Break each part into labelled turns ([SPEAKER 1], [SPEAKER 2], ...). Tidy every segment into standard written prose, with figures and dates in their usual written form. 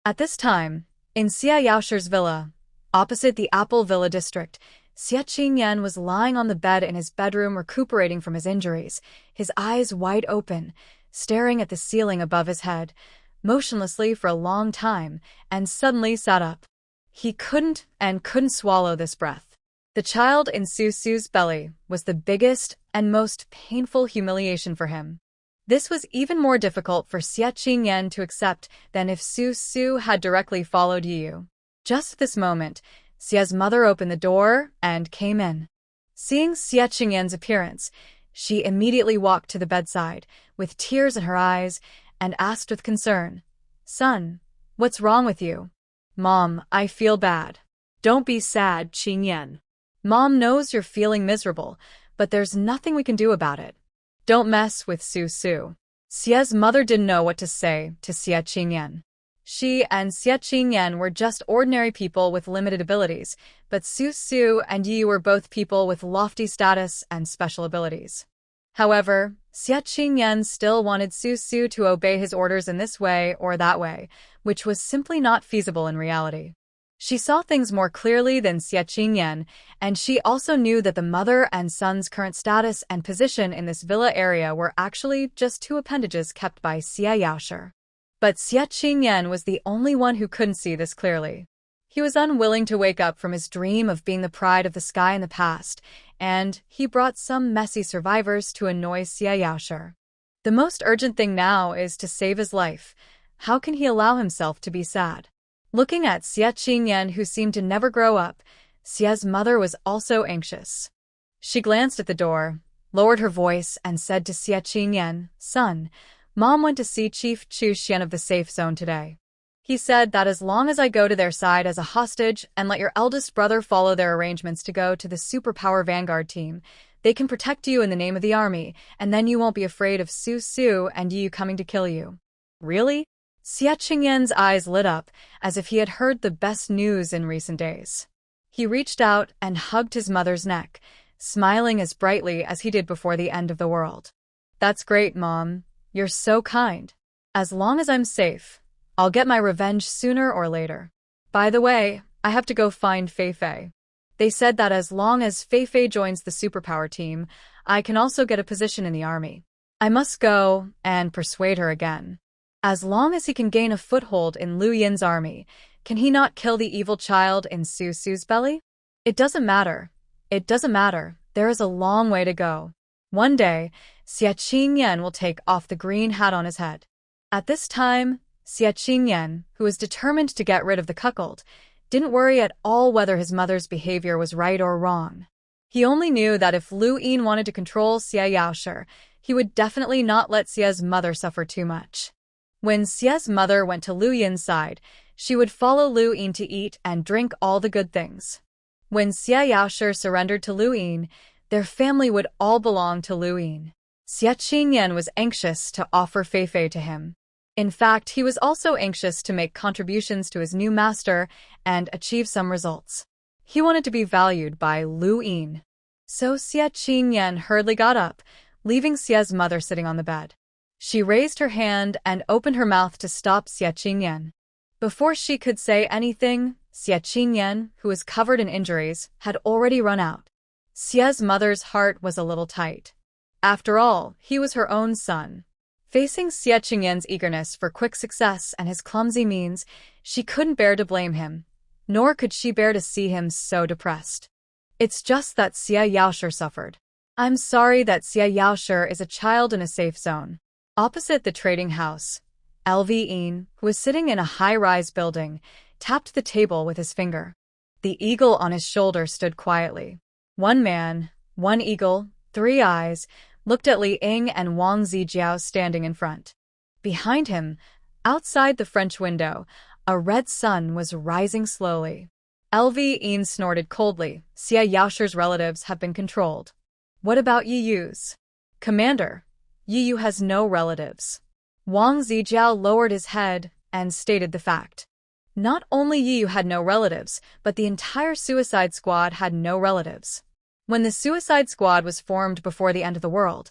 [SPEAKER 1] At this time, in Xia Yaoshi's villa, opposite the Apple Villa district, Xia Qingyan was lying on the bed in his bedroom recuperating from his injuries, his eyes wide open, staring at the ceiling above his head, motionlessly for a long time, and suddenly sat up. He couldn't swallow this breath. The child in Su's belly was the biggest and most painful humiliation for him. This was even more difficult for Xia Qingyan to accept than if Su had directly followed Yu. Just at this moment, Xia's mother opened the door and came in. Seeing Xia Qingyan's appearance, she immediately walked to the bedside, with tears in her eyes, and asked with concern, "Son, what's wrong with you?" "Mom, I feel bad." "Don't be sad, Qingyan. Mom knows you're feeling miserable, but there's nothing we can do about it. Don't mess with Su." Xia's mother didn't know what to say to Xia Qingyan. She and Xia Qingyan were just ordinary people with limited abilities, but Su and Yi were both people with lofty status and special abilities. However, Xia Qingyan still wanted Su to obey his orders in this way or that way, which was simply not feasible in reality. She saw things more clearly than Xia Qingyan, and she also knew that the mother and son's current status and position in this villa area were actually just two appendages kept by Xia Yaoshi. But Xia Qingyan was the only one who couldn't see this clearly. He was unwilling to wake up from his dream of being the pride of the sky in the past, and he brought some messy survivors to annoy Xia Yaoshi. The most urgent thing now is to save his life. How can he allow himself to be sad? Looking at Xia Qingyan, who seemed to never grow up, Xia's mother was also anxious. She glanced at the door, lowered her voice, and said to Xia Qingyan, "Son, Mom went to see Chief Chu Xian of the safe zone today. He said that as long as I go to their side as a hostage and let your eldest brother follow their arrangements to go to the Superpower Vanguard team, they can protect you in the name of the army, and then you won't be afraid of Su and Yu coming to kill you." "Really?" Xia Qingyan's eyes lit up, as if he had heard the best news in recent days. He reached out and hugged his mother's neck, smiling as brightly as he did before the end of the world. "That's great, Mom. You're so kind. As long as I'm safe, I'll get my revenge sooner or later. By the way, I have to go find Fei Fei. They said that as long as Fei Fei joins the superpower team, I can also get a position in the army. I must go and persuade her again. As long as he can gain a foothold in Liu Yin's army, can he not kill the evil child in Su's belly? It doesn't matter. It doesn't matter. There is a long way to go. One day, Xia Qingyan will take off the green hat on his head." At this time, Xia Qingyan, who was determined to get rid of the cuckold, didn't worry at all whether his mother's behavior was right or wrong. He only knew that if Liu Yin wanted to control Xia Yaoshi, he would definitely not let Xia's mother suffer too much. When Xia's mother went to Liu Yin's side, she would follow Liu Yin to eat and drink all the good things. When Xia Yaoshi surrendered to Liu Yin, their family would all belong to Liu Yin. Xia Qingyan was anxious to offer Fei Fei to him. In fact, he was also anxious to make contributions to his new master and achieve some results. He wanted to be valued by Liu Yin. So Xia Qingyan hurriedly got up, leaving Xia's mother sitting on the bed. She raised her hand and opened her mouth to stop Xia Qingyan. Before she could say anything, Xia Qingyan, who was covered in injuries, had already run out. Xia's mother's heart was a little tight. After all, he was her own son. Facing Xia Qingyan's eagerness for quick success and his clumsy means, she couldn't bear to blame him, nor could she bear to see him so depressed. It's just that Xia Yaoshi suffered. I'm sorry that Xia Yaoshi is a child in a safe zone. Opposite the trading house, Yin, who was sitting in a high-rise building, tapped the table with his finger. The eagle on his shoulder stood quietly. One man, one eagle, three eyes, looked at Li Ying and Wang Zijiao standing in front. Behind him, outside the French window, a red sun was rising slowly. Yin snorted coldly. Xia Yaoshi's relatives have been controlled. What about Yiyu's? Commander, Yiyu has no relatives. Wang Zijiao lowered his head and stated the fact. Not only Yiyu had no relatives, but the entire suicide squad had no relatives. When the suicide squad was formed before the end of the world,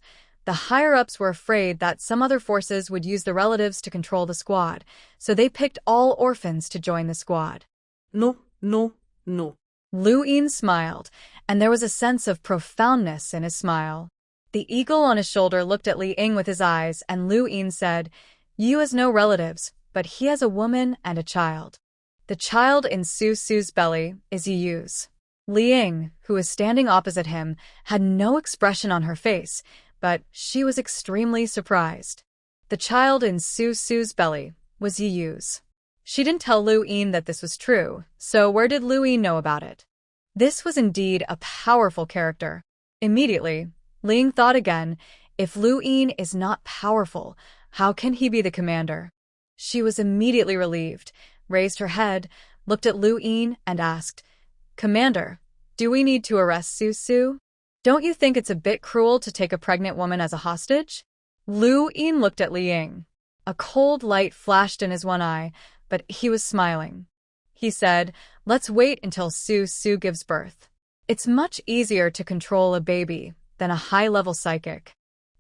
[SPEAKER 1] The higher-ups were afraid that some other forces would use the relatives to control the squad, so they picked all orphans to join the squad.
[SPEAKER 2] No, no, no.
[SPEAKER 1] Lu Yin smiled, and there was a sense of profoundness in his smile. The eagle on his shoulder looked at Li Ying with his eyes, and Lu Yin said, "You has no relatives, but he has a woman and a child. The child in Su Su's belly is Yu's." Li Ying, who was standing opposite him, had no expression on her face, but she was extremely surprised. The child in Su Su's belly was Yu's. She didn't tell Lu Yin that this was true, so where did Lu Yin know about it? This was indeed a powerful character. Immediately, Li Ying thought again, if Lu Yin is not powerful, how can he be the commander? She was immediately relieved, raised her head, looked at Lu Yin, and asked, "Commander, do we need to arrest Su Su? Don't you think it's a bit cruel to take a pregnant woman as a hostage?" Lu Yin looked at Li Ying. A cold light flashed in his one eye, but he was smiling. He said, "Let's wait until Su Su gives birth. It's much easier to control a baby than a high-level psychic."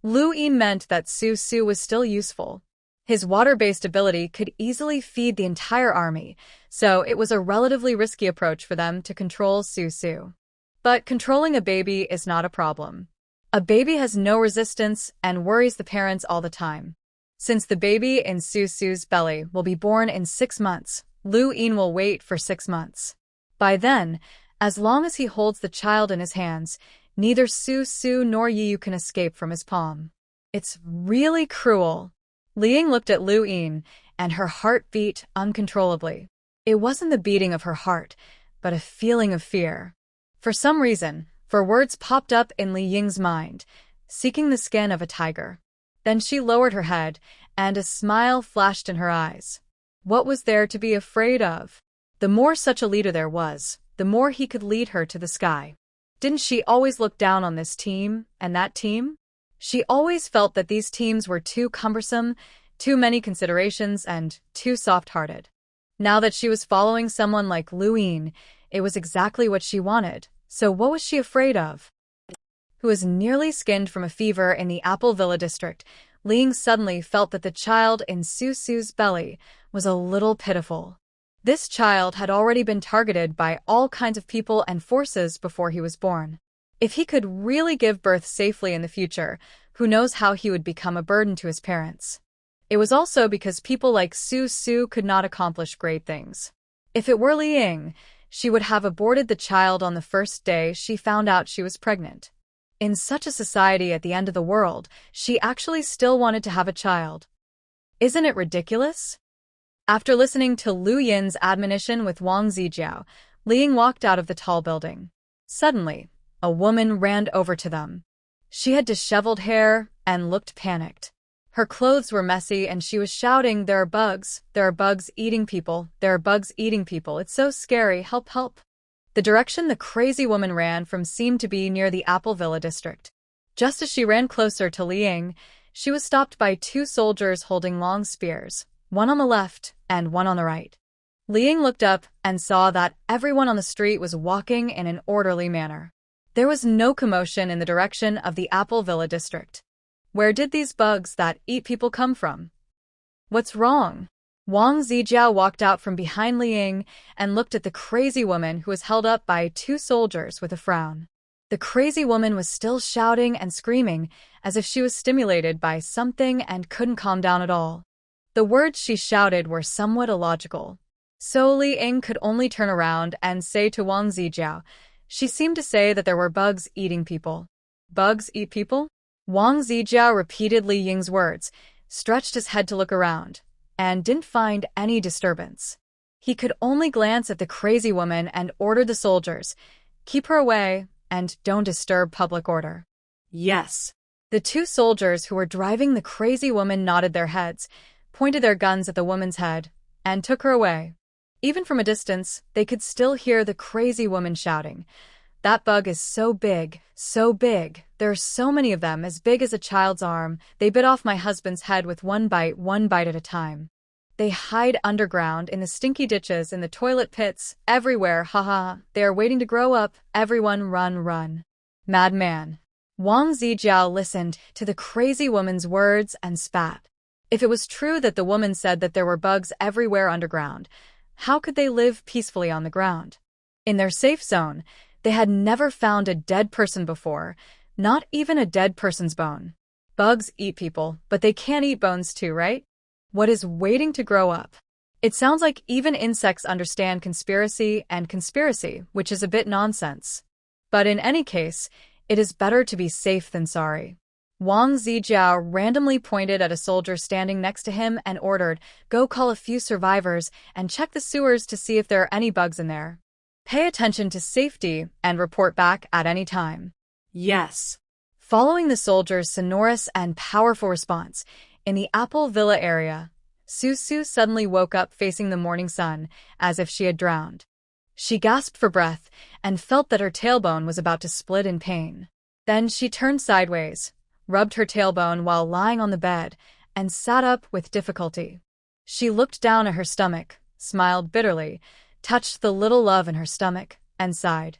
[SPEAKER 1] Lu Yin meant that Su Su was still useful. His water-based ability could easily feed the entire army, so it was a relatively risky approach for them to control Su Su. But controlling a baby is not a problem. A baby has no resistance and worries the parents all the time. Since the baby in Su Su's belly will be born in 6 months, Lu Yin will wait for 6 months. By then, as long as he holds the child in his hands, neither Su Su nor Yu can escape from his palm. It's really cruel. Li Ying looked at Lu Yin, and her heart beat uncontrollably. It wasn't the beating of her heart, but a feeling of fear. For some reason, words popped up in Li Ying's mind, seeking the skin of a tiger. Then she lowered her head, and a smile flashed in her eyes. What was there to be afraid of? The more such a leader there was, the more he could lead her to the sky. Didn't she always look down on this team and that team? She always felt that these teams were too cumbersome, too many considerations, and too soft-hearted. Now that she was following someone like Lu Yin, it was exactly what she wanted, so what was she afraid of? Who was nearly skinned from a fever in the Apple Villa district, Li Ying suddenly felt that the child in Su Su's belly was a little pitiful. This child had already been targeted by all kinds of people and forces before he was born. If he could really give birth safely in the future, who knows how he would become a burden to his parents. It was also because people like Su Su could not accomplish great things. If it were Li Ying, she would have aborted the child on the first day she found out she was pregnant. In such a society at the end of the world, she actually still wanted to have a child. Isn't it ridiculous? After listening to Lu Yin's admonition with Wang Zijiao, Li Ying walked out of the tall building. Suddenly, a woman ran over to them. She had disheveled hair and looked panicked. Her clothes were messy and she was shouting, there are bugs eating people, there are bugs eating people, it's so scary, help, help." The direction the crazy woman ran from seemed to be near the Apple Villa district. Just as she ran closer to Li Ying, she was stopped by 2 soldiers holding long spears, one on the left and one on the right. Li Ying looked up and saw that everyone on the street was walking in an orderly manner. There was no commotion in the direction of the Apple Villa district. Where did these bugs that eat people come from? What's wrong? Wang Zijiao walked out from behind Li Ying and looked at the crazy woman who was held up by 2 soldiers with a frown. The crazy woman was still shouting and screaming as if she was stimulated by something and couldn't calm down at all. The words she shouted were somewhat illogical. So Li Ying could only turn around and say to Wang Zijiao, she seemed to say that there were bugs eating people. Bugs eat people? Wang Zijiao repeated Li Ying's words, stretched his head to look around, and didn't find any disturbance. He could only glance at the crazy woman and ordered the soldiers, keep her away and don't disturb public order.
[SPEAKER 2] Yes.
[SPEAKER 1] The 2 soldiers who were driving the crazy woman nodded their heads, pointed their guns at the woman's head, and took her away. Even from a distance, they could still hear the crazy woman shouting, "That bug is so big, so big. There are so many of them, as big as a child's arm. They bit off my husband's head with one bite at a time. They hide underground in the stinky ditches, in the toilet pits, everywhere, haha. They are waiting to grow up. Everyone run, run." Madman. Wang Zijiao listened to the crazy woman's words and spat. If it was true that the woman said that there were bugs everywhere underground, how could they live peacefully on the ground? In their safe zone, they had never found a dead person before, not even a dead person's bone. Bugs eat people, but they can't eat bones too, right? What is waiting to grow up? It sounds like even insects understand conspiracy, which is a bit nonsense. But in any case, it is better to be safe than sorry. Wang Zijiao randomly pointed at a soldier standing next to him and ordered, "Go call a few survivors and check the sewers to see if there are any bugs in there. Pay attention to safety and report back at any time."
[SPEAKER 2] Yes.
[SPEAKER 1] Following the soldier's sonorous and powerful response, in the Apple Villa area, Su suddenly woke up facing the morning sun, as if she had drowned. She gasped for breath and felt that her tailbone was about to split in pain. Then she turned sideways, rubbed her tailbone while lying on the bed, and sat up with difficulty. She looked down at her stomach, smiled bitterly, touched the little love in her stomach, and sighed.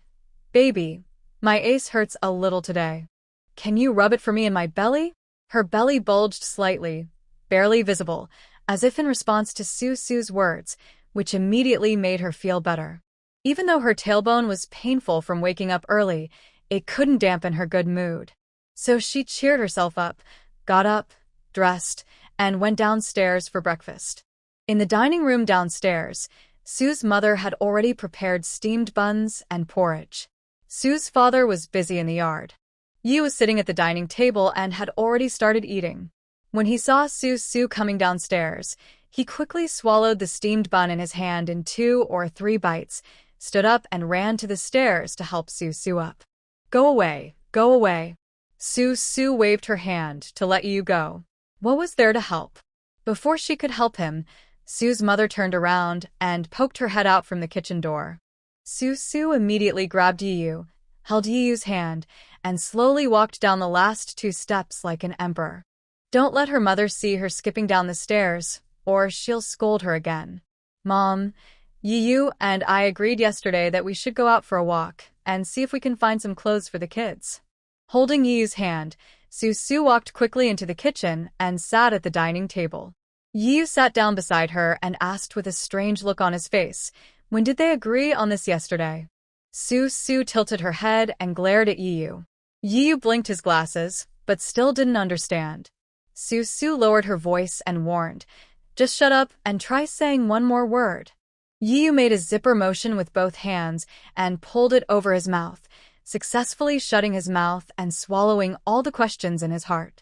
[SPEAKER 1] "Baby, my ace hurts a little today. Can you rub it for me in my belly?" Her belly bulged slightly, barely visible, as if in response to Su's words, which immediately made her feel better. Even though her tailbone was painful from waking up early, it couldn't dampen her good mood. So she cheered herself up, got up, dressed, and went downstairs for breakfast. In the dining room downstairs, Su's mother had already prepared steamed buns and porridge. Su's father was busy in the yard. Yi was sitting at the dining table and had already started eating. When he saw Su coming downstairs, he quickly swallowed the steamed bun in his hand in 2 or 3 bites, stood up and ran to the stairs to help Su up. "Go away, go away." Su waved her hand to let Yi go. What was there to help? Before she could help him, Su's mother turned around and poked her head out from the kitchen door. Su immediately grabbed Yi, held Yi's hand, and slowly walked down the last 2 steps like an emperor. Don't let her mother see her skipping down the stairs, or she'll scold her again. "Mom, Yi and I agreed yesterday that we should go out for a walk and see if we can find some clothes for the kids." Holding Yi's hand, Su walked quickly into the kitchen and sat at the dining table. Yi sat down beside her and asked with a strange look on his face, "When did they agree on this yesterday?" Su tilted her head and glared at Yi. Yi blinked his glasses, but still didn't understand. Su lowered her voice and warned, "Just shut up and try saying one more word." Yi made a zipper motion with both hands and pulled it over his mouth, successfully shutting his mouth and swallowing all the questions in his heart.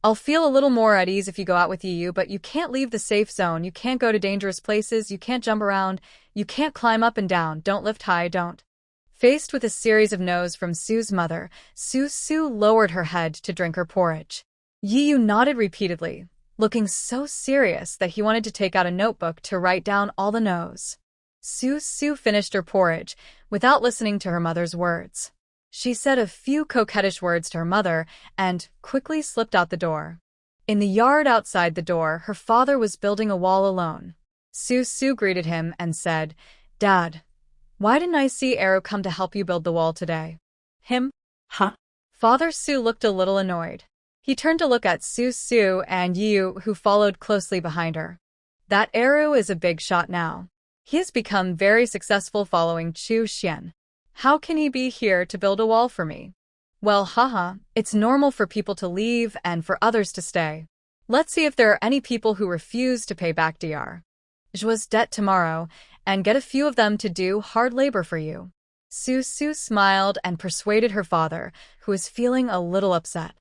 [SPEAKER 1] "I'll feel a little more at ease if you go out with Yi, but you can't leave the safe zone, you can't go to dangerous places, you can't jump around, you can't climb up and down, don't lift high, don't." Faced with a series of no's from Su's mother, Su lowered her head to drink her porridge. Yi nodded repeatedly, looking so serious that he wanted to take out a notebook to write down all the no's. Su finished her porridge without listening to her mother's words. She said a few coquettish words to her mother and quickly slipped out the door. In the yard outside the door, her father was building a wall alone. Su greeted him and said, "Dad, why didn't I see Arrow come to help you build the wall today?" "Him?
[SPEAKER 2] Huh?
[SPEAKER 1] Father Su looked a little annoyed. He turned to look at Su and Yi, who followed closely behind her. "That Arrow is a big shot now. He has become very successful following Chu Xian. How can he be here to build a wall for me?" "Well, haha, it's normal for people to leave and for others to stay. Let's see if there are any people who refuse to pay back Dr. Zhua's debt tomorrow and get a few of them to do hard labor for you." Su smiled and persuaded her father, who was feeling a little upset.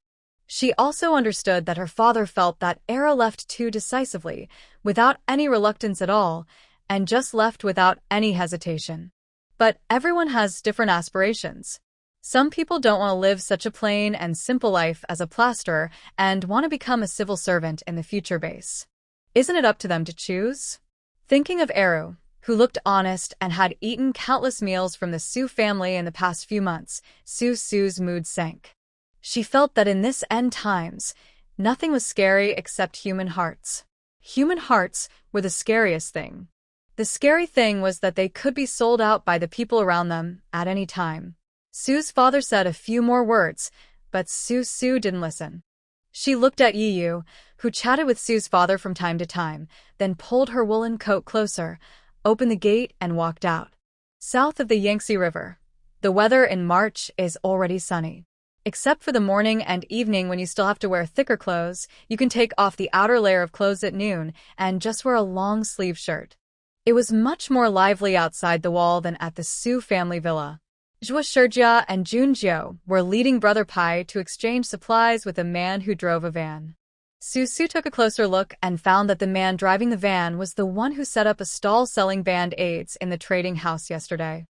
[SPEAKER 1] She also understood that her father felt that Era left too decisively, without any reluctance at all, and just left without any hesitation. But everyone has different aspirations. Some people don't want to live such a plain and simple life as a plasterer and want to become a civil servant in the future base. Isn't it up to them to choose? Thinking of Eru, who looked honest and had eaten countless meals from the Su family in the past few months, Su's mood sank. She felt that in this end times, nothing was scary except human hearts. Human hearts were the scariest thing. The scary thing was that they could be sold out by the people around them at any time. Su's father said a few more words, but Su didn't listen. She looked at Yu, who chatted with Su's father from time to time, then pulled her woolen coat closer, opened the gate, and walked out. South of the Yangtze River, the weather in March is already sunny. Except for the morning and evening when you still have to wear thicker clothes, you can take off the outer layer of clothes at noon and just wear a long-sleeve shirt. It was much more lively outside the wall than at the Su family villa. Zhuo Shijia and Junjiu were leading Brother Pai to exchange supplies with a man who drove a van. Su took a closer look and found that the man driving the van was the one who set up a stall selling band-aids in the trading house yesterday.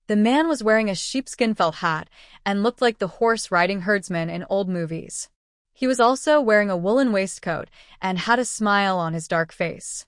[SPEAKER 1] The man was wearing a sheepskin felt hat and looked like the horse-riding herdsman in old movies. He was also wearing a woolen waistcoat and had a smile on his dark face.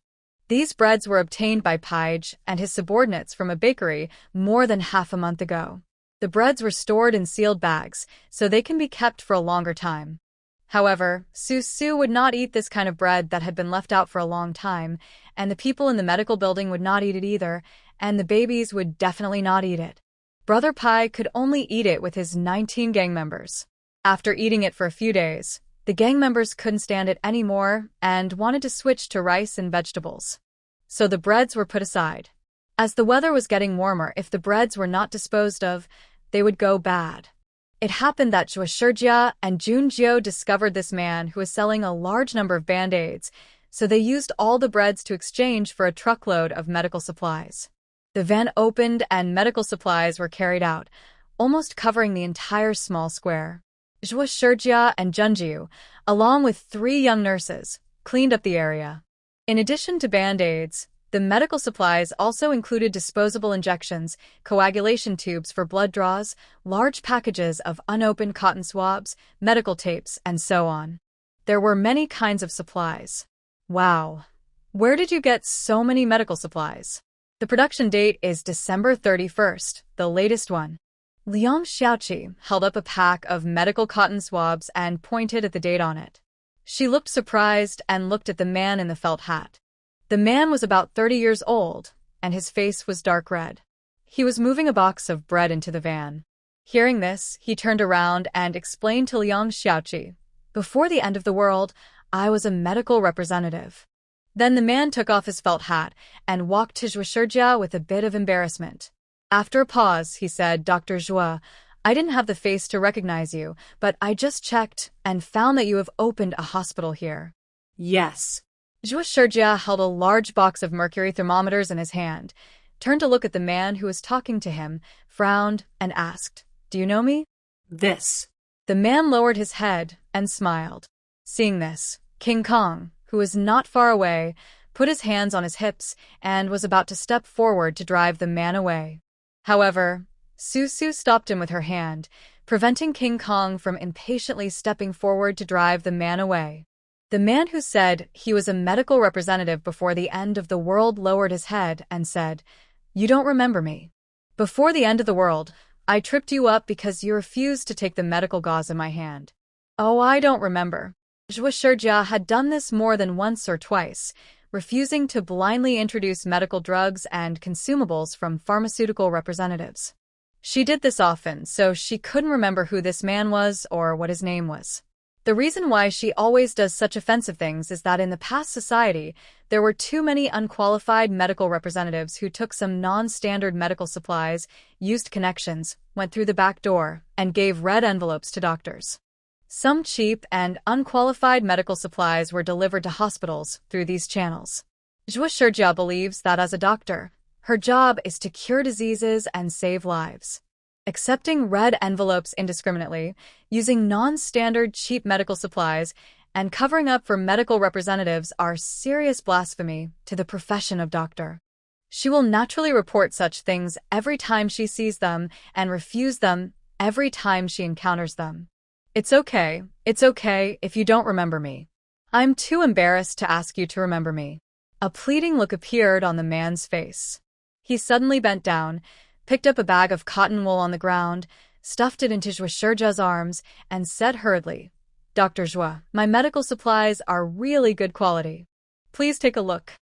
[SPEAKER 1] These breads were obtained by Paige and his subordinates from a bakery more than half a month ago. The breads were stored in sealed bags, so they can be kept for a longer time. However, Su would not eat this kind of bread that had been left out for a long time, and the people in the medical building would not eat it either, and the babies would definitely not eat it. Brother Pai could only eat it with his 19 gang members. After eating it for a few days, the gang members couldn't stand it anymore and wanted to switch to rice and vegetables. So the breads were put aside. As the weather was getting warmer, if the breads were not disposed of, they would go bad. It happened that Zhuo Shijia and Junjiu discovered this man who was selling a large number of band-aids, so they used all the breads to exchange for a truckload of medical supplies. The van opened and medical supplies were carried out, almost covering the entire small square. Zhuo Shijia and Junjiu, along with 3 young nurses, cleaned up the area. In addition to band-aids, the medical supplies also included disposable injections, coagulation tubes for blood draws, large packages of unopened cotton swabs, medical tapes, and so on. There were many kinds of supplies. Wow. Where did you get so many medical supplies? The production date is December 31st, the latest one. Liang Xiaoqi held up a pack of medical cotton swabs and pointed at the date on it. She looked surprised and looked at the man in the felt hat. The man was about 30 years old, and his face was dark red. He was moving a box of bread into the van. Hearing this, he turned around and explained to Liang Xiaoqi, "Before the end of the world, I was a medical representative." Then the man took off his felt hat and walked to Zhuo Shijia with a bit of embarrassment. After a pause, he said, "Dr. Zhuo, I didn't have the face to recognize you, but I just checked and found that you have opened a hospital here."
[SPEAKER 2] Yes.
[SPEAKER 1] Zhuo Shijia held a large box of mercury thermometers in his hand, turned to look at the man who was talking to him, frowned, and asked, "Do you know me?"
[SPEAKER 2] This.
[SPEAKER 1] The man lowered his head and smiled. Seeing this, King Kong, who was not far away, put his hands on his hips and was about to step forward to drive the man away. However, Su stopped him with her hand, preventing King Kong from impatiently stepping forward to drive the man away. The man who said he was a medical representative before the end of the world lowered his head and said, "You don't remember me. Before the end of the world, I tripped you up because you refused to take the medical gauze in my hand." "Oh, I don't remember." Zhuo Shijia had done this more than once or twice, refusing to blindly introduce medical drugs and consumables from pharmaceutical representatives. She did this often, so she couldn't remember who this man was or what his name was. The reason why she always does such offensive things is that in the past society, there were too many unqualified medical representatives who took some non-standard medical supplies, used connections, went through the back door, and gave red envelopes to doctors. Some cheap and unqualified medical supplies were delivered to hospitals through these channels. Zhuo Shijia believes that as a doctor, her job is to cure diseases and save lives. Accepting red envelopes indiscriminately, using non-standard cheap medical supplies, and covering up for medical representatives are serious blasphemy to the profession of doctor. She will naturally report such things every time she sees them and refuse them every time she encounters them. It's okay if you don't remember me. I'm too embarrassed to ask you to remember me." A pleading look appeared on the man's face. He suddenly bent down, picked up a bag of cotton wool on the ground, stuffed it into Zhuo Shijia's arms, and said hurriedly, "Dr. Zhuo, my medical supplies are really good quality. Please take a look.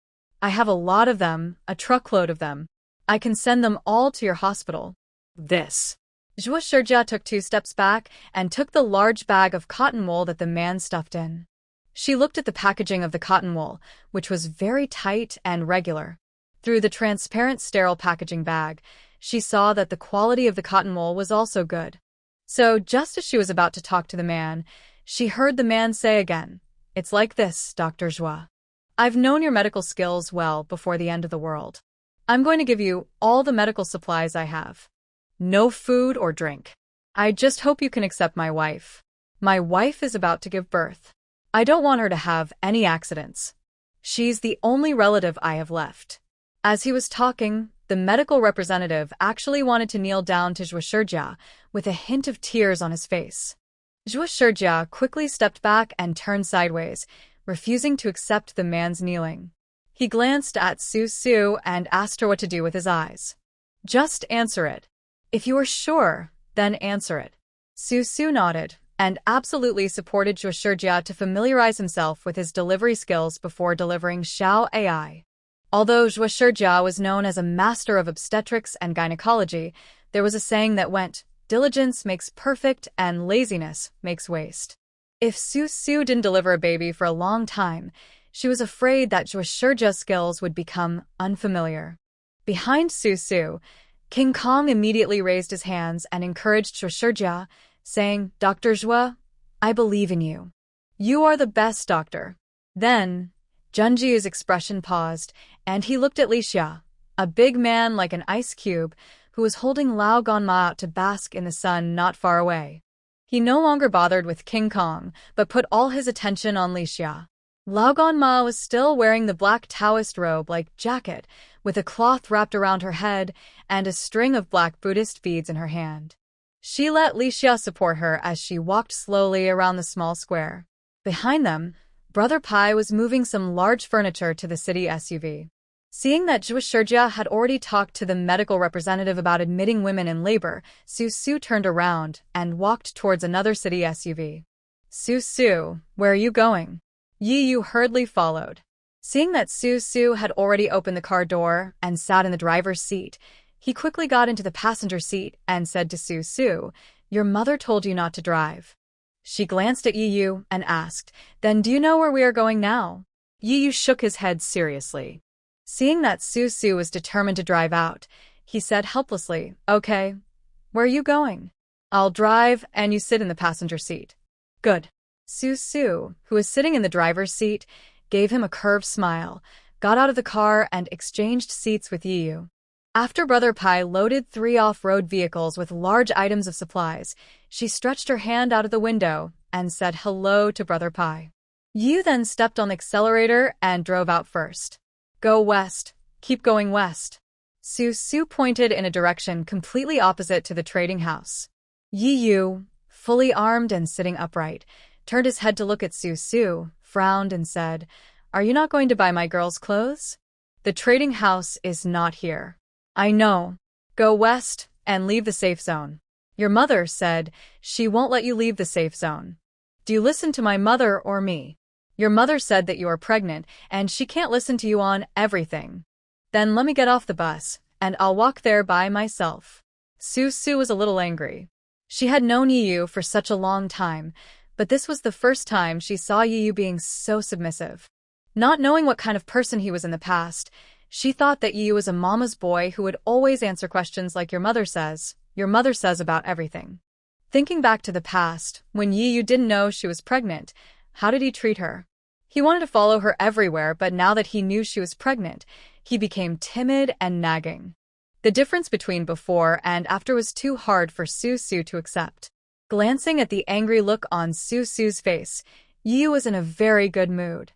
[SPEAKER 1] I have a lot of them, a truckload of them. I can send them all to your hospital."
[SPEAKER 2] This.
[SPEAKER 1] Zhuo Shijia took 2 steps back and took the large bag of cotton wool that the man stuffed in. She looked at the packaging of the cotton wool, which was very tight and regular. Through the transparent sterile packaging bag, she saw that the quality of the cotton wool was also good. So, just as she was about to talk to the man, she heard the man say again, "It's like this, Dr. Zhuo. I've known your medical skills well before the end of the world. I'm going to give you all the medical supplies I have. No food or drink. I just hope you can accept my wife. My wife is about to give birth. I don't want her to have any accidents. She's the only relative I have left." As he was talking, the medical representative actually wanted to kneel down to Zhuo Shijia with a hint of tears on his face. Zhuo Shijia quickly stepped back and turned sideways, refusing to accept the man's kneeling. He glanced at Su Su and asked her what to do with his eyes. "Just answer it. If you are sure, then answer it." Su Su nodded and absolutely supported Zhuo Shijia to familiarize himself with his delivery skills before delivering Xiao AI. Although Zhuo Shijia was known as a master of obstetrics and gynecology, there was a saying that went, "Diligence makes perfect and laziness makes waste." If Su Su didn't deliver a baby for a long time, she was afraid that Zhuo Shijia's skills would become unfamiliar. Behind Su Su, King Kong immediately raised his hands and encouraged Zhuo Shijia, saying, "Dr. Zhuo, I believe in you. You are the best doctor." Then, Junji's expression paused, and he looked at Li Xia, a big man like an ice cube, who was holding Lao Ganma out to bask in the sun not far away. He no longer bothered with King Kong, but put all his attention on Li Xia. Lao Ganma was still wearing the black Taoist robe-like jacket, with a cloth wrapped around her head and a string of black Buddhist beads in her hand. She let Li Xia support her as she walked slowly around the small square. Behind them, Brother Pai was moving some large furniture to the city SUV. Seeing that Zhuo Shijia had already talked to the medical representative about admitting women in labor, Su Su turned around and walked towards another city SUV. "Su Su, where are you going?" Yi Yu hurriedly followed. Seeing that Su Su had already opened the car door and sat in the driver's seat, he quickly got into the passenger seat and said to Su Su, "Your mother told you not to drive." She glanced at Yi Yu and asked, "Then do you know where we are going now?" Yi Yu shook his head seriously. Seeing that Su Su was determined to drive out, he said helplessly, "Okay, where are you going?" "I'll drive and you sit in the passenger seat." "Good." Su Su, who was sitting in the driver's seat, gave him a curved smile, got out of the car and exchanged seats with Yi Yu. After Brother Pai loaded 3 off-road vehicles with large items of supplies, she stretched her hand out of the window and said hello to Brother Pai. Yi Yu then stepped on the accelerator and drove out first. "Go west. Keep going west." Su Su pointed in a direction completely opposite to the trading house. Yi Yu, fully armed and sitting upright, turned his head to look at Su Su, frowned and said, "Are you not going to buy my girl's clothes? The trading house is not here." "I know. Go west and leave the safe zone. Your mother said she won't let you leave the safe zone. Do you listen to my mother or me? Your mother said that you are pregnant and she can't listen to you on everything. Then let me get off the bus and I'll walk there by myself." Su Su was a little angry. She had known Yi Yu for such a long time, but this was the first time she saw Yi Yu being so submissive. Not knowing what kind of person he was in the past, she thought that Yi Yu was a mama's boy who would always answer questions like your mother says about everything. Thinking back to the past, when Yi Yu didn't know she was pregnant, how did he treat her? He wanted to follow her everywhere, but now that he knew she was pregnant, he became timid and nagging. The difference between before and after was too hard for Su Su to accept. Glancing at the angry look on Su Su's face, Yi Yu was in a very good mood.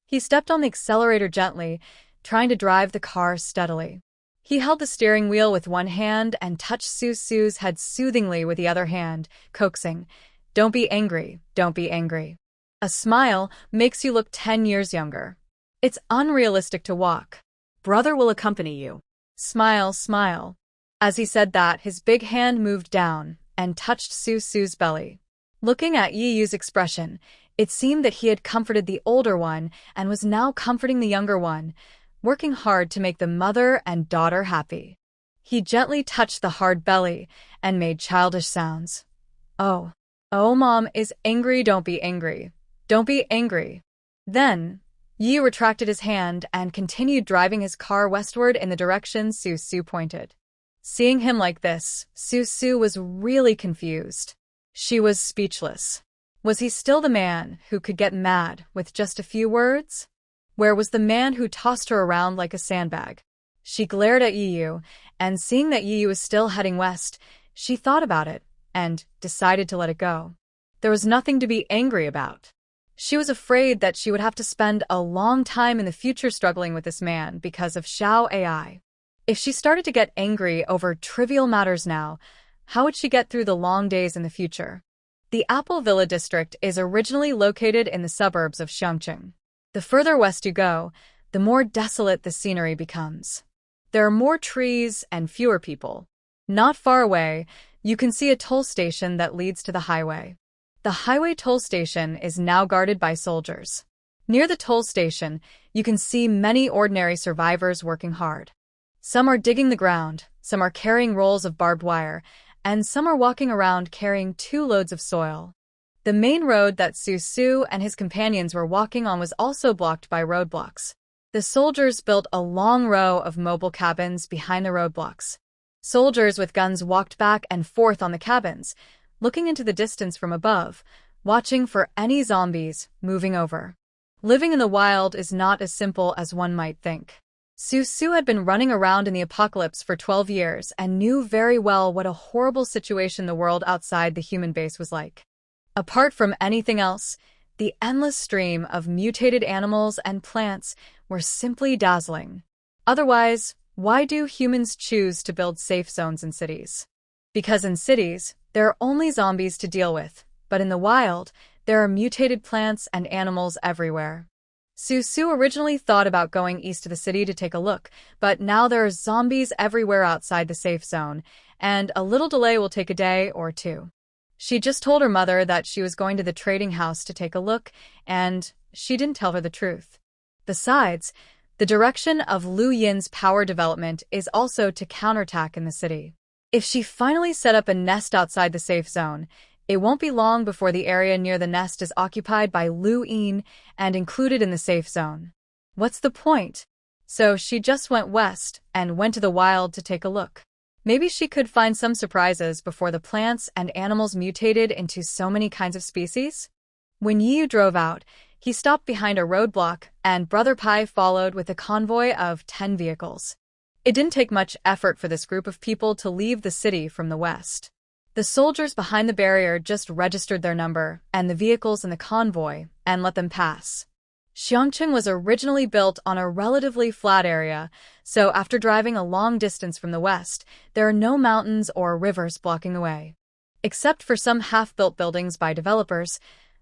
[SPEAKER 1] He stepped on the accelerator gently, trying to drive the car steadily. He held the steering wheel with one hand and touched Su Su's head soothingly with the other hand, coaxing, "Don't be angry, don't be angry. A smile makes you look 10 years younger. It's unrealistic to walk. Brother will accompany you. Smile, smile." As he said that, his big hand moved down and touched Su Su's belly. Looking at Yi Yu's expression, it seemed that he had comforted the older one and was now comforting the younger one, working hard to make the mother and daughter happy. He gently touched the hard belly and made childish sounds. Oh. Oh, Mom is angry, don't be angry. Don't be angry. Then, Yi retracted his hand and continued driving his car westward in the direction Su Su pointed. Seeing him like this, Su Su was really confused. She was speechless. Was he still the man who could get mad with just a few words? Where was the man who tossed her around like a sandbag? She glared at Yiyu, and seeing that Yiyu was still heading west, she thought about it and decided to let it go. There was nothing to be angry about. She was afraid that she would have to spend a long time in the future struggling with this man because of Xiao AI. If she started to get angry over trivial matters now, how would she get through the long days in the future? The Apple Villa district is originally located in the suburbs of Xiangqing. The further west you go, the more desolate the scenery becomes. There are more trees and fewer people. Not far away, you can see a toll station that leads to the highway. The highway toll station is now guarded by soldiers. Near the toll station, you can see many ordinary survivors working hard. Some are digging the ground, some are carrying rolls of barbed wire, and some are walking around carrying 2 loads of soil. The main road that Su Su and his companions were walking on was also blocked by roadblocks. The soldiers built a long row of mobile cabins behind the roadblocks. Soldiers with guns walked back and forth on the cabins, looking into the distance from above, watching for any zombies moving over. Living in the wild is not as simple as one might think. Su Su had been running around in the apocalypse for 12 years and knew very well what a horrible situation the world outside the human base was like. Apart from anything else, the endless stream of mutated animals and plants were simply dazzling. Otherwise, why do humans choose to build safe zones in cities? Because in cities, there are only zombies to deal with, but in the wild, there are mutated plants and animals everywhere. Su Su originally thought about going east of the city to take a look, but now there are zombies everywhere outside the safe zone, and a little delay will take a day or 2. She just told her mother that she was going to the trading house to take a look, and she didn't tell her the truth. Besides, the direction of Lu Yin's power development is also to counterattack in the city. If she finally set up a nest outside the safe zone, it won't be long before the area near the nest is occupied by Lu Yin and included in the safe zone. What's the point? So she just went west and went to the wild to take a look. Maybe she could find some surprises before the plants and animals mutated into so many kinds of species? When Yiyu drove out, he stopped behind a roadblock and Brother Pai followed with a convoy of 10 vehicles. It didn't take much effort for this group of people to leave the city from the west. The soldiers behind the barrier just registered their number and the vehicles in the convoy and let them pass. Xiangqing was originally built on a relatively flat area, so after driving a long distance from the west, there are no mountains or rivers blocking the way. Except for some half-built buildings by developers,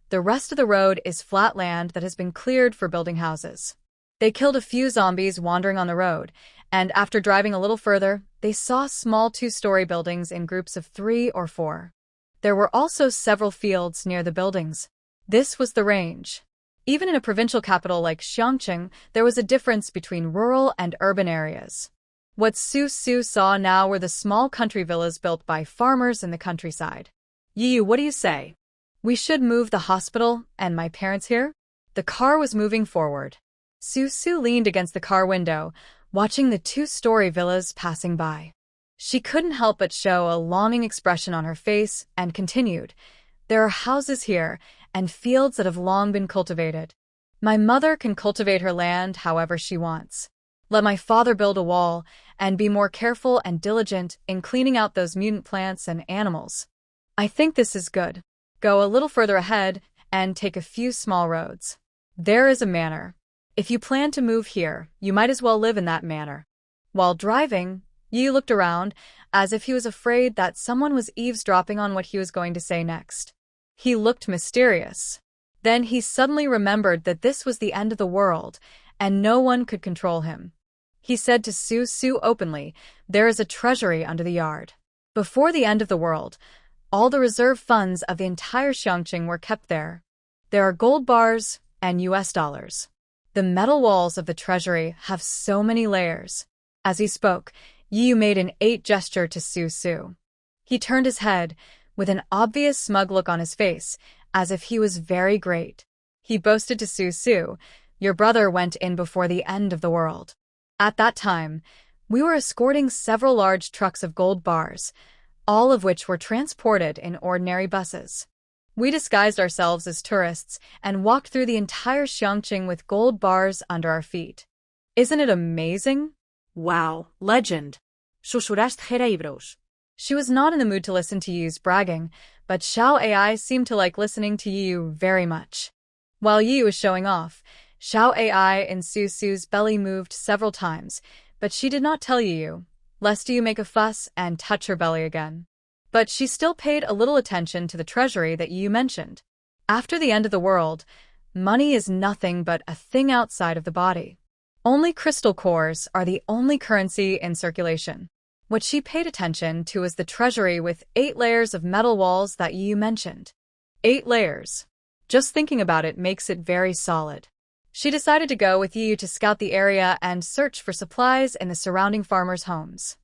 [SPEAKER 1] the rest of the road is flat land that has been cleared for building houses. They killed a few zombies wandering on the road, and after driving a little further, they saw small 2-story buildings in groups of 3 or 4. There were also several fields near the buildings. This was the range. Even in a provincial capital like Xiangqing, there was a difference between rural and urban areas. What Su Su saw now were the small country villas built by farmers in the countryside. Yiyu, what do you say? We should move the hospital and my parents here? The car was moving forward. Su Su leaned against the car window, watching the 2-story villas passing by. She couldn't help but show a longing expression on her face and continued, "There are houses here and fields that have long been cultivated. My mother can cultivate her land however she wants. Let my father build a wall and be more careful and diligent in cleaning out those mutant plants and animals. I think this is good. Go a little further ahead and take a few small roads. There is a manor. If you plan to move here, you might as well live in that manor." While driving, Yu looked around as if he was afraid that someone was eavesdropping on what he was going to say next. He looked mysterious. Then he suddenly remembered that this was the end of the world, and no one could control him. He said to Su Su openly, "There is a treasury under the yard. Before the end of the world, all the reserve funds of the entire Xiangqing were kept there. There are gold bars and US dollars. The metal walls of the treasury have so many layers." As he spoke, Yu made an 8 gesture to Su Su. He turned his head, with an obvious smug look on his face, as if he was very great. He boasted to Su Su, "Your brother went in before the end of the world." At that time, we were escorting several large trucks of gold bars, all of which were transported in ordinary buses. We disguised ourselves as tourists and walked through the entire Xiangqing with gold bars under our feet. Isn't it amazing?
[SPEAKER 2] Wow, legend. Susuraste cerebros.
[SPEAKER 1] She was not in the mood to listen to Yu's bragging, but Xiao AI seemed to like listening to Yu very much. While Yu was showing off, Xiao AI in Su Su's belly moved several times, but she did not tell Yu, lest Yu make a fuss and touch her belly again. But she still paid a little attention to the treasury that Yu mentioned. After the end of the world, money is nothing but a thing outside of the body. Only crystal cores are the only currency in circulation. What she paid attention to was the treasury with 8 layers of metal walls that Yu mentioned. 8 layers. Just thinking about it makes it very solid. She decided to go with Yu to scout the area and search for supplies in the surrounding farmers' homes.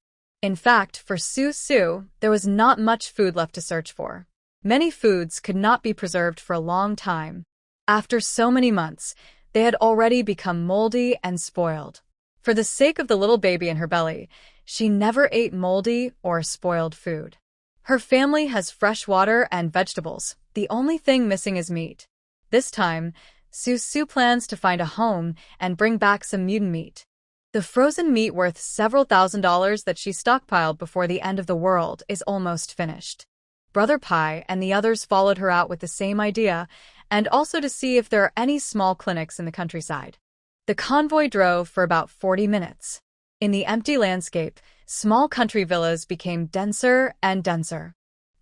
[SPEAKER 1] In fact, for Su Su, there was not much food left to search for. Many foods could not be preserved for a long time. After so many months, they had already become moldy and spoiled. For the sake of the little baby in her belly, she never ate moldy or spoiled food. Her family has fresh water and vegetables. The only thing missing is meat. This time, Su Su plans to find a home and bring back some mutant meat. The frozen meat worth several $1,000s that she stockpiled before the end of the world is almost finished. Brother Pai and the others followed her out with the same idea, and also to see if there are any small clinics in the countryside. The convoy drove for about 40 minutes. In the empty landscape, small country villas became denser and denser.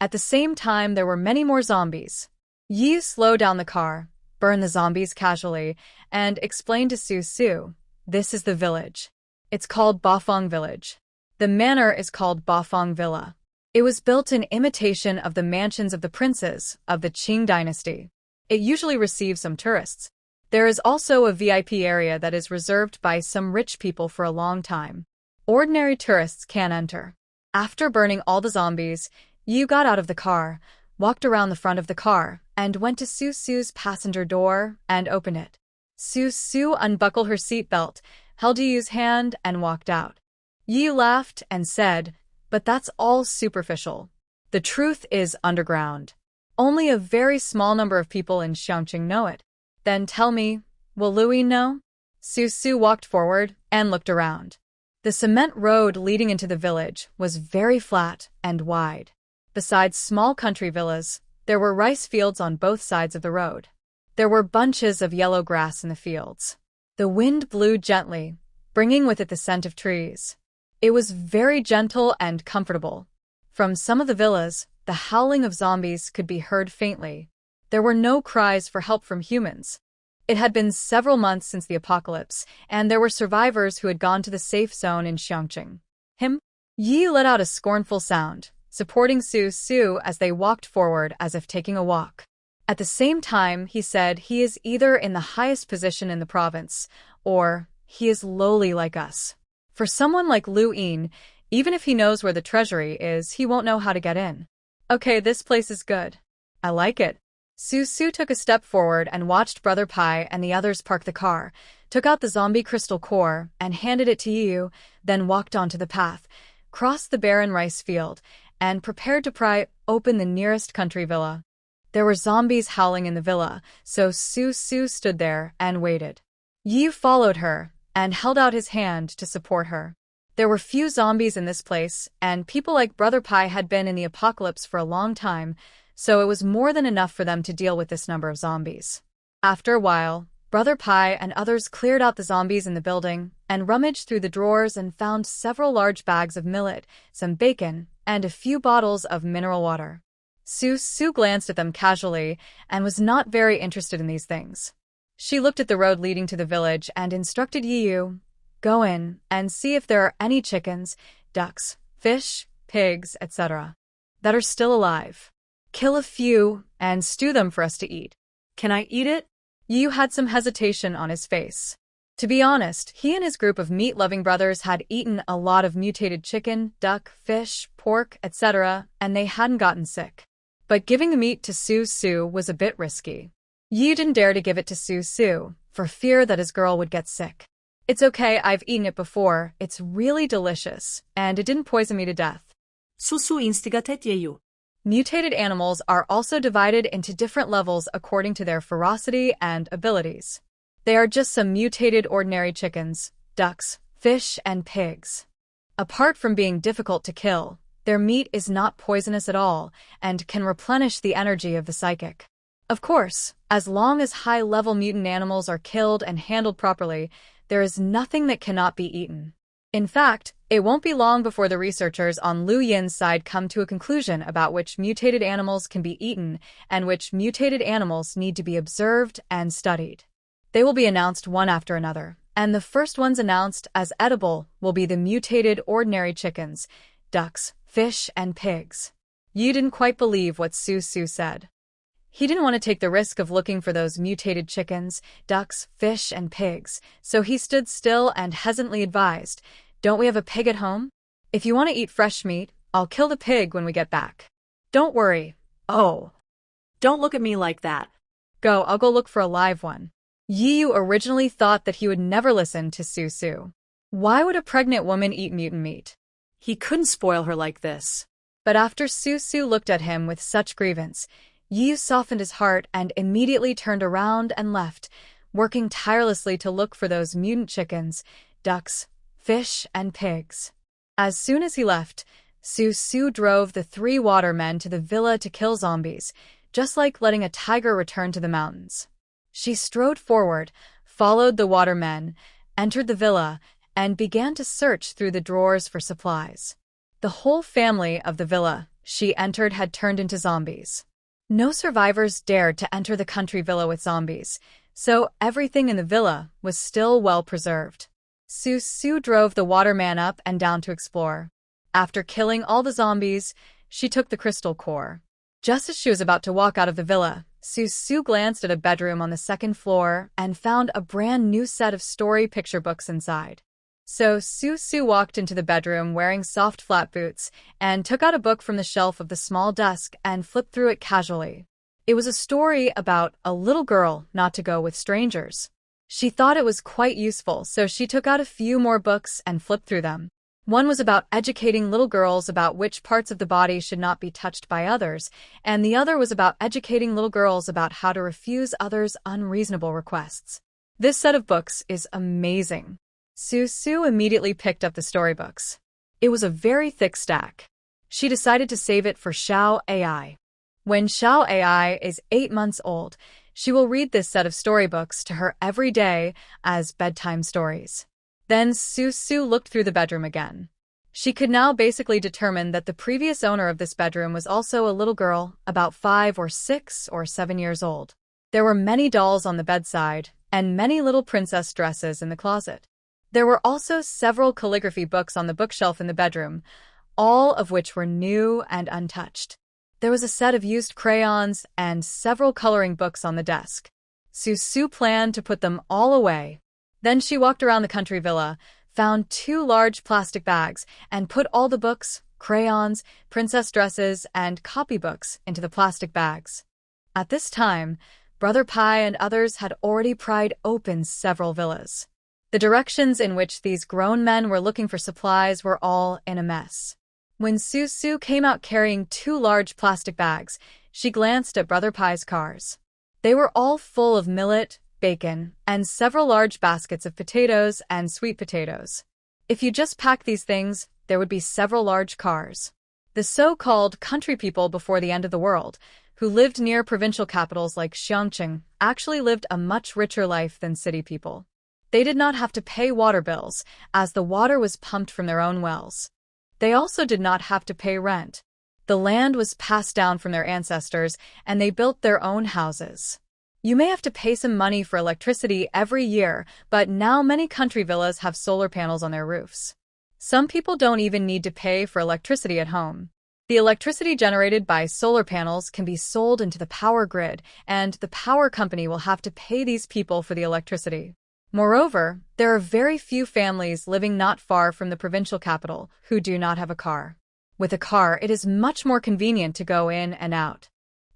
[SPEAKER 1] At the same time, there were many more zombies. Yi slowed down the car, burned the zombies casually, and explained to Su Su, "This is the village. It's called Bafang Village. The manor is called Bafang Villa. It was built in imitation of the mansions of the princes of the Qing dynasty. It usually receives some tourists. There is also a VIP area that is reserved by some rich people for a long time. Ordinary tourists can't enter." After burning all the zombies, Yu got out of the car, walked around the front of the car, and went to Su Su's passenger door and opened it. Su Su unbuckled her seatbelt, held Yu's hand, and walked out. Yu laughed and said, "But that's all superficial. The truth is underground. Only a very small number of people in Xiangqing know it." "Then tell me, will Louis know?" Su Su walked forward and looked around. The cement road leading into the village was very flat and wide. Besides small country villas, there were rice fields on both sides of the road. There were bunches of yellow grass in the fields. The wind blew gently, bringing with it the scent of trees. It was very gentle and comfortable. From some of the villas, the howling of zombies could be heard faintly. There were no cries for help from humans. It had been several months since the apocalypse, and there were survivors who had gone to the safe zone in Xiangqing. Yi let out a scornful sound, supporting Su Su as they walked forward as if taking a walk. At the same time, he said he is either in the highest position in the province, or he is lowly like us. For someone like Lu Yin, even if he knows where the treasury is, he won't know how to get in. Okay, this place is good. I like it. Su Su took a step forward and watched Brother Pai and the others park the car, took out the zombie crystal core and handed it to Yu, then walked onto the path, crossed the barren rice field, and prepared to pry open the nearest country villa. There were zombies howling in the villa, so Su Su stood there and waited. Yu followed her and held out his hand to support her. There were few zombies in this place, and people like Brother Pai had been in the apocalypse for a long time, so it was more than enough for them to deal with this number of zombies. After a while, Brother Pai and others cleared out the zombies in the building and rummaged through the drawers and found several large bags of millet, some bacon, and a few bottles of mineral water. Su Su glanced at them casually and was not very interested in these things. She looked at the road leading to the village and instructed Yu, "Go in and see if there are any chickens, ducks, fish, pigs, etc. that are still alive. Kill a few and stew them for us to eat."
[SPEAKER 2] Can I eat it?
[SPEAKER 1] Yu had some hesitation on his face. To be honest, he and his group of meat-loving brothers had eaten a lot of mutated chicken, duck, fish, pork, etc., and they hadn't gotten sick. But giving the meat to Su Su was a bit risky. Yi didn't dare to give it to Su Su, for fear that his girl would get sick. It's okay, I've eaten it before, it's really delicious, and it didn't poison me to death.
[SPEAKER 2] Susu instigated 예유.
[SPEAKER 1] Mutated animals are also divided into different levels according to their ferocity and abilities. They are just some mutated ordinary chickens, ducks, fish, and pigs. Apart from being difficult to kill, their meat is not poisonous at all and can replenish the energy of the psychic. Of course, as long as high-level mutant animals are killed and handled properly, there is nothing that cannot be eaten. In fact, it won't be long before the researchers on Liu Yin's side come to a conclusion about which mutated animals can be eaten and which mutated animals need to be observed and studied. They will be announced one after another, and the first ones announced as edible will be the mutated ordinary chickens, ducks, fish, and pigs. Yu didn't quite believe what Su Su said. He didn't want to take the risk of looking for those mutated chickens, ducks, fish, and pigs, so he stood still and hesitantly advised, "Don't we have a pig at home? If you want to eat fresh meat, I'll kill the pig when we get back. Don't worry."
[SPEAKER 2] Oh. Don't look at me like that.
[SPEAKER 1] Go, I'll go look for a live one. Yu originally thought that he would never listen to Su Su. Why would a pregnant woman eat mutant meat?
[SPEAKER 2] He couldn't spoil her like this.
[SPEAKER 1] But after Su Su looked at him with such grievance, Yu softened his heart and immediately turned around and left, working tirelessly to look for those mutant chickens, ducks, fish, and pigs. As soon as he left, Su Su drove the 3 watermen to the villa to kill zombies, just like letting a tiger return to the mountains. She strode forward, followed the watermen, entered the villa, and began to search through the drawers for supplies. The whole family of the villa she entered had turned into zombies. No survivors dared to enter the country villa with zombies, so everything in the villa was still well preserved. Su Su drove the waterman up and down to explore. After killing all the zombies, she took the crystal core. Just as she was about to walk out of the villa, Su Su glanced at a bedroom on the 2nd floor and found a brand new set of story picture books inside. So Su Su walked into the bedroom wearing soft flat boots and took out a book from the shelf of the small desk and flipped through it casually. It was a story about a little girl not to go with strangers. She thought it was quite useful, so she took out a few more books and flipped through them. One was about educating little girls about which parts of the body should not be touched by others, and the other was about educating little girls about how to refuse others' unreasonable requests. This set of books is amazing. Su Su immediately picked up the storybooks. It was a very thick stack. She decided to save it for Xiao AI. When Xiao AI is 8 months old, she will read this set of storybooks to her every day as bedtime stories. Then Su Su looked through the bedroom again. She could now basically determine that the previous owner of this bedroom was also a little girl, about 5 or 6 or 7 years old. There were many dolls on the bedside, and many little princess dresses in the closet. There were also several calligraphy books on the bookshelf in the bedroom, all of which were new and untouched. There was a set of used crayons and several coloring books on the desk. Su Su planned to put them all away. Then she walked around the country villa, found 2 large plastic bags, and put all the books, crayons, princess dresses, and copybooks into the plastic bags. At this time, Brother Pai and others had already pried open several villas. The directions in which these grown men were looking for supplies were all in a mess. When Su Su came out carrying 2 large plastic bags, she glanced at Brother Pai's cars. They were all full of millet, bacon, and several large baskets of potatoes and sweet potatoes. If you just pack these things, there would be several large cars. The so-called country people before the end of the world, who lived near provincial capitals like Xiangqing, actually lived a much richer life than city people. They did not have to pay water bills, as the water was pumped from their own wells. They also did not have to pay rent. The land was passed down from their ancestors, and they built their own houses. You may have to pay some money for electricity every year, but now many country villas have solar panels on their roofs. Some people don't even need to pay for electricity at home. The electricity generated by solar panels can be sold into the power grid, and the power company will have to pay these people for the electricity. Moreover, there are very few families living not far from the provincial capital who do not have a car. With a car, it is much more convenient to go in and out.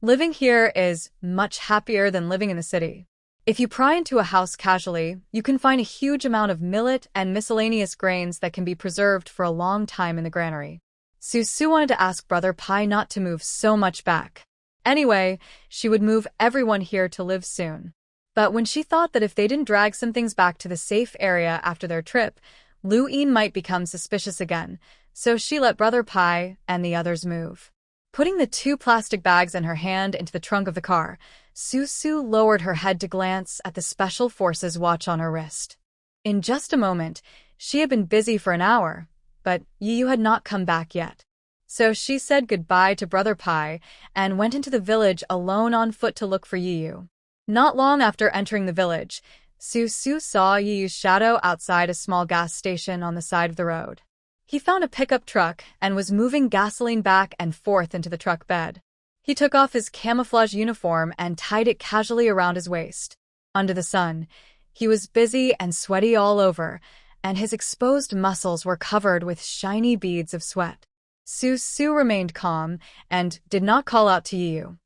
[SPEAKER 1] Living here is much happier than living in the city. If you pry into a house casually, you can find a huge amount of millet and miscellaneous grains that can be preserved for a long time in the granary. Su wanted to ask Brother Pai not to move so much back. Anyway, she would move everyone here to live soon. But when she thought that if they didn't drag some things back to the safe area after their trip, Lu Yin might become suspicious again, so she let Brother Pai and the others move. Putting the 2 plastic bags in her hand into the trunk of the car, Su lowered her head to glance at the Special Forces watch on her wrist. In just a moment, she had been busy for an hour, but Yu had not come back yet. So she said goodbye to Brother Pai and went into the village alone on foot to look for Yu. Not long after entering the village, Su saw Yu's shadow outside a small gas station on the side of the road. He found a pickup truck and was moving gasoline back and forth into the truck bed. He took off his camouflage uniform and tied it casually around his waist. Under the sun, he was busy and sweaty all over, and his exposed muscles were covered with shiny beads of sweat. Su remained calm and did not call out to Yu.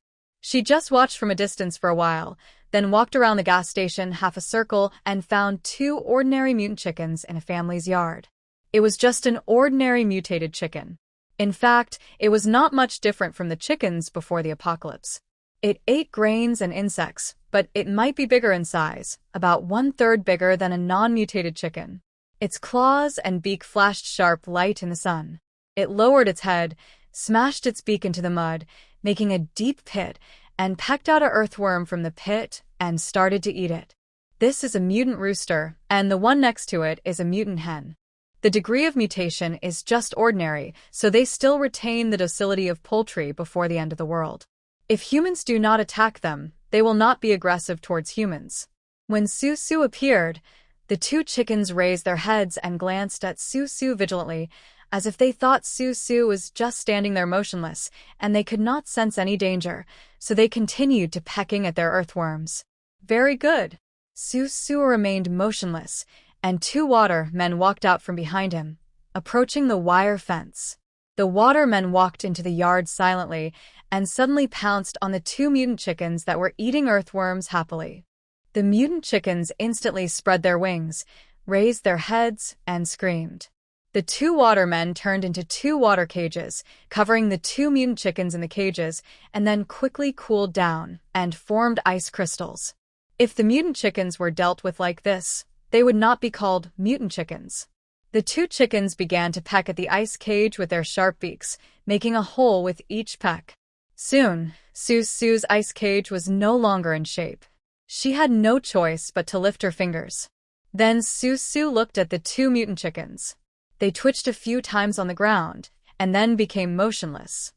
[SPEAKER 1] She just watched from a distance for a while, then walked around the gas station half a circle and found 2 ordinary mutant chickens in a family's yard. It was just an ordinary mutated chicken. In fact, it was not much different from the chickens before the apocalypse. It ate grains and insects, but it might be bigger in size, about 1/3 bigger than a non-mutated chicken. Its claws and beak flashed sharp light in the sun. It lowered its head, smashed its beak into the mud, making a deep pit, and pecked out an earthworm from the pit and started to eat it. This is a mutant rooster, and the one next to it is a mutant hen. The degree of mutation is just ordinary, so they still retain the docility of poultry before the end of the world. If humans do not attack them, they will not be aggressive towards humans. When Su appeared, the 2 chickens raised their heads and glanced at Su vigilantly, as if they thought Su was just standing there motionless, and they could not sense any danger, so they continued to pecking at their earthworms. Very good. Su remained motionless, and 2 water men walked out from behind him, approaching the wire fence. The water men walked into the yard silently and suddenly pounced on the 2 mutant chickens that were eating earthworms happily. The mutant chickens instantly spread their wings, raised their heads, and screamed. The 2 water men turned into 2 water cages, covering the 2 mutant chickens in the cages, and then quickly cooled down and formed ice crystals. If the mutant chickens were dealt with like this, they would not be called mutant chickens. The 2 chickens began to peck at the ice cage with their sharp beaks, making a hole with each peck. Soon, Su's ice cage was no longer in shape. She had no choice but to lift her fingers. Then Su looked at the 2 mutant chickens. They twitched a few times on the ground, and then became motionless.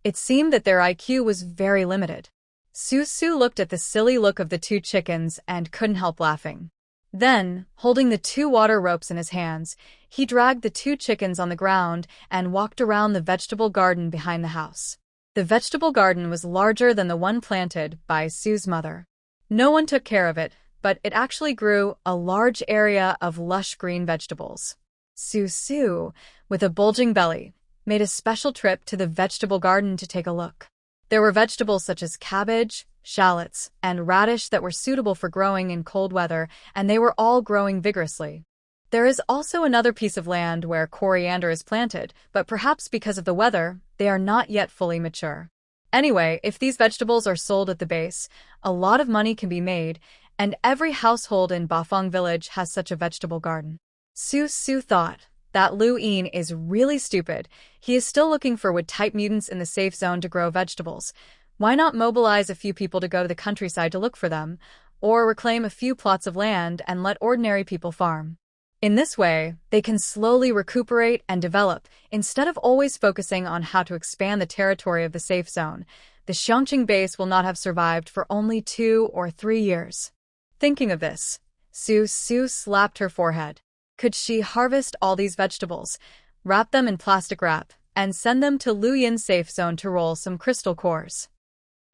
[SPEAKER 1] It seemed that their IQ was very limited. Su looked at the silly look of the 2 chickens and couldn't help laughing. Then, holding the 2 water ropes in his hands, he dragged the 2 chickens on the ground and walked around the vegetable garden behind the house. The vegetable garden was larger than the one planted by Su's mother. No one took care of it, but it actually grew a large area of lush green vegetables. Su, with a bulging belly, made a special trip to the vegetable garden to take a look. There were vegetables such as cabbage, shallots, and radish that were suitable for growing in cold weather, and they were all growing vigorously. There is also another piece of land where coriander is planted, but perhaps because of the weather, they are not yet fully mature. Anyway, if these vegetables are sold at the base, a lot of money can be made, and every household in Bafang village has such a vegetable garden. Su thought that Lu Yin is really stupid. He is still looking for wood-type mutants in the safe zone to grow vegetables. Why not mobilize a few people to go to the countryside to look for them, or reclaim a few plots of land and let ordinary people farm? In this way, they can slowly recuperate and develop, instead of always focusing on how to expand the territory of the safe zone. The Xiangqing base will not have survived for only 2 or 3 years. Thinking of this, Su slapped her forehead. Could she harvest all these vegetables, wrap them in plastic wrap, and send them to Lu Yin's safe zone to roll some crystal cores?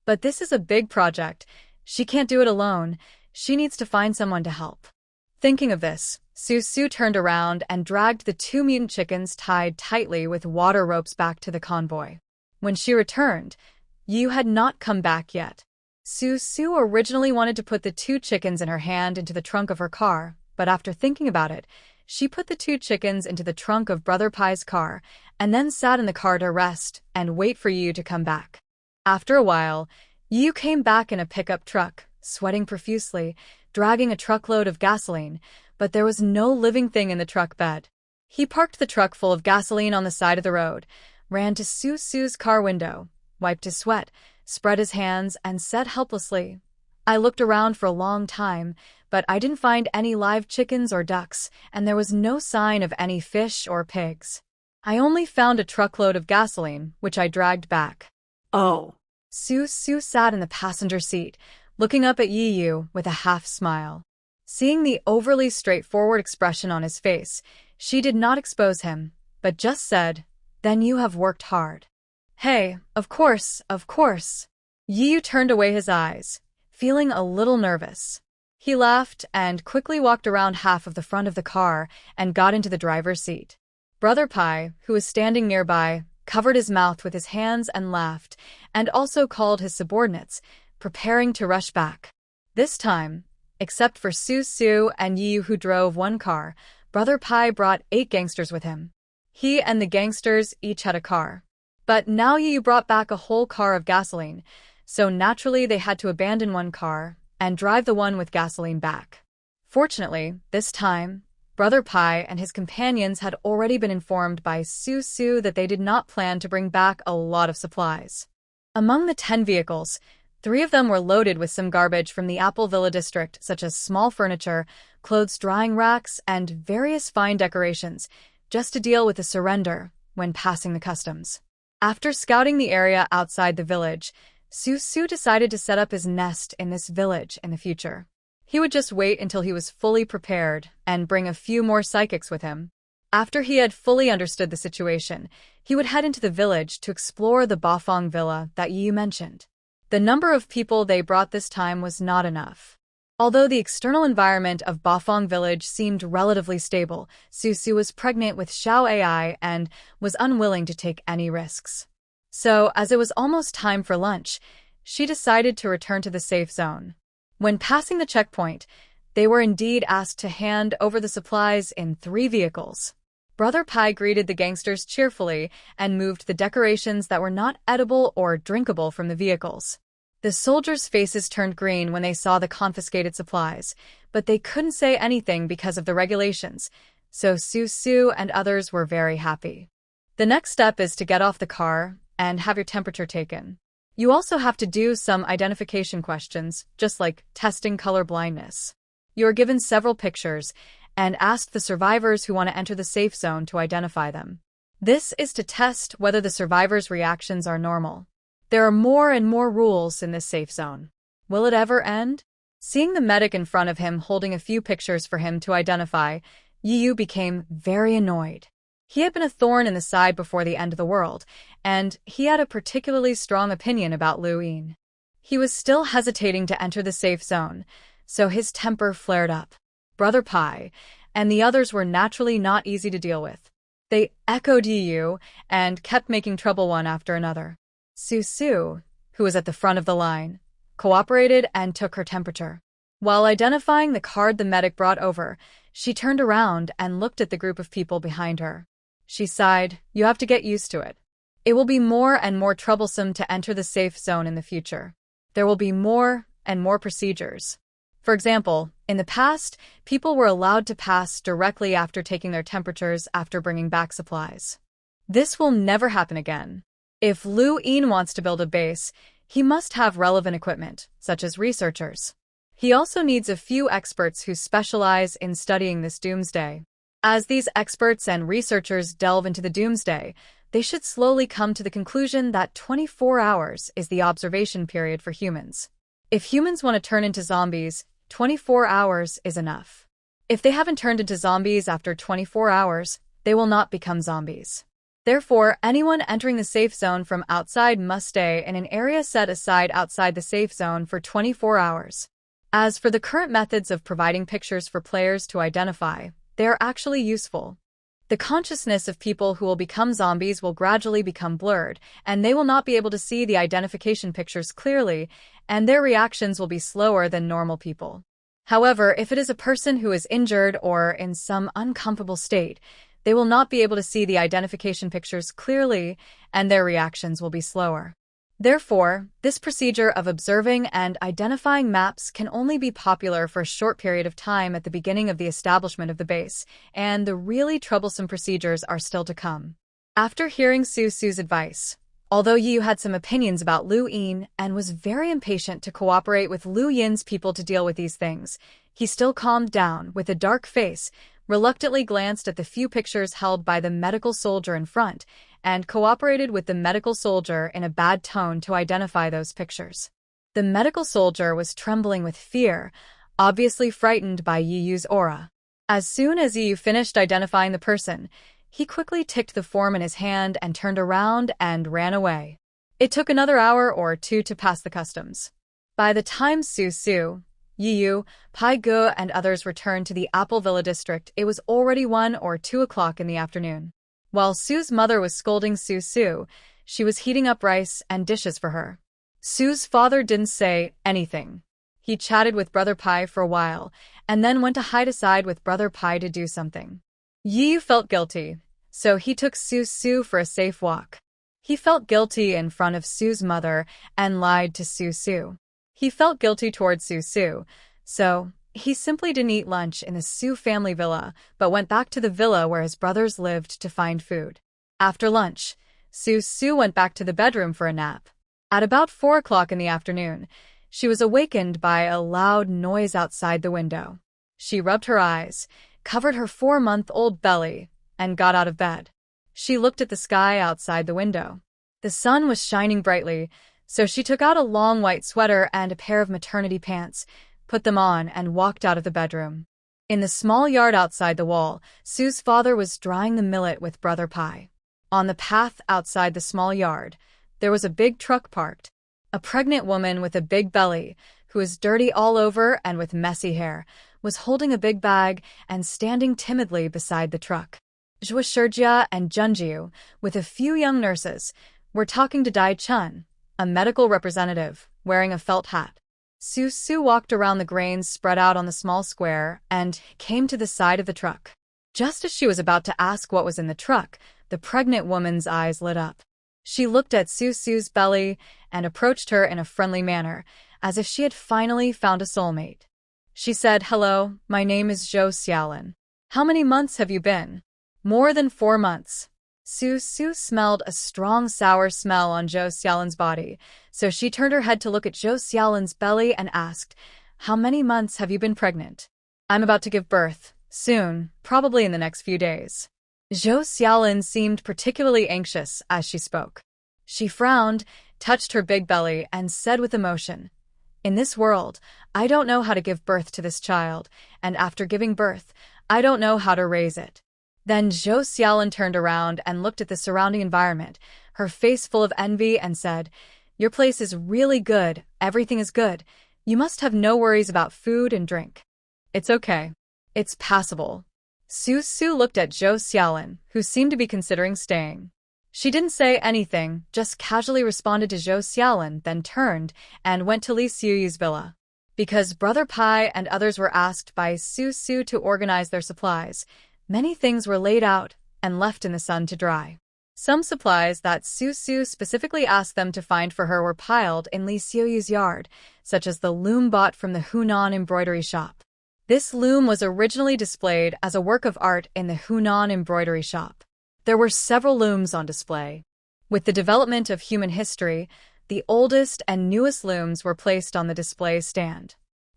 [SPEAKER 1] But this is a big project. She can't do it alone. She needs to find someone to help. Thinking of this, Su turned around and dragged the two mutant chickens tied tightly with water ropes back to the convoy. When she returned, Yu had not come back yet. Su originally wanted to put the two chickens in her hand into the trunk of her car, but after thinking about it, she put the two chickens into the trunk of Brother Pai's car and then sat in the car to rest and wait for Yu to come back. After a while, Yu came back in a pickup truck, sweating profusely, dragging a truckload of gasoline, but there was no living thing in the truck bed. He parked the truck full of gasoline on the side of the road, ran to Su's car window, wiped his sweat, spread his hands, and said helplessly, "I looked around for a long time, but I didn't find any live chickens or ducks, and there was no sign of any fish or pigs. I only found a truckload of gasoline, which I dragged back."
[SPEAKER 2] Oh.
[SPEAKER 1] Su sat in the passenger seat, looking up at Yu with a half smile. Seeing the overly straightforward expression on his face, she did not expose him, but just said, "Then you have worked hard." "Hey, of course, of course." Yu turned away his eyes, feeling a little nervous. He laughed and quickly walked around half of the front of the car and got into the driver's seat. Brother Pai, who was standing nearby, covered his mouth with his hands and laughed, and also called his subordinates, preparing to rush back. This time, except for Su and Yu who drove one car, Brother Pai brought 8 gangsters with him. He and the gangsters each had a car. But now Yu brought back a whole car of gasoline, so naturally they had to abandon one car and drive the one with gasoline back. Fortunately, this time, Brother Pai and his companions had already been informed by Su that they did not plan to bring back a lot of supplies. Among the 10 vehicles, 3 of them were loaded with some garbage from the Apple Villa district, such as small furniture, clothes drying racks, and various fine decorations, just to deal with the surrender when passing the customs. After scouting the area outside the village, Su decided to set up his nest in this village in the future. He would just wait until he was fully prepared and bring a few more psychics with him. After he had fully understood the situation, he would head into the village to explore the Bafang villa that Yu mentioned. The number of people they brought this time was not enough. Although the external environment of Bafang village seemed relatively stable, Su was pregnant with Xiao AI and was unwilling to take any risks. So, as it was almost time for lunch, she decided to return to the safe zone. When passing the checkpoint, they were indeed asked to hand over the supplies in 3 vehicles. Brother Pai greeted the gangsters cheerfully and moved the decorations that were not edible or drinkable from the vehicles. The soldiers' faces turned green when they saw the confiscated supplies, but they couldn't say anything because of the regulations, so Su and others were very happy. The next step is to get off the car and have your temperature taken. You also have to do some identification questions, just like testing color blindness. You are given several pictures and asked the survivors who want to enter the safe zone to identify them. This is to test whether the survivors' reactions are normal. There are more and more rules in this safe zone. Will it ever end? Seeing the medic in front of him holding a few pictures for him to identify, Yu became very annoyed. He had been a thorn in the side before the end of the world, and he had a particularly strong opinion about Lu Yin. He was still hesitating to enter the safe zone, so his temper flared up. Brother Pai and the others were naturally not easy to deal with. They echoed Yu and kept making trouble one after another. Su, who was at the front of the line, cooperated and took her temperature. While identifying the card the medic brought over, she turned around and looked at the group of people behind her. She sighed, "You have to get used to it. It will be more and more troublesome to enter the safe zone in the future. There will be more and more procedures. For example, in the past, people were allowed to pass directly after taking their temperatures after bringing back supplies. This will never happen again. If Lu Yin wants to build a base, he must have relevant equipment, such as researchers. He also needs a few experts who specialize in studying this doomsday. As these experts and researchers delve into the doomsday, they should slowly come to the conclusion that 24 hours is the observation period for humans. If humans want to turn into zombies, 24 hours is enough. If they haven't turned into zombies after 24 hours, they will not become zombies. Therefore, anyone entering the safe zone from outside must stay in an area set aside outside the safe zone for 24 hours. As for the current methods of providing pictures for players to identify, they are actually useful. The consciousness of people who will become zombies will gradually become blurred, and they will not be able to see the identification pictures clearly, and their reactions will be slower than normal people. However, if it is a person who is injured or in some uncomfortable state, they will not be able to see the identification pictures clearly, and their reactions will be slower. Therefore, this procedure of observing and identifying maps can only be popular for a short period of time at the beginning of the establishment of the base, and the really troublesome procedures are still to come. After hearing Su Su's advice, although Yu had some opinions about Lu Yin and was very impatient to cooperate with Lu Yin's people to deal with these things, he still calmed down with a dark face, reluctantly glanced at the few pictures held by the medical soldier in front, and cooperated with the medical soldier in a bad tone to identify those pictures. The medical soldier was trembling with fear, obviously frightened by Yiyu's aura. As soon as Yiyu finished identifying the person, he quickly ticked the form in his hand and turned around and ran away. It took another hour or two to pass the customs. By the time Su Su, Yiyu, Pai Ge, and others returned to the Apple Villa district, it was already 1 or 2 o'clock in the afternoon. While Su's mother was scolding Su Su, she was heating up rice and dishes for her. Su's father didn't say anything. He chatted with Brother Pai for a while, and then went to hide aside with Brother Pai to do something. Yiyu felt guilty, so he took Su Su for a safe walk. He felt guilty in front of Su's mother and lied to Su Su. He felt guilty towards Su Su, so he simply didn't eat lunch in the Su family villa, but went back to the villa where his brothers lived to find food. After lunch, Su Su went back to the bedroom for a nap. At about 4 o'clock in the afternoon, she was awakened by a loud noise outside the window. She rubbed her eyes, covered her 4-month-old belly, and got out of bed. She looked at the sky outside the window. The sun was shining brightly, so she took out a long white sweater and a pair of maternity pants, put them on, and walked out of the bedroom. In the small yard outside the wall, Su's father was drying the millet with Brother Pai. On the path outside the small yard, there was a big truck parked. A pregnant woman with a big belly, who was dirty all over and with messy hair, was holding a big bag and standing timidly beside the truck. Zhua Shijia and Junjiu, with a few young nurses, were talking to Dai Chun, a medical representative, wearing a felt hat. Su Su walked around the grains spread out on the small square and came to the side of the truck. Just as she was about to ask what was in the truck, the pregnant woman's eyes lit up. She looked at Su Su's belly and approached her in a friendly manner, as if she had finally found a soulmate. She said, "Hello, my name is Zhou Xiaolin. How many months have you been?" "More than 4 months." Su Su smelled a strong sour smell on Zhou Xiaolin's body, so she turned her head to look at Zhou Xiaolin's belly and asked, "How many months have you been pregnant?" "I'm about to give birth, soon, probably in the next few days." Zhou Xiaolin seemed particularly anxious as she spoke. She frowned, touched her big belly, and said with emotion, "In this world, I don't know how to give birth to this child, and after giving birth, I don't know how to raise it." Then Zhou Xiaolin turned around and looked at the surrounding environment, her face full of envy, and said, "Your place is really good, everything is good. You must have no worries about food and drink." "It's okay. It's passable." Su Su looked at Zhou Xiaolin, who seemed to be considering staying. She didn't say anything, just casually responded to Zhou Xiaolin, then turned and went to Li Xiuyu's villa. Because Brother Pai and others were asked by Su Su to organize their supplies, many things were laid out and left in the sun to dry. Some supplies that Su Su specifically asked them to find for her were piled in Li Xiuyu's yard, such as the loom bought from the Hunan embroidery shop. This loom was originally displayed as a work of art in the Hunan embroidery shop. There were several looms on display. With the development of human history, the oldest and newest looms were placed on the display stand.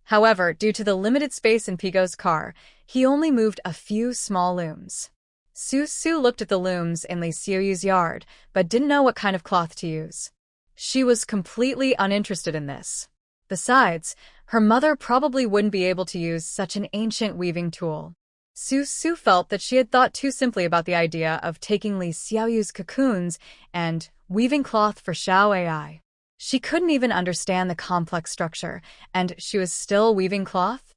[SPEAKER 1] However, due to the limited space in Pigo's car, he only moved a few small looms. Su Su looked at the looms in Li Xiuyu's yard, but didn't know what kind of cloth to use. She was completely uninterested in this. Besides, her mother probably wouldn't be able to use such an ancient weaving tool. Su Su felt that she had thought too simply about the idea of taking Li Xiuyu's cocoons and weaving cloth for Xiao Ai. She couldn't even understand the complex structure, and she was still weaving cloth?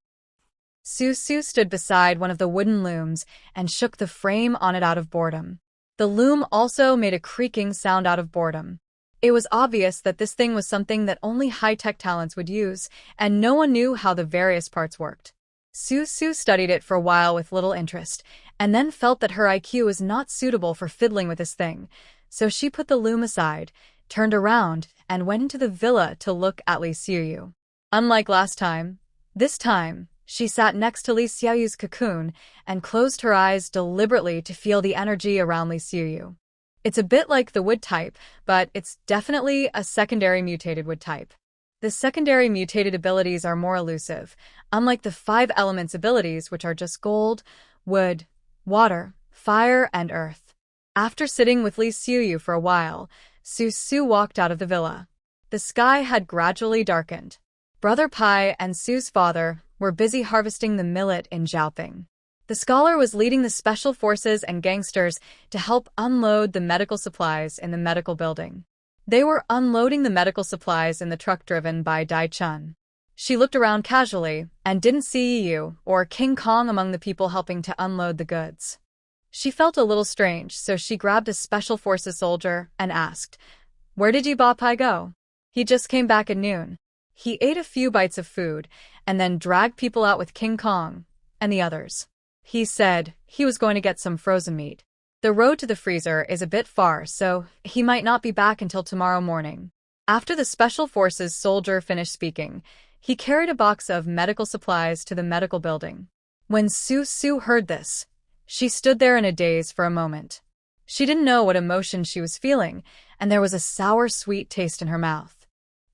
[SPEAKER 1] Su stood beside one of the wooden looms and shook the frame on it out of boredom. The loom also made a creaking sound out of boredom. It was obvious that this thing was something that only high-tech talents would use, and no one knew how the various parts worked. Su studied it for a while with little interest, and then felt that her IQ was not suitable for fiddling with this thing, so she put the loom aside, turned around, and went into the villa to look at Li Xiuyu. Unlike last time, this time, she sat next to Li Xiuyu's cocoon and closed her eyes deliberately to feel the energy around Li Xiuyu. It's a bit like the wood type, but it's definitely a secondary mutated wood type. The secondary mutated abilities are more elusive, unlike the 5 elements abilities, which are just gold, wood, water, fire, and earth. After sitting with Li Xiuyu for a while, Su walked out of the villa. The sky had gradually darkened. Brother Pai and Su's father were busy harvesting the millet in Zhaoping. The scholar was leading the special forces and gangsters to help unload the medical supplies in the medical building. They were unloading the medical supplies in the truck driven by Dai Chun. She looked around casually and didn't see Yu or King Kong among the people helping to unload the goods. She felt a little strange, so she grabbed a special forces soldier and asked, "Where did Yi Ba Pai go?" "He just came back at noon. He ate a few bites of food and then dragged people out with King Kong and the others. He said he was going to get some frozen meat. The road to the freezer is a bit far, so he might not be back until tomorrow morning." After the special forces soldier finished speaking, he carried a box of medical supplies to the medical building. When Su heard this, she stood there in a daze for a moment. She didn't know what emotion she was feeling, and there was a sour-sweet taste in her mouth.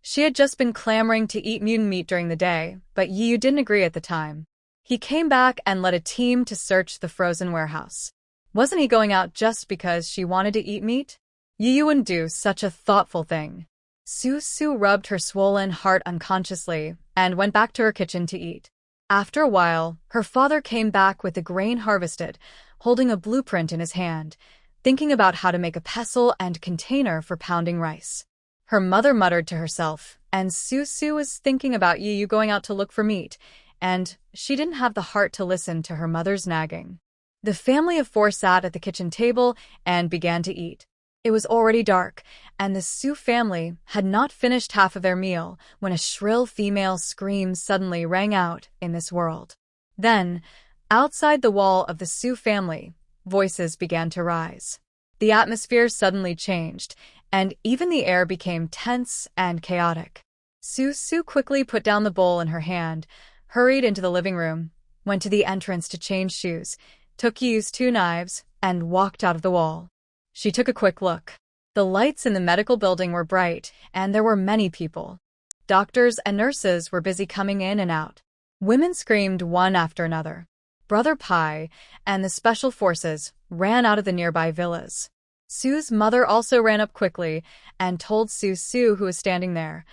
[SPEAKER 1] She had just been clamoring to eat mutant meat during the day, but Yu didn't agree at the time. He came back and led a team to search the frozen warehouse. Wasn't he going out just because she wanted to eat meat? Yu wouldn't do such a thoughtful thing. Su rubbed her swollen heart unconsciously and went back to her kitchen to eat. After a while, her father came back with the grain harvested, holding a blueprint in his hand, thinking about how to make a pestle and container for pounding rice. Her mother muttered to herself, and Su was thinking about Yu going out to look for meat, and she didn't have the heart to listen to her mother's nagging. The family of 4 sat at the kitchen table and began to eat. It was already dark, and the Su family had not finished half of their meal when a shrill female scream suddenly rang out in this world. Then, outside the wall of the Su family, voices began to rise. The atmosphere suddenly changed, and even the air became tense and chaotic. Su quickly put down the bowl in her hand, hurried into the living room, went to the entrance to change shoes, took Yu's 2 knives, and walked out of the wall. She took a quick look. The lights in the medical building were bright, and there were many people. Doctors and nurses were busy coming in and out. Women screamed one after another. Brother Pai and the special forces ran out of the nearby villas. Su's mother also ran up quickly and told Su, who was standing there,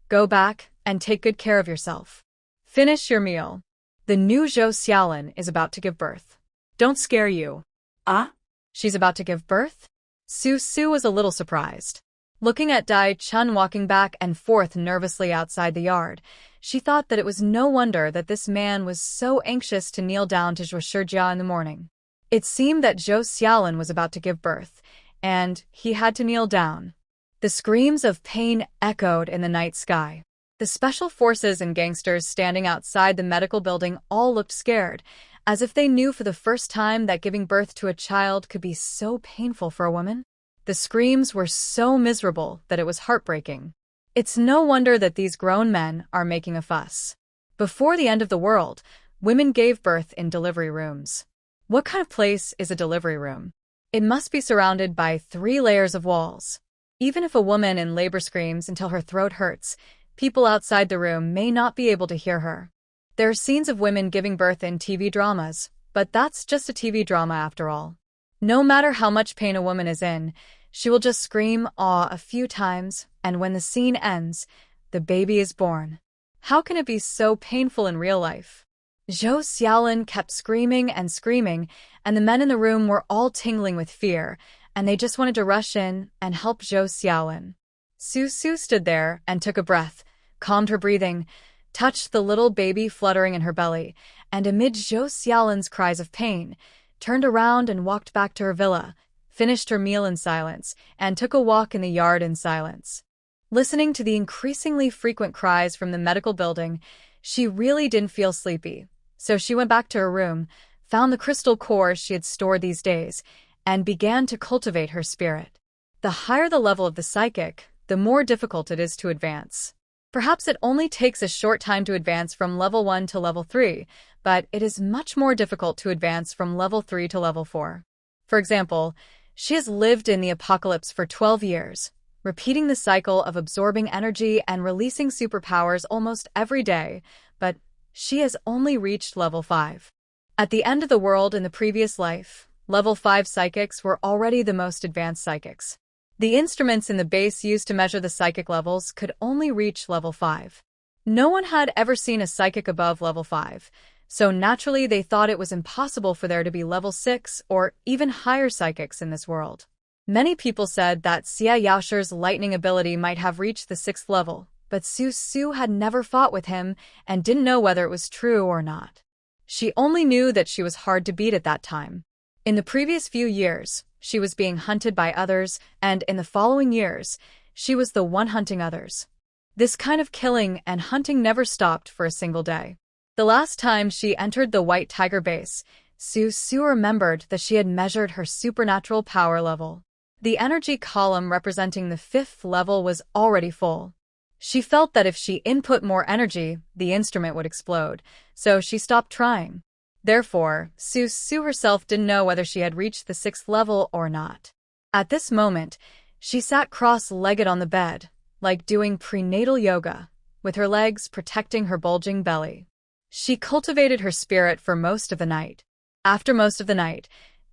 [SPEAKER 1] "Go back and take good care of yourself. Finish your meal. The new Zhou Xiaolin is about to give birth."
[SPEAKER 2] Don't scare you. Ah?
[SPEAKER 1] She's about to give birth? Su was a little surprised. Looking at Dai Chun walking back and forth nervously outside the yard, she thought that it was no wonder that this man was so anxious to kneel down to Zhou Shijia in the morning. It seemed that Zhou Xiaolin was about to give birth, and he had to kneel down. The screams of pain echoed in the night sky. The special forces and gangsters standing outside the medical building all looked scared, as if they knew for the first time that giving birth to a child could be so painful for a woman. The screams were so miserable that it was heartbreaking. It's no wonder that these grown men are making a fuss. Before the end of the world, women gave birth in delivery rooms. What kind of place is a delivery room? It must be surrounded by 3 layers of walls. Even if a woman in labor screams until her throat hurts, people outside the room may not be able to hear her. There are scenes of women giving birth in TV dramas, but that's just a TV drama after all. No matter how much pain a woman is in, she will just scream "aw" a few times, and when the scene ends, the baby is born. How can it be so painful in real life? Zhou Xiaolin kept screaming and screaming, and the men in the room were all tingling with fear, and they just wanted to rush in and help Zhou Xiaolin. Su stood there and took a breath, calmed her breathing, touched the little baby fluttering in her belly, and amid Zhou Xiaolin's cries of pain, turned around and walked back to her villa, finished her meal in silence, and took a walk in the yard in silence. Listening to the increasingly frequent cries from the medical building, she really didn't feel sleepy, so she went back to her room, found the crystal core she had stored these days, and began to cultivate her spirit. The higher the level of the psychic, the more difficult it is to advance. Perhaps it only takes a short time to advance from level 1 to level 3, but it is much more difficult to advance from level 3 to level 4. For example, she has lived in the apocalypse for 12 years, repeating the cycle of absorbing energy and releasing superpowers almost every day, but she has only reached level 5. At the end of the world in the previous life, level 5 psychics were already the most advanced psychics. The instruments in the base used to measure the psychic levels could only reach level 5. No one had ever seen a psychic above level 5, so naturally they thought it was impossible for there to be level 6 or even higher psychics in this world. Many people said that Xia Yaoshi's lightning ability might have reached the 6th level, but Su had never fought with him and didn't know whether it was true or not. She only knew that she was hard to beat at that time. In the previous few years, she was being hunted by others, and in the following years, she was the one hunting others. This kind of killing and hunting never stopped for a single day. The last time she entered the White Tiger base, Su remembered that she had measured her supernatural power level. The energy column representing the 5th level was already full. She felt that if she input more energy, the instrument would explode, so she stopped trying. Therefore, Su herself didn't know whether she had reached the 6th level or not. At this moment, she sat cross-legged on the bed, like doing prenatal yoga, with her legs protecting her bulging belly. She cultivated her spirit for most of the night. After most of the night,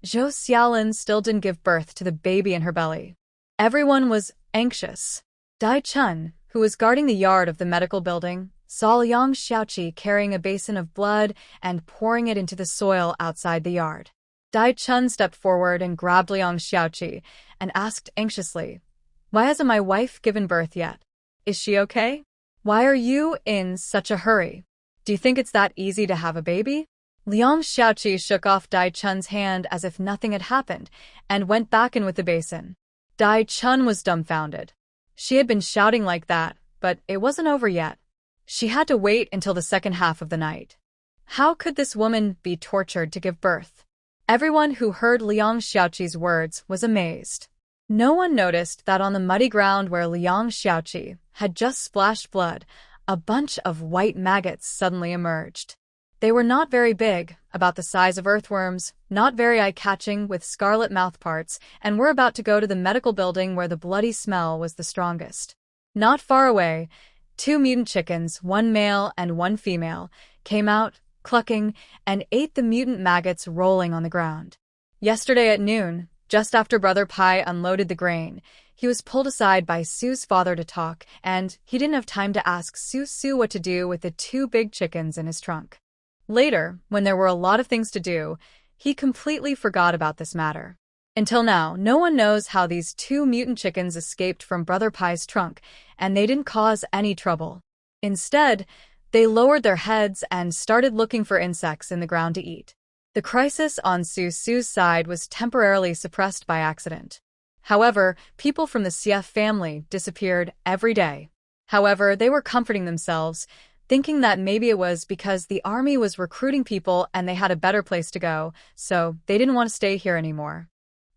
[SPEAKER 1] Zhou Xiaolin still didn't give birth to the baby in her belly. Everyone was anxious. Dai Chun, who was guarding the yard of the medical building, saw Liang Xiaoqi carrying a basin of blood and pouring it into the soil outside the yard. Dai Chun stepped forward and grabbed Liang Xiaoqi and asked anxiously, "Why hasn't my wife given birth yet? Is she okay? Why are you in such a hurry? Do you think it's that easy to have a baby?" Liang Xiaoqi shook off Dai Chun's hand as if nothing had happened and went back in with the basin. Dai Chun was dumbfounded. She had been shouting like that, but it wasn't over yet. She had to wait until the second half of the night. How could this woman be tortured to give birth? Everyone who heard Liang Xiaoqi's words was amazed. No one noticed that on the muddy ground where Liang Xiaoqi had just splashed blood, a bunch of white maggots suddenly emerged. They were not very big, about the size of earthworms, not very eye-catching with scarlet mouthparts, and were about to go to the medical building where the bloody smell was the strongest. Not far away, 2 mutant chickens, one male and one female, came out, clucking, and ate the mutant maggots rolling on the ground. Yesterday at noon, just after Brother Pai unloaded the grain, he was pulled aside by Su's father to talk, and he didn't have time to ask Su what to do with the 2 big chickens in his trunk. Later, when there were a lot of things to do, he completely forgot about this matter. Until now, no one knows how these 2 mutant chickens escaped from Brother Pai's trunk, and they didn't cause any trouble. Instead, they lowered their heads and started looking for insects in the ground to eat. The crisis on Su's side was temporarily suppressed by accident. However, people from the CF family disappeared every day. However, they were comforting themselves, thinking that maybe it was because the army was recruiting people and they had a better place to go, so they didn't want to stay here anymore.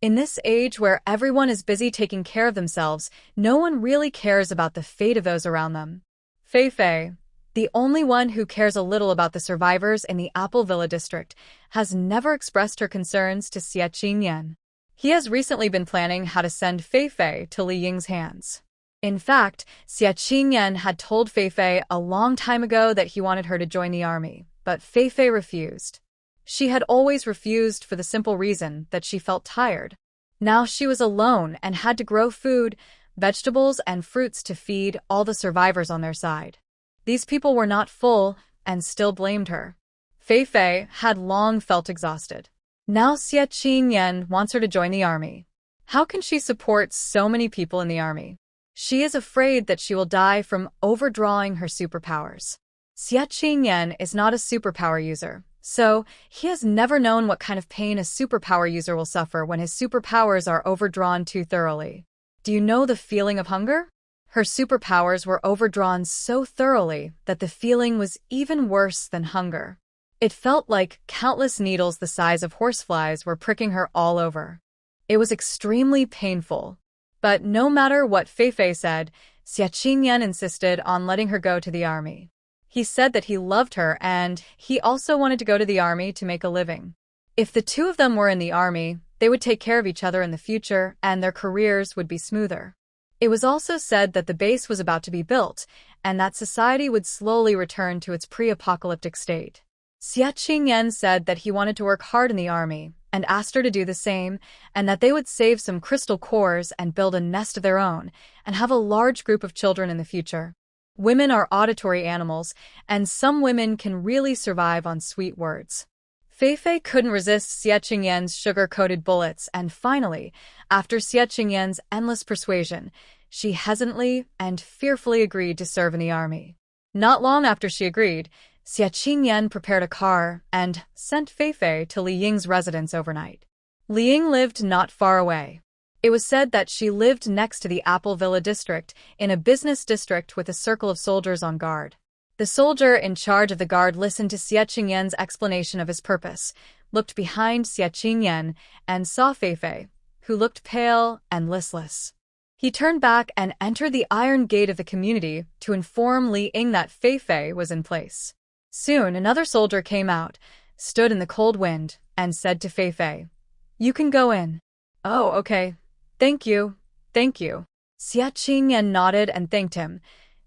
[SPEAKER 1] In this age where everyone is busy taking care of themselves, no one really cares about the fate of those around them. Fei, the only one who cares a little about the survivors in the Apple Villa district, has never expressed her concerns to Xia Qingyan. He has recently been planning how to send Fei to Li Ying's hands. In fact, Xia Qingyan had told Fei a long time ago that he wanted her to join the army, but Fei refused. She had always refused for the simple reason that she felt tired. Now she was alone and had to grow food, vegetables, and fruits to feed all the survivors on their side. These people were not full and still blamed her. Fei had long felt exhausted. Now Xia Qingyan wants her to join the army. How can she support so many people in the army? She is afraid that she will die from overdrawing her superpowers. Xia Qingyan is not a superpower user, so he has never known what kind of pain a superpower user will suffer when his superpowers are overdrawn too thoroughly. Do you know the feeling of hunger? Her superpowers were overdrawn so thoroughly that the feeling was even worse than hunger. It felt like countless needles the size of horseflies were pricking her all over. It was extremely painful. But no matter what Feifei said, Xia Qingyan insisted on letting her go to the army. He said that he loved her and he also wanted to go to the army to make a living. If the two of them were in the army, they would take care of each other in the future and their careers would be smoother. It was also said that the base was about to be built and that society would slowly return to its pre-apocalyptic state. Xia Qingyan said that he wanted to work hard in the army and asked her to do the same, and that they would save some crystal cores and build a nest of their own and have a large group of children in the future. Women are auditory animals, and some women can really survive on sweet words. Feifei couldn't resist Xia Qingyan's sugar-coated bullets, and finally, after Xia Qingyan's endless persuasion, she hesitantly and fearfully agreed to serve in the army. Not long after she agreed, Xia Qingyan prepared a car and sent Feifei to Li Ying's residence overnight. Li Ying lived not far away. It was said that she lived next to the Apple Villa district in a business district with a circle of soldiers on guard. The soldier in charge of the guard listened to Xia Qingyan's explanation of his purpose, looked behind Xia Qingyan, and saw Feifei, who looked pale and listless. He turned back and entered the iron gate of the community to inform Li Ying that Feifei was in place. Soon, another soldier came out, stood in the cold wind, and said to Feifei, "You can go in." "Oh, okay. Thank you. Thank you." Xia Qingyan nodded and thanked him,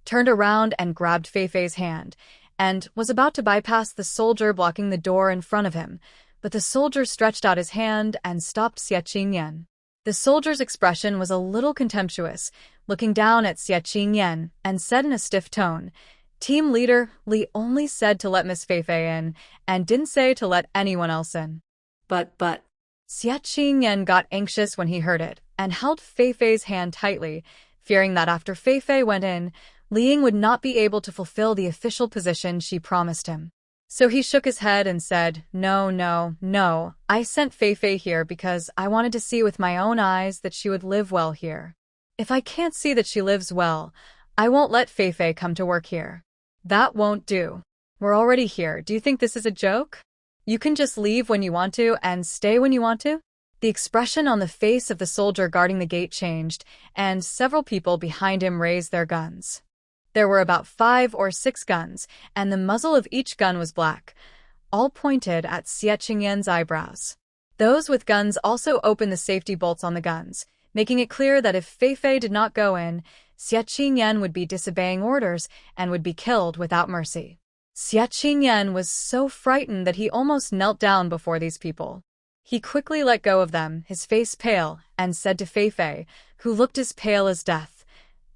[SPEAKER 1] turned around and grabbed Feifei's hand, and was about to bypass the soldier blocking the door in front of him, but the soldier stretched out his hand and stopped Xia Qingyan. The soldier's expression was a little contemptuous, looking down at Xia Qingyan, and said in a stiff tone, "Team leader, Li only said to let Miss Feifei in, and didn't say to let anyone else in."
[SPEAKER 2] But.
[SPEAKER 1] Xia Qingyan got anxious when he heard it, and held Feifei's hand tightly, fearing that after Feifei went in, Li Ying would not be able to fulfill the official position she promised him. So he shook his head and said, No, I sent Feifei here because I wanted to see with my own eyes that she would live well here. If I can't see that she lives well, I won't let Feifei come to work here. That won't do. We're already here. Do you think this is a joke? You can just leave when you want to and stay when you want to?" The expression on the face of the soldier guarding the gate changed, and several people behind him raised their guns. There were about 5 or 6 guns, and the muzzle of each gun was black, all pointed at Xia Qingyan's eyebrows. Those with guns also opened the safety bolts on the guns, making it clear that if Feifei did not go in, Xia Qingyan would be disobeying orders and would be killed without mercy. Xia Qingyan was so frightened that he almost knelt down before these people. He quickly let go of them, his face pale, and said to Feifei, who looked as pale as death,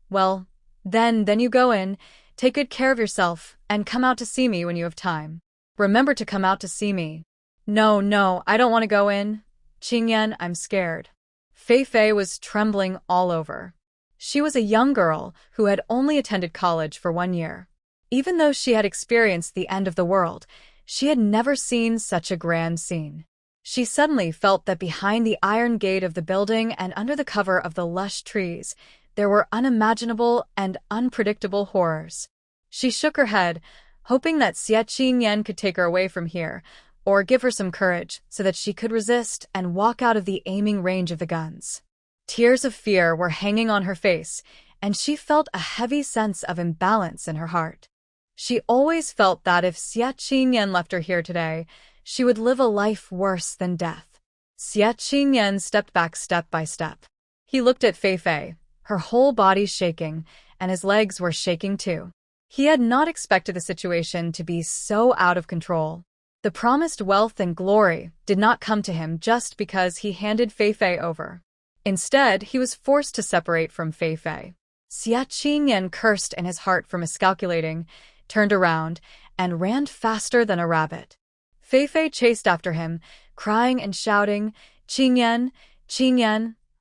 [SPEAKER 1] "Well, then you go in, take good care of yourself, and come out to see me when you have time. Remember to come out to see me." No, I don't want to go in. Qingyan, I'm scared." Feifei was trembling all over. She was a young girl who had only attended college for 1 year. Even though she had experienced the end of the world, she had never seen such a grand scene. She suddenly felt that behind the iron gate of the building and under the cover of the lush trees, there were unimaginable and unpredictable horrors. She shook her head, hoping that Xia Qingyan could take her away from here, or give her some courage so that she could resist and walk out of the aiming range of the guns. Tears of fear were hanging on her face, and she felt a heavy sense of imbalance in her heart. She always felt that if Xia Qingyan left her here today, she would live a life worse than death. Xia Qingyan stepped back step by step. He looked at Feifei, her whole body shaking, and his legs were shaking too. He had not expected the situation to be so out of control. The promised wealth and glory did not come to him just because he handed Feifei over. Instead, he was forced to separate from Feifei. Xia Qingyan cursed in his heart for miscalculating, turned around, and ran faster than a rabbit. Feifei chased after him, crying and shouting, Qingyan,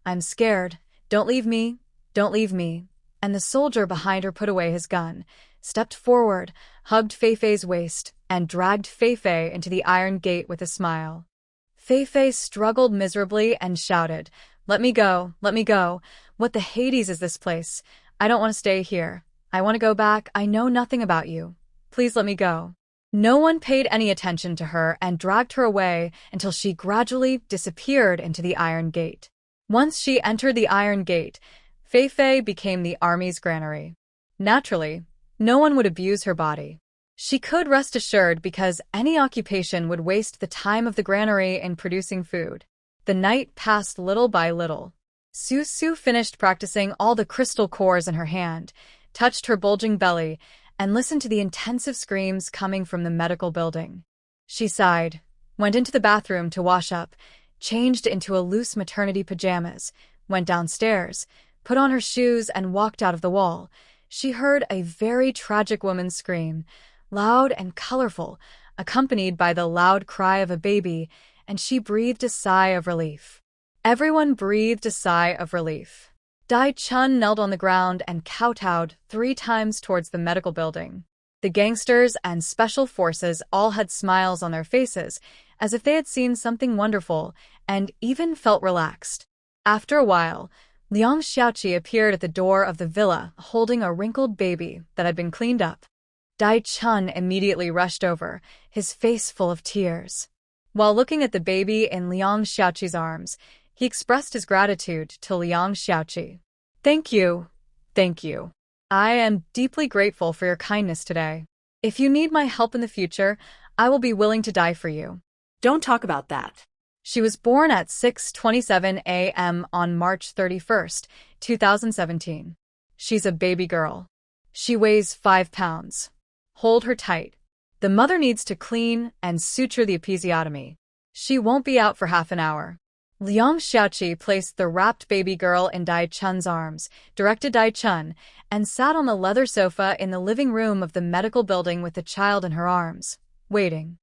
[SPEAKER 1] I'm scared. Don't leave me. and the soldier behind her put away his gun, stepped forward, hugged Feifei's waist, and dragged Feifei into the iron gate with a smile. Feifei struggled miserably and shouted, "Let me go, let me go. What the Hades is this place? I don't want to stay here. I want to go back. I know nothing about you. Please let me go." No one paid any attention to her and dragged her away until she gradually disappeared into the iron gate. Once she entered the iron gate, Feifei became the army's granary. Naturally, no one would abuse her body. She could rest assured because any occupation would waste the time of the granary in producing food. The night passed little by little. Su finished practicing all the crystal cores in her hand, touched her bulging belly, and listened to the intensive screams coming from the medical building. She sighed, went into the bathroom to wash up, changed into a loose maternity pajamas, went downstairs, put on her shoes, and walked out of the wall. She heard a very tragic woman scream, loud and colorful, accompanied by the loud cry of a baby, and she breathed a sigh of relief. Everyone breathed a sigh of relief. Dai Chun knelt on the ground and kowtowed 3 times towards the medical building. The gangsters and special forces all had smiles on their faces, as if they had seen something wonderful, and even felt relaxed. After a while, Liang Xiaoqi appeared at the door of the villa, holding a wrinkled baby that had been cleaned up. Dai Chun immediately rushed over, his face full of tears. While looking at the baby in Liang Xiaoqi's arms, he expressed his gratitude to Liang Xiaoqi. "Thank you. Thank you. I am deeply grateful for your kindness today. If you need my help in the future, I will be willing to die for you."
[SPEAKER 2] Don't talk about that.
[SPEAKER 1] She was born at 6:27 a.m. on March 31st, 2017. She's a baby girl. She weighs 5 pounds. Hold her tight. The mother needs to clean and suture the episiotomy. She won't be out for half an hour. Liang Xiaoqi placed the wrapped baby girl in Dai Chun's arms, directed Dai Chun, and sat on the leather sofa in the living room of the medical building with the child in her arms, waiting.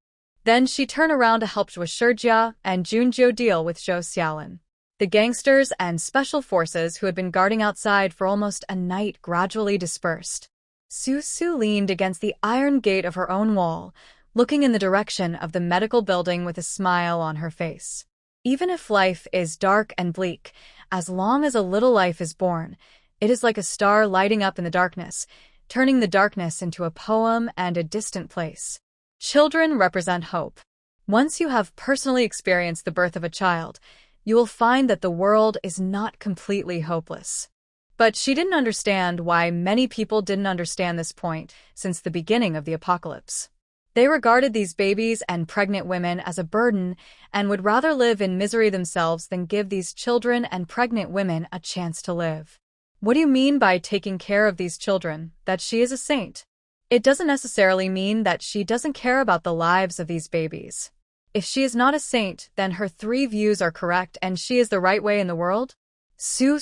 [SPEAKER 1] Then she turned around to help Zhou Shijia and Junjiu deal with Zhou Xiaolin. The gangsters and special forces who had been guarding outside for almost a night gradually dispersed. Su leaned against the iron gate of her own wall, looking in the direction of the medical building with a smile on her face. Even if life is dark and bleak, as long as a little life is born, it is like a star lighting up in the darkness, turning the darkness into a poem and a distant place. Children represent hope. Once you have personally experienced the birth of a child, you will find that the world is not completely hopeless. But she didn't understand why many people didn't understand this point since the beginning of the apocalypse. They regarded these babies and pregnant women as a burden and would rather live in misery themselves than give these children and pregnant women a chance to live. What do you mean by taking care of these children, that she is a saint? It doesn't necessarily mean that she doesn't care about the lives of these babies. If she is not a saint, then her 3 views are correct and she is the right way in the world? Su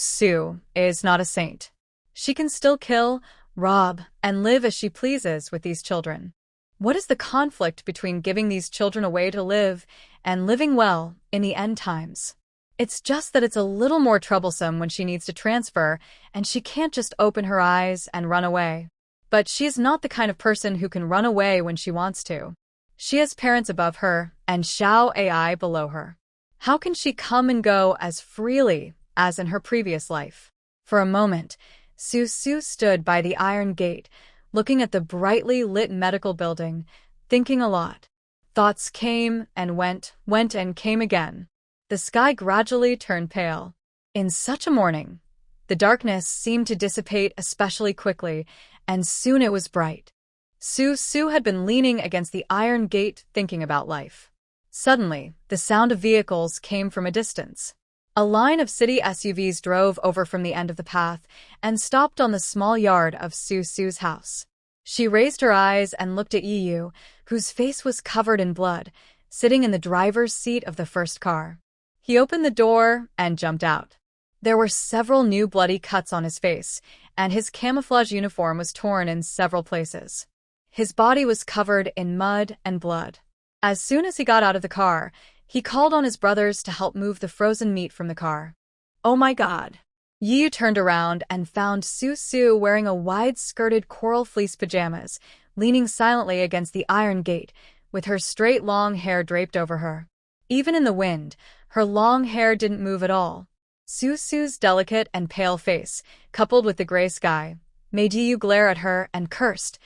[SPEAKER 1] is not a saint. She can still kill, rob, and live as she pleases with these children. What is the conflict between giving these children a way to live and living well in the end times? It's just that it's a little more troublesome when she needs to transfer and she can't just open her eyes and run away. But she is not the kind of person who can run away when she wants to. She has parents above her and Xiao AI below her. How can she come and go as freely as in her previous life? For a moment, Su stood by the iron gate, looking at the brightly lit medical building, thinking a lot. Thoughts came and went and came again. The sky gradually turned pale. In such a morning, the darkness seemed to dissipate especially quickly, and soon it was bright. Su had been leaning against the iron gate thinking about life. Suddenly, the sound of vehicles came from a distance. A line of city SUVs drove over from the end of the path and stopped on the small yard of Su's house. She raised her eyes and looked at Yu, whose face was covered in blood, sitting in the driver's seat of the first car. He opened the door and jumped out. There were several new bloody cuts on his face, and his camouflage uniform was torn in several places. His body was covered in mud and blood. As soon as he got out of the car, he called on his brothers to help move the frozen meat from the car.
[SPEAKER 2] Oh my God.
[SPEAKER 1] Yu turned around and found Su Su wearing a wide-skirted coral fleece pajamas, leaning silently against the iron gate, with her straight long hair draped over her. Even in the wind, her long hair didn't move at all. Su Su's delicate and pale face, coupled with the gray sky, made Yu glare at her and cursed.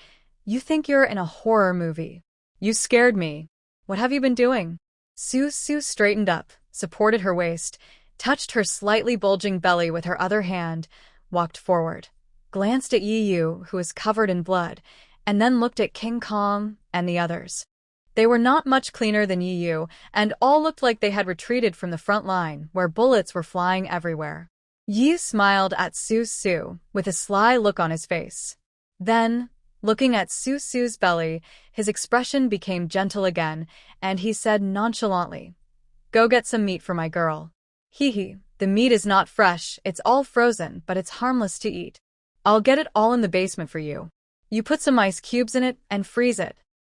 [SPEAKER 1] "You think you're in a horror movie. You scared me. What have you been doing?" Su Su straightened up, supported her waist, touched her slightly bulging belly with her other hand, walked forward, glanced at Yu, who was covered in blood, and then looked at King Kong and the others. They were not much cleaner than Yu, and all looked like they had retreated from the front line, where bullets were flying everywhere. Yu smiled at Su Su, with a sly look on his face. Then, looking at Su Su's belly, his expression became gentle again, and he said nonchalantly, "Go get some meat for my girl." "Hee, the meat is not fresh, it's all frozen, but it's harmless to eat. I'll get it all in the basement for you. You put some ice cubes in it and freeze it.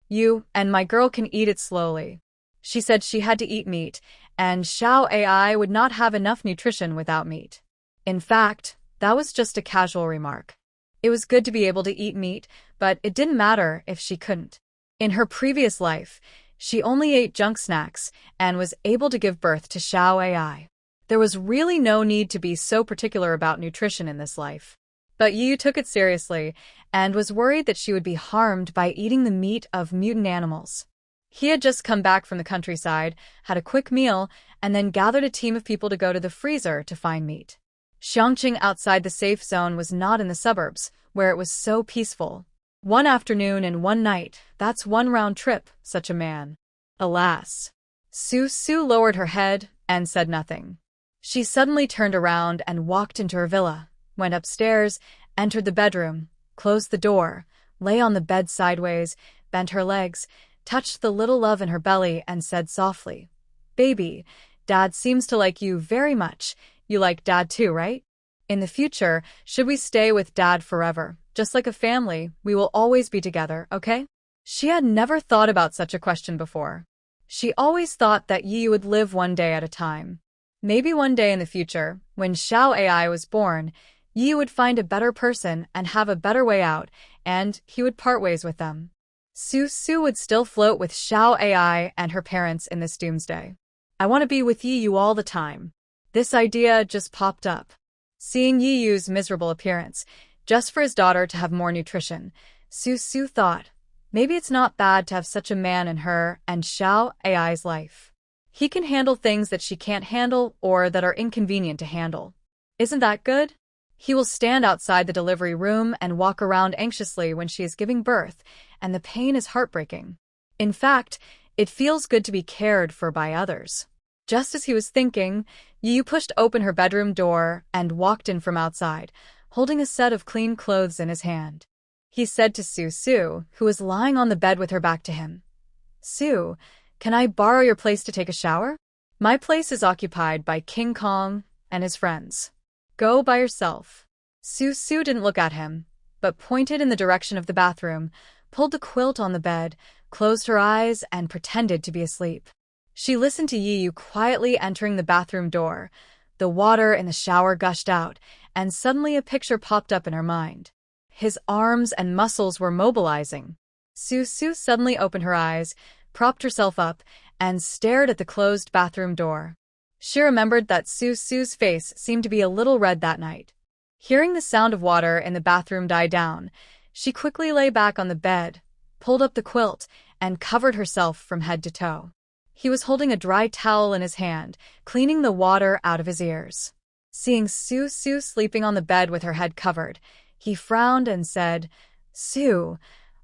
[SPEAKER 1] You and my girl can eat it slowly." She said she had to eat meat, and Xiao Ai would not have enough nutrition without meat. In fact, that was just a casual remark. It was good to be able to eat meat, but it didn't matter if she couldn't. In her previous life, she only ate junk snacks and was able to give birth to Xiao Ai. There was really no need to be so particular about nutrition in this life. But Yu took it seriously and was worried that she would be harmed by eating the meat of mutant animals. He had just come back from the countryside, had a quick meal, and then gathered a team of people to go to the freezer to find meat. Xiangqing outside the safe zone was not in the suburbs, where it was so peaceful. One afternoon and one night, that's one round trip, such a man. Alas. Su Su lowered her head and said nothing. She suddenly turned around and walked into her villa, went upstairs, entered the bedroom, closed the door, lay on the bed sideways, bent her legs, touched the little love in her belly and said softly, "Baby, Dad seems to like you very much. You like Dad too, right? In the future, should we stay with Dad forever? Just like a family, we will always be together, okay?" She had never thought about such a question before. She always thought that Yi would live one day at a time. Maybe one day in the future, when Xiao Ai was born, Yi would find a better person and have a better way out, and he would part ways with them. Su Su would still float with Xiao Ai and her parents in this doomsday. "I want to be with Yi all the time." This idea just popped up. Seeing Yi Yu's miserable appearance, just for his daughter to have more nutrition, Su Su thought, maybe it's not bad to have such a man in her and Xiao Ai's life. He can handle things that she can't handle or that are inconvenient to handle. Isn't that good? He will stand outside the delivery room and walk around anxiously when she is giving birth, and the pain is heartbreaking. In fact, it feels good to be cared for by others. Just as he was thinking, Yu pushed open her bedroom door and walked in from outside, holding a set of clean clothes in his hand. He said to Su Su, who was lying on the bed with her back to him, "Su, can I borrow your place to take a shower? My place is occupied by King Kong and his friends. Go by yourself." Su Su didn't look at him, but pointed in the direction of the bathroom, pulled the quilt on the bed, closed her eyes, and pretended to be asleep. She listened to Yi Yu quietly entering the bathroom door. The water in the shower gushed out, and suddenly a picture popped up in her mind. His arms and muscles were mobilizing. Su Su suddenly opened her eyes, propped herself up, and stared at the closed bathroom door. She remembered that Su Su's face seemed to be a little red that night. Hearing the sound of water in the bathroom die down, she quickly lay back on the bed, pulled up the quilt, and covered herself from head to toe. He was holding a dry towel in his hand, cleaning the water out of his ears. Seeing Su Su sleeping on the bed with her head covered, he frowned and said, "Su,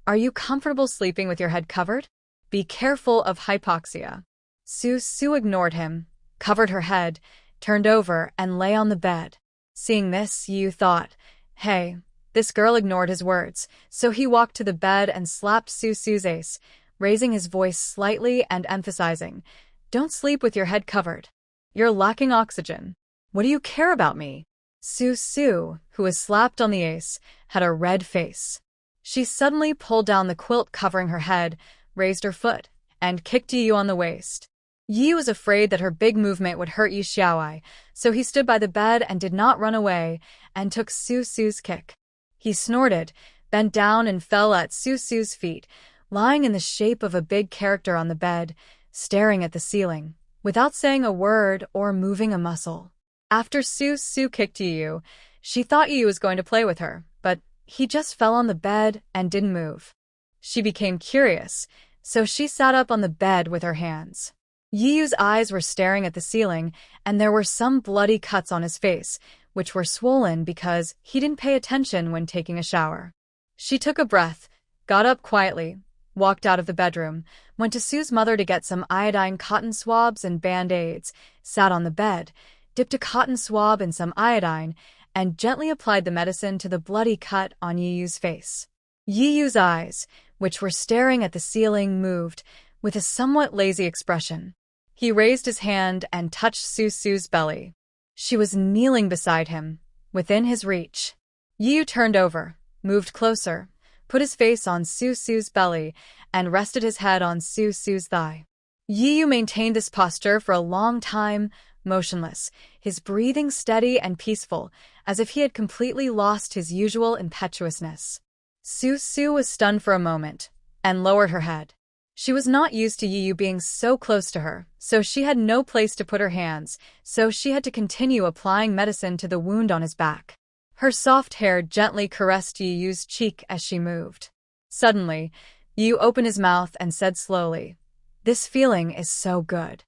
[SPEAKER 1] are you comfortable sleeping with your head covered? Be careful of hypoxia." Su Su ignored him, covered her head, turned over, and lay on the bed. Seeing this, Yu thought, hey, this girl ignored his words, so he walked to the bed and slapped Su Su's ace, raising his voice slightly and emphasizing, "Don't sleep with your head covered. You're lacking oxygen. What do you care about me?" Su Su, who was slapped on the ace, had a red face. She suddenly pulled down the quilt covering her head, raised her foot, and kicked Yu on the waist. Yi was afraid that her big movement would hurt Yi Xiaoai, so he stood by the bed and did not run away, and took Su Su's kick. He snorted, bent down and fell at Su Su's feet, lying in the shape of a big character on the bed, staring at the ceiling, without saying a word or moving a muscle. After Su Su kicked Yu, she thought Yu was going to play with her, but he just fell on the bed and didn't move. She became curious, so she sat up on the bed with her hands. Yiyu's eyes were staring at the ceiling, and there were some bloody cuts on his face, which were swollen because he didn't pay attention when taking a shower. She took a breath, got up quietly, walked out of the bedroom, went to Su's mother to get some iodine cotton swabs and band-aids, sat on the bed, dipped a cotton swab in some iodine, and gently applied the medicine to the bloody cut on Yiyu's face. Yiyu's eyes, which were staring at the ceiling, moved, with a somewhat lazy expression. He raised his hand and touched Su Su's belly. She was kneeling beside him, within his reach. Yiyu turned over, moved closer, put his face on Su Su's belly, and rested his head on Su Su's thigh. Yiyu maintained this posture for a long time, motionless, his breathing steady and peaceful, as if he had completely lost his usual impetuousness. Su Su was stunned for a moment, and lowered her head. She was not used to Yiyu being so close to her, so she had no place to put her hands, so she had to continue applying medicine to the wound on his back. Her soft hair gently caressed Yiyu's cheek as she moved. Suddenly, Yiyu opened his mouth and said slowly, "This feeling is so good.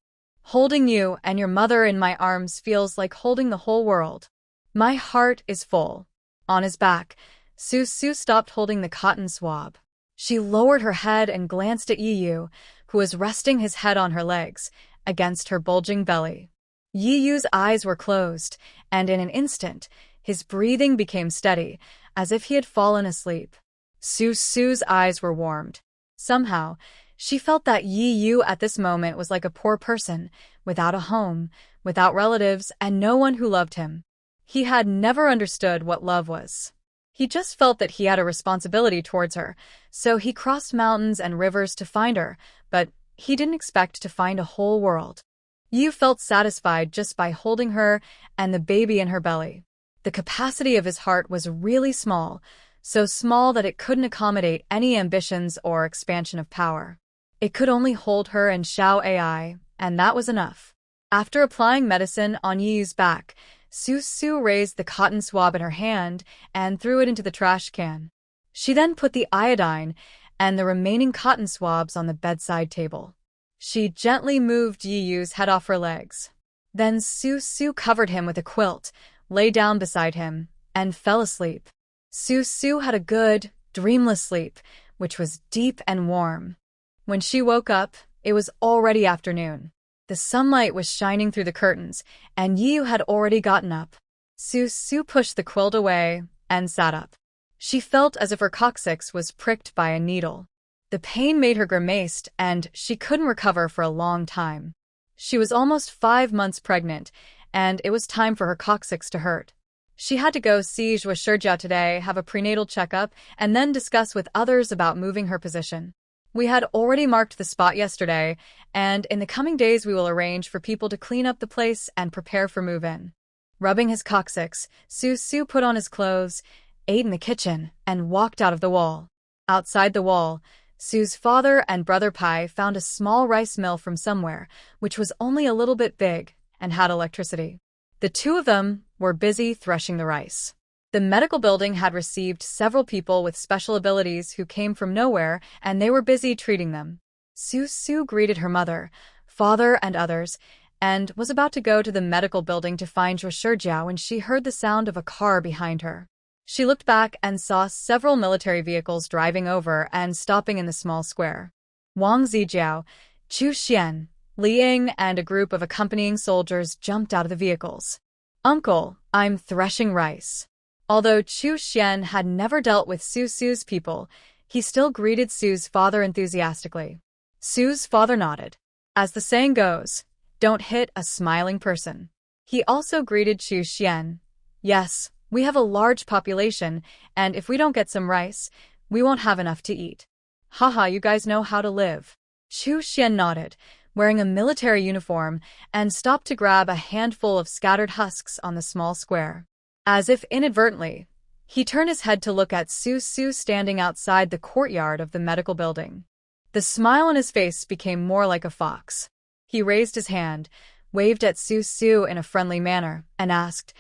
[SPEAKER 1] Holding you and your mother in my arms feels like holding the whole world. My heart is full." On his back, Su Su stopped holding the cotton swab. She lowered her head and glanced at Yiyu, who was resting his head on her legs, against her bulging belly. Yiyu's eyes were closed, and in an instant, his breathing became steady, as if he had fallen asleep. Su Su's eyes were warmed. Somehow, she felt that Yiyu at this moment was like a poor person, without a home, without relatives, and no one who loved him. He had never understood what love was. He just felt that he had a responsibility towards her, so he crossed mountains and rivers to find her, but he didn't expect to find a whole world. Yu felt satisfied just by holding her and the baby in her belly. The capacity of his heart was really small, so small that it couldn't accommodate any ambitions or expansion of power. It could only hold her and Xiao Ai, and that was enough. After applying medicine on Yiyu's back, Su Su raised the cotton swab in her hand and threw it into the trash can. She then put the iodine and the remaining cotton swabs on the bedside table. She gently moved Yiyu's head off her legs. Then Su Su covered him with a quilt, lay down beside him, and fell asleep. Su Su had a good, dreamless sleep, which was deep and warm. When she woke up, it was already afternoon. The sunlight was shining through the curtains, and Yiyu had already gotten up. Su Su pushed the quilt away and sat up. She felt as if her coccyx was pricked by a needle. The pain made her grimaced, and she couldn't recover for a long time. She was almost 5 months pregnant, and it was time for her coccyx to hurt. She had to go see Zhuo today, have a prenatal checkup, and then discuss with others about moving her position. We had already marked the spot yesterday, and in the coming days we will arrange for people to clean up the place and prepare for move-in. Rubbing his coccyx, Su Su put on his clothes, ate in the kitchen, and walked out of the wall. Outside the wall, Su's father and brother Pai found a small rice mill from somewhere, which was only a little bit big, and had electricity. The two of them were busy threshing the rice. The medical building had received several people with special abilities who came from nowhere, and they were busy treating them. Su Su greeted her mother, father, and others, and was about to go to the medical building to find Zhuo when she heard the sound of a car behind her. She looked back and saw several military vehicles driving over and stopping in the small square. Wang Zijiao, Chu Xian, Li Ying, and a group of accompanying soldiers jumped out of the vehicles. "Uncle, I'm threshing rice." Although Chu Xian had never dealt with Su Su's people, he still greeted Su's father enthusiastically. Su's father nodded. As the saying goes, don't hit a smiling person. He also greeted Chu Xian. "Yes, we have a large population, and if we don't get some rice, we won't have enough to eat. Haha, you guys know how to live." Chu Xian nodded, wearing a military uniform, and stopped to grab a handful of scattered husks on the small square. As if inadvertently, he turned his head to look at Su standing outside the courtyard of the medical building. The smile on his face became more like a fox. He raised his hand, waved at Su in a friendly manner, and asked,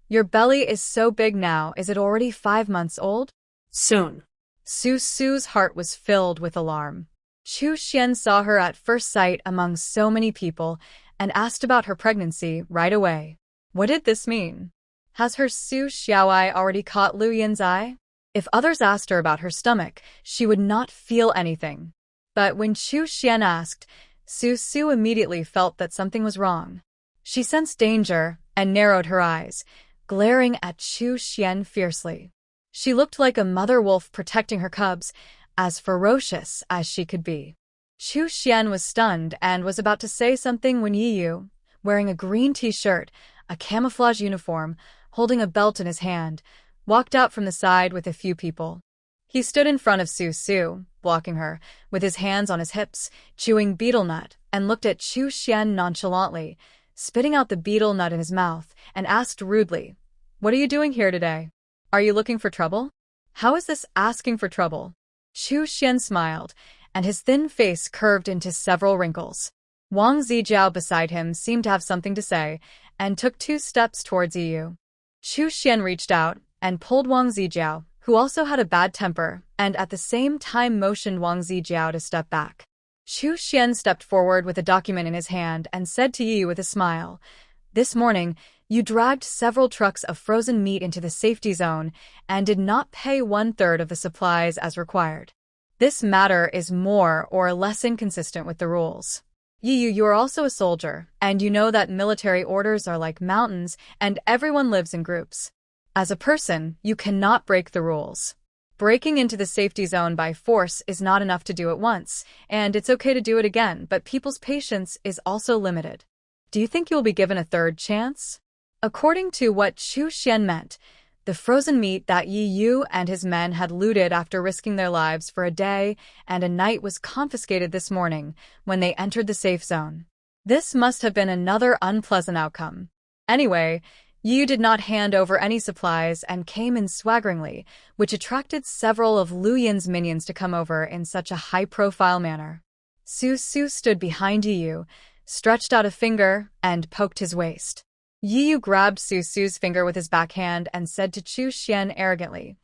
[SPEAKER 1] "Your belly is so big now, is it already 5 months old?"
[SPEAKER 2] Soon.
[SPEAKER 1] Su's heart was filled with alarm. Chu Xian saw her at first sight among so many people and asked about her pregnancy right away. What did this mean? Has her Su Xiaoai already caught Lu Yin's eye? If others asked her about her stomach, she would not feel anything. But when Chu Xian asked, Su immediately felt that something was wrong. She sensed danger and narrowed her eyes, glaring at Chu Xian fiercely. She looked like a mother wolf protecting her cubs, as ferocious as she could be. Chu Xian was stunned and was about to say something when Yi Yu, wearing a green t-shirt, a camouflage uniform, holding a belt in his hand, walked out from the side with a few people. He stood in front of Su, blocking her, with his hands on his hips, chewing betel nut, and looked at Chu Xian nonchalantly, spitting out the betel nut in his mouth, and asked rudely, "What are you doing here today? Are you looking for trouble?" How is this asking for trouble? Chu Xian smiled, and his thin face curved into several wrinkles. Wang Zijiao beside him seemed to have something to say, and took 2 steps towards Yi Yu. Chu Xian reached out and pulled Wang Zijiao, who also had a bad temper, and at the same time motioned Wang Zijiao to step back. Chu Xian stepped forward with a document in his hand and said to Yi Yu with a smile, "This morning, you dragged several trucks of frozen meat into the safety zone and did not pay 1/3 of the supplies as required. This matter is more or less inconsistent with the rules. Yi Yu, you are also a soldier, and you know that military orders are like mountains and everyone lives in groups. As a person, you cannot break the rules. Breaking into the safety zone by force is not enough to do it once, and it's okay to do it again, but people's patience is also limited. Do you think you'll be given a 3rd chance?" According to what Chu Xian meant, the frozen meat that Yi Yu and his men had looted after risking their lives for a day and a night was confiscated this morning when they entered the safe zone. This must have been another unpleasant outcome. Anyway, Yi Yu did not hand over any supplies and came in swaggeringly, which attracted several of Lu Yin's minions to come over in such a high-profile manner. Su stood behind Yi Yu, stretched out a finger, and poked his waist. Yi Yu grabbed Su's finger with his backhand and said to Chu Xian arrogantly,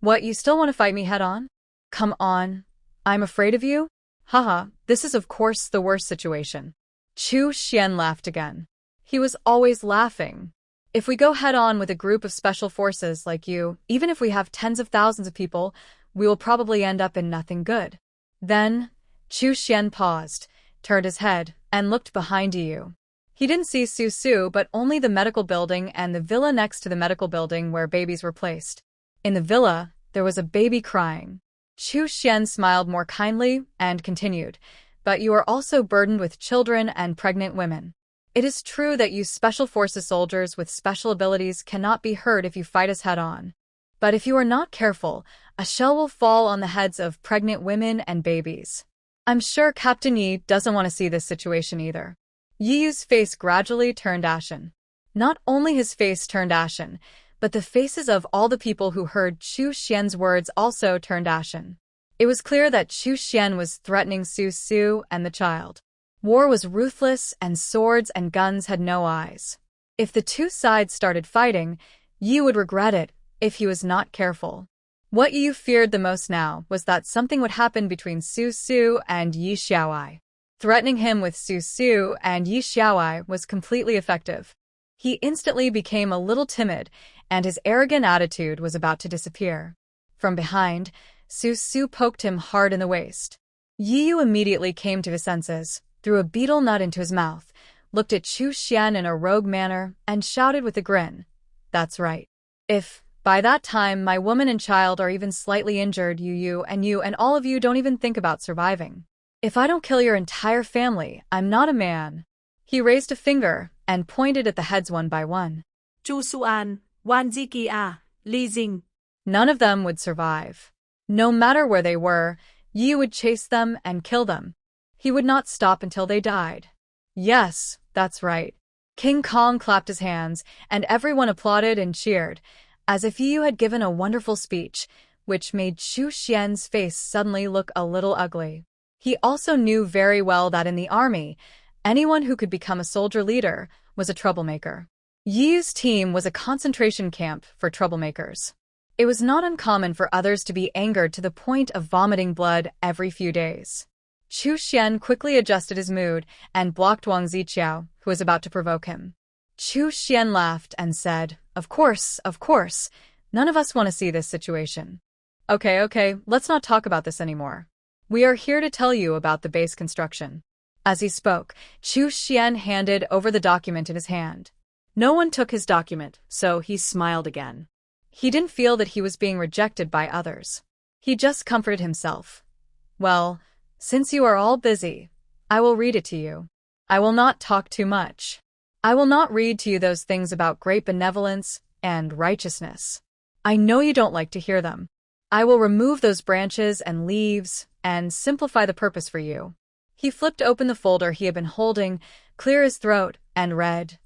[SPEAKER 1] "What, you still want to fight me head-on? Come on. I'm afraid of you? Haha, this is of course the worst situation." Chu Xian laughed again. He was always laughing. "If we go head-on with a group of special forces like you, even if we have tens of thousands of people, we will probably end up in nothing good." Then, Chu Xian paused, turned his head, and looked behind Yi Yu. He didn't see Su, but only the medical building and the villa next to the medical building where babies were placed. In the villa, there was a baby crying. Chu Xian smiled more kindly and continued, "But you are also burdened with children and pregnant women. It is true that you Special Forces soldiers with special abilities cannot be hurt if you fight us head-on. But if you are not careful, a shell will fall on the heads of pregnant women and babies. I'm sure Captain Yi doesn't want to see this situation either." Yi Yu's face gradually turned ashen. Not only his face turned ashen, but the faces of all the people who heard Chu Xian's words also turned ashen. It was clear that Chu Xian was threatening Su and the child. War was ruthless, and swords and guns had no eyes. If the 2 sides started fighting, Yi would regret it if he was not careful. What Yi feared the most now was that something would happen between Su and Yi Xiaoai. Threatening him with Su and Yi Xiaoai was completely effective. He instantly became a little timid, and his arrogant attitude was about to disappear. From behind, Su poked him hard in the waist. Yi Yu immediately came to his senses, threw a betel nut into his mouth, looked at Chu Xian in a rogue manner, and shouted with a grin, "That's right. If, by that time, my woman and child are even slightly injured, you and all of you don't even think about surviving. If I don't kill your entire family, I'm not a man." He raised a finger and pointed at the heads one by one.
[SPEAKER 2] Chu Suan, Wan Zikia, Li Jing.
[SPEAKER 1] None of them would survive. No matter where they were, Yi would chase them and kill them. He would not stop until they died. Yes, that's right. King Kong clapped his hands, and everyone applauded and cheered, as if Yu had given a wonderful speech, which made Chu Xian's face suddenly look a little ugly. He also knew very well that in the army, anyone who could become a soldier leader was a troublemaker. Yu's team was a concentration camp for troublemakers. It was not uncommon for others to be angered to the point of vomiting blood every few days. Chu Xian quickly adjusted his mood and blocked Wang Ziqiao, who was about to provoke him. Chu Xian laughed and said, of course, none of us want to see this situation. Okay, let's not talk about this anymore. We are here to tell you about the base construction. As he spoke, Chu Xian handed over the document in his hand. No one took his document, so he smiled again. He didn't feel that he was being rejected by others. He just comforted himself. Well, since you are all busy, I will read it to you. I will not talk too much. I will not read to you those things about great benevolence and righteousness. I know you don't like to hear them. I will remove those branches and leaves and simplify the purpose for you. He flipped open the folder he had been holding, clear his throat, and read,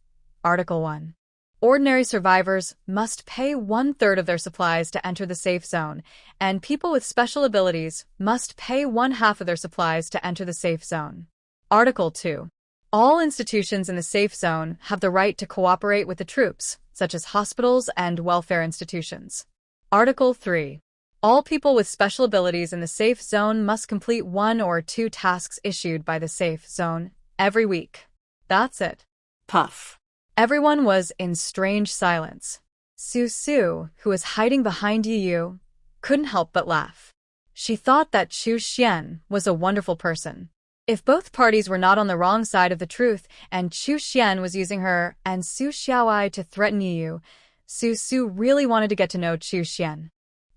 [SPEAKER 1] Article 1. Ordinary survivors must pay 1/3 of their supplies to enter the safe zone, and people with special abilities must pay 1/2 of their supplies to enter the safe zone. Article 2. All institutions in the safe zone have the right to cooperate with the troops, such as hospitals and welfare institutions. Article 3. All people with special abilities in the safe zone must complete 1 or 2 tasks issued by the safe zone every week. That's it.
[SPEAKER 2] Puff.
[SPEAKER 1] Everyone was in strange silence. Su, who was hiding behind Yu, couldn't help but laugh. She thought that Chu Xian was a wonderful person. If both parties were not on the wrong side of the truth and Chu Xian was using her and Su Xiaowai to threaten Yu, Su really wanted to get to know Chu Xian.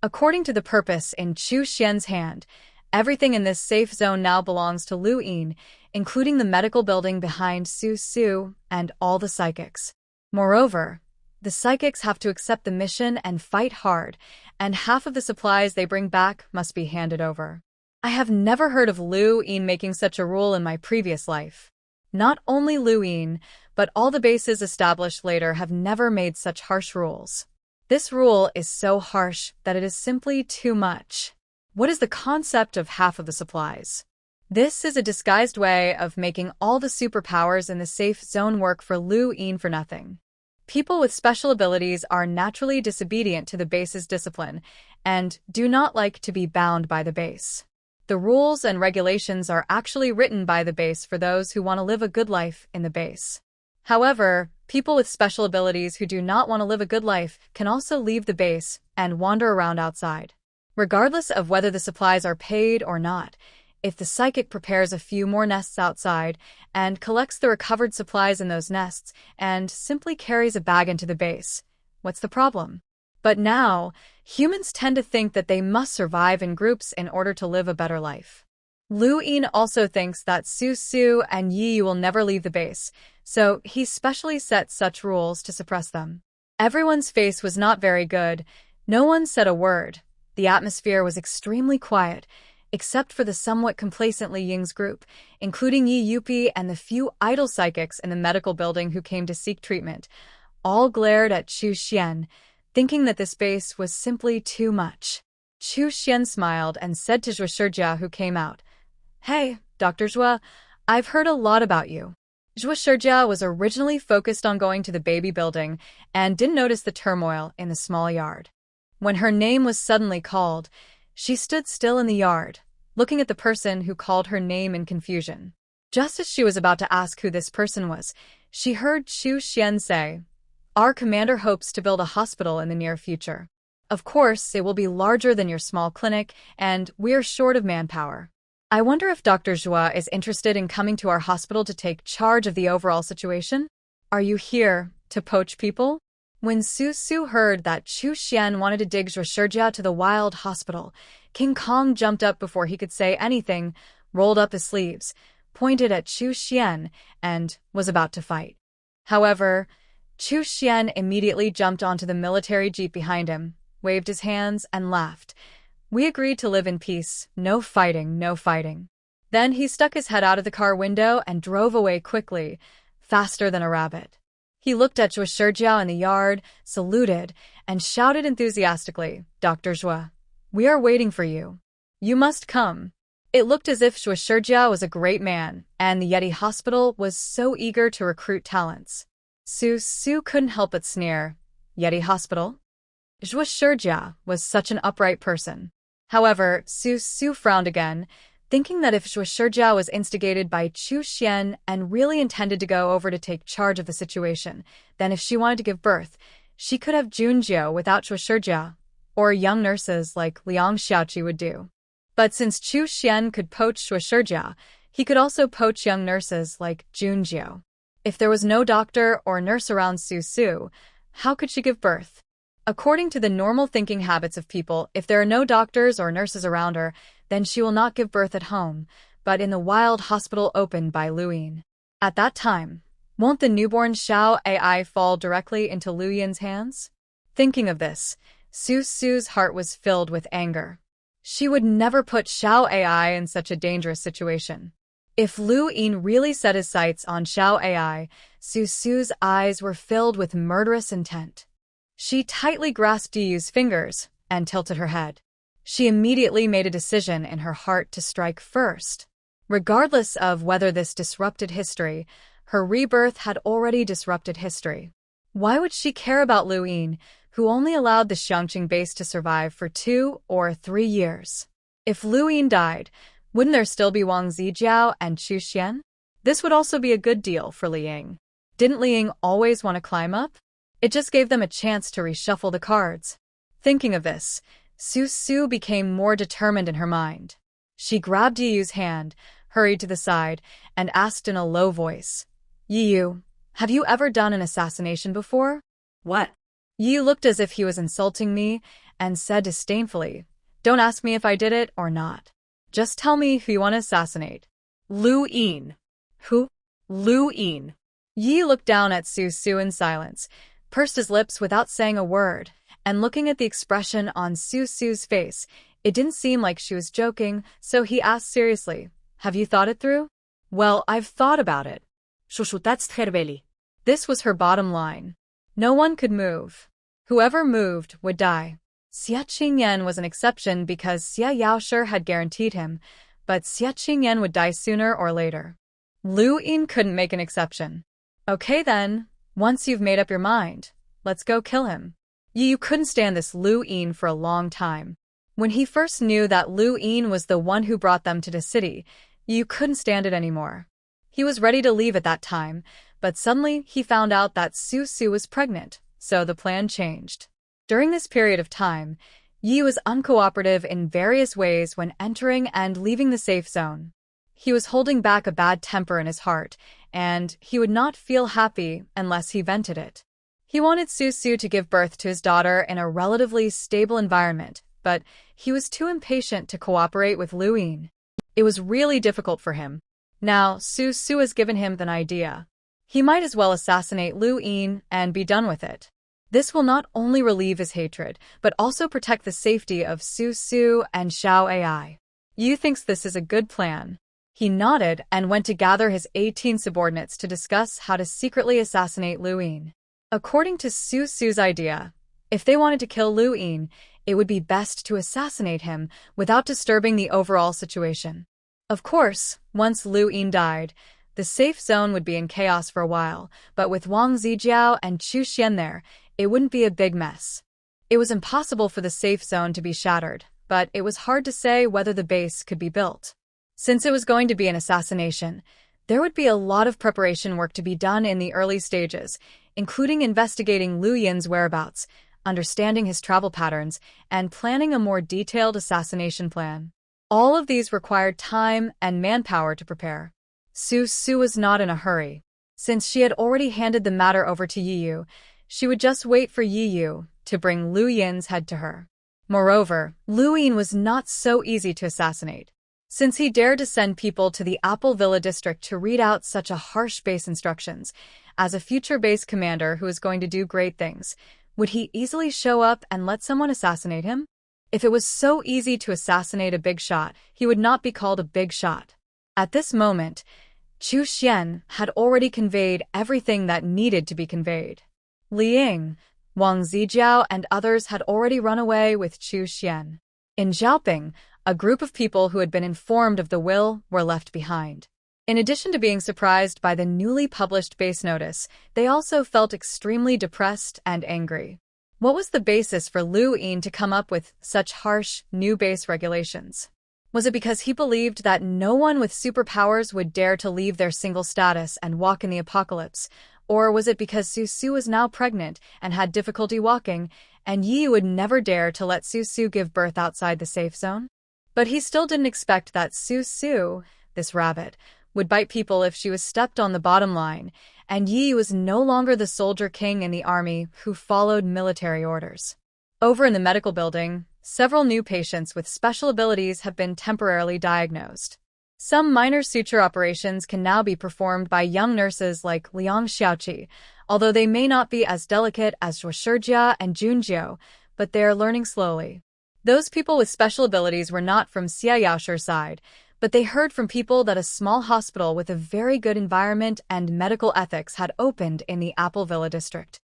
[SPEAKER 1] According to the purpose in Chu Xian's hand, everything in this safe zone now belongs to Lu Yin, including the medical building behind Su and all the psychics. Moreover, the psychics have to accept the mission and fight hard, and half of the supplies they bring back must be handed over. I have never heard of Lu Yin making such a rule in my previous life. Not only Lu Yin, but all the bases established later have never made such harsh rules. This rule is so harsh that it is simply too much. What is the concept of half of the supplies? This is a disguised way of making all the superpowers in the safe zone work for Lu Yin for nothing. People with special abilities are naturally disobedient to the base's discipline and do not like to be bound by the base. The rules and regulations are actually written by the base for those who want to live a good life in the base. However, people with special abilities who do not want to live a good life can also leave the base and wander around outside. Regardless of whether the supplies are paid or not, if the psychic prepares a few more nests outside and collects the recovered supplies in those nests and simply carries a bag into the base, what's the problem? But now, humans tend to think that they must survive in groups in order to live a better life. Lu Yin also thinks that Su and Yi will never leave the base, so he specially set such rules to suppress them. Everyone's face was not very good. No one said a word. The atmosphere was extremely quiet, except for the somewhat complacent Li Ying's group, including Yi Yupi and the few idle psychics in the medical building who came to seek treatment. All glared at Chu Xian, thinking that this base was simply too much. Chu Xian smiled and said to Zhuo Shijia, who came out, Hey, Dr. Zhuo, I've heard a lot about you. Zhuo Shijia was originally focused on going to the baby building and didn't notice the turmoil in the small yard. When her name was suddenly called, she stood still in the yard, looking at the person who called her name in confusion. Just as she was about to ask who this person was, she heard Chu Xian say, Our commander hopes to build a hospital in the near future. Of course, it will be larger than your small clinic, and we're short of manpower. I wonder if Dr. Zhuo is interested in coming to our hospital to take charge of the overall situation? Are you here to poach people? When Su heard that Chu Xian wanted to dig Zhuo Shijia to the wild hospital, King Kong jumped up before he could say anything, rolled up his sleeves, pointed at Chu Xian, and was about to fight. However, Chu Xian immediately jumped onto the military jeep behind him, waved his hands, and laughed. We agreed to live in peace, no fighting, no fighting. Then he stuck his head out of the car window and drove away quickly, faster than a rabbit. He looked at Zhuo Shijiao in the yard, saluted, and shouted enthusiastically, "Dr. Zhuo, we are waiting for you. You must come." It looked as if Zhuo Shijiao was a great man, and the Yeti Hospital was so eager to recruit talents. Su couldn't help but sneer. Yeti Hospital? Zhuo Shijiao was such an upright person. However, Su frowned again, thinking that if Zhuo Shijiao was instigated by Chu Xian and really intended to go over to take charge of the situation, then if she wanted to give birth, she could have Junjiao without Zhuo Shijiao, or young nurses like Liang Xiaoqi would do. But since Chu Xian could poach Zhuo Shijiao, he could also poach young nurses like Junjiao. If there was no doctor or nurse around Su, how could she give birth? According to the normal thinking habits of people, if there are no doctors or nurses around her, then she will not give birth at home, but in the wild hospital opened by Luyin. At that time, won't the newborn Xiao AI fall directly into Luyin's hands? Thinking of this, Su's heart was filled with anger. She would never put Xiao AI in such a dangerous situation. If Luyin really set his sights on Xiao AI, Su's eyes were filled with murderous intent. She tightly grasped Yu's fingers and tilted her head. She immediately made a decision in her heart to strike first. Regardless of whether this disrupted history, her rebirth had already disrupted history. Why would she care about Luyin, who only allowed the Xiangqing base to survive for 2 or 3 years? If Luyin died, wouldn't there still be Wang Zijiao and Chu Xian? This would also be a good deal for Liying. Didn't Liying always want to climb up? It just gave them a chance to reshuffle the cards. Thinking of this, Su became more determined in her mind. She grabbed Yu's hand, hurried to the side, and asked in a low voice, "Yu, have you ever done an assassination before?"
[SPEAKER 2] What?
[SPEAKER 1] Yu looked as if he was insulting me and said disdainfully, "Don't ask me if I did it or not. Just tell me who you want to assassinate."
[SPEAKER 2] Luyin.
[SPEAKER 1] Who?
[SPEAKER 2] Luyin.
[SPEAKER 1] Yi looked down at Su in silence, pursed his lips without saying a word, and looking at the expression on Su's face, it didn't seem like she was joking, so he asked seriously, "Have you thought it through?" "Well, I've thought about it."
[SPEAKER 2] That's terrible.
[SPEAKER 1] This was her bottom line. No one could move. Whoever moved would die. Xia Qingyan was an exception because Xia Yaoshi had guaranteed him, but Xia Qingyan would die sooner or later. Luyin couldn't make an exception. "Okay then, once you've made up your mind, let's go kill him." Yu couldn't stand this Luyin for a long time. When he first knew that Luyin was the one who brought them to the city, Yu couldn't stand it anymore. He was ready to leave at that time, but suddenly he found out that Su was pregnant, so the plan changed. During this period of time, Yi was uncooperative in various ways when entering and leaving the safe zone. He was holding back a bad temper in his heart, and he would not feel happy unless he vented it. He wanted Su to give birth to his daughter in a relatively stable environment, but he was too impatient to cooperate with Luyin. It was really difficult for him. Now, Su has given him an idea. He might as well assassinate Luyin and be done with it. This will not only relieve his hatred, but also protect the safety of Su and Xiao AI. Yu thinks this is a good plan. He nodded and went to gather his 18 subordinates to discuss how to secretly assassinate Luyin. According to Su's idea, if they wanted to kill Luyin, it would be best to assassinate him without disturbing the overall situation. Of course, once Luyin died, the safe zone would be in chaos for a while, but with Wang Zijiao and Chu Xian there, it wouldn't be a big mess. It was impossible for the safe zone to be shattered, but it was hard to say whether the base could be built. Since it was going to be an assassination, there would be a lot of preparation work to be done in the early stages, including investigating Luyin's whereabouts, understanding his travel patterns, and planning a more detailed assassination plan. All of these required time and manpower to prepare. Su was not in a hurry. Since she had already handed the matter over to Yu, she would just wait for Yu to bring Luyin's head to her. Moreover, Luyin was not so easy to assassinate. Since he dared to send people to the Apple Villa district to read out such a harsh base instructions, as a future base commander who is going to do great things, would he easily show up and let someone assassinate him? If it was so easy to assassinate a big shot, he would not be called a big shot. At this moment, Chu Xian had already conveyed everything that needed to be conveyed. Li Ying, Wang Zijiao, and others had already run away with Chu Xian. In Zhaoping, a group of people who had been informed of the will were left behind. In addition to being surprised by the newly published base notice, they also felt extremely depressed and angry. What was the basis for Lu Yin to come up with such harsh, new base regulations? Was it because he believed that no one with superpowers would dare to leave their single status and walk in the apocalypse? Or was it because Su Su was now pregnant and had difficulty walking, and Yi would never dare to let Su Su give birth outside the safe zone? But he still didn't expect that Su Su, this rabbit, would bite people if she was stepped on the bottom line, and Yi was no longer the soldier king in the army who followed military orders. Over in the medical building, several new patients with special abilities have been temporarily diagnosed. Some minor suture operations can now be performed by young nurses like Liang Xiaoqi, although they may not be as delicate as Zhuo Shijia and Junjiu, but they are learning slowly. Those people with special abilities were not from Xia Yaoshi's side, but they heard from people that a small hospital with a very good environment and medical ethics had opened in the Apple Villa district.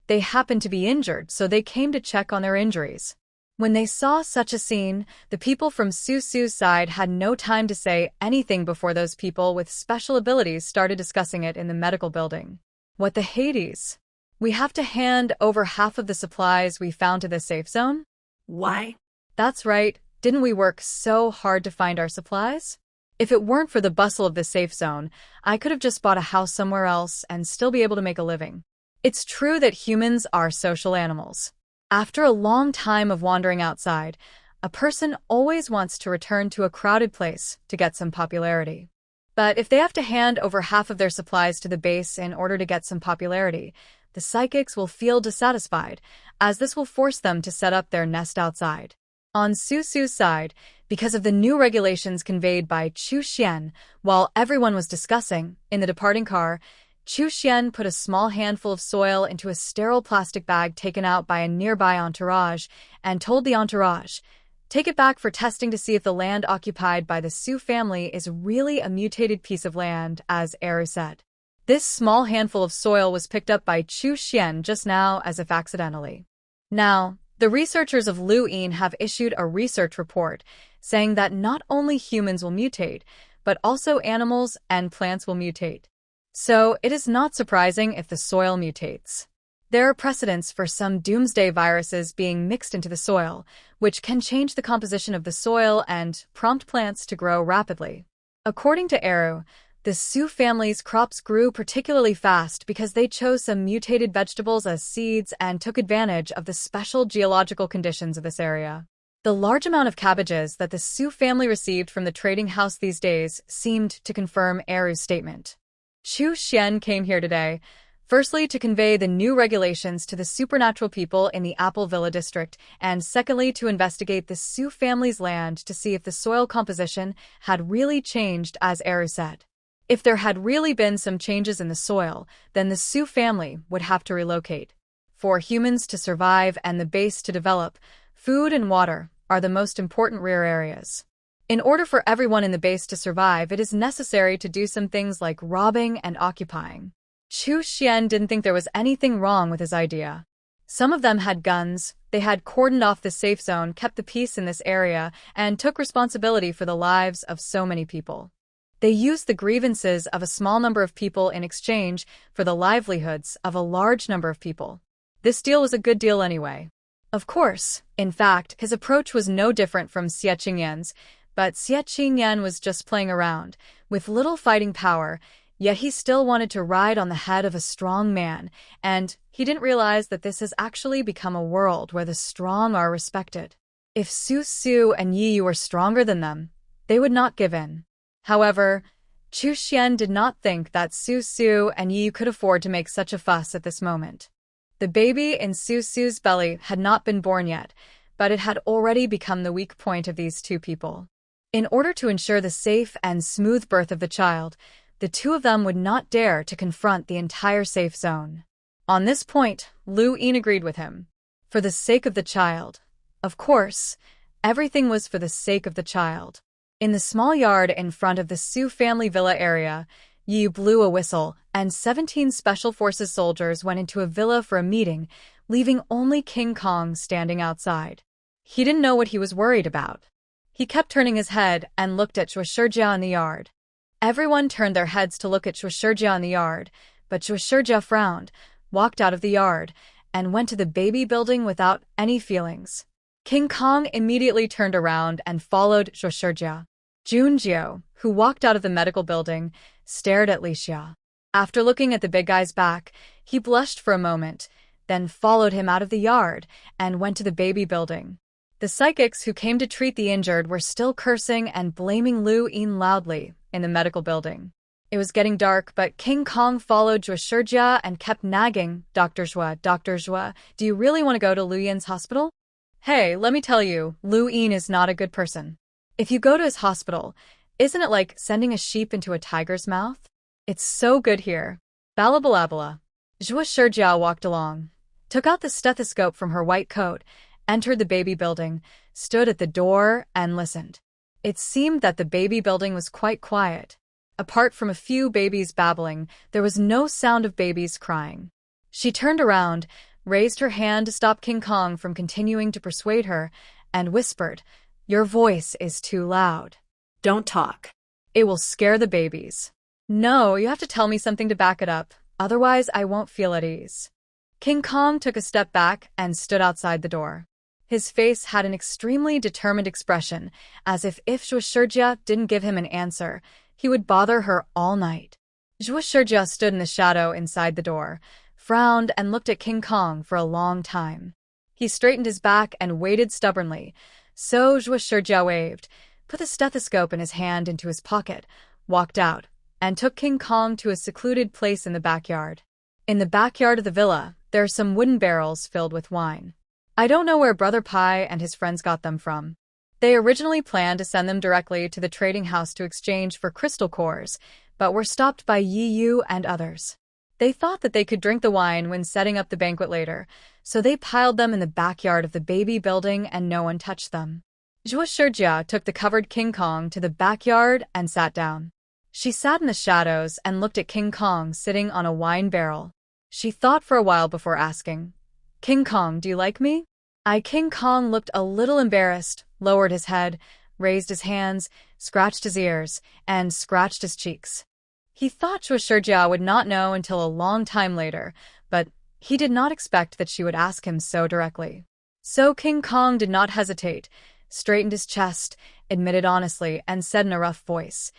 [SPEAKER 1] They happened to be injured, so they came to check on their injuries. When they saw such a scene, the people from Su Su's side had no time to say anything before those people with special abilities started discussing it in the medical building. What the Hades? We have to hand over half of the supplies we found to the safe zone?
[SPEAKER 2] Why?
[SPEAKER 1] That's right. Didn't we work so hard to find our supplies? If it weren't for the bustle of the safe zone, I could have just bought a house somewhere else and still be able to make a living. It's true that humans are social animals. After a long time of wandering outside, a person always wants to return to a crowded place to get some popularity. But if they have to hand over half of their supplies to the base in order to get some popularity, the psychics will feel dissatisfied, as this will force them to set up their nest outside. On Su Su's side, because of the new regulations conveyed by Chu Xian, while everyone was discussing, in the departing car, Chu Xian put a small handful of soil into a sterile plastic bag taken out by a nearby entourage and told the entourage, "Take it back for testing to see if the land occupied by the Su family is really a mutated piece of land," as Eru said. This small handful of soil was picked up by Chu Xian just now as if accidentally. Now, the researchers of Lu Yin have issued a research report saying that not only humans will mutate, but also animals and plants will mutate. So it is not surprising if the soil mutates. There are precedents for some doomsday viruses being mixed into the soil, which can change the composition of the soil and prompt plants to grow rapidly. According to Eru, the Su family's crops grew particularly fast because they chose some mutated vegetables as seeds and took advantage of the special geological conditions of this area. The large amount of cabbages that the Su family received from the trading house these days seemed to confirm Eru's statement. Chu Xian came here today, firstly to convey the new regulations to the supernatural people in the Apple Villa district, and secondly to investigate the Su family's land to see if the soil composition had really changed as Eru said. If there had really been some changes in the soil, then the Su family would have to relocate. For humans to survive and the base to develop, food and water are the most important rear areas. In order for everyone in the base to survive, it is necessary to do some things like robbing and occupying. Chu Xian didn't think there was anything wrong with his idea. Some of them had guns, they had cordoned off the safe zone, kept the peace in this area, and took responsibility for the lives of so many people. They used the grievances of a small number of people in exchange for the livelihoods of a large number of people. This deal was a good deal anyway. Of course, in fact, his approach was no different from Xie Qingyan's, but Xie Qingyan was just playing around, with little fighting power, yet he still wanted to ride on the head of a strong man, and he didn't realize that this has actually become a world where the strong are respected. If Su Su and Yi were stronger than them, they would not give in. However, Chu Xian did not think that Su Su and Yi could afford to make such a fuss at this moment. The baby in Su Su's belly had not been born yet, but it had already become the weak point of these two people. In order to ensure the safe and smooth birth of the child, the two of them would not dare to confront the entire safe zone. On this point, Lu Yin agreed with him. For the sake of the child. Of course, everything was for the sake of the child. In the small yard in front of the Su family villa area, Yu blew a whistle, and 17 Special Forces soldiers went into a villa for a meeting, leaving only King Kong standing outside. He didn't know what he was worried about. He kept turning his head and looked at Zhuo in the yard. Everyone turned their heads to look at Zhuo in the yard, but Zhuo frowned, walked out of the yard, and went to the baby building without any feelings. King Kong immediately turned around and followed Zhuo. Junjiu, who walked out of the medical building, stared at Li Xia. After looking at the big guy's back, he blushed for a moment, then followed him out of the yard and went to the baby building. The psychics who came to treat the injured were still cursing and blaming Lu Yin loudly in the medical building. It was getting dark, but King Kong followed Zhuo and kept nagging, Dr. Zhuo, do you really want to go to Lu Yin's hospital? Hey, let me tell you, Lu Yin is not a good person. If you go to his hospital, isn't it like sending a sheep into a tiger's mouth? It's so good here. Balabalabala. Zhuo walked along, took out the stethoscope from her white coat, entered the baby building, stood at the door, and listened. It seemed that the baby building was quite quiet. Apart from a few babies babbling, there was no sound of babies crying. She turned around, raised her hand to stop King Kong from continuing to persuade her, and whispered, "Your voice is too loud.
[SPEAKER 2] Don't talk.
[SPEAKER 1] It will scare the babies." "No, you have to tell me something to back it up, otherwise I won't feel at ease." King Kong took a step back and stood outside the door. His face had an extremely determined expression, as if Zhuo didn't give him an answer, he would bother her all night. Zhuo stood in the shadow inside the door, frowned and looked at King Kong for a long time. He straightened his back and waited stubbornly, so Zhuo waved, put the stethoscope in his hand into his pocket, walked out, and took King Kong to a secluded place in the backyard. In the backyard of the villa, there are some wooden barrels filled with wine. I don't know where Brother Pai and his friends got them from. They originally planned to send them directly to the trading house to exchange for crystal cores, but were stopped by Yi Yu and others. They thought that they could drink the wine when setting up the banquet later, so they piled them in the backyard of the baby building and no one touched them. Zhuo took the covered King Kong to the backyard and sat down. She sat in the shadows and looked at King Kong sitting on a wine barrel. She thought for a while before asking, "King Kong, do you like me?" King Kong looked a little embarrassed, lowered his head, raised his hands, scratched his ears, and scratched his cheeks. He thought Zhuo would not know until a long time later, but he did not expect that she would ask him so directly. So King Kong did not hesitate, straightened his chest, admitted honestly, and said in a rough voice,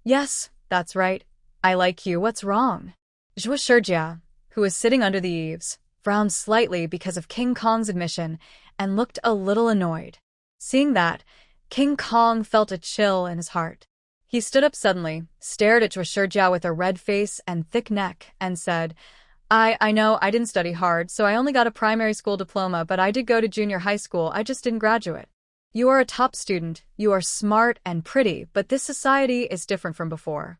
[SPEAKER 1] "Yes, that's right. I like you. What's wrong?" Zhuo, who was sitting under the eaves, frowned slightly because of King Kong's admission and looked a little annoyed. Seeing that, King Kong felt a chill in his heart. He stood up suddenly, stared at Zhuo with a red face and thick neck, and said, I know I didn't study hard, so I only got a primary school diploma, but I did go to junior high school, I just didn't graduate. You are a top student, you are smart and pretty, but this society is different from before."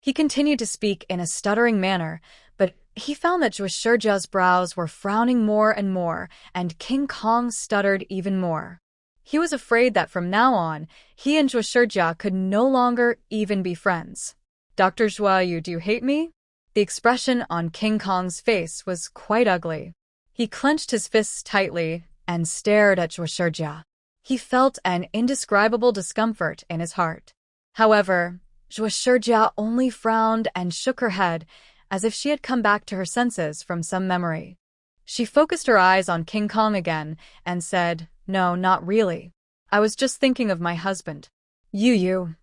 [SPEAKER 1] He continued to speak in a stuttering manner, but he found that Zhuo's brows were frowning more and more, and King Kong stuttered even more. He was afraid that from now on, he and Zhuo could no longer even be friends. "Dr. Zhuo, do you hate me?" The expression on King Kong's face was quite ugly. He clenched his fists tightly and stared at Zhuo. He felt an indescribable discomfort in his heart. However, Zhuo only frowned and shook her head, as if she had come back to her senses from some memory. She focused her eyes on King Kong again and said, "No, not really. I was just thinking of my husband." You.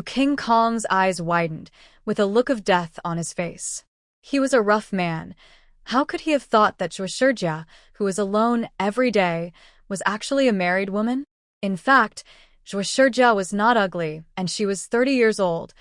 [SPEAKER 1] King Kong's eyes widened, with a look of death on his face. He was a rough man. How could he have thought that Zhuo, who was alone every day, was actually a married woman? In fact, Zhuo was not ugly, and she was 30 years old.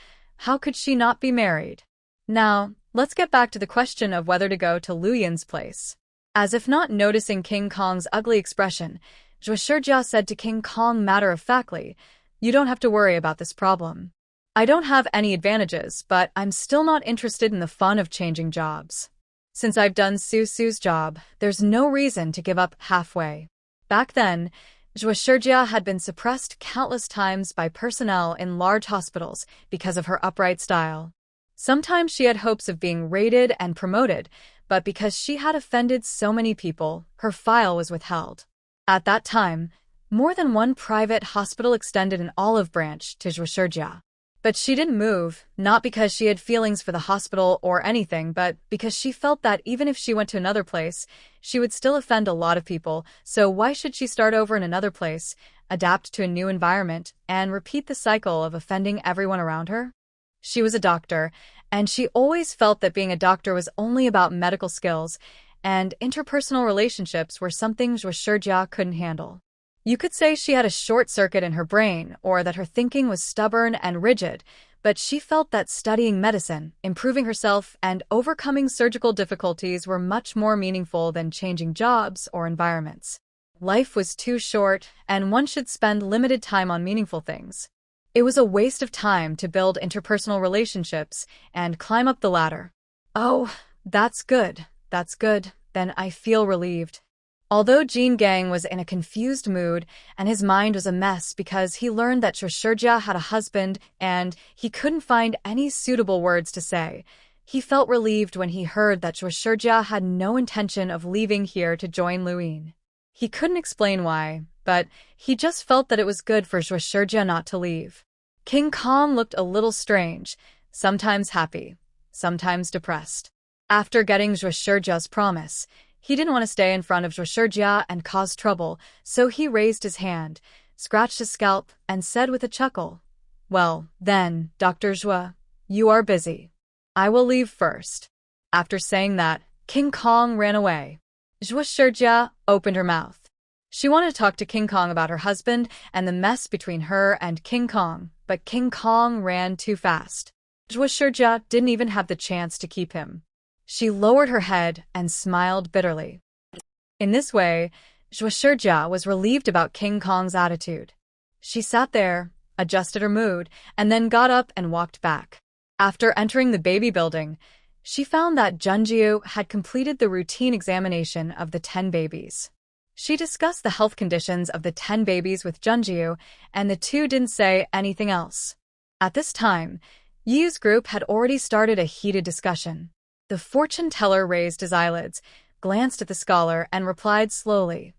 [SPEAKER 1] How could she not be married? Now, let's get back to the question of whether to go to Lu Yin's place. As if not noticing King Kong's ugly expression, Zhuo said to King Kong matter-of-factly, "You don't have to worry about this problem. I don't have any advantages, but I'm still not interested in the fun of changing jobs. Since I've done Su's job, there's no reason to give up halfway." Back then, Zhuo Shijia had been suppressed countless times by personnel in large hospitals because of her upright style. Sometimes she had hopes of being rated and promoted, but because she had offended so many people, her file was withheld. At that time, more than one private hospital extended an olive branch to Zhuo Shijia. But she didn't move, not because she had feelings for the hospital or anything, but because she felt that even if she went to another place, she would still offend a lot of people, so why should she start over in another place, adapt to a new environment, and repeat the cycle of offending everyone around her? She was a doctor, and she always felt that being a doctor was only about medical skills, and interpersonal relationships were something Zhuo Shijia couldn't handle. You could say she had a short circuit in her brain, or that her thinking was stubborn and rigid, but she felt that studying medicine, improving herself, and overcoming surgical difficulties were much more meaningful than changing jobs or environments. Life was too short, and one should spend limited time on meaningful things. It was a waste of time to build interpersonal relationships and climb up the ladder. Oh, that's good, then I feel relieved. Although Jin Gang was in a confused mood and his mind was a mess because he learned that Zhuo Shijia had a husband and he couldn't find any suitable words to say, he felt relieved when he heard that Zhuo Shijia had no intention of leaving here to join Luyin. He couldn't explain why, but he just felt that it was good for Zhuo Shijia not to leave. King Kong looked a little strange, sometimes happy, sometimes depressed. After getting Zhuo Shijia's promise, he didn't want to stay in front of Zhuo Shijia and cause trouble, so he raised his hand, scratched his scalp, and said with a chuckle, "Well, then, Dr. Zhuo, you are busy. I will leave first." After saying that, King Kong ran away. Zhuo Shijia opened her mouth. She wanted to talk to King Kong about her husband and the mess between her and King Kong, but King Kong ran too fast. Zhuo Shijia didn't even have the chance to keep him. She lowered her head and smiled bitterly. In this way, Zhuo Shijia was relieved about King Kong's attitude. She sat there, adjusted her mood, and then got up and walked back. After entering the baby building, she found that Junjiu had completed the routine examination of the 10 babies. She discussed the health conditions of the 10 babies with Junjiu, and the two didn't say anything else. At this time, Yu's group had already started a heated discussion. The fortune teller raised his eyelids, glanced at the scholar, and replied slowly,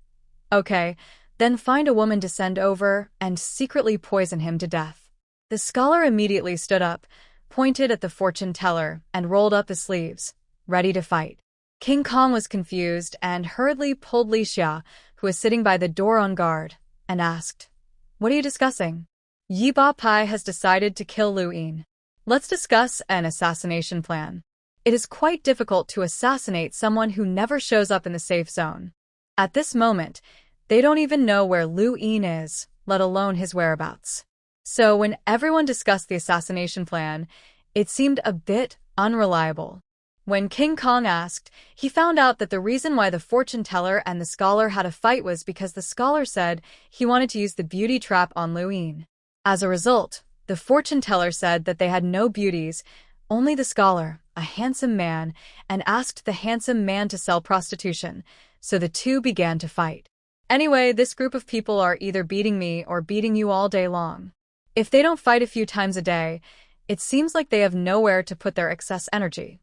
[SPEAKER 1] "Okay, then find a woman to send over and secretly poison him to death." The scholar immediately stood up, pointed at the fortune teller, and rolled up his sleeves, ready to fight. King Kong was confused and hurriedly pulled Li Xia, who was sitting by the door on guard, and asked, "What are you discussing?" "Yi Ba Pai has decided to kill Lu Yin. Let's discuss an assassination plan. It is quite difficult to assassinate someone who never shows up in the safe zone. At this moment, they don't even know where Lu Yin is, let alone his whereabouts." So when everyone discussed the assassination plan, it seemed a bit unreliable. When King Kong asked, he found out that the reason why the fortune teller and the scholar had a fight was because the scholar said he wanted to use the beauty trap on Lu Yin. As a result, the fortune teller said that they had no beauties, only the scholar, a handsome man, and asked the handsome man to sell prostitution, so the two began to fight. Anyway, this group of people are either beating me or beating you all day long. If they don't fight a few times a day, it seems like they have nowhere to put their excess energy.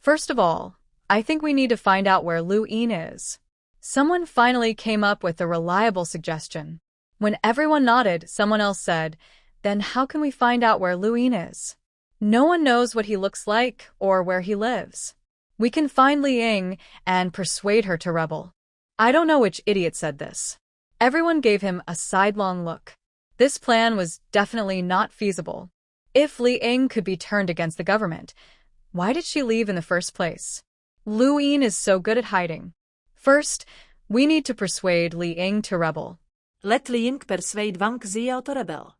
[SPEAKER 1] First of all, I think we need to find out where Lu Yin is. Someone finally came up with a reliable suggestion. When everyone nodded, someone else said, "Then how can we find out where Lu Yin is? No one knows what he looks like or where he lives. We can find Li Ying and persuade her to rebel." I don't know which idiot said this. Everyone gave him a sidelong look. This plan was definitely not feasible. If Li Ying could be turned against the government, why did she leave in the first place? Lu Yin is so good at hiding. First, we need to persuade Li Ying to rebel.
[SPEAKER 2] Let Li Ying persuade Wang Xiao to rebel.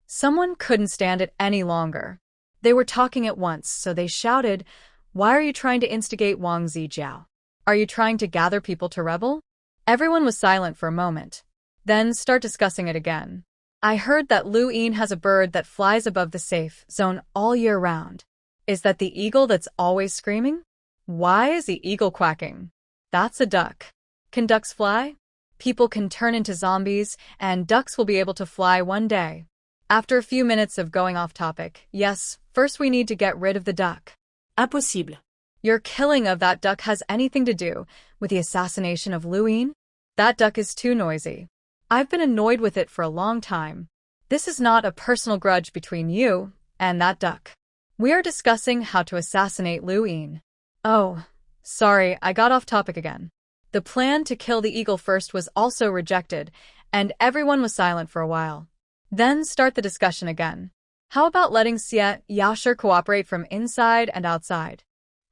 [SPEAKER 1] Someone couldn't stand it any longer. They were talking at once, so they shouted, "Why are you trying to instigate Wang Zijiao? Are you trying to gather people to rebel?" Everyone was silent for a moment. Then start discussing it again. "I heard that Lu Yin has a bird that flies above the safe zone all year round. Is that the eagle that's always screaming? Why is the eagle quacking? That's a duck. Can ducks fly?" People can turn into zombies, and ducks will be able to fly one day. After a few minutes of going off topic, yes, first we need to get rid of the duck.
[SPEAKER 2] Impossible.
[SPEAKER 1] Your killing of that duck has anything to do with the assassination of Luin? That duck is too noisy. I've been annoyed with it for a long time. This is not a personal grudge between you and that duck. We are discussing how to assassinate Luin. Oh, sorry, I got off topic again. The plan to kill the eagle first was also rejected, and everyone was silent for a while. Then start the discussion again. How about letting Xia Yaoshi cooperate from inside and outside?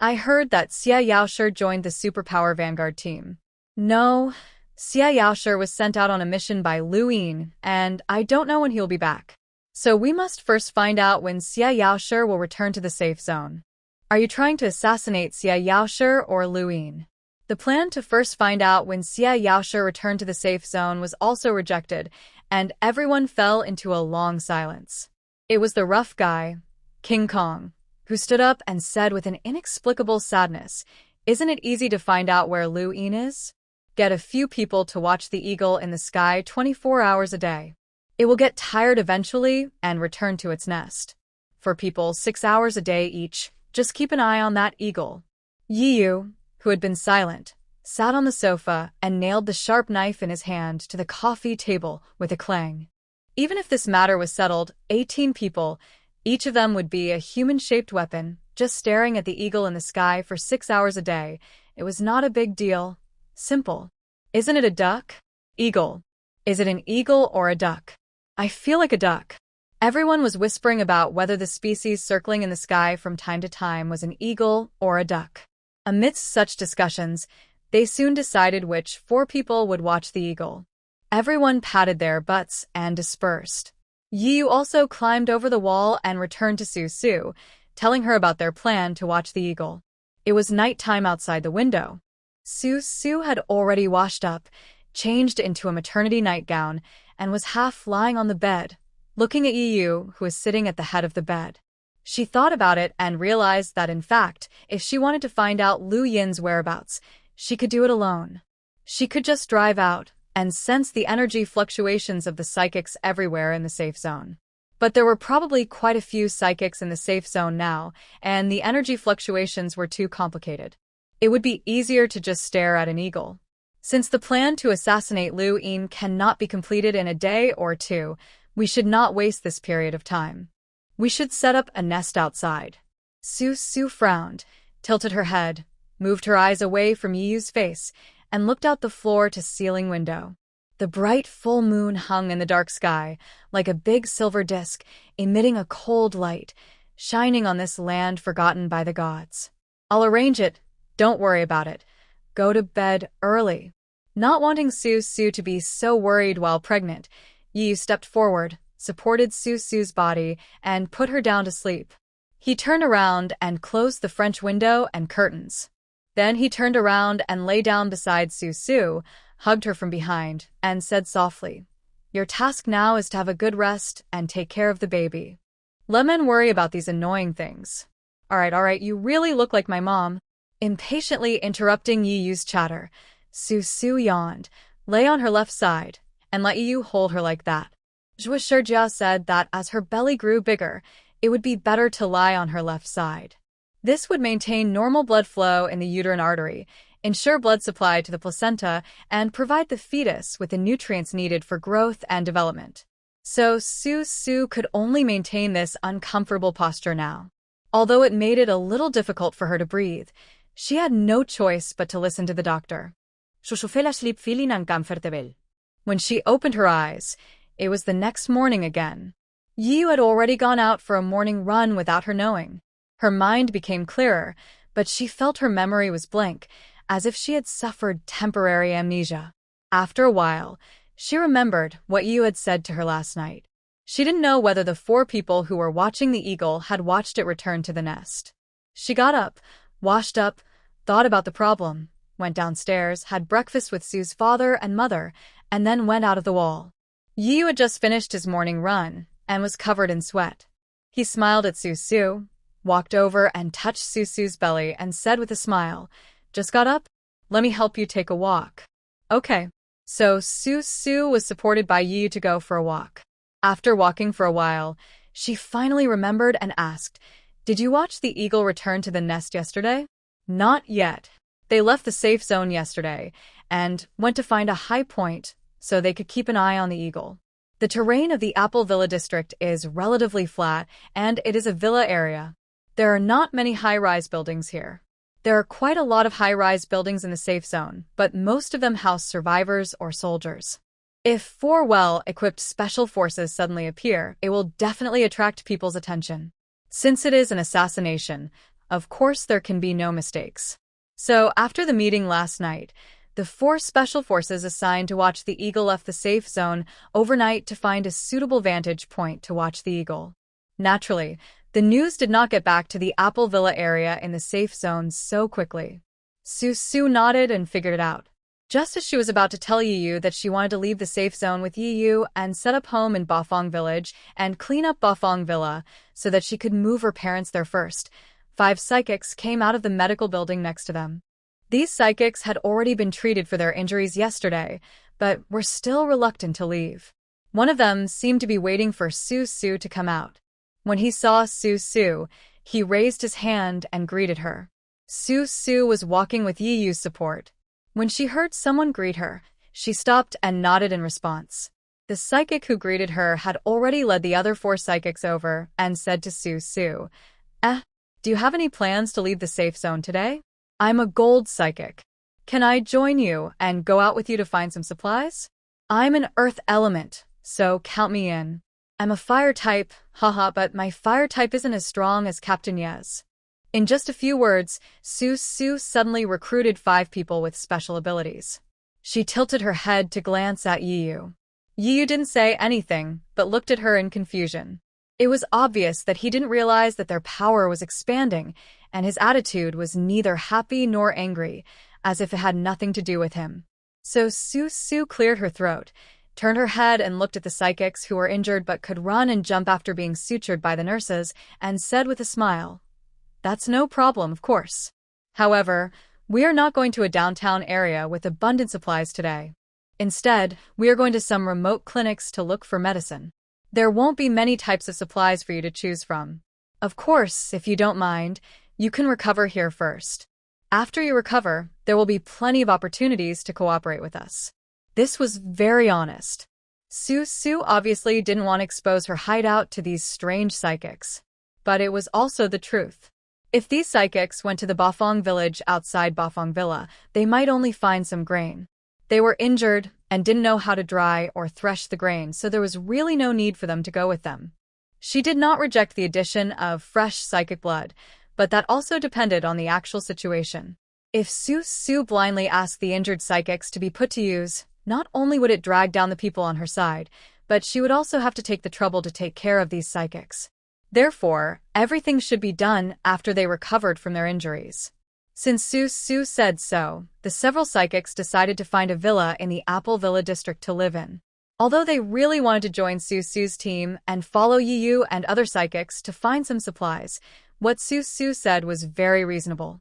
[SPEAKER 1] I heard that Xia Yaoshi joined the Superpower Vanguard team. No, Xia Yaoshi was sent out on a mission by Luin, and I don't know when he'll be back. So we must first find out when Xia Yaoshi will return to the safe zone. Are you trying to assassinate Xia Yaoshi or Luin? The plan to first find out when Xia Yaoshi returned to the safe zone was also rejected, and everyone fell into a long silence. It was the rough guy, King Kong, who stood up and said with an inexplicable sadness, "Isn't it easy to find out where Luin is? Get a few people to watch the eagle in the sky 24 hours a day. It will get tired eventually and return to its nest. For people 6 hours a day each, just keep an eye on that eagle." Yiyu, who had been silent, sat on the sofa and nailed the sharp knife in his hand to the coffee table with a clang. Even if this matter was settled, 18 people, each of them would be a human-shaped weapon, just staring at the eagle in the sky for 6 hours a day. It was not a big deal. Simple. Isn't it a duck? Eagle. Is it an eagle or a duck? I feel like a duck. Everyone was whispering about whether the species circling in the sky from time to time was an eagle or a duck. Amidst such discussions, they soon decided which 4 people would watch the eagle. Everyone patted their butts and dispersed. Yiyu also climbed over the wall and returned to Su, telling her about their plan to watch the eagle. It was nighttime outside the window. Su had already washed up, changed into a maternity nightgown, and was half lying on the bed, looking at Yiyu, who was sitting at the head of the bed. She thought about it and realized that, in fact, if she wanted to find out Lu Yin's whereabouts, she could do it alone. She could just drive out and sense the energy fluctuations of the psychics everywhere in the safe zone. But there were probably quite a few psychics in the safe zone now, and the energy fluctuations were too complicated. It would be easier to just stare at an eagle. Since the plan to assassinate Lu Yin cannot be completed in a day or 2, we should not waste this period of time. We should set up a nest outside. Su frowned, tilted her head, moved her eyes away from Yiyu's face, and looked out the floor-to-ceiling window. The bright full moon hung in the dark sky, like a big silver disk, emitting a cold light, shining on this land forgotten by the gods. "I'll arrange it. Don't worry about it. Go to bed early." Not wanting Su to be so worried while pregnant, Yiyu stepped forward, supported Su's body, and put her down to sleep. He turned around and closed the French window and curtains. Then he turned around and lay down beside Su, hugged her from behind, and said softly, "Your task now is to have a good rest and take care of the baby. Let men worry about these annoying things." All right, you really look like my mom." Impatiently interrupting Yiyu's chatter, Su yawned, lay on her left side, and let Yiyu hold her like that. Zhou Shijia said that as her belly grew bigger, it would be better to lie on her left side. This would maintain normal blood flow in the uterine artery, ensure blood supply to the placenta, and provide the fetus with the nutrients needed for growth and development. So Su could only maintain this uncomfortable posture now. Although it made it a little difficult for her to breathe, she had no choice but to listen to the doctor. When she opened her eyes, it was the next morning again. Yiyu had already gone out for a morning run without her knowing. Her mind became clearer, but she felt her memory was blank, as if she had suffered temporary amnesia. After a while, she remembered what Yiyu had said to her last night. She didn't know whether the 4 people who were watching the eagle had watched it return to the nest. She got up, washed up, thought about the problem, went downstairs, had breakfast with Su's father and mother, and then went out of the wall. Yiyu had just finished his morning run and was covered in sweat. He smiled at Su, walked over and touched Su's belly and said with a smile, "Just got up? Let me help you take a walk." "Okay." So Su Su was supported by Yi to go for a walk. After walking for a while, she finally remembered and asked, "Did you watch the eagle return to the nest yesterday?" "Not yet. They left the safe zone yesterday and went to find a high point so they could keep an eye on the eagle." The terrain of the Apple Villa district is relatively flat, and it is a villa area. There are not many high-rise buildings here. There are quite a lot of high-rise buildings in the safe zone, but most of them house survivors or soldiers. If 4 well-equipped special forces suddenly appear, it will definitely attract people's attention. Since it is an assassination, of course there can be no mistakes. So, after the meeting last night, the 4 special forces assigned to watch the eagle left the safe zone overnight to find a suitable vantage point to watch the eagle. Naturally, the news did not get back to the Apple Villa area in the safe zone so quickly. Su Su nodded and figured it out. Just as she was about to tell Yu that she wanted to leave the safe zone with Yu and set up home in Bafang village and clean up Bafang Villa so that she could move her parents there first, 5 psychics came out of the medical building next to them. These psychics had already been treated for their injuries yesterday, but were still reluctant to leave. One of them seemed to be waiting for Su Su to come out. When he saw Su Su, he raised his hand and greeted her. Su Su was walking with Yiyu's support. When she heard someone greet her, she stopped and nodded in response. The psychic who greeted her had already led the other 4 psychics over and said to Su Su, "Do you have any plans to leave the safe zone today? I'm a gold psychic. Can I join you and go out with you to find some supplies? I'm an earth element, so count me in. I'm a fire type, haha, but my fire type isn't as strong as Captain Yez." In just a few words, Su Su suddenly recruited 5 people with special abilities. She tilted her head to glance at Yiyu. Yiyu didn't say anything, but looked at her in confusion. It was obvious that he didn't realize that their power was expanding, and his attitude was neither happy nor angry, as if it had nothing to do with him. So Su Su cleared her throat, turned her head and looked at the psychics who were injured but could run and jump after being sutured by the nurses, and said with a smile, "That's no problem, of course. However, we are not going to a downtown area with abundant supplies today. Instead, we are going to some remote clinics to look for medicine. There won't be many types of supplies for you to choose from. Of course, if you don't mind, you can recover here first. After you recover, there will be plenty of opportunities to cooperate with us." This was very honest. Su Su obviously didn't want to expose her hideout to these strange psychics. But it was also the truth. If these psychics went to the Bafang village outside Bafang Villa, they might only find some grain. They were injured and didn't know how to dry or thresh the grain, so there was really no need for them to go with them. She did not reject the addition of fresh psychic blood, but that also depended on the actual situation. If Su Su blindly asked the injured psychics to be put to use, not only would it drag down the people on her side, but she would also have to take the trouble to take care of these psychics. Therefore, everything should be done after they recovered from their injuries. Since Su Su said so, the several psychics decided to find a villa in the Apple Villa district to live in. Although they really wanted to join Su Su's team and follow Yiyu and other psychics to find some supplies, what Su Su said was very reasonable.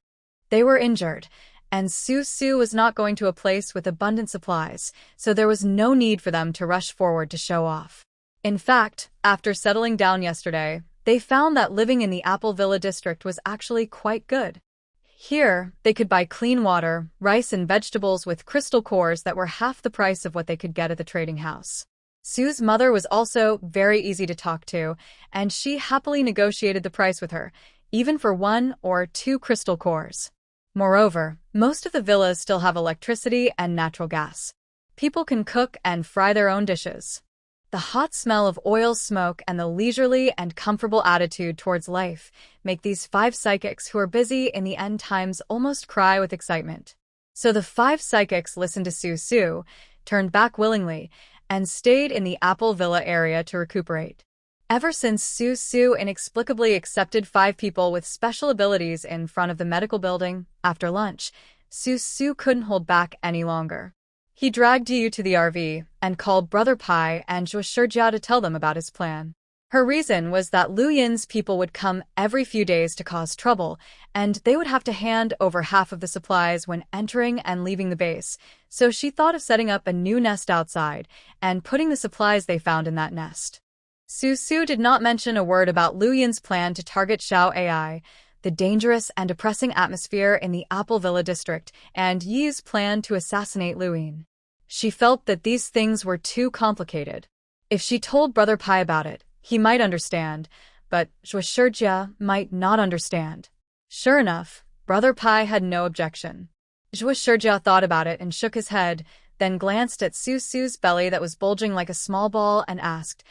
[SPEAKER 1] They were injured, and Su Su was not going to a place with abundant supplies, so there was no need for them to rush forward to show off. In fact, after settling down yesterday, they found that living in the Apple Villa district was actually quite good. Here, they could buy clean water, rice and vegetables with crystal cores that were half the price of what they could get at the trading house. Su's mother was also very easy to talk to, and she happily negotiated the price with her, even for 1 or 2 crystal cores. Moreover, most of the villas still have electricity and natural gas. People can cook and fry their own dishes. The hot smell of oil smoke and the leisurely and comfortable attitude towards life make these 5 psychics who are busy in the end times almost cry with excitement. So the 5 psychics listened to Su Su, turned back willingly, and stayed in the Apple Villa area to recuperate. Ever since Su Su inexplicably accepted 5 people with special abilities in front of the medical building after lunch, Su Su couldn't hold back any longer. He dragged Yu to the RV and called Brother Pai and Zhuo Shijia to tell them about his plan. Her reason was that Lu Yin's people would come every few days to cause trouble, and they would have to hand over half of the supplies when entering and leaving the base, so she thought of setting up a new nest outside and putting the supplies they found in that nest. Su Su did not mention a word about Lu Yin's plan to target Xiao Ai, the dangerous and oppressing atmosphere in the Apple Villa district, and Yi's plan to assassinate Lu Yin. She felt that these things were too complicated. If she told Brother Pai about it, he might understand, but Zhuo Shijia might not understand. Sure enough, Brother Pai had no objection. Zhuo Shijia thought about it and shook his head, then glanced at Su Su's belly that was bulging like a small ball and asked,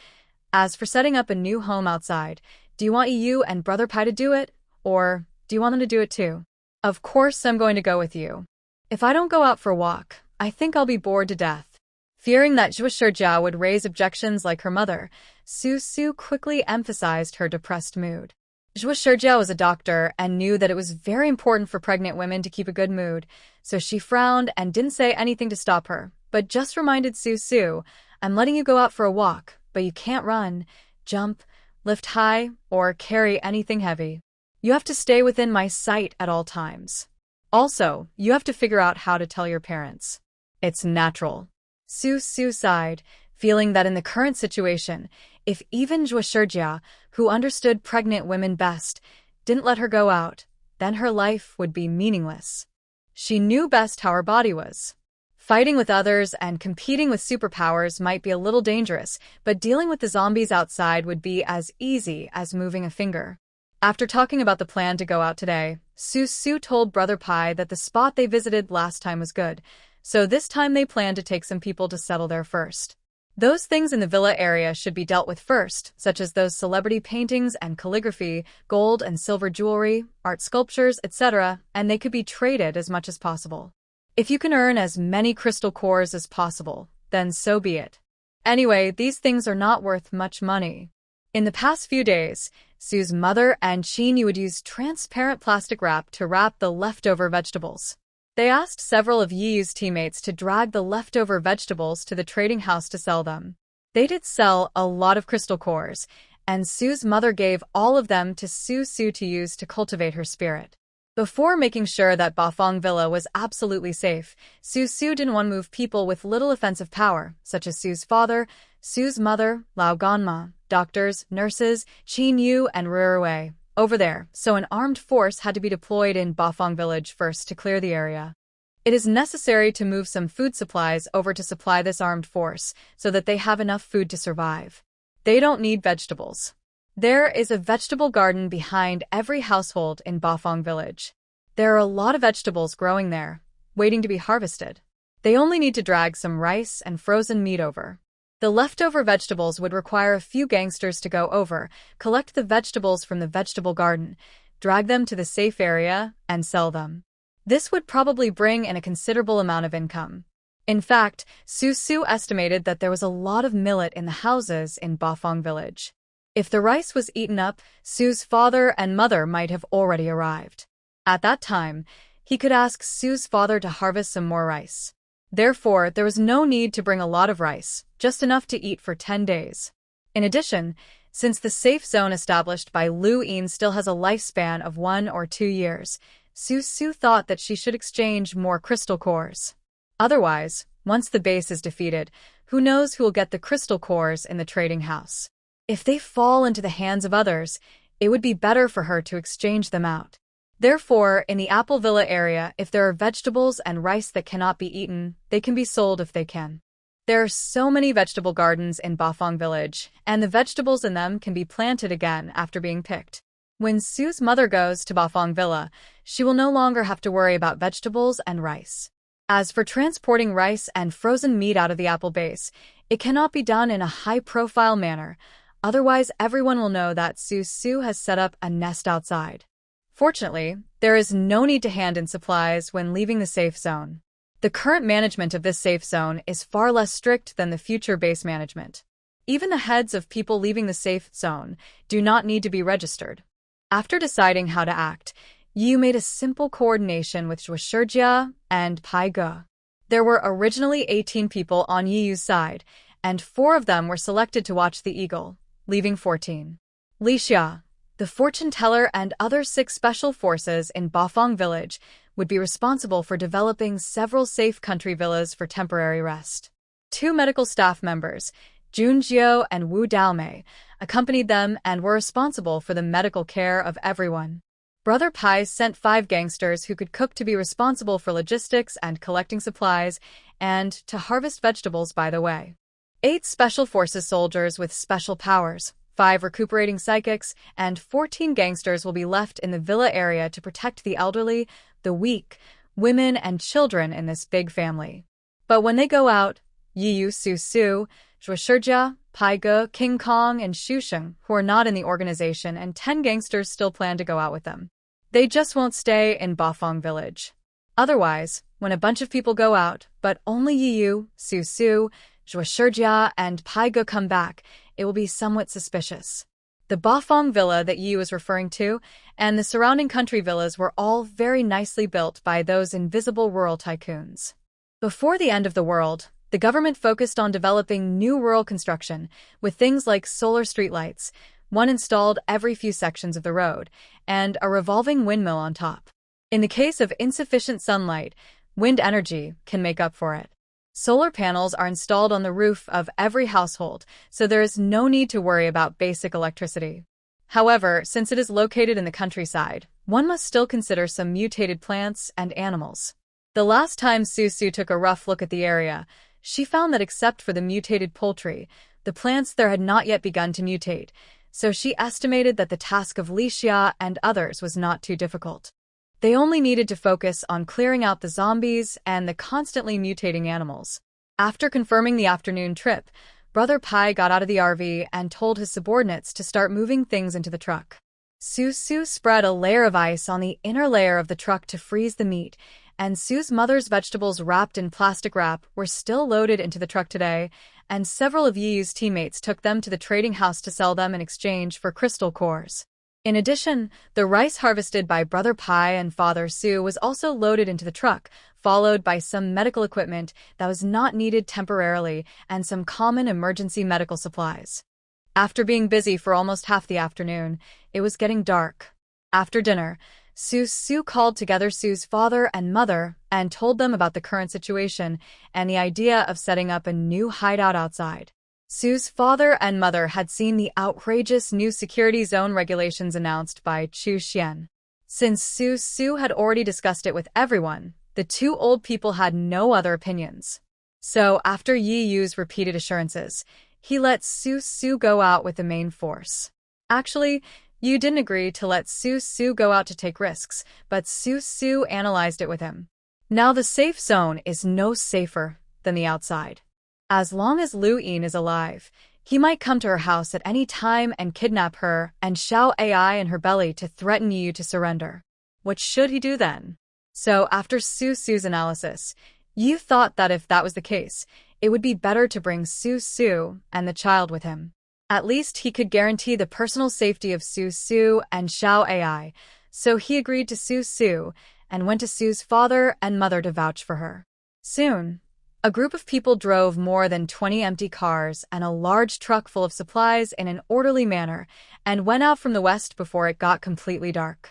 [SPEAKER 1] "As for setting up a new home outside, do you want you and Brother Pai to do it, or do you want them to do it too?" "Of course I'm going to go with you. If I don't go out for a walk, I think I'll be bored to death." Fearing that Zhuo Shijia would raise objections like her mother, Su Su quickly emphasized her depressed mood. Zhuo Shijia was a doctor and knew that it was very important for pregnant women to keep a good mood, so she frowned and didn't say anything to stop her, but just reminded Su Su, "I'm letting you go out for a walk, but you can't run, jump, lift high, or carry anything heavy. You have to stay within my sight at all times. Also, you have to figure out how to tell your parents. It's natural." Su Su sighed, feeling that in the current situation, if even Zhuo Shijia, who understood pregnant women best, didn't let her go out, then her life would be meaningless. She knew best how her body was. Fighting with others and competing with superpowers might be a little dangerous, but dealing with the zombies outside would be as easy as moving a finger. After talking about the plan to go out today, Su Su told Brother Pai that the spot they visited last time was good, so this time they planned to take some people to settle there first. Those things in the villa area should be dealt with first, such as those celebrity paintings and calligraphy, gold and silver jewelry, art sculptures, etc., and they could be traded as much as possible. If you can earn as many crystal cores as possible, then so be it. Anyway, these things are not worth much money. In the past few days, Su's mother and Qin would use transparent plastic wrap to wrap the leftover vegetables. They asked several of Yi's teammates to drag the leftover vegetables to the trading house to sell them. They did sell a lot of crystal cores, and Su's mother gave all of them to Su Su to use to cultivate her spirit. Before making sure that Bafang Villa was absolutely safe, Su Su didn't want to move people with little offensive power, such as Su's father, Su's mother, Lao Ganma, doctors, nurses, Qin Yu, and Ruruwei, over there, so an armed force had to be deployed in Bafang village first to clear the area. It is necessary to move some food supplies over to supply this armed force so that they have enough food to survive. They don't need vegetables. There is a vegetable garden behind every household in Bafang village. There are a lot of vegetables growing there, waiting to be harvested. They only need to drag some rice and frozen meat over. The leftover vegetables would require a few gangsters to go over, collect the vegetables from the vegetable garden, drag them to the safe area, and sell them. This would probably bring in a considerable amount of income. In fact, Su Su estimated that there was a lot of millet in the houses in Bafang village. If the rice was eaten up, Su's father and mother might have already arrived. At that time, he could ask Su's father to harvest some more rice. Therefore, there was no need to bring a lot of rice, just enough to eat for 10 days. In addition, since the safe zone established by Lu Yin still has a lifespan of 1 or 2 years, Su Su thought that she should exchange more crystal cores. Otherwise, once the base is defeated, who knows who will get the crystal cores in the trading house. If they fall into the hands of others, it would be better for her to exchange them out. Therefore, in the Apple Villa area, if there are vegetables and rice that cannot be eaten, they can be sold if they can. There are so many vegetable gardens in Bafang village, and the vegetables in them can be planted again after being picked. When Su's mother goes to Bafang Villa, she will no longer have to worry about vegetables and rice. As for transporting rice and frozen meat out of the apple base, it cannot be done in a high-profile manner, otherwise everyone will know that Su Su has set up a nest outside. Fortunately, there is no need to hand in supplies when leaving the safe zone. The current management of this safe zone is far less strict than the future base management. Even the heads of people leaving the safe zone do not need to be registered. After deciding how to act, Yu made a simple coordination with Zhuo Shijia and Pai Ge. There were originally 18 people on Yu's side, and 4 of them were selected to watch the eagle. leaving 14. Li Xia, the fortune teller, and other 6 special forces in Bafang village would be responsible for developing several safe country villas for temporary rest. 2 medical staff members, Jun Jiao and Wu Daomei, accompanied them and were responsible for the medical care of everyone. Brother Pai sent 5 gangsters who could cook to be responsible for logistics and collecting supplies, and to harvest vegetables by the way. 8 special forces soldiers with special powers, 5 recuperating psychics, and 14 gangsters will be left in the villa area to protect the elderly, the weak, women, and children in this big family. But when they go out, Yiyu Su Su, Zhuo Shijia, Pai Ge, King Kong, and Xu Sheng, who are not in the organization, and 10 gangsters still plan to go out with them. They just won't stay in Bafang village. Otherwise, when a bunch of people go out, but only Yiyu, Su Su, Zhuo Shijia, and Pai Ge come back, it will be somewhat suspicious. The Bafang villa that Yiyu is referring to, and the surrounding country villas were all very nicely built by those invisible rural tycoons. Before the end of the world, the government focused on developing new rural construction, with things like solar streetlights, one installed every few sections of the road, and a revolving windmill on top. In the case of insufficient sunlight, wind energy can make up for it. Solar panels are installed on the roof of every household, so there is no need to worry about basic electricity. However, since it is located in the countryside, one must still consider some mutated plants and animals. The last time Su Su took a rough look at the area, she found that except for the mutated poultry, the plants there had not yet begun to mutate, so she estimated that the task of Li Xia and others was not too difficult. They only needed to focus on clearing out the zombies and the constantly mutating animals. After confirming the afternoon trip, Brother Pai got out of the RV and told his subordinates to start moving things into the truck. Su Su spread a layer of ice on the inner layer of the truck to freeze the meat, and Su's mother's vegetables wrapped in plastic wrap were still loaded into the truck today, and several of Yiyu's teammates took them to the trading house to sell them in exchange for crystal cores. In addition, the rice harvested by Brother Pai and Father Su was also loaded into the truck, followed by some medical equipment that was not needed temporarily and some common emergency medical supplies. After being busy for almost half the afternoon, it was getting dark. After dinner, Su Su called together Su's father and mother and told them about the current situation and the idea of setting up a new hideout outside. Su's father and mother had seen the outrageous new security zone regulations announced by Chu Xian. Since Su Su had already discussed it with everyone, the 2 old people had no other opinions. So, after Yi Yu's repeated assurances, he let Su Su go out with the main force. Actually, Yu didn't agree to let Su Su go out to take risks, but Su Su analyzed it with him. Now the safe zone is no safer than the outside. As long as Lu Yin is alive, he might come to her house at any time and kidnap her and Xiao AI in her belly to threaten Yu to surrender. What should he do then? So after Su Su's analysis, Yu thought that if that was the case, it would be better to bring Su Su and the child with him. At least he could guarantee the personal safety of Su Su and Xiao AI, so he agreed to Su Su and went to Su's father and mother to vouch for her. Soon, a group of people drove more than 20 empty cars and a large truck full of supplies in an orderly manner and went out from the west before it got completely dark.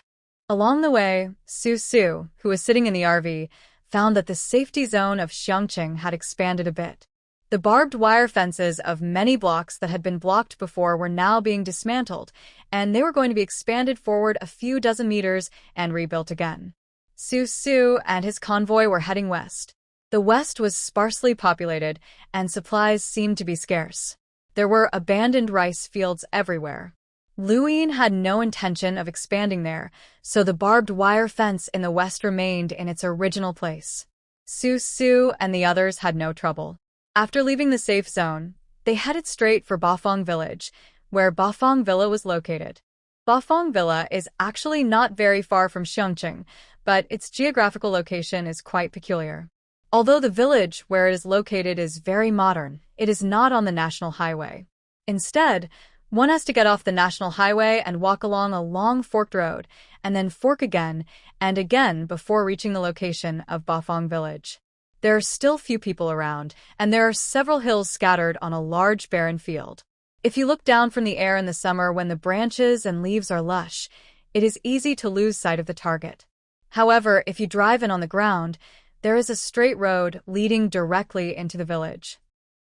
[SPEAKER 1] Along the way, Su Su, who was sitting in the RV, found that the safety zone of Xiangqing had expanded a bit. The barbed wire fences of many blocks that had been blocked before were now being dismantled, and they were going to be expanded forward a few dozen meters and rebuilt again. Su Su and his convoy were heading west. The west was sparsely populated, and supplies seemed to be scarce. There were abandoned rice fields everywhere. Lu Yin had no intention of expanding there, so the barbed wire fence in the west remained in its original place. Su Su and the others had no trouble. After leaving the safe zone, they headed straight for Bafang village, where Bafang Villa was located. Bafang Villa is actually not very far from Xiangqing, but its geographical location is quite peculiar. Although the village where it is located is very modern, it is not on the national highway. Instead, one has to get off the national highway and walk along a long forked road, and then fork again and again before reaching the location of Bafang village. There are still few people around, and there are several hills scattered on a large barren field. If you look down from the air in the summer when the branches and leaves are lush, it is easy to lose sight of the target. However, if you drive in on the ground, there is a straight road leading directly into the village.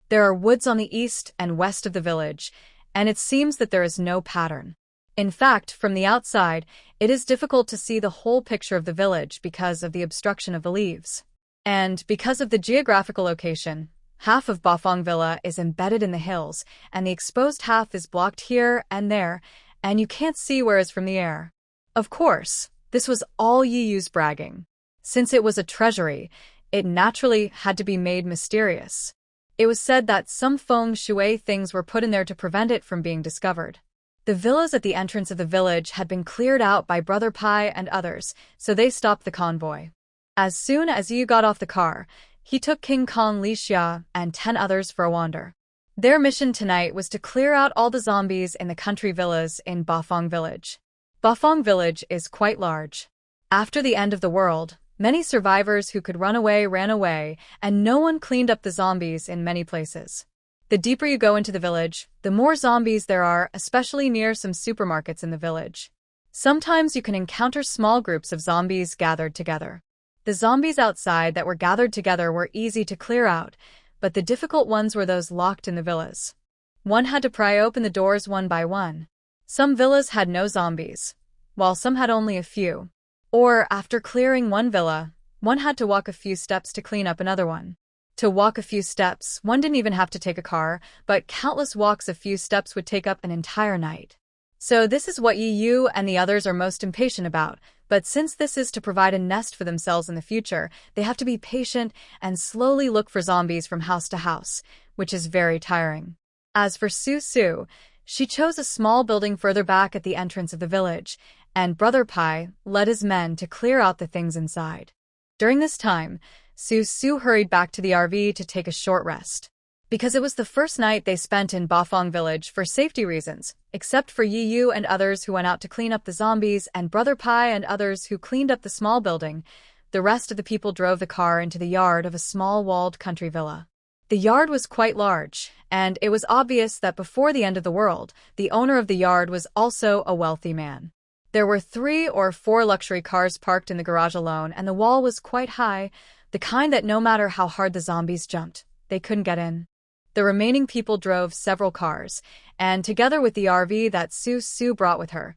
[SPEAKER 1] There are woods on the east and west of the village, and it seems that there is no pattern. In fact, from the outside, it is difficult to see the whole picture of the village because of the obstruction of the leaves. And because of the geographical location, half of Bafang Villa is embedded in the hills, and the exposed half is blocked here and there, and you can't see where is from the air. Of course, this was all Yiyu's bragging. Since it was a treasury, it naturally had to be made mysterious. It was said that some feng shui things were put in there to prevent it from being discovered. The villas at the entrance of the village had been cleared out by Brother Pai and others, so they stopped the convoy. As soon as Yiyu got off the car, he took King Kong Li Xia and 10 others for a wander. Their mission tonight was to clear out all the zombies in the country villas in Bafang Village. Bafang Village is quite large. After the end of the world, many survivors who could run away ran away, and no one cleaned up the zombies in many places. The deeper you go into the village, the more zombies there are, especially near some supermarkets in the village. Sometimes you can encounter small groups of zombies gathered together. The zombies outside that were gathered together were easy to clear out, but the difficult ones were those locked in the villas. One had to pry open the doors one by one. Some villas had no zombies, while some had only a few. Or, after clearing one villa, one had to walk a few steps to clean up another one. To walk a few steps, one didn't even have to take a car, but countless walks a few steps would take up an entire night. So this is what Yiyu and the others are most impatient about, but since this is to provide a nest for themselves in the future, they have to be patient and slowly look for zombies from house to house, which is very tiring. As for Su, she chose a small building further back at the entrance of the village, and Brother Pai led his men to clear out the things inside. During this time, Su hurried back to the RV to take a short rest. Because it was the first night they spent in Bafang Village for safety reasons, except for Yiyu and others who went out to clean up the zombies and Brother Pai and others who cleaned up the small building, the rest of the people drove the car into the yard of a small walled country villa. The yard was quite large, and it was obvious that before the end of the world, the owner of the yard was also a wealthy man. There were 3 or 4 luxury cars parked in the garage alone, and the wall was quite high, the kind that no matter how hard the zombies jumped, they couldn't get in. The remaining people drove several cars, and together with the RV that Su brought with her,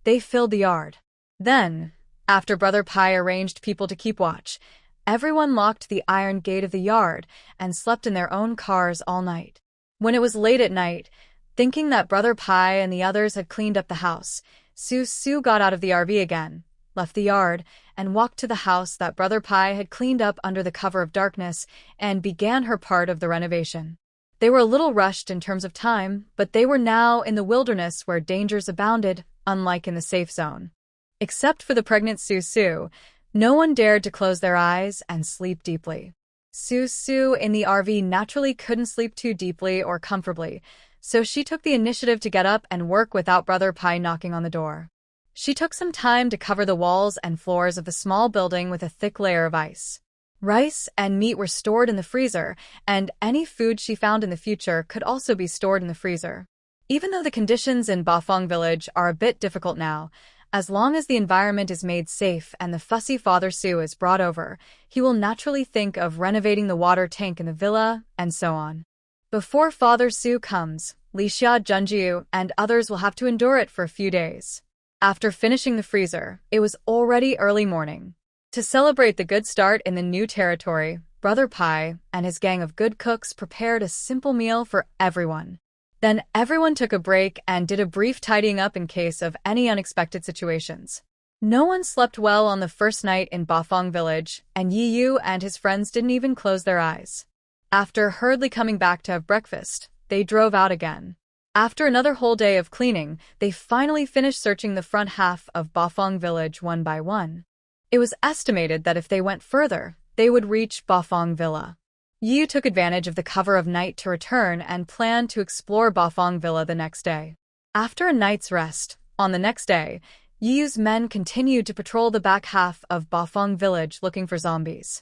[SPEAKER 1] they filled the yard. Then, after Brother Pai arranged people to keep watch, everyone locked the iron gate of the yard and slept in their own cars all night. When it was late at night, thinking that Brother Pai and the others had cleaned up the house, Su got out of the RV again, left the yard, and walked to the house that Brother Pai had cleaned up under the cover of darkness and began her part of the renovation. They were a little rushed in terms of time, but they were now in the wilderness where dangers abounded, unlike in the safe zone. Except for the pregnant Su, no one dared to close their eyes and sleep deeply. Su in the RV naturally couldn't sleep too deeply or comfortably, so she took the initiative to get up and work without Brother Pai knocking on the door. She took some time to cover the walls and floors of the small building with a thick layer of ice. Rice and meat were stored in the freezer, and any food she found in the future could also be stored in the freezer. Even though the conditions in Bafang Village are a bit difficult now, as long as the environment is made safe and the fussy Father Su is brought over, he will naturally think of renovating the water tank in the villa, and so on. Before Father Su comes, Li Xia, Junjiu, and others will have to endure it for a few days. After finishing the freezer, it was already early morning. To celebrate the good start in the new territory, Brother Pai and his gang of good cooks prepared a simple meal for everyone. Then everyone took a break and did a brief tidying up in case of any unexpected situations. No one slept well on the first night in Bafang Village, and Yiyu and his friends didn't even close their eyes. After hurriedly coming back to have breakfast, they drove out again. After another whole day of cleaning, they finally finished searching the front half of Bafang Village one by one. It was estimated that if they went further, they would reach Bafang Villa. Yiyu took advantage of the cover of night to return and planned to explore Bafang Villa the next day. After a night's rest, on the next day, Yiyu's men continued to patrol the back half of Bafang Village looking for zombies.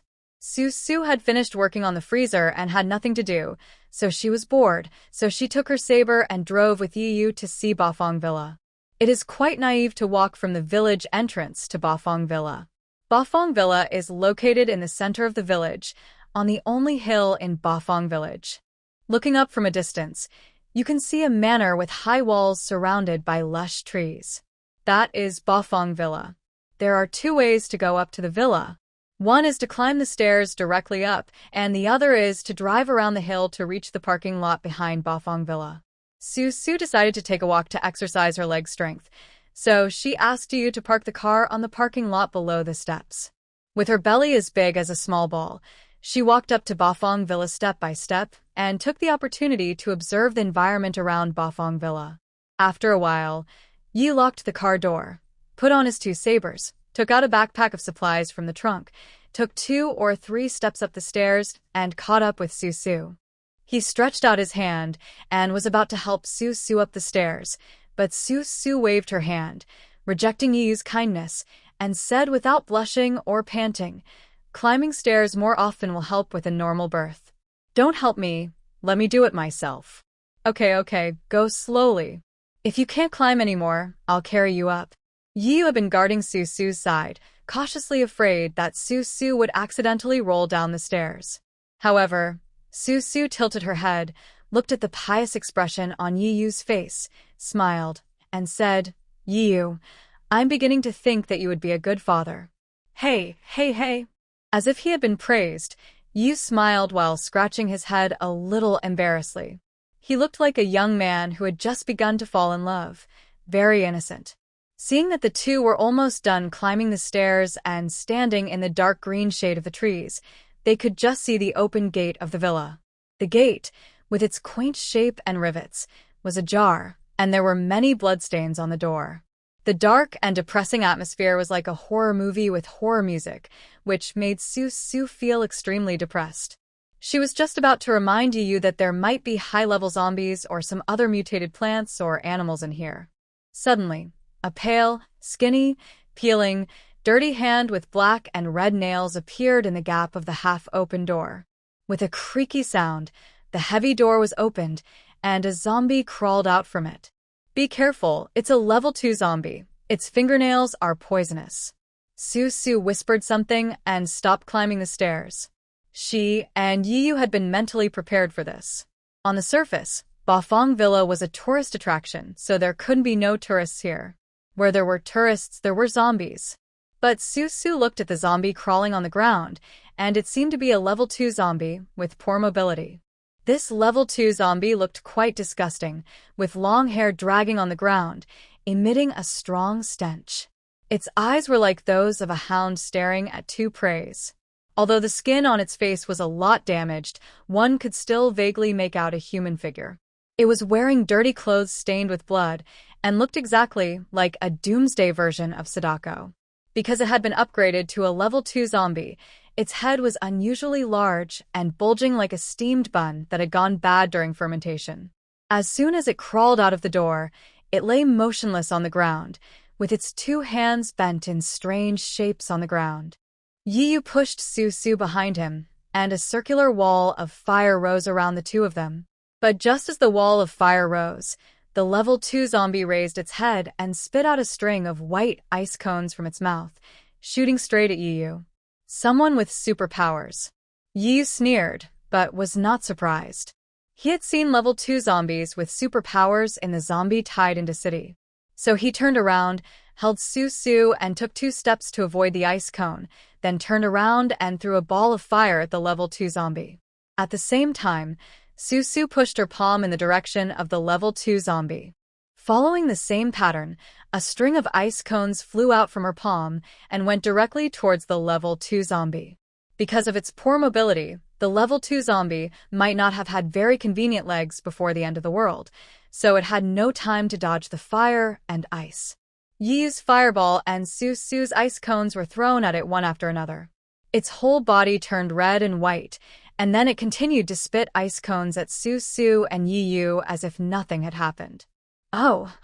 [SPEAKER 1] Su had finished working on the freezer and had nothing to do, so she was bored, so she took her saber and drove with Yu to see Bafang Villa. It is quite naive to walk from the village entrance to Bafang Villa. Bafang Villa is located in the center of the village, on the only hill in Bafang Village. Looking up from a distance, you can see a manor with high walls surrounded by lush trees. That is Bafang Villa. There are two ways to go up to the villa. One is to climb the stairs directly up, and the other is to drive around the hill to reach the parking lot behind Bafang Villa. Su decided to take a walk to exercise her leg strength, so she asked Yu to park the car on the parking lot below the steps. With her belly as big as a small ball, she walked up to Bafang Villa step by step and took the opportunity to observe the environment around Bafang Villa. After a while, Yu locked the car door, put on his two sabers, took out a backpack of supplies from the trunk, took 2 or 3 steps up the stairs, and caught up with Su. He stretched out his hand and was about to help Su up the stairs, but Su waved her hand, rejecting Yu's kindness, and said without blushing or panting, "Climbing stairs more often will help with a normal birth. Don't help me, let me do it myself." Okay, go slowly. If you can't climb anymore, I'll carry you up." Yu had been guarding Su's side, cautiously afraid that Su would accidentally roll down the stairs. However, Su tilted her head, looked at the pious expression on Yu's face, smiled, and said, "Yu, I'm beginning to think that you would be a good father." Hey. As if he had been praised, Yu smiled while scratching his head a little embarrassedly. He looked like a young man who had just begun to fall in love, very innocent. Seeing that the two were almost done climbing the stairs and standing in the dark green shade of the trees, they could just see the open gate of the villa. The gate, with its quaint shape and rivets, was ajar, and there were many bloodstains on the door. The dark and depressing atmosphere was like a horror movie with horror music, which made Su feel extremely depressed. She was just about to remind Yu that there might be high-level zombies or some other mutated plants or animals in here. Suddenly, a pale, skinny, peeling, dirty hand with black and red nails appeared in the gap of the half-open door. With a creaky sound, the heavy door was opened, and a zombie crawled out from it. "Be careful, it's a level 2 zombie. Its fingernails are poisonous." Su whispered something and stopped climbing the stairs. She and Yu had been mentally prepared for this. On the surface, Bafang Villa was a tourist attraction, so there couldn't be no tourists here. Where there were tourists, there were zombies. But Su looked at the zombie crawling on the ground, and it seemed to be a level 2 zombie with poor mobility. This level 2 zombie looked quite disgusting, with long hair dragging on the ground, emitting a strong stench. Its eyes were like those of a hound staring at two preys. Although the skin on its face was a lot damaged, one could still vaguely make out a human figure. It was wearing dirty clothes stained with blood, and looked exactly like a doomsday version of Sadako. Because it had been upgraded to a level 2 zombie, its head was unusually large and bulging like a steamed bun that had gone bad during fermentation. As soon as it crawled out of the door, it lay motionless on the ground, with its 2 hands bent in strange shapes on the ground. Yu pushed Su behind him, and a circular wall of fire rose around the two of them. But just as the wall of fire rose, the level 2 zombie raised its head and spit out a string of white ice cones from its mouth, shooting straight at Yu. Someone with superpowers. Yu sneered, but was not surprised. He had seen level 2 zombies with superpowers in the Zombie Tied into City. So he turned around, held Su and took 2 steps to avoid the ice cone, then turned around and threw a ball of fire at the level 2 zombie. At the same time, Su pushed her palm in the direction of the level 2 zombie. Following the same pattern, a string of ice cones flew out from her palm and went directly towards the level 2 zombie. Because of its poor mobility, the level 2 zombie might not have had very convenient legs before the end of the world, so it had no time to dodge the fire and ice. Yu's fireball and Su's ice cones were thrown at it one after another. Its whole body turned red and white, and then it continued to spit ice cones at Su and Yu as if nothing had happened. "Oh,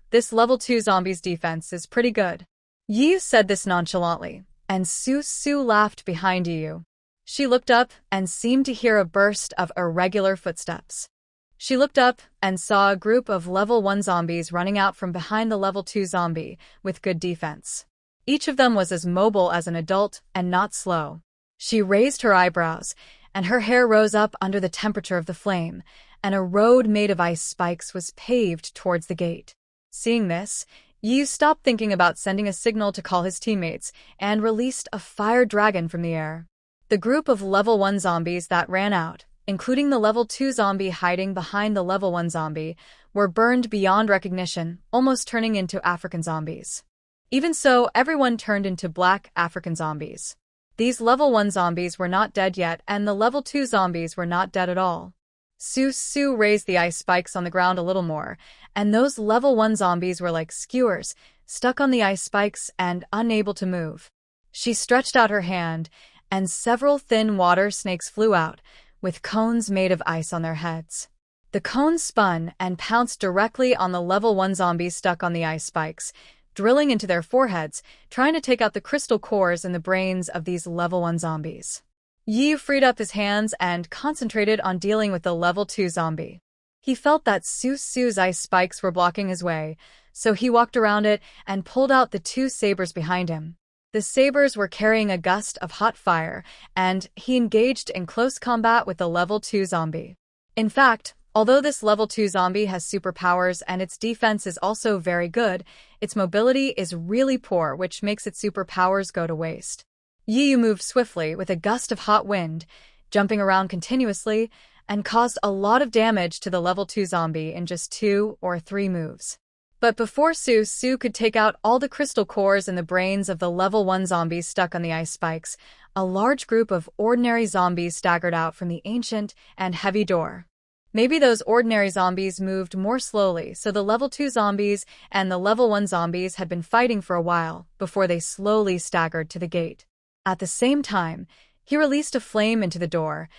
[SPEAKER 1] this level 2 zombie's defense is pretty good." Yu said this nonchalantly, and Su laughed behind Yu. She looked up and seemed to hear a burst of irregular footsteps. She looked up and saw a group of level 1 zombies running out from behind the level 2 zombie with good defense. Each of them was as mobile as an adult and not slow. She raised her eyebrows, and her hair rose up under the temperature of the flame, and a road made of ice spikes was paved towards the gate. Seeing this, Yu stopped thinking about sending a signal to call his teammates and released a fire dragon from the air. The group of level 1 zombies that ran out, including the level 2 zombie hiding behind the level 1 zombie, were burned beyond recognition, almost turning into African zombies. Even so, everyone turned into black African zombies. These level 1 zombies were not dead yet, and the level 2 zombies were not dead at all. Su raised the ice spikes on the ground a little more, and those level 1 zombies were like skewers, stuck on the ice spikes and unable to move. She stretched out her hand, and several thin water snakes flew out, with cones made of ice on their heads. The cones spun and pounced directly on the level 1 zombies stuck on the ice spikes, drilling into their foreheads, trying to take out the crystal cores in the brains of these level 1 zombies. Yi freed up his hands and concentrated on dealing with the level 2 zombie. He felt that Su's ice spikes were blocking his way, so he walked around it and pulled out the 2 sabers behind him. The sabers were carrying a gust of hot fire, and he engaged in close combat with the level 2 zombie. In fact, although this level 2 zombie has superpowers and its defense is also very good, its mobility is really poor, which makes its superpowers go to waste. Yu moved swiftly with a gust of hot wind, jumping around continuously, and caused a lot of damage to the level 2 zombie in just 2 or 3 moves. But before Su could take out all the crystal cores in the brains of the level 1 zombies stuck on the ice spikes, a large group of ordinary zombies staggered out from the ancient and heavy door. Maybe those ordinary zombies moved more slowly, so the level 2 zombies and the level 1 zombies had been fighting for a while before they slowly staggered to the gate. At the same time, he released a flame into the door,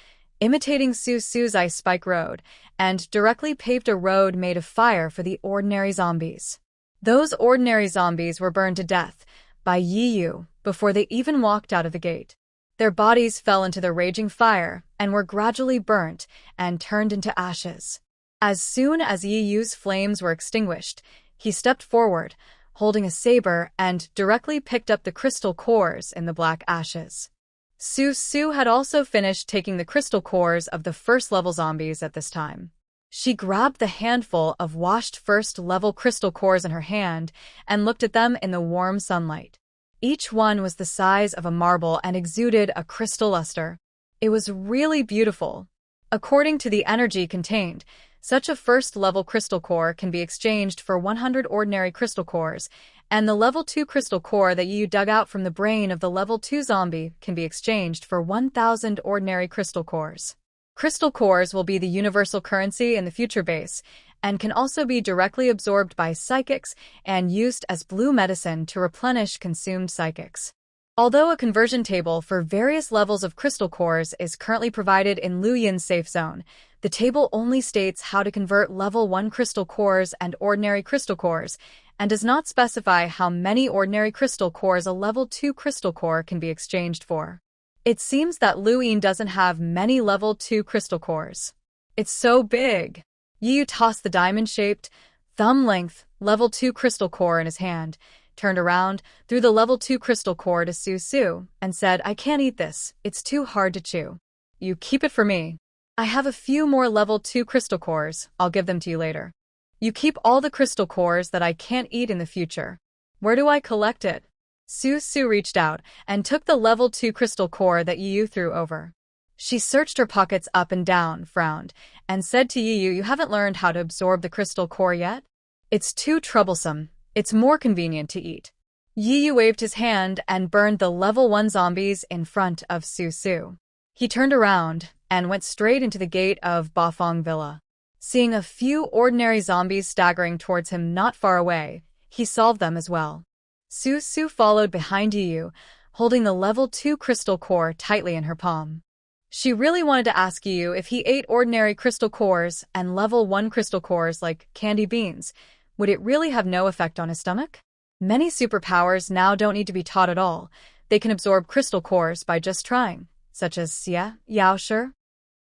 [SPEAKER 1] imitating Su's ice spike road, and directly paved a road made of fire for the ordinary zombies. Those ordinary zombies were burned to death by Yu before they even walked out of the gate. Their bodies fell into the raging fire and were gradually burnt and turned into ashes. As soon as Yu's flames were extinguished, he stepped forward, holding a saber, and directly picked up the crystal cores in the black ashes. Su had also finished taking the crystal cores of the first-level zombies at this time. She grabbed the handful of washed first-level crystal cores in her hand and looked at them in the warm sunlight. Each one was the size of a marble and exuded a crystal luster. It was really beautiful. According to the energy contained, such a first-level crystal core can be exchanged for 100 ordinary crystal cores, and the level 2 crystal core that you dug out from the brain of the level 2 zombie can be exchanged for 1,000 ordinary crystal cores. Crystal cores will be the universal currency in the future base, and can also be directly absorbed by psychics and used as blue medicine to replenish consumed psychics. Although a conversion table for various levels of crystal cores is currently provided in Lu Yin's safe zone, the table only states how to convert level 1 crystal cores and ordinary crystal cores, and does not specify how many ordinary crystal cores a level 2 crystal core can be exchanged for. It seems that Lu Yin doesn't have many level 2 crystal cores. It's so big. Yu tossed the diamond-shaped, thumb-length, level 2 crystal core in his hand, turned around, threw the level 2 crystal core to Su, and said, "I can't eat this, it's too hard to chew. You keep it for me. I have a few more level 2 crystal cores, I'll give them to you later. You keep all the crystal cores that I can't eat in the future. Where do I collect it?" Su reached out and took the level 2 crystal core that Yu threw over. She searched her pockets up and down, frowned, and said to Yu, "You haven't learned how to absorb the crystal core yet? It's too troublesome. It's more convenient to eat." Yu waved his hand and burned the level 1 zombies in front of Su. He turned around and went straight into the gate of Bafang Villa. Seeing a few ordinary zombies staggering towards him not far away, he solved them as well. Su followed behind Yu, holding the level 2 crystal core tightly in her palm. She really wanted to ask Yu if he ate ordinary crystal cores and level 1 crystal cores like candy beans, would it really have no effect on his stomach? Many superpowers now don't need to be taught at all. They can absorb crystal cores by just trying. such as Xia Yaoshi?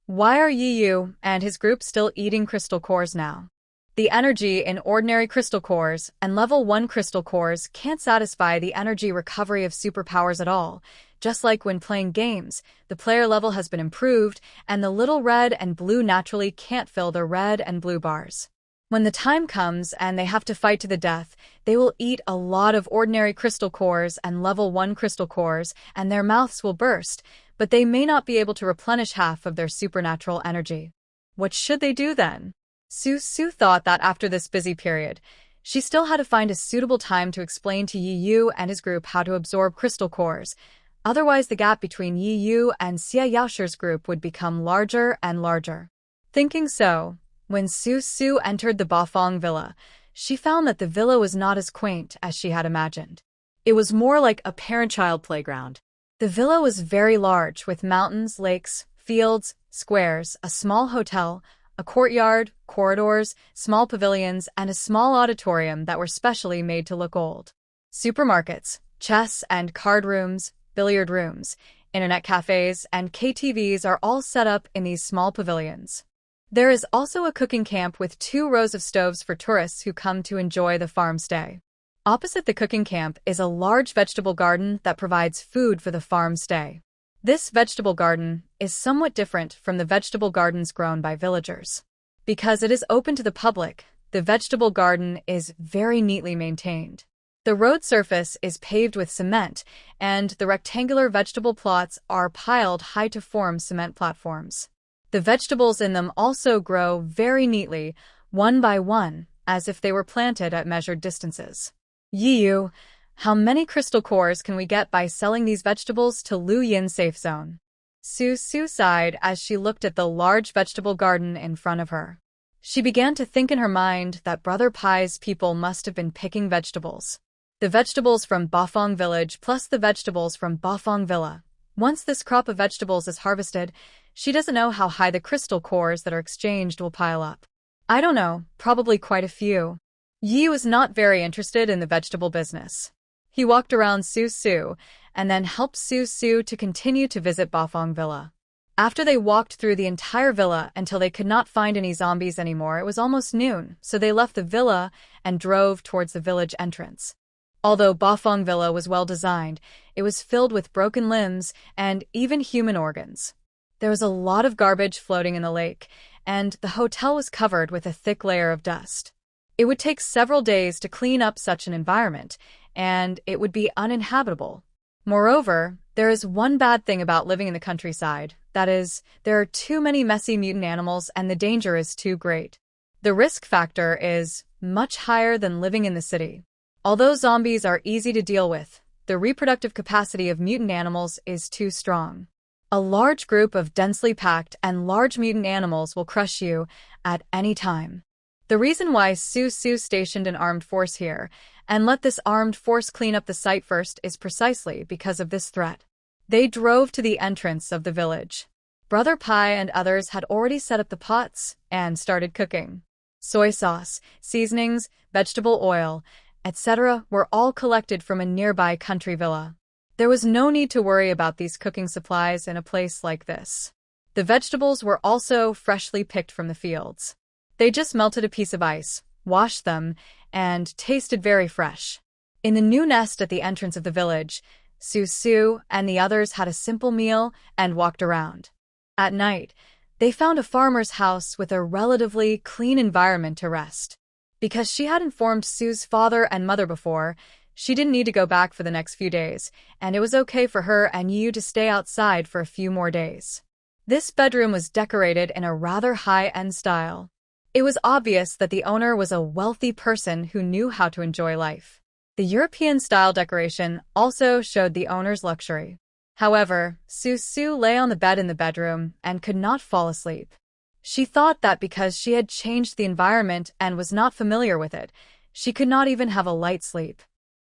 [SPEAKER 1] Why are Yu and his group still eating crystal cores now? The energy in ordinary crystal cores and level 1 crystal cores can't satisfy the energy recovery of superpowers at all. Just like when playing games, the player level has been improved, and the little red and blue naturally can't fill the red and blue bars. When the time comes and they have to fight to the death, they will eat a lot of ordinary crystal cores and level 1 crystal cores, and their mouths will burst, but they may not be able to replenish half of their supernatural energy. What should they do then? Su thought that after this busy period, she still had to find a suitable time to explain to Yu and his group how to absorb crystal cores. Otherwise, the gap between Yu and Xia Yaoshi's group would become larger and larger. Thinking so, when Su entered the Bafang villa, she found that the villa was not as quaint as she had imagined. It was more like a parent-child playground. The villa was very large, with mountains, lakes, fields, squares, a small hotel, a courtyard, corridors, small pavilions, and a small auditorium that were specially made to look old. Supermarkets, chess and card rooms, billiard rooms, internet cafes, and KTVs are all set up in these small pavilions. There is also a cooking camp with 2 rows of stoves for tourists who come to enjoy the farm stay. Opposite the cooking camp is a large vegetable garden that provides food for the farm stay. This vegetable garden is somewhat different from the vegetable gardens grown by villagers. Because it is open to the public, the vegetable garden is very neatly maintained. The road surface is paved with cement, and the rectangular vegetable plots are piled high to form cement platforms. The vegetables in them also grow very neatly, one by one, as if they were planted at measured distances. Yu, how many crystal cores can we get by selling these vegetables to Lu Yin's safe zone? Su sighed as she looked at the large vegetable garden in front of her. She began to think in her mind that Brother Pai's people must have been picking vegetables. The vegetables from Bafang village plus the vegetables from Bafang villa. Once this crop of vegetables is harvested, she doesn't know how high the crystal cores that are exchanged will pile up. I don't know, probably quite a few. Yi was not very interested in the vegetable business. He walked around Su and then helped Su to continue to visit Bafang Villa. After they walked through the entire villa until they could not find any zombies anymore, it was almost noon, so they left the villa and drove towards the village entrance. Although Bafang Villa was well designed, it was filled with broken limbs and even human organs. There was a lot of garbage floating in the lake, and the hotel was covered with a thick layer of dust. It would take several days to clean up such an environment, and it would be uninhabitable. Moreover, there is one bad thing about living in the countryside. That is, there are too many messy mutant animals and the danger is too great. The risk factor is much higher than living in the city. Although zombies are easy to deal with, the reproductive capacity of mutant animals is too strong. A large group of densely packed and large mutant animals will crush you at any time. The reason why Su stationed an armed force here and let this armed force clean up the site first is precisely because of this threat. They drove to the entrance of the village. Brother Pai and others had already set up the pots and started cooking. Soy sauce, seasonings, vegetable oil, etc. were all collected from a nearby country villa. There was no need to worry about these cooking supplies in a place like this. The vegetables were also freshly picked from the fields. They just melted a piece of ice, washed them, and tasted very fresh. In the new nest at the entrance of the village, Su and the others had a simple meal and walked around. At night, they found a farmer's house with a relatively clean environment to rest. Because she had informed Su's father and mother before, she didn't need to go back for the next few days, and it was okay for her and Yu to stay outside for a few more days. This bedroom was decorated in a rather high-end style. It was obvious that the owner was a wealthy person who knew how to enjoy life. The European-style decoration also showed the owner's luxury. However, Su lay on the bed in the bedroom and could not fall asleep. She thought that because she had changed the environment and was not familiar with it, she could not even have a light sleep.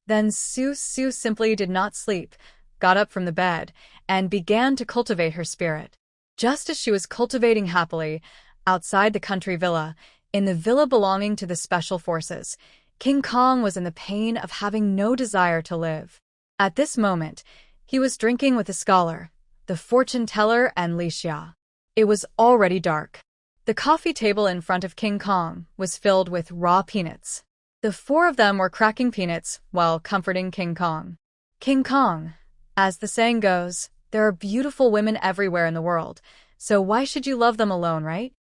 [SPEAKER 1] Then Su simply did not sleep, got up from the bed, and began to cultivate her spirit. Just as she was cultivating happily, outside the country villa, in the villa belonging to the Special Forces, King Kong was in the pain of having no desire to live. At this moment, he was drinking with a scholar, the fortune teller, and Li Xia. It was already dark. The coffee table in front of King Kong was filled with raw peanuts. The four of them were cracking peanuts while comforting King Kong. King Kong, as the saying goes, there are beautiful women everywhere in the world, so why should you love them alone, right?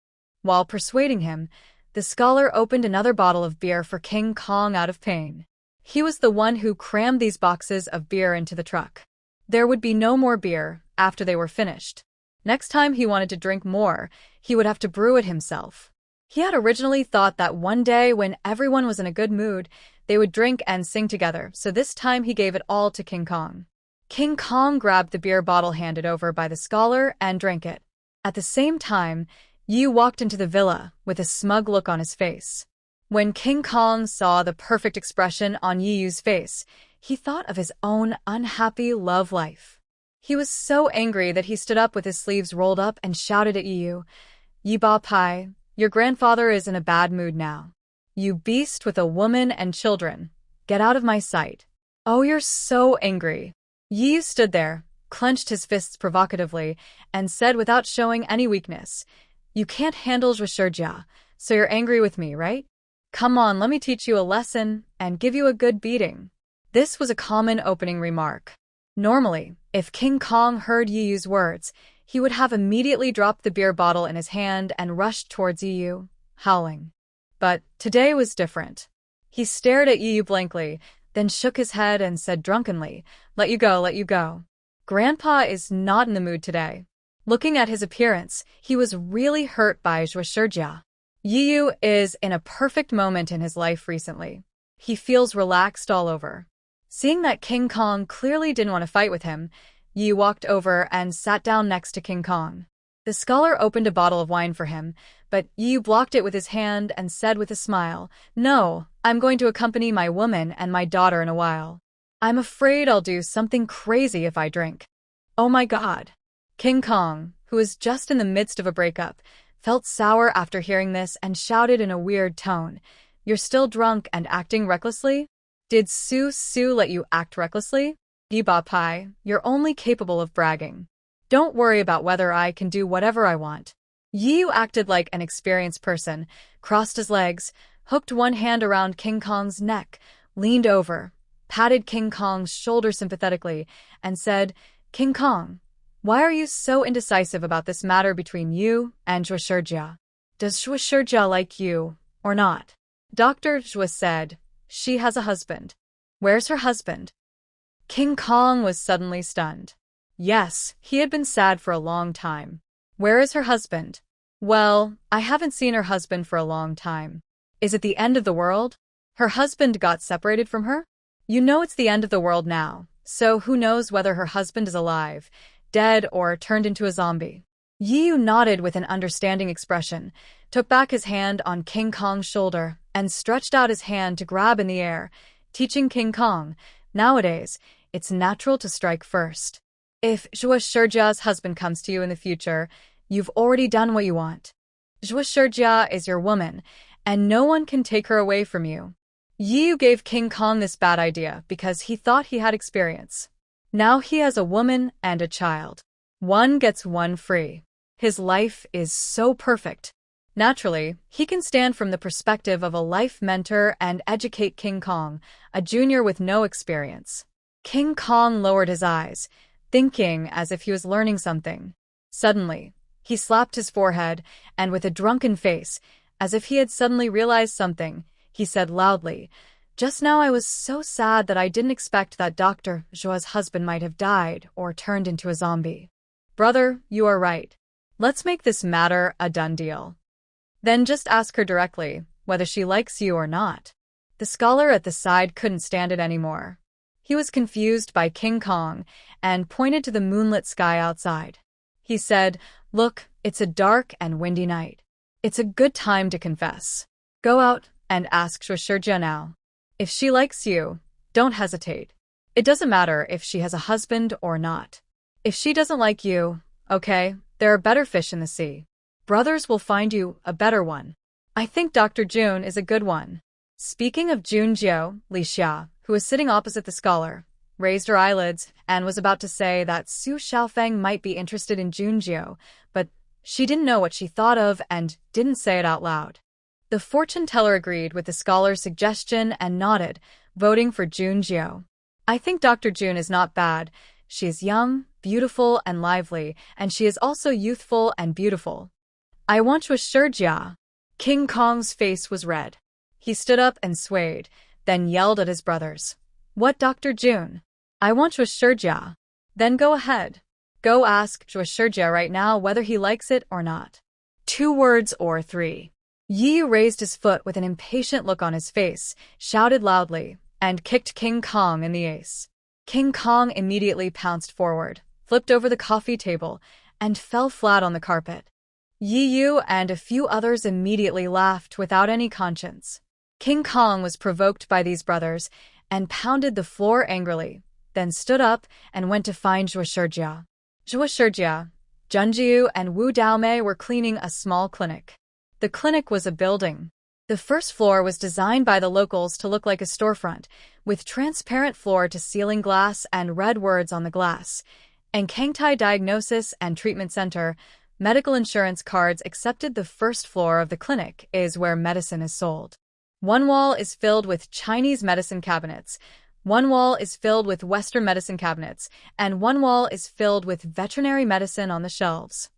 [SPEAKER 1] While persuading him, the scholar opened another bottle of beer for King Kong out of pain. He was the one who crammed these boxes of beer into the truck. There would be no more beer after they were finished. Next time he wanted to drink more, he would have to brew it himself. He had originally thought that one day when everyone was in a good mood, they would drink and sing together, so this time he gave it all to King Kong. King Kong grabbed the beer bottle handed over by the scholar and drank it. At the same time, Yu walked into the villa with a smug look on his face. When King Kong saw the perfect expression on Yu's face, he thought of his own unhappy love life. He was so angry that he stood up with his sleeves rolled up and shouted at Yu, "Yi Ba Pai, your grandfather is in a bad mood now. You beast with a woman and children. Get out of my sight." "Oh, you're so angry." Yu stood there, clenched his fists provocatively, and said without showing any weakness, "You can't handle Zhuoshijia, so you're angry with me, right? Come on, let me teach you a lesson and give you a good beating." This was a common opening remark. Normally, if King Kong heard Yu's words, he would have immediately dropped the beer bottle in his hand and rushed towards Yu, howling. But today was different. He stared at Yu blankly, then shook his head and said drunkenly, "Let you go, let you go. Grandpa is not in the mood today." Looking at his appearance, he was really hurt by Zhuoshijia. Yu is in a perfect moment in his life recently. He feels relaxed all over. Seeing that King Kong clearly didn't want to fight with him, Yu walked over and sat down next to King Kong. The scholar opened a bottle of wine for him, but Yu blocked it with his hand and said with a smile, "No, I'm going to accompany my woman and my daughter in a while. I'm afraid I'll do something crazy if I drink." "Oh my God." King Kong, who was just in the midst of a breakup, felt sour after hearing this and shouted in a weird tone, "You're still drunk and acting recklessly? Did Su let you act recklessly? Yi Ba Pai, you're only capable of bragging. Don't worry about whether I can do whatever I want." Yu acted like an experienced person, crossed his legs, hooked one hand around King Kong's neck, leaned over, patted King Kong's shoulder sympathetically, and said, "King Kong, why are you so indecisive about this matter between you and Zhuoshijia? Does Zhuoshijia like you or not?" Dr. Zhuo said, "She has a husband." "Where's her husband?" King Kong was suddenly stunned. Yes, he had been sad for a long time. "Where is her husband?" "Well, I haven't seen her husband for a long time." "Is it the end of the world? Her husband got separated from her?" "You know it's the end of the world now, so who knows whether her husband is alive, dead, or turned into a zombie." Yu nodded with an understanding expression, took back his hand on King Kong's shoulder, and stretched out his hand to grab in the air, teaching King Kong, "Nowadays, it's natural to strike first. If Zhuoshijia's husband comes to you in the future, you've already done what you want. Zhuoshijia is your woman, and no one can take her away from you." Yu gave King Kong this bad idea because he thought he had experience. Now he has a woman and a child. One gets one free. His life is so perfect. Naturally, he can stand from the perspective of a life mentor and educate King Kong, a junior with no experience. King Kong lowered his eyes, thinking as if he was learning something. Suddenly, he slapped his forehead, and with a drunken face, as if he had suddenly realized something, he said loudly, "Just now I was so sad that I didn't expect that Dr. Zhuo's husband might have died or turned into a zombie. Brother, you are right. Let's make this matter a done deal. Then just ask her directly whether she likes you or not." The scholar at the side couldn't stand it anymore. He was confused by King Kong and pointed to the moonlit sky outside. He said, "Look, it's a dark and windy night. It's a good time to confess. Go out and ask Zhuoshijia now. If she likes you, don't hesitate. It doesn't matter if she has a husband or not. If she doesn't like you, okay, there are better fish in the sea. Brothers will find you a better one. I think Dr. Jun is a good one." Speaking of Junjiu, Li Xia, who was sitting opposite the scholar, raised her eyelids, and was about to say that Su Xiaofeng might be interested in Junjiu, but she didn't know what she thought of and didn't say it out loud. The fortune teller agreed with the scholar's suggestion and nodded, voting for Junjiu. I think Dr. Jun is not bad. She is young, beautiful, and lively, and she is also youthful and beautiful. I want to assure Jia. King Kong's face was red. He stood up and swayed, then yelled at his brothers. What, Dr. Jun? I want to assure Jia. Then go ahead. Go ask Zhuo right now whether he likes it or not. 2 words or 3. Yi raised his foot with an impatient look on his face, shouted loudly, and kicked King Kong in the ace. King Kong immediately pounced forward, flipped over the coffee table, and fell flat on the carpet. Yi Yu and a few others immediately laughed without any conscience. King Kong was provoked by these brothers and pounded the floor angrily, then stood up and went to find Zhuo Shijia. Zhuo Shijia, Junjiu, and Wu Daomei were cleaning a small clinic. The clinic was a building. The first floor was designed by the locals to look like a storefront, with transparent floor-to-ceiling glass and red words on the glass. And Kangtai Diagnosis and Treatment Center, medical insurance cards accepted. The first floor of the clinic is where medicine is sold. One wall is filled with Chinese medicine cabinets, one wall is filled with Western medicine cabinets, and one wall is filled with veterinary medicine on the shelves.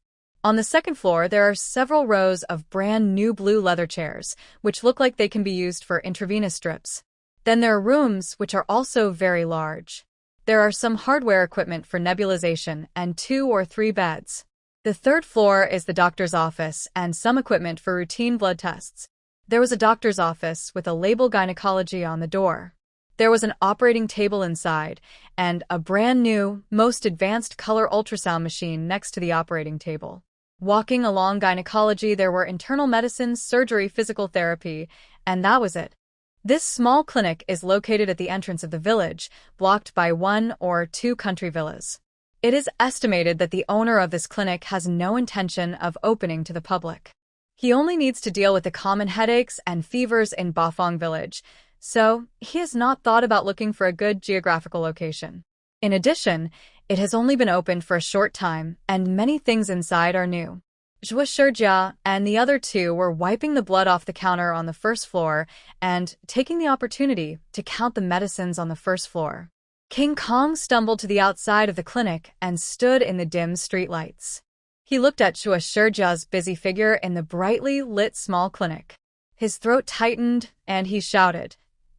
[SPEAKER 1] On the second floor, there are several rows of brand new blue leather chairs, which look like they can be used for intravenous strips. Then there are rooms which are also very large. There are some hardware equipment for nebulization and 2 or 3 beds. The third floor is the doctor's office and some equipment for routine blood tests. There was a doctor's office with a label gynecology on the door. There was an operating table inside, and a brand new, most advanced color ultrasound machine next to the operating table. Walking along gynecology, there were internal medicine, surgery, physical therapy, and that was it. This small clinic is located at the entrance of the village, blocked by 1 or 2 country villas. It is estimated that the owner of this clinic has no intention of opening to the public. He only needs to deal with the common headaches and fevers in Bafang village, so he has not thought about looking for a good geographical location. In addition, it has only been opened for a short time, and many things inside are new. Zhuo Shijia and the other 2 were wiping the blood off the counter on the first floor and taking the opportunity to count the medicines on the first floor. King Kong stumbled to the outside of the clinic and stood in the dim streetlights. He looked at Zhuo Shijia's busy figure in the brightly lit small clinic. His throat tightened, and he shouted,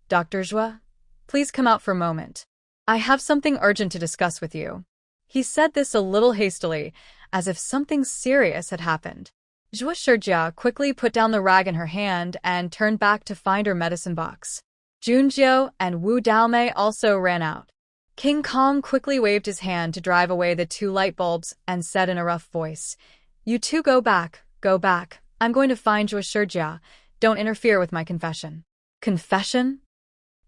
[SPEAKER 1] Dr. Zhuo, please come out for a moment. I have something urgent to discuss with you. He said this a little hastily, as if something serious had happened. Zhuo Shijia quickly put down the rag in her hand and turned back to find her medicine box. Junjiu and Wu Daomei also ran out. King Kong quickly waved his hand to drive away the 2 light bulbs and said in a rough voice, You 2 go back, go back. I'm going to find Zhuo Shijia. Don't interfere with my confession. Confession?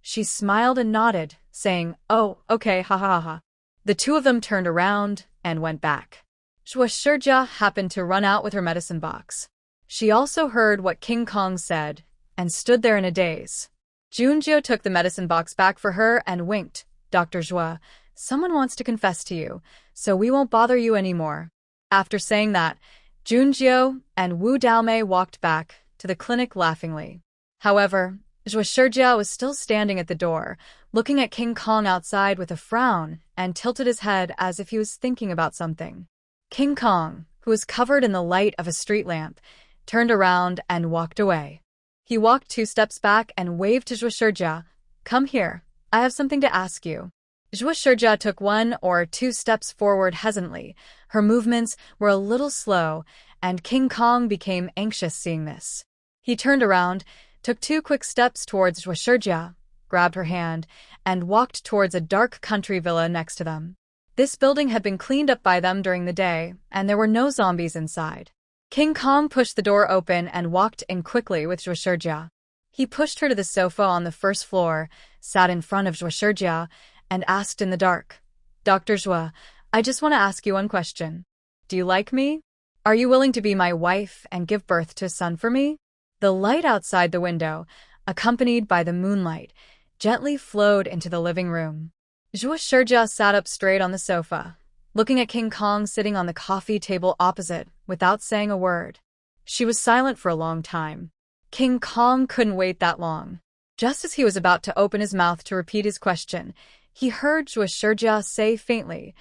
[SPEAKER 1] She smiled and nodded, saying, Oh, okay, ha ha ha. The 2 of them turned around and went back. Zhuo Shijia happened to run out with her medicine box. She also heard what King Kong said and stood there in a daze. Junjiu took the medicine box back for her and winked. Dr. Zhuo, someone wants to confess to you, so we won't bother you anymore. After saying that, Junjiu and Wu Daomei walked back to the clinic laughingly. However, Zhuo Shijia was still standing at the door, looking at King Kong outside with a frown and tilted his head as if he was thinking about something. King Kong, who was covered in the light of a street lamp, turned around and walked away. He walked 2 steps back and waved to Zhuo Shijia. Come here, I have something to ask you. Zhuo Shijia took 1 or 2 steps forward hesitantly. Her movements were a little slow, and King Kong became anxious seeing this. He turned around, took 2 quick steps towards Zhuo Shijia, grabbed her hand, and walked towards a dark country villa next to them. This building had been cleaned up by them during the day, and there were no zombies inside. King Kong pushed the door open and walked in quickly with Zhuo Shijia. He pushed her to the sofa on the first floor, sat in front of Zhuo Shijia, and asked in the dark, Dr. Zhuo, I just want to ask you one question. Do you like me? Are you willing to be my wife and give birth to a son for me? The light outside the window, accompanied by the moonlight, gently flowed into the living room. Zhuo Shijia sat up straight on the sofa, looking at King Kong sitting on the coffee table opposite, without saying a word. She was silent for a long time. King Kong couldn't wait that long. Just as he was about to open his mouth to repeat his question, he heard Zhuo Shijia say faintly,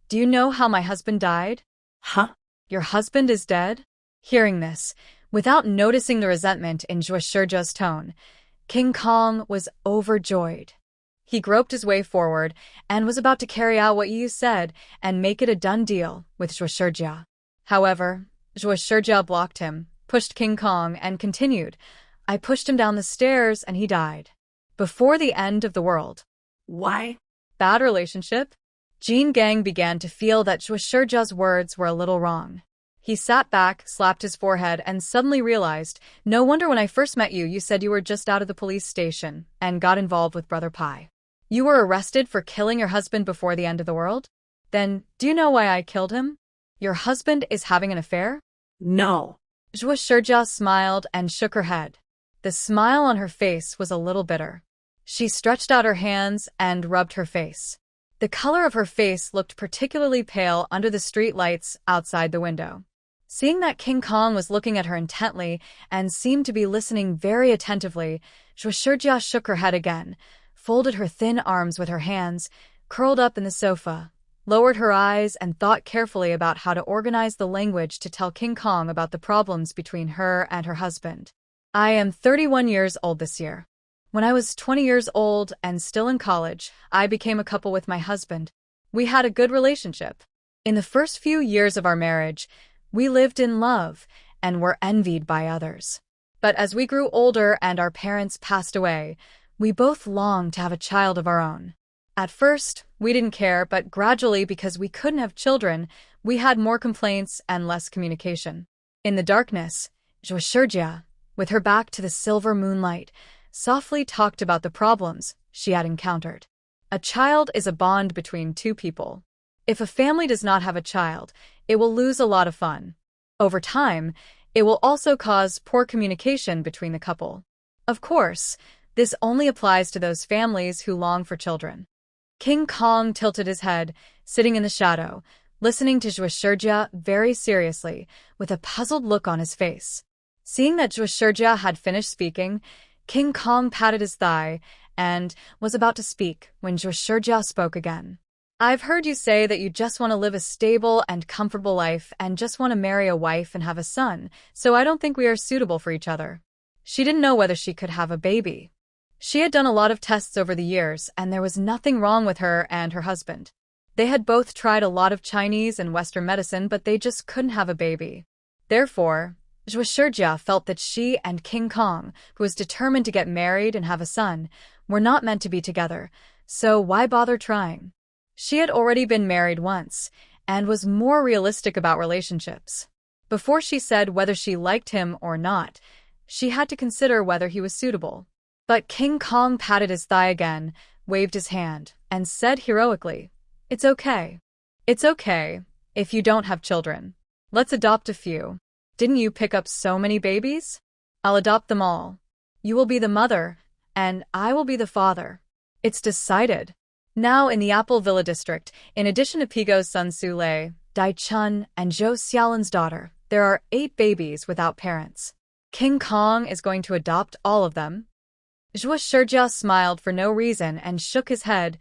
[SPEAKER 1] "Do you know how my husband died?"
[SPEAKER 2] Huh?
[SPEAKER 1] "Your husband is dead?" Hearing this, without noticing the resentment in Zhuo Shijia's tone, King Kong was overjoyed. He groped his way forward and was about to carry out what you said and make it a done deal with Zhuo Shijia. However, Zhuo Shijia blocked him, pushed King Kong, and continued, "I pushed him down the stairs and he died. Before the end of the world."
[SPEAKER 2] Why?
[SPEAKER 1] Bad relationship? Jean Gang began to feel that Zhuo Shijia's words were a little wrong. He sat back, slapped his forehead, and suddenly realized, no wonder when I first met you, you said you were just out of the police station and got involved with Brother Pai. You were arrested for killing your husband before the end of the world? Then, do you know why I killed him? Your husband is having an affair?
[SPEAKER 2] No.
[SPEAKER 1] Zhuo Shijia smiled and shook her head. The smile on her face was a little bitter. She stretched out her hands and rubbed her face. The color of her face looked particularly pale under the street lights outside the window. Seeing that King Kong was looking at her intently and seemed to be listening very attentively, Zhuo Shijia shook her head again, folded her thin arms with her hands, curled up in the sofa, lowered her eyes, and thought carefully about how to organize the language to tell King Kong about the problems between her and her husband. I am 31 years old this year. When I was 20 years old and still in college, I became a couple with my husband. We had a good relationship. In the first few years of our marriage, we lived in love and were envied by others. But as we grew older and our parents passed away, we both longed to have a child of our own. At first, we didn't care, but gradually, because we couldn't have children, we had more complaints and less communication. In the darkness, Zhuo Shijia, with her back to the silver moonlight, softly talked about the problems she had encountered. A child is a bond between two people. If a family does not have a child, it will lose a lot of fun. Over time, it will also cause poor communication between the couple. Of course, this only applies to those families who long for children. King Kong tilted his head, sitting in the shadow, listening to Zhuo Shijia very seriously, with a puzzled look on his face. Seeing that Zhuo Shijia had finished speaking, King Kong patted his thigh and was about to speak when Zhuo Shijia spoke again. I've heard you say that you just want to live a stable and comfortable life and just want to marry a wife and have a son, so I don't think we are suitable for each other. She didn't know whether she could have a baby. She had done a lot of tests over the years, and there was nothing wrong with her and her husband. They had both tried a lot of Chinese and Western medicine, but they just couldn't have a baby. Therefore, Zhuo Shijia felt that she and King Kong, who was determined to get married and have a son, were not meant to be together, so why bother trying? She had already been married once, and was more realistic about relationships. Before she said whether she liked him or not, she had to consider whether he was suitable. But King Kong patted his thigh again, waved his hand, and said heroically, "It's okay. It's okay, if you don't have children. Let's adopt a few. Didn't you pick up so many babies? I'll adopt them all. You will be the mother, and I will be the father. It's decided." Now in the Apple Villa district, in addition to Pigo's son Sule, Dai Chun, and Zhou Xiaolin's daughter, there are 8 babies without parents. King Kong is going to adopt all of them. Zhuo Shijia smiled for no reason and shook his head.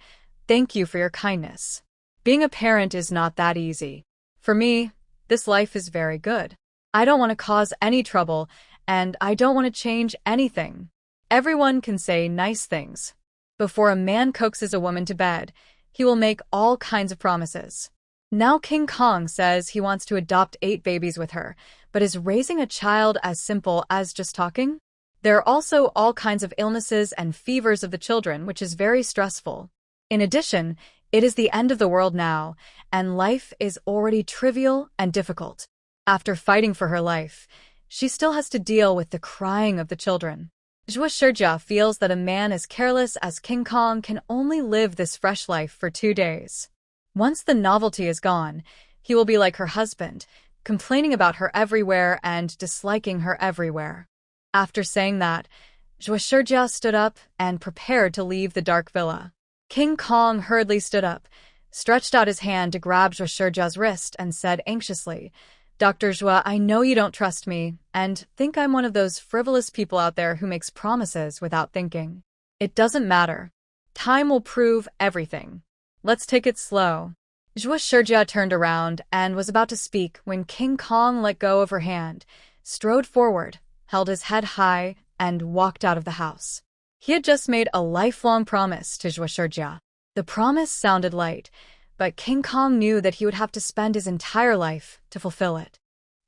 [SPEAKER 1] "Thank you for your kindness. Being a parent is not that easy. For me, this life is very good. I don't want to cause any trouble, and I don't want to change anything. Everyone can say nice things. Before a man coaxes a woman to bed, he will make all kinds of promises. Now King Kong says he wants to adopt 8 babies with her, but is raising a child as simple as just talking? There are also all kinds of illnesses and fevers of the children, which is very stressful. In addition, it is the end of the world now, and life is already trivial and difficult. After fighting for her life, she still has to deal with the crying of the children. Zhuo Shijia feels that a man as careless as King Kong can only live this fresh life for 2 days. Once the novelty is gone, he will be like her husband, complaining about her everywhere and disliking her everywhere. After saying that, Zhuo Shijia stood up and prepared to leave the dark villa. King Kong hurriedly stood up, stretched out his hand to grab Zhuo Shijia's wrist, and said anxiously, Dr. Zhuo, I know you don't trust me, and think I'm one of those frivolous people out there who makes promises without thinking. It doesn't matter. Time will prove everything. Let's take it slow. Zhuo Shijia turned around and was about to speak when King Kong let go of her hand, strode forward, held his head high, and walked out of the house. He had just made a lifelong promise to Zhuo Shijia. The promise sounded light, but King Kong knew that he would have to spend his entire life to fulfill it.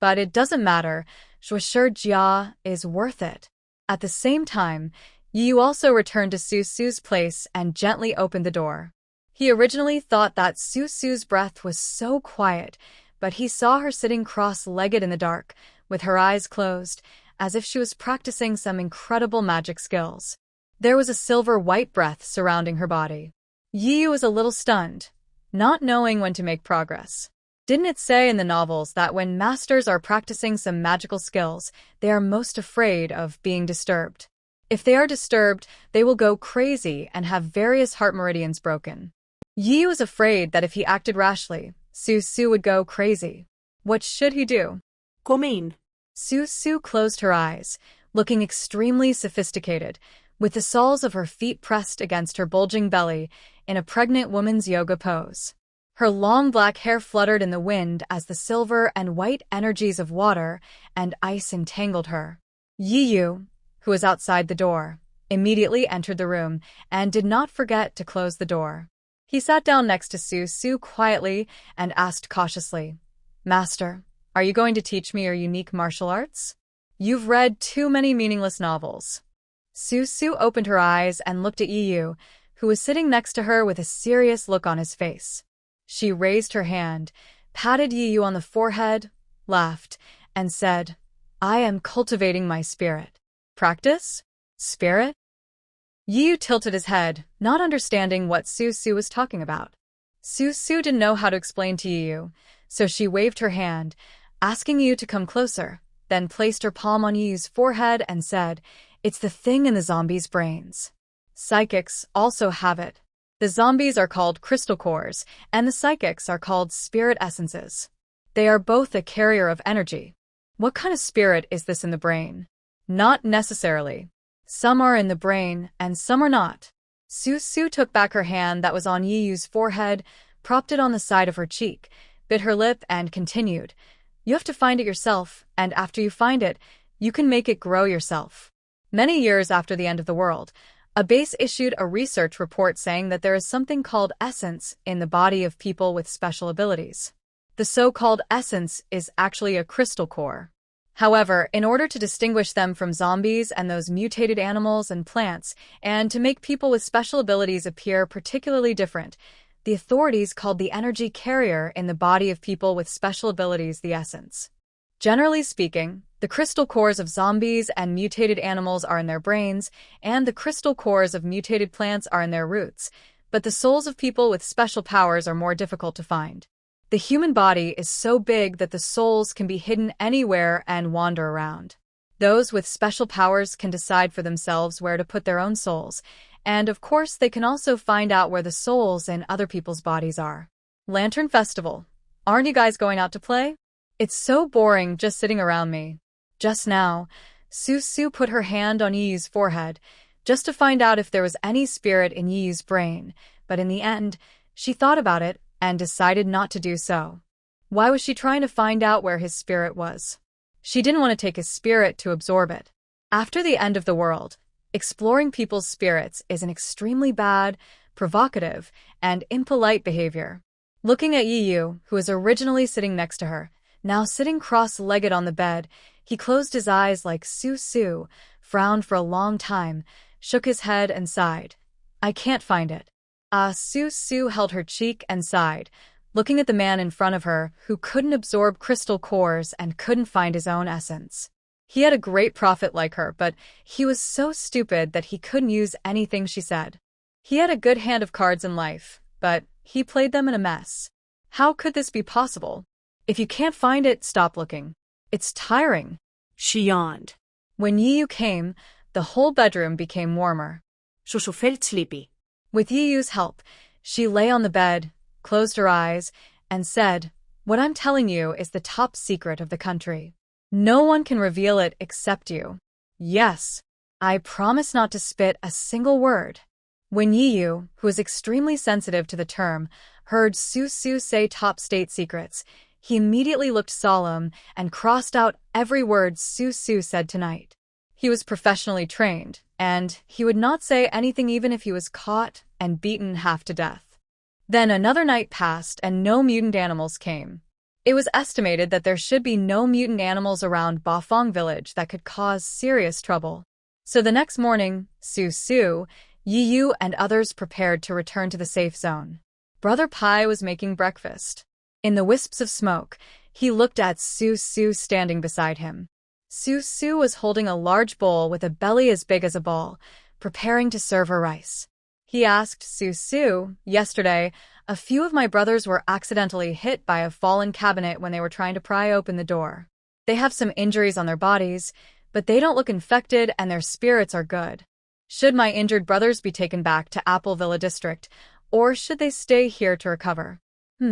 [SPEAKER 1] But it doesn't matter. Zhuo Shijia is worth it. At the same time, Yu also returned to Su Su's place and gently opened the door. He originally thought that Su Su's breath was so quiet, but he saw her sitting cross-legged in the dark, with her eyes closed, as if she was practicing some incredible magic skills. There was a silver-white breath surrounding her body. Yu was a little stunned, not knowing when to make progress. Didn't it say in the novels that when masters are practicing some magical skills, they are most afraid of being disturbed? If they are disturbed, they will go crazy and have various heart meridians broken. Yi was afraid that if he acted rashly, Su Su would go crazy. What should he do?
[SPEAKER 2] Come in.
[SPEAKER 1] Su Su closed her eyes, looking extremely sophisticated, with the soles of her feet pressed against her bulging belly in a pregnant woman's yoga pose. Her long black hair fluttered in the wind as the silver and white energies of water and ice entangled her. Yi Yu, who was outside the door, immediately entered the room and did not forget to close the door. He sat down next to Su Su quietly and asked cautiously, Master, are you going to teach me your unique martial arts? You've read too many meaningless novels. Su Su opened her eyes and looked at Yi Yu, who was sitting next to her with a serious look on his face. She raised her hand, patted Yi Yu on the forehead, laughed, and said, I am cultivating my spirit. Practice? Spirit? Yi Yu tilted his head, not understanding what Su Su was talking about. Su Su didn't know how to explain to Yi Yu, so she waved her hand, asking Yi Yu to come closer, then placed her palm on Yi Yu's forehead and said, It's the thing in the zombies' brains. Psychics also have it. The zombies are called crystal cores, and the psychics are called spirit essences. They are both a carrier of energy. What kind of spirit is this in the brain? Not necessarily. Some are in the brain, and some are not. Su Su took back her hand that was on Yi Yu's forehead, propped it on the side of her cheek, bit her lip, and continued, You have to find it yourself, and after you find it, you can make it grow yourself. Many years after the end of the world, a base issued a research report saying that there is something called essence in the body of people with special abilities. The so-called essence is actually a crystal core. However, in order to distinguish them from zombies and those mutated animals and plants, and to make people with special abilities appear particularly different, the authorities called the energy carrier in the body of people with special abilities the essence. Generally speaking, the crystal cores of zombies and mutated animals are in their brains, and the crystal cores of mutated plants are in their roots, but the souls of people with special powers are more difficult to find. The human body is so big that the souls can be hidden anywhere and wander around. Those with special powers can decide for themselves where to put their own souls, and of course they can also find out where the souls in other people's bodies are. Lantern Festival. Aren't you guys going out to play? It's so boring just sitting around me. Just now, Su Su put her hand on Yi Yu's forehead, just to find out if there was any spirit in Yi Yu's brain, but in the end, she thought about it and decided not to do so. Why was she trying to find out where his spirit was? She didn't want to take his spirit to absorb it. After the end of the world, exploring people's spirits is an extremely bad, provocative, and impolite behavior. Looking at Yi Yu, who was originally sitting next to her, now sitting cross-legged on the bed, he closed his eyes like Su Su, frowned for a long time, shook his head and sighed. I can't find it. Su Su held her cheek and sighed, looking at the man in front of her who couldn't absorb crystal cores and couldn't find his own essence. He had a great prophet like her, but he was so stupid that he couldn't use anything she said. He had a good hand of cards in life, but he played them in a mess. How could this be possible? If you can't find it, stop looking. It's tiring.
[SPEAKER 2] She yawned.
[SPEAKER 1] When Yi Yu came, the whole bedroom became warmer.
[SPEAKER 2] Shushu felt sleepy.
[SPEAKER 1] With Yiyu's help, she lay on the bed, closed her eyes, and said, "What I'm telling you is the top secret of the country. No one can reveal it except you. Yes, I promise not to spit a single word." When Yiyu, who was extremely sensitive to the term, heard Su Su say top state secrets, he immediately looked solemn and crossed out every word Su Su said tonight. He was professionally trained, and he would not say anything even if he was caught and beaten half to death. Then another night passed and no mutant animals came. It was estimated that there should be no mutant animals around Bafang village that could cause serious trouble. So the next morning, Su Su, Yiyu, and others prepared to return to the safe zone. Brother Pai was making breakfast. In the wisps of smoke, he looked at Su Su standing beside him. Su Su was holding a large bowl with a belly as big as a ball, preparing to serve her rice. He asked Su Su, "Yesterday, a few of my brothers were accidentally hit by a fallen cabinet when they were trying to pry open the door. They have some injuries on their bodies, but they don't look infected and their spirits are good. Should my injured brothers be taken back to Apple Villa District, or should they stay here to recover?"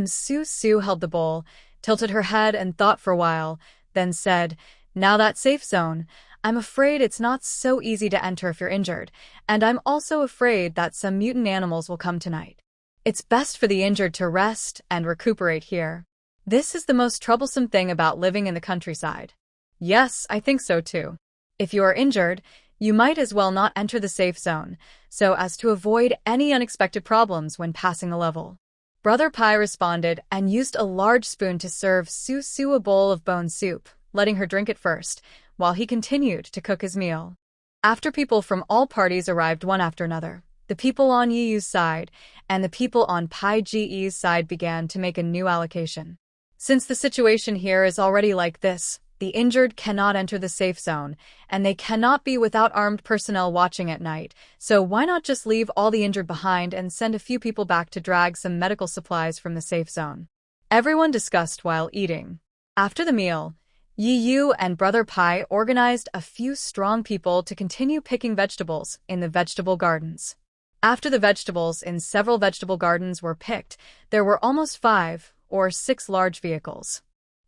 [SPEAKER 1] Su Su held the bowl, tilted her head and thought for a while, then said, "Now that safe zone, I'm afraid it's not so easy to enter if you're injured, and I'm also afraid that some mutant animals will come tonight. It's best for the injured to rest and recuperate here. This is the most troublesome thing about living in the countryside." "Yes, I think so too. If you are injured, you might as well not enter the safe zone, so as to avoid any unexpected problems when passing the level." Brother Pai responded and used a large spoon to serve Su Su a bowl of bone soup, letting her drink it first, while he continued to cook his meal. After people from all parties arrived one after another, the people on Yiyu's side and the people on Pai Ge's side began to make a new allocation. Since the situation here is already like this, the injured cannot enter the safe zone, and they cannot be without armed personnel watching at night, so why not just leave all the injured behind and send a few people back to drag some medical supplies from the safe zone? Everyone discussed while eating. After the meal, Yiyu and Brother Pai organized a few strong people to continue picking vegetables in the vegetable gardens. After the vegetables in several vegetable gardens were picked, there were almost 5 or 6 large vehicles.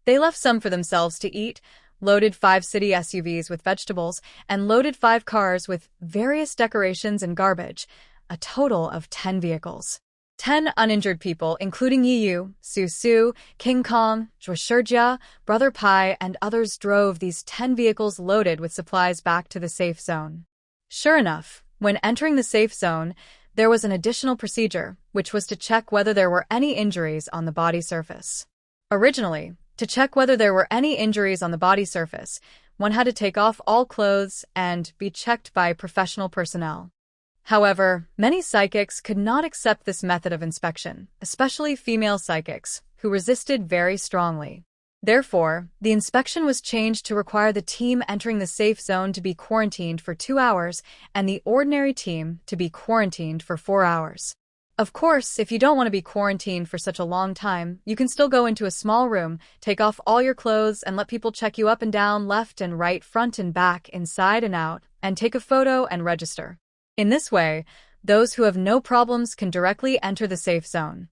[SPEAKER 1] They left some for themselves to eat, loaded 5 city SUVs with vegetables, and loaded 5 cars with various decorations and garbage, a total of 10 vehicles. 10 uninjured people, including Yiyu, Su Su, King Kong, Zhuoshijia, Brother Pai, and others drove these 10 vehicles loaded with supplies back to the safe zone. Sure enough, when entering the safe zone, there was an additional procedure, which was to check whether there were any injuries on the body surface. Originally, to check whether there were any injuries on the body surface, one had to take off all clothes and be checked by professional personnel. However, many psychics could not accept this method of inspection, especially female psychics, who resisted very strongly. Therefore, the inspection was changed to require the team entering the safe zone to be quarantined for 2 hours and the ordinary team to be quarantined for 4 hours. Of course, if you don't want to be quarantined for such a long time, you can still go into a small room, take off all your clothes, and let people check you up and down, left and right, front and back, inside and out, and take a photo and register. In this way, those who have no problems can directly enter the safe zone.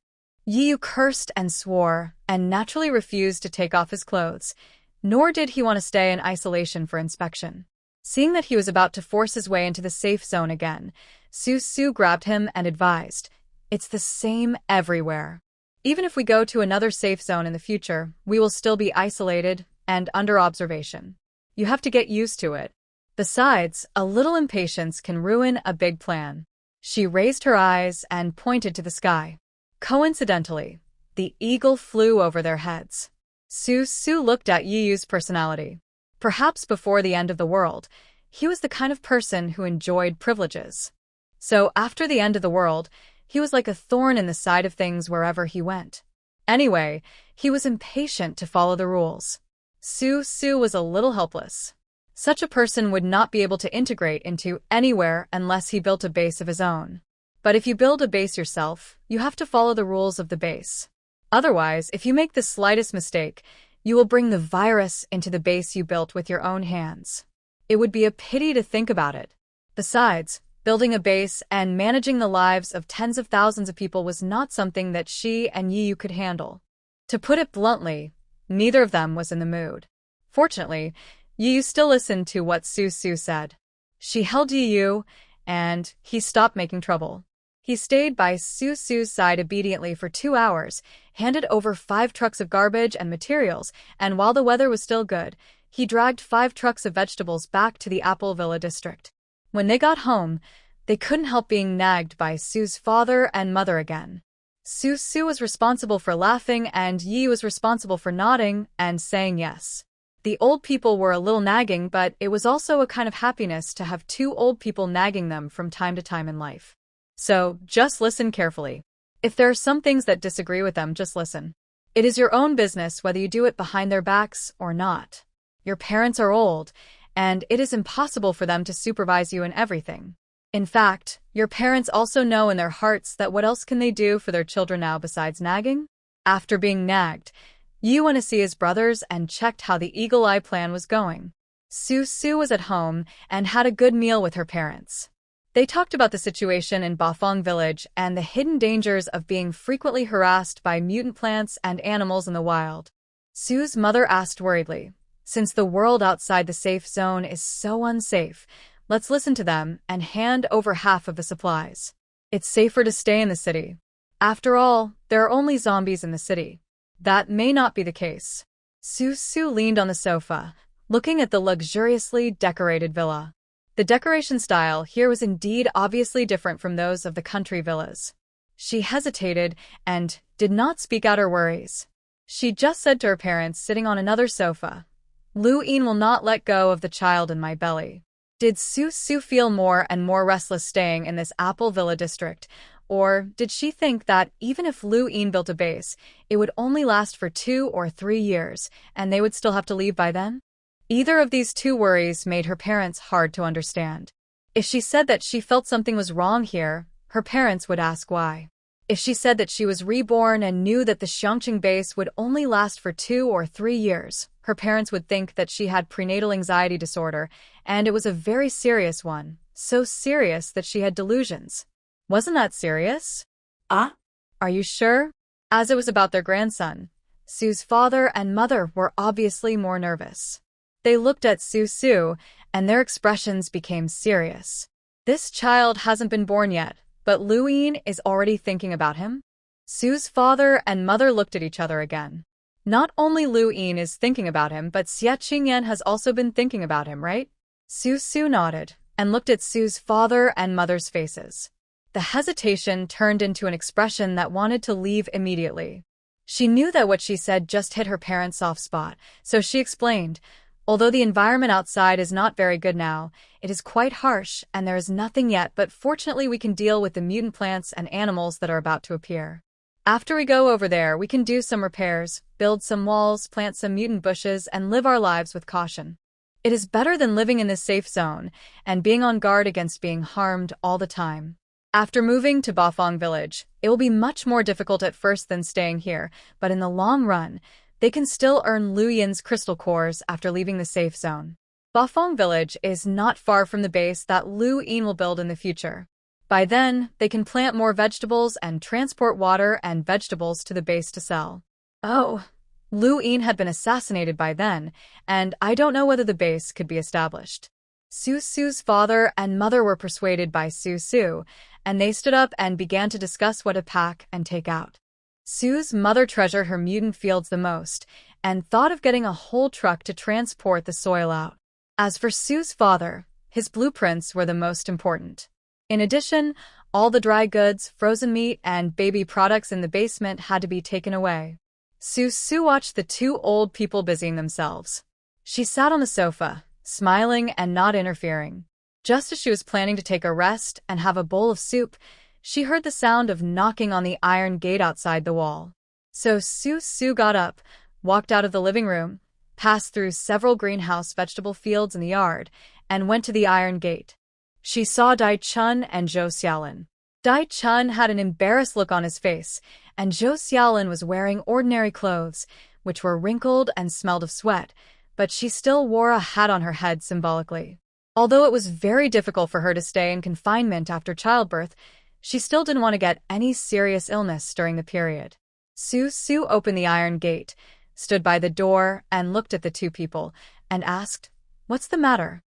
[SPEAKER 1] Yiyu cursed and swore, and naturally refused to take off his clothes, nor did he want to stay in isolation for inspection. Seeing that he was about to force his way into the safe zone again, Su Su grabbed him and advised, "It's the same everywhere. Even if we go to another safe zone in the future, we will still be isolated and under observation. You have to get used to it. Besides, a little impatience can ruin a big plan." She raised her eyes and pointed to the sky. Coincidentally, the eagle flew over their heads. Su Su looked at Yiyu's personality. Perhaps before the end of the world, he was the kind of person who enjoyed privileges. So after the end of the world, he was like a thorn in the side of things wherever he went. Anyway, he was impatient to follow the rules. Su Su was a little helpless. Such a person would not be able to integrate into anywhere unless he built a base of his own. But if you build a base yourself, you have to follow the rules of the base. Otherwise, if you make the slightest mistake, you will bring the virus into the base you built with your own hands. It would be a pity to think about it. Besides, Building a base and managing the lives of tens of thousands of people was not something that she and Yu could handle. To put it bluntly, neither of them was in the mood. Fortunately, Yu still listened to what Su said. She held Yu, and he stopped making trouble. He stayed by Su's side obediently for 2 hours, handed over 5 trucks of garbage and materials, and while the weather was still good, he dragged 5 trucks of vegetables back to the Apple Villa district. When they got home, they couldn't help being nagged by Su's father and mother again. Su was responsible for laughing and Yi was responsible for nodding and saying yes. The old people were a little nagging, but it was also a kind of happiness to have 2 old people nagging them from time to time in life. So, just listen carefully. If there are some things that disagree with them, just listen. It is your own business whether you do it behind their backs or not. Your parents are old, and it is impossible for them to supervise you in everything. In fact, your parents also know in their hearts that what else can they do for their children now besides nagging? After being nagged, Yu went to see his brothers and checked how the Eagle Eye plan was going. Su was at home and had a good meal with her parents. They talked about the situation in Bafang village and the hidden dangers of being frequently harassed by mutant plants and animals in the wild. Su's mother asked worriedly, "Since the world outside the safe zone is so unsafe, let's listen to them and hand over half of the supplies. It's safer to stay in the city. After all, there are only zombies in the city." That may not be the case. Su leaned on the sofa, looking at the luxuriously decorated villa. The decoration style here was indeed obviously different from those of the country villas. She hesitated and did not speak out her worries. She just said to her parents sitting on another sofa, "Lu Yin will not let go of the child in my belly." Did Su feel more and more restless staying in this Apple Villa district, or did she think that even if Lu Yin built a base, it would only last for 2 or 3 years, and they would still have to leave by then? Either of these 2 worries made her parents hard to understand. If she said that she felt something was wrong here, her parents would ask why. If she said that she was reborn and knew that the Xiangqing base would only last for 2 or 3 years, her parents would think that she had prenatal anxiety disorder, and it was a very serious one, so serious that she had delusions. Wasn't that serious? Are you sure? As it was about their grandson, Su's father and mother were obviously more nervous. They looked at Su, and their expressions became serious. This child hasn't been born yet, but Lu Yin is already thinking about him? Su's father and mother looked at each other again. Not only Lu Yin is thinking about him, but Xia Qingyan has also been thinking about him, right? Su nodded, and looked at Su's father and mother's faces. The hesitation turned into an expression that wanted to leave immediately. She knew that what she said just hit her parents' soft spot, so she explained, "Although the environment outside is not very good now, it is quite harsh and there is nothing yet, but fortunately we can deal with the mutant plants and animals that are about to appear. After we go over there, we can do some repairs, build some walls, plant some mutant bushes, and live our lives with caution. It is better than living in this safe zone and being on guard against being harmed all the time. After moving to Bafang village, it will be much more difficult at first than staying here, but in the long run, they can still earn Lu Yin's crystal cores after leaving the safe zone. Bafang village is not far from the base that Lu Yin will build in the future. By then, they can plant more vegetables and transport water and vegetables to the base to sell." Oh, Lu Yin had been assassinated by then, and I don't know whether the base could be established. Su's father and mother were persuaded by Su, and they stood up and began to discuss what to pack and take out. Su's mother treasured her mutant fields the most, and thought of getting a whole truck to transport the soil out. As for Su's father, his blueprints were the most important. In addition, all the dry goods, frozen meat, and baby products in the basement had to be taken away. Su watched the 2 old people busying themselves. She sat on the sofa, smiling and not interfering. Just as she was planning to take a rest and have a bowl of soup, she heard the sound of knocking on the iron gate outside the wall. So Su got up, walked out of the living room, passed through several greenhouse vegetable fields in the yard, and went to the iron gate. She saw Dai Chun and Zhou Xiaolin. Dai Chun had an embarrassed look on his face, and Zhou Xiaolin was wearing ordinary clothes, which were wrinkled and smelled of sweat, but she still wore a hat on her head symbolically. Although it was very difficult for her to stay in confinement after childbirth, she still didn't want to get any serious illness during the period. Su opened the iron gate, stood by the door, and looked at the two people, and asked, "What's the matter?"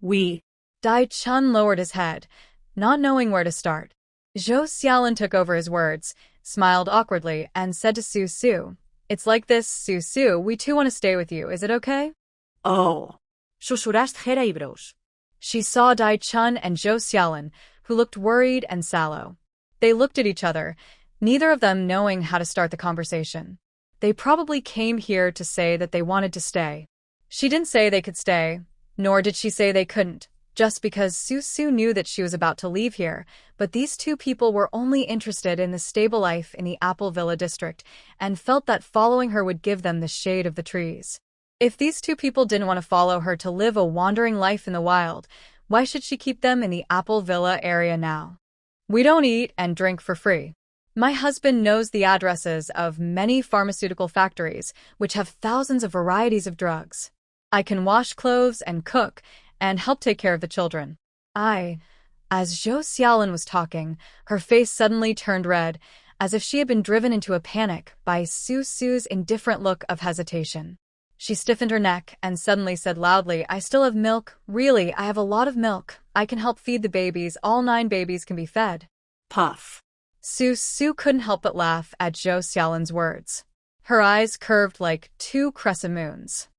[SPEAKER 2] We.
[SPEAKER 1] Dai Chun lowered his head, not knowing where to start. Zhou Xiaolin took over his words, smiled awkwardly, and said to Su, "It's like this, Su, we too want to stay with you, is it okay?"
[SPEAKER 2] Oh. Susurraste cerebros.
[SPEAKER 1] She saw Dai Chun and Zhou Xiaolin, who looked worried and sallow. They looked at each other, neither of them knowing how to start the conversation. They probably came here to say that they wanted to stay. She didn't say they could stay, nor did she say they couldn't, just because Su knew that she was about to leave here, but these two people were only interested in the stable life in the Apple Villa district and felt that following her would give them the shade of the trees. If these two people didn't want to follow her to live a wandering life in the wild, why should she keep them in the Apple Villa area now? "We don't eat and drink for free. My husband knows the addresses of many pharmaceutical factories, which have thousands of varieties of drugs. I can wash clothes and cook, and help take care of the children." As Zhou Xiaolin was talking, her face suddenly turned red, as if she had been driven into a panic by Su's indifferent look of hesitation. She stiffened her neck and suddenly said loudly, "I still have milk. Really, I have a lot of milk. I can help feed the babies. All 9 babies can be fed."
[SPEAKER 2] Puff.
[SPEAKER 1] Su couldn't help but laugh at Zhou Xiaolin's words. Her eyes curved like 2 crescent moons.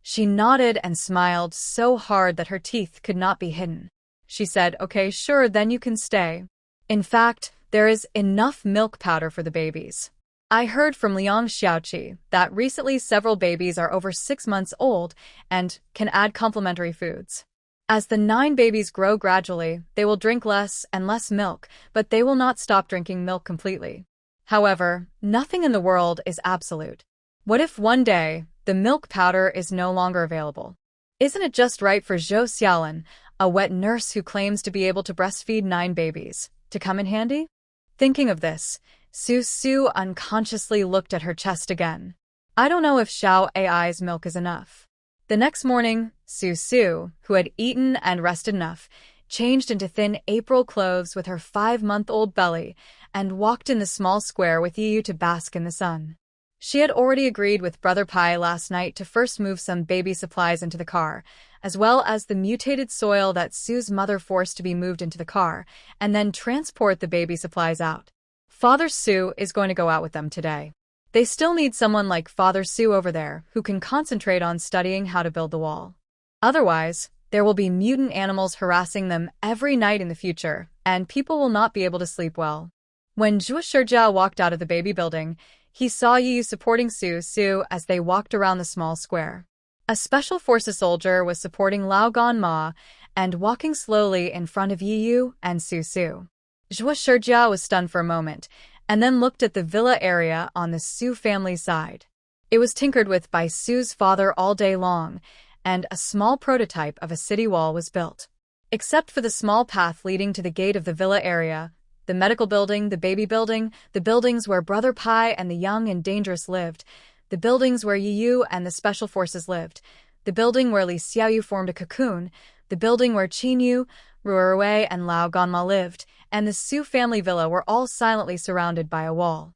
[SPEAKER 1] She nodded and smiled so hard that her teeth could not be hidden. She said, "Okay, sure, then you can stay. In fact, there is enough milk powder for the babies. I heard from Liang Xiaoqi that recently several babies are over 6 months old and can add complementary foods. As the 9 babies grow gradually, they will drink less and less milk, but they will not stop drinking milk completely. However, nothing in the world is absolute. What if one day the milk powder is no longer available? Isn't it just right for Zhou Xiaolin, a wet nurse who claims to be able to breastfeed 9 babies, to come in handy?" Thinking of this, Su unconsciously looked at her chest again. I don't know if Xiao Ai's milk is enough. The next morning, Su, who had eaten and rested enough, changed into thin April clothes with her 5-month-old belly and walked in the small square with Yiyu to bask in the sun. She had already agreed with Brother Pai last night to first move some baby supplies into the car, as well as the mutated soil that Su's mother forced to be moved into the car, and then transport the baby supplies out. Father Su is going to go out with them today. They still need someone like Father Su over there who can concentrate on studying how to build the wall. Otherwise, there will be mutant animals harassing them every night in the future, and people will not be able to sleep well. When Zhuo Shijia walked out of the baby building, he saw Yiyu supporting Su as they walked around the small square. A special forces soldier was supporting Lao Ganma and walking slowly in front of Yiyu and Su. Zhuo Shijia was stunned for a moment, and then looked at the villa area on the Su family side. It was tinkered with by Su's father all day long, and a small prototype of a city wall was built. Except for the small path leading to the gate of the villa area, the medical building, the baby building, the buildings where Brother Pai and the young and dangerous lived, the buildings where Yiyu and the special forces lived, the building where Li Xiaoyu formed a cocoon, the building where Qinyu, Ruerui, and Lao Ganma lived, and the Su family villa were all silently surrounded by a wall.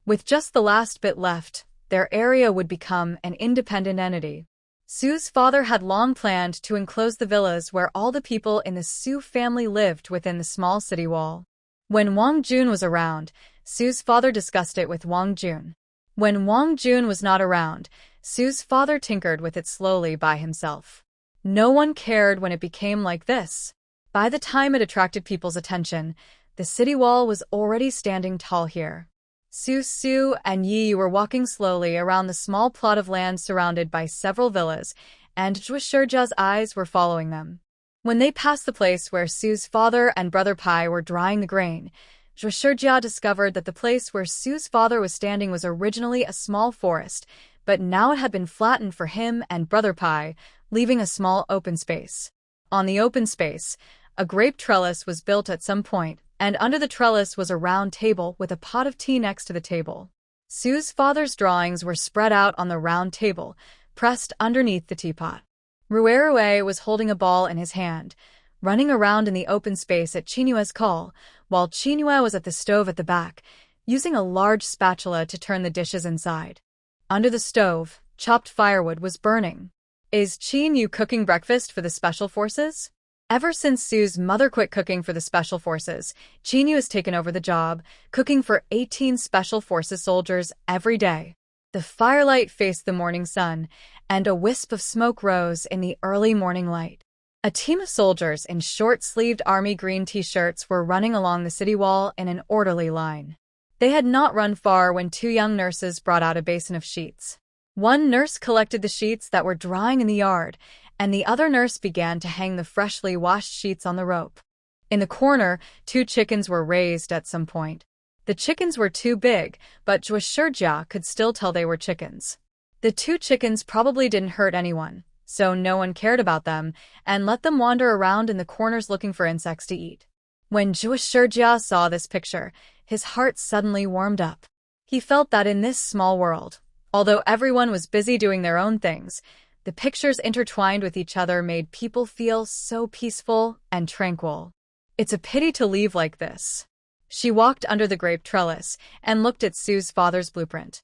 [SPEAKER 1] With just the last bit left, their area would become an independent entity. Su's father had long planned to enclose the villas where all the people in the Su family lived within the small city wall. When Wang Jun was around, Su's father discussed it with Wang Jun. When Wang Jun was not around, Su's father tinkered with it slowly by himself. No one cared when it became like this. By the time it attracted people's attention, the city wall was already standing tall here. Su and Yi were walking slowly around the small plot of land surrounded by several villas, and Zhuo Shijia's eyes were following them. When they passed the place where Su's father and Brother Pai were drying the grain, Zhuo Shijia discovered that the place where Su's father was standing was originally a small forest, but now it had been flattened for him and Brother Pai, leaving a small open space. On the open space, a grape trellis was built at some point, and under the trellis was a round table with a pot of tea next to the table. Su's father's drawings were spread out on the round table, pressed underneath the teapot. Rue was holding a ball in his hand, running around in the open space at Chinue's call, while Chinue was at the stove at the back, using a large spatula to turn the dishes inside. Under the stove, chopped firewood was burning. Is Chinue cooking breakfast for the Special Forces? Ever since Sue's mother quit cooking for the Special Forces, Chinue has taken over the job, cooking for 18 Special Forces soldiers every day. The firelight faced the morning sun, and a wisp of smoke rose in the early morning light. A team of soldiers in short-sleeved army green t-shirts were running along the city wall in an orderly line. They had not run far when two young nurses brought out a basin of sheets. One nurse collected the sheets that were drying in the yard, and the other nurse began to hang the freshly washed sheets on the rope. In the corner, two chickens were raised at some point. The chickens were too big, but Zhuoshijia could still tell they were chickens. The two chickens probably didn't hurt anyone, so no one cared about them and let them wander around in the corners looking for insects to eat. When Zhuoshijia saw this picture, his heart suddenly warmed up. He felt that in this small world, although everyone was busy doing their own things, the pictures intertwined with each other made people feel so peaceful and tranquil. It's a pity to leave like this. She walked under the grape trellis and looked at Sue's father's blueprint.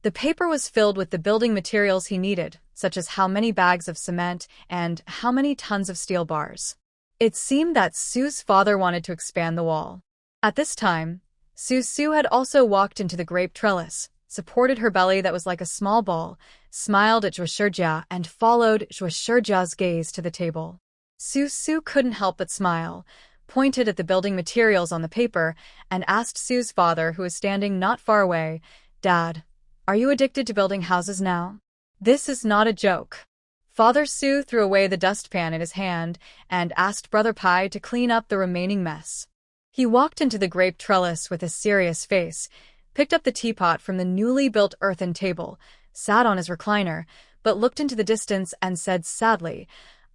[SPEAKER 1] The paper was filled with the building materials he needed, such as how many bags of cement and how many tons of steel bars. It seemed that Sue's father wanted to expand the wall. At this time, Sue had also walked into the grape trellis, supported her belly that was like a small ball, smiled at Zhuoshijia, and followed Zhuoshijia's gaze to the table. Sue couldn't help but smile, pointed at the building materials on the paper, and asked Sue's father, who was standing not far away, "Dad, are you addicted to building houses now? This is not a joke." Father Sue threw away the dustpan in his hand and asked Brother Pai to clean up the remaining mess. He walked into the grape trellis with a serious face, picked up the teapot from the newly built earthen table, sat on his recliner, but looked into the distance and said sadly,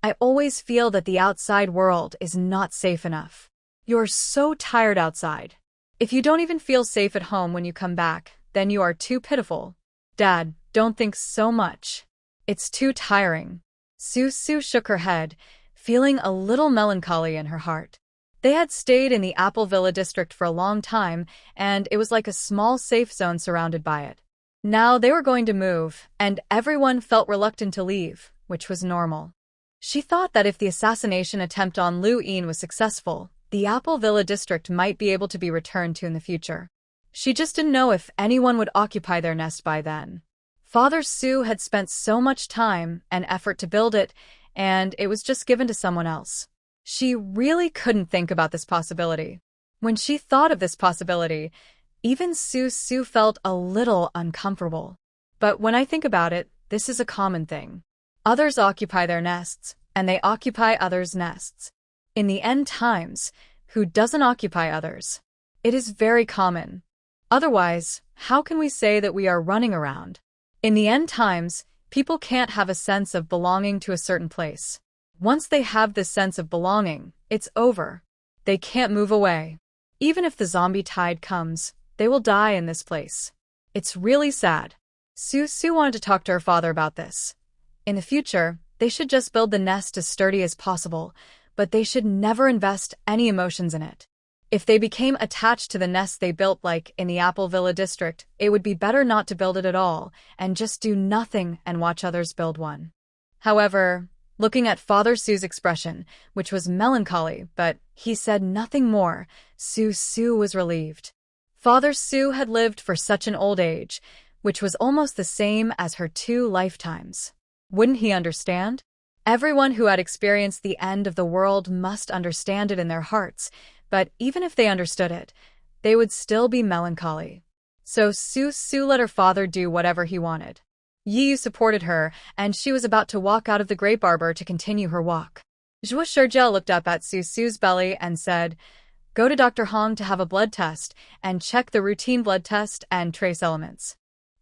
[SPEAKER 1] "I always feel that the outside world is not safe enough. You're so tired outside. If you don't even feel safe at home when you come back, then you are too pitiful. Dad, don't think so much. It's too tiring." Sue shook her head, feeling a little melancholy in her heart. They had stayed in the Apple Villa district for a long time, and it was like a small safe zone surrounded by it. Now they were going to move, and everyone felt reluctant to leave, which was normal. She thought that if the assassination attempt on Lu Yin was successful, the Apple Villa district might be able to be returned to in the future. She just didn't know if anyone would occupy their nest by then. Father Sue had spent so much time and effort to build it, and it was just given to someone else. She really couldn't think about this possibility. When she thought of this possibility, even Sue felt a little uncomfortable. But when I think about it, this is a common thing. Others occupy their nests, and they occupy others' nests. In the end times, who doesn't occupy others? It is very common. Otherwise, how can we say that we are running around? In the end times, people can't have a sense of belonging to a certain place. Once they have this sense of belonging, it's over. They can't move away. Even if the zombie tide comes, they will die in this place. It's really sad. Sue wanted to talk to her father about this. In the future, they should just build the nest as sturdy as possible, but they should never invest any emotions in it. If they became attached to the nest they built like in the Apple Villa district, it would be better not to build it at all and just do nothing and watch others build one. However, looking at Father Sue's expression, which was melancholy, but he said nothing more, Sue was relieved. Father Sue had lived for such an old age, which was almost the same as her 2 lifetimes. Wouldn't he understand? Everyone who had experienced the end of the world must understand it in their hearts, but even if they understood it, they would still be melancholy. So Sue let her father do whatever he wanted. Yiyu supported her, and she was about to walk out of the grape arbor to continue her walk. Zhuoshijia looked up at Sue's belly and said, "Go to Dr. Hong to have a blood test, and check the routine blood test and trace elements.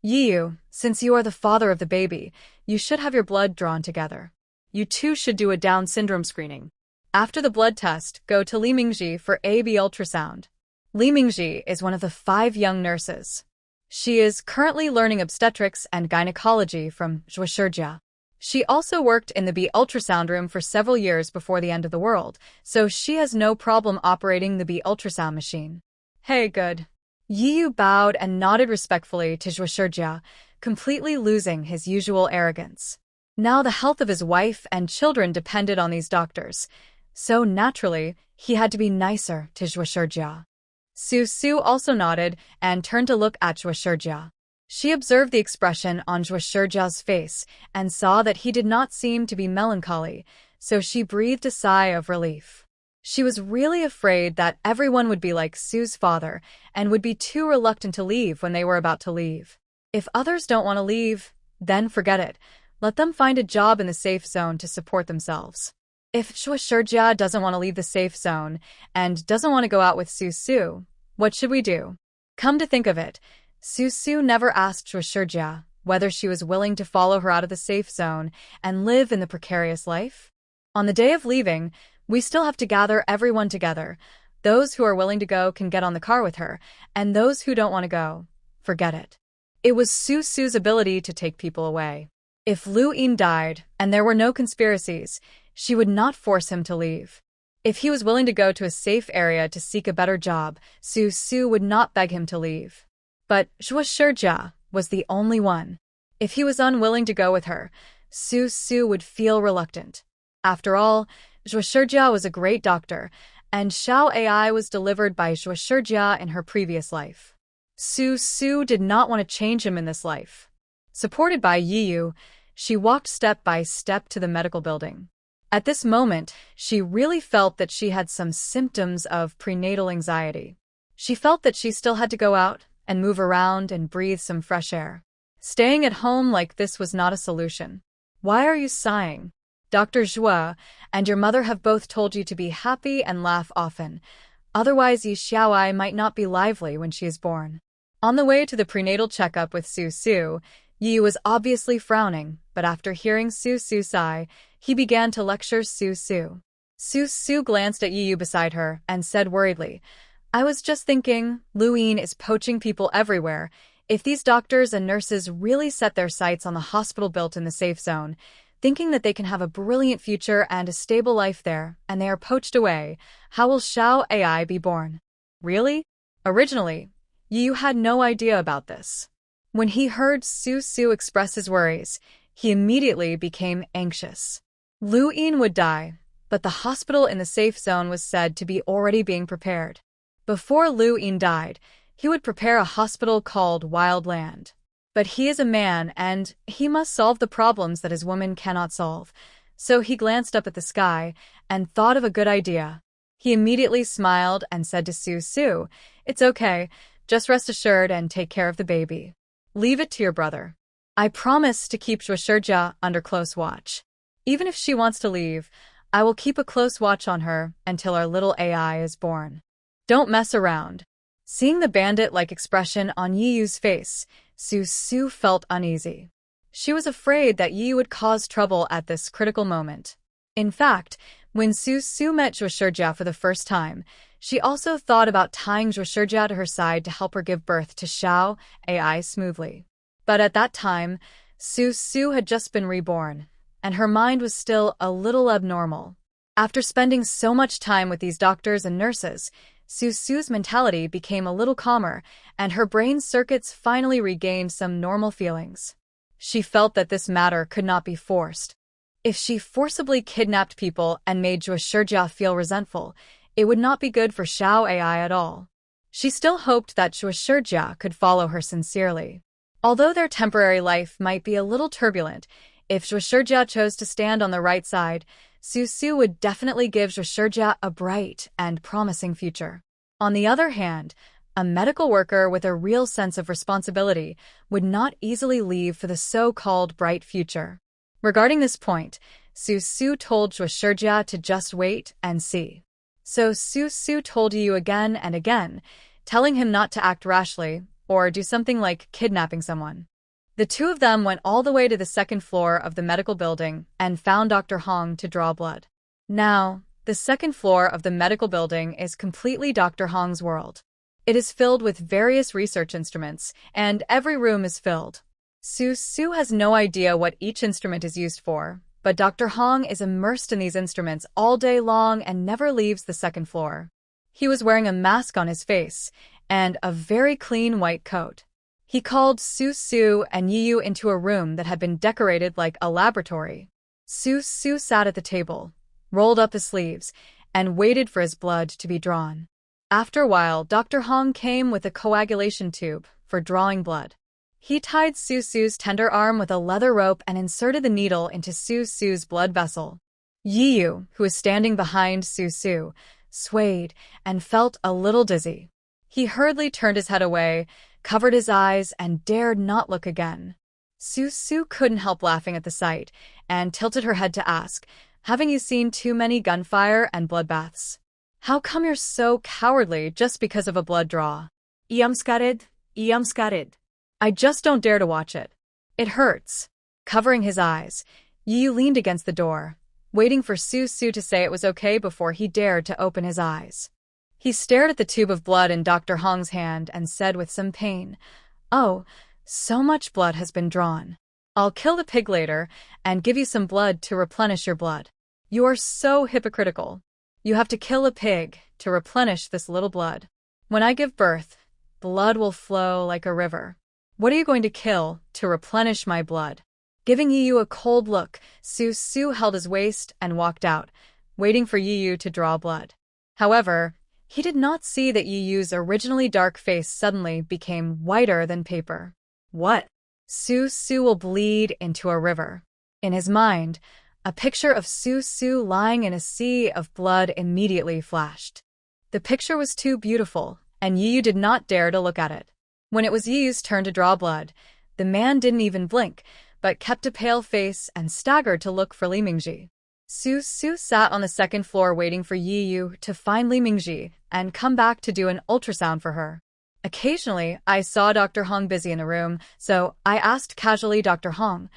[SPEAKER 1] Yiyu, since you are the father of the baby, you should have your blood drawn together. You too should do a Down syndrome screening. After the blood test, go to Li Mingji for AB ultrasound." Li Mingji is one of the 5 young nurses. She is currently learning obstetrics and gynecology from Zhuoshijia. She also worked in the B ultrasound room for several years before the end of the world, so she has no problem operating the B ultrasound machine. Hey, good. Yiyu bowed and nodded respectfully to Zhuoshijia, completely losing his usual arrogance. Now the health of his wife and children depended on these doctors, so naturally, he had to be nicer to Zhuoshijia. Su also nodded and turned to look at Zhuoshijia. She observed the expression on Zhuoshijia's face and saw that he did not seem to be melancholy, so she breathed a sigh of relief. She was really afraid that everyone would be like Su's father and would be too reluctant to leave when they were about to leave. If others don't want to leave, then forget it. Let them find a job in the safe zone to support themselves. If Zhuoshijia doesn't want to leave the safe zone and doesn't want to go out with Su, what should we do? Come to think of it, Su never asked Zhuoshijia whether she was willing to follow her out of the safe zone and live in the precarious life. On the day of leaving, we still have to gather everyone together. Those who are willing to go can get on the car with her, and those who don't want to go, forget it. It was Su's ability to take people away. If Lu Yin died and there were no conspiracies, she would not force him to leave. If he was willing to go to a safe area to seek a better job, Su would not beg him to leave. But Zhuoshijia was the only one. If he was unwilling to go with her, Su would feel reluctant. After all, Zhuoshijia was a great doctor, and Xiao AI was delivered by Zhuoshijia in her previous life. Su did not want to change him in this life. Supported by Yiyu, she walked step by step to the medical building. At this moment, she really felt that she had some symptoms of prenatal anxiety. She felt that she still had to go out and move around and breathe some fresh air. Staying at home like this was not a solution. Why are you sighing? Dr. Zhuo and your mother have both told you to be happy and laugh often. Otherwise, Yi Xiaoai might not be lively when she is born. On the way to the prenatal checkup with Su, Yi was obviously frowning, but after hearing Su sigh, he began to lecture Su. Su glanced at Yi beside her and said worriedly, I was just thinking, Lu Yin is poaching people everywhere. If these doctors and nurses really set their sights on the hospital built in the safe zone, thinking that they can have a brilliant future and a stable life there, and they are poached away, how will Xiao AI be born? Really? Originally, Yu had no idea about this. When he heard Su express his worries, he immediately became anxious. Lu Yin would die, but the hospital in the safe zone was said to be already being prepared. Before Lu Yin died, he would prepare a hospital called Wild Land. But he is a man and he must solve the problems that his woman cannot solve. So he glanced up at the sky and thought of a good idea. He immediately smiled and said to Su, it's okay, just rest assured and take care of the baby. Leave it to your brother. I promise to keep Zhuoshijia under close watch. Even if she wants to leave, I will keep a close watch on her until our little AI is born. Don't mess around. Seeing the bandit-like expression on Yiyu's face, Su felt uneasy. She was afraid that Yiyu would cause trouble at this critical moment. In fact, when Su met Zhuoshijia for the first time, she also thought about tying Zhuoshijia to her side to help her give birth to Xiao AI smoothly. But at that time, Su had just been reborn, and her mind was still a little abnormal. After spending so much time with these doctors and nurses, Su's mentality became a little calmer, and her brain circuits finally regained some normal feelings. She felt that this matter could not be forced. If she forcibly kidnapped people and made Zhuoshijia feel resentful, it would not be good for Xiao AI at all. She still hoped that Zhuoshijia could follow her sincerely. Although their temporary life might be a little turbulent, if Zhuoshijia chose to stand on the right side, Su would definitely give Zhuoshijia a bright and promising future. On the other hand, a medical worker with a real sense of responsibility would not easily leave for the so-called bright future. Regarding this point, Su told Zhuoshijia to just wait and see. So Su told Yu again and again, telling him not to act rashly or do something like kidnapping someone. The two of them went all the way to the second floor of the medical building and found Dr. Hong to draw blood. Now, the second floor of the medical building is completely Dr. Hong's world. It is filled with various research instruments, and every room is filled. Su has no idea what each instrument is used for, but Dr. Hong is immersed in these instruments all day long and never leaves the second floor. He was wearing a mask on his face and a very clean white coat. He called Su and Yu into a room that had been decorated like a laboratory. Su sat at the table, rolled up his sleeves, and waited for his blood to be drawn. After a while, Dr. Hong came with a coagulation tube for drawing blood. He tied Su's tender arm with a leather rope and inserted the needle into Su's blood vessel. Yu, who was standing behind Su, swayed and felt a little dizzy. He hurriedly turned his head away, covered his eyes, and dared not look again. Su couldn't help laughing at the sight and tilted her head to ask, "Haven't you seen too many gunfire and bloodbaths? How come you're so cowardly just because of a blood draw?"
[SPEAKER 2] Iamskarid.
[SPEAKER 1] "I just don't dare to watch it. It hurts." Covering his eyes, Yu leaned against the door, waiting for Su to say it was okay before he dared to open his eyes. He stared at the tube of blood in Dr. Hong's hand and said with some pain, "Oh, so much blood has been drawn. I'll kill the pig later and give you some blood to replenish your blood." "You are so hypocritical. You have to kill a pig to replenish this little blood. When I give birth, blood will flow like a river. What are you going to kill to replenish my blood?" Giving Yu a cold look, Su held his waist and walked out, waiting for Yu to draw blood. However, he did not see that Yu's originally dark face suddenly became whiter than paper. What? Su will bleed into a river. In his mind, a picture of Su lying in a sea of blood immediately flashed. The picture was too beautiful, and Yu did not dare to look at it. When it was Yu's turn to draw blood, the man didn't even blink, but kept a pale face and staggered to look for Li Mingji. Su sat on the second floor waiting for Yu to find Li Mingji and come back to do an ultrasound for her. Occasionally, I saw Dr. Hong busy in the room, so I asked casually, "Dr. Hong,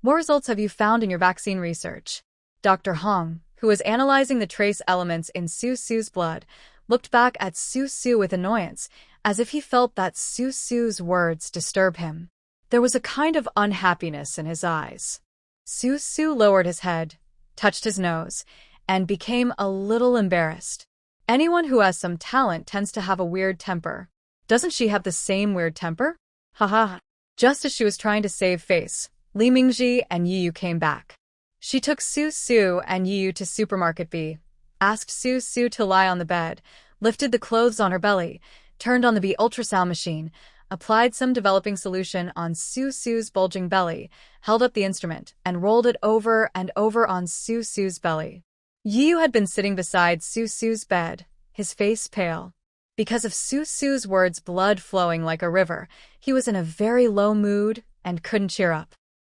[SPEAKER 1] what results have you found in your vaccine research?" Dr. Hong, who was analyzing the trace elements in Su's blood, looked back at Su with annoyance, as if he felt that Su's words disturb him. There was a kind of unhappiness in his eyes. Su lowered his head, touched his nose, and became a little embarrassed. Anyone who has some talent tends to have a weird temper. Doesn't she have the same weird temper? Haha. Just as she was trying to save face, Li Mingji and Yu came back. She took Su and Yu to Supermarket B, asked Su to lie on the bed, lifted the clothes on her belly, turned on the B ultrasound machine, applied some developing solution on Su's bulging belly, held up the instrument, and rolled it over and over on Su's belly. Yu had been sitting beside Su's bed, his face pale. Because of Su's words, blood flowing like a river, he was in a very low mood and couldn't cheer up.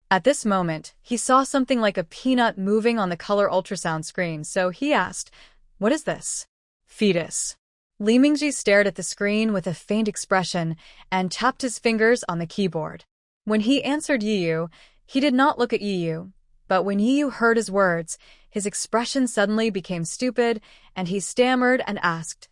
[SPEAKER 1] At this moment, he saw something like a peanut moving on the color ultrasound screen, so he asked, "What is this?" "Fetus." Li Mingji stared at the screen with a faint expression and tapped his fingers on the keyboard. When he answered Yu, he did not look at Yu, but when Yu heard his words, his expression suddenly became stupid, and he stammered and asked,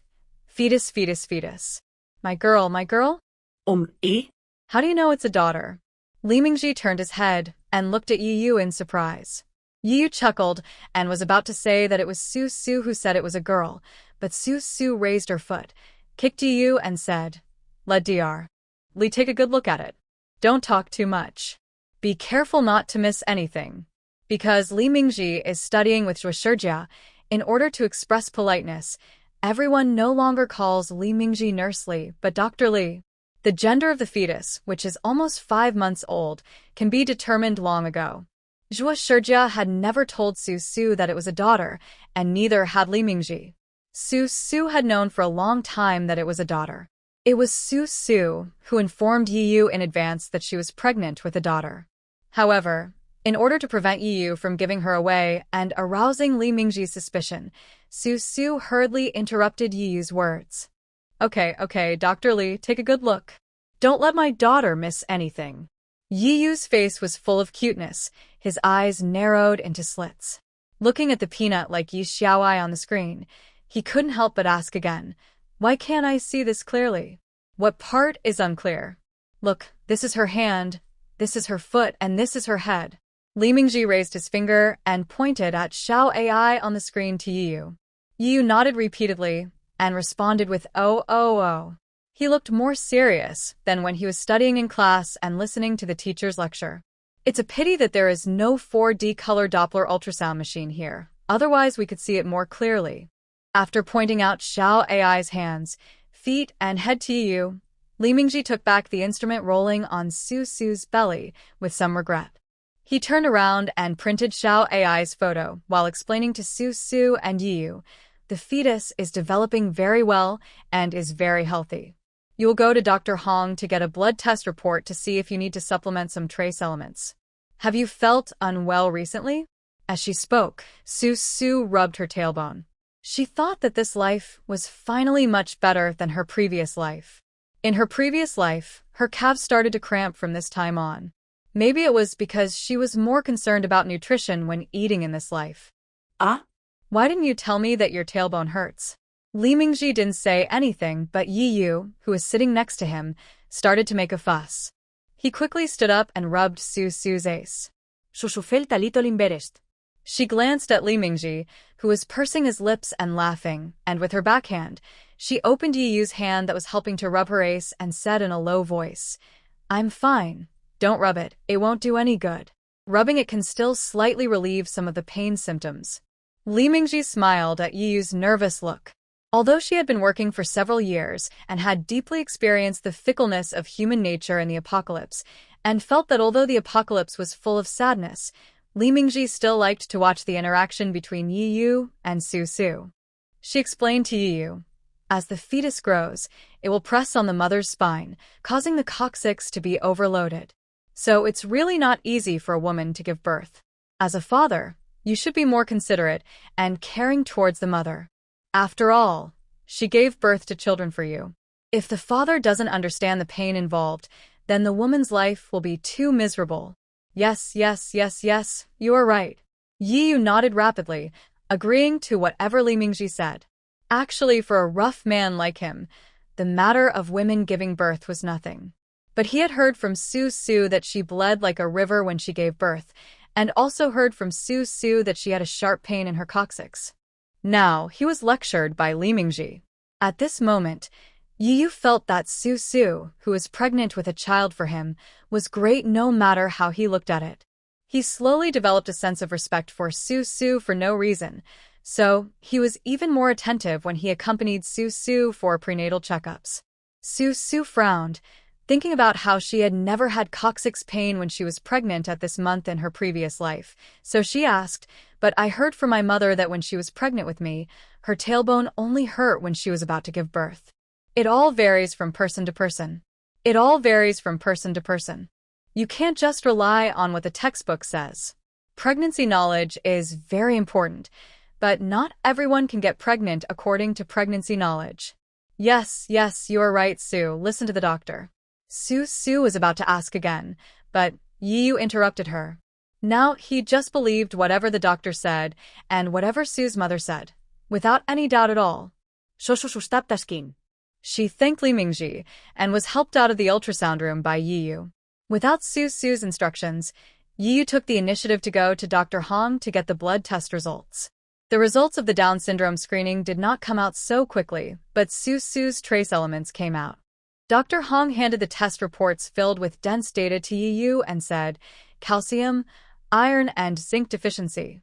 [SPEAKER 1] "Fetus, fetus, fetus. My girl, my girl?" How do you know it's a daughter?" Li Mingji turned his head and looked at Yu in surprise. Yu chuckled and was about to say that it was Su who said it was a girl, but Su raised her foot, kicked Yu and said, "Let Dr. Li take a good look at it. Don't talk too much. Be careful not to miss anything." Because Li Mingji is studying with Zhuoshijia, in order to express politeness, everyone no longer calls Li Mingji Nurse Li, but Dr. Li. The gender of the fetus, which is almost 5 months old, can be determined long ago. Zhuoshijia had never told Su that it was a daughter, and neither had Li Mingji. Su had known for a long time that it was a daughter. It was Su who informed Yu in advance that she was pregnant with a daughter. However, in order to prevent Yu from giving her away and arousing Li Mingji's suspicion, Su hurriedly interrupted Yu's words. Okay, Dr. Li, take a good look. Don't let my daughter miss anything." Yu's face was full of cuteness, his eyes narrowed into slits. Looking at the peanut like Yi Xiaoai on the screen, he couldn't help but ask again, "Why can't I see this clearly? What part is unclear?" "Look, this is her hand. This is her foot and this is her head. Li Mingji raised his finger and pointed at Xiao AI on the screen to Yiyu. Yiyu nodded repeatedly and responded with oh, oh, oh. He looked more serious than when he was studying in class and listening to the teacher's lecture. It's a pity that there is no 4D color Doppler ultrasound machine here, otherwise we could see it more clearly. After pointing out Xiao AI's hands, feet, and head to Yiyu, Li Mingji took back the instrument rolling on Su Su's belly with some regret. He turned around and printed Xiao AI's photo while explaining to Su Su and Yiyu, the fetus is developing very well and is very healthy. You will go to Dr. Hong to get a blood test report to see if you need to supplement some trace elements. Have you felt unwell recently? As she spoke, Su Su rubbed her tailbone. She thought that this life was finally much better than her previous life. In her previous life, her calves started to cramp from this time on. Maybe it was because she was more concerned about nutrition when eating in this life. Why didn't you tell me that your tailbone hurts? Li Mingji didn't say anything, but Yiyu, who was sitting next to him, started to make a fuss. He quickly stood up and rubbed Su Su's ace.
[SPEAKER 2] Felt a little embarrassed.
[SPEAKER 1] She glanced at Li Mingji, who was pursing his lips and laughing, and with her backhand, she opened Yiyu's hand that was helping to rub her ace and said in a low voice, I'm fine. Don't rub it, it won't do any good. Rubbing it can still slightly relieve some of the pain symptoms. Li Mingji smiled at Yiyu's nervous look. Although she had been working for several years and had deeply experienced the fickleness of human nature in the apocalypse, and felt that although the apocalypse was full of sadness, Li Mingji still liked to watch the interaction between Yiyu and Su Su. She explained to Yiyu, as the fetus grows, it will press on the mother's spine, causing the coccyx to be overloaded. So it's really not easy for a woman to give birth. As a father, you should be more considerate and caring towards the mother. After all, she gave birth to children for you. If the father doesn't understand the pain involved, then the woman's life will be too miserable. Yes, you are right. Yiyu nodded rapidly, agreeing to whatever Li Mingji said. Actually, for a rough man like him, the matter of women giving birth was nothing. But he had heard from Su Su that she bled like a river when she gave birth, and also heard from Su Su that she had a sharp pain in her coccyx. Now, he was lectured by Li Mingji. At this moment, Yiyu felt that Su Su, who was pregnant with a child for him, was great no matter how he looked at it. He slowly developed a sense of respect for Su Su for no reason, so he was even more attentive when he accompanied Su Su for prenatal checkups. Su Su frowned, thinking about how she had never had coccyx pain when she was pregnant at this month in her previous life, so she asked, but I heard from my mother that when she was pregnant with me, her tailbone only hurt when she was about to give birth. It all varies from person to person. You can't just rely on what the textbook says. Pregnancy knowledge is very important, but not everyone can get pregnant according to pregnancy knowledge. Yes, you are right, Su. Listen to the doctor. Su Su was about to ask again, but Yiyu interrupted her. Now he just believed whatever the doctor said and whatever Su's mother said, without any doubt at all. She thanked Li Mingji and was helped out of the ultrasound room by Yiyu. Without Su Su's instructions, Yiyu took the initiative to go to Dr. Hong to get the blood test results. The results of the Down syndrome screening did not come out so quickly, but Su Su's trace elements came out. Dr. Hong handed the test reports filled with dense data to Yiyu and said, calcium, iron, and zinc deficiency.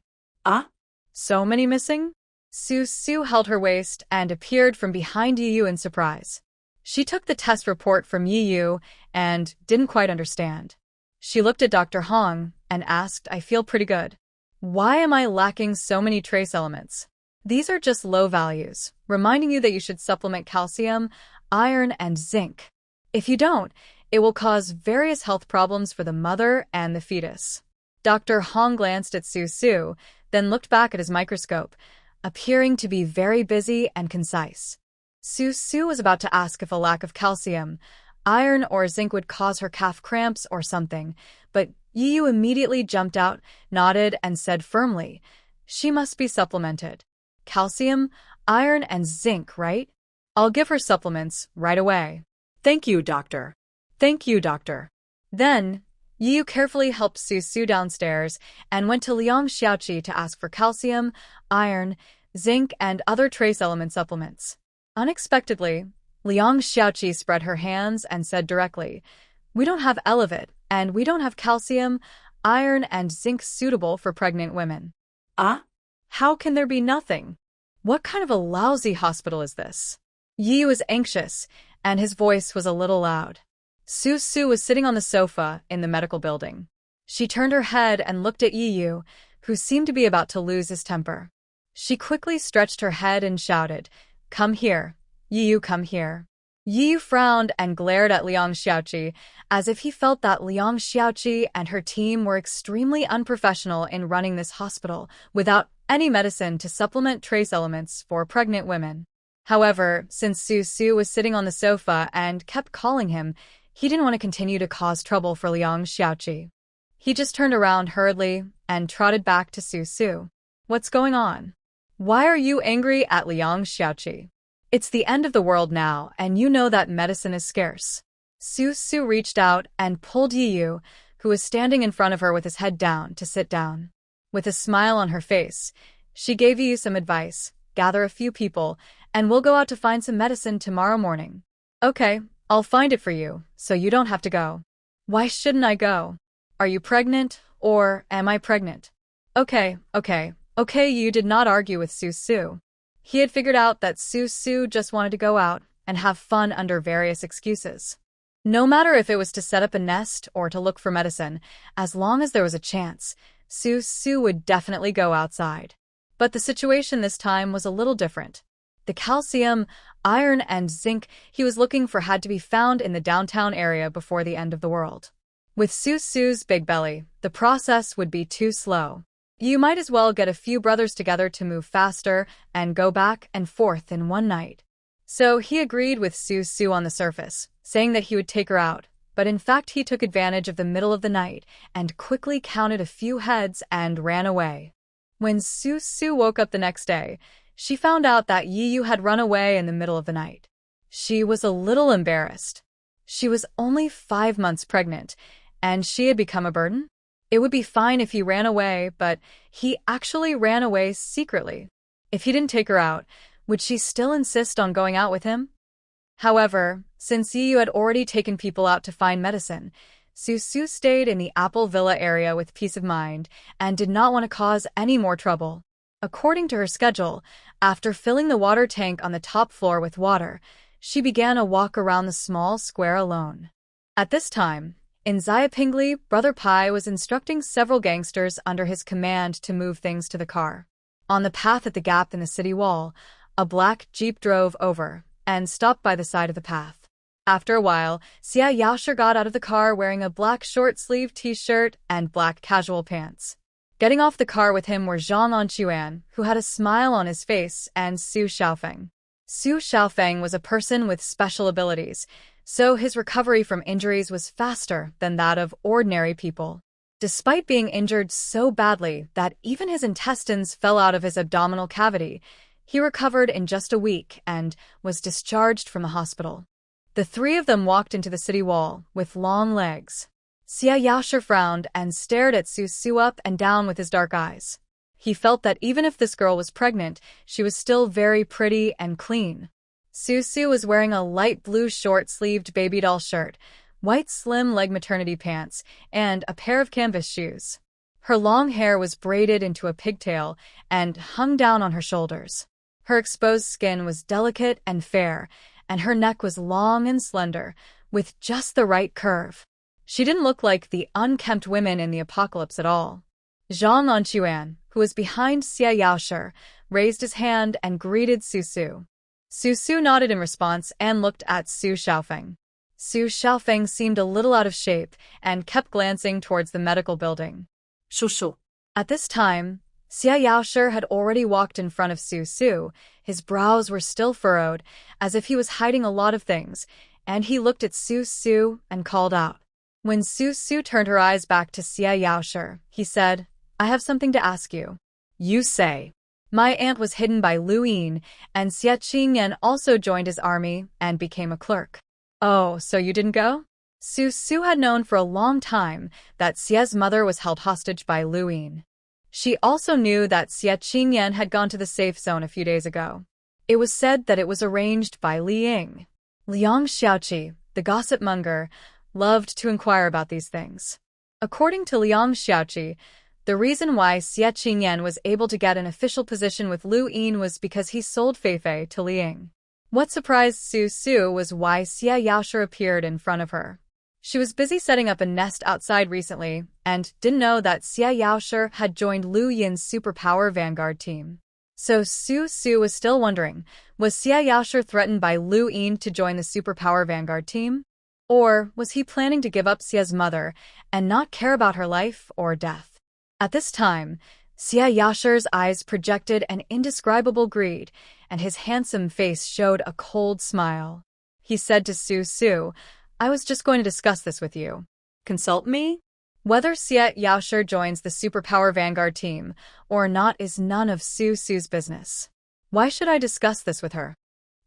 [SPEAKER 1] So many missing? Su Su held her waist and appeared from behind Yiyu in surprise. She took the test report from Yiyu and didn't quite understand. She looked at Dr. Hong and asked, I feel pretty good. Why am I lacking so many trace elements? These are just low values, reminding you that you should supplement calcium, iron, and zinc. If you don't, it will cause various health problems for the mother and the fetus. Dr. Hong glanced at Su Su, then looked back at his microscope, appearing to be very busy and concise. Su Su was about to ask if a lack of calcium, iron, or zinc would cause her calf cramps or something, but Yiyu immediately jumped out, nodded, and said firmly, she must be supplemented. Calcium, iron, and zinc, right? I'll give her supplements right away.
[SPEAKER 2] Thank you, doctor.
[SPEAKER 1] Then, Yu carefully helped Su Su downstairs and went to Liang Xiaoqi to ask for calcium, iron, zinc, and other trace element supplements. Unexpectedly, Liang Xiaoqi spread her hands and said directly, "We don't have Elevate, and we don't have calcium, iron, and zinc suitable for pregnant women."
[SPEAKER 2] Ah?
[SPEAKER 1] How can there be nothing? What kind of a lousy hospital is this? Yi was anxious, and his voice was a little loud. Su Su was sitting on the sofa in the medical building. She turned her head and looked at Yi, who seemed to be about to lose his temper. She quickly stretched her head and shouted, "Come here. Yi, come here." Yi frowned and glared at Liang Xiaoqi, as if he felt that Liang Xiaoqi and her team were extremely unprofessional in running this hospital without any medicine to supplement trace elements for pregnant women. However, since Su Su was sitting on the sofa and kept calling him, he didn't want to continue to cause trouble for Liang Xiaoqi. He just turned around hurriedly and trotted back to Su Su. "What's going on? Why are you angry at Liang Xiaoqi? It's the end of the world now, and you know that medicine is scarce." Su Su reached out and pulled Yi, who was standing in front of her with his head down, to sit down. With a smile on her face, she gave Yi some advice: "Gather a few people, and we'll go out to find some medicine tomorrow morning." "Okay, I'll find it for you, so you don't have to go." "Why shouldn't I go? Are you pregnant, or am I pregnant?" Okay, Yi did not argue with Su Su. He had figured out that Su Su just wanted to go out and have fun under various excuses. No matter if it was to set up a nest or to look for medicine, as long as there was a chance, Su Su would definitely go outside. But the situation this time was a little different. The calcium, iron, and zinc he was looking for had to be found in the downtown area before the end of the world. With Su Su's big belly, the process would be too slow. You might as well get a few brothers together to move faster and go back and forth in one night. So he agreed with Su Su on the surface, saying that he would take her out, but in fact he took advantage of the middle of the night and quickly counted a few heads and ran away. When Su Su woke up the next day, she found out that Yi had run away in the middle of the night. She was a little embarrassed. She was only 5 months pregnant, and she had become a burden? It would be fine if he ran away, but he actually ran away secretly. If he didn't take her out, would she still insist on going out with him? However, since Yi had already taken people out to find medicine, Su Su stayed in the Apple Villa area with peace of mind and did not want to cause any more trouble. According to her schedule, after filling the water tank on the top floor with water, she began a walk around the small square alone. At this time, in Xiapingli, Brother Pai was instructing several gangsters under his command to move things to the car. On the path at the gap in the city wall, a black jeep drove over and stopped by the side of the path. After a while, Xia Yaosher got out of the car wearing a black short-sleeved t-shirt and black casual pants. Getting off the car with him were Zhang Anquan, who had a smile on his face, and Su Xiaofeng. Su Xiaofeng was a person with special abilities, so his recovery from injuries was faster than that of ordinary people. Despite being injured so badly that even his intestines fell out of his abdominal cavity, he recovered in just a week and was discharged from the hospital. The three of them walked into the city wall with long legs. Xia Yaosher frowned and stared at Su Su up and down with his dark eyes. He felt that even if this girl was pregnant, she was still very pretty and clean. Su Su was wearing a light blue short-sleeved baby doll shirt, white slim-leg maternity pants, and a pair of canvas shoes. Her long hair was braided into a pigtail and hung down on her shoulders. Her exposed skin was delicate and fair, and her neck was long and slender, with just the right curve. She didn't look like the unkempt women in the apocalypse at all. Zhang Anquan, who was behind Xia Yaosher, raised his hand and greeted Su Su. Su Su nodded in response and looked at Su Xiaofeng. Su Xiaofeng seemed a little out of shape and kept glancing towards the medical building.
[SPEAKER 2] Shushu.
[SPEAKER 1] At this time, Xia Yaosher had already walked in front of Su Su. His brows were still furrowed, as if he was hiding a lot of things, and he looked at Su Su and called out. When Su Su turned her eyes back to Xia Yaosher, he said, "I have something to ask you." "You say." "My aunt was hidden by Lu Yin, and Xia Qingyan also joined his army and became a clerk." "Oh, so you didn't go?" Su had known for a long time that Xia's mother was held hostage by Lu Yin. She also knew that Xia Qingyan had gone to the safe zone a few days ago. It was said that it was arranged by Li Ying. Liang Xiaoqi, the gossip monger, loved to inquire about these things. According to Liang Xiaoqi, the reason why Xia Qingyan was able to get an official position with Lu Yin was because he sold Feifei to Li Ying. What surprised Su was why Xia Yaoshe appeared in front of her. She was busy setting up a nest outside recently and didn't know that Xia Yaoshe had joined Lu Yin's superpower vanguard team. So Su was still wondering, was Xia Yaoshe threatened by Lu Yin to join the superpower vanguard team? Or was he planning to give up Xia's mother and not care about her life or death? At this time, Xia Yaoshe's eyes projected an indescribable greed, and his handsome face showed a cold smile. He said to Su, I was just going to discuss this with you. Consult me? Whether Xia Yaoshe joins the superpower vanguard team or not is none of Su's business. Why should I discuss this with her?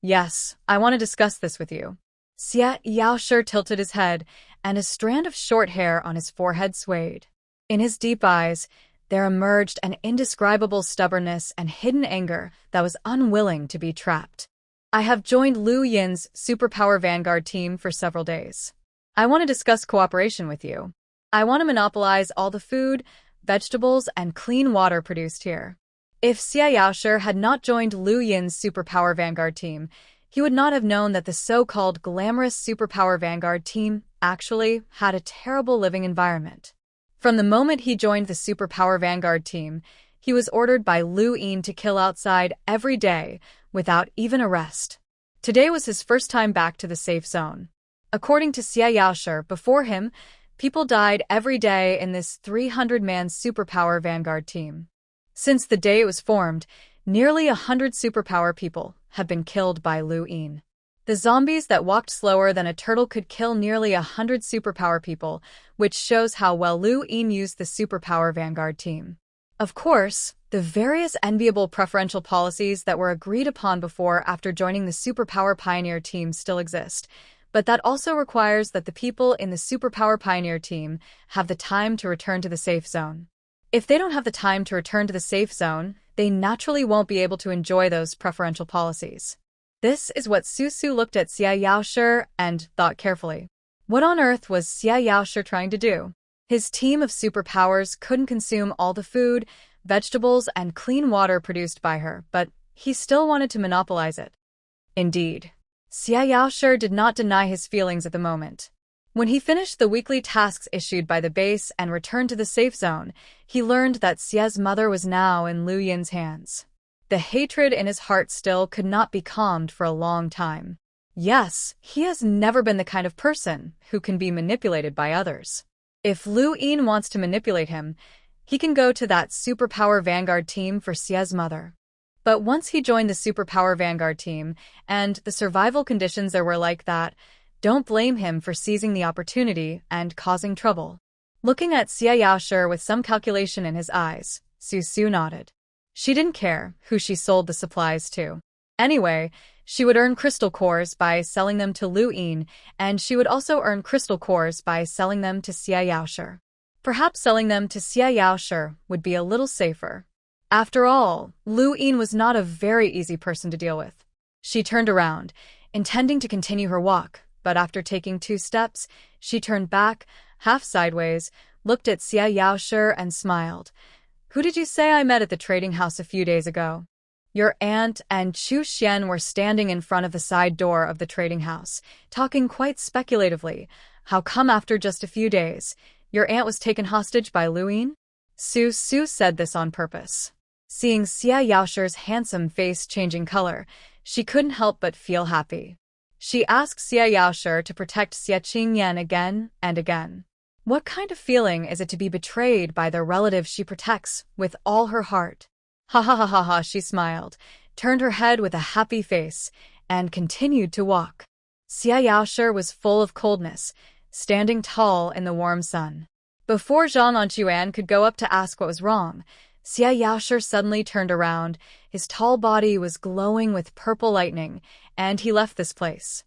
[SPEAKER 1] Yes, I want to discuss this with you. Xia Yaoshe tilted his head, and a strand of short hair on his forehead swayed. In his deep eyes, there emerged an indescribable stubbornness and hidden anger that was unwilling to be trapped. I have joined Lu Yin's superpower vanguard team for several days. I want to discuss cooperation with you. I want to monopolize all the food, vegetables, and clean water produced here. If Xia Yaoshe had not joined Lu Yin's superpower vanguard team, he would not have known that the so-called glamorous superpower vanguard team actually had a terrible living environment. From the moment he joined the superpower vanguard team, he was ordered by Lu Yin to kill outside every day without even a rest. Today was his first time back to the safe zone. According to Xia Yaoshe, before him, people died every day in this 300-man superpower vanguard team. Since the day it was formed, nearly 100 superpower people have been killed by Lu Yin. The zombies that walked slower than a turtle could kill nearly 100 superpower people, which shows how well Lu Yin used the superpower vanguard team. Of course, the various enviable preferential policies that were agreed upon before after joining the superpower pioneer team still exist, but that also requires that the people in the superpower pioneer team have the time to return to the safe zone. If they don't have the time to return to the safe zone, they naturally won't be able to enjoy those preferential policies. This is what Su looked at Xia Yaoshe and thought carefully. What on earth was Xia Yaoshe trying to do? His team of superpowers couldn't consume all the food, vegetables, and clean water produced by her, but he still wanted to monopolize it. Indeed, Xia Yaoshe did not deny his feelings at the moment. When he finished the weekly tasks issued by the base and returned to the safe zone, he learned that Xia's mother was now in Lu Yin's hands. The hatred in his heart still could not be calmed for a long time. Yes, he has never been the kind of person who can be manipulated by others. If Lu Yin wants to manipulate him, he can go to that superpower vanguard team for Xia's mother. But once he joined the superpower vanguard team, and the survival conditions there were like that, don't blame him for seizing the opportunity and causing trouble. Looking at Xia Yaoshe with some calculation in his eyes, Su nodded. She didn't care who she sold the supplies to. Anyway, she would earn crystal cores by selling them to Lu Yin, and she would also earn crystal cores by selling them to Xia Yaoshe. Perhaps selling them to Xia Yaoshe would be a little safer. After all, Lu Yin was not a very easy person to deal with. She turned around, intending to continue her walk, but after taking 2 steps, she turned back, half sideways, looked at Xia Yaoshe and smiled. Who did you say I met at the trading house a few days ago? Your aunt and Chu Xian were standing in front of the side door of the trading house, talking quite speculatively. How come after just a few days, your aunt was taken hostage by Lu Yin? Su said this on purpose. Seeing Xia Yaoshe's handsome face changing color, she couldn't help but feel happy. She asked Xia Yaoshe to protect Xia Qingyan again and again. What kind of feeling is it to be betrayed by the relative she protects with all her heart? Ha ha ha ha ha, she smiled, turned her head with a happy face, and continued to walk. Xia Yaoshe was full of coldness, standing tall in the warm sun. Before Zhang Anquan could go up to ask what was wrong, Xia Yaoshe suddenly turned around. His tall body was glowing with purple lightning, and he left this place.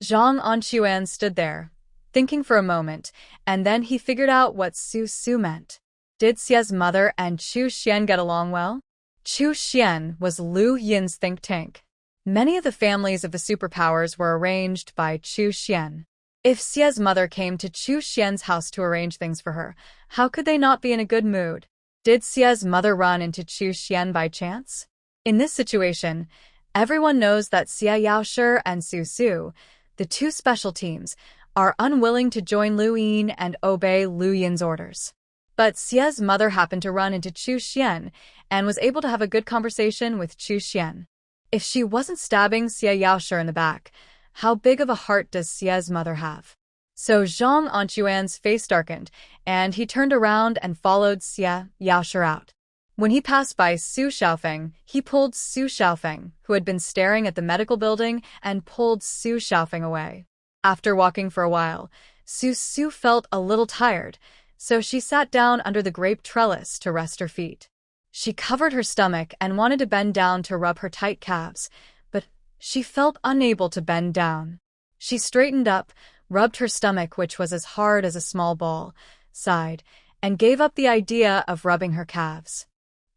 [SPEAKER 1] Zhang Anquan stood there, thinking for a moment, and then he figured out what Su Su meant. Did Xia's mother and Chu Xian get along well? Chu Xian was Lu Yin's think tank. Many of the families of the superpowers were arranged by Chu Xian. If Xia's mother came to Chu Xian's house to arrange things for her, how could they not be in a good mood? Did Xia's mother run into Chu Xian by chance? In this situation, everyone knows that Xia Yaoshi and Su Su, the two special teams, are unwilling to join Lu Yin and obey Lu Yin's orders. But Xia's mother happened to run into Chu Xian and was able to have a good conversation with Chu Xian. If she wasn't stabbing Xia Yaoshi in the back, how big of a heart does Xia's mother have? So Zhang Anquan's face darkened, and he turned around and followed Xia Yaoshi out. When he passed by Su Xiaofeng, he pulled Su Xiaofeng, who had been staring at the medical building, and pulled Su Xiaofeng away. After walking for a while, Su Su felt a little tired, so she sat down under the grape trellis to rest her feet. She covered her stomach and wanted to bend down to rub her tight calves, but she felt unable to bend down. She straightened up, rubbed her stomach, which was as hard as a small ball, sighed, and gave up the idea of rubbing her calves.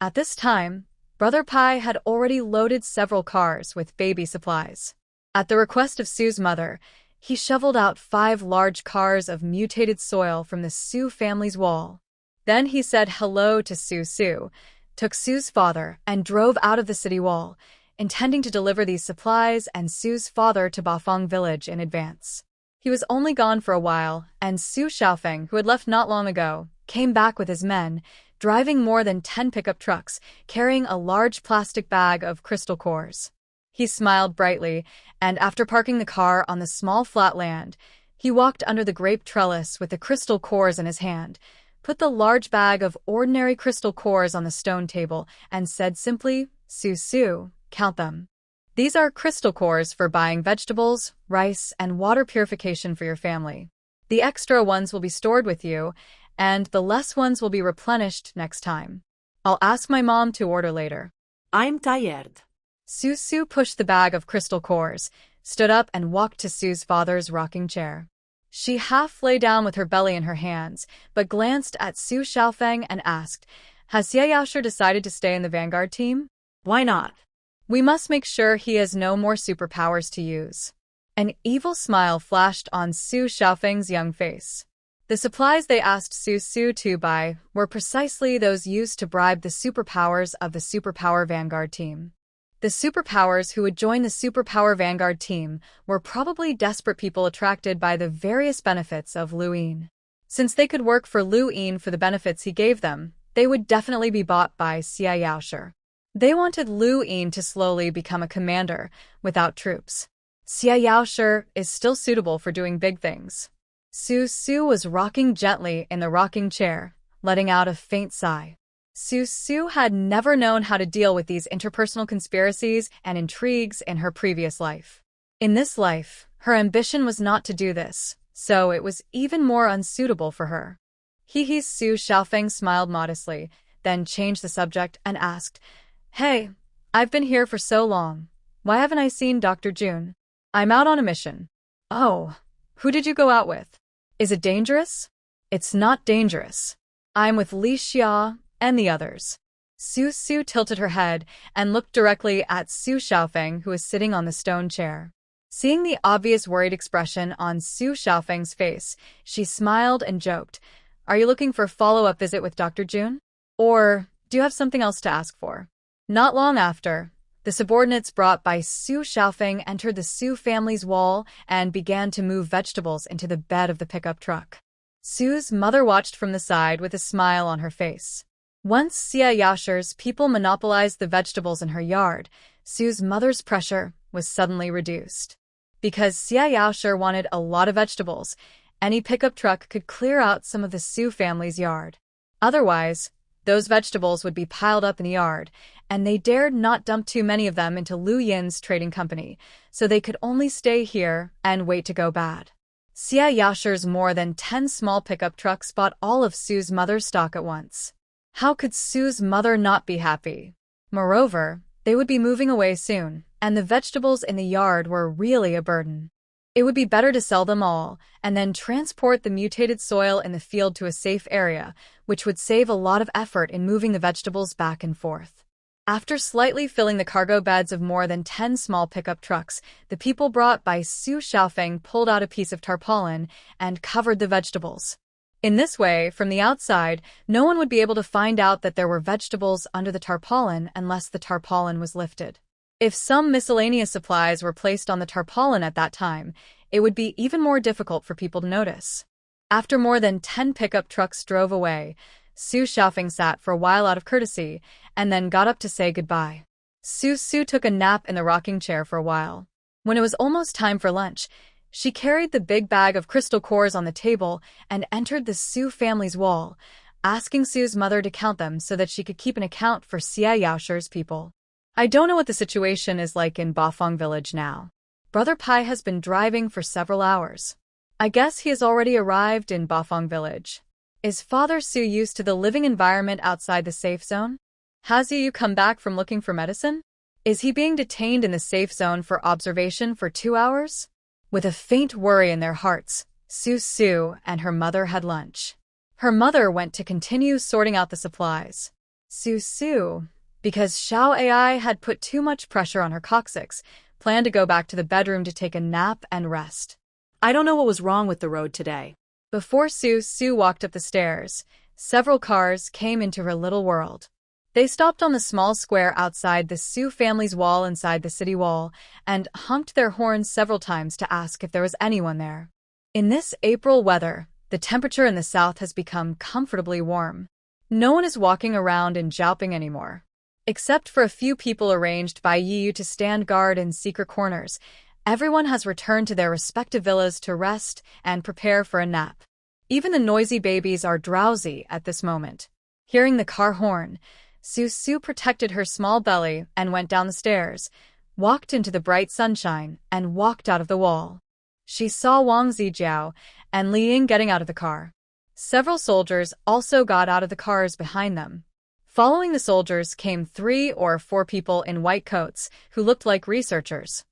[SPEAKER 1] At this time, Brother Pai had already loaded several cars with baby supplies. At the request of Su's mother, he shoveled out 5 large cars of mutated soil from the Su family's wall. Then he said hello to Su Su, took Su's father, and drove out of the city wall, intending to deliver these supplies and Su's father to Bafang village in advance. He was only gone for a while, and Su Xiaofeng, who had left not long ago, came back with his men, driving more than 10 pickup trucks, carrying a large plastic bag of crystal cores. He smiled brightly, and after parking the car on the small flat land, he walked under the grape trellis with the crystal cores in his hand, put the large bag of ordinary crystal cores on the stone table, and said simply, "Su Su, count them. These are crystal cores for buying vegetables, rice, and water purification for your family. The extra ones will be stored with you, and the less ones will be replenished next time. I'll ask my mom to order later."
[SPEAKER 2] I'm tired.
[SPEAKER 1] Su Su pushed the bag of crystal cores, stood up, and walked to Su's father's rocking chair. She half lay down with her belly in her hands, but glanced at Su Xiaofeng and asked, "Has Xia Yaoshi decided to stay in the vanguard team?"
[SPEAKER 2] Why not?
[SPEAKER 1] "We must make sure he has no more superpowers to use." An evil smile flashed on Su Xiaofeng's young face. The supplies they asked Su Su to buy were precisely those used to bribe the superpowers of the Superpower Vanguard team. The superpowers who would join the Superpower Vanguard team were probably desperate people attracted by the various benefits of Lu Yin. Since they could work for Lu Yin for the benefits he gave them, they would definitely be bought by Xia Yaoshi. They wanted Lu Yin to slowly become a commander, without troops. Xia Yaoshi is still suitable for doing big things. Su Su was rocking gently in the rocking chair, letting out a faint sigh. Su Su had never known how to deal with these interpersonal conspiracies and intrigues in her previous life. In this life, her ambition was not to do this, so it was even more unsuitable for her. Su Xiaofeng smiled modestly, then changed the subject and asked, "Hey, I've been here for so long. Why haven't I seen Dr. Jun? I'm out on a mission." "Oh, who did you go out with? Is it dangerous?" "It's not dangerous. I'm with Li Xia and the others." Su Su tilted her head and looked directly at Su Xiaofeng, who was sitting on the stone chair. Seeing the obvious worried expression on Su Xiaofeng's face, she smiled and joked, "Are you looking for a follow-up visit with Dr. Jun? Or do you have something else to ask for?" Not long after, the subordinates brought by Su Xiaofeng entered the Su family's wall and began to move vegetables into the bed of the pickup truck. Su's mother watched from the side with a smile on her face. Once Xia Yaoshi's people monopolized the vegetables in her yard, Su's mother's pressure was suddenly reduced. Because Xia Yaoshi wanted a lot of vegetables, any pickup truck could clear out some of the Su family's yard. Otherwise, those vegetables would be piled up in the yard, and they dared not dump too many of them into Lu Yin's trading company, so they could only stay here and wait to go bad. Xia Yaoshi's more than 10 small pickup trucks bought all of Su's mother's stock at once. How could Su's mother not be happy? Moreover, they would be moving away soon, and the vegetables in the yard were really a burden. It would be better to sell them all, and then transport the mutated soil in the field to a safe area, which would save a lot of effort in moving the vegetables back and forth. After slightly filling the cargo beds of more than 10 small pickup trucks, the people brought by Su Xiaofeng pulled out a piece of tarpaulin and covered the vegetables. In this way, from the outside, no one would be able to find out that there were vegetables under the tarpaulin unless the tarpaulin was lifted. If some miscellaneous supplies were placed on the tarpaulin at that time, it would be even more difficult for people to notice. After more than 10 pickup trucks drove away, Su Xiaofeng sat for a while out of courtesy, and then got up to say goodbye. Su took a nap in the rocking chair for a while. When it was almost time for lunch, she carried the big bag of crystal cores on the table and entered the Su family's wall, asking Su's mother to count them so that she could keep an account for Xia Yaoshi's people. I don't know what the situation is like in Bafang village now. Brother Pai has been driving for several hours. I guess he has already arrived in Bafang village. Is Father Su used to the living environment outside the safe zone? Has Yu come back from looking for medicine? Is he being detained in the safe zone for observation for 2 hours? With a faint worry in their hearts, Su and her mother had lunch. Her mother went to continue sorting out the supplies. Su, because Xiao Ai had put too much pressure on her coccyx, planned to go back to the bedroom to take a nap and rest.
[SPEAKER 2] I don't know what was wrong with the road today.
[SPEAKER 1] Before Su walked up the stairs, several cars came into her little world. They stopped on the small square outside the Su family's wall inside the city wall and honked their horns several times to ask if there was anyone there. In this April weather, the temperature in the south has become comfortably warm. No one is walking around in Zhaoping anymore. Except for a few people arranged by Yu to stand guard in secret corners, everyone has returned to their respective villas to rest and prepare for a nap. Even the noisy babies are drowsy at this moment. Hearing the car horn, Su protected her small belly and went down the stairs, walked into the bright sunshine, and walked out of the wall. She saw Wang Zijiao and Li Ying getting out of the car. Several soldiers also got out of the cars behind them. Following the soldiers came 3 or 4 people in white coats who looked like researchers.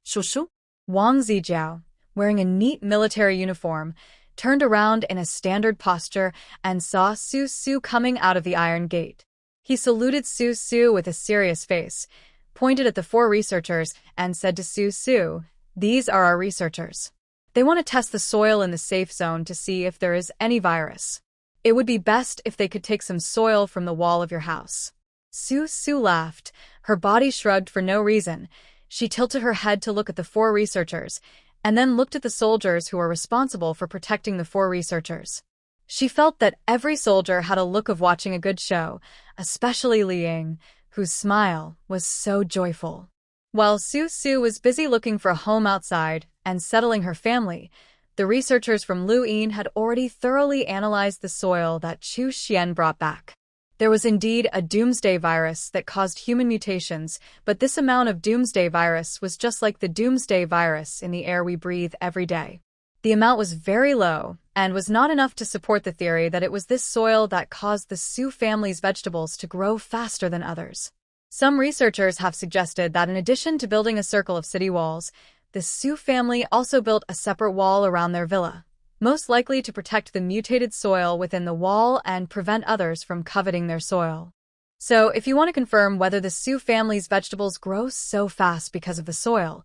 [SPEAKER 2] Shushu?
[SPEAKER 1] Wang Zijiao, wearing a neat military uniform, turned around in a standard posture and saw Su coming out of the iron gate. He saluted Su with a serious face, pointed at the 4 researchers, and said to Su, "These are our researchers. They want to test the soil in the safe zone to see if there is any virus. It would be best if they could take some soil from the wall of your house." Su laughed. Her body shrugged for no reason. She tilted her head to look at the 4 researchers, and then looked at the soldiers who were responsible for protecting the 4 researchers. She felt that every soldier had a look of watching a good show, especially Li Ying, whose smile was so joyful. While Su was busy looking for a home outside and settling her family, the researchers from Luyin had already thoroughly analyzed the soil that Chu Xian brought back. There was indeed a doomsday virus that caused human mutations, but this amount of doomsday virus was just like the doomsday virus in the air we breathe every day. The amount was very low, and was not enough to support the theory that it was this soil that caused the Su family's vegetables to grow faster than others. Some researchers have suggested that in addition to building a circle of city walls, the Su family also built a separate wall around their villa, most likely to protect the mutated soil within the wall and prevent others from coveting their soil. So, if you want to confirm whether the Su family's vegetables grow so fast because of the soil,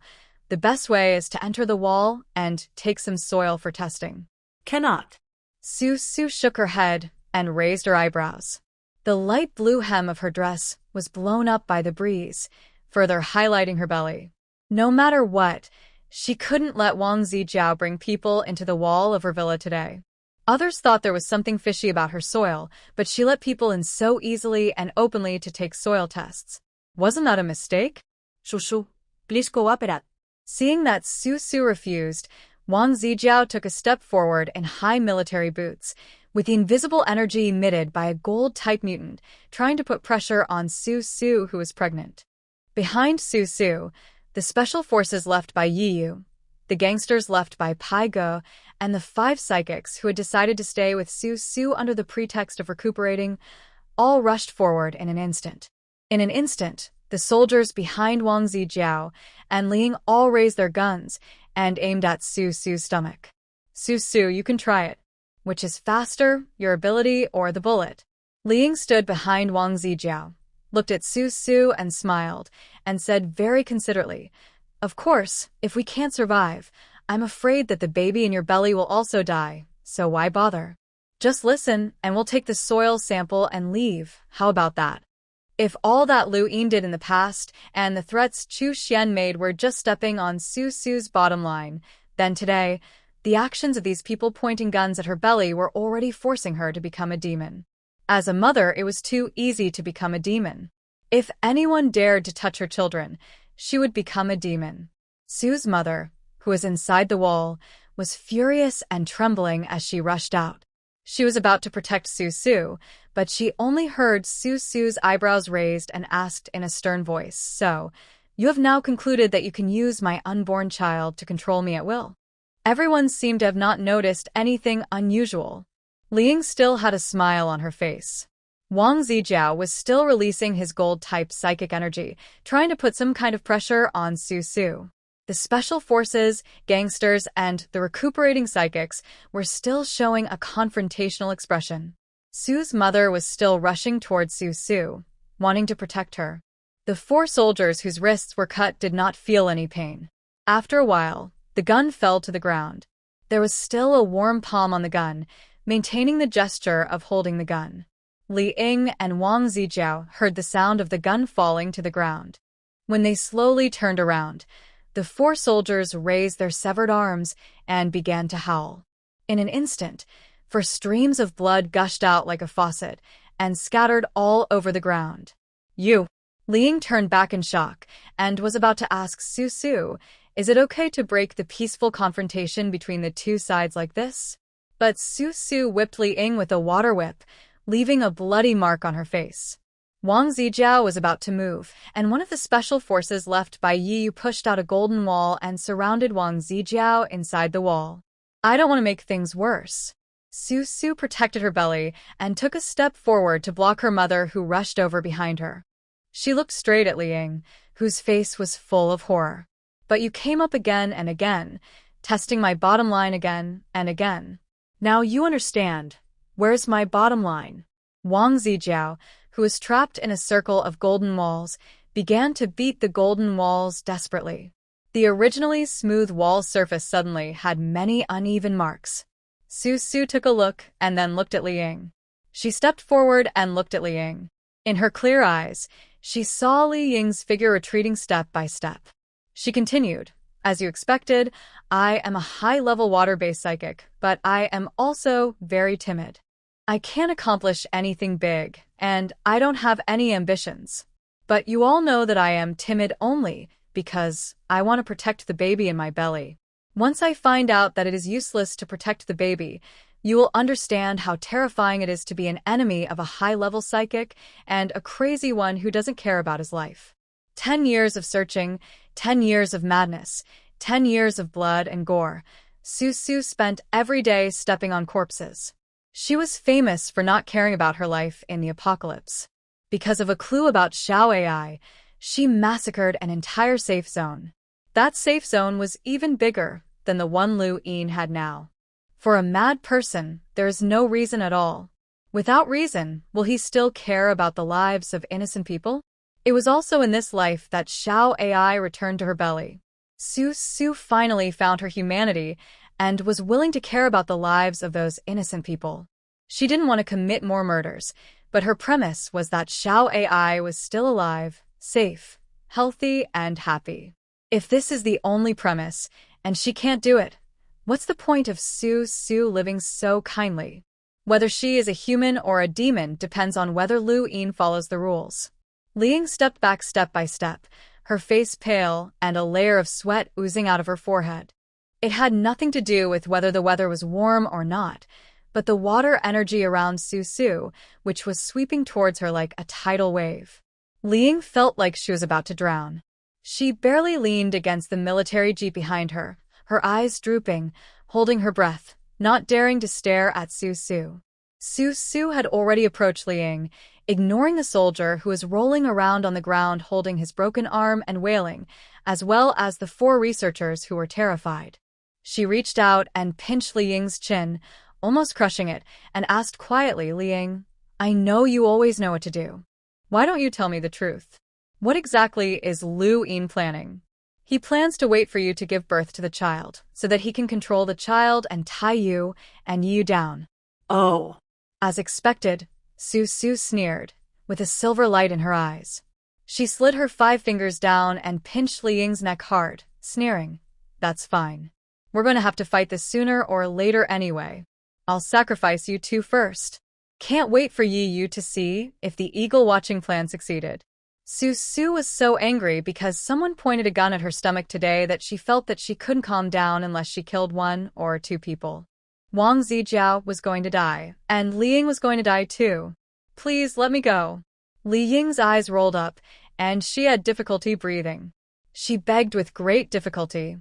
[SPEAKER 1] the best way is to enter the wall and take some soil for testing.
[SPEAKER 2] Cannot.
[SPEAKER 1] Su shook her head and raised her eyebrows. The light blue hem of her dress was blown up by the breeze, further highlighting her belly. No matter what, she couldn't let Wang Zijiao bring people into the wall of her villa today. Others thought there was something fishy about her soil, but she let people in so easily and openly to take soil tests. Wasn't that a mistake?
[SPEAKER 2] Shushu, please cooperate.
[SPEAKER 1] Seeing that Su refused, Wang Zijiao took a step forward in high military boots, with the invisible energy emitted by a gold-type mutant, trying to put pressure on Su who was pregnant. Behind Su, the special forces left by Yu, the gangsters left by Pai Go, and the 5 psychics who had decided to stay with Su under the pretext of recuperating, all rushed forward in an instant. In an instant, the soldiers behind Wang Zijiao and Li Ying all raised their guns, and aimed at Su Su's stomach. Su Su, you can try it. Which is faster, your ability or the bullet? Li Ying stood behind Wang Zijiao, looked at Su Su and smiled, and said very considerately, "Of course, if we can't survive, I'm afraid that the baby in your belly will also die, so why bother? Just listen, and we'll take the soil sample and leave. How about that?" If all that Lu Yin did in the past and the threats Chu Xian made were just stepping on Su Su's bottom line, then today, the actions of these people pointing guns at her belly were already forcing her to become a demon. As a mother, it was too easy to become a demon. If anyone dared to touch her children, she would become a demon. Su's mother, who was inside the wall, was furious and trembling as she rushed out. She was about to protect Su Su, but she only heard Su Su's eyebrows raised and asked in a stern voice, "So, you have now concluded that you can use my unborn child to control me at will?" Everyone seemed to have not noticed anything unusual. Li Ying still had a smile on her face. Wang Zijiao was still releasing his gold-type psychic energy, trying to put some kind of pressure on Su Su. The special forces, gangsters, and the recuperating psychics were still showing a confrontational expression. Su's mother was still rushing towards Su Su, wanting to protect her. The 4 soldiers whose wrists were cut did not feel any pain. After a while, the gun fell to the ground. There was still a warm palm on the gun, maintaining the gesture of holding the gun. Li Ying and Wang Zijiao heard the sound of the gun falling to the ground. When they slowly turned around, the 4 soldiers raised their severed arms and began to howl. In an instant, for streams of blood gushed out like a faucet and scattered all over the ground. "You!" Li Ying turned back in shock and was about to ask Su Su, "Is it okay to break the peaceful confrontation between the 2 sides like this?" But Su Su whipped Li Ying with a water whip, leaving a bloody mark on her face. Wang Zijiao was about to move, and one of the special forces left by Yi Yu pushed out a golden wall and surrounded Wang Zijiao inside the wall. "I don't want to make things worse." Su Su protected her belly and took a step forward to block her mother, who rushed over behind her. She looked straight at Li Ying, whose face was full of horror. "But you came up again and again, testing my bottom line again and again. Now you understand. Where's my bottom line?" Wang Zijiao, who was trapped in a circle of golden walls, began to beat the golden walls desperately. The originally smooth wall surface suddenly had many uneven marks. Su Su took a look and then looked at Li Ying. She stepped forward and looked at Li Ying. In her clear eyes, she saw Li Ying's figure retreating step by step. She continued, "As you expected, I am a high-level water-based psychic, but I am also very timid. I can't accomplish anything big, and I don't have any ambitions. But you all know that I am timid only because I want to protect the baby in my belly. Once I find out that it is useless to protect the baby, you will understand how terrifying it is to be an enemy of a high-level psychic and a crazy one who doesn't care about his life. 10 years of searching, 10 years of madness, 10 years of blood and gore. Su Su spent every day stepping on corpses. She was famous for not caring about her life in the apocalypse. Because of a clue about Xiao AI, she massacred an entire safe zone. That safe zone was even bigger than the one Lu Yin had now. For a mad person, there is no reason at all. Without reason, will he still care about the lives of innocent people? It was also in this life that Xiao AI returned to her belly. Su Su finally found her humanity and was willing to care about the lives of those innocent people. She didn't want to commit more murders, but her premise was that Xiao AI was still alive, safe, healthy, and happy. If this is the only premise, and she can't do it, what's the point of Su Su living so kindly? Whether she is a human or a demon depends on whether Lu Yin follows the rules. Li Ying stepped back step by step, her face pale and a layer of sweat oozing out of her forehead. It had nothing to do with whether the weather was warm or not, but the water energy around Su Su, which was sweeping towards her like a tidal wave. Li Ying felt like she was about to drown. She barely leaned against the military jeep behind her, her eyes drooping, holding her breath, not daring to stare at Su Su. Su Su had already approached Li Ying, ignoring the soldier who was rolling around on the ground holding his broken arm and wailing, as well as the 4 researchers who were terrified. She reached out and pinched Li Ying's chin, almost crushing it, and asked quietly, "Li Ying, I know you always know what to do. Why don't you tell me the truth? What exactly is Lu Yin planning?" "He plans to wait for you to give birth to the child, so that he can control the child and tie you and you down."
[SPEAKER 2] Oh.
[SPEAKER 1] As expected, Su Su sneered, with a silver light in her eyes. She slid her 5 fingers down and pinched Li Ying's neck hard, sneering, "That's fine. We're going to have to fight this sooner or later anyway. I'll sacrifice you 2 first. Can't wait for you to see if the eagle-watching plan succeeded." Su Su was so angry because someone pointed a gun at her stomach today that she felt that she couldn't calm down unless she killed 1 or 2 people. Wang Zijiao was going to die, and Li Ying was going to die too. "Please let me go." Li Ying's eyes rolled up, and she had difficulty breathing. She begged with great difficulty,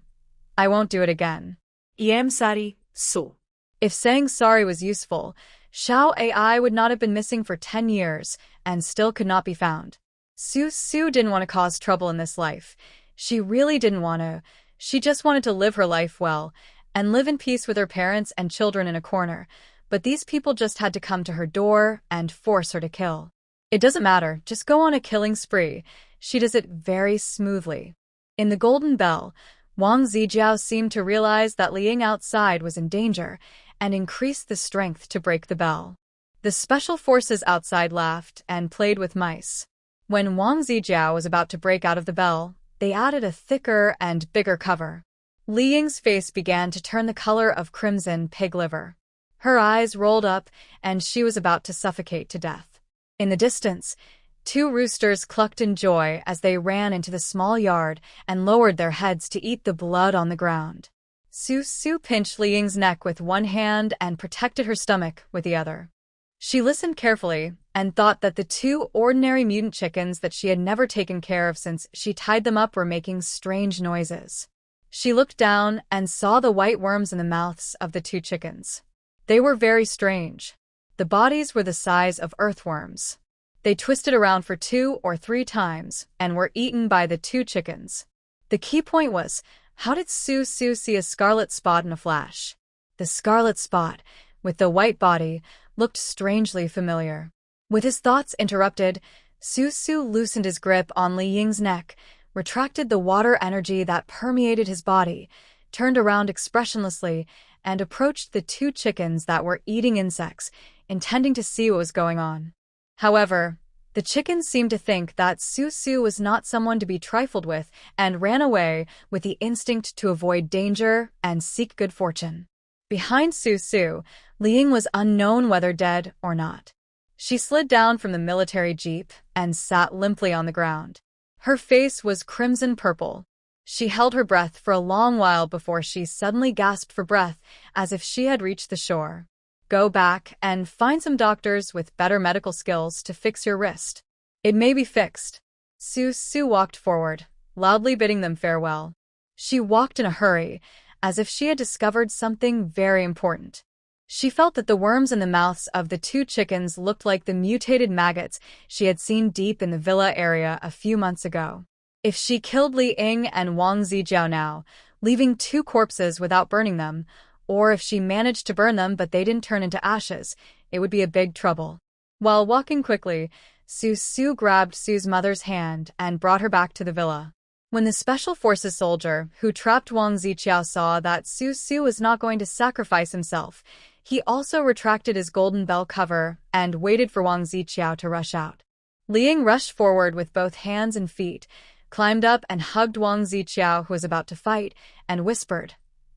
[SPEAKER 1] "I won't do it again."
[SPEAKER 2] I'm sorry, so.
[SPEAKER 1] If saying sorry was useful, Xiao Ai would not have been missing for 10 years and still could not be found. Su Su didn't want to cause trouble in this life. She really didn't want to. She just wanted to live her life well and live in peace with her parents and children in a corner. But these people just had to come to her door and force her to kill. It doesn't matter, just go on a killing spree. She does it very smoothly. In the Golden Bell, Wang Zijiao seemed to realize that Li Ying outside was in danger and increased the strength to break the bell. The special forces outside laughed and played with mice. When Wang Zijiao was about to break out of the bell, they added a thicker and bigger cover. Li Ying's face began to turn the color of crimson pig liver. Her eyes rolled up, and she was about to suffocate to death. In the distance, 2 roosters clucked in joy as they ran into the small yard and lowered their heads to eat the blood on the ground. Su Su pinched Li Ying's neck with 1 hand and protected her stomach with the other. She listened carefully and thought that the 2 ordinary mutant chickens that she had never taken care of since she tied them up were making strange noises. She looked down and saw the white worms in the mouths of the 2 chickens. They were very strange. The bodies were the size of earthworms. They twisted around for 2 or 3 times and were eaten by the 2 chickens. The key point was, how did Su Su see a scarlet spot in a flash? The scarlet spot, with the white body, looked strangely familiar. With his thoughts interrupted, Su Su loosened his grip on Li Ying's neck, retracted the water energy that permeated his body, turned around expressionlessly, and approached the 2 chickens that were eating insects, intending to see what was going on. However, the chickens seemed to think that Su Su was not someone to be trifled with and ran away with the instinct to avoid danger and seek good fortune. Behind Su Su, Li Ying was unknown whether dead or not. She slid down from the military jeep and sat limply on the ground. Her face was crimson-purple. She held her breath for a long while before she suddenly gasped for breath, as if she had reached the shore. "Go back and find some doctors with better medical skills to fix your wrist. It may be fixed." Su Su walked forward, loudly bidding them farewell. She walked in a hurry, as if she had discovered something very important. She felt that the worms in the mouths of the 2 chickens looked like the mutated maggots she had seen deep in the villa area a few months ago. If she killed Li Ying and Wang Zijiao now, leaving 2 corpses without burning them, or if she managed to burn them but they didn't turn into ashes, it would be a big trouble. While walking quickly, Su Su grabbed Su's mother's hand and brought her back to the villa. When the Special Forces soldier who trapped Wang Zijiao saw that Su Su was not going to sacrifice himself, he also retracted his golden bell cover and waited for Wang Zijiao to rush out. Li Ying rushed forward with both hands and feet, climbed up and hugged Wang Zijiao, who was about to fight, and whispered,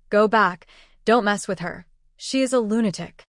[SPEAKER 1] "Go back, don't mess with her. She is a lunatic."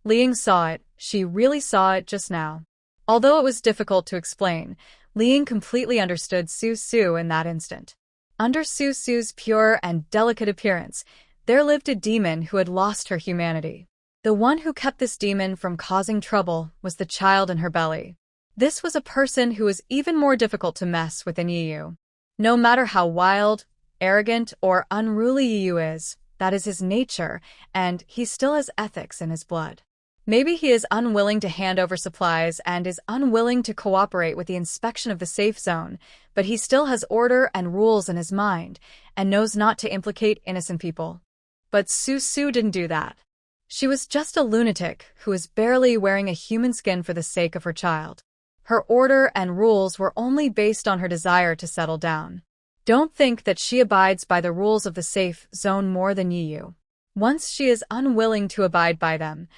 [SPEAKER 1] Li Ying saw it. She really saw it just now. Although it was difficult to explain, Li Ying completely understood Su Su in that instant. Under Su Su's pure and delicate appearance, there lived a demon who had lost her humanity. The one who kept this demon from causing trouble was the child in her belly. This was a person who was even more difficult to mess with than Yiyu. No matter how wild, arrogant, or unruly Yiyu is, that is his nature, and he still has ethics in his blood. Maybe he is unwilling to hand over supplies and is unwilling to cooperate with the inspection of the safe zone, but he still has order and rules in his mind and knows not to implicate innocent people. But Su didn't do that. She was just a lunatic who was barely wearing a human skin for the sake of her child. Her order and rules were only based on her desire to settle down. Don't think that she abides by the rules of the safe zone more than you. Once she is unwilling to abide by them,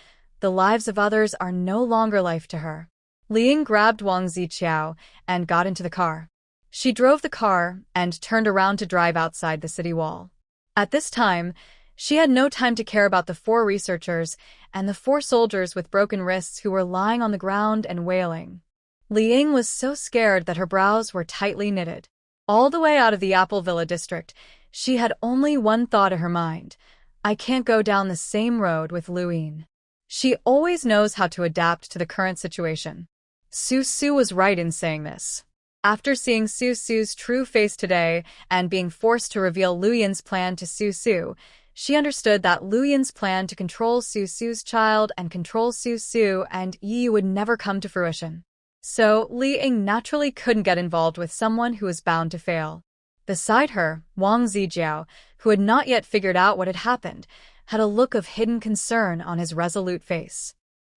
[SPEAKER 1] the lives of others are no longer life to her. Liang grabbed Wang Ziqiao and got into the car. She drove the car and turned around to drive outside the city wall. At this time, she had no time to care about the 4 researchers and the 4 soldiers with broken wrists who were lying on the ground and wailing. Liang was so scared that her brows were tightly knitted. All the way out of the Apple Villa district, she had only one thought in her mind: I can't go down the same road with Luin. She always knows how to adapt to the current situation. Su was right in saying this. After seeing Su's true face today and being forced to reveal Luyin's plan to Su, she understood that Luyin's plan to control Su's child and control Su and Yi would never come to fruition. So Liang naturally couldn't get involved with someone who was bound to fail. Beside her, Wang Zijiao, who had not yet figured out what had happened, had a look of hidden concern on his resolute face.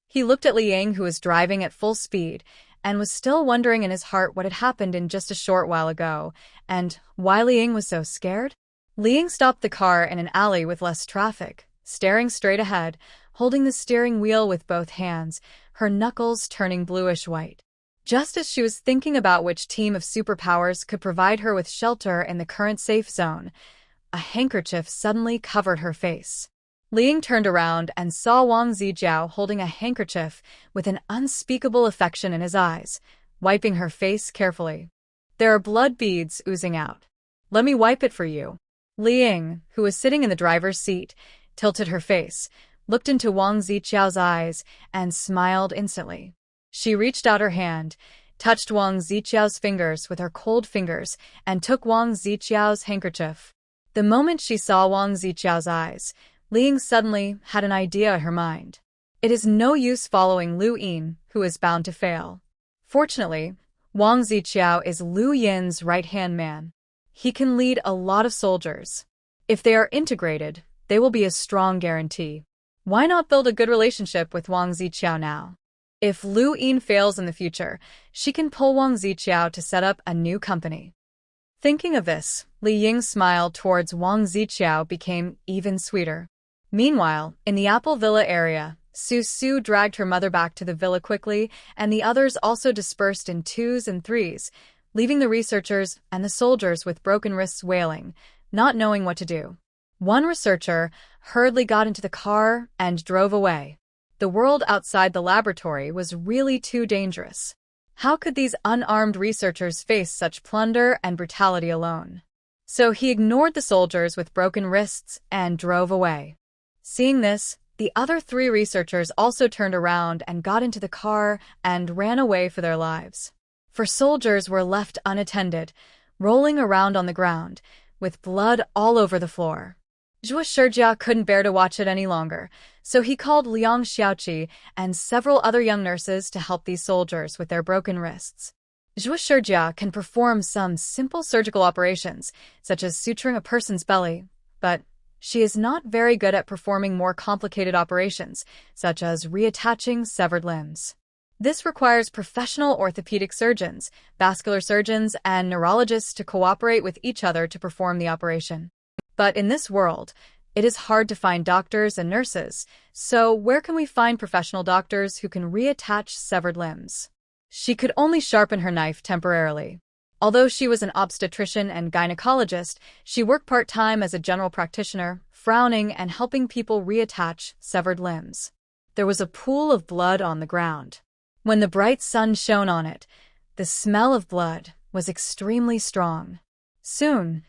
[SPEAKER 1] He looked at Liang, who was driving at full speed, and was still wondering in his heart what had happened in just a short while ago, and why Liang was so scared. Liang stopped the car in an alley with less traffic, staring straight ahead, holding the steering wheel with both hands, her knuckles turning bluish-white. Just as she was thinking about which team of superpowers could provide her with shelter in the current safe zone, a handkerchief suddenly covered her face. Liang turned around and saw Wang Zijiao holding a handkerchief with an unspeakable affection in his eyes, wiping her face carefully. There are blood beads oozing out. Let me wipe it for you. Liang, who was sitting in the driver's seat, tilted her face, looked into Wang Zijiao's eyes, and smiled instantly. She reached out her hand, touched Wang Zijiao's fingers with her cold fingers, and took Wang Zijiao's handkerchief. The moment she saw Wang Zijiao's eyes, Liang suddenly had an idea in her mind. It is no use following Lu Yin, who is bound to fail. Fortunately, Wang Zijiao is Lu Yin's right-hand man. He can lead a lot of soldiers. If they are integrated, they will be a strong guarantee. Why not build a good relationship with Wang Zijiao now? If Lu Yin fails in the future, she can pull Wang Zijiao to set up a new company. Thinking of this, Li Ying's smile towards Wang Zijiao became even sweeter. Meanwhile, in the Apple Villa area, Su dragged her mother back to the villa quickly, and the others also dispersed in 2s and 3s, leaving the researchers and the soldiers with broken wrists wailing, not knowing what to do. One researcher hurriedly got into the car and drove away. The world outside the laboratory was really too dangerous. How could these unarmed researchers face such plunder and brutality alone? So he ignored the soldiers with broken wrists and drove away. Seeing this, the other 3 researchers also turned around and got into the car and ran away for their lives. 4 soldiers were left unattended, rolling around on the ground, with blood all over the floor. Zhuo Shijia couldn't bear to watch it any longer, so he called Liang Xiaoqi and several other young nurses to help these soldiers with their broken wrists. Zhuo Shijia can perform some simple surgical operations, such as suturing a person's belly, but she is not very good at performing more complicated operations, such as reattaching severed limbs. This requires professional orthopedic surgeons, vascular surgeons, and neurologists to cooperate with each other to perform the operation. But in this world, it is hard to find doctors and nurses, so where can we find professional doctors who can reattach severed limbs? She could only sharpen her knife temporarily. Although she was an obstetrician and gynecologist, she worked part-time as a general practitioner, frowning and helping people reattach severed limbs. There was a pool of blood on the ground. When the bright sun shone on it, the smell of blood was extremely strong. Soon,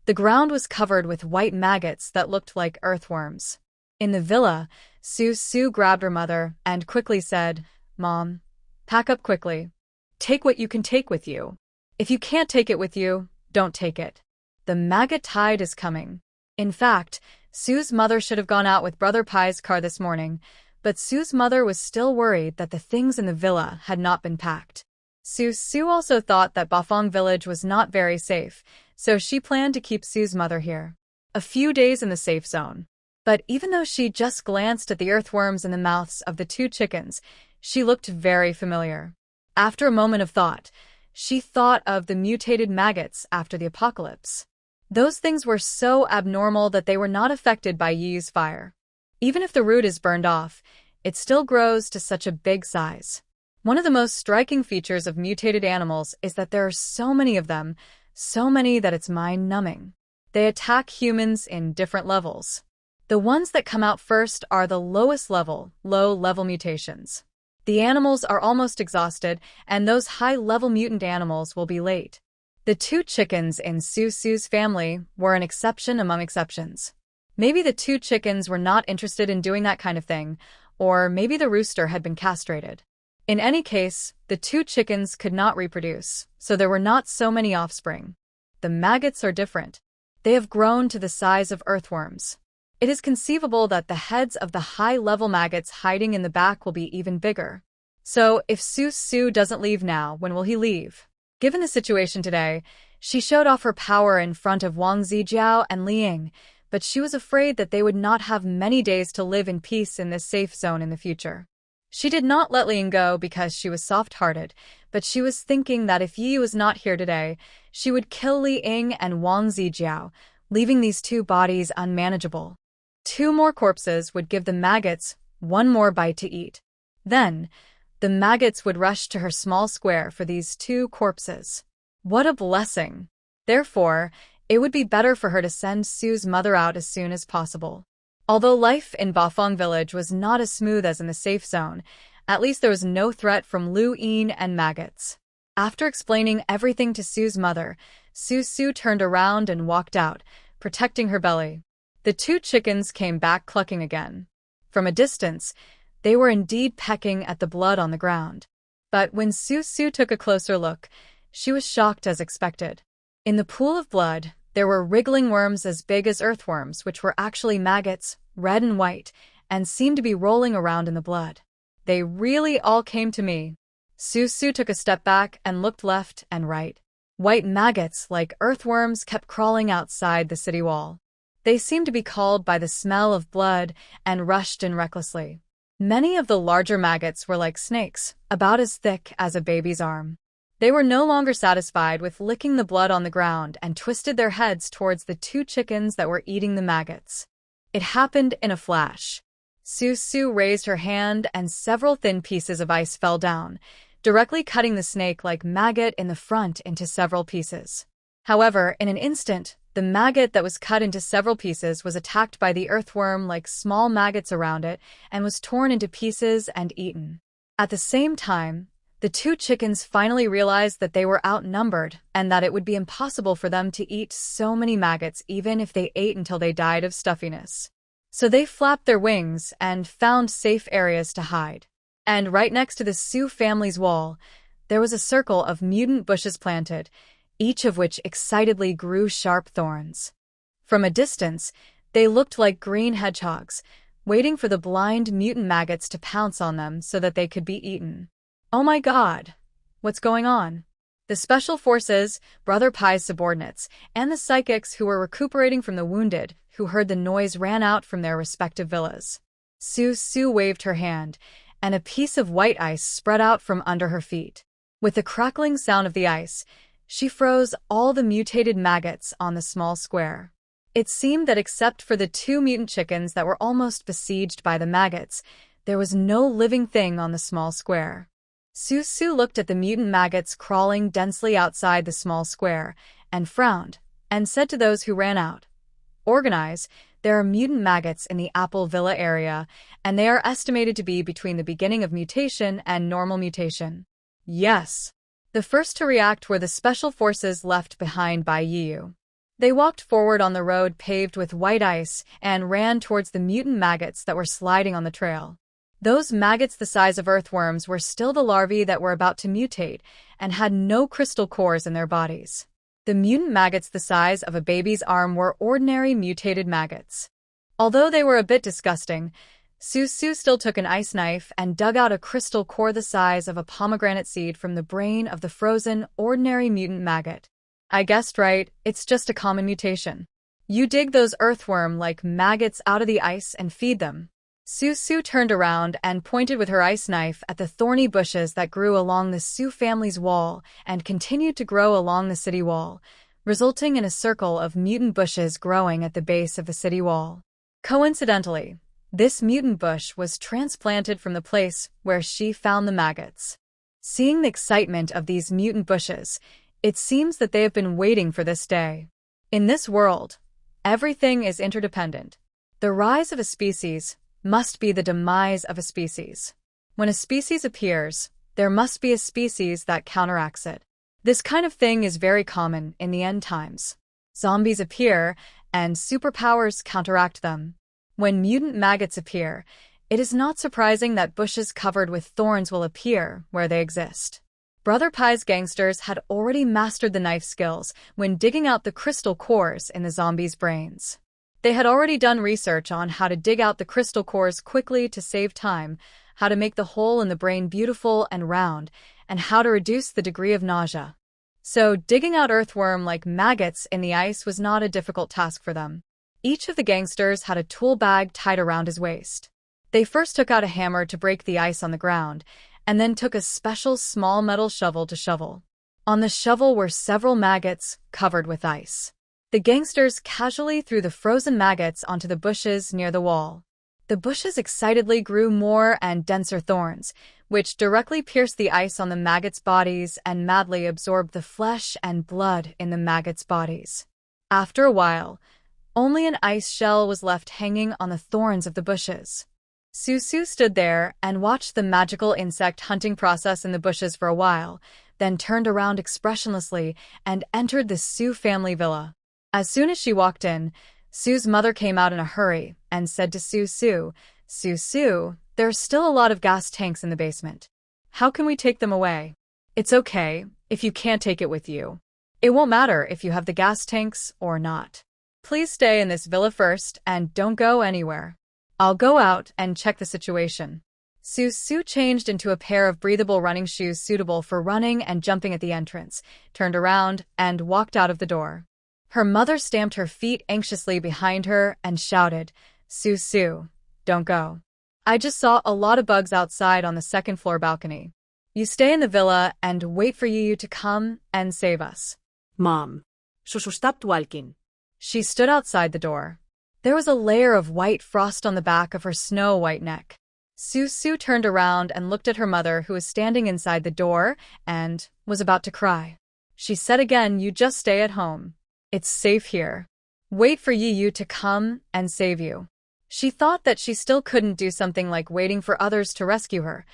[SPEAKER 1] the ground was covered with white maggots that looked like earthworms. In the villa, Su grabbed her mother and quickly said, "Mom, pack up quickly. Take what you can take with you. If you can't take it with you, don't take it. The maggot tide is coming." In fact, Su's mother should have gone out with Brother Pai's car this morning, but Sue's mother was still worried that the things in the villa had not been packed. Sue also thought that Bafang village was not very safe, so she planned to keep Sue's mother here a few days in the safe zone. But even though she just glanced at the earthworms in the mouths of the two chickens, she looked very familiar. After a moment of thought, she thought of the mutated maggots after the apocalypse. Those things were so abnormal that they were not affected by Yi's fire. Even if the root is burned off, it still grows to such a big size. One of the most striking features of mutated animals is that there are so many of them, so many that it's mind-numbing. They attack humans in different levels. The ones that come out first are the lowest level, low-level mutations. The animals are almost exhausted, and those high-level mutant animals will be late. The two chickens in Sue's family were an exception among exceptions. Maybe the two chickens were not interested in doing that kind of thing, or maybe the rooster had been castrated. In any case, the two chickens could not reproduce, so there were not so many offspring. The maggots are different. They have grown to the size of earthworms. It is conceivable that the heads of the high-level maggots hiding in the back will be even bigger. So, if Sue doesn't leave now, when will he leave? Given the situation today, she showed off her power in front of Wang Zijiao and Liang, but she was afraid that they would not have many days to live in peace in this safe zone in the future. She did not let Liang go because she was soft-hearted, but she was thinking that if Yi was not here today, she would kill Liang and Wang Zijiao, leaving these two bodies unmanageable. 2 more corpses would give the maggots 1 more bite to eat. Then, the maggots would rush to her small square for these 2 corpses. What a blessing! Therefore, it would be better for her to send Sue's mother out as soon as possible. Although life in Bafang village was not as smooth as in the safe zone, at least there was no threat from Lu Yin and maggots. After explaining everything to Sue's mother, Sue turned around and walked out, protecting her belly. The 2 chickens came back clucking again. From a distance, they were indeed pecking at the blood on the ground. But when Sue took a closer look, she was shocked as expected. In the pool of blood, there were wriggling worms as big as earthworms, which were actually maggots, red and white, and seemed to be rolling around in the blood. They really all came to me. Sue took a step back and looked left and right. White maggots, like earthworms, kept crawling outside the city wall. They seemed to be called by the smell of blood and rushed in recklessly. Many of the larger maggots were like snakes, about as thick as a baby's arm. They were no longer satisfied with licking the blood on the ground and twisted their heads towards the 2 chickens that were eating the maggots. It happened in a flash. Sue raised her hand and several thin pieces of ice fell down, directly cutting the snake-like maggot in the front into several pieces. However, in an instant, the maggot that was cut into several pieces was attacked by the earthworm like small maggots around it and was torn into pieces and eaten. At the same time, the 2 chickens finally realized that they were outnumbered and that it would be impossible for them to eat so many maggots even if they ate until they died of stuffiness. So they flapped their wings and found safe areas to hide. And right next to the Sue family's wall, there was a circle of mutant bushes planted, each of which excitedly grew sharp thorns. From a distance, they looked like green hedgehogs, waiting for the blind mutant maggots to pounce on them so that they could be eaten. Oh my god! What's going on? The Special Forces, Brother Pai's subordinates, and the psychics who were recuperating from the wounded, who heard the noise, ran out from their respective villas. Sue waved her hand, and a piece of white ice spread out from under her feet. With the crackling sound of the ice, she froze all the mutated maggots on the small square. It seemed that except for the 2 mutant chickens that were almost besieged by the maggots, there was no living thing on the small square. Sue looked at the mutant maggots crawling densely outside the small square, and frowned, and said to those who ran out, "Organize, there are mutant maggots in the Apple Villa area, and they are estimated to be between the beginning of mutation and normal mutation." Yes. The first to react were the special forces left behind by Yiyu. They walked forward on the road paved with white ice and ran towards the mutant maggots that were sliding on the trail. Those maggots the size of earthworms were still the larvae that were about to mutate and had no crystal cores in their bodies. The mutant maggots the size of a baby's arm were ordinary mutated maggots. Although they were a bit disgusting, Su still took an ice knife and dug out a crystal core the size of a pomegranate seed from the brain of the frozen, ordinary mutant maggot. I guessed right, it's just a common mutation. You dig those earthworm-like maggots out of the ice and feed them. Su turned around and pointed with her ice knife at the thorny bushes that grew along the Su family's wall and continued to grow along the city wall, resulting in a circle of mutant bushes growing at the base of the city wall. Coincidentally, this mutant bush was transplanted from the place where she found the maggots. Seeing the excitement of these mutant bushes, it seems that they have been waiting for this day. In this world, everything is interdependent. The rise of a species must be the demise of a species. When a species appears, there must be a species that counteracts it. This kind of thing is very common in the end times. Zombies appear, and superpowers counteract them. When mutant maggots appear, it is not surprising that bushes covered with thorns will appear where they exist. Brother Pie's gangsters had already mastered the knife skills when digging out the crystal cores in the zombies' brains. They had already done research on how to dig out the crystal cores quickly to save time, how to make the hole in the brain beautiful and round, and how to reduce the degree of nausea. So, digging out earthworm-like maggots in the ice was not a difficult task for them. Each of the gangsters had a tool bag tied around his waist. They first took out a hammer to break the ice on the ground, and then took a special small metal shovel to shovel. On the shovel were several maggots covered with ice. The gangsters casually threw the frozen maggots onto the bushes near the wall. The bushes excitedly grew more and denser thorns, which directly pierced the ice on the maggots' bodies and madly absorbed the flesh and blood in the maggots' bodies. After a while, only an ice shell was left hanging on the thorns of the bushes. Su stood there and watched the magical insect hunting process in the bushes for a while, then turned around expressionlessly and entered the Su family villa. As soon as she walked in, Su's mother came out in a hurry and said to Su, there's still a lot of gas tanks in the basement. How can we take them away? It's okay if you can't take it with you. It won't matter if you have the gas tanks or not. Please stay in this villa first and don't go anywhere. I'll go out and check the situation. Su changed into a pair of breathable running shoes suitable for running and jumping at the entrance, turned around, and walked out of the door. Her mother stamped her feet anxiously behind her and shouted, Su, don't go. I just saw a lot of bugs outside on the second-floor balcony. You stay in the villa and wait for you to come and save us.
[SPEAKER 2] Mom. Shushu stopped walking.
[SPEAKER 1] She stood outside the door. There was a layer of white frost on the back of her snow-white neck. Su turned around and looked at her mother, who was standing inside the door and was about to cry. She said again, you just stay at home. It's safe here. Wait for you to come and save you. She thought that she still couldn't do something like waiting for others to rescue her,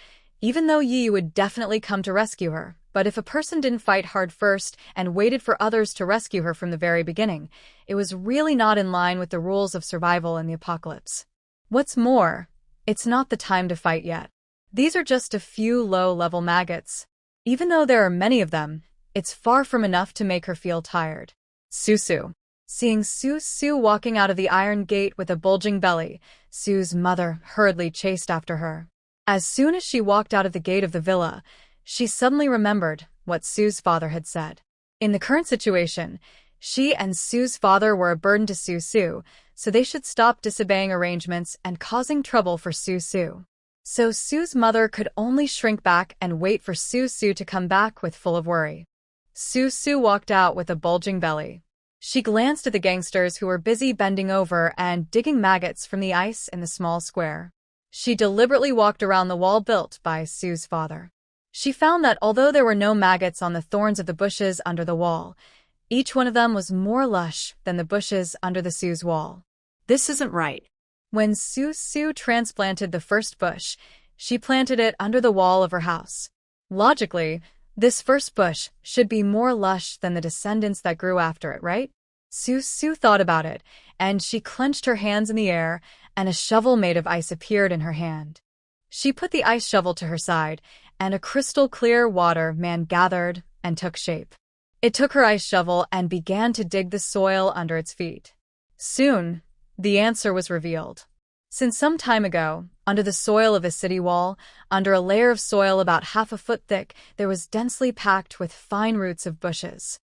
[SPEAKER 1] even though Yi would definitely come to rescue her. But if a person didn't fight hard first and waited for others to rescue her from the very beginning, it was really not in line with the rules of survival in the apocalypse. What's more, it's not the time to fight yet. These are just a few low-level maggots. Even though there are many of them, it's far from enough to make her feel tired. Su. Seeing Su walking out of the iron gate with a bulging belly, Su's mother hurriedly chased after her. As soon as she walked out of the gate of the villa, she suddenly remembered what Su's father had said. In the current situation, she and Su's father were a burden to Su, so they should stop disobeying arrangements and causing trouble for Su. So Su's mother could only shrink back and wait for Su to come back with full of worry. Su walked out with a bulging belly. She glanced at the gangsters who were busy bending over and digging maggots from the ice in the small square. She deliberately walked around the wall built by Su's father. She found that although there were no maggots on the thorns of the bushes under the wall, each one of them was more lush than the bushes under the Su's wall.
[SPEAKER 2] This isn't right.
[SPEAKER 1] When Su transplanted the first bush, she planted it under the wall of her house. Logically, this first bush should be more lush than the descendants that grew after it, right? Su thought about it, and she clenched her hands in the air, and a shovel made of ice appeared in her hand. She put the ice shovel to her side, and a crystal-clear water man gathered and took shape. It took her ice shovel and began to dig the soil under its feet. Soon, the answer was revealed. Since some time ago, under the soil of a city wall, under a layer of soil about half a foot thick, there was densely packed with fine roots of bushes.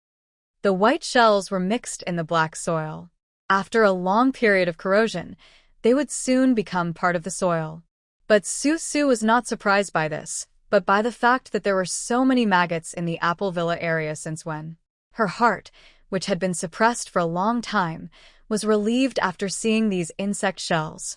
[SPEAKER 1] The white shells were mixed in the black soil. After a long period of corrosion, they would soon become part of the soil. But Su was not surprised by this, but by the fact that there were so many maggots in the Apple Villa area since when. Her heart, which had been suppressed for a long time, was relieved after seeing these insect shells.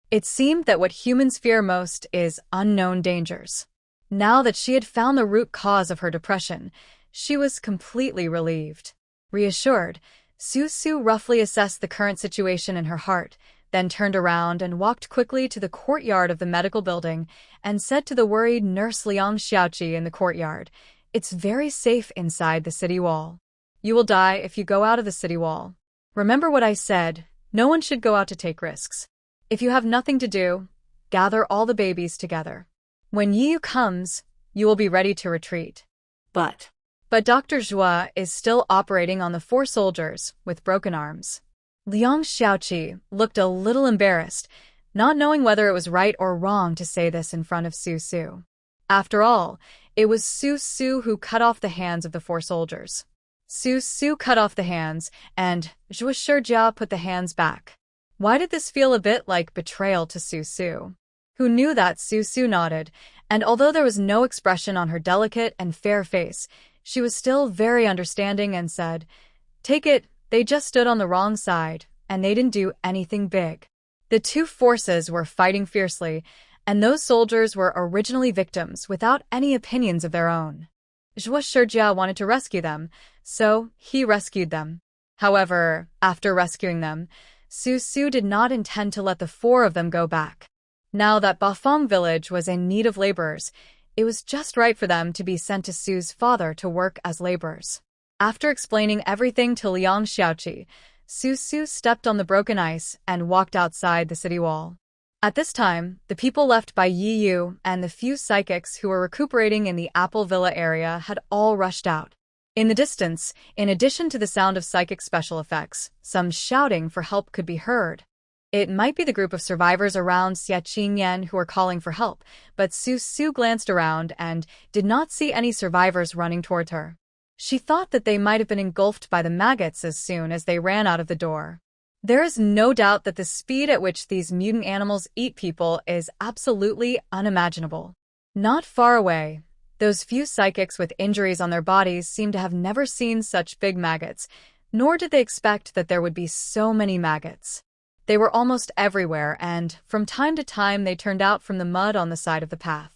[SPEAKER 1] It seemed that what humans fear most is unknown dangers. Now that she had found the root cause of her depression, she was completely relieved. Reassured, Su roughly assessed the current situation in her heart, then turned around and walked quickly to the courtyard of the medical building and said to the worried nurse Liang Xiaoqi in the courtyard, "It's very safe inside the city wall. You will die if you go out of the city wall. Remember what I said, no one should go out to take risks. If you have nothing to do, gather all the babies together. When Yiyu comes, you will be ready to retreat."
[SPEAKER 2] But
[SPEAKER 1] Dr. Zhua is still operating on the 4 soldiers with broken arms. Liang Xiaoqi looked a little embarrassed, not knowing whether it was right or wrong to say this in front of Su. After all, it was Su who cut off the hands of the 4 soldiers. Su cut off the hands, and Zhua Shijia put the hands back. Why did this feel a bit like betrayal to Su? Who knew that Su nodded, and although there was no expression on her delicate and fair face, she was still very understanding and said, "Take it, they just stood on the wrong side, and they didn't do anything big." The 2 forces were fighting fiercely, and those soldiers were originally victims without any opinions of their own. Zhua Shijia wanted to rescue them, so he rescued them. However, after rescuing them, Su did not intend to let the 4 of them go back. Now that Bafang village was in need of laborers, it was just right for them to be sent to Su's father to work as laborers. After explaining everything to Liang Xiaoqi, Su stepped on the broken ice and walked outside the city wall. At this time, the people left by Yiyu and the few psychics who were recuperating in the Apple Villa area had all rushed out. In the distance, in addition to the sound of psychic special effects, some shouting for help could be heard. It might be the group of survivors around Xiaqingyan who were calling for help, but Su glanced around and did not see any survivors running towards her. She thought that they might have been engulfed by the maggots as soon as they ran out of the door. There is no doubt that the speed at which these mutant animals eat people is absolutely unimaginable. Not far away, those few psychics with injuries on their bodies seemed to have never seen such big maggots, nor did they expect that there would be so many maggots. They were almost everywhere, and from time to time they turned out from the mud on the side of the path.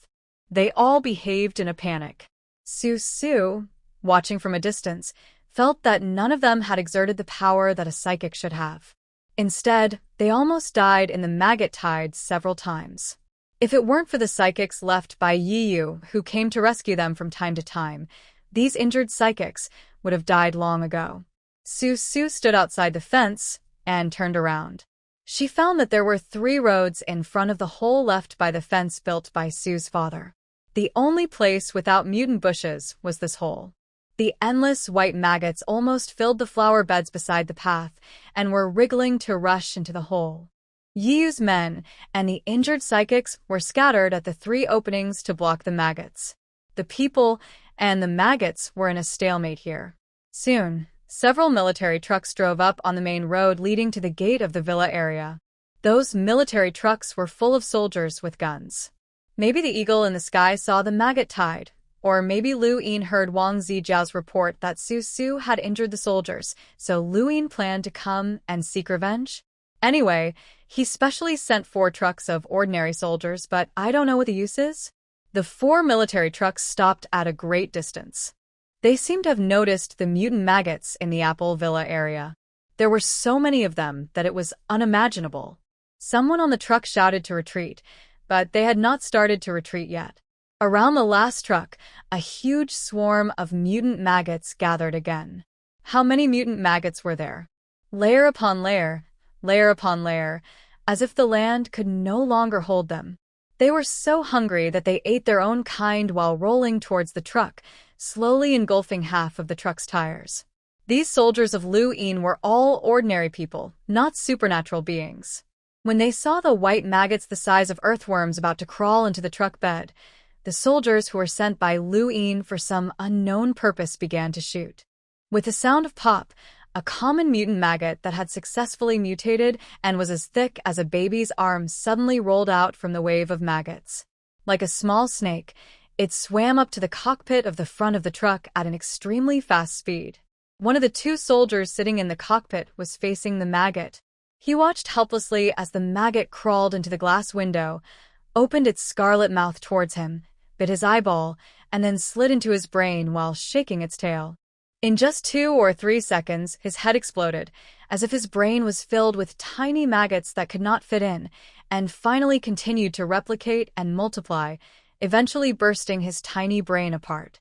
[SPEAKER 1] They all behaved in a panic. Su, watching from a distance, felt that none of them had exerted the power that a psychic should have. Instead, they almost died in the maggot tide several times. If it weren't for the psychics left by Yiyu, who came to rescue them from time to time, these injured psychics would have died long ago. Su stood outside the fence and turned around. She found that there were 3 roads in front of the hole left by the fence built by Su's father. The only place without mutant bushes was this hole. The endless white maggots almost filled the flower beds beside the path and were wriggling to rush into the hole. Yiyu's men and the injured psychics were scattered at the 3 openings to block the maggots. The people and the maggots were in a stalemate here. Soon, several military trucks drove up on the main road leading to the gate of the villa area. Those military trucks were full of soldiers with guns. Maybe the eagle in the sky saw the maggot tide, or maybe Lu Yin heard Wang Zijiao's report that Su had injured the soldiers, so Lu Yin planned to come and seek revenge. Anyway, he specially sent 4 trucks of ordinary soldiers, but I don't know what the use is. The 4 military trucks stopped at a great distance. They seemed to have noticed the mutant maggots in the Apple Villa area. There were so many of them that it was unimaginable. Someone on the truck shouted to retreat, but they had not started to retreat yet. Around the last truck, a huge swarm of mutant maggots gathered again. How many mutant maggots were there? Layer upon layer, layer upon layer, as if the land could no longer hold them. They were so hungry that they ate their own kind while rolling towards the truck, slowly engulfing half of the truck's tires. These soldiers of Lu Yin were all ordinary people, not supernatural beings. When they saw the white maggots the size of earthworms about to crawl into the truck bed, the soldiers who were sent by Lu Yin for some unknown purpose began to shoot. With a sound of pop, a common mutant maggot that had successfully mutated and was as thick as a baby's arm suddenly rolled out from the wave of maggots. Like a small snake, it swam up to the cockpit of the front of the truck at an extremely fast speed. One of the two soldiers sitting in the cockpit was facing the maggot. He watched helplessly as the maggot crawled into the glass window, opened its scarlet mouth towards him, bit his eyeball, and then slid into his brain while shaking its tail. In just 2 or 3 seconds, his head exploded, as if his brain was filled with tiny maggots that could not fit in, and finally continued to replicate and multiply, eventually bursting his tiny brain apart.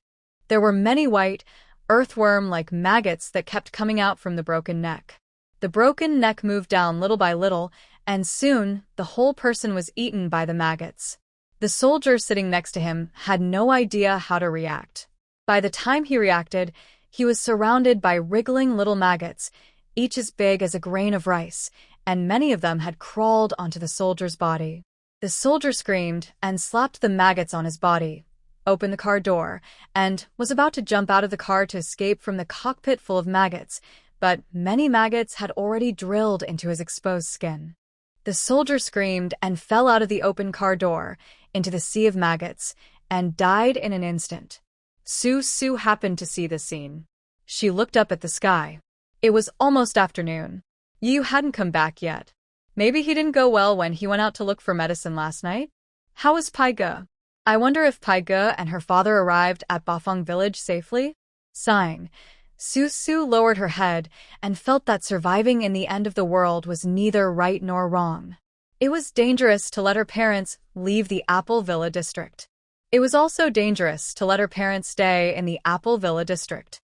[SPEAKER 1] There were many white, earthworm-like maggots that kept coming out from the broken neck. The broken neck moved down little by little, and soon the whole person was eaten by the maggots. The soldier sitting next to him had no idea how to react. By the time he reacted, he was surrounded by wriggling little maggots, each as big as a grain of rice, and many of them had crawled onto the soldier's body. The soldier screamed and slapped the maggots on his body, opened the car door, and was about to jump out of the car to escape from the cockpit full of maggots, but many maggots had already drilled into his exposed skin. The soldier screamed and fell out of the open car door into the sea of maggots and died in an instant. Su happened to see this scene. She looked up at the sky. It was almost afternoon. Yu hadn't come back yet. Maybe he didn't go well when he went out to look for medicine last night? How was Pai Ge? I wonder if Pai Ge and her father arrived at Bafang village safely? Sighing, Su lowered her head and felt that surviving in the end of the world was neither right nor wrong. It was dangerous to let her parents leave the Apple Villa district. It was also dangerous to let her parents stay in the Apple Villa district.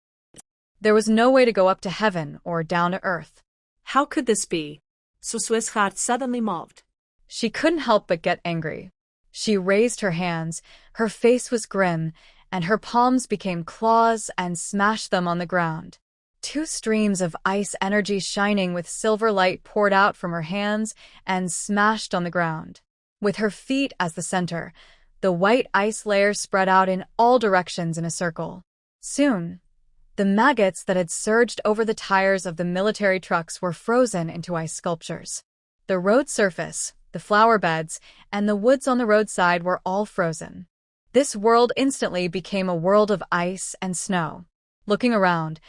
[SPEAKER 1] There was no way to go up to heaven or down to earth.
[SPEAKER 2] How could this be? Susu's heart suddenly moved.
[SPEAKER 1] She couldn't help but get angry. She raised her hands, her face was grim, and her palms became claws and smashed them on the ground. 2 streams of ice energy shining with silver light poured out from her hands and smashed on the ground. With her feet as the center, the white ice layer spread out in all directions in a circle. Soon, the maggots that had surged over the tires of the military trucks were frozen into ice sculptures. The road surface, the flower beds, and the woods on the roadside were all frozen. This world instantly became a world of ice and snow. Looking around,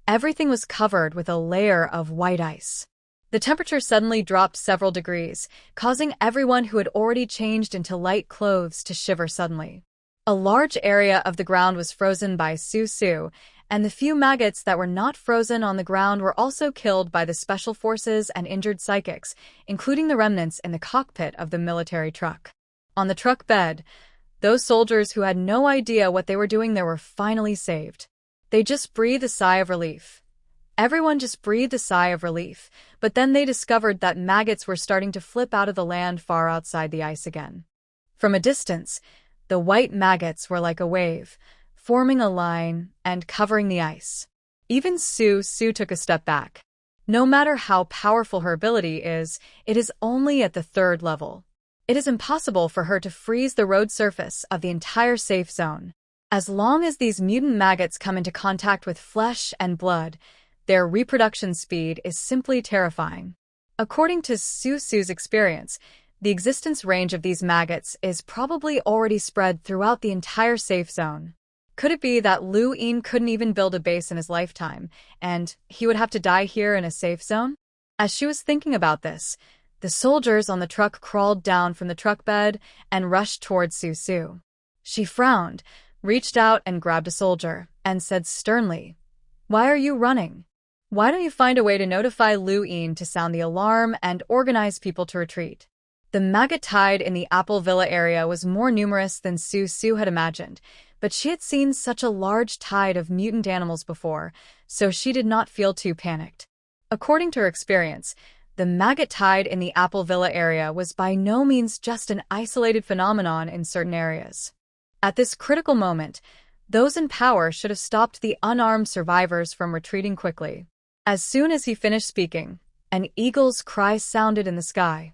[SPEAKER 1] everything was covered with a layer of white ice. The temperature suddenly dropped several degrees, causing everyone who had already changed into light clothes to shiver suddenly. A large area of the ground was frozen by Su, and the few maggots that were not frozen on the ground were also killed by the special forces and injured psychics, including the remnants in the cockpit of the military truck. On the truck bed, those soldiers who had no idea what they were doing there were finally saved. They just breathed a sigh of relief. Everyone just breathed a sigh of relief, but then they discovered that maggots were starting to flip out of the land far outside the ice again. From a distance, the white maggots were like a wave, forming a line and covering the ice. Even Su took a step back. No matter how powerful her ability is, it is only at the 3rd level. It is impossible for her to freeze the road surface of the entire safe zone. As long as these mutant maggots come into contact with flesh and blood, their reproduction speed is simply terrifying. According to Su's experience, the existence range of these maggots is probably already spread throughout the entire safe zone. Could it be that Lu Yin couldn't even build a base in his lifetime, and he would have to die here in a safe zone? As she was thinking about this, the soldiers on the truck crawled down from the truck bed and rushed towards Su. She frowned, reached out and grabbed a soldier, and said sternly, "Why are you running? Why don't you find a way to notify Lu Yin to sound the alarm and organize people to retreat?" The maggot tide in the Apple Villa area was more numerous than Su had imagined, but she had seen such a large tide of mutant animals before, so she did not feel too panicked. According to her experience, the maggot tide in the Apple Villa area was by no means just an isolated phenomenon in certain areas. At this critical moment, those in power should have stopped the unarmed survivors from retreating quickly. As soon as he finished speaking, an eagle's cry sounded in the sky.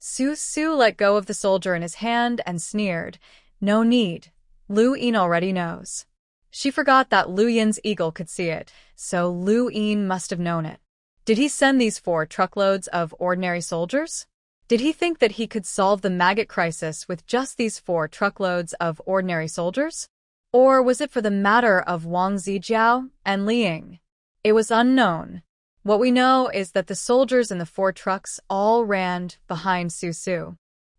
[SPEAKER 1] Su let go of the soldier in his hand and sneered. No need. Lu Yin already knows. She forgot that Lu Yin's eagle could see it, so Lu Yin must have known it. Did he send these 4 truckloads of ordinary soldiers? Did he think that he could solve the maggot crisis with just these 4 truckloads of ordinary soldiers? Or was it for the matter of Wang Zijiao and Liang? It was unknown. What we know is that the soldiers in the 4 trucks all ran behind Su.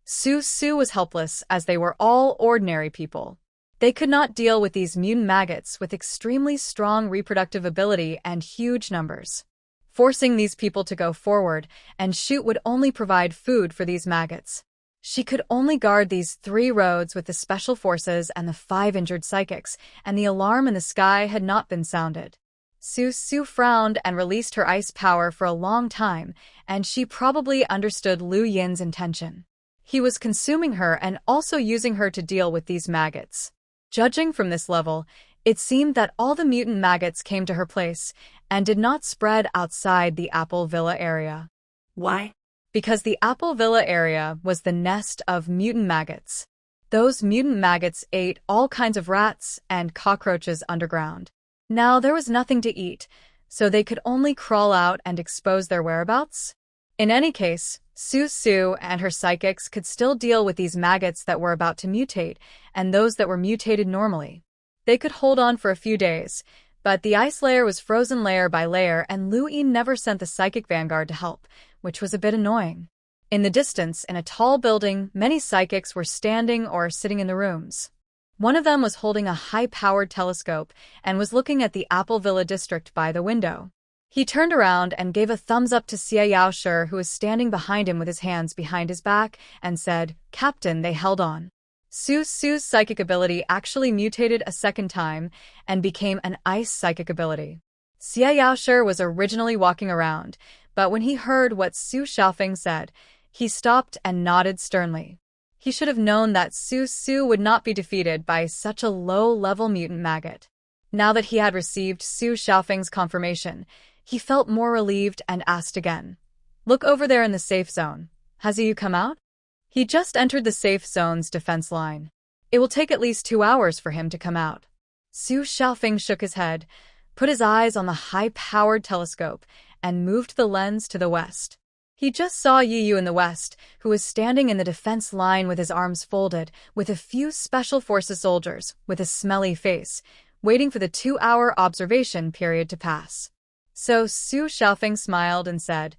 [SPEAKER 1] Su was helpless as they were all ordinary people. They could not deal with these mutant maggots with extremely strong reproductive ability and huge numbers. Forcing these people to go forward and shoot would only provide food for these maggots. She could only guard these 3 roads with the special forces and the 5 injured psychics, and the alarm in the sky had not been sounded. Su frowned and released her ice power for a long time, and she probably understood Lu Yin's intention. He was consuming her and also using her to deal with these maggots. Judging from this level, it seemed that all the mutant maggots came to her place and did not spread outside the Apple Villa area.
[SPEAKER 2] Why?
[SPEAKER 1] Because the Apple Villa area was the nest of mutant maggots. Those mutant maggots ate all kinds of rats and cockroaches underground. Now there was nothing to eat, so they could only crawl out and expose their whereabouts. In any case, Su and her psychics could still deal with these maggots that were about to mutate and those that were mutated normally. They could hold on for a few days, but the ice layer was frozen layer by layer and Lu Yin never sent the psychic vanguard to help, which was a bit annoying. In the distance, in a tall building, many psychics were standing or sitting in the rooms. One of them was holding a high-powered telescope and was looking at the Apple Villa district by the window. He turned around and gave a thumbs up to Xia Yaoshi, who was standing behind him with his hands behind his back, and said, "Captain, they held on." Su's psychic ability actually mutated a second time and became an ice psychic ability. Xia Yaoshi was originally walking around, but when he heard what Su Xiaofeng said, he stopped and nodded sternly. He should have known that Su would not be defeated by such a low-level mutant maggot. Now that he had received Su Xiaofeng's confirmation, he felt more relieved and asked again, "Look over there in the safe zone. Has you come out?" He just entered the safe zone's defense line. It will take at least 2 hours for him to come out. Su Xiaofeng shook his head, put his eyes on the high-powered telescope, and moved the lens to the west. He just saw Yu in the west, who was standing in the defense line with his arms folded, with a few special forces soldiers, with a smelly face, waiting for the 2-hour observation period to pass. So Su Xiaofeng smiled and said,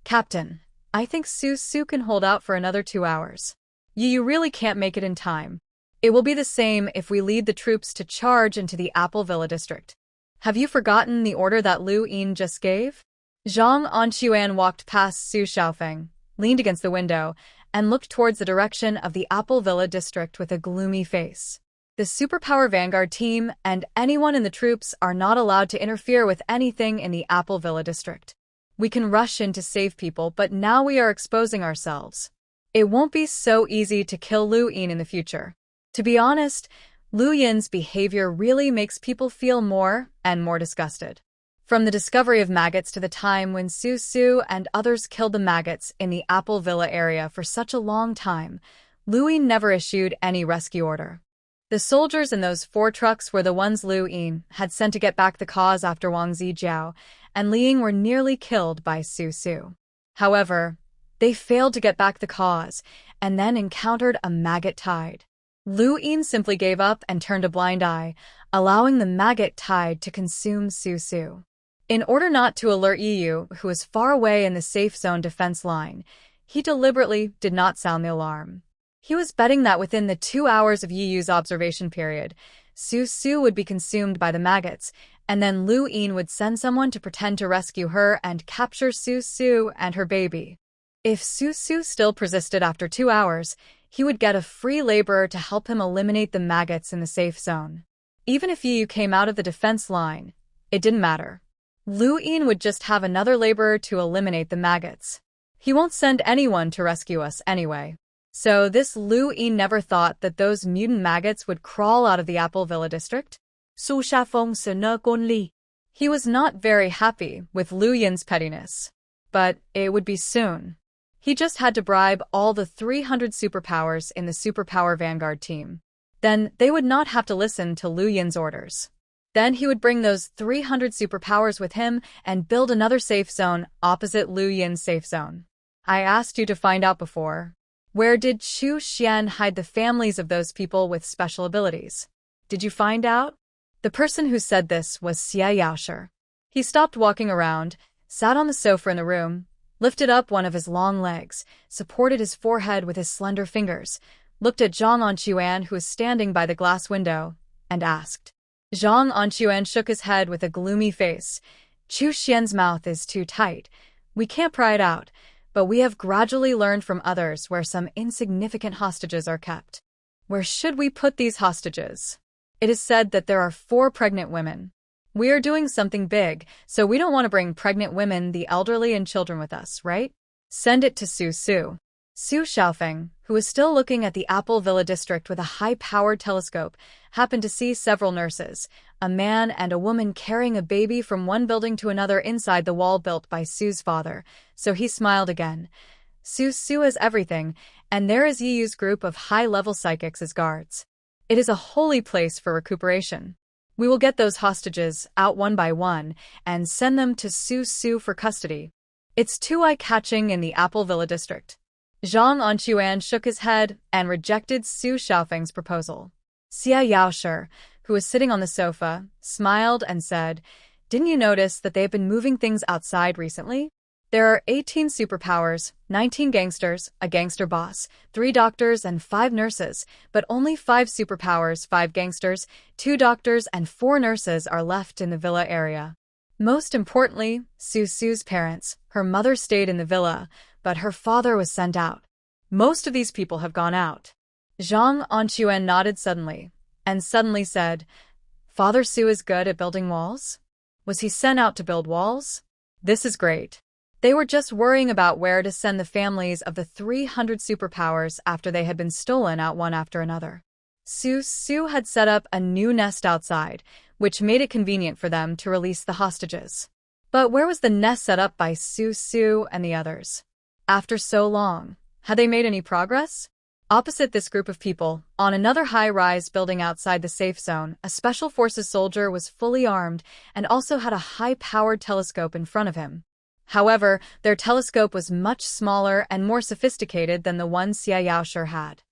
[SPEAKER 1] "Captain, I think Su can hold out for another 2 hours. You really can't make it in time. It will be the same if we lead the troops to charge into the Apple Villa district. Have you forgotten the order that Lu Yin just gave?" Zhang Anquan walked past Su Xiaofeng, leaned against the window, and looked towards the direction of the Apple Villa district with a gloomy face. The Superpower Vanguard team and anyone in the troops are not allowed to interfere with anything in the Apple Villa district. We can rush in to save people, but now we are exposing ourselves. It won't be so easy to kill Lu Yin in the future. To be honest, Lu Yin's behavior really makes people feel more and more disgusted. From the discovery of maggots to the time when Su and others killed the maggots in the Apple Villa area for such a long time, Lu Yin never issued any rescue order. The soldiers in those 4 trucks were the ones Lu Yin had sent to get back the cause after Wang Zijiao and Liang were nearly killed by Su. However, they failed to get back the cause and then encountered a maggot tide. Lu Yin simply gave up and turned a blind eye, allowing the maggot tide to consume Su. In order not to alert Yu, who was far away in the safe zone defense line, he deliberately did not sound the alarm. He was betting that within the 2 hours of Yu's observation period, Su would be consumed by the maggots, and then Lu Yin would send someone to pretend to rescue her and capture Su and her baby. If Su still persisted after 2 hours, he would get a free laborer to help him eliminate the maggots in the safe zone. Even if Yu came out of the defense line, it didn't matter. Lu Yin would just have another laborer to eliminate the maggots. He won't send anyone to rescue us anyway. So this Lu Yin never thought that those mutant maggots would crawl out of the Apple Villa district?
[SPEAKER 2] Su Xiaofeng se ne gon li.
[SPEAKER 1] He was not very happy with Lu Yin's pettiness. But it would be soon. He just had to bribe all the 300 superpowers in the Superpower Vanguard team. Then they would not have to listen to Liu Yin's orders. Then he would bring those 300 superpowers with him and build another safe zone opposite Liu Yin's safe zone. I asked you to find out before. Where did Chu Xian hide the families of those people with special abilities? Did you find out? The person who said this was Xia Yaosher. He stopped walking around, sat on the sofa in the room, lifted up one of his long legs, supported his forehead with his slender fingers, looked at Zhang Anquan, who was standing by the glass window, and asked. Zhang Anquan shook his head with a gloomy face. Chu Xian's mouth is too tight. We can't pry it out, but we have gradually learned from others where some insignificant hostages are kept. Where should we put these hostages? It is said that there are 4 pregnant women. We are doing something big, so we don't want to bring pregnant women, the elderly, and children with us, right? Send it to Su Su. Su Xiaofeng, who was still looking at the Apple Villa district with a high-powered telescope, happened to see several nurses, a man and a woman carrying a baby from one building to another inside the wall built by Su's father, so he smiled again. Su has everything, and there is Yiyu's group of high-level psychics as guards. It is a holy place for recuperation. We will get those hostages out one by one and send them to Su for custody. It's too eye-catching in the Apple Villa district. Zhang Anquan shook his head and rejected Su Xiaofeng's proposal. Xia Yaosher, who was sitting on the sofa, smiled and said, "Didn't you notice that they have been moving things outside recently? There are 18 superpowers, 19 gangsters, a gangster boss, 3 doctors and 5 nurses, but only 5 superpowers, 5 gangsters, 2 doctors and 4 nurses are left in the villa area. Most importantly, Su's parents, her mother stayed in the villa, but her father was sent out. Most of these people have gone out." Zhang Anquan nodded suddenly, and suddenly said, "Father Su is good at building walls? Was he sent out to build walls? This is great." They were just worrying about where to send the families of the 300 superpowers after they had been stolen out one after another. Su had set up a new nest outside, which made it convenient for them to release the hostages. But where was the nest set up by Su and the others? After so long, had they made any progress? Opposite this group of people, on another high-rise building outside the safe zone, a Special Forces soldier was fully armed and also had a high-powered telescope in front of him. However, their telescope was much smaller and more sophisticated than the one Xia Yaosher had.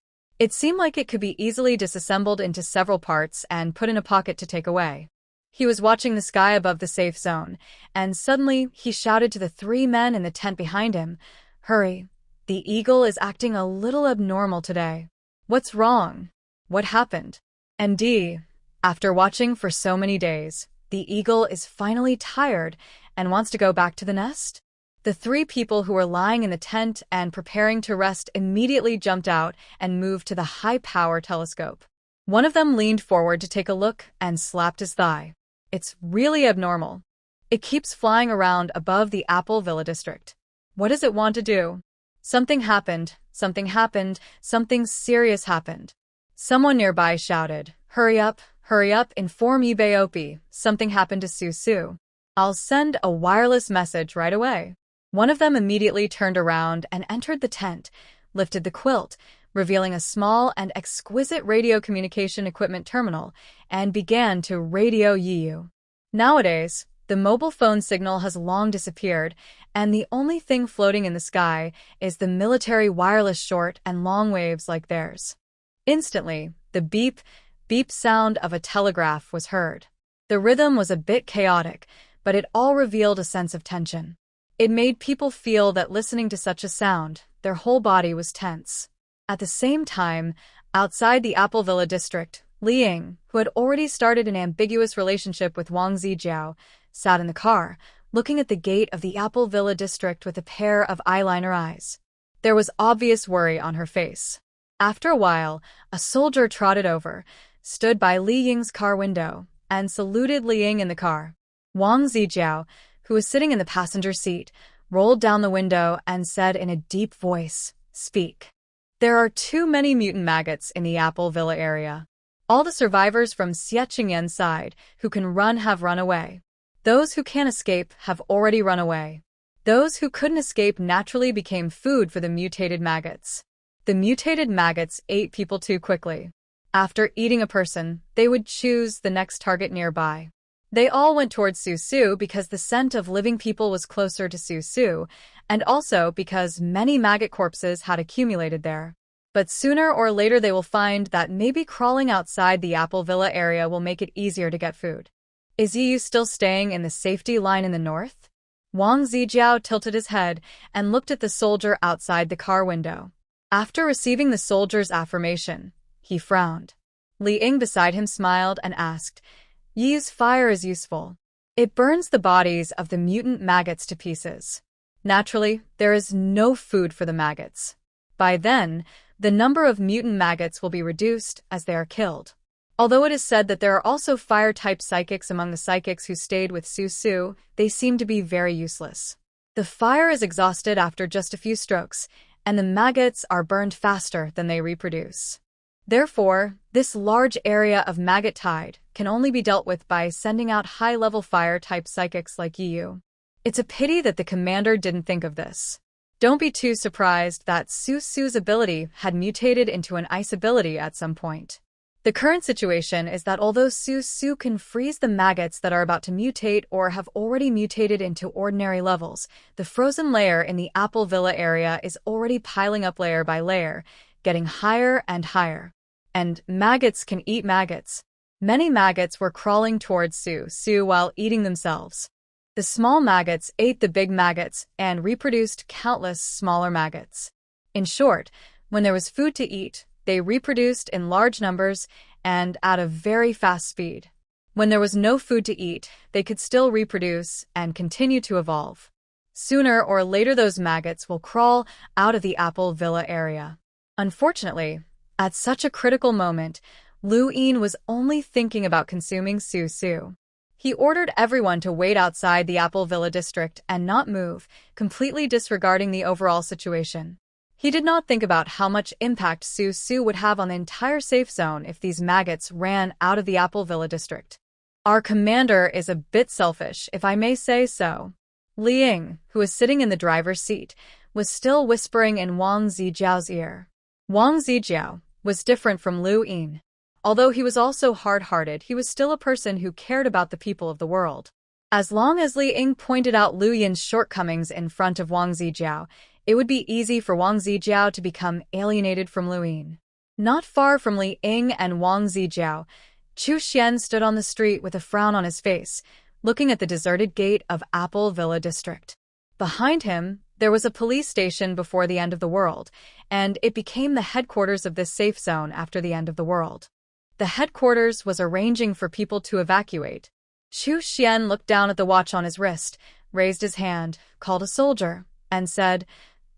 [SPEAKER 1] It seemed like it could be easily disassembled into several parts and put in a pocket to take away. He was watching the sky above the safe zone, and suddenly he shouted to the 3 men in the tent behind him, "Hurry, the eagle is acting a little abnormal today." "What's wrong? What happened?" "MD, after watching for so many days, the eagle is finally tired and wants to go back to the nest." The 3 people who were lying in the tent and preparing to rest immediately jumped out and moved to the high-power telescope. One of them leaned forward to take a look and slapped his thigh. "It's really abnormal. It keeps flying around above the Apple Villa district. What does it want to do?" Something happened, something serious happened. Someone nearby shouted, hurry up, inform Ibeopi, something happened to Su. I'll send a wireless message right away." One of them immediately turned around and entered the tent, lifted the quilt, revealing a small and exquisite radio communication equipment terminal, and began to radio Yiyu. Nowadays, the mobile phone signal has long disappeared, and the only thing floating in the sky is the military wireless short and long waves like theirs. Instantly, the beep, beep sound of a telegraph was heard. The rhythm was a bit chaotic, but it all revealed a sense of tension. It made people feel that listening to such a sound, their whole body was tense. At the same time, outside the Apple Villa district, Li Ying, who had already started an ambiguous relationship with Wang Zijiao, sat in the car, looking at the gate of the Apple Villa district with a pair of eyeliner eyes. There was obvious worry on her face. After a while, a soldier trotted over, stood by Li Ying's car window, and saluted Li Ying in the car. Wang Zijiao, who was sitting in the passenger seat, rolled down the window and said in a deep voice, "Speak." "There are too many mutant maggots in the Apple Villa area. All the survivors from Xia Qingyan's side who can run have run away. Those who can't escape have already run away. Those who couldn't escape naturally became food for the mutated maggots. The mutated maggots ate people too quickly. After eating a person, they would choose the next target nearby. They all went towards Su because the scent of living people was closer to Su, and also because many maggot corpses had accumulated there. But sooner or later they will find that maybe crawling outside the Apple Villa area will make it easier to get food. Is Yiyu still staying in the safety line in the north? Wang Zijiao tilted his head and looked at the soldier outside the car window. After receiving the soldier's affirmation, he frowned. Li Ying beside him smiled and asked, Yiyu's fire is useful. It burns the bodies of the mutant maggots to pieces. Naturally, there is no food for the maggots. By then, the number of mutant maggots will be reduced as they are killed. Although it is said that there are also fire-type psychics among the psychics who stayed with Su, they seem to be very useless. The fire is exhausted after just a few strokes, and the maggots are burned faster than they reproduce. Therefore, this large area of maggot tide can only be dealt with by sending out high-level fire-type psychics like Yiyu. It's a pity that the commander didn't think of this. Don't be too surprised that Su's ability had mutated into an ice ability at some point. The current situation is that although Su can freeze the maggots that are about to mutate or have already mutated into ordinary levels, the frozen layer in the Apple Villa area is already piling up layer by layer, getting higher and higher. And maggots can eat maggots. Many maggots were crawling towards Su while eating themselves. The small maggots ate the big maggots and reproduced countless smaller maggots. In short, when there was food to eat, they reproduced in large numbers and at a very fast speed. When there was no food to eat, they could still reproduce and continue to evolve. Sooner or later those maggots will crawl out of the Apple Villa area. Unfortunately, at such a critical moment, Lu Yin was only thinking about consuming Su. He ordered everyone to wait outside the Apple Villa district and not move, completely disregarding the overall situation. He did not think about how much impact Su would have on the entire safe zone if these maggots ran out of the Apple Villa district. Our commander is a bit selfish, if I may say so. Li Ying, who was sitting in the driver's seat, was still whispering in Wang Zijiao's ear. Wang Zijiao was different from Lu Yin. Although he was also hard-hearted, he was still a person who cared about the people of the world. As long as Li Ying pointed out Lu Yin's shortcomings in front of Wang Zijiao, it would be easy for Wang Zijiao to become alienated from Lu Yin. Not far from Li Ying and Wang Zijiao, Chu Xian stood on the street with a frown on his face, looking at the deserted gate of Apple Villa district. Behind him, there was a police station before the end of the world, and it became the headquarters of this safe zone after the end of the world. The headquarters was arranging for people to evacuate. Chu Xian looked down at the watch on his wrist, raised his hand, called a soldier, and said,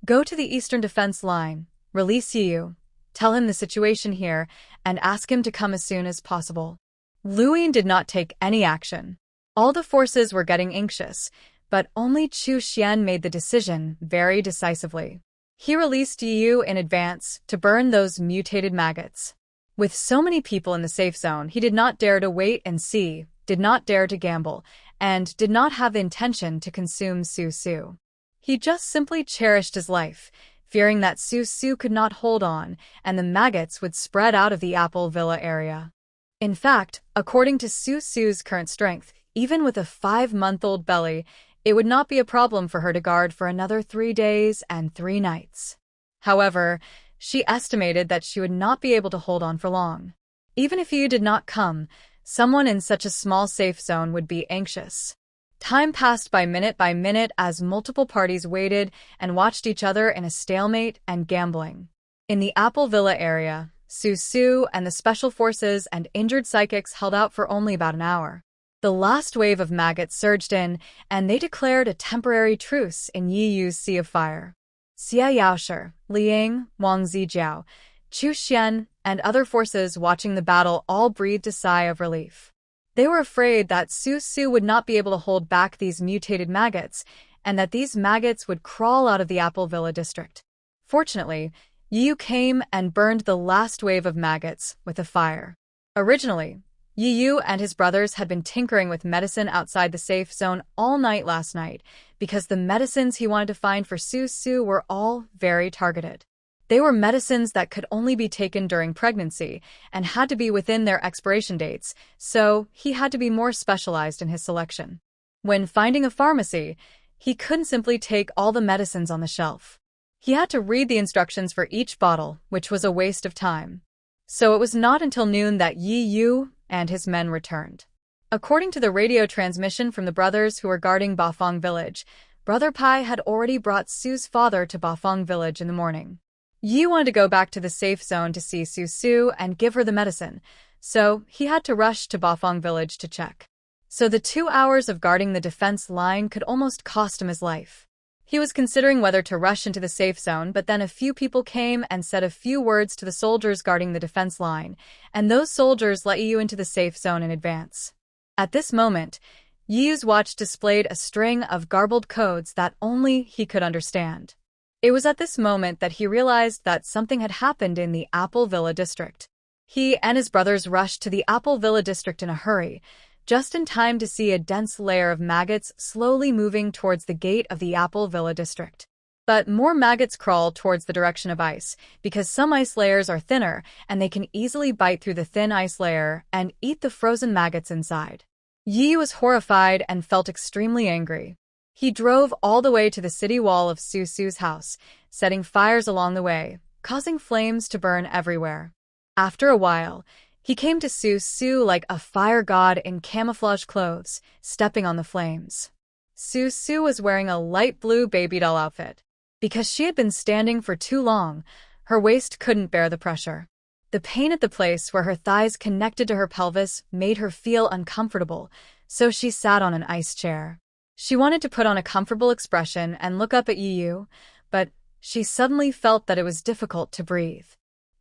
[SPEAKER 1] "Go to the Eastern Defense Line, release Yiyu, tell him the situation here, and ask him to come as soon as possible." Lu Yin did not take any action. All the forces were getting anxious, but only Chu Xian made the decision very decisively. He released Yiyu in advance to burn those mutated maggots. With so many people in the safe zone, he did not dare to wait and see, did not dare to gamble, and did not have the intention to consume Su. He just simply cherished his life, fearing that Su could not hold on, and the maggots would spread out of the Apple Villa area. In fact, according to Su's current strength, even with a 5-month-old belly, it would not be a problem for her to guard for another 3 days and 3 nights. However, she estimated that she would not be able to hold on for long. Even if Yu did not come, someone in such a small safe zone would be anxious. Time passed by minute as multiple parties waited and watched each other in a stalemate and gambling. In the Apple Villa area, Su and the special forces and injured psychics held out for only about an hour. The last wave of maggots surged in, and they declared a temporary truce in Yiyu's Sea of Fire. Xia Yaoshi, Li Ying, Wang Zijiao, Chu Xian, and other forces watching the battle all breathed a sigh of relief. They were afraid that Su would not be able to hold back these mutated maggots, and that these maggots would crawl out of the Apple Villa district. Fortunately, Yiyu came and burned the last wave of maggots with a fire. Originally, Yu and his brothers had been tinkering with medicine outside the safe zone all night last night because the medicines he wanted to find for Su were all very targeted. They were medicines that could only be taken during pregnancy and had to be within their expiration dates, so he had to be more specialized in his selection. When finding a pharmacy, he couldn't simply take all the medicines on the shelf. He had to read the instructions for each bottle, which was a waste of time. So it was not until noon that Yu and his men returned. According to the radio transmission from the brothers who were guarding Bafang village, Brother Pai had already brought Su's father to Bafang village in the morning. Yu wanted to go back to the safe zone to see Su and give her the medicine, so he had to rush to Bafang village to check. So the 2 hours of guarding the defense line could almost cost him his life. He was considering whether to rush into the safe zone, but then a few people came and said a few words to the soldiers guarding the defense line, and those soldiers let Yu into the safe zone in advance. At this moment, Yu's watch displayed a string of garbled codes that only he could understand. It was at this moment that he realized that something had happened in the Apple Villa district. He and his brothers rushed to the Apple Villa district in a hurry, just in time to see a dense layer of maggots slowly moving towards the gate of the Apple Villa district. But more maggots crawl towards the direction of ice, because some ice layers are thinner and they can easily bite through the thin ice layer and eat the frozen maggots inside. Yi was horrified and felt extremely angry. He drove all the way to the city wall of Su's house, setting fires along the way, causing flames to burn everywhere. After a while, he came to Su like a fire god in camouflage clothes, stepping on the flames. Su was wearing a light blue baby doll outfit. Because she had been standing for too long, her waist couldn't bear the pressure. The pain at the place where her thighs connected to her pelvis made her feel uncomfortable, so she sat on an ice chair. She wanted to put on a comfortable expression and look up at Yu, but she suddenly felt that it was difficult to breathe.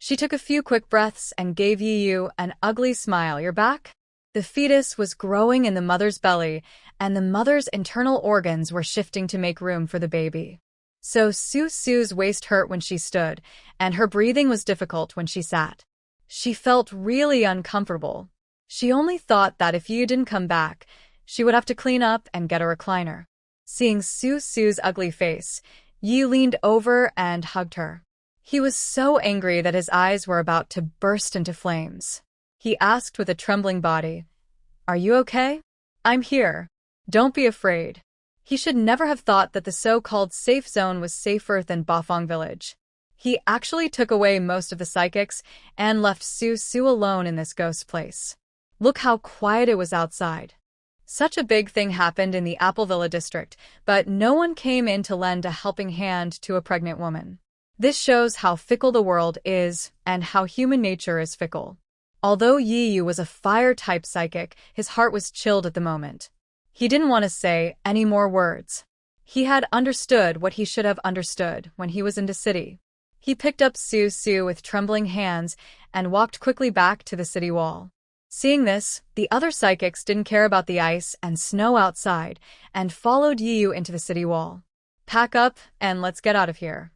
[SPEAKER 1] She took a few quick breaths and gave Yu an ugly smile. "You're back?" The fetus was growing in the mother's belly, and the mother's internal organs were shifting to make room for the baby. So Su's waist hurt when she stood, and her breathing was difficult when she sat. She felt really uncomfortable. She only thought that if Yu didn't come back, she would have to clean up and get a recliner. Seeing Su's ugly face, Yu leaned over and hugged her. He was so angry that his eyes were about to burst into flames. He asked with a trembling body, "Are you okay? I'm here. Don't be afraid." He should never have thought that the so-called safe zone was safer than Bafang village. He actually took away most of the psychics and left Su alone in this ghost place. Look how quiet it was outside. Such a big thing happened in the Apple Villa district, but no one came in to lend a helping hand to a pregnant woman. This shows how fickle the world is and how human nature is fickle. Although Yu was a fire-type psychic, his heart was chilled at the moment. He didn't want to say any more words. He had understood what he should have understood when he was in the city. He picked up Su with trembling hands and walked quickly back to the city wall. Seeing this, the other psychics didn't care about the ice and snow outside and followed Yu into the city wall. "Pack up and let's get out of here.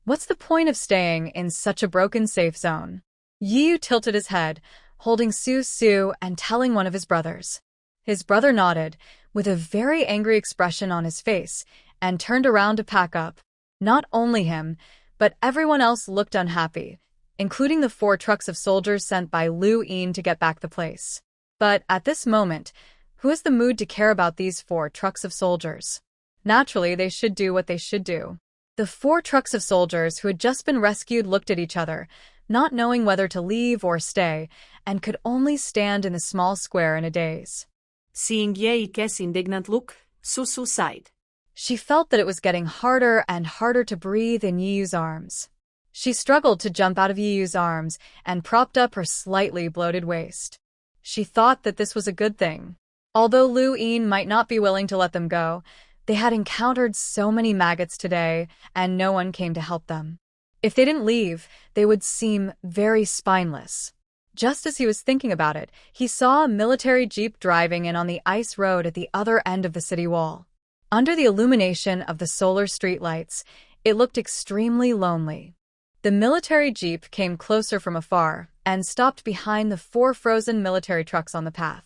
[SPEAKER 1] What's the point of staying in such a broken safe zone?" Yu tilted his head, holding Su and telling one of his brothers. His brother nodded, with a very angry expression on his face, and turned around to pack up. Not only him, but everyone else looked unhappy, including the 4 trucks of soldiers sent by Lu Yin to get back the place. But at this moment, who is the mood to care about these 4 trucks of soldiers? Naturally, they should do what they should do. The 4 trucks of soldiers who had just been rescued looked at each other, not knowing whether to leave or stay, and could only stand in the small square in a daze.
[SPEAKER 2] Seeing Yeike's indignant look, Su sighed.
[SPEAKER 1] She felt that it was getting harder and harder to breathe in Yu's arms. She struggled to jump out of Yu's arms and propped up her slightly bloated waist. She thought that this was a good thing. Although Lu Yin might not be willing to let them go, they had encountered so many maggots today, and no one came to help them. If they didn't leave, they would seem very spineless. Just as he was thinking about it, he saw a military jeep driving in on the ice road at the other end of the city wall. Under the illumination of the solar streetlights, it looked extremely lonely. The military jeep came closer from afar, and stopped behind the 4 frozen military trucks on the path.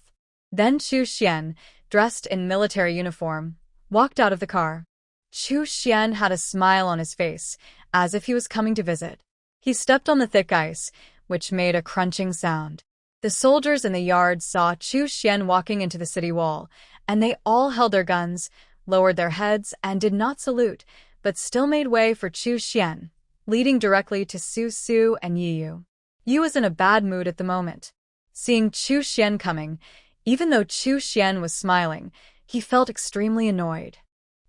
[SPEAKER 1] Then Chu Xian, dressed in military uniform, walked out of the car. Chu Xian had a smile on his face, as if he was coming to visit. He stepped on the thick ice, which made a crunching sound. The soldiers in the yard saw Chu Xian walking into the city wall, and they all held their guns, lowered their heads, and did not salute, but still made way for Chu Xian, leading directly to Su Su and Yi Yu. Yu was in a bad mood at the moment. Seeing Chu Xian coming, even though Chu Xian was smiling, he felt extremely annoyed.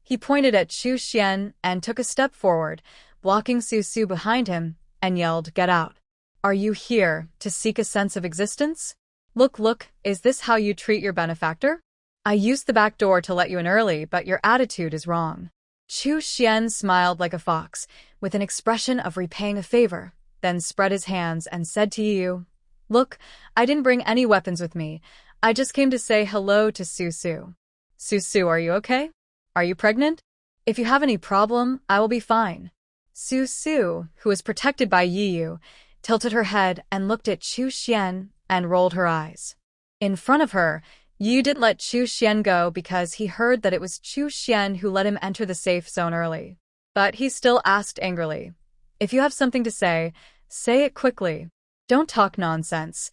[SPEAKER 1] He pointed at Chu Xian and took a step forward, blocking Su Su behind him, and yelled, "Get out. Are you here to seek a sense of existence? Look, is this how you treat your benefactor? I used the back door to let you in early, but your attitude is wrong." Chu Xian smiled like a fox, with an expression of repaying a favor, then spread his hands and said to Yu, "Look, I didn't bring any weapons with me. I just came to say hello to Su Su. Su Su, are you okay? Are you pregnant? If you have any problem, I will be fine." Su Su, who was protected by Yi Yu, tilted her head and looked at Chu Xian and rolled her eyes. In front of her, Yu didn't let Chu Xian go because he heard that it was Chu Xian who let him enter the safe zone early. But he still asked angrily, "If you have something to say it quickly. Don't talk nonsense.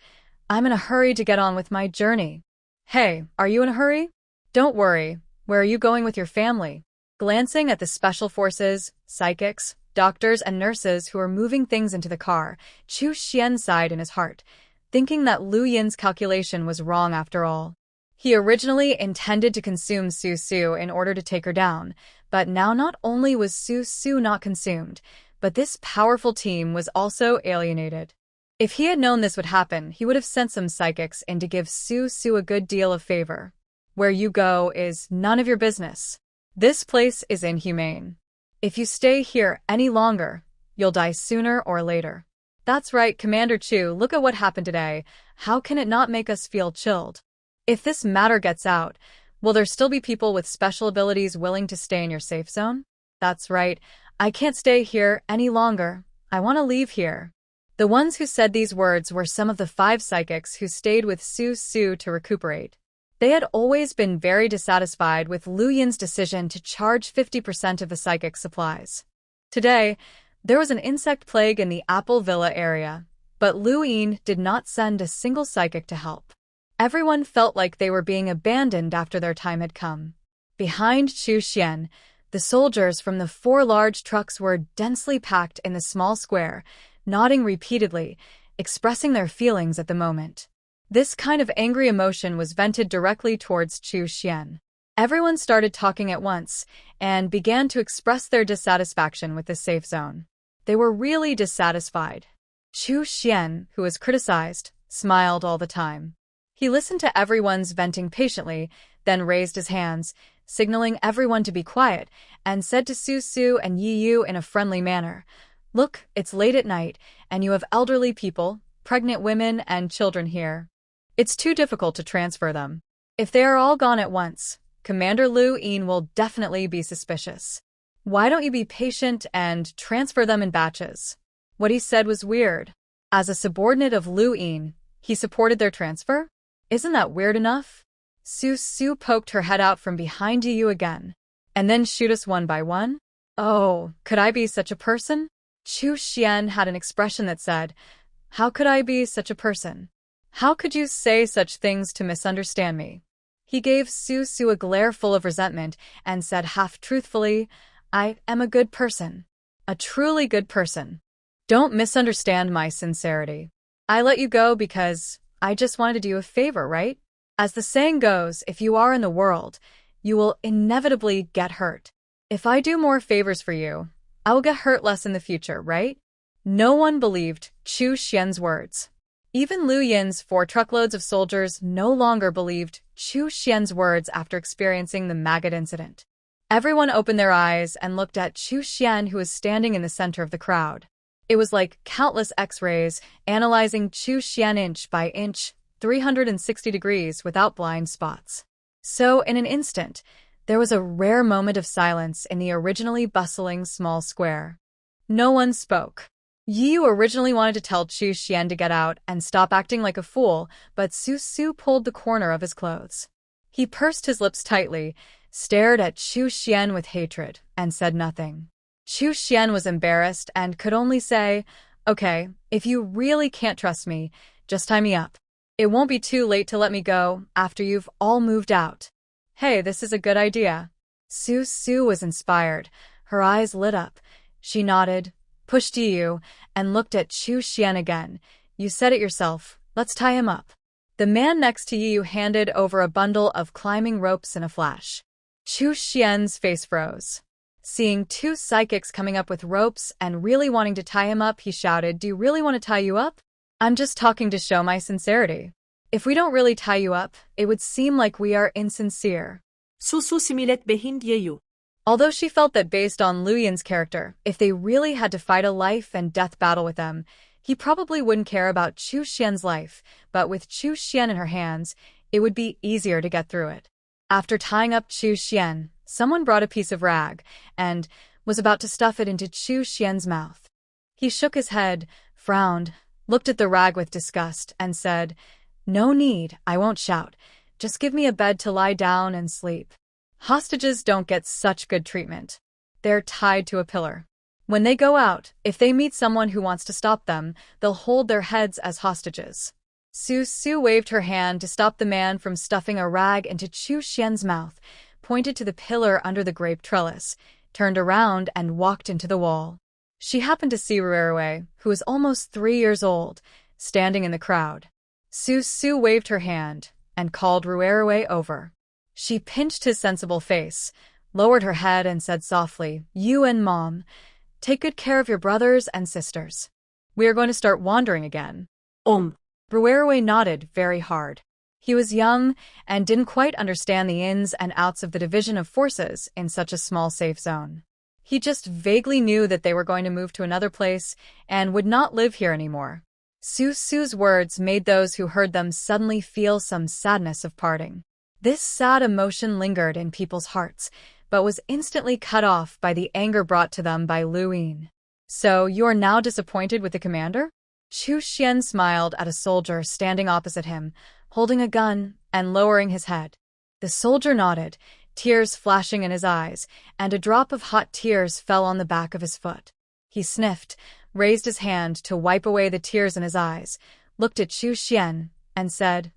[SPEAKER 1] I'm in a hurry to get on with my journey." "Hey, are you in a hurry? Don't worry. Where are you going with your family?" Glancing at the special forces, psychics, doctors, and nurses who were moving things into the car, Chu Xian sighed in his heart, thinking that Lu Yin's calculation was wrong after all. He originally intended to consume Su Su in order to take her down, but now not only was Su Su not consumed, but this powerful team was also alienated. If he had known this would happen, he would have sent some psychics in to give Su Su a good deal of favor. Where you go is none of your business. This place is inhumane. If you stay here any longer, you'll die sooner or later. That's right, Commander Chu, look at what happened today. How can it not make us feel chilled? If this matter gets out, will there still be people with special abilities willing to stay in your safe zone? That's right, I can't stay here any longer. I want to leave here. The ones who said these words were some of the 5 psychics who stayed with Su Su to recuperate. They had always been very dissatisfied with Lu Yin's decision to charge 50% of the psychic supplies. Today, there was an insect plague in the Apple Villa area, but Lu Yin did not send a single psychic to help. Everyone felt like they were being abandoned after their time had come. Behind Chu Xian, the soldiers from the 4 large trucks were densely packed in the small square, nodding repeatedly, expressing their feelings at the moment. This kind of angry emotion was vented directly towards Chu Xian. Everyone started talking at once and began to express their dissatisfaction with the safe zone. They were really dissatisfied. Chu Xian, who was criticized, smiled all the time. He listened to everyone's venting patiently, then raised his hands, signaling everyone to be quiet, and said to Su Su and Yi Yu in a friendly manner, "Look, it's late at night, and you have elderly people, pregnant women, and children here. It's too difficult to transfer them. If they are all gone at once, Commander Lu Yin will definitely be suspicious. Why don't you be patient and transfer them in batches?" What he said was weird. As a subordinate of Lu Yin, he supported their transfer? Isn't that weird enough? Su Su poked her head out from behind Yu again. "And then shoot us one by one? Oh, could I be such a person?" Chu Xian had an expression that said, "How could I be such a person? How could you say such things to misunderstand me?" He gave Su Su a glare full of resentment and said half-truthfully, "I am a good person. A truly good person. Don't misunderstand my sincerity. I let you go because I just wanted to do you a favor, right? As the saying goes, if you are in the world, you will inevitably get hurt. If I do more favors for you, I will get hurt less in the future, right?" No one believed Chu Xian's words. Even Lu Yin's 4 truckloads of soldiers no longer believed Chu Xian's words after experiencing the maggot incident. Everyone opened their eyes and looked at Chu Xian, who was standing in the center of the crowd. It was like countless X-rays analyzing Chu Xian inch by inch, 360 degrees without blind spots. So, in an instant, there was a rare moment of silence in the originally bustling small square. No one spoke. Yu originally wanted to tell Chu Xian to get out and stop acting like a fool, but Su Su pulled the corner of his clothes. He pursed his lips tightly, stared at Chu Xian with hatred, and said nothing. Chu Xian was embarrassed and could only say, "Okay, if you really can't trust me, just tie me up. It won't be too late to let me go after you've all moved out." "Hey, this is a good idea." Su Su was inspired. Her eyes lit up. She nodded, pushed Yu, and looked at Chu Xian again. "You said it yourself. Let's tie him up." The man next to Yu handed over a bundle of climbing ropes in a flash. Chu Xian's face froze. Seeing two psychics coming up with ropes and really wanting to tie him up, he shouted, "Do you really want to tie you up? I'm just talking to show my sincerity. If we don't really tie you up, it would seem like we are insincere."
[SPEAKER 2] Susu similet be hindi Yu.
[SPEAKER 1] Although she felt that based on Lu Yin's character, if they really had to fight a life and death battle with them, he probably wouldn't care about Chu Xian's life, but with Chu Xian in her hands, it would be easier to get through it. After tying up Chu Xian, someone brought a piece of rag and was about to stuff it into Chu Xian's mouth. He shook his head, frowned, looked at the rag with disgust, and said, "No need, I won't shout. Just give me a bed to lie down and sleep." Hostages don't get such good treatment. They're tied to a pillar. When they go out, if they meet someone who wants to stop them, they'll hold their heads as hostages. Su Su waved her hand to stop the man from stuffing a rag into Chu Xian's mouth, pointed to the pillar under the grape trellis, turned around and walked into the wall. She happened to see Ruerue, who was almost 3 years old, standing in the crowd. Su Su waved her hand and called Ruerue over. She pinched his sensible face, lowered her head and said softly, "You and Mom, take good care of your brothers and sisters. We are going to start wandering again." Ruerue nodded very hard. He was young and didn't quite understand the ins and outs of the division of forces in such a small safe zone. He just vaguely knew that they were going to move to another place and would not live here anymore. Su Su's words made those who heard them suddenly feel some sadness of parting. This sad emotion lingered in people's hearts, but was instantly cut off by the anger brought to them by Lu Yin. "So you are now disappointed with the commander?" Chu Xian smiled at a soldier standing opposite him, holding a gun and lowering his head. The soldier nodded, tears flashing in his eyes, and a drop of hot tears fell on the back of his foot. He sniffed, raised his hand to wipe away the tears in his eyes, looked at Chu Xian, and said,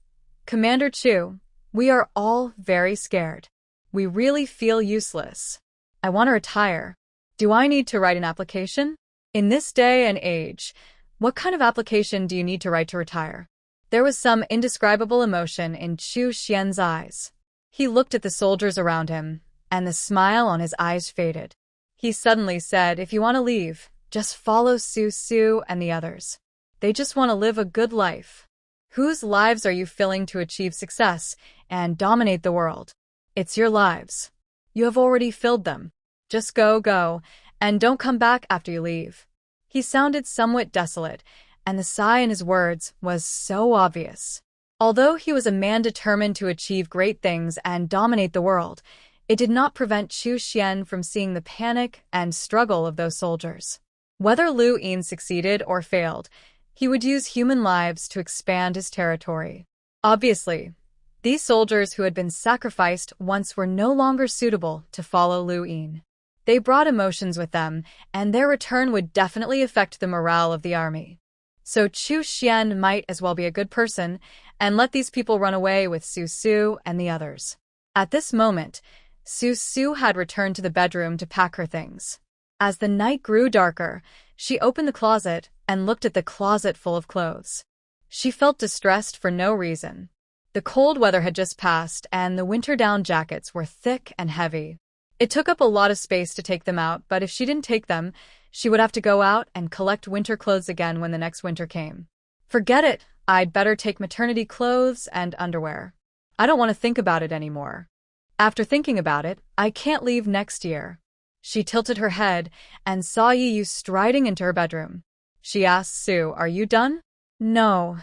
[SPEAKER 1] "Commander Chu, we are all very scared. We really feel useless. I want to retire. Do I need to write an application? In this day and age, what kind of application do you need to write to retire?" There was some indescribable emotion in Chu Xian's eyes. He looked at the soldiers around him, and the smile on his eyes faded. He suddenly said, "If you want to leave, just follow Su Su and the others. They just want to live a good life. Whose lives are you filling to achieve success and dominate the world? It's your lives. You have already filled them. Just go, and don't come back after you leave." He sounded somewhat desolate, and the sigh in his words was so obvious. Although he was a man determined to achieve great things and dominate the world, it did not prevent Chu Xian from seeing the panic and struggle of those soldiers. Whether Lu Yin succeeded or failed, he would use human lives to expand his territory. Obviously, these soldiers who had been sacrificed once were no longer suitable to follow Lu Yin. They brought emotions with them, and their return would definitely affect the morale of the army. So Chu Xian might as well be a good person and let these people run away with Su Su and the others. At this moment, Su Su had returned to the bedroom to pack her things. As the night grew darker, she opened the closet and looked at the closet full of clothes. She felt distressed for no reason. The cold weather had just passed, and the winter down jackets were thick and heavy. It took up a lot of space to take them out, but if she didn't take them, she would have to go out and collect winter clothes again when the next winter came. Forget it, I'd better take maternity clothes and underwear. I don't want to think about it anymore. After thinking about it, I can't leave next year. She tilted her head and saw Yu striding into her bedroom. She asked Su, "Are you done?" "No.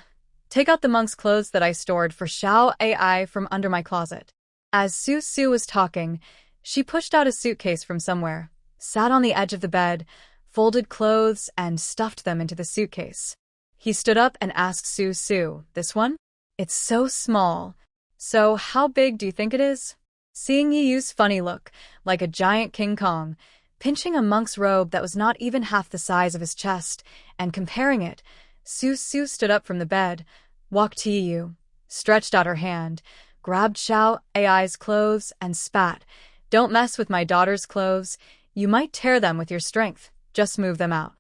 [SPEAKER 1] Take out the monk's clothes that I stored for Xiao Ai from under my closet." As Su Su was talking, she pushed out a suitcase from somewhere, sat on the edge of the bed, folded clothes, and stuffed them into the suitcase. He stood up and asked Su Su, "This one? It's so small. So how big do you think it is?" Seeing Yi Yu's funny look, like a giant King Kong, pinching a monk's robe that was not even half the size of his chest, and comparing it, Su Su stood up from the bed, walked to Yi Yu, stretched out her hand, grabbed Xiao Ai's clothes, and spat, "Don't mess with my daughter's clothes. You might tear them with your strength. Just move them out."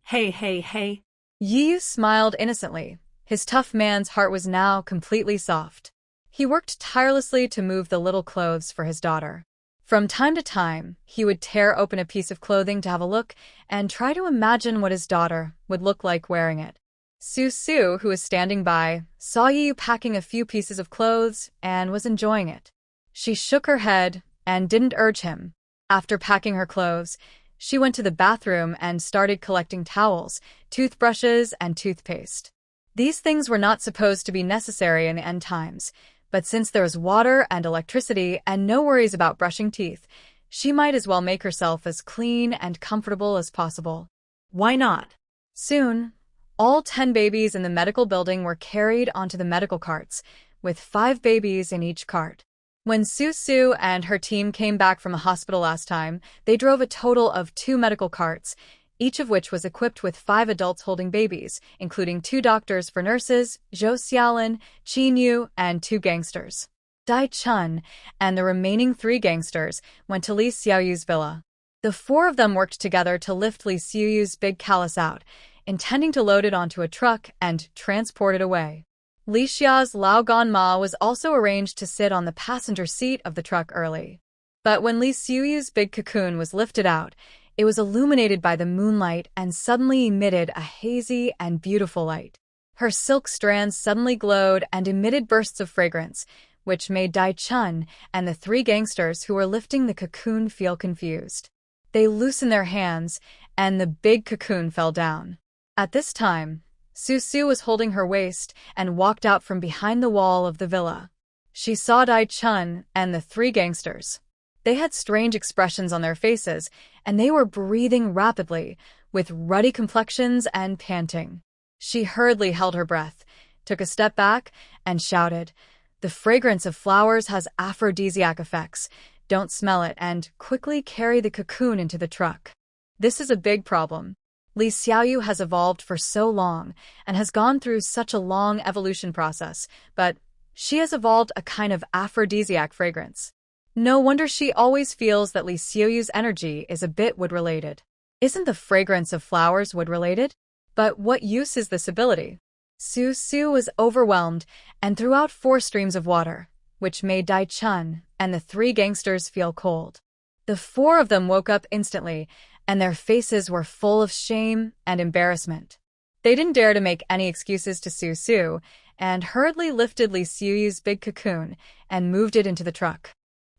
[SPEAKER 2] Hey, hey, hey.
[SPEAKER 1] Yi Yu smiled innocently. His tough man's heart was now completely soft. He worked tirelessly to move the little clothes for his daughter. From time to time, he would tear open a piece of clothing to have a look and try to imagine what his daughter would look like wearing it. Su Su, who was standing by, saw Yi Yu packing a few pieces of clothes and was enjoying it. She shook her head and didn't urge him. After packing her clothes, she went to the bathroom and started collecting towels, toothbrushes, and toothpaste. These things were not supposed to be necessary in the end times, but since there was water and electricity and no worries about brushing teeth, she might as well make herself as clean and comfortable as possible.
[SPEAKER 2] Why not?
[SPEAKER 1] Soon, all 10 babies in the medical building were carried onto the medical carts, with 5 babies in each cart. When Su Su and her team came back from a hospital last time, they drove a total of 2 medical carts, each of which was equipped with 5 adults holding babies, including 2 doctors for nurses, Zhou Xiaolin, Qin Yu, and 2 gangsters. Dai Chun and the remaining 3 gangsters went to Li Xiaoyu's villa. The 4 of them worked together to lift Li Xiaoyu's big callus out, intending to load it onto a truck and transport it away. Li Xia's Lao Gan Ma was also arranged to sit on the passenger seat of the truck early. But when Li Xiaoyu's big cocoon was lifted out, it was illuminated by the moonlight and suddenly emitted a hazy and beautiful light. Her silk strands suddenly glowed and emitted bursts of fragrance, which made Dai Chun and the 3 gangsters who were lifting the cocoon feel confused. They loosened their hands, and the big cocoon fell down. At this time, Su Su was holding her waist and walked out from behind the wall of the villa. She saw Dai Chun and the 3 gangsters. They had strange expressions on their faces, and they were breathing rapidly, with ruddy complexions and panting. She hurriedly held her breath, took a step back, and shouted, "The fragrance of flowers has aphrodisiac effects. Don't smell it," and quickly carry the cocoon into the truck. This is a big problem. Li Xiaoyu has evolved for so long and has gone through such a long evolution process, but she has evolved a kind of aphrodisiac fragrance. No wonder she always feels that Li Xiaoyu's energy is a bit wood-related. Isn't the fragrance of flowers wood-related? But what use is this ability? Su Su was overwhelmed and threw out 4 streams of water, which made Dai Chun and the 3 gangsters feel cold. The 4 of them woke up instantly, and their faces were full of shame and embarrassment. They didn't dare to make any excuses to Su Su, and hurriedly lifted Li Xiaoyu's big cocoon and moved it into the truck.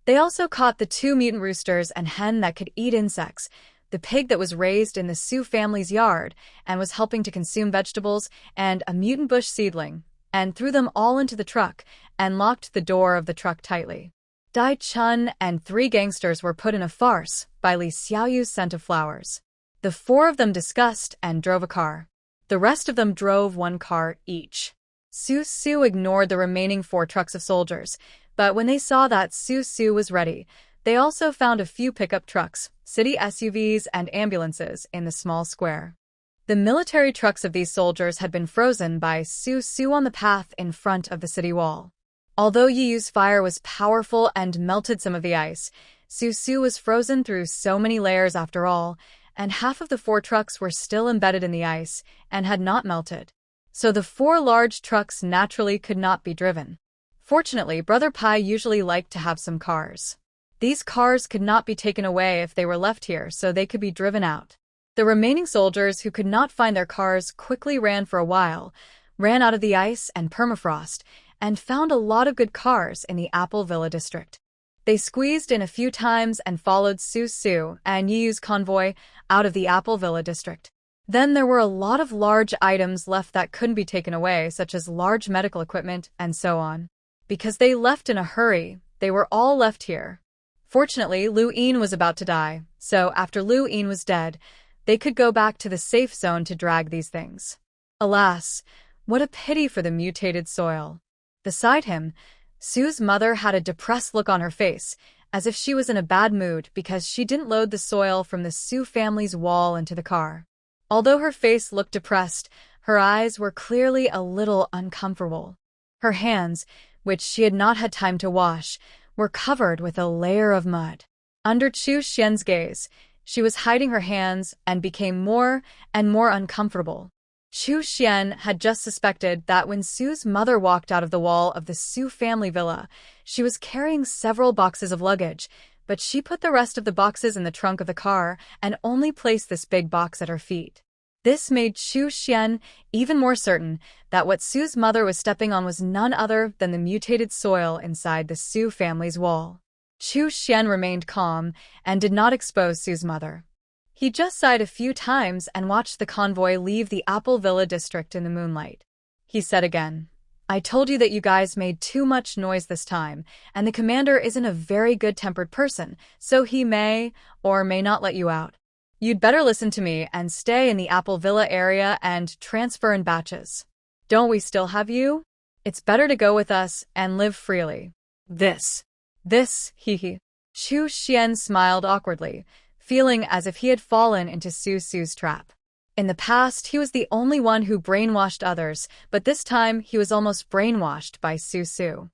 [SPEAKER 1] They also caught the 2 mutant roosters and hen that could eat insects, the pig that was raised in the Su family's yard and was helping to consume vegetables, and a mutant bush seedling, and threw them all into the truck and locked the door of the truck tightly. Dai Chun and 3 gangsters were put in a farce by Li Xiaoyu's scent of flowers. The 4 of them discussed and drove a car. The rest of them drove 1 car each. Su Su ignored the remaining 4 trucks of soldiers, but when they saw that Su Su was ready, they also found a few pickup trucks, city SUVs, and ambulances in the small square. The military trucks of these soldiers had been frozen by Su Su on the path in front of the city wall. Although Yi Yu's fire was powerful and melted some of the ice, Su Su was frozen through so many layers after all, and half of the 4 trucks were still embedded in the ice and had not melted. So the 4 large trucks naturally could not be driven. Fortunately, Brother Pai usually liked to have some cars. These cars could not be taken away if they were left here, so they could be driven out. The remaining soldiers who could not find their cars quickly ran for a while, ran out of the ice and permafrost, and found a lot of good cars in the Apple Villa district. They squeezed in a few times and followed Su Su and Yi Yu's convoy out of the Apple Villa district. Then there were a lot of large items left that couldn't be taken away, such as large medical equipment and so on. Because they left in a hurry, they were all left here. Fortunately, Lu Yin was about to die, so after Lu Yin was dead, They could go back to the safe zone to drag these things. Alas, what a pity for the mutated soil. Beside him, Sue's mother had a depressed look on her face, as if she was in a bad mood because she didn't load the soil from the Sue family's wall into the car. Although her face looked depressed, her eyes were clearly a little uncomfortable. Her hands, which she had not had time to wash, were covered with a layer of mud. Under Chu Xian's gaze, she was hiding her hands and became more and more uncomfortable. Chu Xian had just suspected that when Sue's mother walked out of the wall of the Sue family villa, she was carrying several boxes of luggage, but she put the rest of the boxes in the trunk of the car and only placed this big box at her feet. This made Chu Xian even more certain that what Sue's mother was stepping on was none other than the mutated soil inside the Sue family's wall. Chu Xian remained calm and did not expose Sue's mother. He just sighed a few times and watched the convoy leave the Apple Villa district in the moonlight. He said again, "I told you that you guys made too much noise this time, and the commander isn't a very good-tempered person, so he may or may not let you out. You'd better listen to me and stay in the Apple Villa area and transfer in batches. Don't we still have you? It's better to go with us and live freely." This, hee. Chu Xian smiled awkwardly, feeling as if he had fallen into Sue's trap. In the past, he was the only one who brainwashed others, but this time he was almost brainwashed by Su.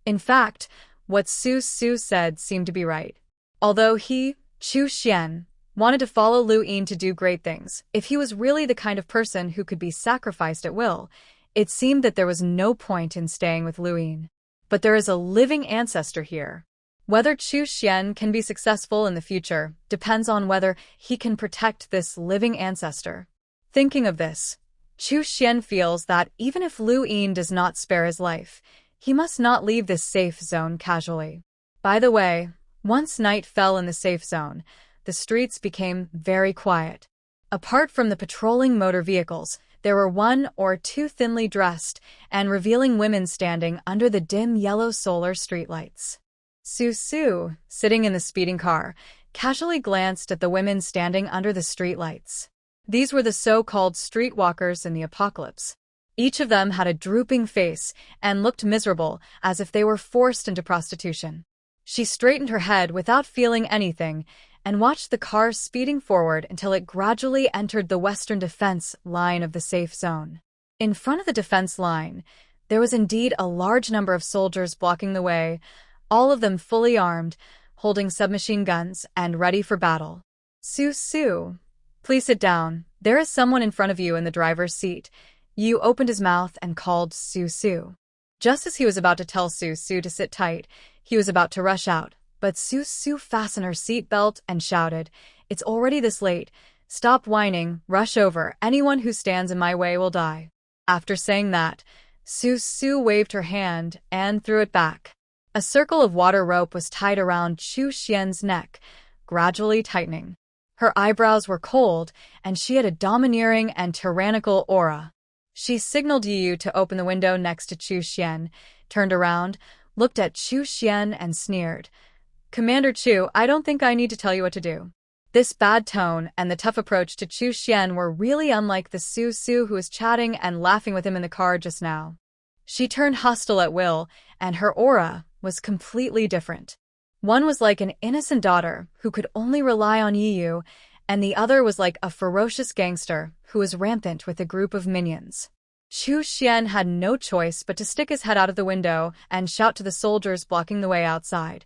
[SPEAKER 1] In fact, what Su said seemed to be right. Although he, Chu Xian, wanted to follow Lu Yin to do great things, if he was really the kind of person who could be sacrificed at will, it seemed that there was no point in staying with Lu Yin. But there is a living ancestor here. Whether Chu Xian can be successful in the future depends on whether he can protect this living ancestor. Thinking of this, Chu Xian feels that even if Lu Yin does not spare his life, he must not leave this safe zone casually. By the way, once night fell in the safe zone, the streets became very quiet. Apart from the patrolling motor vehicles, there were one or two thinly dressed and revealing women standing under the dim yellow solar streetlights. Su, sitting in the speeding car, casually glanced at the women standing under the streetlights. These were the so-called streetwalkers in the apocalypse. Each of them had a drooping face and looked miserable, as if they were forced into prostitution. She straightened her head without feeling anything and watched the car speeding forward until it gradually entered the western defense line of the safe zone. In front of the defense line, there was indeed a large number of soldiers blocking the way, all of them fully armed, holding submachine guns and ready for battle. Su, please sit down. There is someone in front of you in the driver's seat. Yu opened his mouth and called Su. Just as he was about to tell Su to sit tight, he was about to rush out, but Su fastened her seat belt and shouted, "It's already this late. Stop whining, rush over. Anyone who stands in my way will die." After saying that, Su waved her hand and threw it back. A circle of water rope was tied around Chu Xian's neck, gradually tightening. Her eyebrows were cold, and she had a domineering and tyrannical aura. She signaled Yu to open the window next to Chu Xian, turned around, looked at Chu Xian and sneered. "Commander Chu, I don't think I need to tell you what to do." This bad tone and the tough approach to Chu Xian were really unlike the Su who was chatting and laughing with him in the car just now. She turned hostile at will, and her aura was completely different. One was like an innocent daughter who could only rely on Yu, and the other was like a ferocious gangster who was rampant with a group of minions. Chu Xian had no choice but to stick his head out of the window and shout to the soldiers blocking the way outside,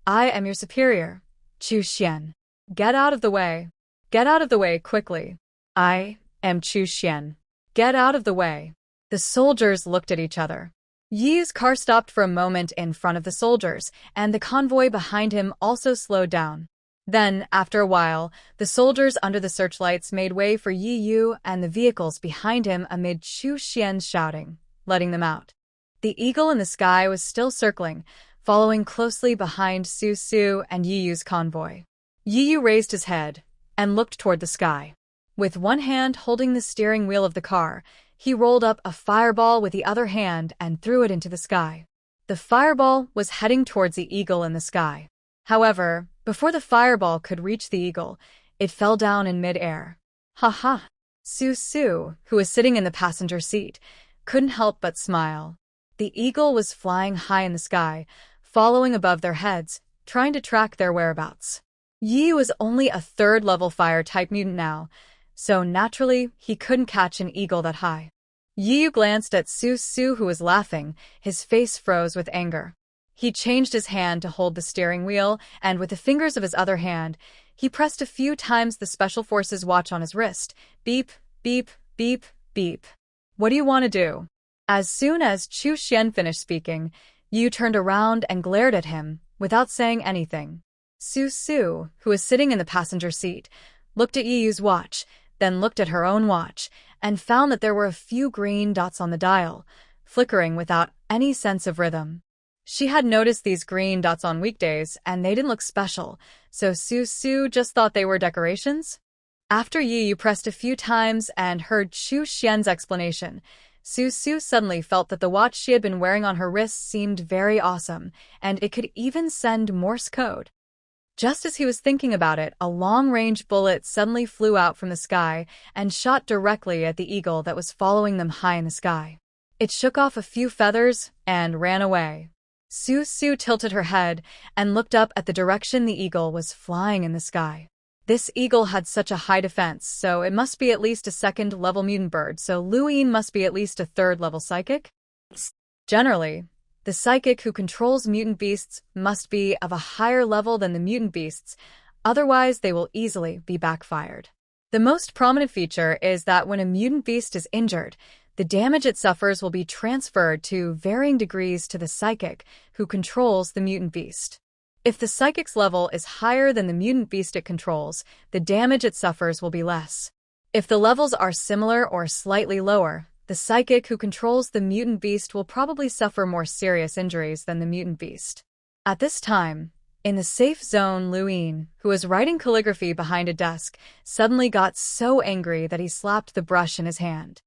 [SPEAKER 1] "I am your superior, Chu Xian. Get out of the way. Get out of the way quickly. I am Chu Xian. Get out of the way." The soldiers looked at each other. Yi's car stopped for a moment in front of the soldiers, and the convoy behind him also slowed down. Then, after a while, the soldiers under the searchlights made way for Yu and the vehicles behind him amid Chu Xian's shouting, letting them out. The eagle in the sky was still circling, following closely behind Su and Yu's convoy. Yu raised his head and looked toward the sky. With one hand holding the steering wheel of the car, he rolled up a fireball with the other hand and threw it into the sky. The fireball was heading towards the eagle in the sky. However, before the fireball could reach the eagle, it fell down in mid-air. Ha ha. Su, who was sitting in the passenger seat, couldn't help but smile. The eagle was flying high in the sky, following above their heads, trying to track their whereabouts. Yi was only a third-level fire-type mutant now, so naturally he couldn't catch an eagle that high. Yi glanced at Su, who was laughing. His face froze with anger. He changed his hand to hold the steering wheel, and with the fingers of his other hand, he pressed a few times the Special Forces watch on his wrist. Beep, beep, beep, beep. What do you want to do? As soon as Chu Xian finished speaking, Yu turned around and glared at him, without saying anything. Su, who was sitting in the passenger seat, looked at Yu's watch, then looked at her own watch, and found that there were a few green dots on the dial, flickering without any sense of rhythm. She had noticed these green dots on weekdays, and they didn't look special, so Su just thought they were decorations. After Yu pressed a few times and heard Chu Xian's explanation, Su suddenly felt that the watch she had been wearing on her wrist seemed very awesome, and it could even send Morse code. Just as he was thinking about it, a long-range bullet suddenly flew out from the sky and shot directly at the eagle that was following them high in the sky. It shook off a few feathers and ran away. Su tilted her head and looked up at the direction the eagle was flying in the sky. This eagle had such a high defense, so it must be at least a second-level mutant bird, so Luin must be at least a third-level psychic? Generally, the psychic who controls mutant beasts must be of a higher level than the mutant beasts, otherwise they will easily be backfired. The most prominent feature is that when a mutant beast is injured, the damage it suffers will be transferred to varying degrees to the psychic who controls the mutant beast. If the psychic's level is higher than the mutant beast it controls, the damage it suffers will be less. If the levels are similar or slightly lower, the psychic who controls the mutant beast will probably suffer more serious injuries than the mutant beast. At this time, in the safe zone, Luin, who was writing calligraphy behind a desk, suddenly got so angry that he slapped the brush in his hand.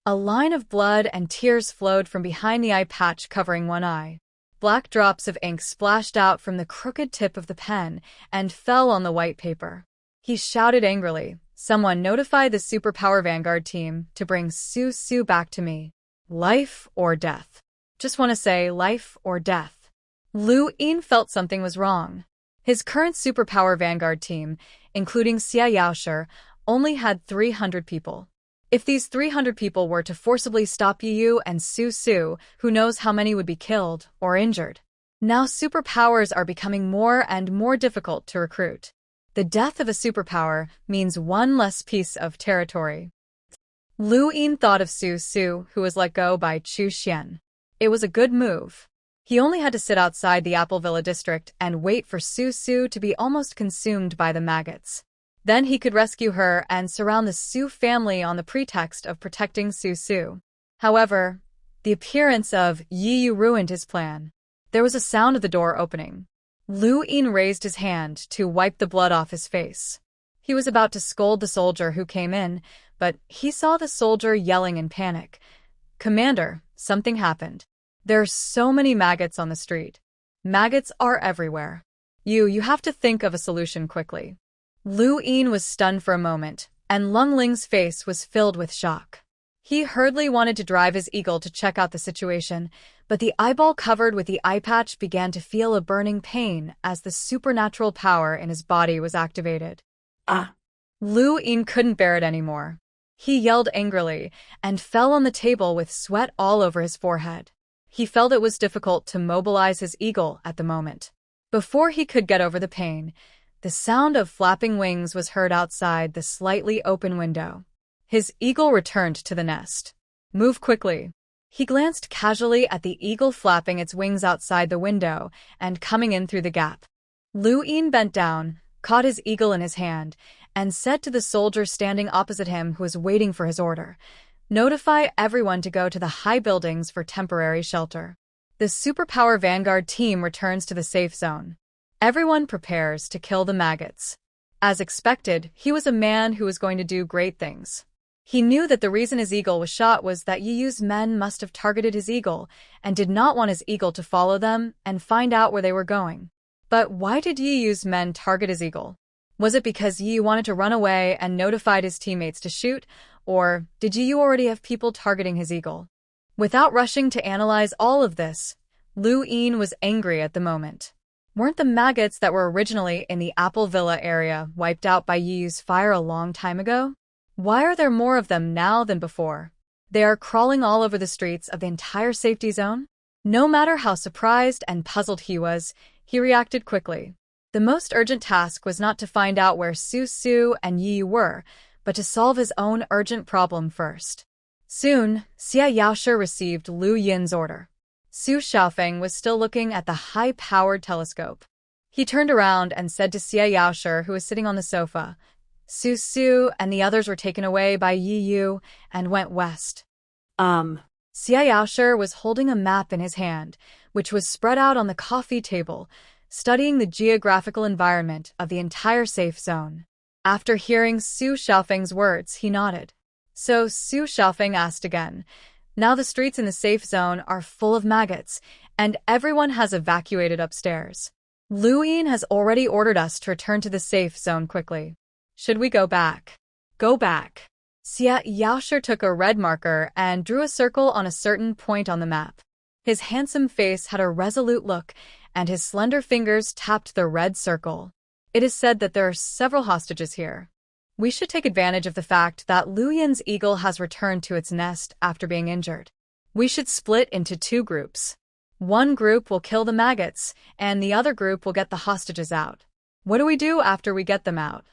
[SPEAKER 1] A line of blood and tears flowed from behind the eye patch covering one eye. Black drops of ink splashed out from the crooked tip of the pen and fell on the white paper. He shouted angrily, "Someone notify the Superpower Vanguard team to bring Su back to me. Life or death. Just want to say life or death." Luin felt something was wrong. His current Superpower Vanguard team, including Xia Yaoshi, only had 300 people. If these 300 people were to forcibly stop Yu and Su, who knows how many would be killed or injured. Now superpowers are becoming more and more difficult to recruit. The death of a superpower means one less piece of territory. Luin thought of Su, who was let go by Chu Xian. It was a good move. He only had to sit outside the Apple Villa district and wait for Su to be almost consumed by the maggots. Then he could rescue her and surround the Su family on the pretext of protecting Su. However, the appearance of Yu ruined his plan. There was a sound of the door opening. Luin raised his hand to wipe the blood off his face. He was about to scold the soldier who came in, but he saw the soldier yelling in panic. "Commander, something happened. There are so many maggots on the street. Maggots are everywhere. You have to think of a solution quickly." Luin was stunned for a moment, and Lung Ling's face was filled with shock. He hurriedly wanted to drive his eagle to check out the situation, but the eyeball covered with the eye patch began to feel a burning pain as the supernatural power in his body was activated.
[SPEAKER 2] Ah!
[SPEAKER 1] Luin couldn't bear it anymore. He yelled angrily and fell on the table with sweat all over his forehead. He felt it was difficult to mobilize his eagle at the moment. Before he could get over the pain, the sound of flapping wings was heard outside the slightly open window. His eagle returned to the nest. "Move quickly." He glanced casually at the eagle flapping its wings outside the window and coming in through the gap. Luin bent down, caught his eagle in his hand, and said to the soldier standing opposite him who was waiting for his order, "Notify everyone to go to the high buildings for temporary shelter." The Superpower Vanguard team returns to the safe zone. Everyone prepares to kill the maggots. As expected, he was a man who was going to do great things. He knew that the reason his eagle was shot was that Yu's men must have targeted his eagle and did not want his eagle to follow them and find out where they were going. But why did Yu's men target his eagle? Was it because Yi wanted to run away and notified his teammates to shoot, or did Yi already have people targeting his eagle? Without rushing to analyze all of this, Lu Yin was angry at the moment. Weren't the maggots that were originally in the Apple Villa area wiped out by Yi's fire a long time ago? Why are there more of them now than before? They are crawling all over the streets of the entire safety zone? No matter how surprised and puzzled he was, he reacted quickly. The most urgent task was not to find out where Su Su and Yi were, but to solve his own urgent problem first. Soon, Xia Yaoshi received Lu Yin's order. Su Xiaofeng was still looking at the high-powered telescope. He turned around and said to Xia Yaoshi, who was sitting on the sofa, Su Su and the others were taken away by Yi Yu and went west. Xia Yaoshi was holding a map in his hand, which was spread out on the coffee table, studying the geographical environment of the entire safe zone. After hearing Su Xiaofeng's words, he nodded. So Su Xiaofeng asked again, now the streets in the safe zone are full of maggots, and everyone has evacuated upstairs. Lu Yin has already ordered us to return to the safe zone quickly. Should we go back? Go back. Xia Yaoshi took a red marker and drew a circle on a certain point on the map. His handsome face had a resolute look, and his slender fingers tapped the red circle. It is said that there are several hostages here. We should take advantage of the fact that Lu Yin's eagle has returned to its nest after being injured. We should split into two groups. One group will kill the maggots, and the other group will get the hostages out. What do we do after we get them out?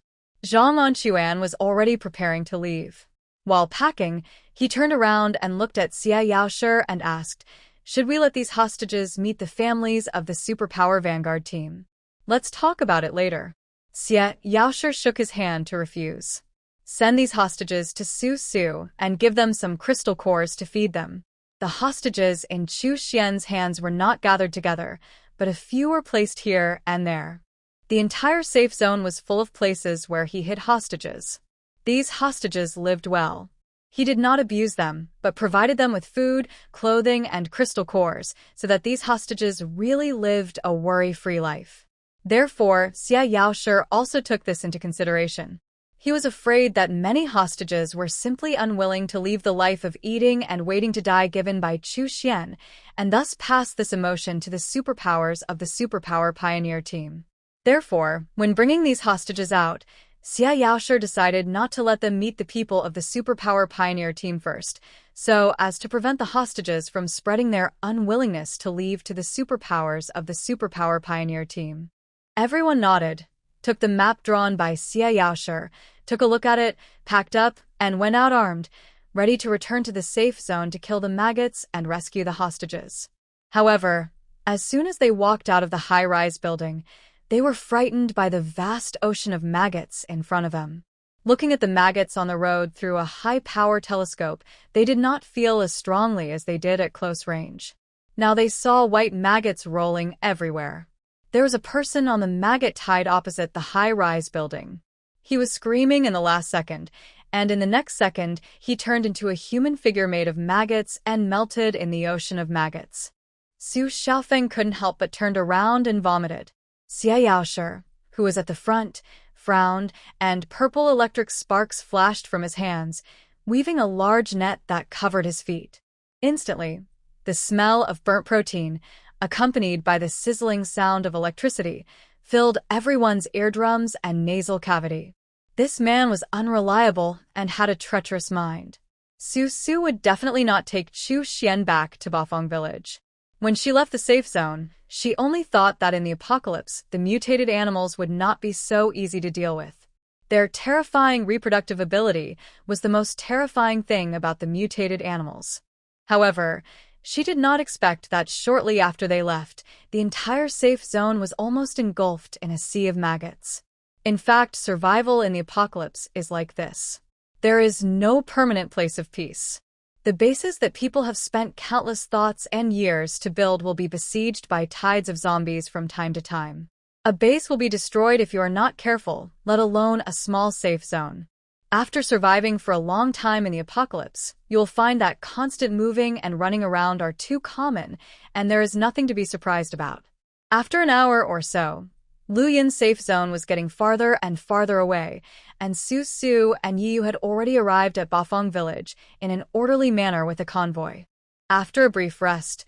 [SPEAKER 1] Zhang Anquan was already preparing to leave. While packing, he turned around and looked at Xia Yaoshi and asked, should we let these hostages meet the families of the superpower vanguard team? Let's talk about it later. Xia Yaoshi shook his hand to refuse. Send these hostages to Su Su and give them some crystal cores to feed them. The hostages in Chu Xian's hands were not gathered together, but a few were placed here and there. The entire safe zone was full of places where he hid hostages. These hostages lived well. He did not abuse them, but provided them with food, clothing, and crystal cores, so that these hostages really lived a worry-free life. Therefore, Xia Yaoshi also took this into consideration. He was afraid that many hostages were simply unwilling to leave the life of eating and waiting to die given by Chu Xian, and thus pass this emotion to the superpowers of the superpower pioneer team. Therefore, when bringing these hostages out, Xia Yaoshi decided not to let them meet the people of the superpower pioneer team first, so as to prevent the hostages from spreading their unwillingness to leave to the superpowers of the superpower pioneer team. Everyone nodded, took the map drawn by Xia Yaoshi, took a look at it, packed up, and went out armed, ready to return to the safe zone to kill the maggots and rescue the hostages. However, as soon as they walked out of the high-rise building, they were frightened by the vast ocean of maggots in front of them. Looking at the maggots on the road through a high-power telescope, they did not feel as strongly as they did at close range. Now they saw white maggots rolling everywhere. There was a person on the maggot tide opposite the high-rise building. He was screaming in the last second, and in the next second, he turned into a human figure made of maggots and melted in the ocean of maggots. Su Xiaofeng couldn't help but turned around and vomited. Xia Yaoshi, who was at the front, frowned, and purple electric sparks flashed from his hands, weaving a large net that covered his feet. Instantly, the smell of burnt protein, accompanied by the sizzling sound of electricity, filled everyone's eardrums and nasal cavity. This man was unreliable and had a treacherous mind. Su Su would definitely not take Chu Xian back to Bafang village. When she left the safe zone, she only thought that in the apocalypse, the mutated animals would not be so easy to deal with. Their terrifying reproductive ability was the most terrifying thing about the mutated animals. However, she did not expect that shortly after they left, the entire safe zone was almost engulfed in a sea of maggots. In fact, survival in the apocalypse is like this. There is no permanent place of peace. The bases that people have spent countless thoughts and years to build will be besieged by tides of zombies from time to time. A base will be destroyed if you are not careful, let alone a small safe zone. After surviving for a long time in the apocalypse, you will find that constant moving and running around are too common, and there is nothing to be surprised about. After an hour or so, Lu Yin's safe zone was getting farther and farther away, and Su Su and Yi Yu had already arrived at Bafang village in an orderly manner with a convoy. After a brief rest,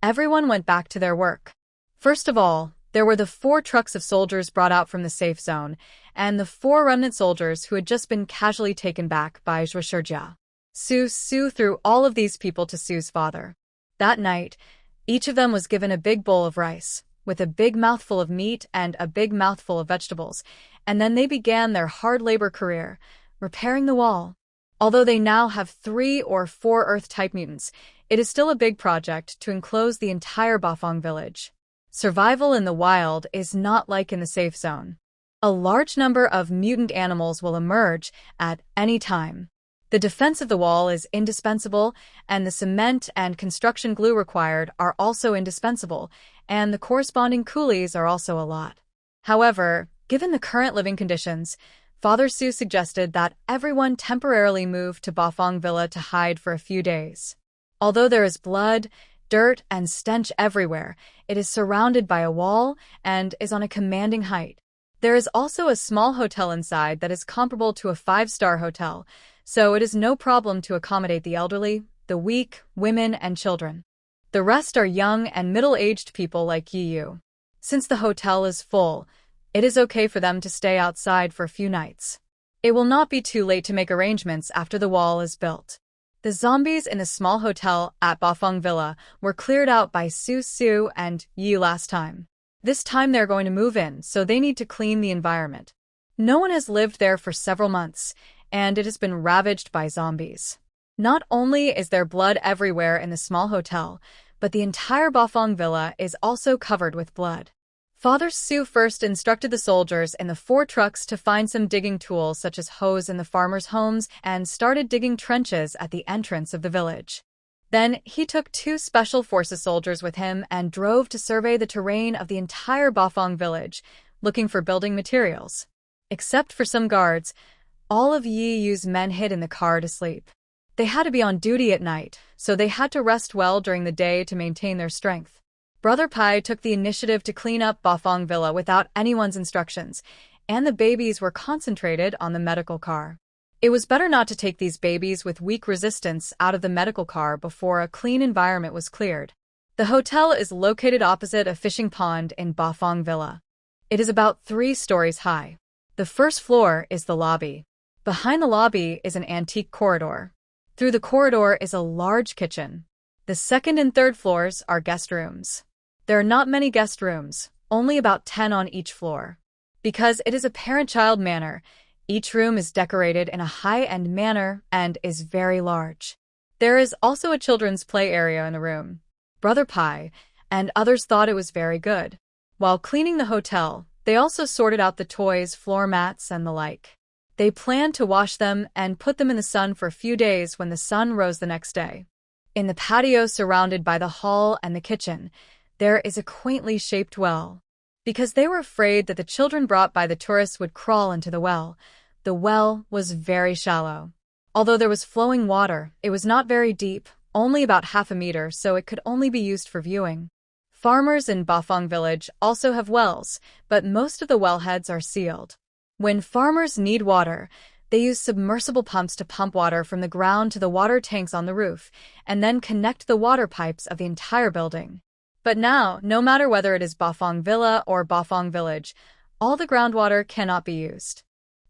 [SPEAKER 1] everyone went back to their work. First of all, there were the 4 trucks of soldiers brought out from the safe zone, and the 4 remnant soldiers who had just been casually taken back by Zhushijia. Su Su threw all of these people to Su's father. That night, each of them was given a big bowl of rice, with a big mouthful of meat and a big mouthful of vegetables, and then they began their hard labor career, repairing the wall. Although they now have 3 or 4 Earth-type mutants, it is still a big project to enclose the entire Bafang village. Survival in the wild is not like in the safe zone. A large number of mutant animals will emerge at any time. The defense of the wall is indispensable, and the cement and construction glue required are also indispensable, and the corresponding coolies are also a lot. However, given the current living conditions, Father Su suggested that everyone temporarily move to Bafang Villa to hide for a few days. Although there is blood, dirt, and stench everywhere, it is surrounded by a wall and is on a commanding height. There is also a small hotel inside that is comparable to a 5-star hotel, so it is no problem to accommodate the elderly, the weak, women, and children. The rest are young and middle-aged people like Yi Yu. Since the hotel is full, it is okay for them to stay outside for a few nights. It will not be too late to make arrangements after the wall is built. The zombies in the small hotel at Bafang Villa were cleared out by Su Su and Yi last time. This time they're going to move in, so they need to clean the environment. No one has lived there for several months, and it has been ravaged by zombies. Not only is there blood everywhere in the small hotel, but the entire Bafang Villa is also covered with blood. Father Su first instructed the soldiers in the 4 trucks to find some digging tools such as hoes in the farmers' homes and started digging trenches at the entrance of the village. Then he took 2 special forces soldiers with him and drove to survey the terrain of the entire Bafang village, looking for building materials. Except for some guards, all of Yi Yu's men hid in the car to sleep. They had to be on duty at night, so they had to rest well during the day to maintain their strength. Brother Pai took the initiative to clean up Bafang Villa without anyone's instructions, and the babies were concentrated on the medical car. It was better not to take these babies with weak resistance out of the medical car before a clean environment was cleared. The hotel is located opposite a fishing pond in Bafang Villa. It is about 3 stories high. The first floor is the lobby. Behind the lobby is an antique corridor. Through the corridor is a large kitchen. The second and third floors are guest rooms. There are not many guest rooms, only about 10 on each floor. Because it is a parent-child manor, each room is decorated in a high-end manner and is very large. There is also a children's play area in the room. Brother Pai and others thought it was very good. While cleaning the hotel, they also sorted out the toys, floor mats, and the like. They planned to wash them and put them in the sun for a few days when the sun rose the next day. In the patio surrounded by the hall and the kitchen, there is a quaintly shaped well. Because they were afraid that the children brought by the tourists would crawl into the well was very shallow. Although there was flowing water, it was not very deep, only about half a meter, so it could only be used for viewing. Farmers in Bafang village also have wells, but most of the wellheads are sealed. When farmers need water, they use submersible pumps to pump water from the ground to the water tanks on the roof, and then connect the water pipes of the entire building. But now, no matter whether it is Bafang Villa or Bafang Village, all the groundwater cannot be used.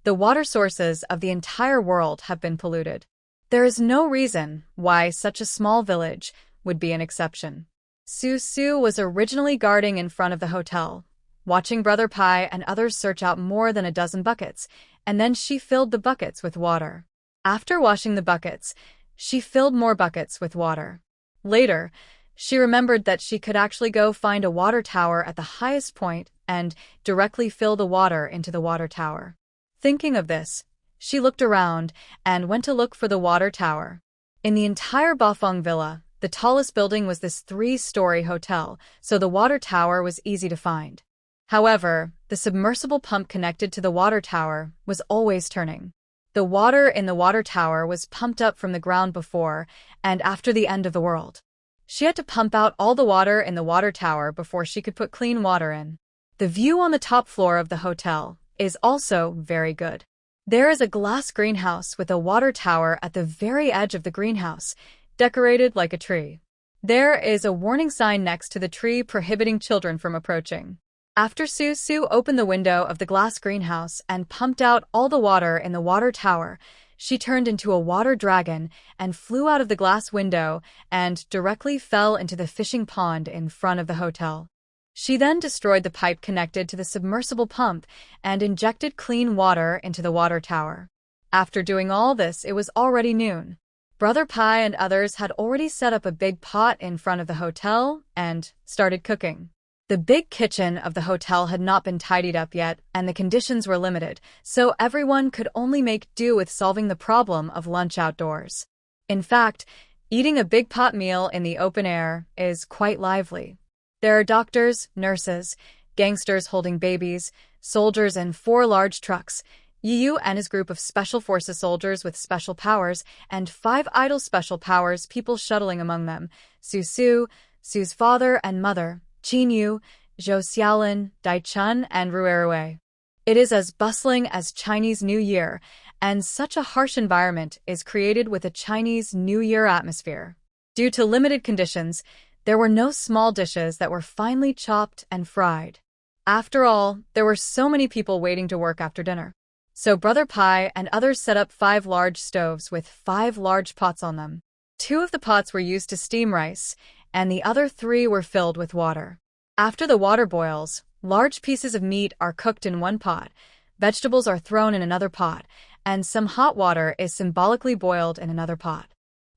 [SPEAKER 1] The water sources of the entire world have been polluted. There is no reason why such a small village would be an exception. Su Su was originally guarding in front of the hotel, watching Brother Pai and others search out more than a dozen buckets, and then she filled the buckets with water. After washing the buckets, she filled more buckets with water. Later, she remembered that she could actually go find a water tower at the highest point and directly fill the water into the water tower. Thinking of this, she looked around and went to look for the water tower. In the entire Bafang Villa, the tallest building was this 3-story hotel, so the water tower was easy to find. However, the submersible pump connected to the water tower was always turning. The water in the water tower was pumped up from the ground before and after the end of the world. She had to pump out all the water in the water tower before she could put clean water in. The view on the top floor of the hotel is also very good. There is a glass greenhouse with a water tower at the very edge of the greenhouse, decorated like a tree. There is a warning sign next to the tree prohibiting children from approaching. After Su opened the window of the glass greenhouse and pumped out all the water in the water tower, she turned into a water dragon and flew out of the glass window and directly fell into the fishing pond in front of the hotel. She then destroyed the pipe connected to the submersible pump and injected clean water into the water tower. After doing all this, it was already noon. Brother Pai and others had already set up a big pot in front of the hotel and started cooking. The big kitchen of the hotel had not been tidied up yet, and the conditions were limited, so everyone could only make do with solving the problem of lunch outdoors. In fact, eating a big pot meal in the open air is quite lively. There are doctors, nurses, gangsters holding babies, soldiers in 4 large trucks, Yu and his group of special forces soldiers with special powers, and 5 idle special powers people shuttling among them, Su's father and mother, Qin Yu, Zhou Xiaolin, Dai Chun, and Ruerue. It is as bustling as Chinese New Year, and such a harsh environment is created with a Chinese New Year atmosphere. Due to limited conditions, there were no small dishes that were finely chopped and fried. After all, there were so many people waiting to work after dinner. So Brother Pai and others set up 5 large stoves with 5 large pots on them. 2 of the pots were used to steam rice, and the other 3 were filled with water. After the water boils, large pieces of meat are cooked in one pot, vegetables are thrown in another pot, and some hot water is symbolically boiled in another pot.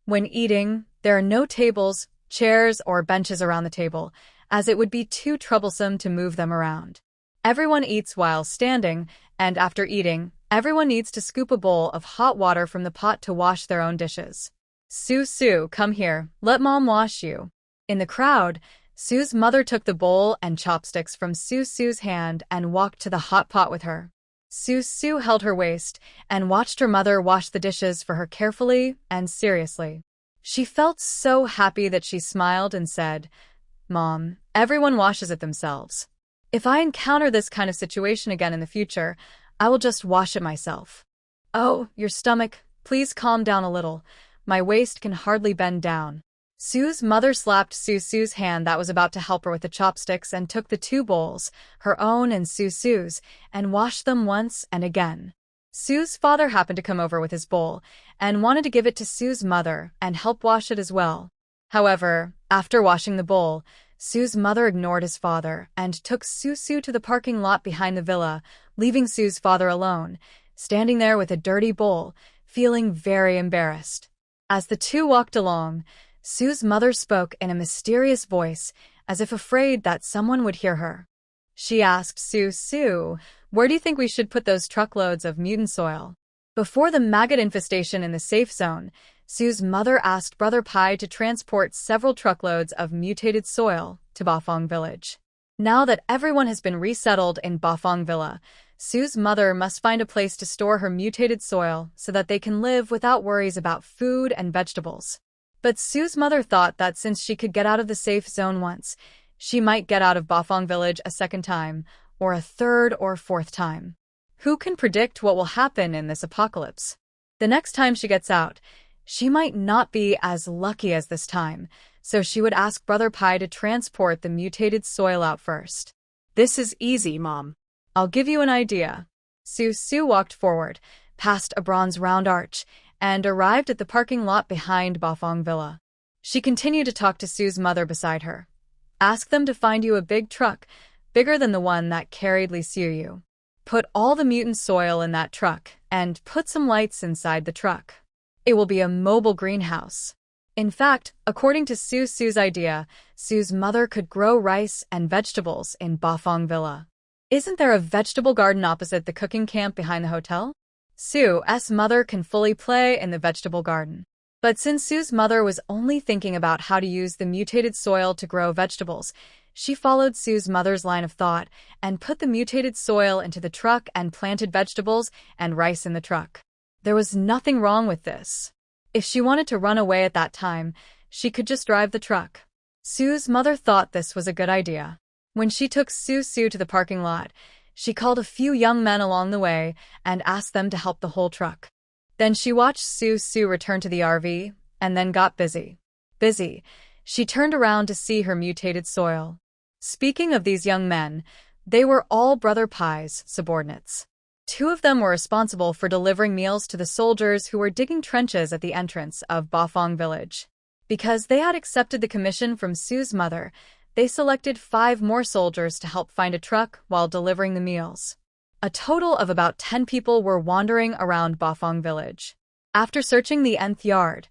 [SPEAKER 1] When eating, there are no tables, chairs, or benches around the table, as it would be too troublesome to move them around. Everyone eats while standing, and after eating, everyone needs to scoop a bowl of hot water from the pot to wash their own dishes. Su, come here, let mom wash you. In the crowd, Su's mother took the bowl and chopsticks from Su's hand and walked to the hot pot with her. Su held her waist and watched her mother wash the dishes for her carefully and seriously. She felt so happy that she smiled and said, "Mom, everyone washes it themselves. If I encounter this kind of situation again in the future, I will just wash it myself." "Oh, your stomach, please calm down a little. My waist can hardly bend down." Su's mother slapped Su's hand that was about to help her with the chopsticks and took the 2 bowls, her own and Su's, and washed them once and again. Su's father happened to come over with his bowl and wanted to give it to Su's mother and help wash it as well. However, after washing the bowl, Su's mother ignored his father and took Su to the parking lot behind the villa, leaving Su's father alone, standing there with a dirty bowl, feeling very embarrassed. As the 2 walked along, Su's mother spoke in a mysterious voice, as if afraid that someone would hear her. She asked Su, "Where do you think we should put those truckloads of mutant soil?" Before the maggot infestation in the safe zone, Su's mother asked Brother Pai to transport several truckloads of mutated soil to Bafang village. Now that everyone has been resettled in Bafang villa, Su's mother must find a place to store her mutated soil so that they can live without worries about food and vegetables. But Su's mother thought that since she could get out of the safe zone once, she might get out of Bafang village a second time, or a third or 4th time. Who can predict what will happen in this apocalypse? The next time she gets out, she might not be as lucky as this time, so she would ask Brother Pai to transport the mutated soil out first.
[SPEAKER 2] This is easy, Mom.
[SPEAKER 1] I'll give you an idea. Su walked forward, past a bronze round arch, and arrived at the parking lot behind Bafang Villa. She continued to talk to Su's mother beside her. "Ask them to find you a big truck, bigger than the one that carried Li Xiuyu. Put all the mutant soil in that truck, and put some lights inside the truck. It will be a mobile greenhouse." In fact, according to Su's idea, Su's mother could grow rice and vegetables in Bafang Villa. Isn't there a vegetable garden opposite the cooking camp behind the hotel? Su's mother can fully play in the vegetable garden. But since Su's mother was only thinking about how to use the mutated soil to grow vegetables, she followed Su's mother's line of thought and put the mutated soil into the truck and planted vegetables and rice in the truck. There was nothing wrong with this. If she wanted to run away at that time, she could just drive the truck. Su's mother thought this was a good idea. When she took Su Su to the parking lot, she called a few young men along the way and asked them to help the whole truck. Then she watched Su Su return to the RV and then got busy. She turned around to see her mutated soil. Speaking of these young men, they were all Brother Pai's subordinates. 2 of them were responsible for delivering meals to the soldiers who were digging trenches at the entrance of Bafang village. Because they had accepted the commission from Su's mother, they selected 5 more soldiers to help find a truck while delivering the meals. A total of about 10 people were wandering around Bafang village. After searching the nth yard,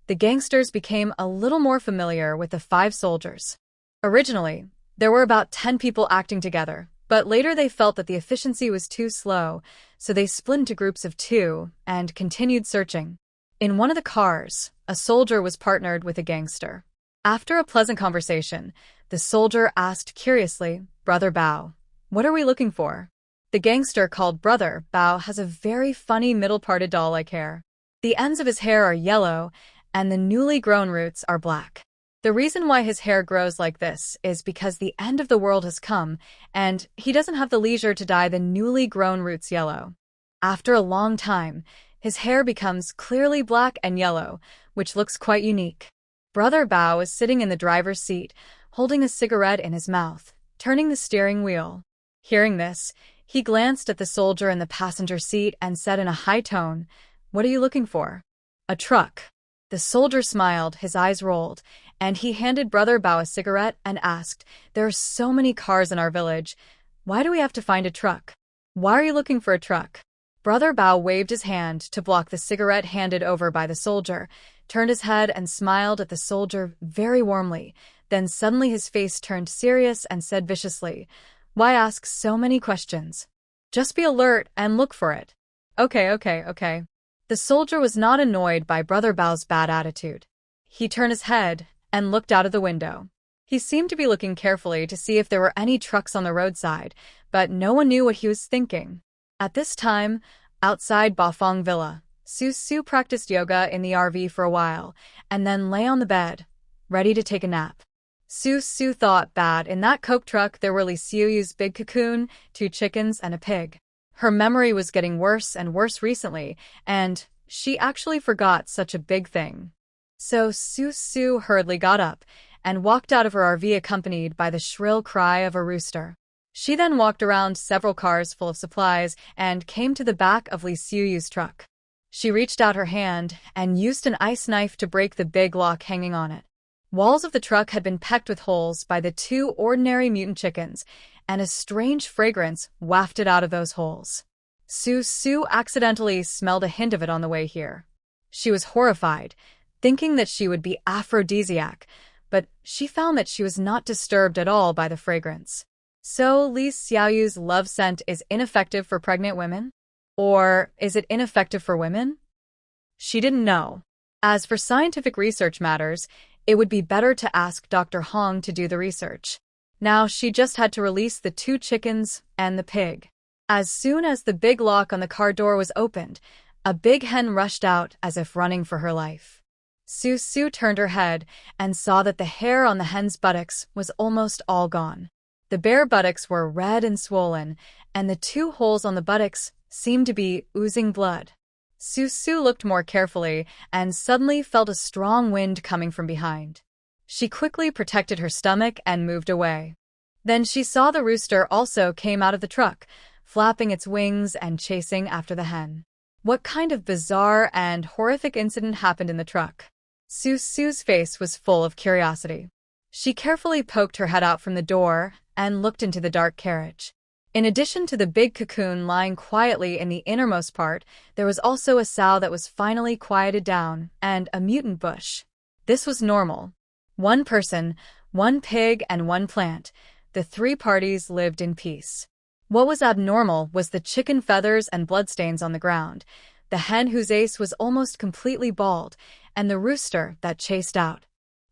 [SPEAKER 1] the gangsters became a little more familiar with the 5 soldiers. Originally, there were about 10 people acting together, but later they felt that the efficiency was too slow, so they split into groups of 2 and continued searching. In one of the cars, a soldier was partnered with a gangster. After a pleasant conversation, the soldier asked curiously, "Brother Bao, what are we looking for?" The gangster called Brother Bao has a very funny middle-parted doll-like hair. The ends of his hair are yellow, and the newly grown roots are black. The reason why his hair grows like this is because the end of the world has come, and he doesn't have the leisure to dye the newly grown roots yellow. After a long time, his hair becomes clearly black and yellow, which looks quite unique. Brother Bao is sitting in the driver's seat, holding a cigarette in his mouth, turning the steering wheel. Hearing this, he glanced at the soldier in the passenger seat and said in a high tone, "What are you looking for?" "A truck." The soldier smiled, his eyes rolled, and he handed Brother Bao a cigarette and asked, "There are so many cars in our village. Why do we have to find a truck? Why are you looking for a truck?" Brother Bao waved his hand to block the cigarette handed over by the soldier, turned his head and smiled at the soldier very warmly. Then suddenly his face turned serious and said viciously, "Why ask so many questions? Just be alert and look for it." Okay. The soldier was not annoyed by Brother Bao's bad attitude. He turned his head and looked out of the window. He seemed to be looking carefully to see if there were any trucks on the roadside, but no one knew what he was thinking. At this time, outside Bafang Villa, Su Su practiced yoga in the RV for a while, and then lay on the bed, ready to take a nap. Su Su thought that in that coke truck there were Li Xiuyu's big cocoon, 2 chickens, and a pig. Her memory was getting worse and worse recently, and she actually forgot such a big thing. So Su Su hurriedly got up and walked out of her RV accompanied by the shrill cry of a rooster. She then walked around several cars full of supplies and came to the back of Li Xiuyu's truck. She reached out her hand and used an ice knife to break the big lock hanging on it. Walls of the truck had been pecked with holes by the 2 ordinary mutant chickens, and a strange fragrance wafted out of those holes. Su Su accidentally smelled a hint of it on the way here. She was horrified, thinking that she would be aphrodisiac, but she found that she was not disturbed at all by the fragrance. So Li Xiaoyu's love scent is ineffective for pregnant women? Or is it ineffective for women? She didn't know. As for scientific research matters, it would be better to ask Dr. Hong to do the research. Now she just had to release the 2 chickens and the pig. As soon as the big lock on the car door was opened, a big hen rushed out as if running for her life. Su Su turned her head and saw that the hair on the hen's buttocks was almost all gone. The bare buttocks were red and swollen, and the 2 holes on the buttocks seemed to be oozing blood. Su Su looked more carefully and suddenly felt a strong wind coming from behind. She quickly protected her stomach and moved away. Then she saw the rooster also came out of the truck, flapping its wings and chasing after the hen. What kind of bizarre and horrific incident happened in the truck? Su Su's face was full of curiosity. She carefully poked her head out from the door and looked into the dark carriage. In addition to the big cocoon lying quietly in the innermost part, there was also a sow that was finally quieted down, and a mutant bush. This was normal. 1 person, 1 pig, and 1 plant. The 3 parties lived in peace. What was abnormal was the chicken feathers and bloodstains on the ground, the hen whose ace was almost completely bald, and the rooster that chased out.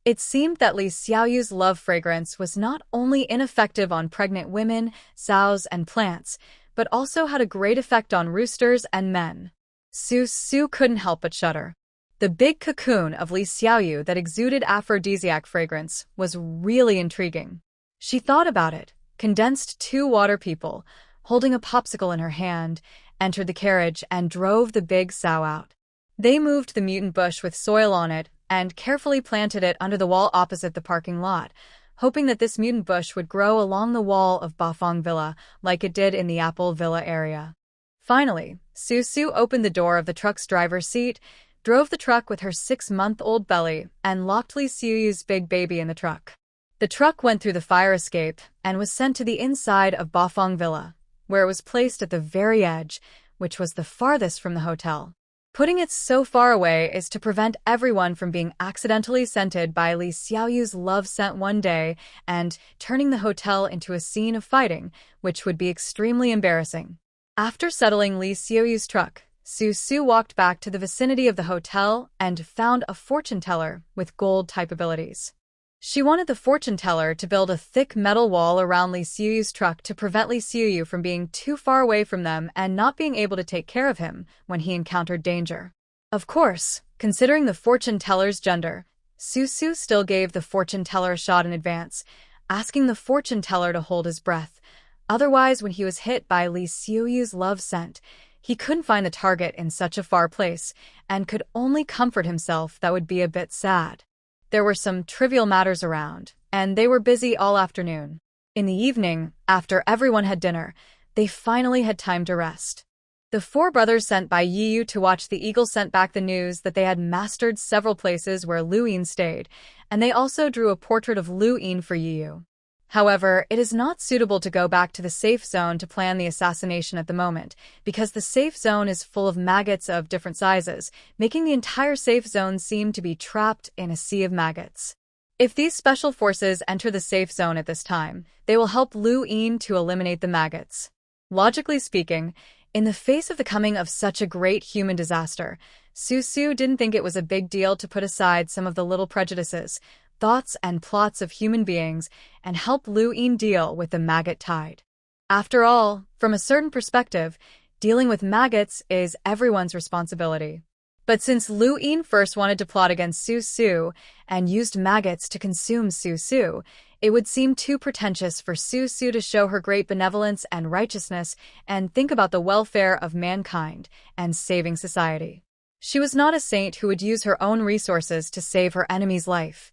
[SPEAKER 1] It seemed that Li Xiaoyu's love fragrance was not only ineffective on pregnant women, sows, and plants, but also had a great effect on roosters and men. Su Su couldn't help but shudder. The big cocoon of Li Xiaoyu that exuded aphrodisiac fragrance was really intriguing. She thought about it, condensed two water people, holding a popsicle in her hand, entered the carriage and drove the big sow out. They moved the mutant bush with soil on it and carefully planted it under the wall opposite the parking lot, hoping that this mutant bush would grow along the wall of Bafang Villa like it did in the Apple Villa area. Finally, Su opened the door of the truck's driver's seat, drove the truck with her 6-month-old belly, and locked Lee Siuyu's big baby in the truck. The truck went through the fire escape and was sent to the inside of Bafang Villa, where it was placed at the very edge, which was the farthest from the hotel. Putting it so far away is to prevent everyone from being accidentally scented by Lee Xiaoyu's love scent one day and turning the hotel into a scene of fighting, which would be extremely embarrassing. After settling Lee Xiaoyu's truck, Su walked back to the vicinity of the hotel and found a fortune teller with gold-type abilities. She wanted the fortune teller to build a thick metal wall around Lee Xiaoyu's truck to prevent Lee Xiaoyu from being too far away from them and not being able to take care of him when he encountered danger. Of course, considering the fortune teller's gender, Su still gave the fortune teller a shot in advance, asking the fortune teller to hold his breath. Otherwise, when he was hit by Lee Xiaoyu's love scent, he couldn't find the target in such a far place and could only comfort himself that would be a bit sad. There were some trivial matters around, and they were busy all afternoon. In the evening, after everyone had dinner, they finally had time to rest. The four brothers sent by Yiyu to watch the eagle sent back the news that they had mastered several places where Lu Yin stayed, and they also drew a portrait of Lu Yin for Yiyu. However, it is not suitable to go back to the safe zone to plan the assassination at the moment, because the safe zone is full of maggots of different sizes, making the entire safe zone seem to be trapped in a sea of maggots. If these special forces enter the safe zone at this time, they will help Lu Yin to eliminate the maggots. Logically speaking, in the face of the coming of such a great human disaster, Su didn't think it was a big deal to put aside some of the little prejudices, thoughts and plots of human beings and help Lu Yin deal with the maggot tide. After all, from a certain perspective, dealing with maggots is everyone's responsibility. But since Lu Yin first wanted to plot against Su and used maggots to consume Su, it would seem too pretentious for Su to show her great benevolence and righteousness and think about the welfare of mankind and saving society. She was not a saint who would use her own resources to save her enemy's life,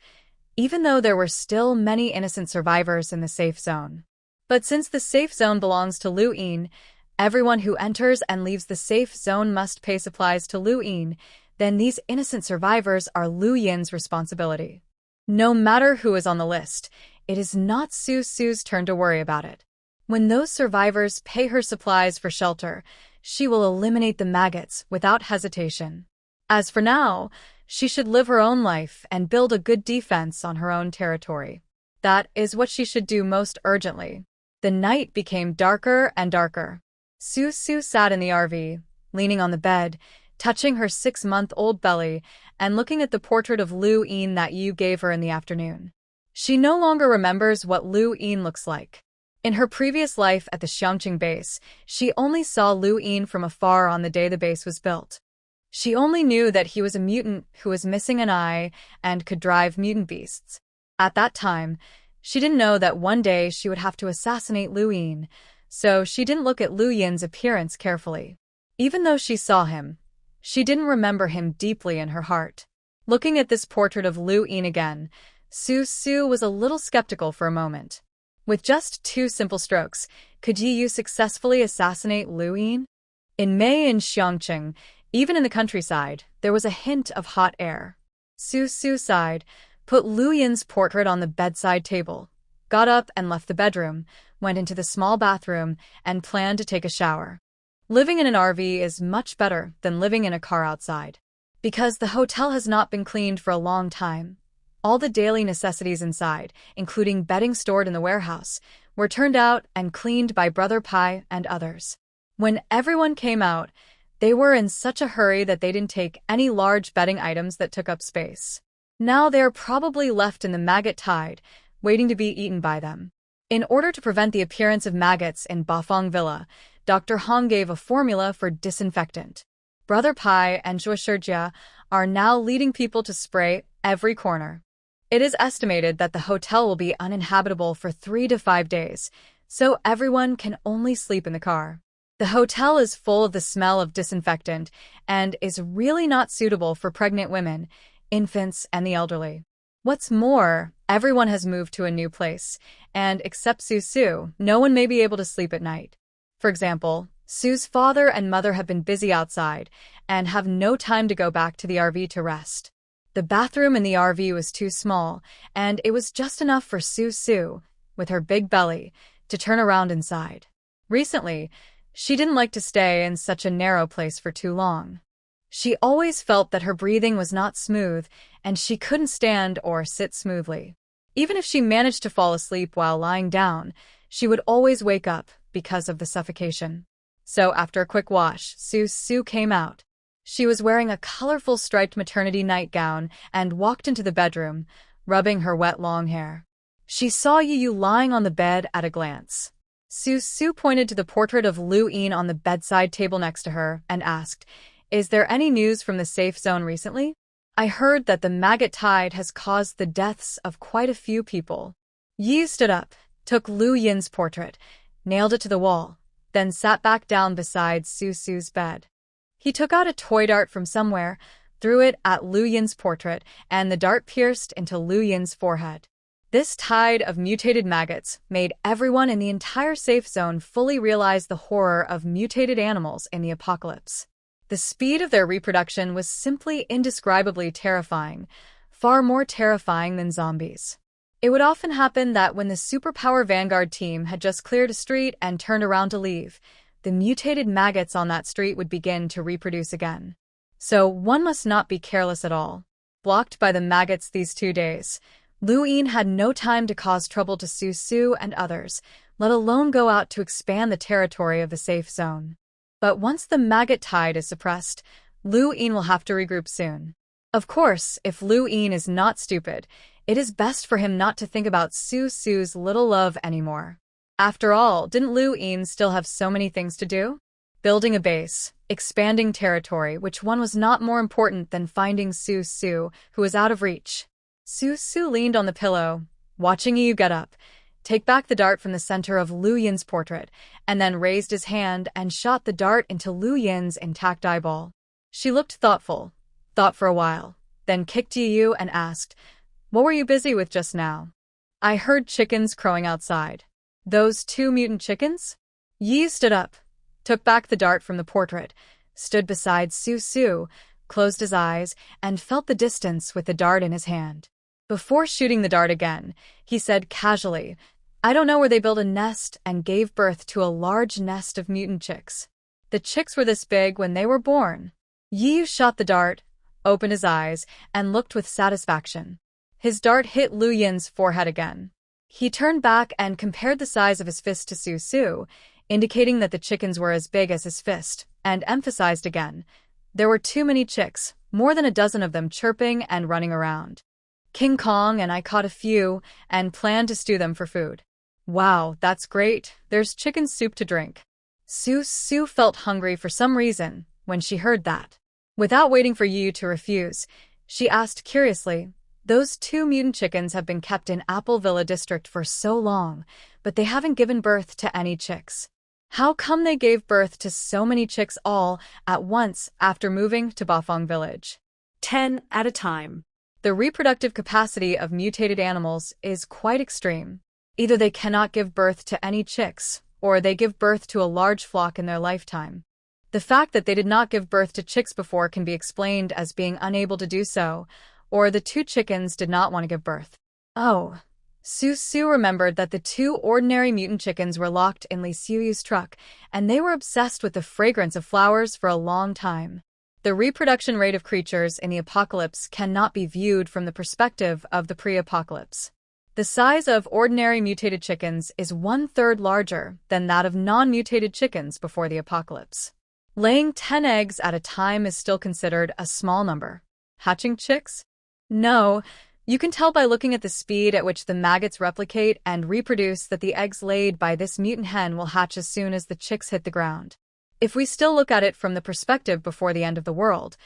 [SPEAKER 1] even though there were still many innocent survivors in the safe zone. But since the safe zone belongs to Lu Yin, everyone who enters and leaves the safe zone must pay supplies to Lu Yin, then these innocent survivors are Lu Yin's responsibility. No matter who is on the list, it is not Su's turn to worry about it. When those survivors pay her supplies for shelter, she will eliminate the maggots without hesitation. As for now, she should live her own life and build a good defense on her own territory. That is what she should do most urgently. The night became darker and darker. Su sat in the RV, leaning on the bed, touching her 6-month-old belly, and looking at the portrait of Lu Yin that Yu gave her in the afternoon. She no longer remembers what Lu Yin looks like. In her previous life at the Xiangqing base, she only saw Lu Yin from afar on the day the base was built. She only knew that he was a mutant who was missing an eye and could drive mutant beasts. At that time, she didn't know that one day she would have to assassinate Lu Yin, so she didn't look at Lu Yin's appearance carefully. Even though she saw him, she didn't remember him deeply in her heart. Looking at this portrait of Lu Yin again, Su was a little skeptical for a moment. With just 2 simple strokes, could Yiyu successfully assassinate Lu Yin? In May in Xiangqing, even in the countryside, there was a hint of hot air. Su sighed, put Lu Yin's portrait on the bedside table, got up and left the bedroom, went into the small bathroom, and planned to take a shower. Living in an RV is much better than living in a car outside. Because the hotel has not been cleaned for a long time, all the daily necessities inside, including bedding stored in the warehouse, were turned out and cleaned by Brother Pai and others. When everyone came out, they were in such a hurry that they didn't take any large bedding items that took up space. Now they are probably left in the maggot tide, waiting to be eaten by them. In order to prevent the appearance of maggots in Bafang Villa, Dr. Hong gave a formula for disinfectant. Brother Pai and Zhuoshijia are now leading people to spray every corner. It is estimated that the hotel will be uninhabitable for 3 to 5 days, so everyone can only sleep in the car. The hotel is full of the smell of disinfectant and is really not suitable for pregnant women, infants, and the elderly. What's more, everyone has moved to a new place, and except Su, no one may be able to sleep at night. For example, Su's father and mother have been busy outside and have no time to go back to the RV to rest. The bathroom in the RV was too small, and it was just enough for Su, with her big belly, to turn around inside. Recently, she didn't like to stay in such a narrow place for too long. She always felt that her breathing was not smooth, and she couldn't stand or sit smoothly. Even if she managed to fall asleep while lying down, she would always wake up because of the suffocation. So after a quick wash, Su came out. She was wearing a colorful striped maternity nightgown and walked into the bedroom, rubbing her wet long hair. She saw Yu lying on the bed at a glance. Su pointed to the portrait of Lu Yin on the bedside table next to her and asked, "Is there any news from the safe zone recently? I heard that the maggot tide has caused the deaths of quite a few people." Yu stood up, took Lu Yin's portrait, nailed it to the wall, then sat back down beside Su's bed. He took out a toy dart from somewhere, threw it at Lu Yin's portrait, and the dart pierced into Lu Yin's forehead. This tide of mutated maggots made everyone in the entire safe zone fully realize the horror of mutated animals in the apocalypse. The speed of their reproduction was simply indescribably terrifying, far more terrifying than zombies. It would often happen that when the superpower vanguard team had just cleared a street and turned around to leave, the mutated maggots on that street would begin to reproduce again. So one must not be careless at all. Blocked by the maggots these 2 days, Lu Yin had no time to cause trouble to Su and others, let alone go out to expand the territory of the safe zone. But once the maggot tide is suppressed, Lu Yin will have to regroup soon. Of course, if Lu Yin is not stupid, it is best for him not to think about Su's little love anymore. After all, didn't Lu Yin still have so many things to do? Building a base, expanding territory, which one was not more important than finding Su, who was out of reach? Su leaned on the pillow, watching Yu get up, take back the dart from the center of Lu Yin's portrait, and then raised his hand and shot the dart into Lu Yin's intact eyeball. She looked thoughtful, thought for a while, then kicked Yu and asked, "What were you busy with just now?" "I heard chickens crowing outside." "Those 2 mutant chickens?" Yu stood up, took back the dart from the portrait, stood beside Su, closed his eyes, and felt the distance with the dart in his hand. Before shooting the dart again, he said casually, "I don't know where they built a nest and gave birth to a large nest of mutant chicks. The chicks were this big when they were born." Yu shot the dart, opened his eyes, and looked with satisfaction. His dart hit Lu Yin's forehead again. He turned back and compared the size of his fist to Su, indicating that the chickens were as big as his fist, and emphasized again, "There were too many chicks, more than a dozen of them chirping and running around. King Kong and I caught a few and planned to stew them for food." "Wow, that's great. There's chicken soup to drink." Su felt hungry for some reason when she heard that. Without waiting for Yu to refuse, she asked curiously, "Those 2 mutant chickens have been kept in Apple Villa district for so long, but they haven't given birth to any chicks. How come they gave birth to so many chicks all at once after moving to Bafang village?"
[SPEAKER 2] 10 at a time.
[SPEAKER 1] The reproductive capacity of mutated animals is quite extreme. Either they cannot give birth to any chicks, or they give birth to a large flock in their lifetime. The fact that they did not give birth to chicks before can be explained as being unable to do so, or the 2 chickens did not want to give birth. Oh. Su remembered that the 2 ordinary mutant chickens were locked in Li Xiuyu's truck, and they were obsessed with the fragrance of flowers for a long time. The reproduction rate of creatures in the apocalypse cannot be viewed from the perspective of the pre-apocalypse. The size of ordinary mutated chickens is 1/3 larger than that of non-mutated chickens before the apocalypse. Laying 10 eggs at a time is still considered a small number. Hatching chicks? No. You can tell by looking at the speed at which the maggots replicate and reproduce that the eggs laid by this mutant hen will hatch as soon as the chicks hit the ground. If we still look at it from the perspective before the end of the world,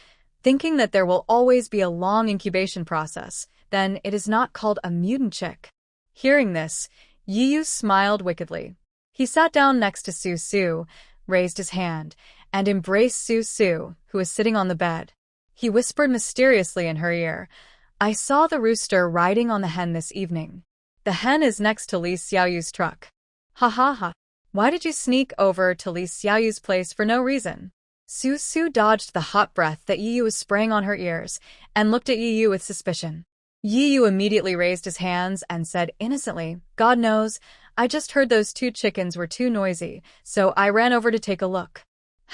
[SPEAKER 1] thinking that there will always be a long incubation process, then it is not called a mutant chick. Hearing this, Yu smiled wickedly. He sat down next to Su Su, raised his hand, and embraced Su Su, who was sitting on the bed. He whispered mysteriously in her ear, "I saw the rooster riding on the hen this evening. The hen is next to Li Xiaoyu's truck." "Ha ha ha. Why did you sneak over to Li Xiaoyu's place for no reason?" Su Su dodged the hot breath that Yi Yu was spraying on her ears and looked at Yi Yu with suspicion. Yi Yu immediately raised his hands and said innocently, "God knows, I just heard those 2 chickens were too noisy, so I ran over to take a look.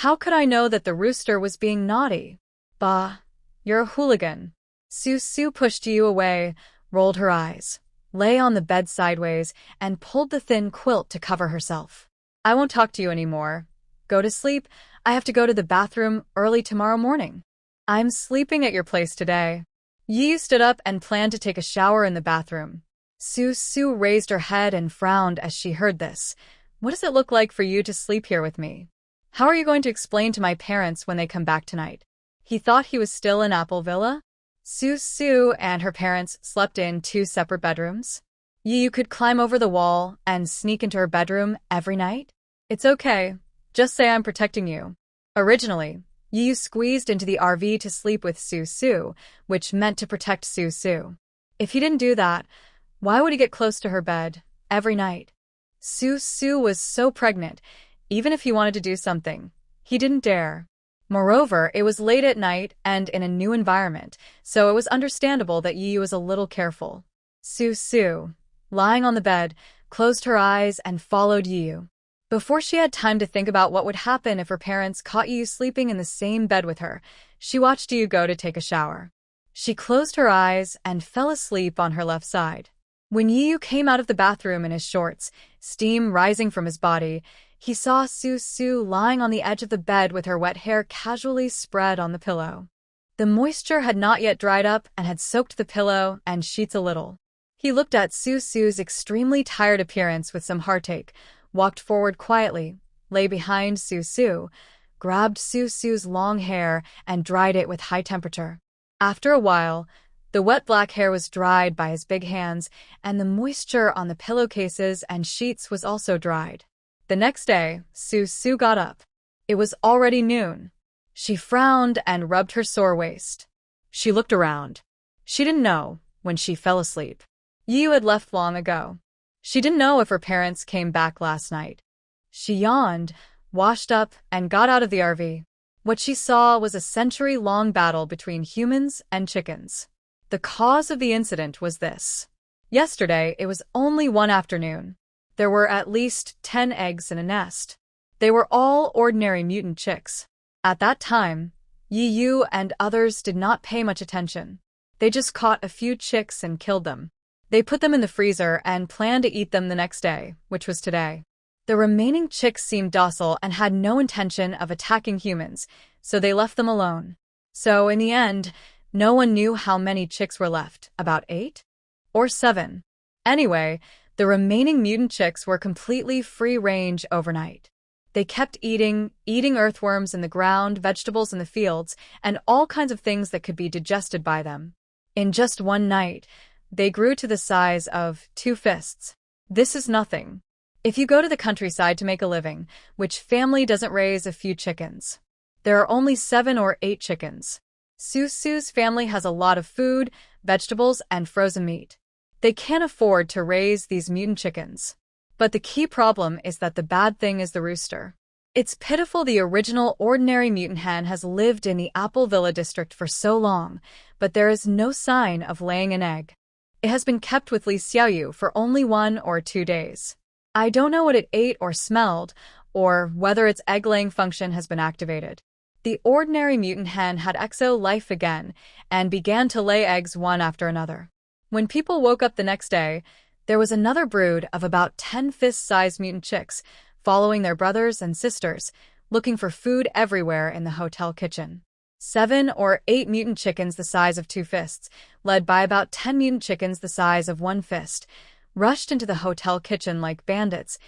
[SPEAKER 1] How could I know that the rooster was being naughty?" "Bah, you're a hooligan." Su Su pushed Yi Yu away, rolled her eyes, lay on the bed sideways, and pulled the thin quilt to cover herself. "I won't talk to you anymore. Go to sleep. I have to go to the bathroom early tomorrow morning. I'm sleeping at your place today." Yi Yu stood up and planned to take a shower in the bathroom. Su Su raised her head and frowned as she heard this. "What does it look like for you to sleep here with me? How are you going to explain to my parents when they come back tonight?" He thought he was still in Apple Villa. Su Su and her parents slept in 2 separate bedrooms. Yi Yu could climb over the wall and sneak into her bedroom every night. "It's okay. Just say I'm protecting you." Originally, Yi Yu squeezed into the RV to sleep with Su Su, which meant to protect Su Su. If he didn't do that, why would he get close to her bed every night? Su Su was so pregnant, even if he wanted to do something, he didn't dare. Moreover, it was late at night and in a new environment, so it was understandable that Yi Yu was a little careful. Su Su, lying on the bed, closed her eyes and followed Yi Yu. Before she had time to think about what would happen if her parents caught Yi Yu sleeping in the same bed with her, she watched Yi Yu go to take a shower. She closed her eyes and fell asleep on her left side. When Yi Yu came out of the bathroom in his shorts, steam rising from his body, he saw Su Su lying on the edge of the bed with her wet hair casually spread on the pillow. The moisture had not yet dried up and had soaked the pillow and sheets a little. He looked at Su Su's extremely tired appearance with some heartache, walked forward quietly, lay behind Su Su, grabbed Su Su's long hair and dried it with high temperature. After a while, the wet black hair was dried by his big hands, and the moisture on the pillowcases and sheets was also dried. The next day, Su Su got up. It was already noon. She frowned and rubbed her sore waist. She looked around. She didn't know when she fell asleep. Yi Yu had left long ago. She didn't know if her parents came back last night. She yawned, washed up, and got out of the RV. What she saw was a century-long battle between humans and chickens. The cause of the incident was this. Yesterday, it was only one afternoon. There were at least 10 eggs in a nest. They were all ordinary mutant chicks. At that time, Yi Yu and others did not pay much attention. They just caught a few chicks and killed them. They put them in the freezer and planned to eat them the next day, which was today. The remaining chicks seemed docile and had no intention of attacking humans, so they left them alone. So, in the end, no one knew how many chicks were left, about 8? Or 7. Anyway, the remaining mutant chicks were completely free-range overnight. They kept eating earthworms in the ground, vegetables in the fields, and all kinds of things that could be digested by them. In just one night, they grew to the size of 2 fists. This is nothing. If you go to the countryside to make a living, which family doesn't raise a few chickens? There are only 7 or 8 chickens. Su Su's family has a lot of food, vegetables, and frozen meat. They can't afford to raise these mutant chickens. But the key problem is that the bad thing is the rooster. It's pitiful the original ordinary mutant hen has lived in the Apple Villa district for so long, but there is no sign of laying an egg. It has been kept with Li Xiaoyu for only 1 or 2 days. I don't know what it ate or smelled, or whether its egg-laying function has been activated. The ordinary mutant hen had exo-life again and began to lay eggs one after another. When people woke up the next day, there was another brood of about 10 fist-sized mutant chicks following their brothers and sisters, looking for food everywhere in the hotel kitchen. 7 or 8 mutant chickens the size of 2 fists, led by about 10 mutant chickens the size of 1 fist, rushed into the hotel kitchen like bandits,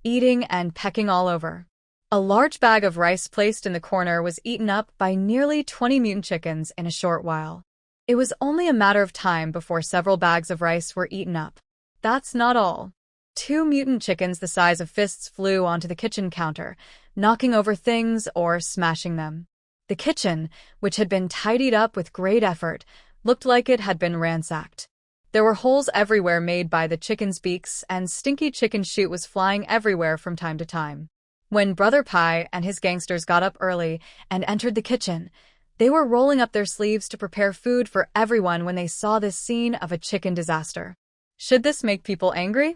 [SPEAKER 1] eating and pecking all over. A large bag of rice placed in the corner was eaten up by nearly 20 mutant chickens in a short while. It was only a matter of time before several bags of rice were eaten up. That's not all. 2 mutant chickens the size of fists flew onto the kitchen counter, knocking over things or smashing them. The kitchen, which had been tidied up with great effort, looked like it had been ransacked. There were holes everywhere made by the chickens' beaks, and stinky chicken shoot was flying everywhere from time to time. When Brother Pie and his gangsters got up early and entered the kitchen, they were rolling up their sleeves to prepare food for everyone when they saw this scene of a chicken disaster. Should this make people angry?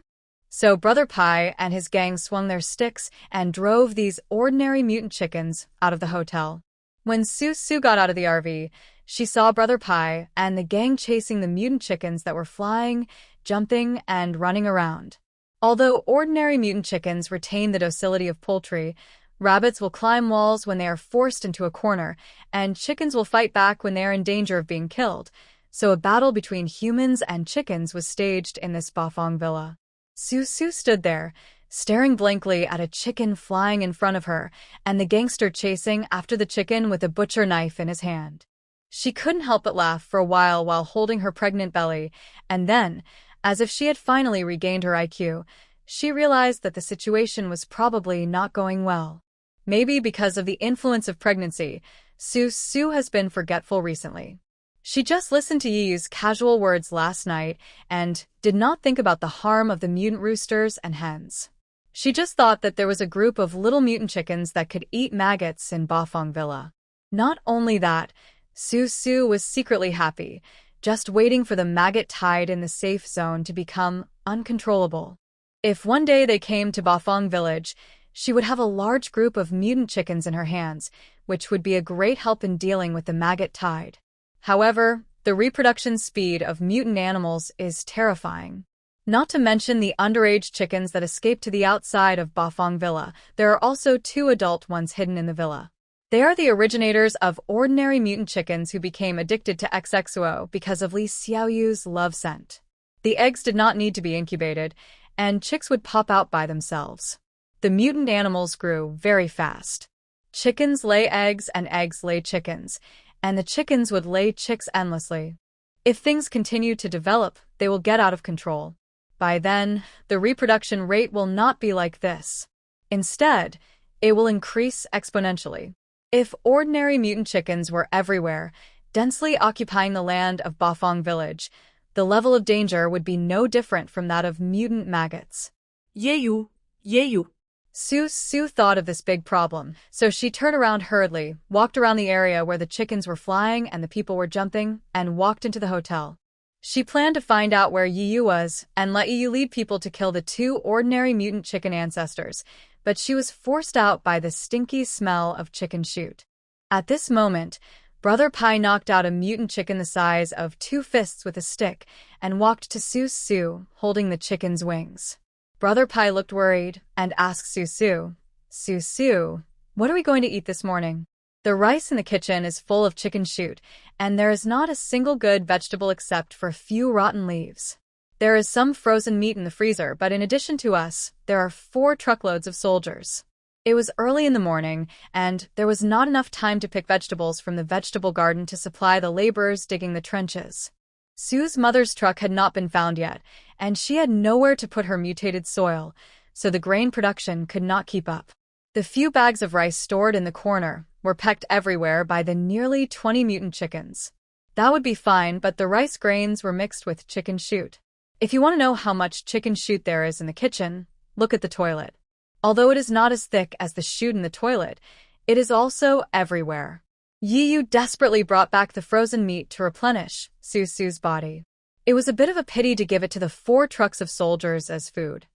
[SPEAKER 1] So Brother Pie and his gang swung their sticks and drove these ordinary mutant chickens out of the hotel. When Sue got out of the RV, she saw Brother Pie and the gang chasing the mutant chickens that were flying, jumping, and running around. Although ordinary mutant chickens retain the docility of poultry, rabbits will climb walls when they are forced into a corner, and chickens will fight back when they are in danger of being killed. So a battle between humans and chickens was staged in this Bafang villa. Sue stood there, staring blankly at a chicken flying in front of her, and the gangster chasing after the chicken with a butcher knife in his hand. She couldn't help but laugh for a while holding her pregnant belly, and then, as if she had finally regained her IQ, she realized that the situation was probably not going well. Maybe because of the influence of pregnancy, Sue has been forgetful recently. She just listened to Yiyu's casual words last night and did not think about the harm of the mutant roosters and hens. She just thought that there was a group of little mutant chickens that could eat maggots in Bafang Villa. Not only that, Sue was secretly happy, just waiting for the maggot tide in the safe zone to become uncontrollable. If one day they came to Bafang Village, she would have a large group of mutant chickens in her hands, which would be a great help in dealing with the maggot tide. However, the reproduction speed of mutant animals is terrifying. Not to mention the underage chickens that escaped to the outside of Bafang Villa, there are also 2 adult ones hidden in the villa. They are the originators of ordinary mutant chickens who became addicted to XXO because of Li Xiaoyu's love scent. The eggs did not need to be incubated, and chicks would pop out by themselves. The mutant animals grew very fast. Chickens lay eggs and eggs lay chickens, and the chickens would lay chicks endlessly. If things continue to develop, they will get out of control. By then, the reproduction rate will not be like this. Instead, it will increase exponentially. If ordinary mutant chickens were everywhere, densely occupying the land of Bafang Village, the level of danger would be no different from that of mutant maggots.
[SPEAKER 2] Yeyu.
[SPEAKER 1] Sue thought of this big problem, so she turned around hurriedly, walked around the area where the chickens were flying and the people were jumping, and walked into the hotel. She planned to find out where Yiyu was and let Yiyu lead people to kill the 2 ordinary mutant chicken ancestors, but she was forced out by the stinky smell of chicken shoot. At this moment, Brother Pie knocked out a mutant chicken the size of 2 fists with a stick and walked to Sue, holding the chicken's wings. Brother Pie looked worried and asked Sue, what are we going to eat this morning? The rice in the kitchen is full of chicken shoot, and there is not a single good vegetable except for a few rotten leaves. There is some frozen meat in the freezer, but in addition to us, there are 4 truckloads of soldiers. It was early in the morning, and there was not enough time to pick vegetables from the vegetable garden to supply the laborers digging the trenches. Sue's mother's truck had not been found yet, and she had nowhere to put her mutated soil, so the grain production could not keep up. The few bags of rice stored in the corner were pecked everywhere by the nearly 20 mutant chickens. That would be fine, but the rice grains were mixed with chicken shoot. If you want to know how much chicken shoot there is in the kitchen, look at the toilet. Although it is not as thick as the shoot in the toilet, it is also everywhere. Yiyu desperately brought back the frozen meat to replenish Sue's body. It was a bit of a pity to give it to the 4 trucks of soldiers as food.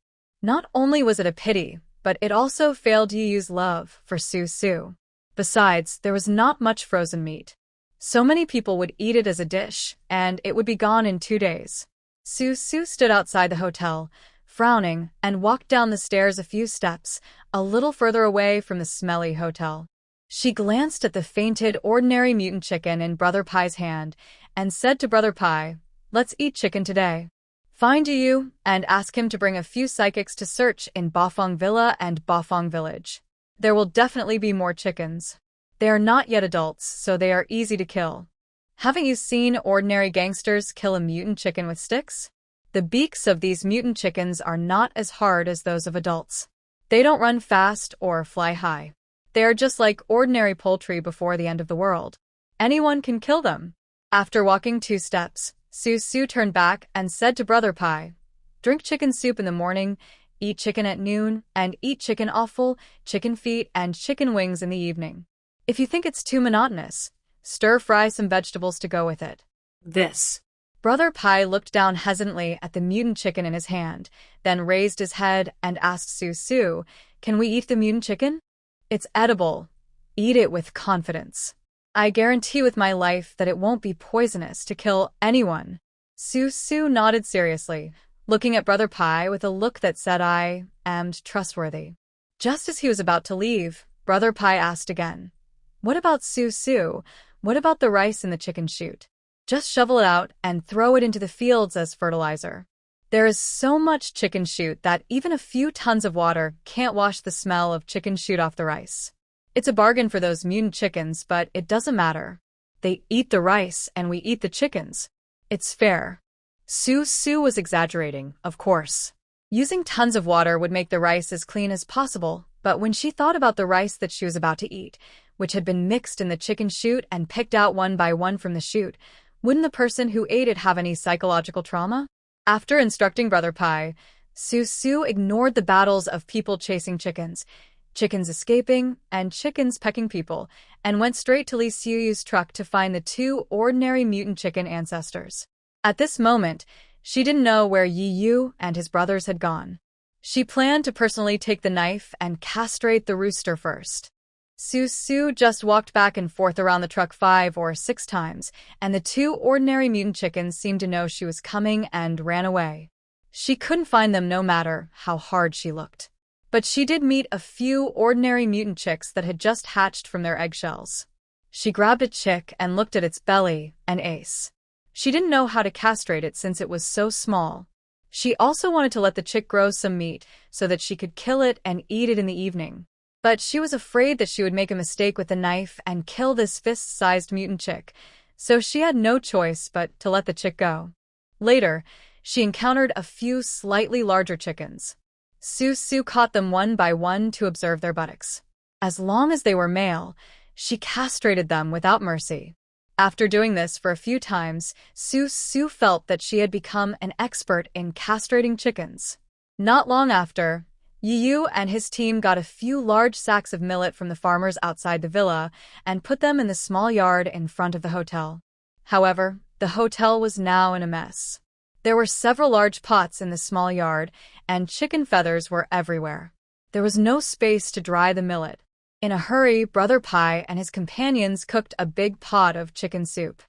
[SPEAKER 1] Not only was it a pity, but it also failed Yiyu's love for Sue. Besides, there was not much frozen meat. So many people would eat it as a dish, and it would be gone in 2 days. Sue stood outside the hotel, frowning, and walked down the stairs a few steps, a little further away from the smelly hotel. She glanced at the fainted ordinary mutant chicken in Brother Pie's hand and said to Brother Pie, "Let's eat chicken today. Find Yiyu and ask him to bring a few psychics to search in Bafang Villa and Bafang Village. There will definitely be more chickens. They are not yet adults, so they are easy to kill. Haven't you seen ordinary gangsters kill a mutant chicken with sticks? The beaks of these mutant chickens are not as hard as those of adults. They don't run fast or fly high. They are just like ordinary poultry before the end of the world. Anyone can kill them. After walking 2 steps, Su turned back and said to Brother Pie, "Drink chicken soup in the morning, eat chicken at noon, and eat chicken offal, chicken feet, and chicken wings in the evening. If you think it's too monotonous, stir-fry some vegetables to go with it."
[SPEAKER 2] This.
[SPEAKER 1] Brother Pie looked down hesitantly at the mutant chicken in his hand, then raised his head and asked Su, "Can we eat the mutant chicken?" "It's edible. Eat it with confidence. I guarantee with my life that it won't be poisonous to kill anyone." Su nodded seriously, looking at Brother Pie with a look that said, "I am trustworthy." Just as he was about to leave, Brother Pie asked again, "What about Su? What about the rice in the chicken chute? Just shovel it out and throw it into the fields as fertilizer. There is so much chicken chute that even a few tons of water can't wash the smell of chicken chute off the rice. It's a bargain for those mutant chickens, but it doesn't matter. They eat the rice and we eat the chickens. It's fair." Su was exaggerating, of course. Using tons of water would make the rice as clean as possible, but when she thought about the rice that she was about to eat, which had been mixed in the chicken chute and picked out one by one from the chute, wouldn't the person who ate it have any psychological trauma? After instructing Brother Pie, Su ignored the battles of people chasing chickens, chickens escaping, and chickens pecking people, and went straight to Li Siyu's truck to find the 2 ordinary mutant chicken ancestors. At this moment, she didn't know where Yi Yu and his brothers had gone. She planned to personally take the knife and castrate the rooster first. Su just walked back and forth around the truck 5 or 6 times, and the 2 ordinary mutant chickens seemed to know she was coming and ran away. She couldn't find them no matter how hard she looked. But she did meet a few ordinary mutant chicks that had just hatched from their eggshells. She grabbed a chick and looked at its belly and ace. She didn't know how to castrate it since it was so small. She also wanted to let the chick grow some meat so that she could kill it and eat it in the evening. But she was afraid that she would make a mistake with the knife and kill this fist-sized mutant chick, so she had no choice but to let the chick go. Later, she encountered a few slightly larger chickens. Su caught them one by one to observe their buttocks. As long as they were male, she castrated them without mercy. After doing this for a few times, Su felt that she had become an expert in castrating chickens. Not long after, Yi Yu and his team got a few large sacks of millet from the farmers outside the villa and put them in the small yard in front of the hotel. However, the hotel was now in a mess. There were several large pots in the small yard, and chicken feathers were everywhere. There was no space to dry the millet. In a hurry, Brother Pie and his companions cooked a big pot of chicken soup.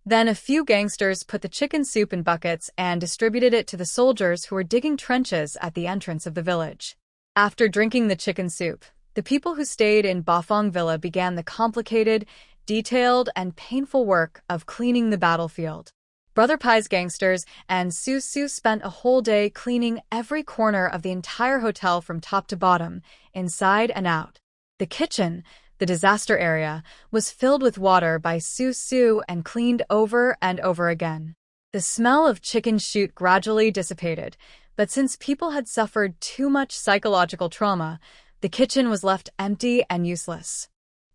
[SPEAKER 1] Then a few gangsters put the chicken soup in buckets and distributed it to the soldiers who were digging trenches at the entrance of the village. After drinking the chicken soup, the people who stayed in Bafang Villa began the complicated, detailed, and painful work of cleaning the battlefield. Brother Pie's gangsters and Su spent a whole day cleaning every corner of the entire hotel from top to bottom, inside and out. The kitchen, the disaster area, was filled with water by Su and cleaned over and over again. The smell of chicken chute gradually dissipated, but since people had suffered too much psychological trauma, the kitchen was left empty and useless.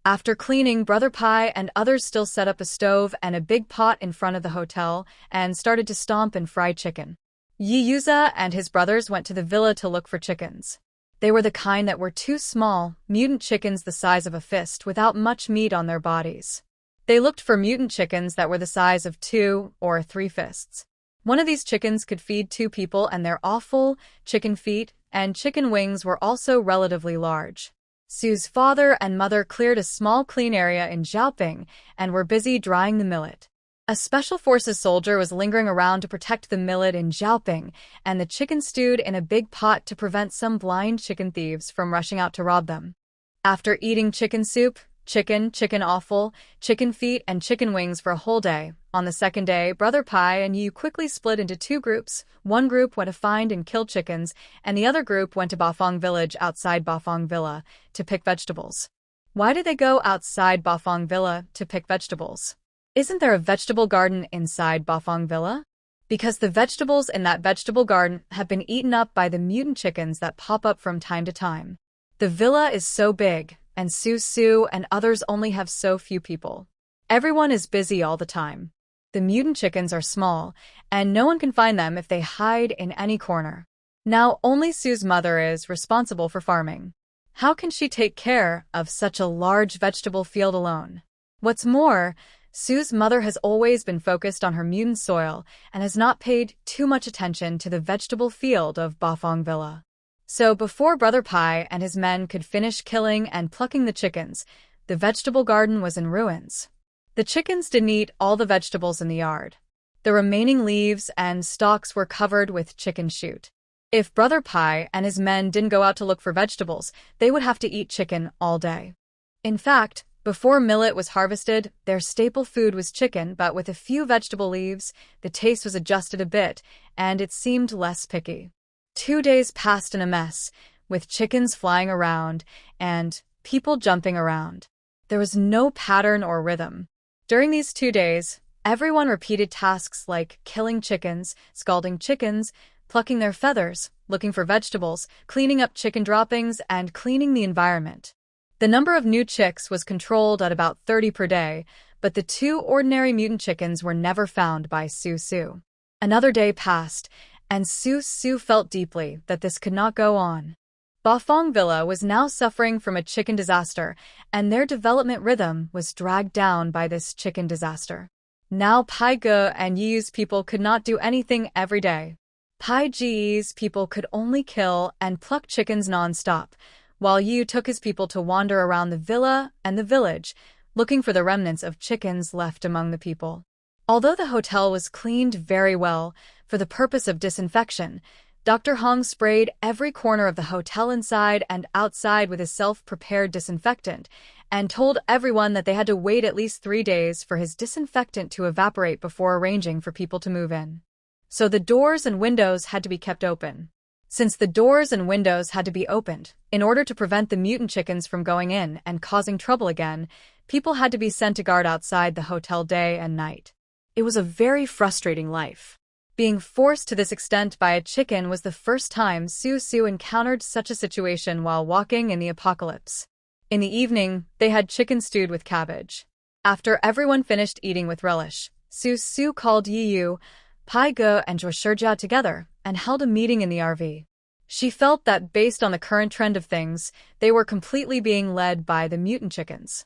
[SPEAKER 1] After cleaning, Brother Pie and others still set up a stove and a big pot in front of the hotel and started to stomp and fry chicken. Yi Yuza and his brothers went to the villa to look for chickens. They were the kind that were too small, mutant chickens the size of a fist without much meat on their bodies. They looked for mutant chickens that were the size of 2 or 3 fists. One of these chickens could feed 2 people, and their offal, chicken feet, and chicken wings were also relatively large. Su's father and mother cleared a small clean area in Xiaoping and were busy drying the millet. A Special Forces soldier was lingering around to protect the millet in Xiaoping, and the chicken stewed in a big pot to prevent some blind chicken thieves from rushing out to rob them. After eating chicken soup, chicken offal, chicken feet, and chicken wings for a whole day, on the second day, Brother Pie and Yu quickly split into 2 groups. One group went to find and kill chickens, and the other group went to Bafang village outside Bafang Villa to pick vegetables. Why did they go outside Bafang Villa to pick vegetables? Isn't there a vegetable garden inside Bafang Villa? because the vegetables in that vegetable garden have been eaten up by the mutant chickens that pop up from time to time. The villa is so big, and Su and others only have so few people. Everyone is busy all the time. The mutant chickens are small, and no one can find them if they hide in any corner. Now only Su's mother is responsible for farming. How can she take care of such a large vegetable field alone? What's more, Su's mother has always been focused on her mutant soil and has not paid too much attention to the vegetable field of Bafang Villa. So before Brother Pai and his men could finish killing and plucking the chickens, the vegetable garden was in ruins. The chickens didn't eat all the vegetables in the yard. The remaining leaves and stalks were covered with chicken shoot. If Brother Pai and his men didn't go out to look for vegetables, they would have to eat chicken all day. In fact, before millet was harvested, their staple food was chicken, but with a few vegetable leaves, the taste was adjusted a bit, and it seemed less picky. 2 days passed in a mess, with chickens flying around and people jumping around. There was no pattern or rhythm. During these 2 days, everyone repeated tasks like killing chickens, scalding chickens, plucking their feathers, looking for vegetables, cleaning up chicken droppings, and cleaning the environment. The number of new chicks was controlled at about 30 per day, but the 2 ordinary mutant chickens were never found by Su. Another day passed, and Su felt deeply that this could not go on. Bafang Villa was now suffering from a chicken disaster, and their development rhythm was dragged down by this chicken disaster. Now Pai Ge and Yi's people could not do anything every day. Pai Ji's people could only kill and pluck chickens non-stop, while Yu took his people to wander around the villa and the village, looking for the remnants of chickens left among the people. Although the hotel was cleaned very well for the purpose of disinfection, Dr. Hong sprayed every corner of the hotel inside and outside with his self-prepared disinfectant and told everyone that they had to wait at least 3 days for his disinfectant to evaporate before arranging for people to move in. So the doors and windows had to be kept open. Since the doors and windows had to be opened, in order to prevent the mutant chickens from going in and causing trouble again, people had to be sent to guard outside the hotel day and night. It was a very frustrating life. Being forced to this extent by a chicken was the first time Su encountered such a situation while walking in the apocalypse. In the evening, they had chicken stewed with cabbage. After everyone finished eating with relish, Su called Yu, Pai Ge, and Zhuo together and held a meeting in the RV. She felt that based on the current trend of things, they were completely being led by the mutant chickens.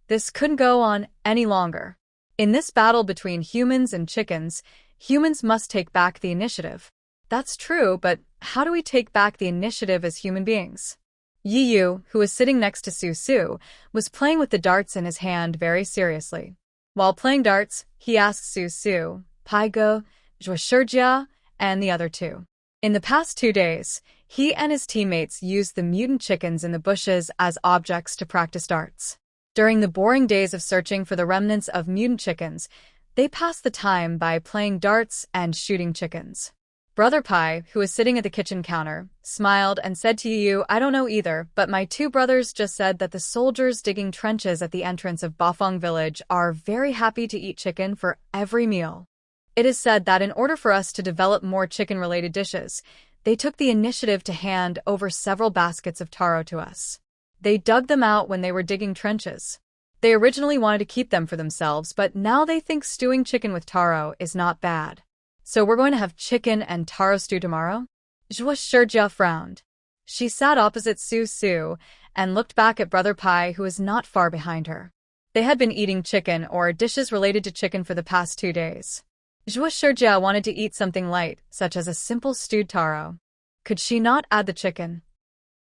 [SPEAKER 1] This couldn't go on any longer. In this battle between humans and chickens, humans must take back the initiative. That's true, but how do we take back the initiative as human beings? Yu, who was sitting next to Su, was playing with the darts in his hand very seriously. While playing darts, he asked Su, Pai Ge, Zhuo and the other 2. In the past 2 days, he and his teammates used the mutant chickens in the bushes as objects to practice darts. During the boring days of searching for the remnants of mutant chickens, they passed the time by playing darts and shooting chickens. Brother Pai, who was sitting at the kitchen counter, smiled and said to Yu, I don't know either, but my 2 brothers just said that the soldiers digging trenches at the entrance of Bafang village are very happy to eat chicken for every meal. It is said that in order for us to develop more chicken-related dishes, they took the initiative to hand over several baskets of taro to us. They dug them out when they were digging trenches. They originally wanted to keep them for themselves, but now they think stewing chicken with taro is not bad. So we're going to have chicken and taro stew tomorrow? Zhuo frowned. She sat opposite Su and looked back at Brother Pai, who was not far behind her. They had been eating chicken or dishes related to chicken for the past 2 days. Zhuo wanted to eat something light, such as a simple stewed taro. Could she not add the chicken?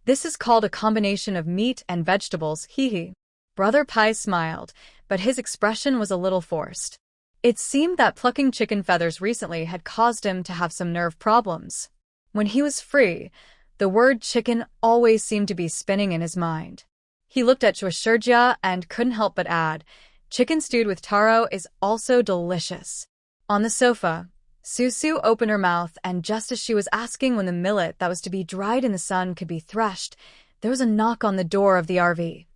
[SPEAKER 1] This is called a combination of meat and vegetables, hee. Brother Pai smiled, but his expression was a little forced. It seemed that plucking chicken feathers recently had caused him to have some nerve problems. When he was free, the word chicken always seemed to be spinning in his mind. He looked at Zhuo and couldn't help but add, chicken stewed with taro is also delicious. On the sofa, Su opened her mouth, and just as she was asking when the millet that was to be dried in the sun could be threshed, there was a knock on the door of the RV.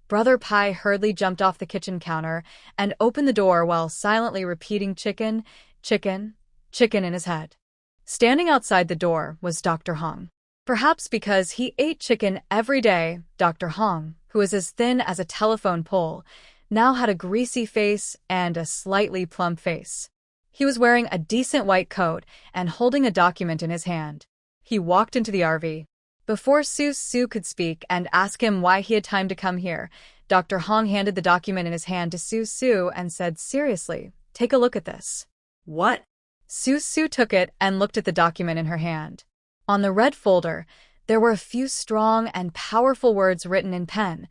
[SPEAKER 1] Brother Pai hurriedly jumped off the kitchen counter and opened the door while silently repeating chicken, chicken, chicken in his head. Standing outside the door was Dr. Hong. Perhaps because he ate chicken every day, Dr. Hong, who was as thin as a telephone pole, now had a greasy face and a slightly plump face. He was wearing a decent white coat and holding a document in his hand. He walked into the RV. Before Su could speak and ask him why he had time to come here, Dr. Hong handed the document in his hand to Su and said seriously, "Take a look at this."
[SPEAKER 2] What?
[SPEAKER 1] Su took it and looked at the document in her hand. On the red folder, there were a few strong and powerful words written in pen.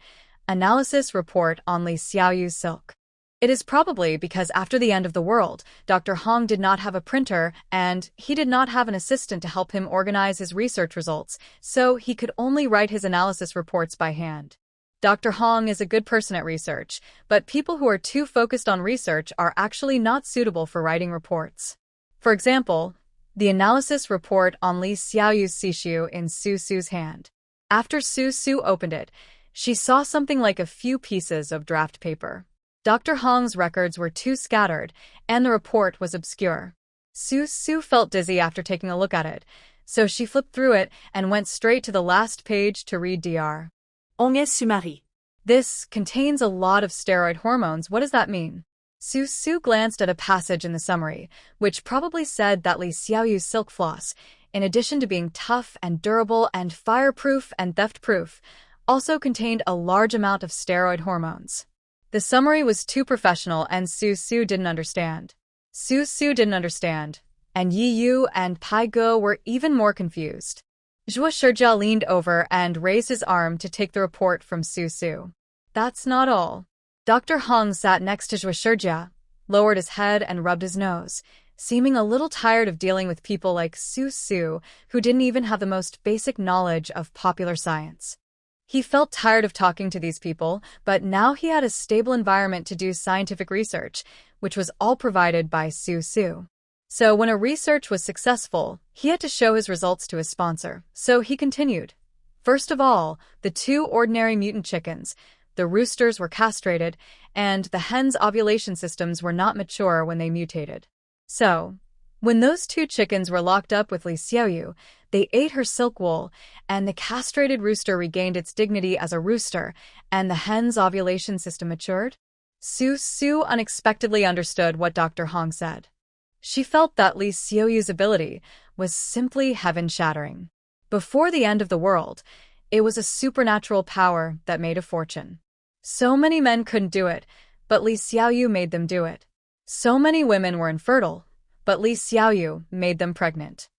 [SPEAKER 1] Analysis report on Li Xiaoyu's silk. It is probably because after the end of the world, Dr. Hong did not have a printer and he did not have an assistant to help him organize his research results, so he could only write his analysis reports by hand. Dr. Hong is a good person at research, but people who are too focused on research are actually not suitable for writing reports. For example, the analysis report on Li Xiaoyu's sishu in Su's hand. After Su opened it, she saw something like a few pieces of draft paper. Dr. Hong's records were too scattered, and the report was obscure. Su felt dizzy after taking a look at it, so she flipped through it and went straight to the last page to read Dr.
[SPEAKER 2] On est sumari.
[SPEAKER 1] This contains a lot of steroid hormones. What does that mean? Su glanced at a passage in the summary, which probably said that Li Xiaoyu's silk floss, in addition to being tough and durable and fireproof and theft-proof, also contained a large amount of steroid hormones. The summary was too professional and Su didn't understand. Su didn't understand, and Yi Yu and Pai Go were even more confused. Zhuo Shijia leaned over and raised his arm to take the report from Su. That's not all. Dr. Hong sat next to Zhuo Shijia, lowered his head and rubbed his nose, seeming a little tired of dealing with people like Su, who didn't even have the most basic knowledge of popular science. He felt tired of talking to these people, but now he had a stable environment to do scientific research, which was all provided by Su. So when a research was successful, he had to show his results to his sponsor, so he continued. First of all, the 2 ordinary mutant chickens. The roosters were castrated, and the hens' ovulation systems were not mature when they mutated. So, when those 2 chickens were locked up with Li Xiaoyu, they ate her silk wool, and the castrated rooster regained its dignity as a rooster, and the hen's ovulation system matured? Su unexpectedly understood what Dr. Hong said. She felt that Li Xiaoyu's ability was simply heaven-shattering. Before the end of the world, it was a supernatural power that made a fortune. So many men couldn't do it, but Li Xiaoyu made them do it. So many women were infertile, but Li Xiaoyu made them pregnant.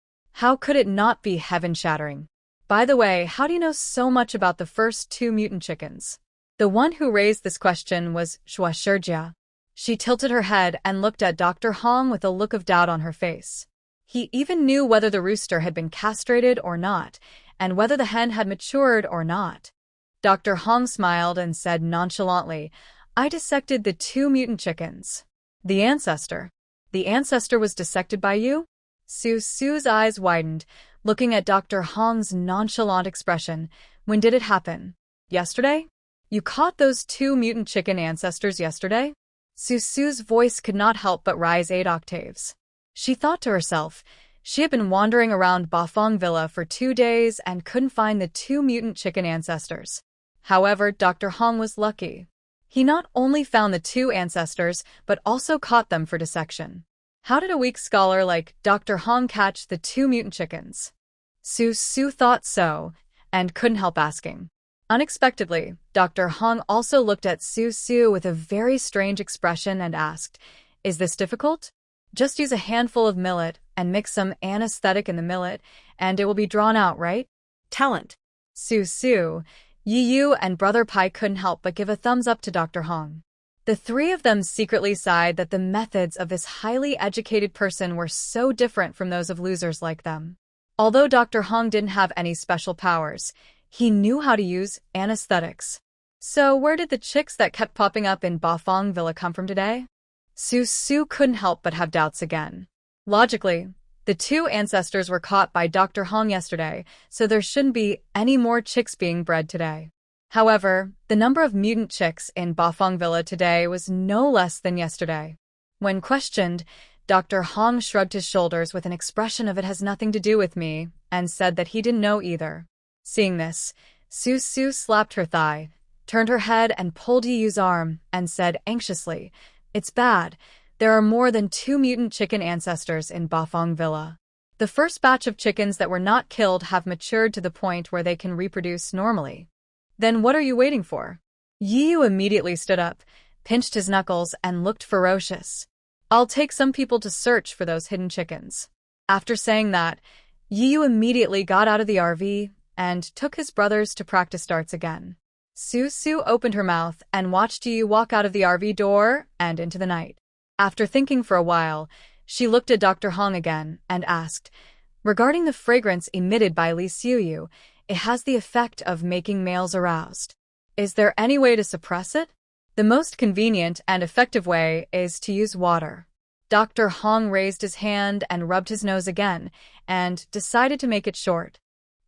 [SPEAKER 1] How could it not be heaven-shattering? By the way, how do you know so much about the first 2 mutant chickens? The one who raised this question was Zhuo Shijia. She tilted her head and looked at Dr. Hong with a look of doubt on her face. He even knew whether the rooster had been castrated or not, and whether the hen had matured or not. Dr. Hong smiled and said nonchalantly, "I dissected the 2 mutant chickens." The ancestor. The ancestor was dissected by you? Su's eyes widened, looking at Dr. Hong's nonchalant expression. When did it happen? Yesterday? You caught those 2 mutant chicken ancestors yesterday? Su's voice could not help but rise 8 octaves. She thought to herself, she had been wandering around Bafang Villa for 2 days and couldn't find the 2 mutant chicken ancestors. However, Dr. Hong was lucky. He not only found the 2 ancestors, but also caught them for dissection. How did a weak scholar like Dr. Hong catch the 2 mutant chickens? Su thought so, and couldn't help asking. Unexpectedly, Dr. Hong also looked at Su with a very strange expression and asked, "Is this difficult? Just use a handful of millet and mix some anesthetic in the millet, and it will be drawn out, right?"
[SPEAKER 2] Talent.
[SPEAKER 1] Su, Yi Yu, and Brother Pai couldn't help but give a thumbs up to Dr. Hong. The 3 of them secretly sighed that the methods of this highly educated person were so different from those of losers like them. Although Dr. Hong didn't have any special powers, he knew how to use anesthetics. So where did the chicks that kept popping up in Bafang Villa come from today? Su couldn't help but have doubts again. Logically, the 2 ancestors were caught by Dr. Hong yesterday, so there shouldn't be any more chicks being bred today. However, the number of mutant chicks in Bafang Villa today was no less than yesterday. When questioned, Dr. Hong shrugged his shoulders with an expression of "it has nothing to do with me," and said that he didn't know either. Seeing this, Su slapped her thigh, turned her head and pulled Yiyu's arm, and said anxiously, "It's bad. There are more than 2 mutant chicken ancestors in Bafang Villa. The first batch of chickens that were not killed have matured to the point where they can reproduce normally." "Then what are you waiting for?" Yiyu immediately stood up, pinched his knuckles, and looked ferocious. "I'll take some people to search for those hidden chickens." After saying that, Yiyu immediately got out of the RV and took his brothers to practice darts again. Su opened her mouth and watched Yiyu walk out of the RV door and into the night. After thinking for a while, she looked at Dr. Hong again and asked, "Regarding the fragrance emitted by Li Xiuyu, it has the effect of making males aroused. Is there any way to suppress it?" "The most convenient and effective way is to use water." Dr. Hong raised his hand and rubbed his nose again, and decided to make it short.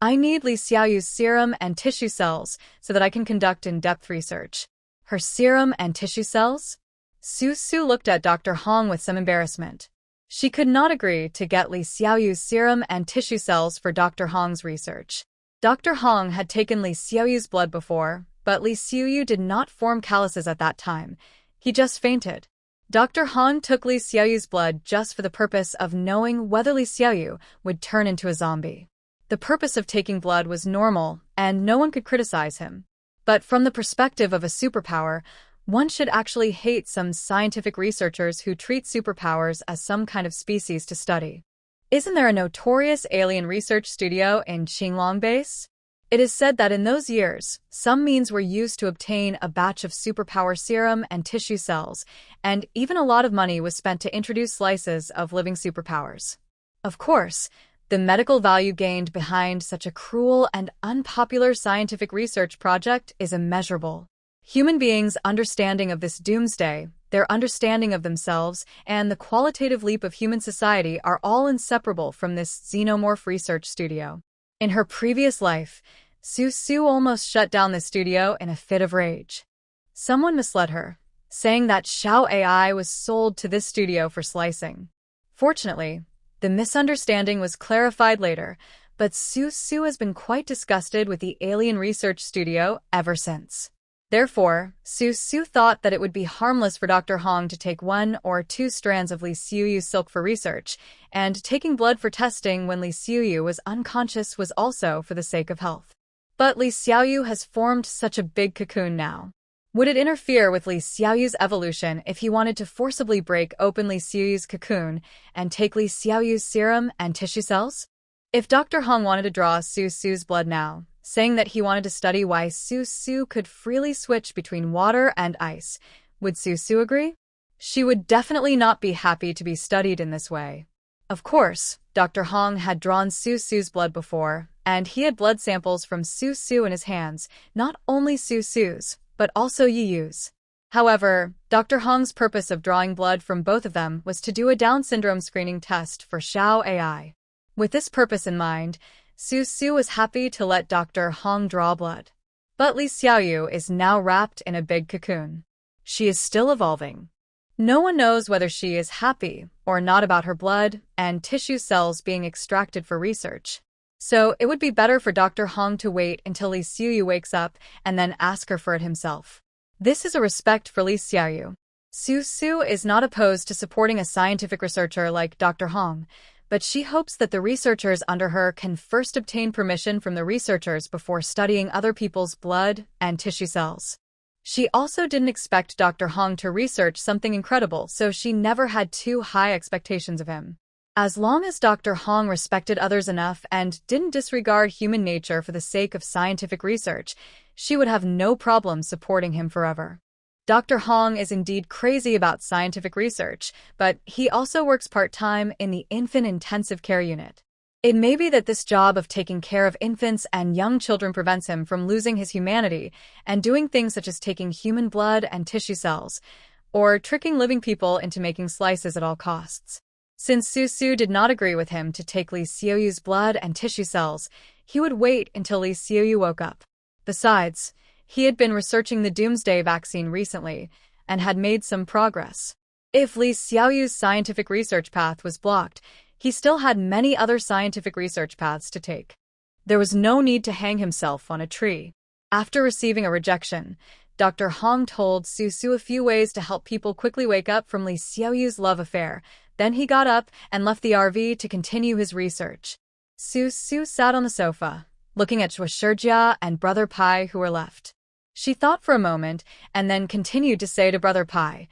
[SPEAKER 1] "I need Li Xiaoyu's serum and tissue cells so that I can conduct in-depth research." "Her serum and tissue cells?" Su looked at Dr. Hong with some embarrassment. She could not agree to get Li Xiaoyu's serum and tissue cells for Dr. Hong's research. Dr. Hong had taken Li Xiaoyu's blood before, but Li Xiaoyu did not form calluses at that time. He just fainted. Dr. Hong took Li Xiaoyu's blood just for the purpose of knowing whether Li Xiaoyu would turn into a zombie. The purpose of taking blood was normal, and no one could criticize him. But from the perspective of a superpower, one should actually hate some scientific researchers who treat superpowers as some kind of species to study. Isn't there a notorious alien research studio in Qinglong Base? It is said that in those years, some means were used to obtain a batch of superpower serum and tissue cells, and even a lot of money was spent to introduce slices of living superpowers. Of course, the medical value gained behind such a cruel and unpopular scientific research project is immeasurable. Human beings' understanding of this doomsday, their understanding of themselves, and the qualitative leap of human society are all inseparable from this xenomorph research studio. In her previous life, Su almost shut down the studio in a fit of rage. Someone misled her, saying that Xiao AI was sold to this studio for slicing. Fortunately, the misunderstanding was clarified later, but Su has been quite disgusted with the alien research studio ever since. Therefore, Su thought that it would be harmless for Dr. Hong to take 1 or 2 strands of Li Xiuyu silk for research, and taking blood for testing when Li Xiuyu was unconscious was also for the sake of health. But Li Xiaoyu has formed such a big cocoon now. Would it interfere with Li Xiaoyu's evolution if he wanted to forcibly break open Li Xiaoyu's cocoon and take Li Xiaoyu's serum and tissue cells? If Dr. Hong wanted to draw Su's blood now, saying that he wanted to study why Su could freely switch between water and ice, would Su agree? She would definitely not be happy to be studied in this way. Of course, Dr. Hong had drawn Su's blood before, and he had blood samples from Su in his hands, not only Su's, but also Yiyu's. However, Dr. Hong's purpose of drawing blood from both of them was to do a Down syndrome screening test for Xiao AI. With this purpose in mind, Su was happy to let Dr. Hong draw blood. But Li Xiaoyu is now wrapped in a big cocoon. She is still evolving. No one knows whether she is happy or not about her blood and tissue cells being extracted for research. So it would be better for Dr. Hong to wait until Li Xiuyu wakes up and then ask her for it himself. This is a respect for Li Xiaoyu. Su is not opposed to supporting a scientific researcher like Dr. Hong, but she hopes that the researchers under her can first obtain permission from the researchers before studying other people's blood and tissue cells. She also didn't expect Dr. Hong to research something incredible, so she never had too high expectations of him. As long as Dr. Hong respected others enough and didn't disregard human nature for the sake of scientific research, she would have no problem supporting him forever. Dr. Hong is indeed crazy about scientific research, but he also works part-time in the infant intensive care unit. It may be that this job of taking care of infants and young children prevents him from losing his humanity and doing things such as taking human blood and tissue cells, or tricking living people into making slices at all costs. Since Su did not agree with him to take Li Xiaoyu's blood and tissue cells, he would wait until Li Xiaoyu woke up. Besides, he had been researching the Doomsday vaccine recently and had made some progress. If Li Xiaoyu's scientific research path was blocked, he still had many other scientific research paths to take. There was no need to hang himself on a tree. After receiving a rejection, Dr. Hong told Su Su a few ways to help people quickly wake up from Li Xiaoyu's love affair. Then he got up and left the RV to continue his research. Su Su sat on the sofa, looking at Zhuo and Brother Pai who were left. She thought for a moment and then continued to say to Brother Pai,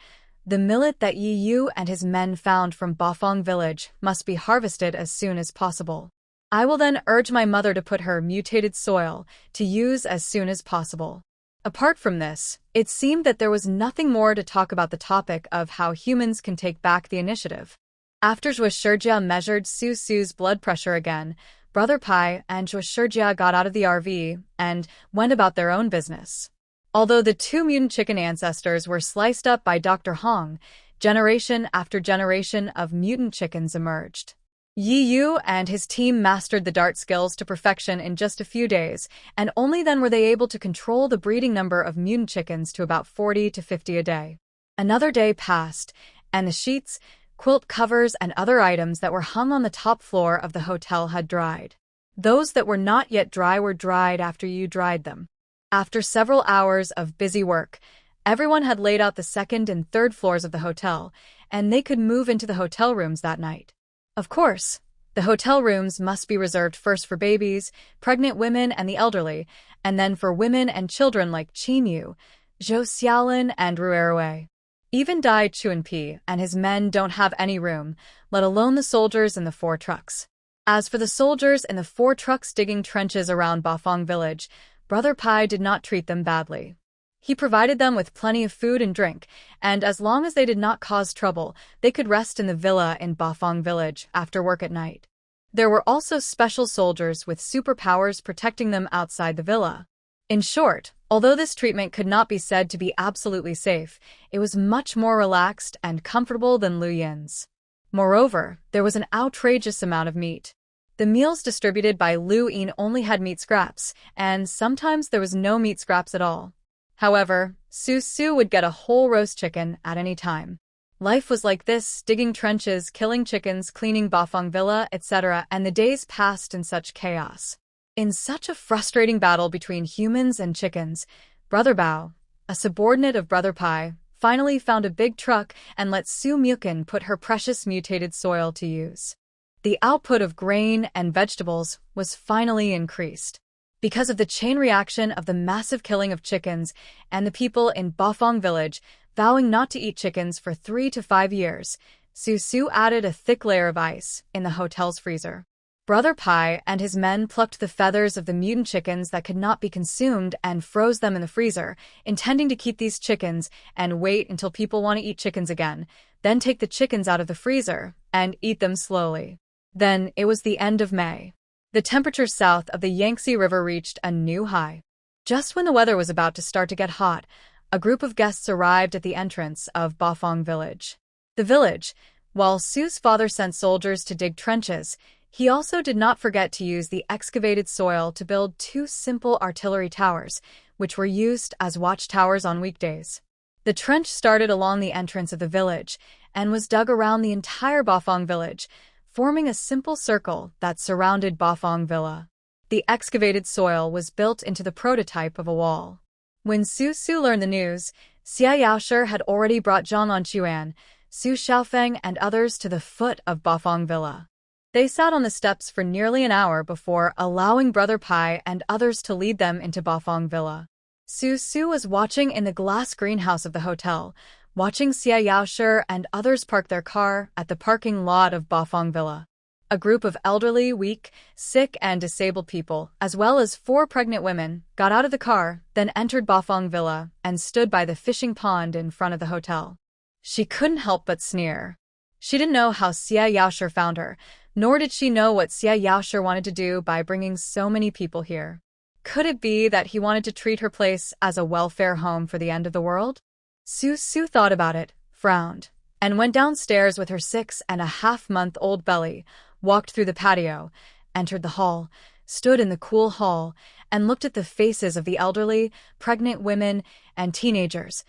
[SPEAKER 1] "The millet that Yi Yu and his men found from Bafang village must be harvested as soon as possible. I will then urge my mother to put her mutated soil to use as soon as possible." Apart from this, it seemed that there was nothing more to talk about the topic of how humans can take back the initiative. After Zhuo measured Su Su's blood pressure again, Brother Pai and Zhuo got out of the RV and went about their own business. Although the two mutant chicken ancestors were sliced up by Dr. Hong, generation after generation of mutant chickens emerged. Yi Yu and his team mastered the dart skills to perfection in just a few days, and only then were they able to control the breeding number of mutant chickens to about 40 to 50 a day. Another day passed, and the sheets, quilt covers, and other items that were hung on the top floor of the hotel had dried. Those that were not yet dry were dried after you dried them. After several hours of busy work, everyone had laid out the second and third floors of the hotel, and they could move into the hotel rooms that night. Of course, the hotel rooms must be reserved first for babies, pregnant women, and the elderly, and then for women and children like Qin Yu, Zhou Xiaolin, and Ruerui. Even Dai Chuanpi and his men don't have any room, let alone the soldiers in the 4 trucks. As for the soldiers in the 4 trucks digging trenches around Bafang village, Brother Pai did not treat them badly. He provided them with plenty of food and drink, and as long as they did not cause trouble, they could rest in the villa in Bafang village after work at night. There were also special soldiers with superpowers protecting them outside the villa. In short, although this treatment could not be said to be absolutely safe, it was much more relaxed and comfortable than Lu Yin's. Moreover, there was an outrageous amount of meat. The meals distributed by Lu Yin only had meat scraps, and sometimes there was no meat scraps at all. However, Su Su would get a whole roast chicken at any time. Life was like this, digging trenches, killing chickens, cleaning Bafang villa, etc., and the days passed in such chaos. In such a frustrating battle between humans and chickens, Brother Bao, a subordinate of Brother Pai, finally found a big truck and let Su Mukin put her precious mutated soil to use. The output of grain and vegetables was finally increased. Because of the chain reaction of the massive killing of chickens and the people in Bafang village vowing not to eat chickens for 3 to 5 years, Su Su added a thick layer of ice in the hotel's freezer. Brother Pai and his men plucked the feathers of the mutant chickens that could not be consumed and froze them in the freezer, intending to keep these chickens and wait until people want to eat chickens again, then take the chickens out of the freezer and eat them slowly. Then it was the end of May. The temperature south of the Yangtze River reached a new high. Just when the weather was about to start to get hot, a group of guests arrived at the entrance of Bafang village. The village, while Su's father sent soldiers to dig trenches, he also did not forget to use the excavated soil to build 2 simple artillery towers, which were used as watchtowers on weekdays. The trench started along the entrance of the village and was dug around the entire Bafang village, forming a simple circle that surrounded Bafang villa. The excavated soil was built into the prototype of a wall. When Su Su learned the news, Xia Yaoshi had already brought Zhang Anquan, Su Xiaofeng, and others to the foot of Bafang villa. They sat on the steps for nearly an hour before allowing Brother Pai and others to lead them into Bafang villa. Su Su was watching in the glass greenhouse of the hotel, watching Xia Yaoshi and others park their car at the parking lot of Bafang villa. A group of elderly, weak, sick, and disabled people, as well as 4 pregnant women, got out of the car, then entered Bafang villa and stood by the fishing pond in front of the hotel. She couldn't help but sneer. She didn't know how Xia Yaoshi found her, nor did she know what Xia Yaoshi wanted to do by bringing so many people here. Could it be that he wanted to treat her place as a welfare home for the end of the world? Su Su thought about it, frowned, and went downstairs with her 6.5-month-old belly, walked through the patio, entered the hall, stood in the cool hall, and looked at the faces of the elderly, pregnant women, and teenagers,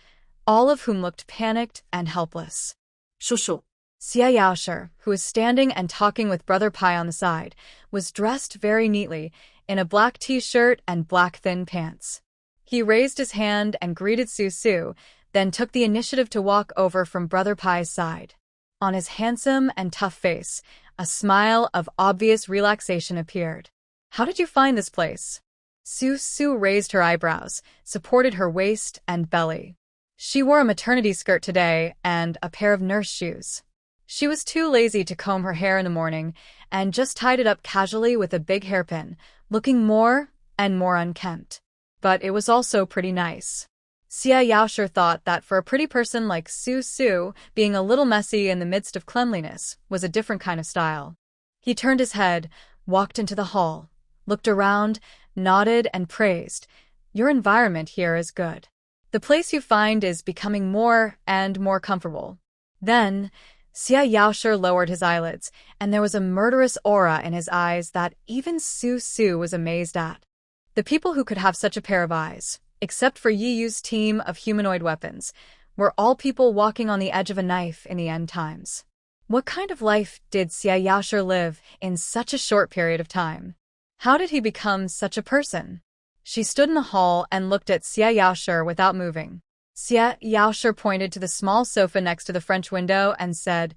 [SPEAKER 1] all of whom looked panicked and helpless.
[SPEAKER 2] Shushu.
[SPEAKER 1] Xia Yaoshi, who was standing and talking with Brother Pai on the side, was dressed very neatly in a black t-shirt and black thin pants. He raised his hand and greeted Su Su, then took the initiative to walk over from Brother Pai's side. On his handsome and tough face, a smile of obvious relaxation appeared. "How did you find this place?" Su Su raised her eyebrows, supported her waist and belly. She wore a maternity skirt today and a pair of nurse shoes. She was too lazy to comb her hair in the morning and just tied it up casually with a big hairpin, looking more and more unkempt. But it was also pretty nice. Xia Yaoshi thought that for a pretty person like Su Su, being a little messy in the midst of cleanliness was a different kind of style. He turned his head, walked into the hall, looked around, nodded and praised. "Your environment here is good. The place you find is becoming more and more comfortable." Then, Xia Yaoshi lowered his eyelids, and there was a murderous aura in his eyes that even Su Su was amazed at. The people who could have such a pair of eyes, except for Yi Yu's team of humanoid weapons, were all people walking on the edge of a knife in the end times. What kind of life did Xia Yaoshi live in such a short period of time? How did he become such a person? She stood in the hall and looked at Xia Yaoshi without moving. Xia Yaoshi pointed to the small sofa next to the French window and said,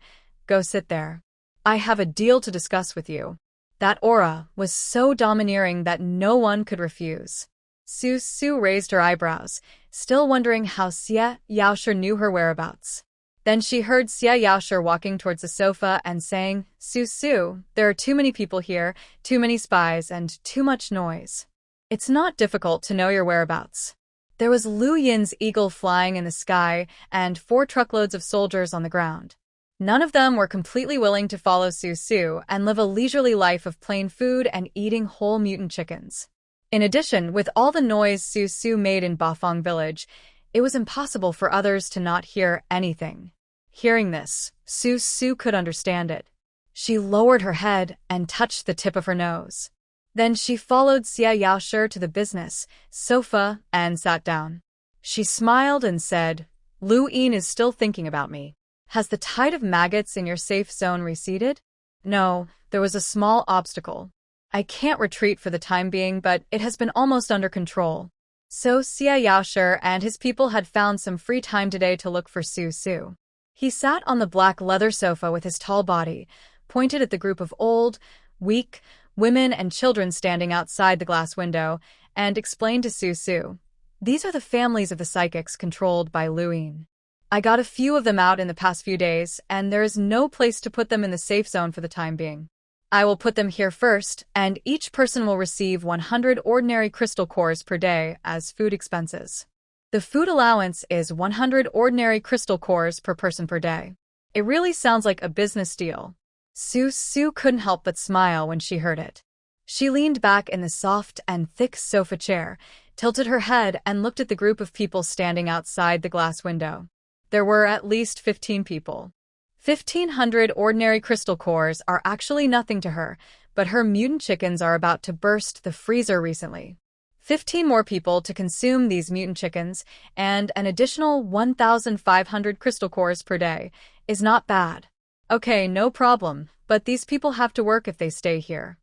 [SPEAKER 1] "Go sit there. I have a deal to discuss with you." That aura was so domineering that no one could refuse. Su Su raised her eyebrows, still wondering how Xia Yaoshi knew her whereabouts. Then she heard Xia Yaoshi walking towards the sofa and saying, "Su Su, there are too many people here, too many spies, and too much noise. It's not difficult to know your whereabouts." There was Lu Yin's eagle flying in the sky and 4 truckloads of soldiers on the ground. None of them were completely willing to follow Su Su and live a leisurely life of plain food and eating whole mutant chickens. In addition, with all the noise Su Su made in Bafang village, it was impossible for others to not hear anything. Hearing this, Su Su could understand it. She lowered her head and touched the tip of her nose. Then she followed Xia Yaoshi to the business sofa and sat down. She smiled and said, "Lu Yin is still thinking about me. Has the tide of maggots in your safe zone receded?" "No, there was a small obstacle. I can't retreat for the time being, but it has been almost under control." So Xia Yaoshi and his people had found some free time today to look for Su Su. He sat on the black leather sofa with his tall body, pointed at the group of old, weak women and children standing outside the glass window, and explained to Su Su, "These are the families of the psychics controlled by Lu Yin. I got a few of them out in the past few days, and there is no place to put them in the safe zone for the time being. I will put them here first, and each person will receive 100 ordinary crystal cores per day as food expenses. The food allowance is 100 ordinary crystal cores per person per day." It really sounds like a business deal. Su Su couldn't help but smile when she heard it. She leaned back in the soft and thick sofa chair, tilted her head and looked at the group of people standing outside the glass window. There were at least 15 people. 1,500 ordinary crystal cores are actually nothing to her, but her mutant chickens are about to burst the freezer recently. 15 more people to consume these mutant chickens, and an additional 1,500 crystal cores per day is not bad. Okay, no problem, but these people have to work if they stay here.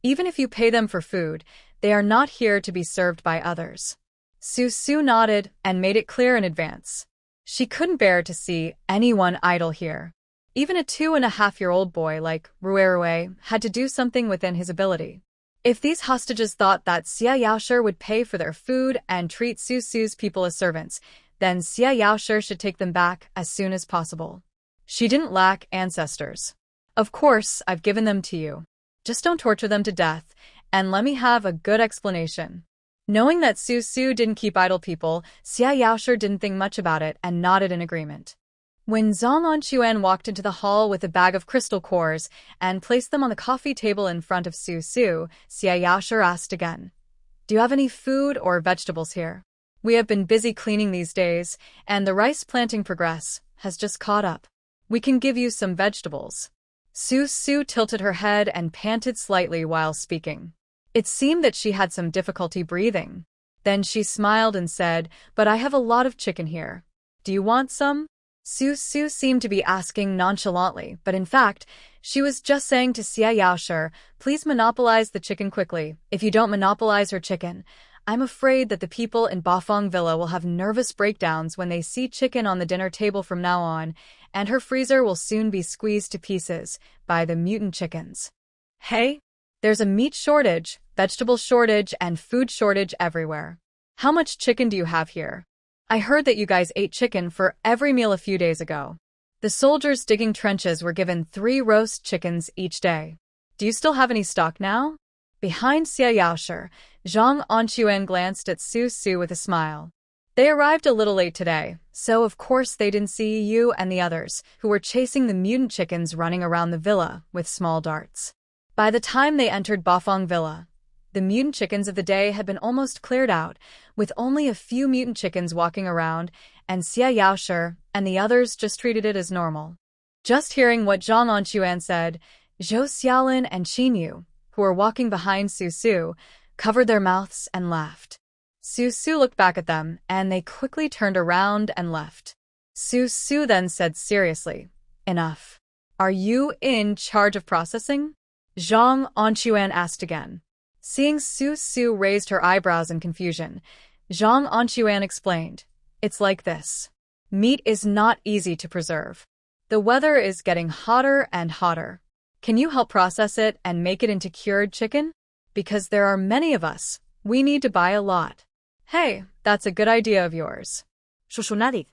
[SPEAKER 1] Even if you pay them for food, they are not here to be served by others. Su Su nodded and made it clear in advance. She couldn't bear to see anyone idle here. Even a 2.5-year-old boy like Rue had to do something within his ability. If these hostages thought that Xia Yaoshi would pay for their food and treat Su Su's people as servants, then Xia Yaoshi should take them back as soon as possible. She didn't lack ancestors. Of course, I've given them to you. Just don't torture them to death, and let me have a good explanation. Knowing that Su Su didn't keep idle people, Xia Yaoshi didn't think much about it and nodded in agreement. When Zhang Anquan walked into the hall with a bag of crystal cores and placed them on the coffee table in front of Su Su, Xia Yaoshi asked again, "Do you have any food or vegetables here? We have been busy cleaning these days, and the rice planting progress has just caught up. We can give you some vegetables." Su Su tilted her head and panted slightly while speaking. It seemed that she had some difficulty breathing. Then she smiled and said, "But I have a lot of chicken here. Do you want some?" Su Su seemed to be asking nonchalantly, but in fact, she was just saying to Xia Yaoshi, please monopolize the chicken quickly. If you don't monopolize her chicken, I'm afraid that the people in Bafang Villa will have nervous breakdowns when they see chicken on the dinner table from now on, and her freezer will soon be squeezed to pieces by the mutant chickens. Hey, there's a meat shortage, vegetable shortage, and food shortage everywhere. How much chicken do you have here? I heard that you guys ate chicken for every meal a few days ago. The soldiers digging trenches were given 3 roast chickens each day. Do you still have any stock now? Behind Xia Yaoshi, Zhang Anquan glanced at Su Su with a smile. They arrived a little late today, so of course they didn't see you and the others, who were chasing the mutant chickens running around the villa with small darts. By the time they entered Bafang Villa, the mutant chickens of the day had been almost cleared out, with only a few mutant chickens walking around, and Xia Yaoshi and the others just treated it as normal. Just hearing what Zhang Anquan said, Zhou Xiaolin and Qin Yu, who were walking behind Su Su, covered their mouths and laughed. Su Su looked back at them, and they quickly turned around and left. Su Su then said seriously, enough. Are you in charge of processing? Zhang Anquan asked again. Seeing Su Su raised her eyebrows in confusion, Zhang Anquan explained, it's like this. Meat is not easy to preserve. The weather is getting hotter and hotter. Can you help process it and make it into cured chicken? Because there are many of us, we need to buy a lot. Hey, that's a good idea of yours.
[SPEAKER 2] Shoshonari.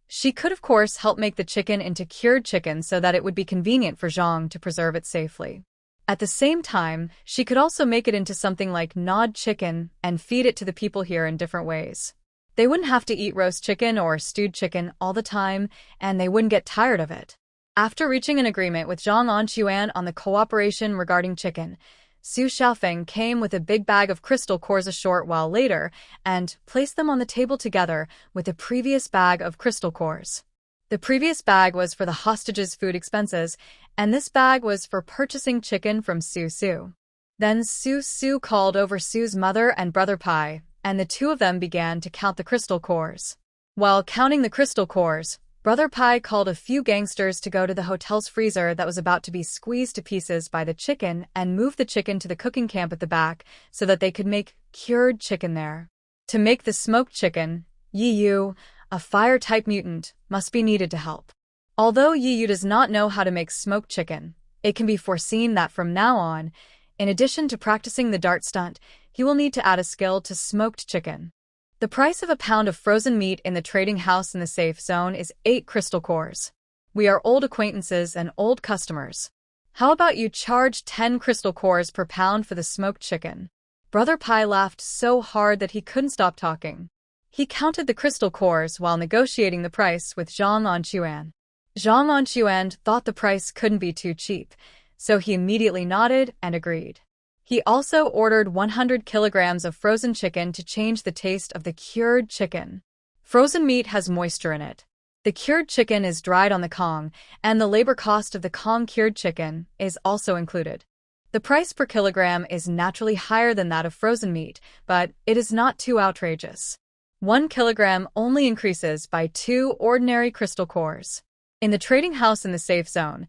[SPEAKER 1] She could of course help make the chicken into cured chicken so that it would be convenient for Zhang to preserve it safely. At the same time, she could also make it into something like gnawed chicken and feed it to the people here in different ways. They wouldn't have to eat roast chicken or stewed chicken all the time, and they wouldn't get tired of it. After reaching an agreement with Zhang Anquan on the cooperation regarding chicken, Su Xiaofeng came with a big bag of crystal cores a short while later and placed them on the table together with the previous bag of crystal cores. The previous bag was for the hostages' food expenses, and this bag was for purchasing chicken from Su Su. Then Su Su called over Su's mother and brother Pai, and the two of them began to count the crystal cores. While counting the crystal cores, Brother Pai called a few gangsters to go to the hotel's freezer that was about to be squeezed to pieces by the chicken and move the chicken to the cooking camp at the back so that they could make cured chicken there. To make the smoked chicken, Yi Yu, a fire-type mutant, must be needed to help. Although Yi Yu does not know how to make smoked chicken, it can be foreseen that from now on, in addition to practicing the dart stunt, he will need to add a skill to smoked chicken. The price of a pound of frozen meat in the trading house in the safe zone is 8 crystal cores. We are old acquaintances and old customers. How about you charge 10 crystal cores per pound for the smoked chicken? Brother Pai laughed so hard that he couldn't stop talking. He counted the crystal cores while negotiating the price with Zhang Anquan. Zhang Anquan thought the price couldn't be too cheap, so he immediately nodded and agreed. He also ordered 100 kilograms of frozen chicken to change the taste of the cured chicken. Frozen meat has moisture in it. The cured chicken is dried on the Kong, and the labor cost of the Kong cured chicken is also included. The price per kilogram is naturally higher than that of frozen meat, but it is not too outrageous. 1 kilogram only increases by 2 ordinary crystal cores. In the trading house in the safe zone,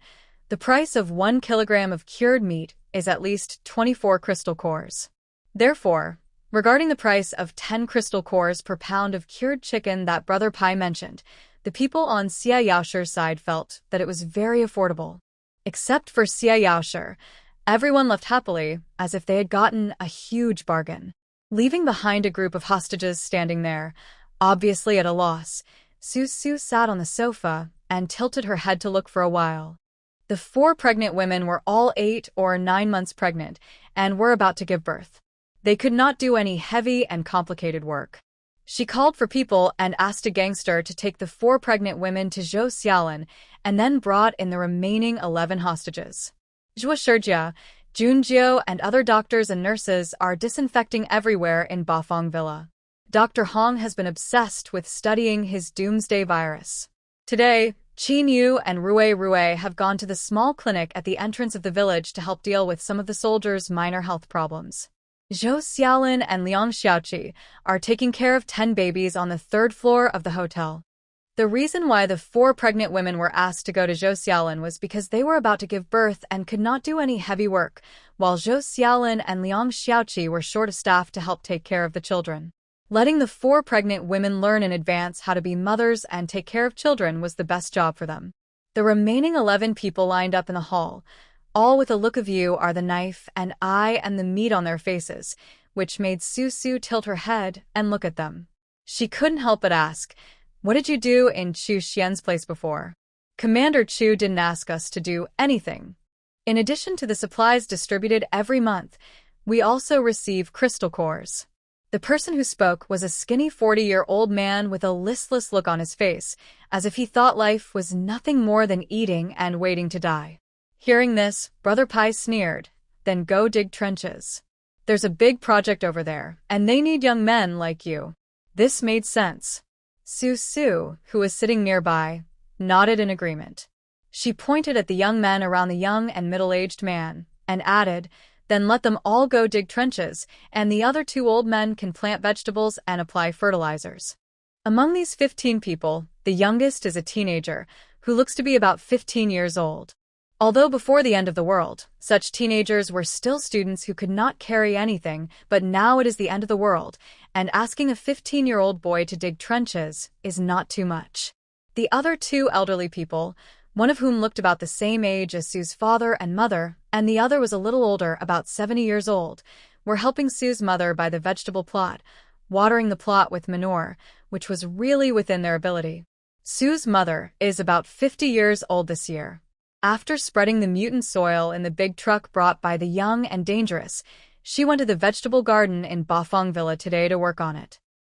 [SPEAKER 1] the price of 1 kilogram of cured meat is at least 24 crystal cores. Therefore, regarding the price of 10 crystal cores per pound of cured chicken that Brother Pai mentioned, the people on Xia Yaoshi's side felt that it was very affordable. Except for Xia Yaoshi, everyone left happily, as if they had gotten a huge bargain. Leaving behind a group of hostages standing there, obviously at a loss, Su Su sat on the sofa and tilted her head to look for a while. The 4 pregnant women were all 8 or 9 months pregnant and were about to give birth. They could not do any heavy and complicated work. She called for people and asked a gangster to take the 4 pregnant women to Zhou Xiaolin and then brought in the remaining 11 hostages. Zhou Shijia, Junjiu, and other doctors and nurses are disinfecting everywhere in Bafang Villa. Dr. Hong has been obsessed with studying his doomsday virus. Today, Qin Yu and Rue have gone to the small clinic at the entrance of the village to help deal with some of the soldiers' minor health problems. Zhou Xiaolin and Liang Xiaoqi are taking care of 10 babies on the 3rd floor of the hotel. The reason why the 4 pregnant women were asked to go to Zhou Xiaolin was because they were about to give birth and could not do any heavy work, while Zhou Xiaolin and Liang Xiaoqi were short of staff to help take care of the children. Letting the 4 pregnant women learn in advance how to be mothers and take care of children was the best job for them. The remaining 11 people lined up in the hall, all with a look of you are the knife and eye and the meat on their faces, which made Su tilt her head and look at them. She couldn't help but ask, "What did you do in Chu Xian's place before?" "Commander Chu didn't ask us to do anything. In addition to the supplies distributed every month, we also receive crystal cores." The person who spoke was a skinny 40-year-old man with a listless look on his face, as if he thought life was nothing more than eating and waiting to die. Hearing this, Brother Pai sneered, "Then go dig trenches. There's a big project over there, and they need young men like you." This made sense. Su, who was sitting nearby, nodded in agreement. She pointed at the young men around the young and middle-aged man, and added, "Then let them all go dig trenches, and the other 2 old men can plant vegetables and apply fertilizers." Among these 15 people, the youngest is a teenager, who looks to be about 15 years old. Although before the end of the world, such teenagers were still students who could not carry anything, but now it is the end of the world, and asking a 15-year-old boy to dig trenches is not too much. The other 2 elderly people, one of whom looked about the same age as Su's father and mother, and the other was a little older, about 70 years old, were helping Su's mother by the vegetable plot, watering the plot with manure, which was really within their ability. Su's mother is about 50 years old this year. After spreading the mutant soil in the big truck brought by the young and dangerous, she went to the vegetable garden in Bafang Villa today to work on it.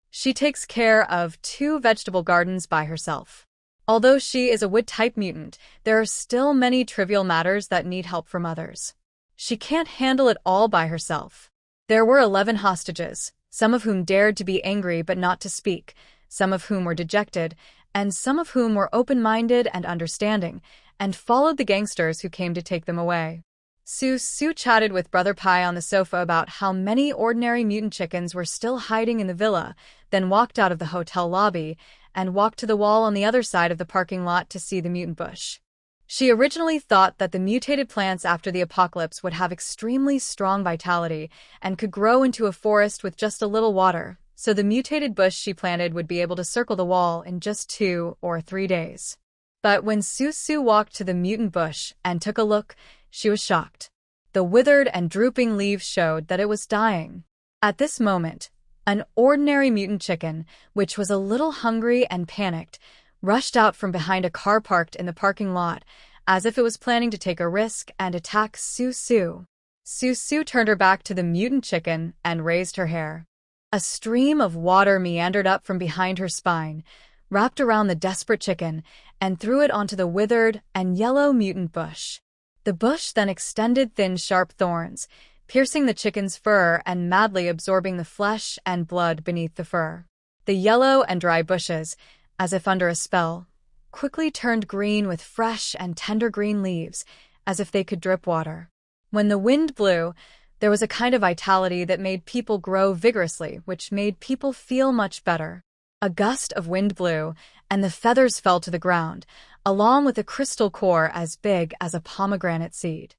[SPEAKER 1] She takes care of 2 vegetable gardens by herself. Although she is a wood-type mutant, there are still many trivial matters that need help from others. She can't handle it all by herself. There were 11 hostages, some of whom dared to be angry but not to speak, some of whom were dejected, and some of whom were open-minded and understanding, and followed the gangsters who came to take them away. Su chatted with Brother Pai on the sofa about how many ordinary mutant chickens were still hiding in the villa, then walked out of the hotel lobby and walked to the wall on the other side of the parking lot to see the mutant bush. She originally thought that the mutated plants after the apocalypse would have extremely strong vitality and could grow into a forest with just a little water, so the mutated bush she planted would be able to circle the wall in just 2 or 3 days. But when Su walked to the mutant bush and took a look, she was shocked. The withered and drooping leaves showed that it was dying. At this moment, an ordinary mutant chicken, which was a little hungry and panicked, rushed out from behind a car parked in the parking lot, as if it was planning to take a risk and attack Su. Su turned her back to the mutant chicken and raised her hair. A stream of water meandered up from behind her spine, wrapped around the desperate chicken, and threw it onto the withered and yellow mutant bush. The bush then extended thin, sharp thorns, piercing the chicken's fur and madly absorbing the flesh and blood beneath the fur. The yellow and dry bushes, as if under a spell, quickly turned green with fresh and tender green leaves, as if they could drip water. When the wind blew, there was a kind of vitality that made people grow vigorously, which made people feel much better. A gust of wind blew, and the feathers fell to the ground, along with a crystal core as big as a pomegranate seed.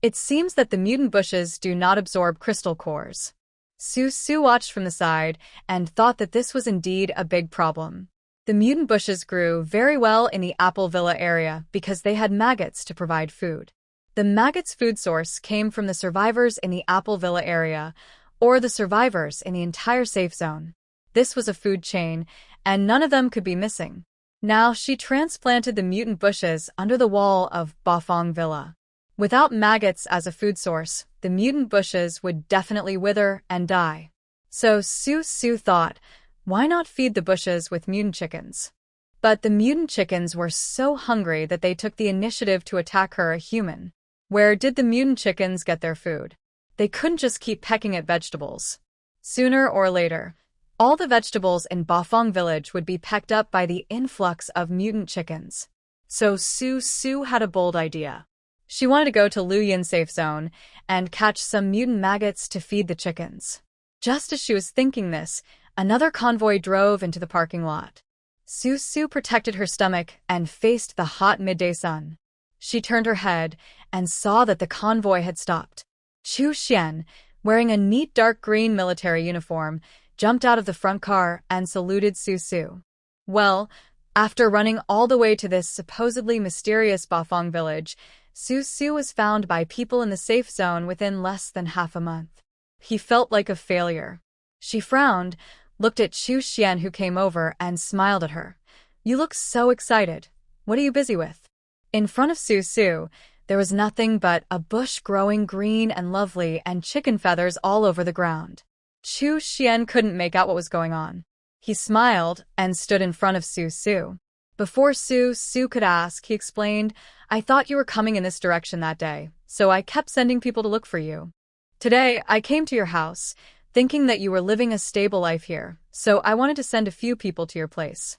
[SPEAKER 1] It seems that the mutant bushes do not absorb crystal cores. Su watched from the side and thought that this was indeed a big problem. The mutant bushes grew very well in the Apple Villa area because they had maggots to provide food. The maggots' food source came from the survivors in the Apple Villa area, or the survivors in the entire safe zone. This was a food chain, and none of them could be missing. Now she transplanted the mutant bushes under the wall of Bafang Villa. Without maggots as a food source, the mutant bushes would definitely wither and die. So Su thought, why not feed the bushes with mutant chickens? But the mutant chickens were so hungry that they took the initiative to attack her, a human. Where did the mutant chickens get their food? They couldn't just keep pecking at vegetables. Sooner or later, all the vegetables in Bafang village would be pecked up by the influx of mutant chickens. So Su had a bold idea. She wanted to go to Luyan safe zone and catch some mutant maggots to feed the chickens. Just as she was thinking this, another convoy drove into the parking lot. Su Su protected her stomach and faced the hot midday sun. She turned her head and saw that the convoy had stopped. Chu Xian, wearing a neat dark green military uniform, jumped out of the front car and saluted Su Su. Well, after running all the way to this supposedly mysterious Bafang village, Su Su was found by people in the safe zone within less than half a month. He felt like a failure. She frowned, looked at Chu Xian who came over and smiled at her. You look so excited. What are you busy with? In front of Su Su, there was nothing but a bush growing green and lovely and chicken feathers all over the ground. Chu Xian couldn't make out what was going on. He smiled and stood in front of Su Su. Before Su Su could ask, he explained, I thought you were coming in this direction that day, so I kept sending people to look for you. Today, I came to your house, thinking that you were living a stable life here, so I wanted to send a few people to your place.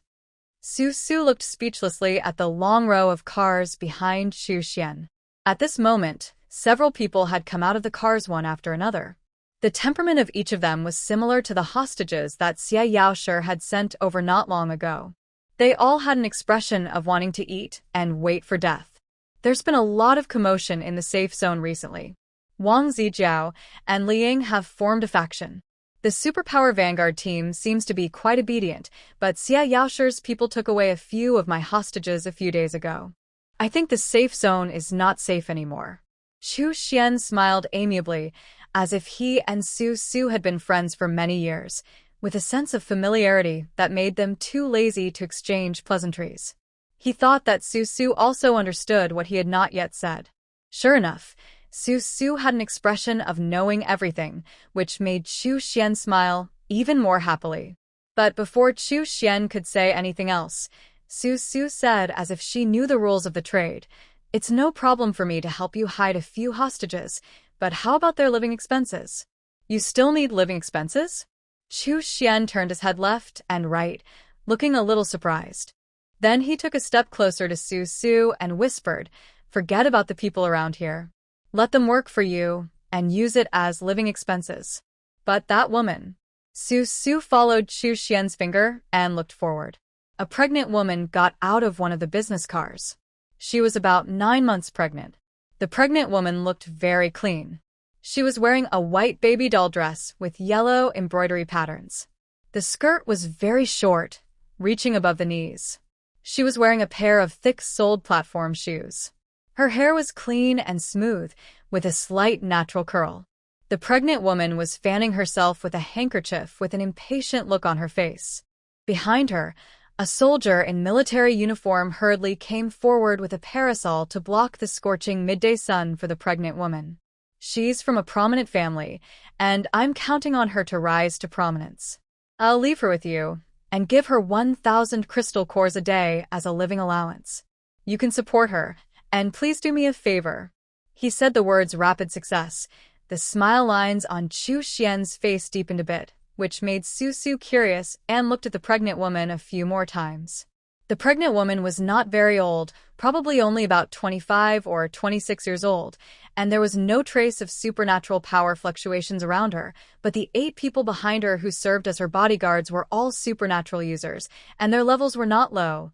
[SPEAKER 1] Su Su looked speechlessly at the long row of cars behind Chu Xian. At this moment, several people had come out of the cars one after another. The temperament of each of them was similar to the hostages that Xia Yaoshi had sent over not long ago. They all had an expression of wanting to eat and wait for death. There's been a lot of commotion in the safe zone recently. Wang Zijiao and Liang have formed a faction. The superpower vanguard team seems to be quite obedient, but Xia Yaoshi's people took away a few of my hostages a few days ago. I think the safe zone is not safe anymore. Chu Xian smiled amiably, as if he and Su Su had been friends for many years, with a sense of familiarity that made them too lazy to exchange pleasantries. He thought that Su Su also understood what he had not yet said. Sure enough, Su Su had an expression of knowing everything, which made Chu Xian smile even more happily. But before Chu Xian could say anything else, Su Su said as if she knew the rules of the trade, It's no problem for me to help you hide a few hostages, but how about their living expenses? You still need living expenses? Chu Xian turned his head left and right, looking a little surprised. Then he took a step closer to Su Su and whispered, Forget about the people around here. Let them work for you and use it as living expenses. But that woman. Su Su followed Chu Xian's finger and looked forward. A pregnant woman got out of one of the business cars. She was about 9 months pregnant. The pregnant woman looked very clean. She was wearing a white baby doll dress with yellow embroidery patterns. The skirt was very short, reaching above the knees. She was wearing a pair of thick-soled platform shoes. Her hair was clean and smooth, with a slight natural curl. The pregnant woman was fanning herself with a handkerchief with an impatient look on her face. Behind her, a soldier in military uniform hurriedly came forward with a parasol to block the scorching midday sun for the pregnant woman. She's from a prominent family, and I'm counting on her to rise to prominence. I'll leave her with you, and give her 1,000 crystal cores a day as a living allowance. You can support her, and please do me a favor. He said the words rapid success. The smile lines on Chu Xian's face deepened a bit, which made Su Su curious and looked at the pregnant woman a few more times. The pregnant woman was not very old, probably only about 25 or 26 years old, and there was no trace of supernatural power fluctuations around her, but the 8 people behind her who served as her bodyguards were all supernatural users, and their levels were not low.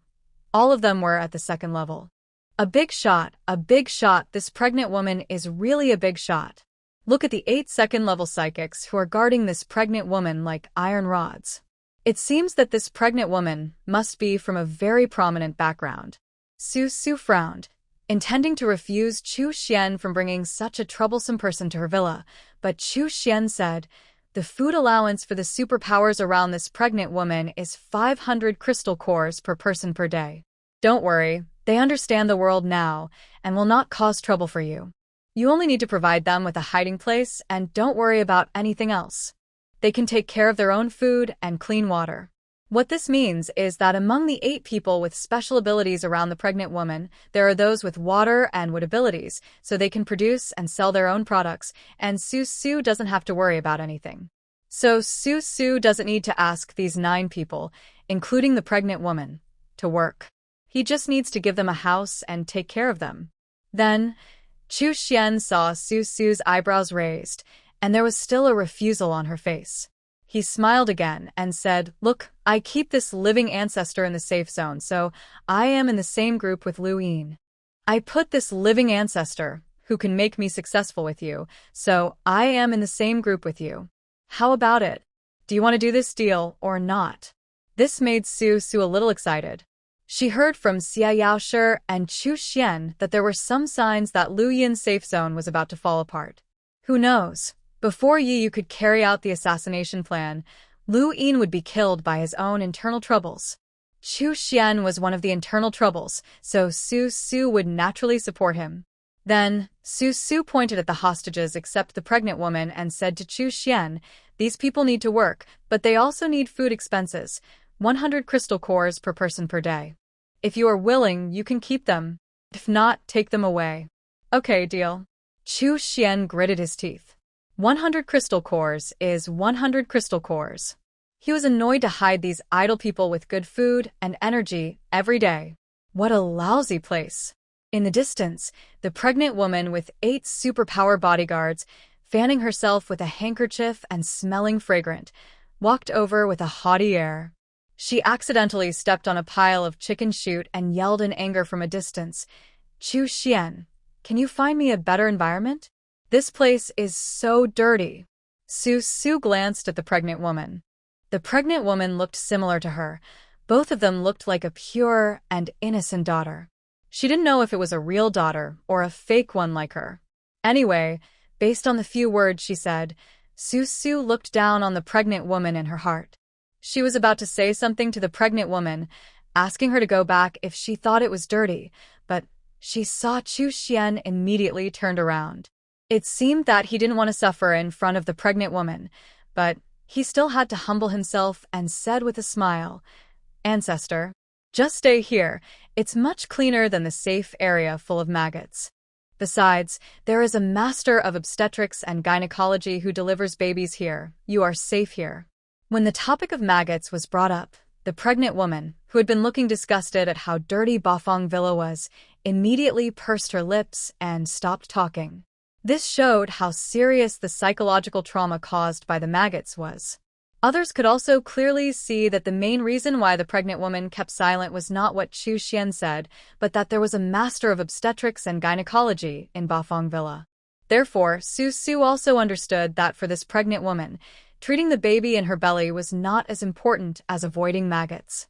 [SPEAKER 1] All of them were at the 2nd level. A big shot, this pregnant woman is really a big shot. Look at the 8 2nd-level psychics who are guarding this pregnant woman like iron rods. It seems that this pregnant woman must be from a very prominent background. Su Su frowned, intending to refuse Chu Xian from bringing such a troublesome person to her villa, but Chu Xian said, The food allowance for the superpowers around this pregnant woman is 500 crystal cores per person per day. Don't worry, they understand the world now and will not cause trouble for you. You only need to provide them with a hiding place and don't worry about anything else. They can take care of their own food and clean water. What this means is that among the 8 people with special abilities around the pregnant woman, there are those with water and wood abilities, so they can produce and sell their own products, and Su Su doesn't have to worry about anything. So Su Su doesn't need to ask these 9 people, including the pregnant woman, to work. He just needs to give them a house and take care of them. Then, Chu Xian saw Su Su's eyebrows raised, and there was still a refusal on her face. He smiled again and said, Look, I keep this living ancestor in the safe zone, so I am in the same group with Lu Yin. I put this living ancestor, who can make me successful with you, so I am in the same group with you. How about it? Do you want to do this deal or not? This made Su Su a little excited. She heard from Xia Yaoshi and Chu Xian that there were some signs that Lu Yin's safe zone was about to fall apart. Who knows? Before Yi Yu could carry out the assassination plan, Lu Yin would be killed by his own internal troubles. Chu Xian was one of the internal troubles, so Su Su would naturally support him. Then, Su Su pointed at the hostages except the pregnant woman and said to Chu Xian, "These people need to work, but they also need food expenses, 100 crystal cores per person per day. If you are willing, you can keep them. If not, take them away." "Okay, deal." Chu Xian gritted his teeth. 100 crystal cores is 100 crystal cores. He was annoyed to hide these idle people with good food and energy every day. What a lousy place. In the distance, the pregnant woman with 8 superpower bodyguards, fanning herself with a handkerchief and smelling fragrant, walked over with a haughty air. She accidentally stepped on a pile of chicken shoot and yelled in anger from a distance, "Chu Xian, can you find me a better environment? This place is so dirty." Su Su glanced at the pregnant woman. The pregnant woman looked similar to her. Both of them looked like a pure and innocent daughter. She didn't know if it was a real daughter or a fake one like her. Anyway, based on the few words she said, Su Su looked down on the pregnant woman in her heart. She was about to say something to the pregnant woman, asking her to go back if she thought it was dirty, but she saw Chu Xian immediately turned around. It seemed that he didn't want to suffer in front of the pregnant woman, but he still had to humble himself and said with a smile, "Ancestor, just stay here. It's much cleaner than the safe area full of maggots. Besides, there is a master of obstetrics and gynecology who delivers babies here. You are safe here." When the topic of maggots was brought up, the pregnant woman, who had been looking disgusted at how dirty Bafang Villa was, immediately pursed her lips and stopped talking. This showed how serious the psychological trauma caused by the maggots was. Others could also clearly see that the main reason why the pregnant woman kept silent was not what Chu Xian said, but that there was a master of obstetrics and gynecology in Bafang Villa. Therefore, Su Su also understood that for this pregnant woman, treating the baby in her belly was not as important as avoiding maggots.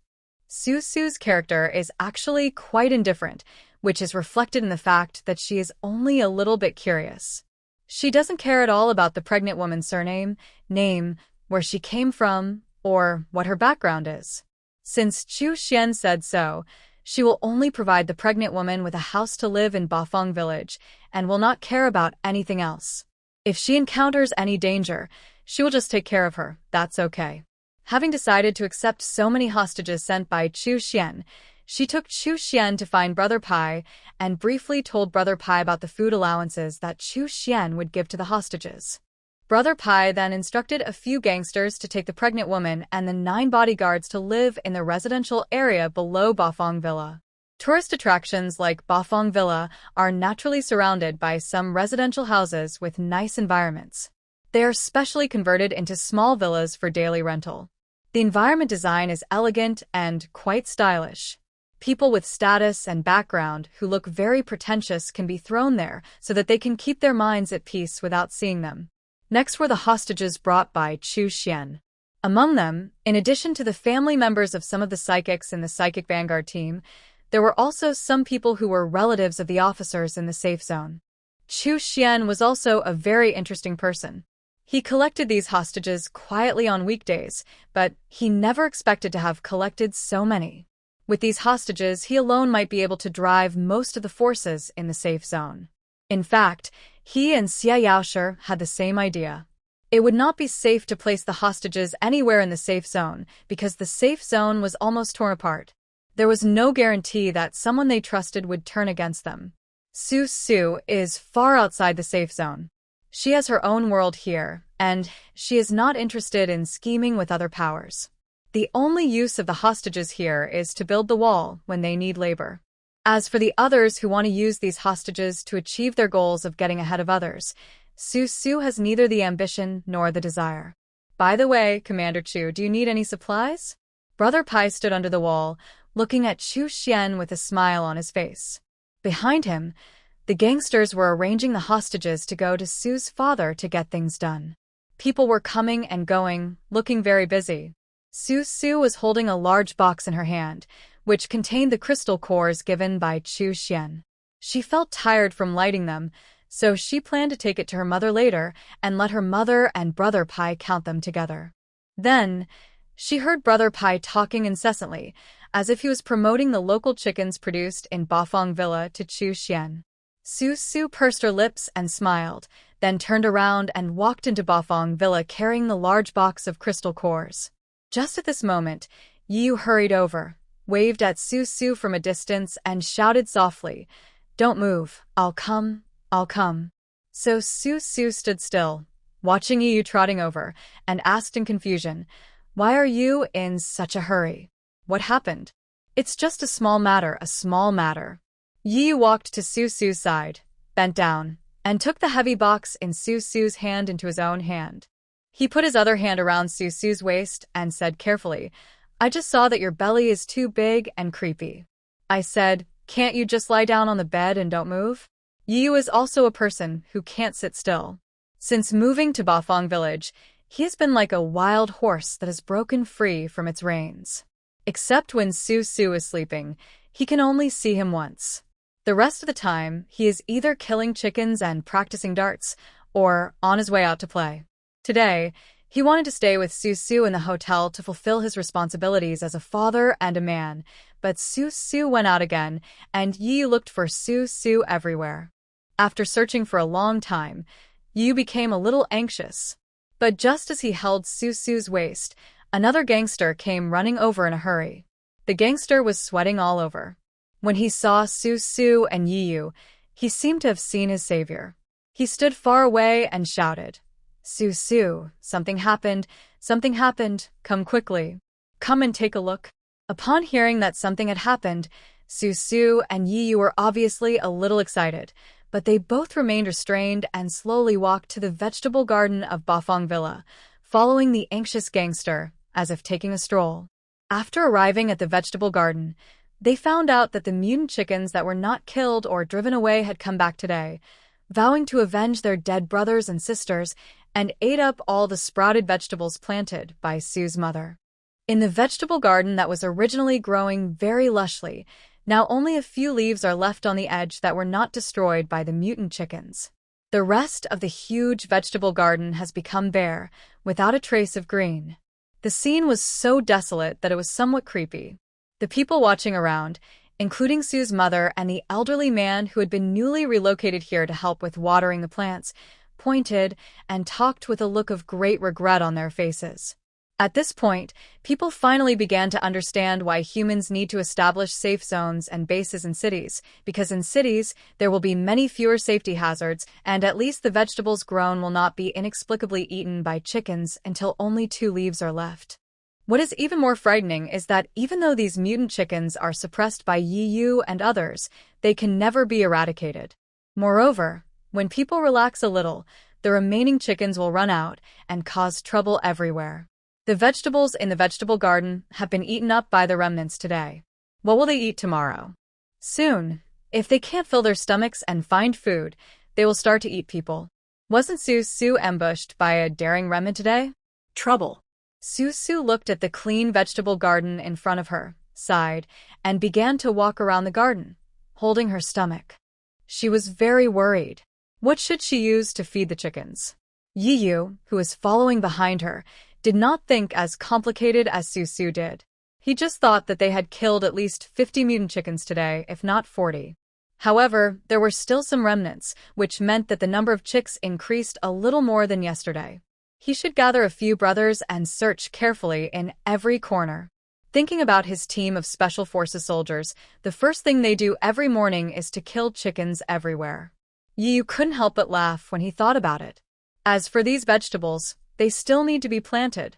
[SPEAKER 1] Su Su's character is actually quite indifferent, which is reflected in the fact that she is only a little bit curious. She doesn't care at all about the pregnant woman's surname, name, where she came from, or what her background is. Since Chu Xian said so, she will only provide the pregnant woman with a house to live in Bafang village and will not care about anything else. If she encounters any danger, she will just take care of her. That's okay. Having decided to accept so many hostages sent by Chu Xian, she took Chu Xian to find Brother Pai and briefly told Brother Pai about the food allowances that Chu Xian would give to the hostages. Brother Pai then instructed a few gangsters to take the pregnant woman and the 9 bodyguards to live in the residential area below Bafang Villa. Tourist attractions like Bafang Villa are naturally surrounded by some residential houses with nice environments. They are specially converted into small villas for daily rental. The environment design is elegant and quite stylish. People with status and background who look very pretentious can be thrown there so that they can keep their minds at peace without seeing them. Next were the hostages brought by Chu Xian. Among them, in addition to the family members of some of the psychics in the Psychic Vanguard team, there were also some people who were relatives of the officers in the safe zone. Chu Xian was also a very interesting person. He collected these hostages quietly on weekdays, but he never expected to have collected so many. With these hostages, he alone might be able to drive most of the forces in the safe zone. In fact, he and Xia Yaoshi had the same idea. It would not be safe to place the hostages anywhere in the safe zone because the safe zone was almost torn apart. There was no guarantee that someone they trusted would turn against them. Su Su is far outside the safe zone. She has her own world here, and she is not interested in scheming with other powers. The only use of the hostages here is to build the wall when they need labor. As for the others who want to use these hostages to achieve their goals of getting ahead of others, Su Su has neither the ambition nor the desire. By the way, Commander Chu, do you need any supplies? Brother Pai stood under the wall, looking at Chu Xian with a smile on his face. Behind him, the gangsters were arranging the hostages to go to Su's father to get things done. People were coming and going, looking very busy. Su was holding a large box in her hand, which contained the crystal cores given by Chu Xian. She felt tired from lighting them, so she planned to take it to her mother later and let her mother and Brother Pai count them together. Then, she heard Brother Pai talking incessantly, as if he was promoting the local chickens produced in Bafang Villa to Chu Xian. Su pursed her lips and smiled, then turned around and walked into Bafang Villa carrying the large box of crystal cores. Just at this moment, Yu hurried over, waved at Su from a distance and shouted softly, "Don't move, I'll come, I'll come." So Su stood still, watching Yu trotting over, and asked in confusion, "Why are you in such a hurry? What happened?" "It's just a small matter, a small matter." Yu walked to Su's side, bent down, and took the heavy box in Su's hand into his own hand. He put his other hand around Su's waist and said carefully, "I just saw that your belly is too big and creepy." I said, "Can't you just lie down on the bed and don't move?" Yu is also a person who can't sit still. Since moving to Bafang village, he has been like a wild horse that has broken free from its reins. Except when Su is sleeping, he can only see him once. The rest of the time, he is either killing chickens and practicing darts, or on his way out to play. Today, he wanted to stay with Su in the hotel to fulfill his responsibilities as a father and a man, but Su went out again, and Yi looked for Su everywhere. After searching for a long time, Yu became a little anxious. But just as he held Su's waist, another gangster came running over in a hurry. The gangster was sweating all over. When he saw Su and Yu, he seemed to have seen his savior. He stood far away and shouted, "Su, something happened, come quickly. Come and take a look." Upon hearing that something had happened, Su and Yu were obviously a little excited, but they both remained restrained and slowly walked to the vegetable garden of Bafang Villa, following the anxious gangster, as if taking a stroll. After arriving at the vegetable garden, they found out that the mutant chickens that were not killed or driven away had come back today, vowing to avenge their dead brothers and sisters, and ate up all the sprouted vegetables planted by Su's mother. In the vegetable garden that was originally growing very lushly, now only a few leaves are left on the edge that were not destroyed by the mutant chickens. The rest of the huge vegetable garden has become bare, without a trace of green. The scene was so desolate that it was somewhat creepy. The people watching around, including Su's mother and the elderly man who had been newly relocated here to help with watering the plants, pointed and talked with a look of great regret on their faces. At this point, people finally began to understand why humans need to establish safe zones and bases in cities, because in cities, there will be many fewer safety hazards, and at least the vegetables grown will not be inexplicably eaten by chickens until only 2 leaves are left. What is even more frightening is that even though these mutant chickens are suppressed by Yu and others, they can never be eradicated. Moreover, when people relax a little, the remaining chickens will run out and cause trouble everywhere. The vegetables in the vegetable garden have been eaten up by the remnants today. What will they eat tomorrow? Soon, if they can't fill their stomachs and find food, they will start to eat people. Wasn't Su ambushed by a daring remnant today? Trouble. Su looked at the clean vegetable garden in front of her, sighed, and began to walk around the garden, holding her stomach. She was very worried. What should she use to feed the chickens? Yu, who was following behind her, did not think as complicated as Su did. He just thought that they had killed at least 50 mutant chickens today, if not 40. However, there were still some remnants, which meant that the number of chicks increased a little more than yesterday. He should gather a few brothers and search carefully in every corner. Thinking about his team of Special Forces soldiers, the first thing they do every morning is to kill chickens everywhere. Yu couldn't help but laugh when he thought about it. As for these vegetables, they still need to be planted.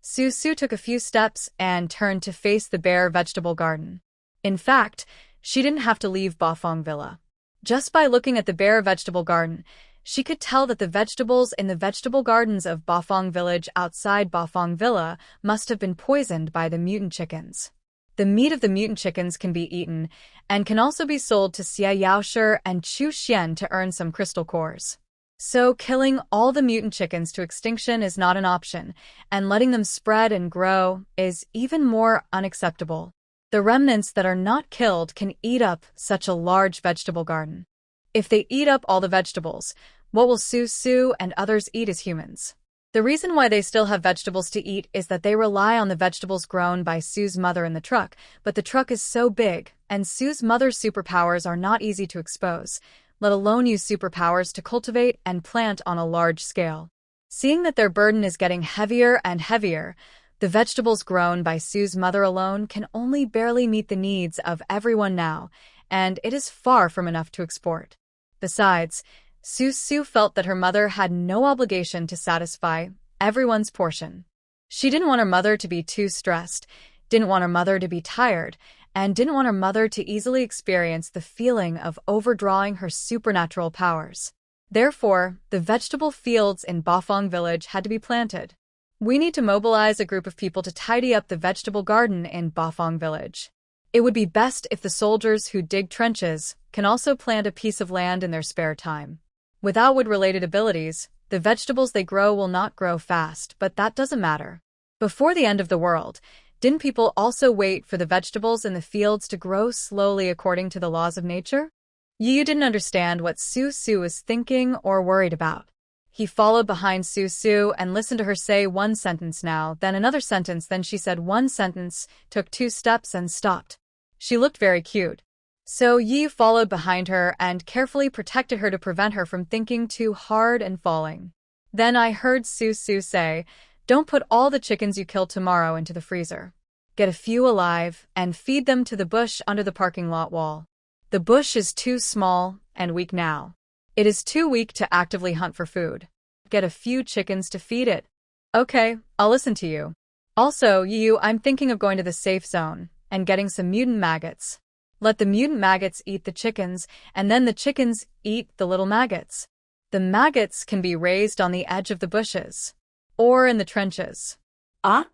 [SPEAKER 1] Su took a few steps and turned to face the bare vegetable garden. In fact, she didn't have to leave Bafang Villa. Just by looking at the bare vegetable garden, She could tell that the vegetables in the vegetable gardens of Bafang village outside Bafang Villa must have been poisoned by the mutant chickens. The meat of the mutant chickens can be eaten, and can also be sold to Xia Yaoshi and Chu Xian to earn some crystal cores. So killing all the mutant chickens to extinction is not an option, and letting them spread and grow is even more unacceptable. The remnants that are not killed can eat up such a large vegetable garden. If they eat up all the vegetables, what will Su and others eat as humans? The reason why they still have vegetables to eat is that they rely on the vegetables grown by Su's mother in the truck, but the truck is so big, and Su's mother's superpowers are not easy to expose, let alone use superpowers to cultivate and plant on a large scale. Seeing that their burden is getting heavier and heavier, the vegetables grown by Su's mother alone can only barely meet the needs of everyone now, and it is far from enough to export. Besides, Su felt that her mother had no obligation to satisfy everyone's portion. She didn't want her mother to be too stressed, didn't want her mother to be tired, and didn't want her mother to easily experience the feeling of overdrawing her supernatural powers. Therefore, the vegetable fields in Bafang village had to be planted. We need to mobilize a group of people to tidy up the vegetable garden in Bafang village. It would be best if the soldiers who dig trenches can also plant a piece of land in their spare time. Without wood-related abilities, the vegetables they grow will not grow fast, but that doesn't matter. Before the end of the world, didn't people also wait for the vegetables in the fields to grow slowly according to the laws of nature? Yu didn't understand what Su was thinking or worried about. He followed behind Su and listened to her say one sentence now, then another sentence, then she said one sentence, took 2 steps and stopped. She looked very cute. So Yi followed behind her and carefully protected her to prevent her from thinking too hard and falling. Then I heard Su say, "Don't put all the chickens you kill tomorrow into the freezer. Get a few alive and feed them to the bush under the parking lot wall. The bush is too small and weak now. It is too weak to actively hunt for food. Get a few chickens to feed it." "Okay, I'll listen to you. Also, Yu, I'm thinking of going to the safe zone and getting some mutant maggots. Let the mutant maggots eat the chickens, and then the chickens eat the little maggots. The maggots can be raised on the edge of the bushes, or in the trenches."
[SPEAKER 2] Ah?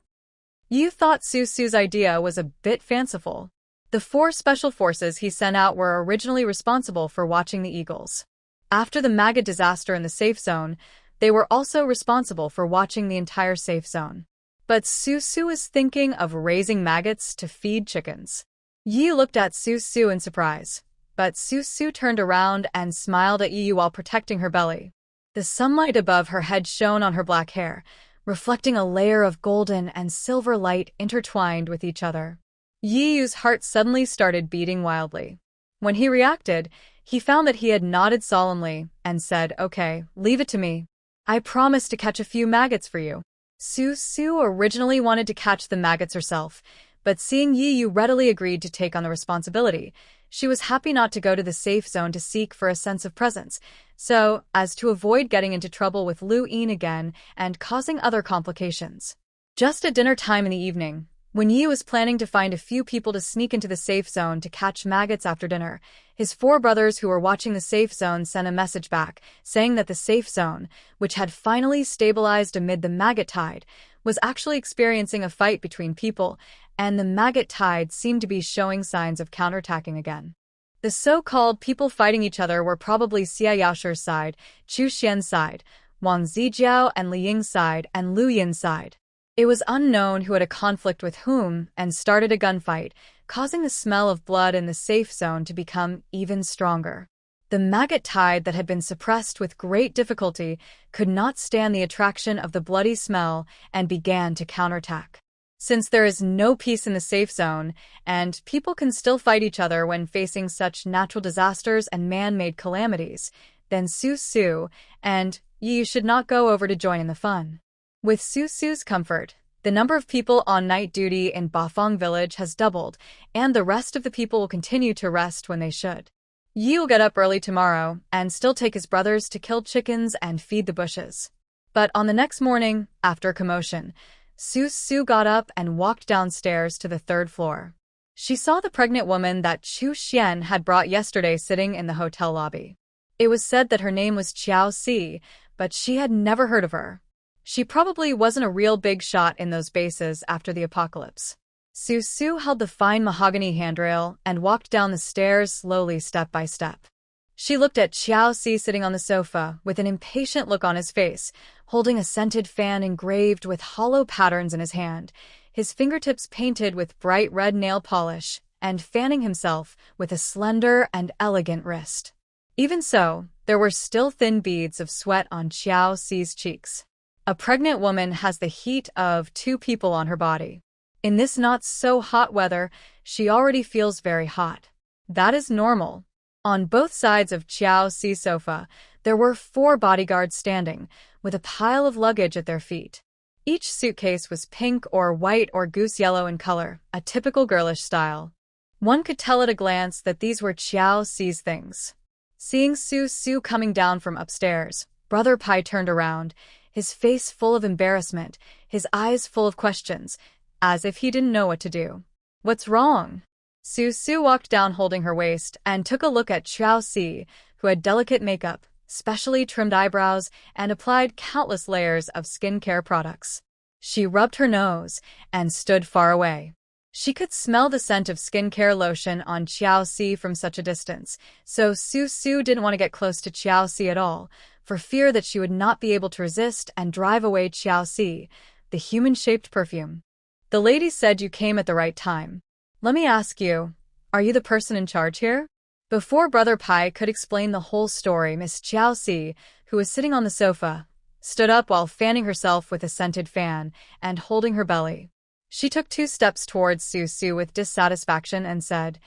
[SPEAKER 1] Yu thought Su's idea was a bit fanciful. The 4 special forces he sent out were originally responsible for watching the eagles. After the maggot disaster in the safe zone, they were also responsible for watching the entire safe zone. But Su is thinking of raising maggots to feed chickens. Yi looked at Su in surprise, but Su turned around and smiled at Yi while protecting her belly. The sunlight above her head shone on her black hair, reflecting a layer of golden and silver light intertwined with each other. Yi's heart suddenly started beating wildly. When he reacted, he found that he had nodded solemnly and said, "Okay, leave it to me. I promise to catch a few maggots for you." Su originally wanted to catch the maggots herself, but seeing Yu readily agreed to take on the responsibility, she was happy not to go to the safe zone to seek for a sense of presence, so as to avoid getting into trouble with Lu Yin again and causing other complications. Just at dinner time in the evening, when Yi was planning to find a few people to sneak into the safe zone to catch maggots after dinner, his 4 brothers who were watching the safe zone sent a message back, saying that the safe zone, which had finally stabilized amid the maggot tide, was actually experiencing a fight between people, and the maggot tide seemed to be showing signs of counterattacking again. The so-called people fighting each other were probably Xia Yaoshi's side, Chu Xian's side, Wang Zijiao and Li Ying's side, and Lu Yin's side. It was unknown who had a conflict with whom and started a gunfight, causing the smell of blood in the safe zone to become even stronger. The maggot tide that had been suppressed with great difficulty could not stand the attraction of the bloody smell and began to counterattack. Since there is no peace in the safe zone, and people can still fight each other when facing such natural disasters and man-made calamities, then Su and Yi should not go over to join in the fun. With Su's comfort, the number of people on night duty in Bafang village has doubled, and the rest of the people will continue to rest when they should. Yi will get up early tomorrow and still take his brothers to kill chickens and feed the bushes. But on the next morning, after commotion, Su got up and walked downstairs to the 3rd floor. She saw the pregnant woman that Chu Xian had brought yesterday sitting in the hotel lobby. It was said that her name was Xiao Si, but she had never heard of her. She probably wasn't a real big shot in those bases after the apocalypse. Su held the fine mahogany handrail and walked down the stairs slowly step by step. She looked at Xiao Si sitting on the sofa with an impatient look on his face, holding a scented fan engraved with hollow patterns in his hand, his fingertips painted with bright red nail polish, and fanning himself with a slender and elegant wrist. Even so, there were still thin beads of sweat on Xiao Si's cheeks. A pregnant woman has the heat of 2 people on her body. In this not-so-hot weather, she already feels very hot. That is normal. On both sides of Xiao Si's sofa, there were 4 bodyguards standing, with a pile of luggage at their feet. Each suitcase was pink or white or goose yellow in color, a typical girlish style. One could tell at a glance that these were Xiao Si's things. Seeing Su coming down from upstairs, Brother Pai turned around, his face full of embarrassment, his eyes full of questions, as if he didn't know what to do. "What's wrong?" Su walked down holding her waist and took a look at Xiao Si, who had delicate makeup, specially trimmed eyebrows, and applied countless layers of skincare products. She rubbed her nose and stood far away. She could smell the scent of skincare lotion on Xiao Si from such a distance, so Su didn't want to get close to Xiao Si at all, for fear that she would not be able to resist and drive away Xiao Si, the human-shaped perfume. "The lady said you came at the right time. Let me ask you, are you the person in charge here?" Before Brother Pai could explain the whole story, Miss Xiao Si, who was sitting on the sofa, stood up while fanning herself with a scented fan and holding her belly. She took 2 steps towards Su with dissatisfaction and said,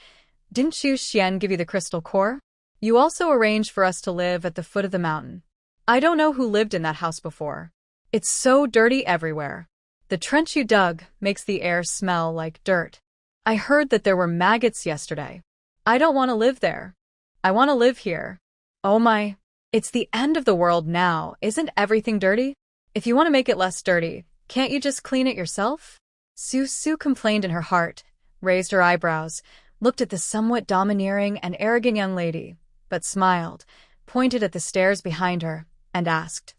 [SPEAKER 1] "Didn't Xu Xian give you the crystal core? You also arranged for us to live at the foot of the mountain. I don't know who lived in that house before. It's so dirty everywhere. The trench you dug makes the air smell like dirt. I heard that there were maggots yesterday. I don't want to live there. I want to live here. Oh my, it's the end of the world now. Isn't everything dirty? If you want to make it less dirty, can't you just clean it yourself?" Su complained in her heart, raised her eyebrows, looked at the somewhat domineering and arrogant young lady, but smiled, pointed at the stairs behind her, and asked,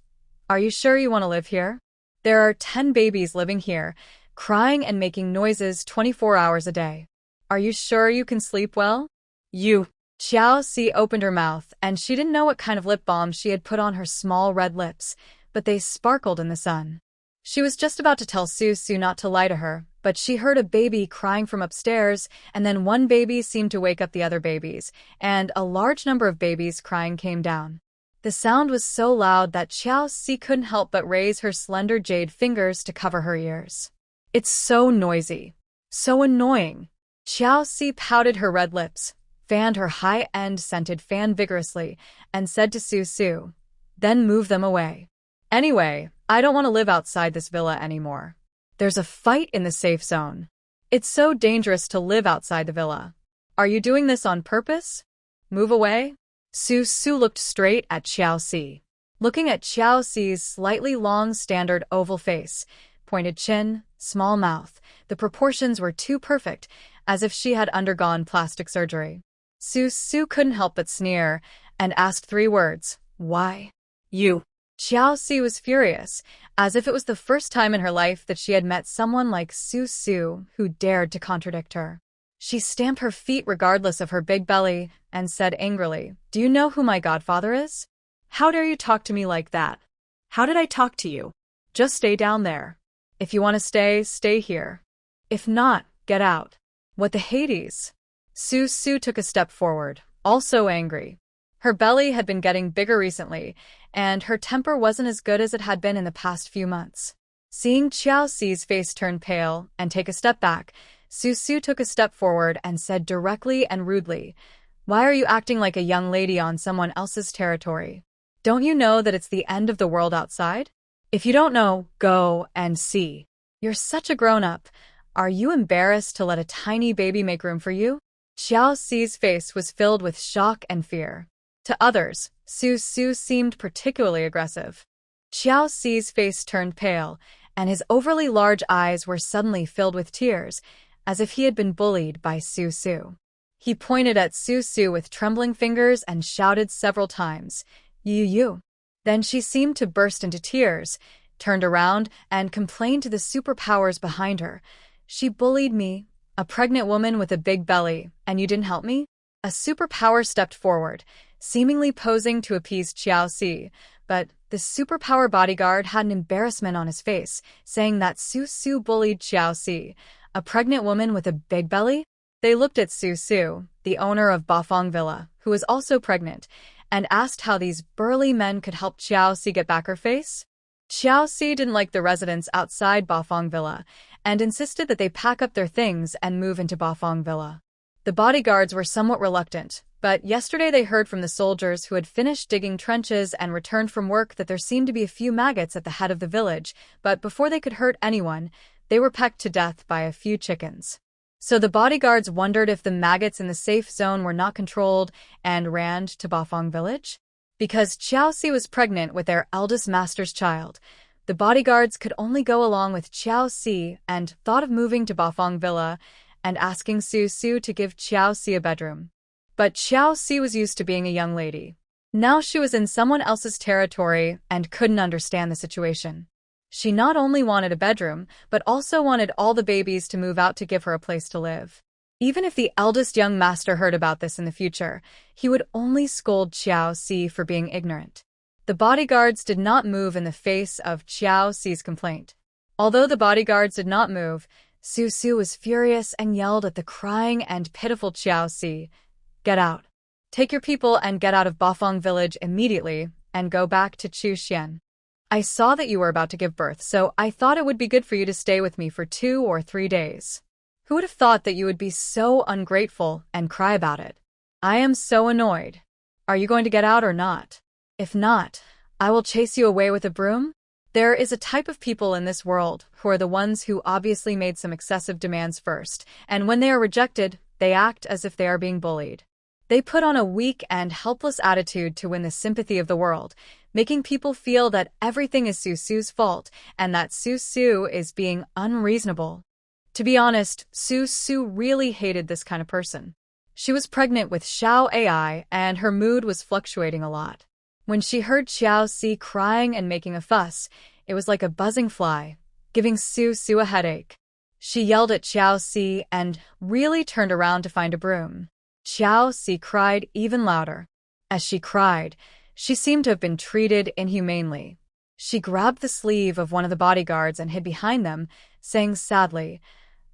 [SPEAKER 1] "Are you sure you want to live here? There are 10 babies living here, crying and making noises 24 hours a day. Are you sure you can sleep well?" Xiao Si opened her mouth, and she didn't know what kind of lip balm she had put on her small red lips, but they sparkled in the sun. She was just about to tell Su not to lie to her, but she heard a baby crying from upstairs, and then one baby seemed to wake up the other babies, and a large number of babies crying came down. The sound was so loud that Xiao Si couldn't help but raise her slender jade fingers to cover her ears. "It's so noisy. So annoying." Xiao Si pouted her red lips, fanned her high-end scented fan vigorously, and said to Su, "Then move them away. Anyway, I don't want to live outside this villa anymore. There's a fight in the safe zone. It's so dangerous to live outside the villa. Are you doing this on purpose? Move away." Su looked straight at Xiao Si. Looking at Xiao Si's slightly long standard oval face, pointed chin, small mouth, the proportions were too perfect, as if she had undergone plastic surgery. Su couldn't help but sneer, and asked 3 words, "Why? You?" Xiao Si was furious, as if it was the first time in her life that she had met someone like Su who dared to contradict her. She stamped her feet regardless of her big belly, and said angrily, "Do you know who my godfather is? How dare you talk to me like that? How did I talk to you? Just stay down there. If you want to stay, stay here. If not, get out." "What the Hades?" Su took a step forward, also angry. Her belly had been getting bigger recently, and her temper wasn't as good as it had been in the past few months. Seeing Xiao Si's face turn pale and take a step back, Su took a step forward and said directly and rudely, "Why are you acting like a young lady on someone else's territory? Don't you know that it's the end of the world outside? If you don't know, go and see. You're such a grown-up. Are you embarrassed to let a tiny baby make room for you?" Xiao Si's face was filled with shock and fear. To others, Su seemed particularly aggressive. Xiao Si's face turned pale, and his overly large eyes were suddenly filled with tears, as if he had been bullied by Su. He pointed at Su Su with trembling fingers and shouted several times, You. Then she seemed to burst into tears, turned around, and complained to the superpowers behind her. She bullied me, a pregnant woman with a big belly, and you didn't help me? A superpower stepped forward, seemingly posing to appease Xiao Si, but the superpower bodyguard had an embarrassment on his face, saying that Su Su bullied Xiao Si, a pregnant woman with a big belly? They looked at Su Su, the owner of Bafang Villa, who was also pregnant, and asked how these burly men could help Xiao Si get back her face. Xiao Si didn't like the residents outside Bafang Villa, and insisted that they pack up their things and move into Bafang Villa. The bodyguards were somewhat reluctant, but yesterday they heard from the soldiers who had finished digging trenches and returned from work that there seemed to be a few maggots at the head of the village, but before they could hurt anyone, they were pecked to death by a few chickens. So the bodyguards wondered if the maggots in the safe zone were not controlled and ran to Bafang village? Because Xiao Si was pregnant with their eldest master's child, the bodyguards could only go along with Xiao Si and thought of moving to Bafang Villa and asking Su Su to give Xiao Si a bedroom. But Xiao Si was used to being a young lady. Now she was in someone else's territory and couldn't understand the situation. She not only wanted a bedroom, but also wanted all the babies to move out to give her a place to live. Even if the eldest young master heard about this in the future, he would only scold Xiao Si for being ignorant. The bodyguards did not move in the face of Xiao Si's complaint. Although the bodyguards did not move, Su Su was furious and yelled at the crying and pitiful Xiao Si, Get out. Take your people and get out of Bafang village immediately and go back to Chuxian. I saw that you were about to give birth, so I thought it would be good for you to stay with me for 2 or 3 days. Who would have thought that you would be so ungrateful and cry about it? I am so annoyed. Are you going to get out or not? If not, I will chase you away with a broom? There is a type of people in this world who are the ones who obviously made some excessive demands first, and when they are rejected, they act as if they are being bullied. They put on a weak and helpless attitude to win the sympathy of the world, making people feel that everything is Su Su's fault and that Su Su is being unreasonable. To be honest, Su Su really hated this kind of person. She was pregnant with Xiao AI and her mood was fluctuating a lot. When she heard Xiao Si crying and making a fuss, it was like a buzzing fly, giving Su Su a headache. She yelled at Xiao Si and really turned around to find a broom. Xiao Si cried even louder. As she cried, she seemed to have been treated inhumanely. She grabbed the sleeve of one of the bodyguards and hid behind them, saying sadly,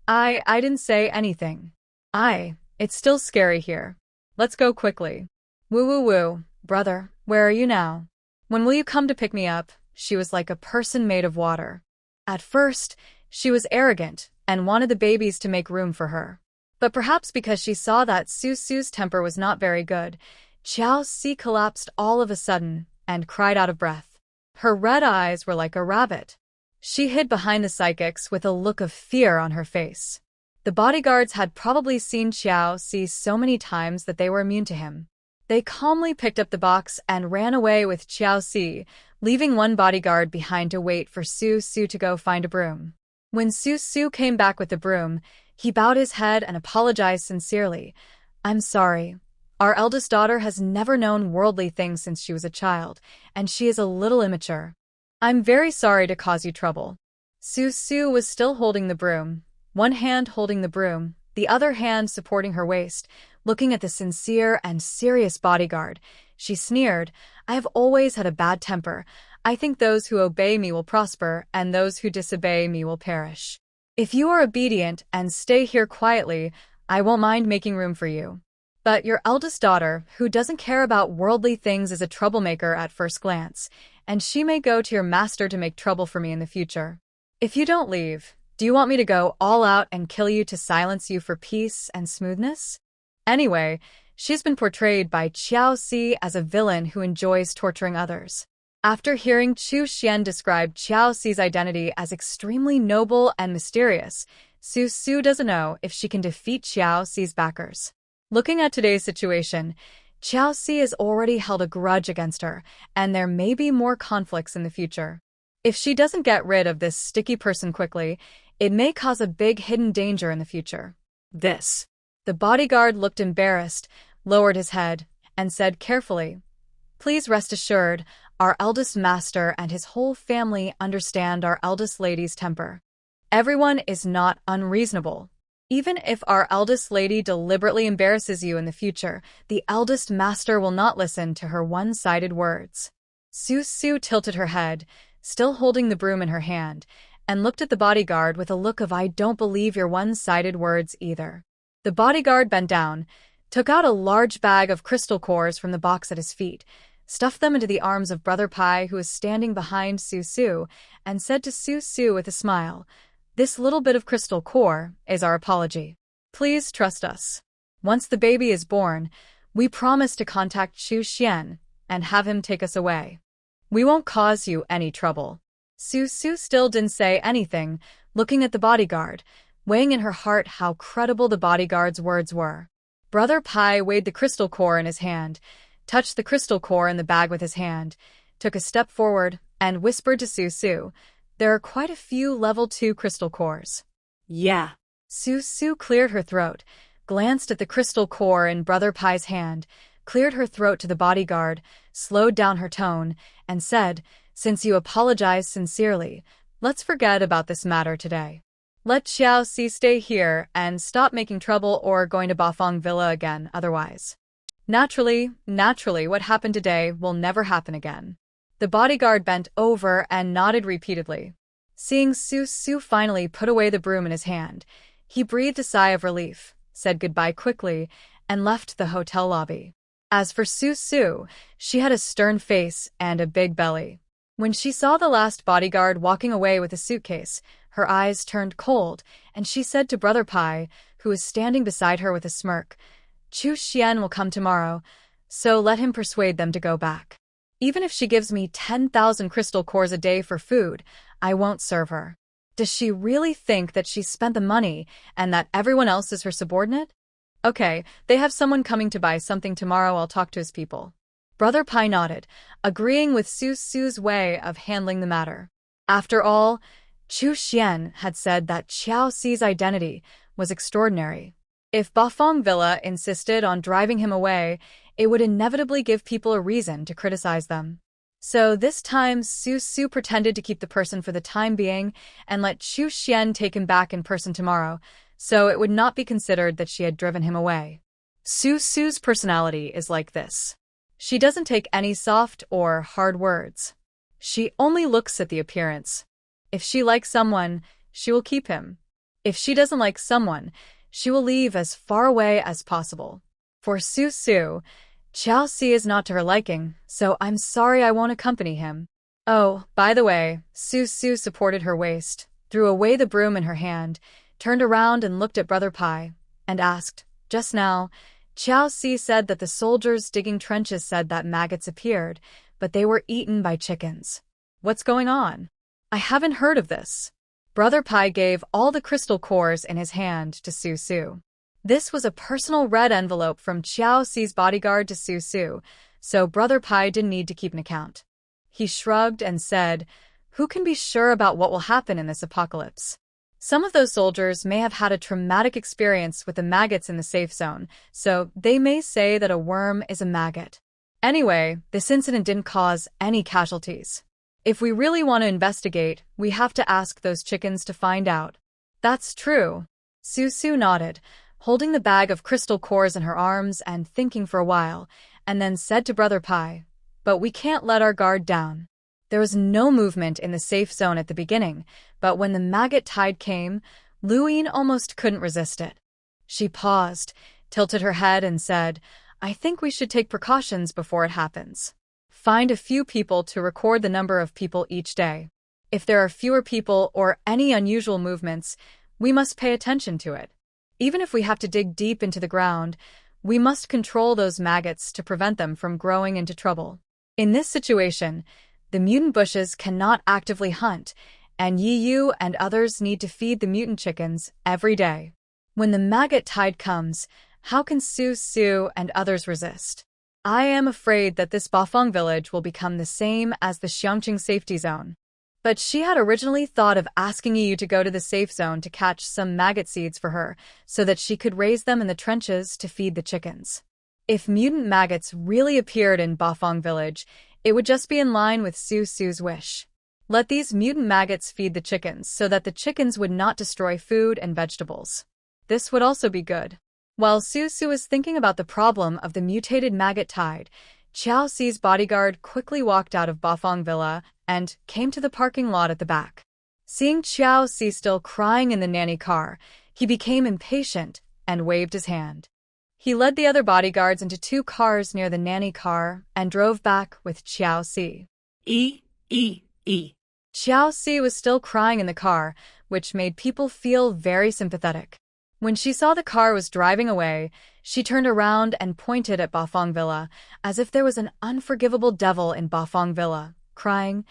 [SPEAKER 1] I didn't say anything. It's still scary here. Let's go quickly. Woo, brother, where are you now? When will you come to pick me up? She was like a person made of water. At first, she was arrogant and wanted the babies to make room for her. But perhaps because she saw that Su Su's temper was not very good, Xiao Si collapsed all of a sudden and cried out of breath. Her red eyes were like a rabbit. She hid behind the psychics with a look of fear on her face. The bodyguards had probably seen Xiao Si so many times that they were immune to him. They calmly picked up the box and ran away with Xiao Si, leaving one bodyguard behind to wait for Su Su to go find a broom. When Su Su came back with the broom, he bowed his head and apologized sincerely. I'm sorry. Our eldest daughter has never known worldly things since she was a child, and she is a little immature. I'm very sorry to cause you trouble. Su Su was still holding the broom, one hand holding the broom, the other hand supporting her waist, looking at the sincere and serious bodyguard. She sneered, I have always had a bad temper. I think those who obey me will prosper, and those who disobey me will perish. If you are obedient and stay here quietly, I won't mind making room for you. But your eldest daughter, who doesn't care about worldly things, is a troublemaker at first glance, and she may go to your master to make trouble for me in the future. If you don't leave, do you want me to go all out and kill you to silence you for peace and smoothness? Anyway, she's been portrayed by Xiao Si as a villain who enjoys torturing others. After hearing Chu Xian describe Xiao Si's identity as extremely noble and mysterious, Su Su doesn't know if she can defeat Xiao Si's backers. Looking at today's situation, Xiao Si has already held a grudge against her, and there may be more conflicts in the future. If she doesn't get rid of this sticky person quickly, it may cause a big hidden danger in the future. This The bodyguard looked embarrassed, lowered his head, and said carefully, "Please rest assured, our eldest master and his whole family understand our eldest lady's temper. Everyone is not unreasonable. Even if our eldest lady deliberately embarrasses you in the future, the eldest master will not listen to her one-sided words." Su tilted her head, still holding the broom in her hand, and looked at the bodyguard with a look of "I don't believe your one-sided words either." The bodyguard bent down, took out a large bag of crystal cores from the box at his feet, stuffed them into the arms of Brother Pai, who was standing behind Su, and said to Su with a smile, "This little bit of crystal core is our apology. Please trust us. Once the baby is born, we promise to contact Chu Xian and have him take us away. We won't cause you any trouble." Su still didn't say anything, looking at the bodyguard, weighing in her heart how credible the bodyguard's words were. Brother Pai weighed the crystal core in his hand, touched the crystal core in the bag with his hand, took a step forward, and whispered to Su, "There are quite a few level 2 crystal cores."
[SPEAKER 2] Yeah.
[SPEAKER 1] Su cleared her throat, glanced at the crystal core in Brother Pai's hand, cleared her throat to the bodyguard, slowed down her tone, and said, "Since you apologize sincerely, let's forget about this matter today. Let Xiao Si stay here and stop making trouble or going to Bafang Villa again otherwise. Naturally, what happened today will never happen again." The bodyguard bent over and nodded repeatedly. Seeing Su finally put away the broom in his hand, he breathed a sigh of relief, said goodbye quickly, and left the hotel lobby. As for Su, she had a stern face and a big belly. When she saw the last bodyguard walking away with a suitcase, her eyes turned cold, and she said to Brother Pai, who was standing beside her with a smirk, "Chu Xian will come tomorrow, so let him persuade them to go back. Even if she gives me 10,000 crystal cores a day for food, I won't serve her. Does she really think that she spent the money and that everyone else is her subordinate? Okay, they have someone coming to buy something tomorrow, I'll talk to his people." Brother Pai nodded, agreeing with Su's way of handling the matter. After all, Chu Xian had said that Xiao Si's identity was extraordinary. If Bafang Villa insisted on driving him away, it would inevitably give people a reason to criticize them. So this time Su pretended to keep the person for the time being and let Chu Xian take him back in person tomorrow, so it would not be considered that she had driven him away. Su's personality is like this. She doesn't take any soft or hard words. She only looks at the appearance. If she likes someone, she will keep him. If she doesn't like someone, she will leave as far away as possible. For Su, Xiao Si is not to her liking, so I'm sorry I won't accompany him. Oh, by the way, Su supported her waist, threw away the broom in her hand, turned around and looked at Brother Pai, and asked, "Just now, Xiao Si said that the soldiers digging trenches said that maggots appeared, but they were eaten by chickens. What's going on? I haven't heard of this." Brother Pai gave all the crystal cores in his hand to Su. This was a personal red envelope from Xiao Si's bodyguard to Su, so Brother Pai didn't need to keep an account. He shrugged and said, "Who can be sure about what will happen in this apocalypse? Some of those soldiers may have had a traumatic experience with the maggots in the safe zone, so they may say that a worm is a maggot. Anyway, this incident didn't cause any casualties. If we really want to investigate, we have to ask those chickens to find out." "That's true." Su nodded, holding the bag of crystal cores in her arms and thinking for a while, and then said to Brother Pai, "But we can't let our guard down." There was no movement in the safe zone at the beginning, but when the maggot tide came, Luine almost couldn't resist it. She paused, tilted her head, and said, "I think we should take precautions before it happens. Find a few people to record the number of people each day. If there are fewer people or any unusual movements, we must pay attention to it. Even if we have to dig deep into the ground, we must control those maggots to prevent them from growing into trouble." In this situation, the mutant bushes cannot actively hunt, and Yu and others need to feed the mutant chickens every day. When the maggot tide comes, how can Su and others resist? I am afraid that this Bafang village will become the same as the Xiangqing safety zone. But she had originally thought of asking you to go to the safe zone to catch some maggot seeds for her so that she could raise them in the trenches to feed the chickens. If mutant maggots really appeared in Bafang village, it would just be in line with Su's wish. Let these mutant maggots feed the chickens so that the chickens would not destroy food and vegetables. This would also be good. While Su was thinking about the problem of the mutated maggot tide, Qiao Ci's bodyguard quickly walked out of Bafang Villa and came to the parking lot at the back. Seeing Qiao Ci still crying in the nanny car, he became impatient and waved his hand. He led the other bodyguards into 2 cars near the nanny car and drove back with Qiao Ci. Qiao Ci was still crying in the car, which made people feel very sympathetic. When she saw the car was driving away, she turned around and pointed at Bafang Villa, as if there was an unforgivable devil in Bafang Villa, crying,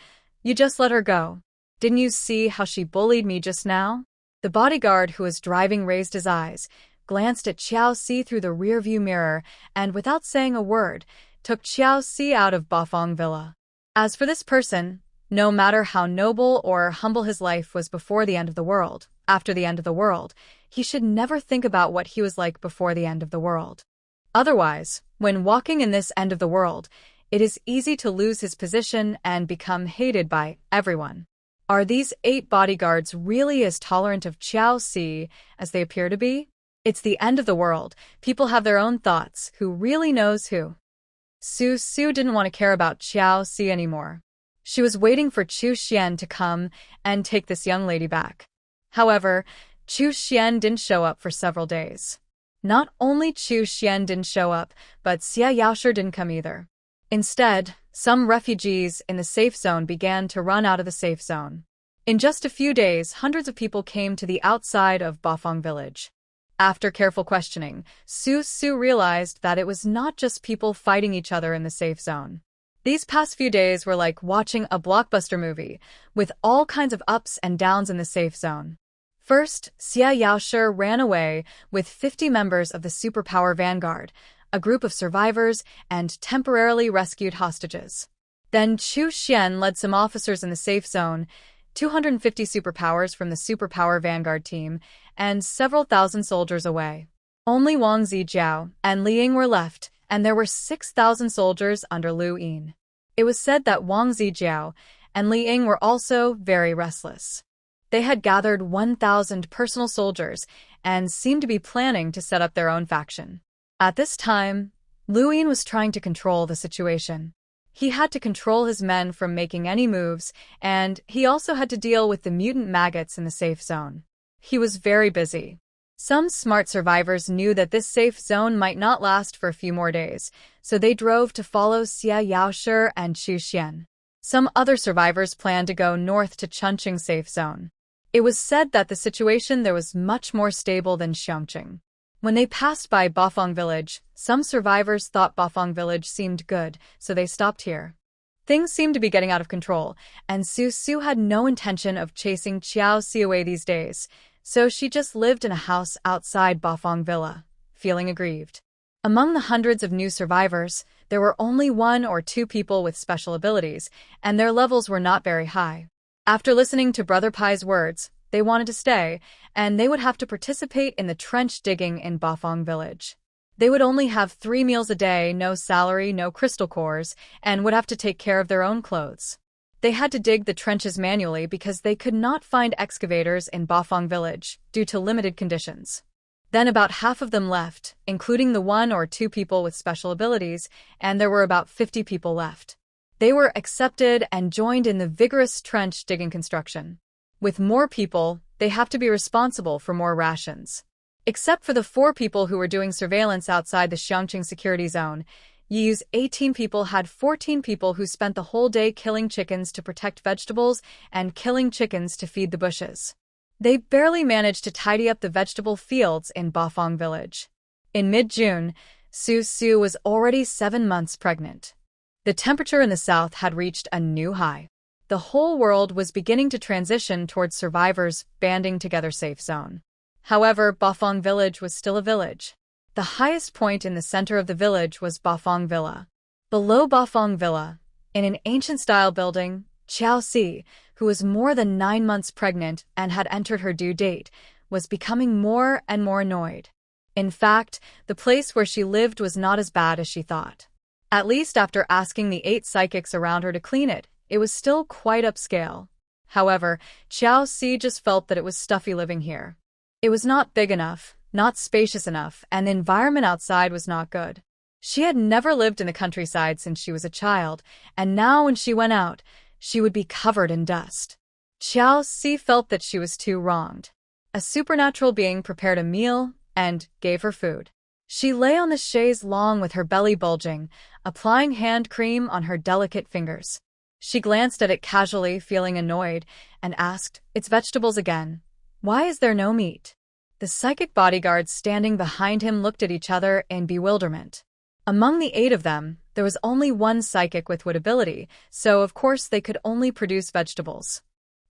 [SPEAKER 1] "You just let her go. Didn't you see how she bullied me just now?" The bodyguard who was driving raised his eyes, glanced at Qiao Ci through the rearview mirror, and without saying a word, took Qiao Ci out of Bafang Villa. As for this person, no matter how noble or humble his life was before the end of the world, after the end of the world, he should never think about what he was like before the end of the world. Otherwise, when walking in this end of the world, it is easy to lose his position and become hated by everyone. Are these 8 bodyguards really as tolerant of Qiao Ci as they appear to be? It's the end of the world. People have their own thoughts. Who really knows who? Su didn't want to care about Qiao Ci anymore. She was waiting for Chu Xian to come and take this young lady back. However, Chu Xian didn't show up for several days. Not only Chu Xian didn't show up, but Xia Yaoshi didn't come either. Instead, some refugees in the safe zone began to run out of the safe zone. In just a few days, hundreds of people came to the outside of Bafang village. After careful questioning, Su realized that it was not just people fighting each other in the safe zone. These past few days were like watching a blockbuster movie, with all kinds of ups and downs in the safe zone. First, Xia Yaoshi ran away with 50 members of the Superpower Vanguard, a group of survivors and temporarily rescued hostages. Then Chu Xian led some officers in the safe zone, 250 superpowers from the Superpower Vanguard team, and several thousand soldiers away. Only Wang Zijiao and Li Ying were left, and there were 6,000 soldiers under Lu Yin. It was said that Wang Zijiao and Li Ying were also very restless. They had gathered 1,000 personal soldiers and seemed to be planning to set up their own faction. At this time, Lu Yin was trying to control the situation. He had to control his men from making any moves, and he also had to deal with the mutant maggots in the safe zone. He was very busy. Some smart survivors knew that this safe zone might not last for a few more days, so they drove to follow Xia Yaoshi and Chu Xian. Some other survivors planned to go north to Chongqing safe zone. It was said that the situation there was much more stable than Chongqing. When they passed by Bafang village, some survivors thought Bafang village seemed good, so they stopped here. Things seemed to be getting out of control, and Su had no intention of chasing Qiao Ci away these days, so she just lived in a house outside Bafang Villa, feeling aggrieved. Among the hundreds of new survivors, there were only 1 or 2 people with special abilities, and their levels were not very high. After listening to Brother Pai's words, they wanted to stay, and they would have to participate in the trench digging in Bafang village. They would only have 3 meals a day, no salary, no crystal cores, and would have to take care of their own clothes. They had to dig the trenches manually because they could not find excavators in Bafang village due to limited conditions. Then about half of them left, including the 1 or 2 people with special abilities, and there were about 50 people left. They were accepted and joined in the vigorous trench digging construction. With more people, they have to be responsible for more rations. Except for the 4 people who were doing surveillance outside the Chongqing security zone, Yi's 18 people had 14 people who spent the whole day killing chickens to protect vegetables and killing chickens to feed the bushes. They barely managed to tidy up the vegetable fields in Bafang village. In mid-June, Su was already 7 months pregnant. The temperature in the south had reached a new high. The whole world was beginning to transition towards survivors banding together safe zone. However, Bafang village was still a village. The highest point in the center of the village was Bafang Villa. Below Bafang Villa, in an ancient-style building, Qiao Ci, who was more than 9 months pregnant and had entered her due date, was becoming more and more annoyed. In fact, the place where she lived was not as bad as she thought. At least after asking the 8 psychics around her to clean it, it was still quite upscale. However, Xiao Si just felt that it was stuffy living here. It was not big enough, not spacious enough, and the environment outside was not good. She had never lived in the countryside since she was a child, and now when she went out, she would be covered in dust. Xiao Si felt that she was too wronged. A supernatural being prepared a meal and gave her food. She lay on the chaise longue with her belly bulging, applying hand cream on her delicate fingers. She glanced at it casually, feeling annoyed, and asked, "It's vegetables again. Why is there no meat?" The psychic bodyguards standing behind him looked at each other in bewilderment. Among the 8 of them, there was only one psychic with wood ability, so of course they could only produce vegetables.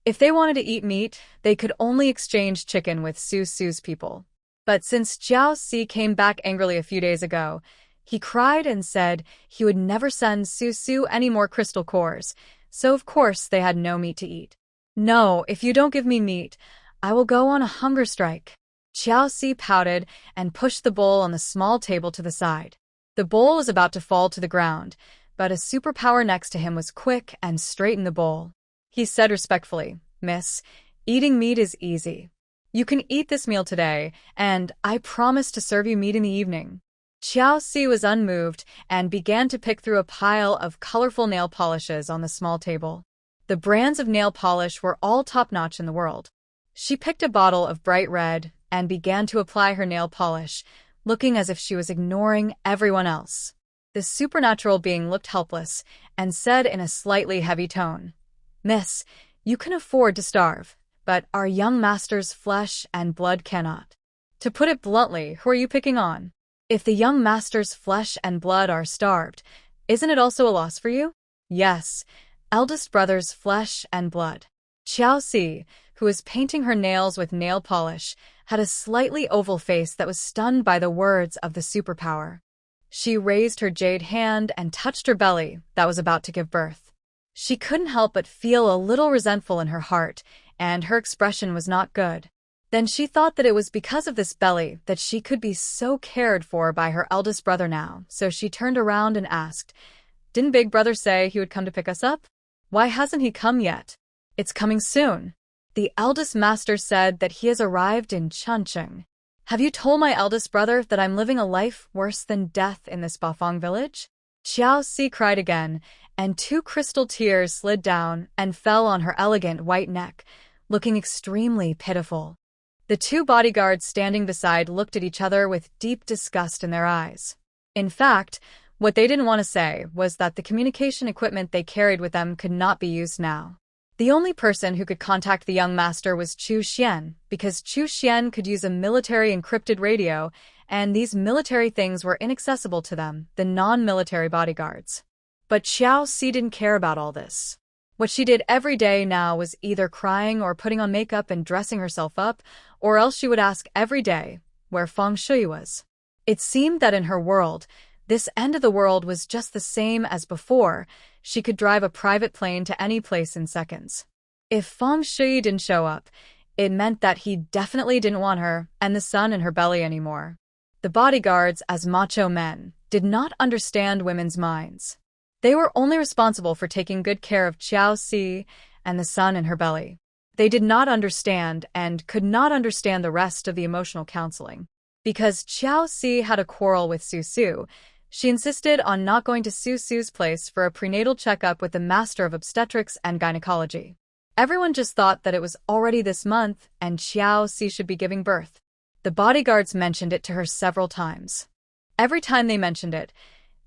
[SPEAKER 1] If they wanted to eat meat, they could only exchange chicken with Su Su's people. But since Xiao Si came back angrily a few days ago, he cried and said he would never send Su Su any more crystal cores, so of course they had no meat to eat. "No, if you don't give me meat, I will go on a hunger strike." Xiao Si pouted and pushed the bowl on the small table to the side. The bowl was about to fall to the ground, but a superpower next to him was quick and straightened the bowl. He said respectfully, "Miss, eating meat is easy. You can eat this meal today, and I promise to serve you meat in the evening." Xiao Si was unmoved and began to pick through a pile of colorful nail polishes on the small table. The brands of nail polish were all top-notch in the world. She picked a bottle of bright red and began to apply her nail polish, looking as if she was ignoring everyone else. The supernatural being looked helpless and said in a slightly heavy tone, "Miss, you can afford to starve, but our young master's flesh and blood cannot." To put it bluntly, who are you picking on? If the young master's flesh and blood are starved, isn't it also a loss for you? Yes, eldest brother's flesh and blood. Xiao Si, who was painting her nails with nail polish, had a slightly oval face that was stunned by the words of the superpower. She raised her jade hand and touched her belly that was about to give birth. She couldn't help but feel a little resentful in her heart, and her expression was not good. Then she thought that it was because of this belly that she could be so cared for by her eldest brother now, so she turned around and asked, "Didn't Big Brother say he would come to pick us up? Why hasn't he come yet?" "It's coming soon. The eldest master said that he has arrived in Chuncheng. Have you told my eldest brother that I'm living a life worse than death in this Bafang village?" Xiao Si cried again, and 2 crystal tears slid down and fell on her elegant white neck, looking extremely pitiful. The 2 bodyguards standing beside looked at each other with deep disgust in their eyes. In fact, what they didn't want to say was that the communication equipment they carried with them could not be used now. The only person who could contact the young master was Chu Xian, because Chu Xian could use a military encrypted radio, and these military things were inaccessible to them, the non-military bodyguards. But Xiao Si didn't care about all this. What she did every day now was either crying or putting on makeup and dressing herself up, or else she would ask every day where Feng Shui was. It seemed that in her world, this end of the world was just the same as before. She could drive a private plane to any place in seconds. If Feng Shui didn't show up, it meant that he definitely didn't want her and the son in her belly anymore. The bodyguards, as macho men, did not understand women's minds. They were only responsible for taking good care of Xiao Si and the son in her belly. They did not understand and could not understand the rest of the emotional counseling. Because Xiao Si had a quarrel with Su Su, she insisted on not going to Su Su's place for a prenatal checkup with the master of obstetrics and gynecology. Everyone just thought that it was already this month and Xiao Si should be giving birth. The bodyguards mentioned it to her several times. Every time they mentioned it,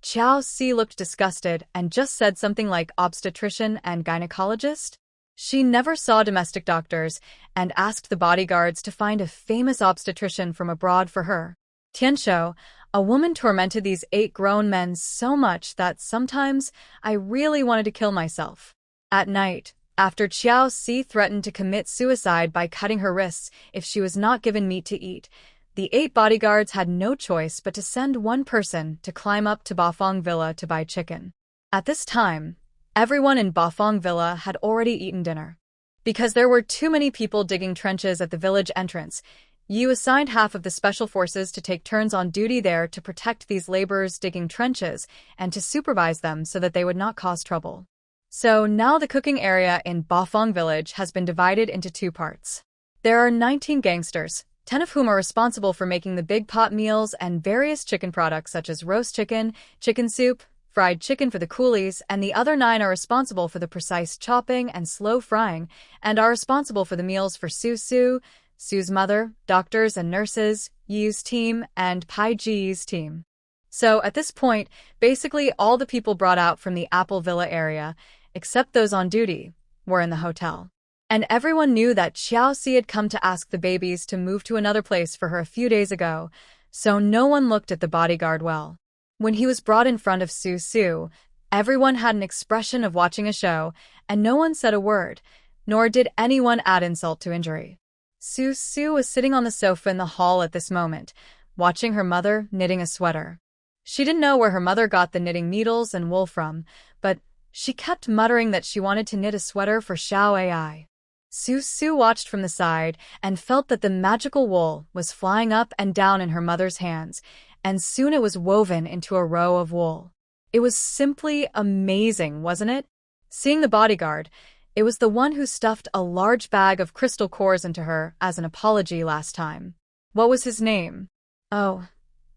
[SPEAKER 1] Xiao Si looked disgusted and just said something like obstetrician and gynecologist. She never saw domestic doctors and asked the bodyguards to find a famous obstetrician from abroad for her. Tianshou, a woman tormented these 8 grown men so much that sometimes I really wanted to kill myself. At night, after Xiao Si threatened to commit suicide by cutting her wrists if she was not given meat to eat, the 8 bodyguards had no choice but to send one person to climb up to Bafang Villa to buy chicken. At this time, everyone in Bafang Villa had already eaten dinner. Because there were too many people digging trenches at the village entrance, Yu assigned half of the special forces to take turns on duty there to protect these laborers digging trenches and to supervise them so that they would not cause trouble. So now the cooking area in Bafang village has been divided into two parts. There are 19 gangsters, 10 of whom are responsible for making the big pot meals and various chicken products such as roast chicken, chicken soup, fried chicken for the coolies, and the other 9 are responsible for the precise chopping and slow frying, and are responsible for the meals for Su's mother, doctors and nurses, Yu's team, and Pai Ji's team. So at this point, basically all the people brought out from the Apple Villa area, except those on duty, were in the hotel. And everyone knew that Xiao Si had come to ask the babies to move to another place for her a few days ago, so no one looked at the bodyguard well. When he was brought in front of Su, everyone had an expression of watching a show, and no one said a word, nor did anyone add insult to injury. Su was sitting on the sofa in the hall at this moment, watching her mother knitting a sweater. She didn't know where her mother got the knitting needles and wool from, but she kept muttering that she wanted to knit a sweater for Xiao Ai. Su watched from the side and felt that the magical wool was flying up and down in her mother's hands, and soon it was woven into a row of wool. It was simply amazing, wasn't it? Seeing the bodyguard, it was the one who stuffed a large bag of crystal cores into her as an apology last time. What was his name? Oh,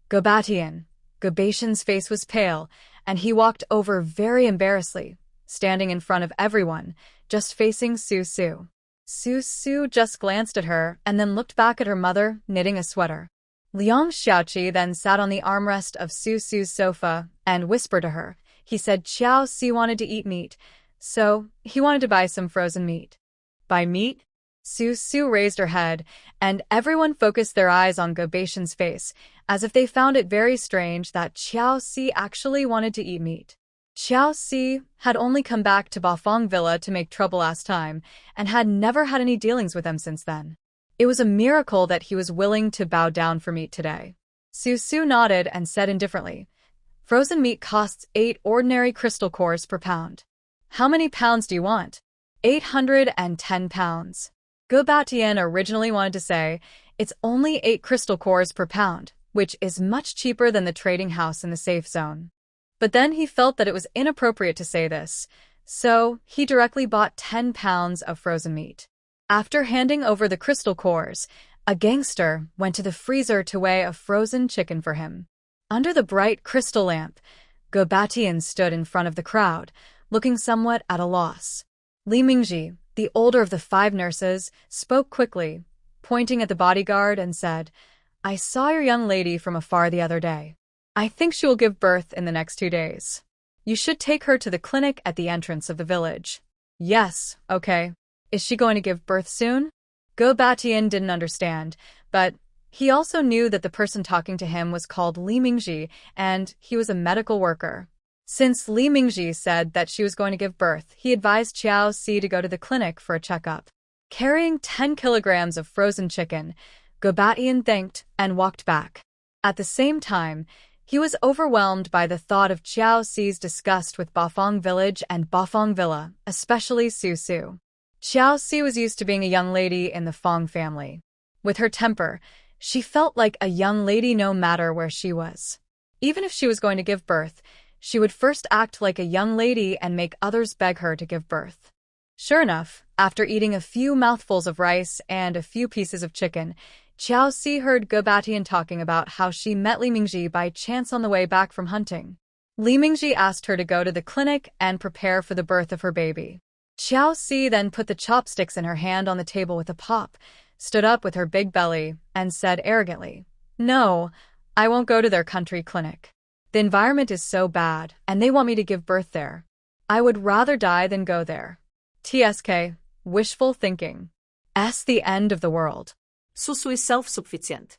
[SPEAKER 1] Gobatian. Gobatian's face was pale, and he walked over very embarrassedly, standing in front of everyone, just facing Su. Su just glanced at her and then looked back at her mother, knitting a sweater. Liang Xiaoqi then sat on the armrest of Su's sofa and whispered to her. He said Xiao Si wanted to eat meat, so he wanted to buy some frozen meat. Buy meat? Su raised her head, and everyone focused their eyes on Gobatian's face, as if they found it very strange that Xiao Si actually wanted to eat meat. Xiao Si had only come back to Bafang Villa to make trouble last time, and had never had any dealings with them since then. It was a miracle that he was willing to bow down for meat today. Su nodded and said indifferently, "Frozen meat costs 8 ordinary crystal cores per pound. How many pounds do you want?" 810 pounds. Gobatian originally wanted to say, "It's only 8 crystal cores per pound, which is much cheaper than the trading house in the safe zone." But then he felt that it was inappropriate to say this, so he directly bought 10 pounds of frozen meat. After handing over the crystal cores, a gangster went to the freezer to weigh a frozen chicken for him. Under the bright crystal lamp, Gobatian stood in front of the crowd, looking somewhat at a loss. Li Mingji, the older of the 5 nurses, spoke quickly, pointing at the bodyguard and said, "I saw your young lady from afar the other day. I think she will give birth in the next 2 days. You should take her to the clinic at the entrance of the village." "Yes, okay. Is she going to give birth soon?" Gobatian didn't understand, but he also knew that the person talking to him was called Li Mingji, and he was a medical worker. Since Li Mingji said that she was going to give birth, he advised Xiao Si to go to the clinic for a checkup. Carrying 10 kilograms of frozen chicken, Gobatian thanked and walked back. At the same time, he was overwhelmed by the thought of Xiao Si's disgust with Bafang village and Bafang Villa, especially Su. Xiao Si was used to being a young lady in the Fang family. With her temper, she felt like a young lady no matter where she was. Even if she was going to give birth, she would first act like a young lady and make others beg her to give birth. Sure enough, after eating a few mouthfuls of rice and a few pieces of chicken, Xiao Si heard Gobatian talking about how she met Li Mingji by chance on the way back from hunting. Li Mingji asked her to go to the clinic and prepare for the birth of her baby. Xiao Si then put the chopsticks in her hand on the table with a pop, stood up with her big belly, and said arrogantly, "No, I won't go to their country clinic. The environment is so bad, and they want me to give birth there. I would rather die than go there. TSK, wishful thinking. The end of the world.
[SPEAKER 2] Susu is self-sufficient.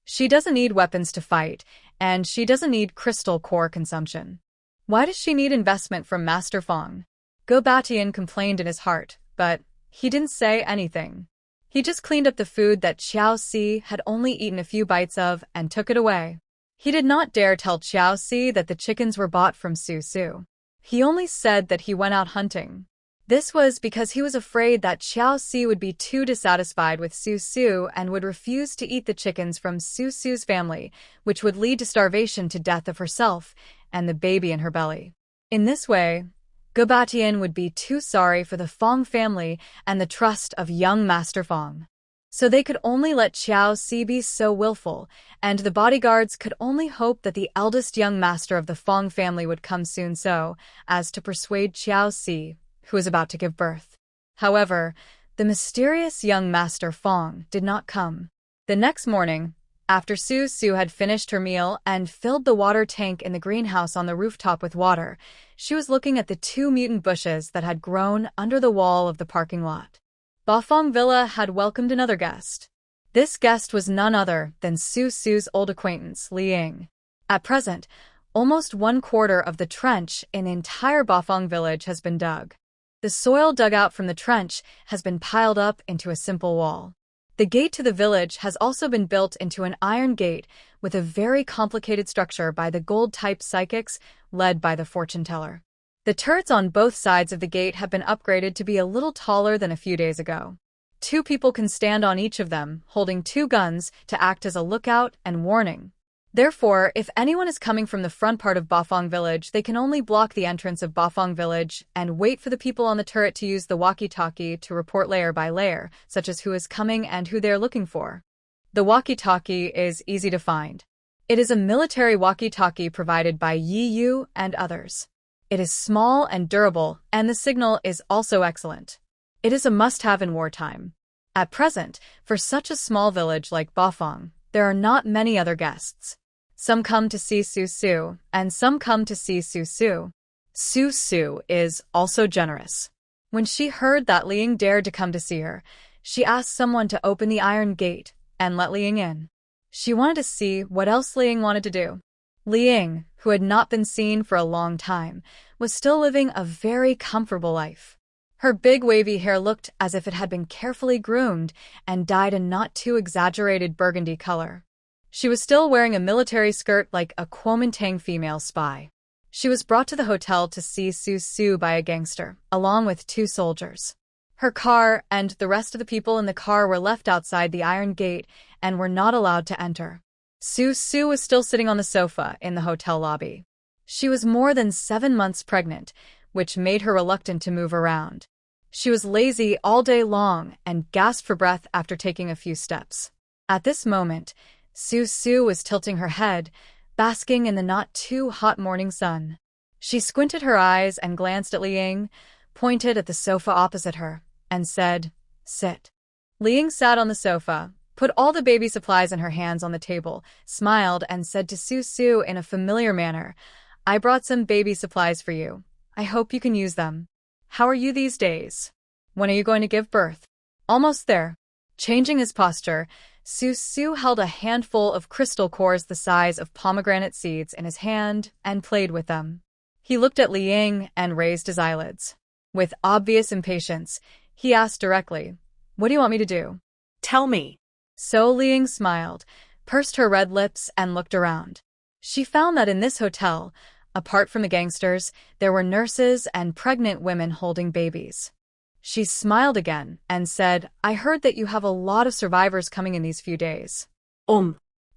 [SPEAKER 1] She doesn't need weapons to fight, and she doesn't need crystal core consumption. Why does she need investment from Master Fang?" Gobatian complained in his heart, but he didn't say anything. He just cleaned up the food that Xiao Si had only eaten a few bites of and took it away. He did not dare tell Xiao Si that the chickens were bought from Su. He only said that he went out hunting. This was because he was afraid that Xiao Si would be too dissatisfied with Su Su and would refuse to eat the chickens from Su Su's family, which would lead to starvation to death of herself and the baby in her belly. In this way, Gubatian would be too sorry for the Fong family and the trust of young Master Fong. So they could only let Xiao Si be so willful, and the bodyguards could only hope that the eldest young master of the Fong family would come soon so as to persuade Xiao Si, who was about to give birth. However, the mysterious young Master Fong did not come. The next morning, after Su Su had finished her meal and filled the water tank in the greenhouse on the rooftop with water, she was looking at the 2 mutant bushes that had grown under the wall of the parking lot. Bafang Villa had welcomed another guest. This guest was none other than Su Su's old acquaintance, Li Ying. At present, almost 1/4 of the trench in the entire Bafang village has been dug. The soil dug out from the trench has been piled up into a simple wall. The gate to the village has also been built into an iron gate with a very complicated structure by the gold-type psychics led by the fortune teller. The turrets on both sides of the gate have been upgraded to be a little taller than a few days ago. 2 people can stand on each of them, holding 2 guns to act as a lookout and warning. Therefore, if anyone is coming from the front part of Bafang village, they can only block the entrance of Bafang village and wait for the people on the turret to use the walkie-talkie to report layer by layer, such as who is coming and who they are looking for. The walkie-talkie is easy to find. It is a military walkie-talkie provided by Yi Yu and others. It is small and durable, and the signal is also excellent. It is a must-have in wartime. At present, for such a small village like Bafang, there are not many other guests. Some come to see Su Su, and some come to see Su Su. Su Su is also generous. When she heard that Li Ying dared to come to see her, she asked someone to open the iron gate and let Li Ying in. She wanted to see what else Li Ying wanted to do. Li Ying, who had not been seen for a long time, was still living a very comfortable life. Her big wavy hair looked as if it had been carefully groomed and dyed a not too exaggerated burgundy color. She was still wearing a military skirt like a Kuomintang female spy. She was brought to the hotel to see Su Su by a gangster, along with 2 soldiers. Her car and the rest of the people in the car were left outside the iron gate and were not allowed to enter. Su Su was still sitting on the sofa in the hotel lobby. She was more than 7 months pregnant, which made her reluctant to move around. She was lazy all day long and gasped for breath after taking a few steps. At this moment, Su Su was tilting her head, basking in the not-too-hot morning sun. She squinted her eyes and glanced at Li Ying, pointed at the sofa opposite her, and said, "Sit." Li Ying sat on the sofa, put all the baby supplies in her hands on the table, smiled, and said to Su Su in a familiar manner, "I brought some baby supplies for you. I hope you can use them. How are you these days? When are you going to give birth?" "Almost there." Changing his posture, Su Su held a handful of crystal cores the size of pomegranate seeds in his hand and played with them. He looked at Li Ying and raised his eyelids. With obvious impatience, he asked directly, "What do you want me to do?"
[SPEAKER 2] Tell me.
[SPEAKER 1] So Li Ying smiled, pursed her red lips, and looked around. She found that in this hotel, apart from the gangsters, there were nurses and pregnant women holding babies. She smiled again and said, "I heard that you have a lot of survivors coming in these few days."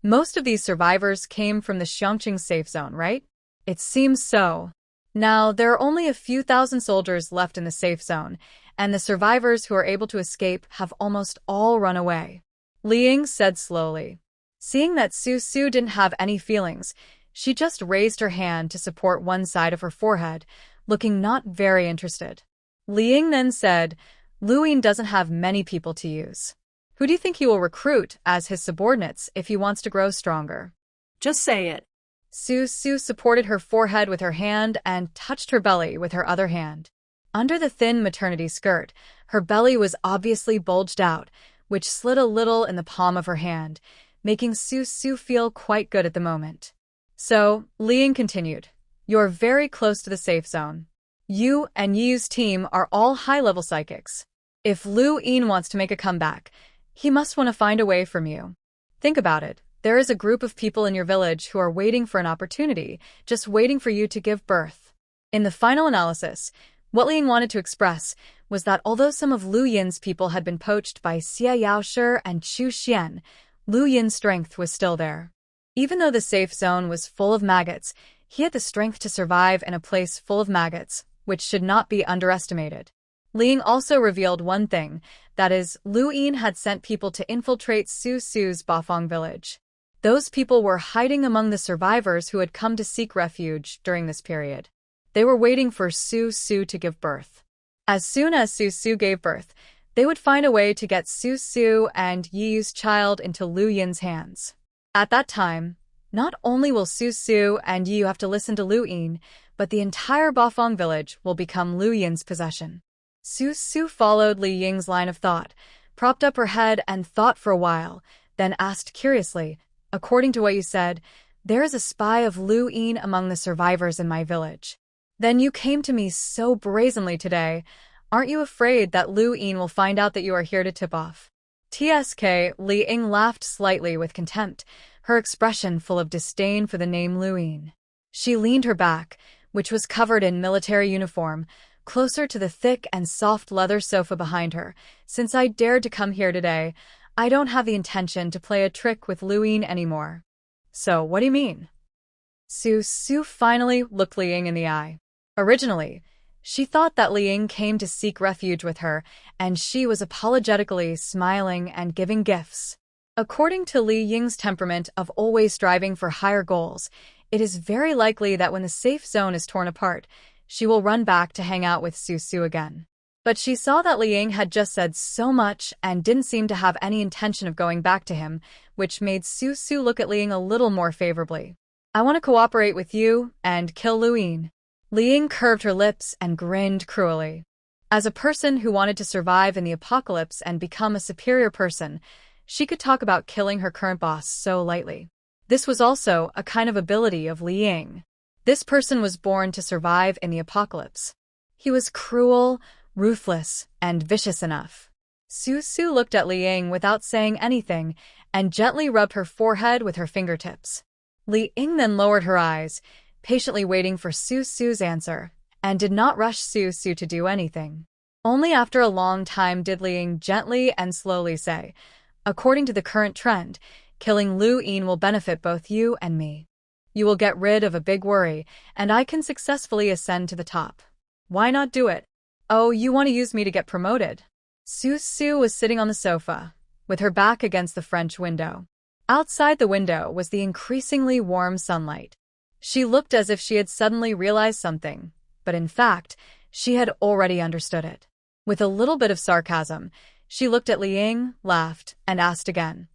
[SPEAKER 1] Most of these survivors came from the Xiangqing safe zone, right? It seems so. Now, there are only a few thousand soldiers left in the safe zone, and the survivors who are able to escape have almost all run away. Li Ying said slowly. Seeing that Su Su didn't have any feelings, she just raised her hand to support one side of her forehead, looking not very interested. Li Ying then said, "Luin doesn't have many people to use. Who do you think he will recruit as his subordinates if he wants to grow stronger?"
[SPEAKER 2] Just say it.
[SPEAKER 1] Su Su supported her forehead with her hand and touched her belly with her other hand. Under the thin maternity skirt, her belly was obviously bulged out, which slid a little in the palm of her hand, making Su Su feel quite good at the moment. So, Li Ying continued, "You're very close to the safe zone. You and Yi's team are all high-level psychics. If Lu Yin wants to make a comeback, he must want to find a way from you. Think about it. There is a group of people in your village who are waiting for an opportunity, just waiting for you to give birth. In the final analysis, What Li Ying wanted to express was that although some of Lu Yin's people had been poached by Xia Yaoshi and Chu Xian, Lu Yin's strength was still there. Even though the safe zone was full of maggots, he had the strength to survive in a place full of maggots, which should not be underestimated. Li Ying also revealed one thing, that is, Lu Yin had sent people to infiltrate Su Su's Bafang village. Those people were hiding among the survivors who had come to seek refuge during this period. They were waiting for Su Su to give birth. As soon as Su Su gave birth, they would find a way to get Su Su and Yi Yu's child into Lu Yin's hands. At that time, not only will Su Su and Yi Yu have to listen to Lu Yin, but the entire Bafang village will become Lu Yin's possession. Su Su followed Li Ying's line of thought, propped up her head and thought for a while, then asked curiously, "According to what you said, there is a spy of Lu Yin among the survivors in my village. Then you came to me so brazenly today. Aren't you afraid that Lu Yin will find out that you are here to tip off?" TSK, Li Ying laughed slightly with contempt, her expression full of disdain for the name Lu Yin. She leaned her back, which was covered in military uniform, closer to the thick and soft leather sofa behind her. "Since I dared to come here today, I don't have the intention to play a trick with Lu Yin anymore." "So, what do you mean?" Su Su finally looked Li Ying in the eye. Originally, she thought that Li Ying came to seek refuge with her, and she was apologetically smiling and giving gifts. According to Li Ying's temperament of always striving for higher goals, it is very likely that when the safe zone is torn apart, she will run back to hang out with Su Su again. But she saw that Li Ying had just said so much and didn't seem to have any intention of going back to him, which made Su Su look at Li Ying a little more favorably. "I want to cooperate with you and kill Lu Yin." Li Ying curved her lips and grinned cruelly. As a person who wanted to survive in the apocalypse and become a superior person, she could talk about killing her current boss so lightly. This was also a kind of ability of Li Ying. This person was born to survive in the apocalypse. He was cruel, ruthless, and vicious enough. Su Su looked at Li Ying without saying anything and gently rubbed her forehead with her fingertips. Li Ying then lowered her eyes, patiently waiting for Su Su's answer, and did not rush Su Su to do anything. Only after a long time did Li Ying gently and slowly say, "According to the current trend, killing Lu Yin will benefit both you and me. You will get rid of a big worry, and I can successfully ascend to the top. Why not do it?" "Oh, you want to use me to get promoted?" Su Su was sitting on the sofa, with her back against the French window. Outside the window was the increasingly warm sunlight. She looked as if she had suddenly realized something, but in fact, she had already understood it. With a little bit of sarcasm, she looked at Li Ying, laughed, and asked again,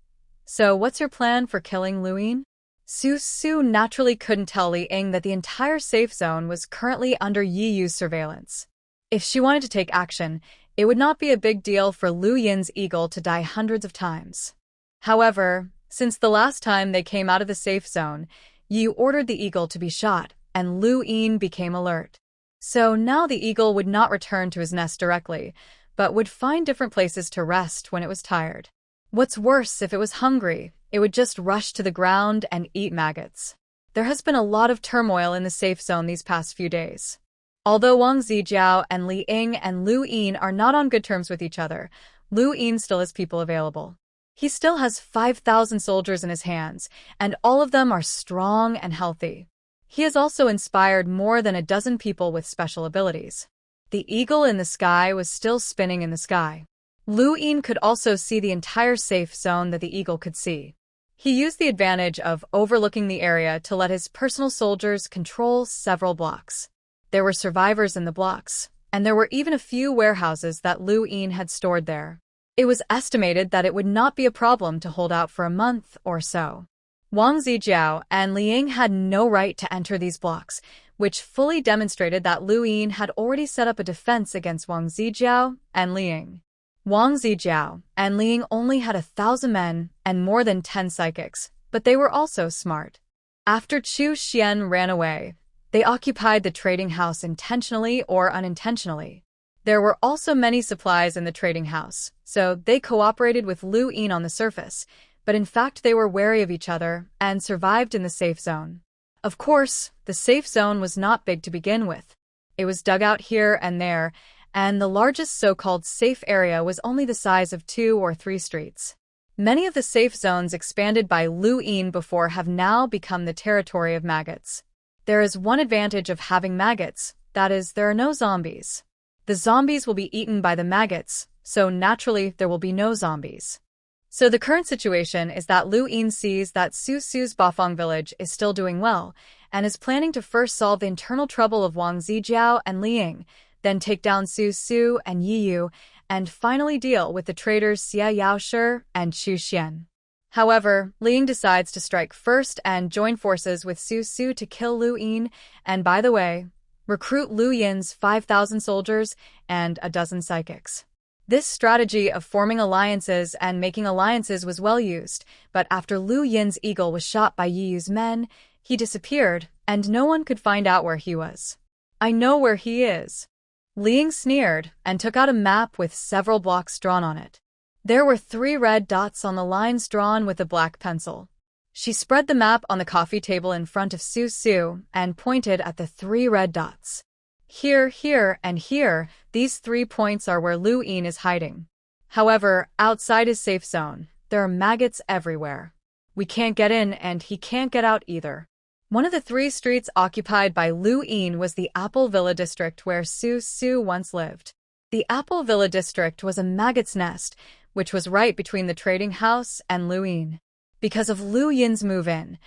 [SPEAKER 1] "So what's your plan for killing Lu Yin?" Su Su naturally couldn't tell Li Ying that the entire safe zone was currently under Yi Yu's surveillance. If she wanted to take action, it would not be a big deal for Lu Yin's eagle to die hundreds of times. However, since the last time they came out of the safe zone, Yi Yu ordered the eagle to be shot, and Lu Yin became alert. So now the eagle would not return to his nest directly, but would find different places to rest when it was tired. What's worse, if it was hungry, it would just rush to the ground and eat maggots. There has been a lot of turmoil in the safe zone these past few days. Although Wang Zijiao and Li Ying and Lu Yin are not on good terms with each other, Lu Yin still has people available. He still has 5,000 soldiers in his hands, and all of them are strong and healthy. He has also inspired more than a dozen people with special abilities. The eagle in the sky was still spinning in the sky. Lu Yin could also see the entire safe zone that the eagle could see. He used the advantage of overlooking the area to let his personal soldiers control several blocks. There were survivors in the blocks, and there were even a few warehouses that Lu Yin had stored there. It was estimated that it would not be a problem to hold out for a month or so. Wang Zijiao and Li Ying had no right to enter these blocks, which fully demonstrated that Lu Yin had already set up a defense against Wang Zijiao and Li Ying. Wang Zijiao and Li Ying only had 1,000 men and more than 10 psychics, but they were also smart. After Chu Xian ran away, they occupied the trading house intentionally or unintentionally. There were also many supplies in the trading house, so they cooperated with Lu Yin on the surface, but in fact they were wary of each other and survived in the safe zone. Of course, the safe zone was not big to begin with. It was dug out here and there, and the largest so-called safe area was only the size of 2 or 3 streets. Many of the safe zones expanded by Liu Yin before have now become the territory of maggots. There is one advantage of having maggots, that is, there are no zombies. The zombies will be eaten by the maggots, so naturally there will be no zombies. So the current situation is that Liu Yin sees that Su Su's Bafang village is still doing well, and is planning to first solve the internal trouble of Wang Zijiao and Li Ying, then take down Su Su and Yi Yu, and finally deal with the traitors Xia Yaoshi and Chu Xian. However, Li Ying decides to strike first and join forces with Su Su to kill Liu Yin, and by the way, recruit Liu Yin's 5,000 soldiers and a dozen psychics. This strategy of forming alliances and making alliances was well used, but after Liu Yin's eagle was shot by Yi Yu's men, he disappeared, and no one could find out where he was. "I know where he is." Li Ying sneered and took out a map with several blocks drawn on it. There were 3 red dots on the lines drawn with a black pencil. She spread the map on the coffee table in front of Su Su and pointed at the 3 red dots. "Here, here, and here, these 3 points are where Liu Yin is hiding. However, outside his safe zone, there are maggots everywhere. We can't get in and he can't get out either." One of the 3 streets occupied by Liu Yin was the Apple Villa district where Su Su once lived. The Apple Villa district was a maggot's nest, which was right between the trading house and Liu Yin. Because of Liu Yin's move-in,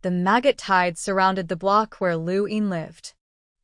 [SPEAKER 1] the maggot tides surrounded the block where Liu Yin lived.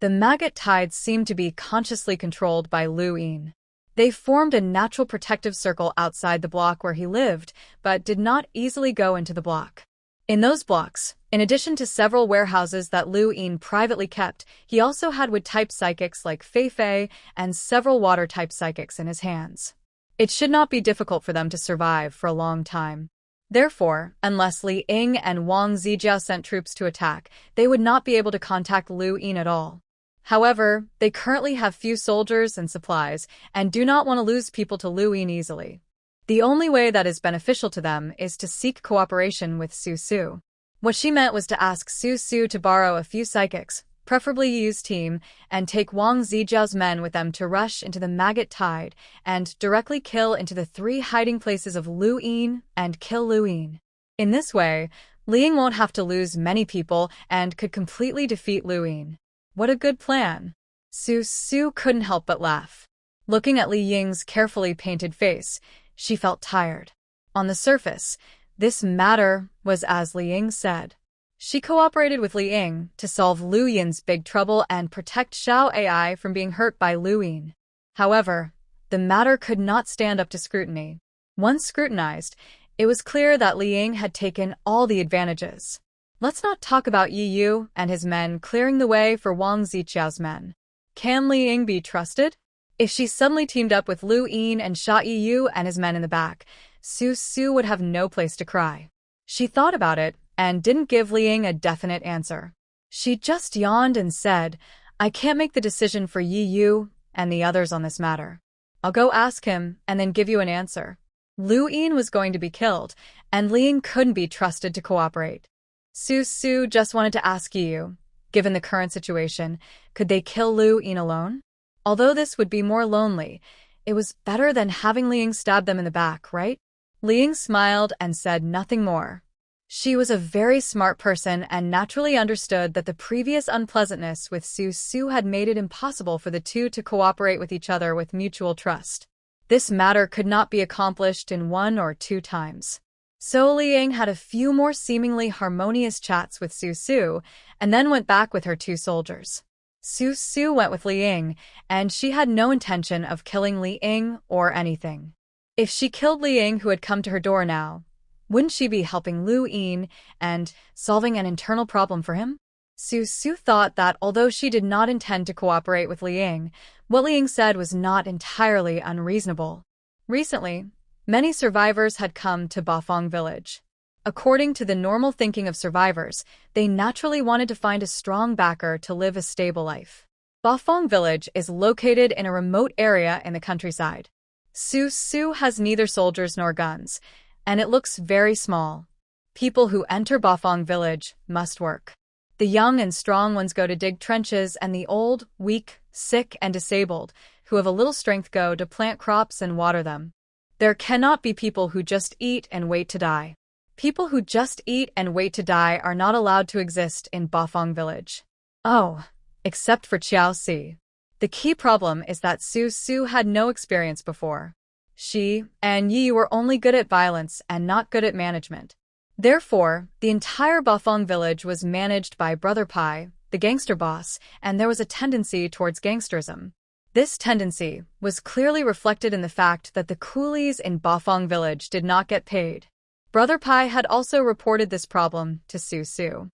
[SPEAKER 1] The maggot tides seemed to be consciously controlled by Liu Yin. They formed a natural protective circle outside the block where he lived, but did not easily go into the block. In those blocks, in addition to several warehouses that Liu Yin privately kept, he also had wood-type psychics like Fei Fei and several water-type psychics in his hands. It should not be difficult for them to survive for a long time. Therefore, unless Li Ying and Wang Zijiao sent troops to attack, they would not be able to contact Liu Yin at all. However, they currently have few soldiers and supplies, and do not want to lose people to Liu Yin easily. The only way that is beneficial to them is to seek cooperation with Su Su. What she meant was to ask Su Su to borrow a few psychics, preferably Yu's team, and take Wang Zijiao's men with them to rush into the maggot tide and directly kill into the 3 hiding places of Liu Yin and kill Liu Yin. In this way, Li Ying won't have to lose many people and could completely defeat Liu Yin. What a good plan. Su Su couldn't help but laugh. Looking at Li Ying's carefully painted face, she felt tired. On the surface, this matter was as Li Ying said. She cooperated with Li Ying to solve Liu Yin's big trouble and protect Xiao Ai from being hurt by Liu Yin. However, the matter could not stand up to scrutiny. Once scrutinized, it was clear that Li Ying had taken all the advantages. Let's not talk about Yi Yu and his men clearing the way for Wang Zijiao's men. Can Li Ying be trusted? If she suddenly teamed up with Liu Yin and shot Yi Yu and his men in the back, Su Su would have no place to cry. She thought about it and didn't give Li Ying a definite answer. She just yawned and said, "I can't make the decision for Yi Yu and the others on this matter. I'll go ask him and then give you an answer." Liu Yin was going to be killed, and Li Ying couldn't be trusted to cooperate. Su Su just wanted to ask Yi Yu, given the current situation, could they kill Liu Yin alone? Although this would be more lonely, it was better than having Li Ying stab them in the back, right? Li Ying smiled and said nothing more. She was a very smart person and naturally understood that the previous unpleasantness with Su Su had made it impossible for the two to cooperate with each other with mutual trust. This matter could not be accomplished in 1 or 2 times. So Li Ying had a few more seemingly harmonious chats with Su Su, and then went back with her 2 soldiers. Su Su went with Li Ying, and she had no intention of killing Li Ying or anything. If she killed Li Ying, who had come to her door now, wouldn't she be helping Liu Yin and solving an internal problem for him? Su Su thought that although she did not intend to cooperate with Li Ying, what Li Ying said was not entirely unreasonable. Recently, many survivors had come to Bafang village. According to the normal thinking of survivors, they naturally wanted to find a strong backer to live a stable life. Bafang village is located in a remote area in the countryside. Su Su has neither soldiers nor guns, and it looks very small. People who enter Bafang village must work. The young and strong ones go to dig trenches, and the old, weak, sick, and disabled, who have a little strength, go to plant crops and water them. There cannot be people who just eat and wait to die. People who just eat and wait to die are not allowed to exist in Bafang village. Oh, except for Qiao Si. The key problem is that Su Su had no experience before. She and Yi were only good at violence and not good at management. Therefore, the entire Bafang village was managed by Brother Pai, the gangster boss, and there was a tendency towards gangsterism. This tendency was clearly reflected in the fact that the coolies in Bafang village did not get paid. Brother Pai had also reported this problem to Su Su.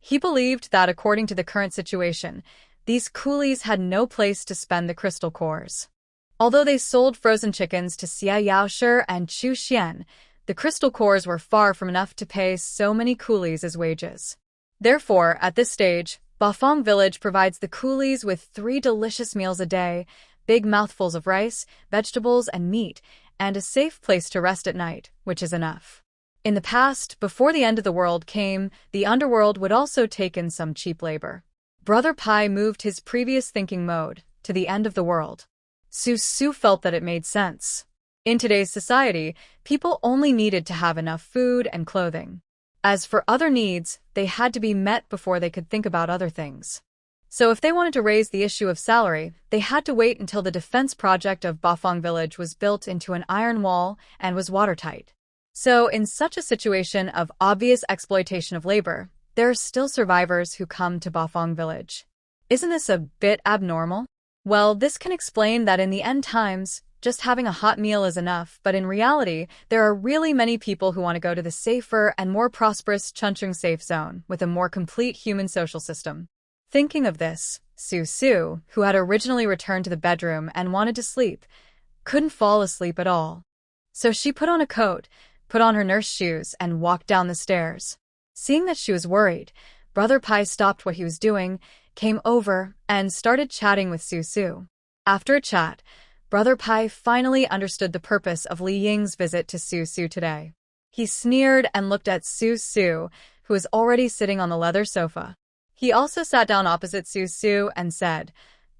[SPEAKER 1] He believed that according to the current situation, these coolies had no place to spend the crystal cores. Although they sold frozen chickens to Xia Yaoshi and Chu Xian, the crystal cores were far from enough to pay so many coolies as wages. Therefore, at this stage, Bafang village provides the coolies with 3 delicious meals a day, big mouthfuls of rice, vegetables, and meat, and a safe place to rest at night, which is enough. In the past, before the end of the world came, the underworld would also take in some cheap labor. Brother Pai moved his previous thinking mode to the end of the world. Su Su felt that it made sense. In today's society, people only needed to have enough food and clothing. As for other needs, they had to be met before they could think about other things. So if they wanted to raise the issue of salary, they had to wait until the defense project of Bafang village was built into an iron wall and was watertight. So in such a situation of obvious exploitation of labor, there are still survivors who come to Bafang village. Isn't this a bit abnormal? Well, this can explain that in the end times, just having a hot meal is enough, but in reality, there are really many people who want to go to the safer and more prosperous Chunchung safe zone with a more complete human social system. Thinking of this, Su Su, who had originally returned to the bedroom and wanted to sleep, couldn't fall asleep at all. So she put on a coat, put on her nurse shoes, and walked down the stairs. Seeing that she was worried, Brother Pai stopped what he was doing, came over, and started chatting with Su Su. After a chat, Brother Pai finally understood the purpose of Li Ying's visit to Su Su today. He sneered and looked at Su Su, who was already sitting on the leather sofa. He also sat down opposite Su Su and said,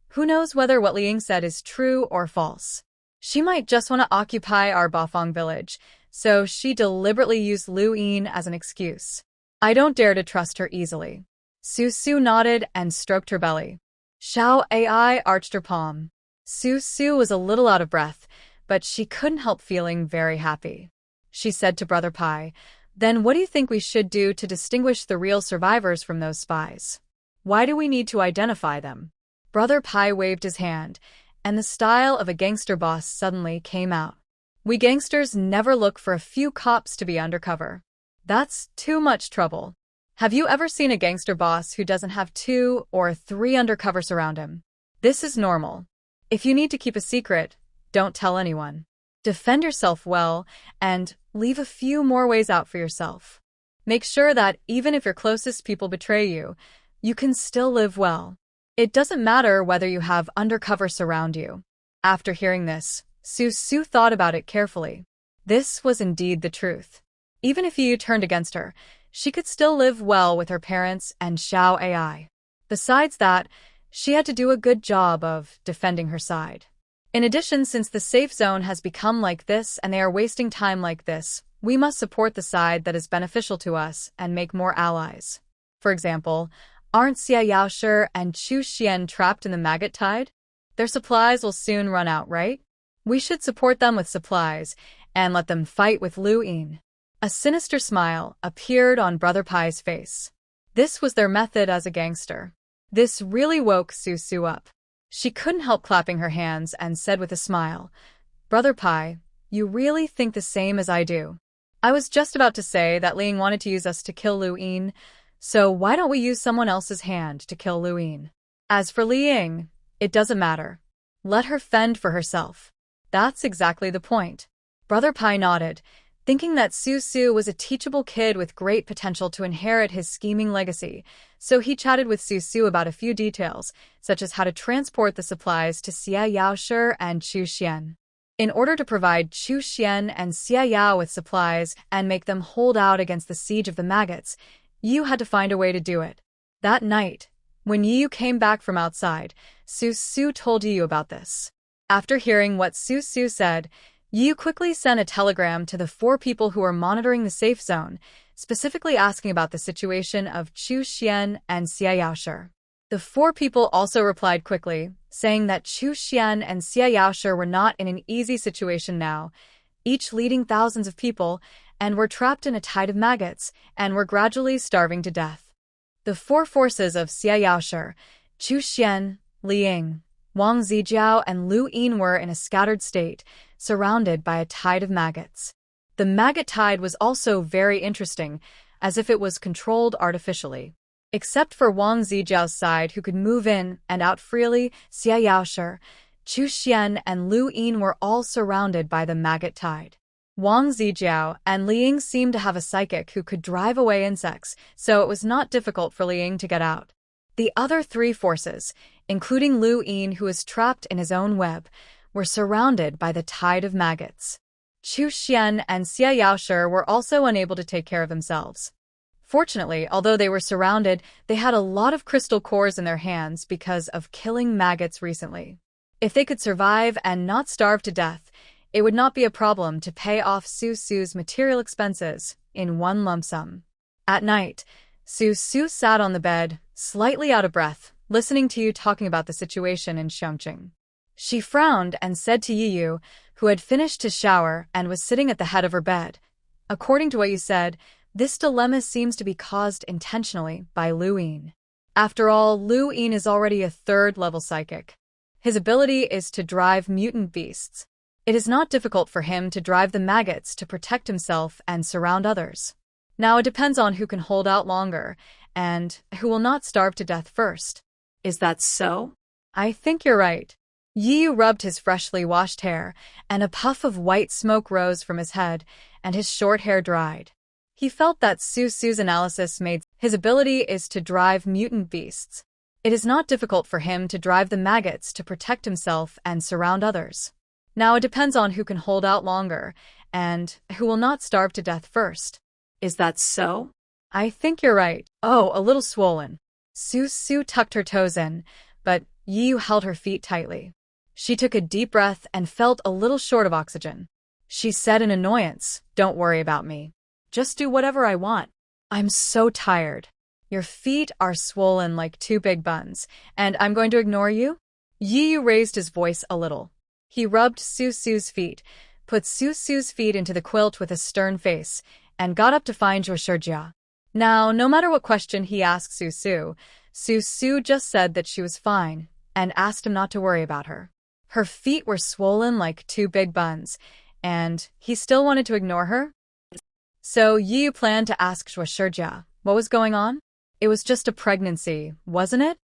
[SPEAKER 1] "Who knows whether what Li Ying said is true or false? She might just want to occupy our Bafang village, so she deliberately used Lu Yin as an excuse. I don't dare to trust her easily." Su Su nodded and stroked her belly. Xiao Ai arched her palm. Su Su was a little out of breath, but she couldn't help feeling very happy. She said to Brother Pai, "Then what do you think we should do to distinguish the real survivors from those spies? Why do we need to identify them?" Brother Pai waved his hand, and the style of a gangster boss suddenly came out. "We gangsters never look for a few cops to be undercover. That's too much trouble. Have you ever seen a gangster boss who doesn't have 2 or 3 undercovers around him? This is normal. If you need to keep a secret, don't tell anyone. Defend yourself well, and leave a few more ways out for yourself. Make sure that even if your closest people betray you, you can still live well. It doesn't matter whether you have undercover surround you." After hearing this, Su Su thought about it carefully. This was indeed the truth. Even if Yu turned against her, she could still live well with her parents and Xiao Ai. Besides that, she had to do a good job of defending her side. In addition, since the safe zone has become like this and they are wasting time like this, we must support the side that is beneficial to us and make more allies. For example, aren't Xia Yaoshi and Chu Xian trapped in the maggot tide? Their supplies will soon run out, right? We should support them with supplies and let them fight with Lu Yin. A sinister smile appeared on Brother Pai's face. This was their method as a gangster. This really woke Su Su up. She couldn't help clapping her hands and said with a smile, "Brother Pai, you really think the same as I do. I was just about to say that Li Ying wanted to use us to kill Lu Yin, so why don't we use someone else's hand to kill Lu Yin? As for Li Ying, it doesn't matter. Let her fend for herself." That's exactly the point. Brother Pai nodded, thinking that Su Su was a teachable kid with great potential to inherit his scheming legacy, so he chatted with Su Su about a few details, such as how to transport the supplies to Xia Yaoshi and Chu Xian. In order to provide Chu Xian and Xia Yao with supplies and make them hold out against the siege of the maggots, you had to find a way to do it. That night, when Yu came back from outside, Su told Yu about this. After hearing what Su said, Yu quickly sent a telegram to the 4 people who were monitoring the safe zone, specifically asking about the situation of Chu Xian and Xia Yaoshi. The 4 people also replied quickly, saying that Chu Xian and Xia Yaoshi were not in an easy situation now, each leading thousands of people, and were trapped in a tide of maggots, and were gradually starving to death. The 4 forces of Xia Yaoshi, Chu Xian, Li Ying, Wang Zijiao, and Lu Yin were in a scattered state, surrounded by a tide of maggots. The maggot tide was also very interesting, as if it was controlled artificially. Except for Wang Zijiao's side, who could move in and out freely, Xia Yaoshi, Chu Xian, and Lu Yin were all surrounded by the maggot tide. Wang Zijiao and Li Ying seemed to have a psychic who could drive away insects, so it was not difficult for Li Ying to get out. The other 3 forces, including Lu Yin, who was trapped in his own web, were surrounded by the tide of maggots. Chu Xian and Xia Yaoshi were also unable to take care of themselves. Fortunately, although they were surrounded, they had a lot of crystal cores in their hands because of killing maggots recently. If they could survive and not starve to death, it would not be a problem to pay off Su's material expenses in one lump sum. At night, Su sat on the bed, slightly out of breath, listening to Yu talking about the situation in Xiangqing. She frowned and said to Yu, who had finished his shower and was sitting at the head of her bed, "According to what you said, this dilemma seems to be caused intentionally by Lu Yin. After all, Lu Yin is already a 3rd-level psychic. His ability is to drive mutant beasts. It is not difficult for him to drive the maggots to protect himself and surround others. Now it depends on who can hold out longer, and who will not starve to death first."
[SPEAKER 2] Is that so?
[SPEAKER 1] I think you're right. Yu rubbed his freshly washed hair, and a puff of white smoke rose from his head, and his short hair dried. He felt that Su's analysis made his ability is to drive mutant beasts. It is not difficult for him to drive the maggots to protect himself and surround others. Now it depends on who can hold out longer, and who will not starve to death first.
[SPEAKER 2] Is that so?
[SPEAKER 1] I think you're right. Oh, a little swollen. Su tucked her toes in, but Yu held her feet tightly. She took a deep breath and felt a little short of oxygen. She said in annoyance, "Don't worry about me. Just do whatever I want. I'm so tired. Your feet are swollen like 2 big buns, and I'm going to ignore you?" Yu raised his voice a little. He rubbed Su's feet, put Su's feet into the quilt with a stern face, and got up to find Zhuoshijia. Now, no matter what question he asked Su just said that she was fine, and asked him not to worry about her. Her feet were swollen like 2 big buns, and he still wanted to ignore her? So Yu planned to ask Zhuoshijia what was going on? It was just a pregnancy, wasn't it?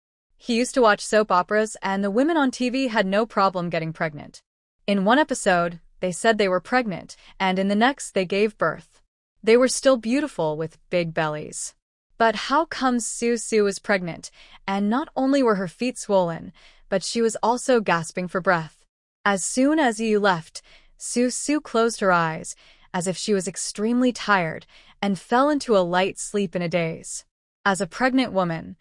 [SPEAKER 1] He used to watch soap operas, and the women on TV had no problem getting pregnant. In one episode, they said they were pregnant, and in the next they gave birth. They were still beautiful with big bellies. But how come Su was pregnant, and not only were her feet swollen, but she was also gasping for breath? As soon as Yu left, Su closed her eyes, as if she was extremely tired, and fell into a light sleep in a daze. As a pregnant woman,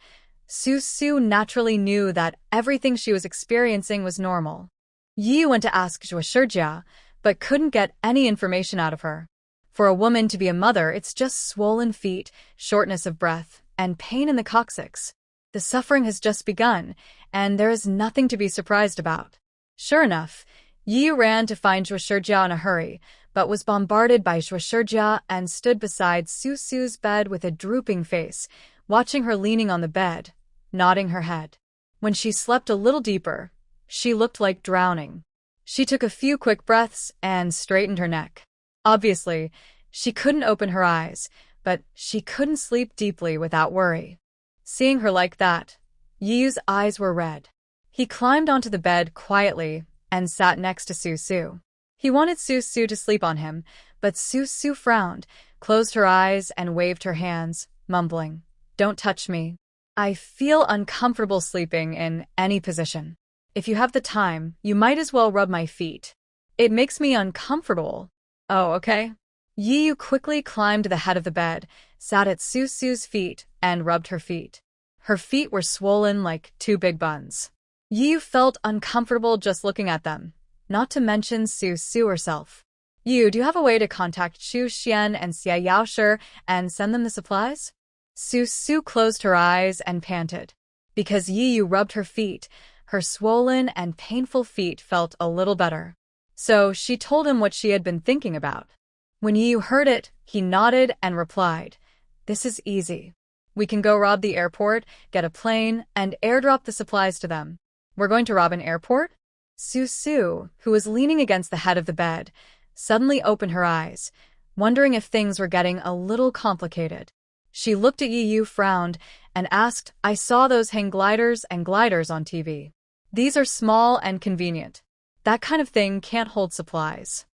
[SPEAKER 1] Su naturally knew that everything she was experiencing was normal. Yu went to ask Zhuoshijia, but couldn't get any information out of her. For a woman to be a mother, it's just swollen feet, shortness of breath, and pain in the coccyx. The suffering has just begun, and there is nothing to be surprised about. Sure enough, Yu ran to find Zhuoshijia in a hurry, but was bombarded by Zhuoshijia and stood beside Su's bed with a drooping face, watching her leaning on the bed, nodding her head. When she slept a little deeper, she looked like drowning. She took a few quick breaths and straightened her neck. Obviously, she couldn't open her eyes, but she couldn't sleep deeply without worry. Seeing her like that, Yu's eyes were red. He climbed onto the bed quietly and sat next to Su. He wanted Su to sleep on him, but Su frowned, closed her eyes, and waved her hands, mumbling, "Don't touch me. I feel uncomfortable sleeping in any position. If you have the time, you might as well rub my feet. It makes me uncomfortable." "Oh, okay." Yu quickly climbed to the head of the bed, sat at Su's feet, and rubbed her feet. Her feet were swollen like two big buns. Yu felt uncomfortable just looking at them, not to mention Su herself. "Yu, do you have a way to contact Xu Xian and Xia Yaoshi and send them the supplies?" Su closed her eyes and panted. Because Yu rubbed her feet, her swollen and painful feet felt a little better. So she told him what she had been thinking about. When Yu heard it, he nodded and replied, "This is easy. We can go rob the airport, get a plane, and airdrop the supplies to them." "We're going to rob an airport?" Su, who was leaning against the head of the bed, suddenly opened her eyes, wondering if things were getting a little complicated. She looked at Yu, frowned, and asked, "I saw those hang gliders and gliders on TV. These are small and convenient. That kind of thing can't hold supplies.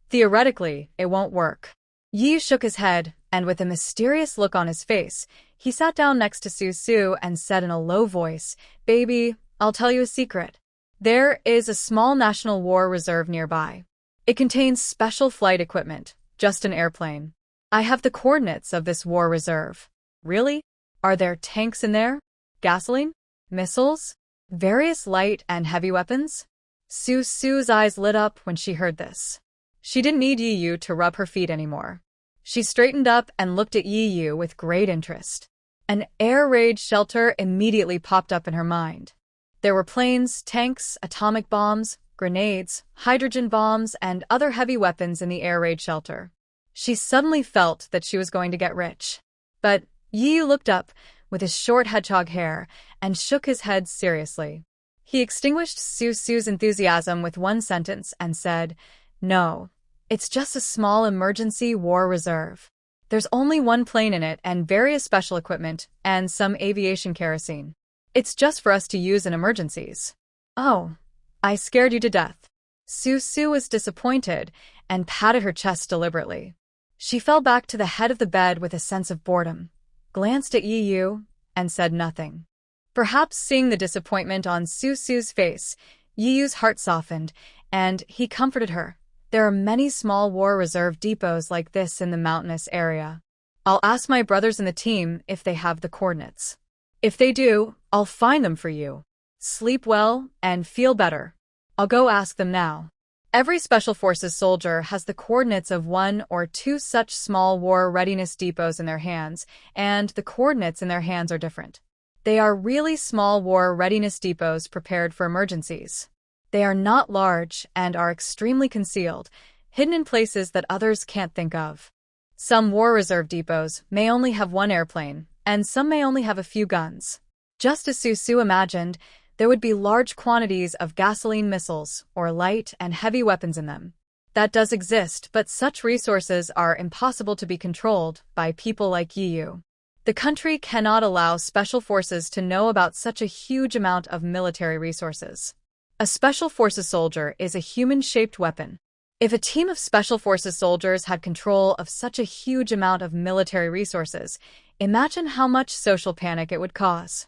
[SPEAKER 1] Theoretically, it won't work." Yu shook his head, and with a mysterious look on his face, he sat down next to Su and said in a low voice, "Baby, I'll tell you a secret. There is a small National War Reserve nearby. It contains special flight equipment, just an airplane. I have the coordinates of this war reserve." "Really? Are there tanks in there? Gasoline? Missiles? Various light and heavy weapons?" Su's eyes lit up when she heard this. She didn't need Yu to rub her feet anymore. She straightened up and looked at Yu with great interest. An air raid shelter immediately popped up in her mind. There were planes, tanks, atomic bombs, grenades, hydrogen bombs, and other heavy weapons in the air raid shelter. She suddenly felt that she was going to get rich. But Yu looked up, with his short hedgehog hair, and shook his head seriously. He extinguished Su's enthusiasm with one sentence and said, "No, it's just a small emergency war reserve. There's only one plane in it and various special equipment and some aviation kerosene. It's just for us to use in emergencies." "Oh, I scared you to death." Su was disappointed and patted her chest deliberately. She fell back to the head of the bed with a sense of boredom, glanced at Yu, and said nothing. Perhaps seeing the disappointment on Su's face, Yu's heart softened, and he comforted her. "There are many small war reserve depots like this in the mountainous area. I'll ask my brothers in the team if they have the coordinates. If they do, I'll find them for you. Sleep well and feel better. I'll go ask them now." Every Special Forces soldier has the coordinates of one or two such small war readiness depots in their hands, and the coordinates in their hands are different. They are really small war readiness depots prepared for emergencies. They are not large and are extremely concealed, hidden in places that others can't think of. Some war reserve depots may only have one airplane, and some may only have a few guns. Just as Su imagined, there would be large quantities of gasoline missiles or light and heavy weapons in them. That does exist, but such resources are impossible to be controlled by people like Yu. The country cannot allow Special Forces to know about such a huge amount of military resources. A Special Forces soldier is a human-shaped weapon. If a team of Special Forces soldiers had control of such a huge amount of military resources, imagine how much social panic it would cause.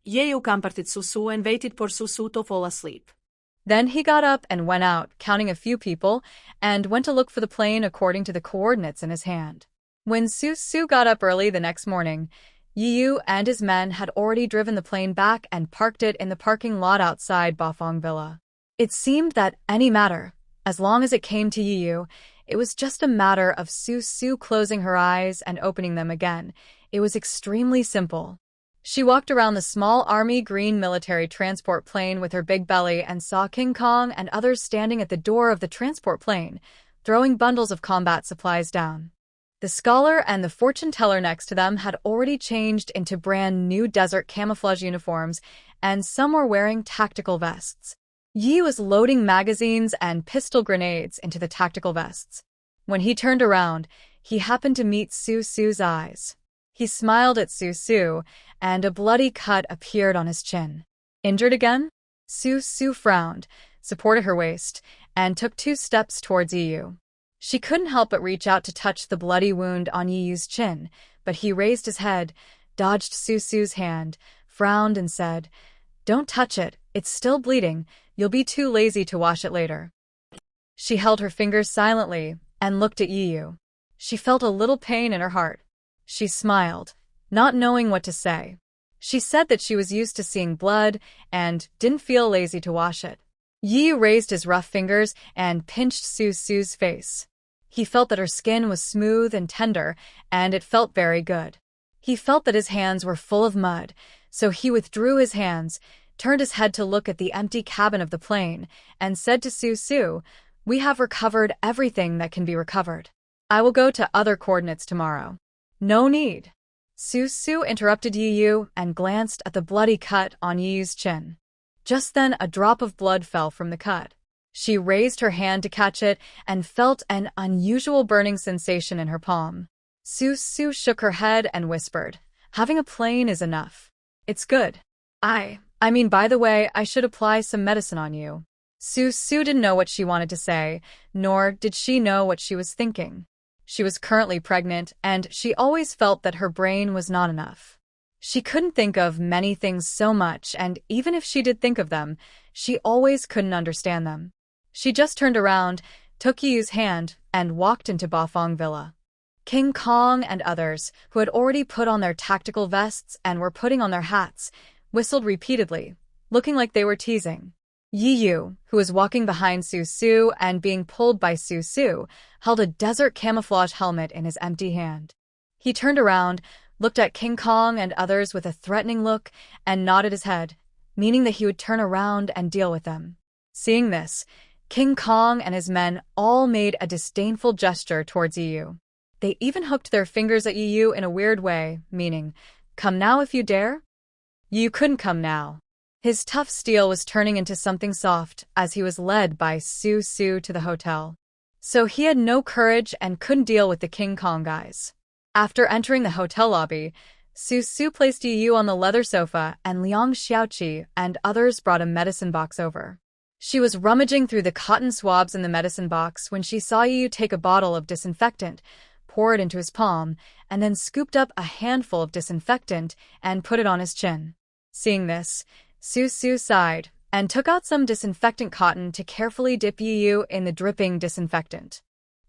[SPEAKER 2] Yu comforted Su and waited for Su to fall asleep.
[SPEAKER 1] Then he got up and went out, counting a few people, and went to look for the plane according to the coordinates in his hand. When Su got up early the next morning, Yu and his men had already driven the plane back and parked it in the parking lot outside Bafang Villa. It seemed that any matter, as long as it came to Yu, it was just a matter of Su closing her eyes and opening them again. It was extremely simple. She walked around the small army green military transport plane with her big belly and saw King Kong and others standing at the door of the transport plane, throwing bundles of combat supplies down. The scholar and the fortune teller next to them had already changed into brand new desert camouflage uniforms, and some were wearing tactical vests. Yi was loading magazines and pistol grenades into the tactical vests. When he turned around, he happened to meet Su's eyes. He smiled at Su, and a bloody cut appeared on his chin. "Injured again?" Su frowned, supported her waist, and took 2 steps towards Yu. She couldn't help but reach out to touch the bloody wound on Yu's chin, but he raised his head, dodged Su's hand, frowned and said, "Don't touch it, it's still bleeding, you'll be too lazy to wash it later." She held her fingers silently and looked at Yu. She felt a little pain in her heart. She smiled, not knowing what to say. She said that she was used to seeing blood and didn't feel lazy to wash it. Yu raised his rough fingers and pinched Su's face. He felt that her skin was smooth and tender, and it felt very good. He felt that his hands were full of mud, so he withdrew his hands, turned his head to look at the empty cabin of the plane, and said to Su, "We have recovered everything that can be recovered. I will go to other coordinates tomorrow." "No need." Su interrupted Yu and glanced at the bloody cut on Yu's chin. Just then a drop of blood fell from the cut. She raised her hand to catch it and felt an unusual burning sensation in her palm. Su shook her head and whispered, "Having a plane is enough. It's good. I mean, by the way, I should apply some medicine on you." Su didn't know what she wanted to say, nor did she know what she was thinking. She was currently pregnant, and she always felt that her brain was not enough. She couldn't think of many things so much, and even if she did think of them, she always couldn't understand them. She just turned around, took Yu's hand, and walked into Bafang Villa. King Kong and others, who had already put on their tactical vests and were putting on their hats, whistled repeatedly, looking like they were teasing. Yu, who was walking behind Su and being pulled by Su, held a desert camouflage helmet in his empty hand. He turned around, looked at King Kong and others with a threatening look, and nodded his head, meaning that he would turn around and deal with them. Seeing this, King Kong and his men all made a disdainful gesture towards Yu. They even hooked their fingers at Yu in a weird way, meaning, "Come now if you dare?" Yu couldn't come now. His tough steel was turning into something soft as he was led by Su to the hotel. So he had no courage and couldn't deal with the King Kong guys. After entering the hotel lobby, Su placed Yu on the leather sofa and Liang Xiaoqi and others brought a medicine box over. She was rummaging through the cotton swabs in the medicine box when she saw Yu take a bottle of disinfectant, pour it into his palm, and then scooped up a handful of disinfectant and put it on his chin. Seeing this, Su sighed and took out some disinfectant cotton to carefully dip Yu in the dripping disinfectant.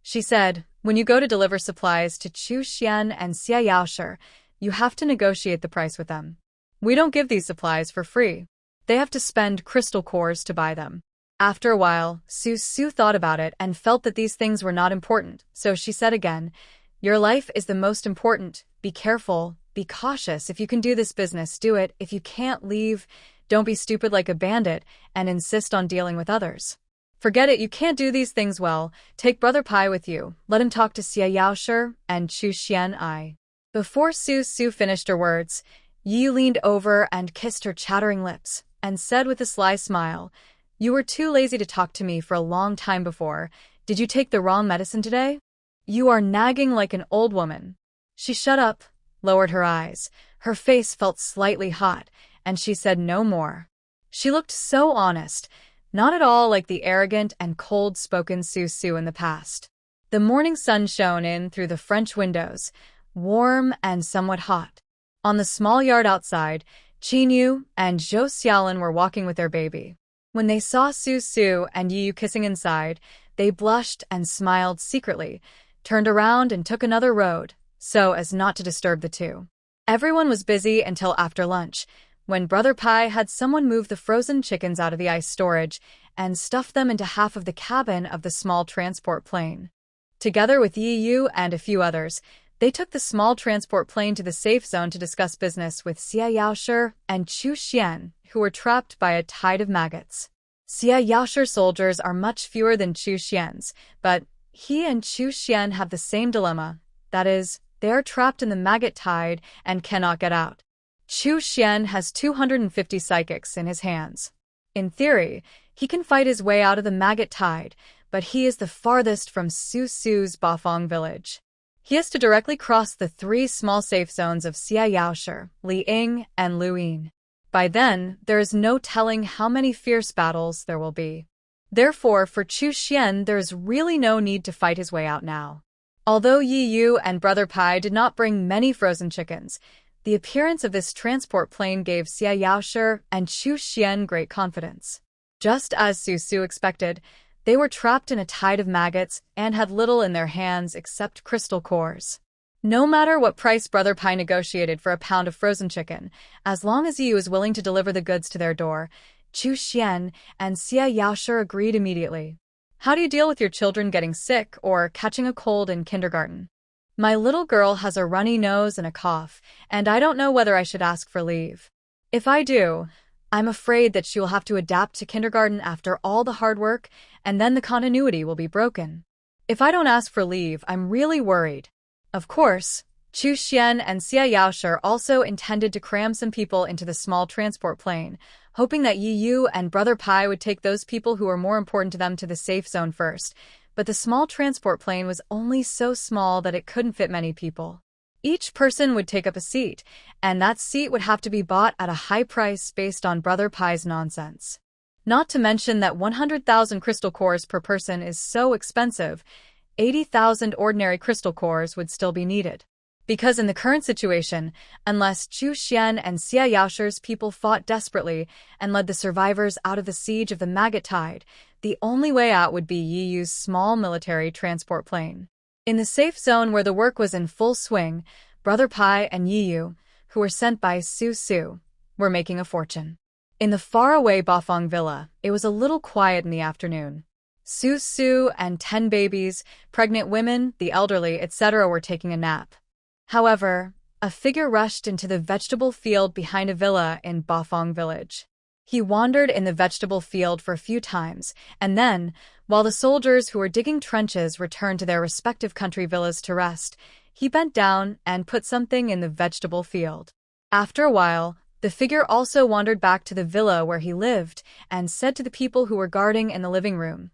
[SPEAKER 1] She said, "When you go to deliver supplies to Chu Xian and Xia Yaoshi, you have to negotiate the price with them. We don't give these supplies for free. They have to spend crystal cores to buy them." After a while, Su thought about it and felt that these things were not important, so she said again, "Your life is the most important. Be careful, be cautious. If you can do this business, do it. If you can't, leave. Don't be stupid like a bandit and insist on dealing with others. Forget it, you can't do these things well. Take Brother Pai with you. Let him talk to Xia Yaoshi and Chu Xian." Before Su finished her words, Yi leaned over and kissed her chattering lips and said with a sly smile, "You were too lazy to talk to me for a long time before. Did you take the wrong medicine today? You are nagging like an old woman." She shut up, lowered her eyes. Her face felt slightly hot, and she said no more. She looked so honest, not at all like the arrogant and cold-spoken Su in the past. The morning sun shone in through the French windows, warm and somewhat hot. On the small yard outside, Qinyu and Zhou Xiaolin were walking with their baby. When they saw Su and Yu kissing inside, they blushed and smiled secretly, turned around and took another road, so as not to disturb the two. Everyone was busy until after lunch, when Brother Pai had someone move the frozen chickens out of the ice storage and stuff them into half of the cabin of the small transport plane. Together with Yu and a few others, they took the small transport plane to the safe zone to discuss business with Xia Yaoshi and Chu Xian, who were trapped by a tide of maggots. Xia Yaoshi's soldiers are much fewer than Chu Xian's, but he and Chu Xian have the same dilemma, that is, they are trapped in the maggot tide and cannot get out. Chu Xian has 250 psychics in his hands. In theory, he can fight his way out of the maggot tide, but he is the farthest from Su's Bafang village. He has to directly cross the 3 small safe zones of Xia Yaoshi, Li Ying, and Lu Yin. By then, there is no telling how many fierce battles there will be. Therefore, for Chu Xian, there is really no need to fight his way out now. Although Yu and Brother Pai did not bring many frozen chickens, the appearance of this transport plane gave Xia Yaoshi and Chu Xian great confidence. Just as Su expected, they were trapped in a tide of maggots and had little in their hands except crystal cores. No matter what price Brother Pai negotiated for a pound of frozen chicken, as long as Yu was willing to deliver the goods to their door, Chu Xian and Xia Yaoshi agreed immediately. How do you deal with your children getting sick or catching a cold in kindergarten? My little girl has a runny nose and a cough, and I don't know whether I should ask for leave. If I do, I'm afraid that she will have to adapt to kindergarten after all the hard work, and then the continuity will be broken. If I don't ask for leave, I'm really worried. Of course, Chu Xian and Xia Yaoshi also intended to cram some people into the small transport plane, hoping that Yi Yu and Brother Pai would take those people who were more important to them to the safe zone first, but the small transport plane was only so small that it couldn't fit many people. Each person would take up a seat, and that seat would have to be bought at a high price based on Brother Pai's nonsense. Not to mention that 100,000 crystal cores per person is so expensive, 80,000 ordinary crystal cores would still be needed. Because in the current situation, unless Chu Xian and Xia Yaoshi's people fought desperately and led the survivors out of the siege of the maggot tide, the only way out would be Yi Yu's small military transport plane. In the safe zone where the work was in full swing, Brother Pai and Yi Yu, who were sent by Su Su, were making a fortune. In the faraway Bafang villa, it was a little quiet in the afternoon. Su Su and 10 babies, pregnant women, the elderly, etc. were taking a nap. However, a figure rushed into the vegetable field behind a villa in Bafang village. He wandered in the vegetable field for a few times, and then, while the soldiers who were digging trenches returned to their respective country villas to rest, he bent down and put something in the vegetable field. After a while, the figure also wandered back to the villa where he lived and said to the people who were guarding in the living room,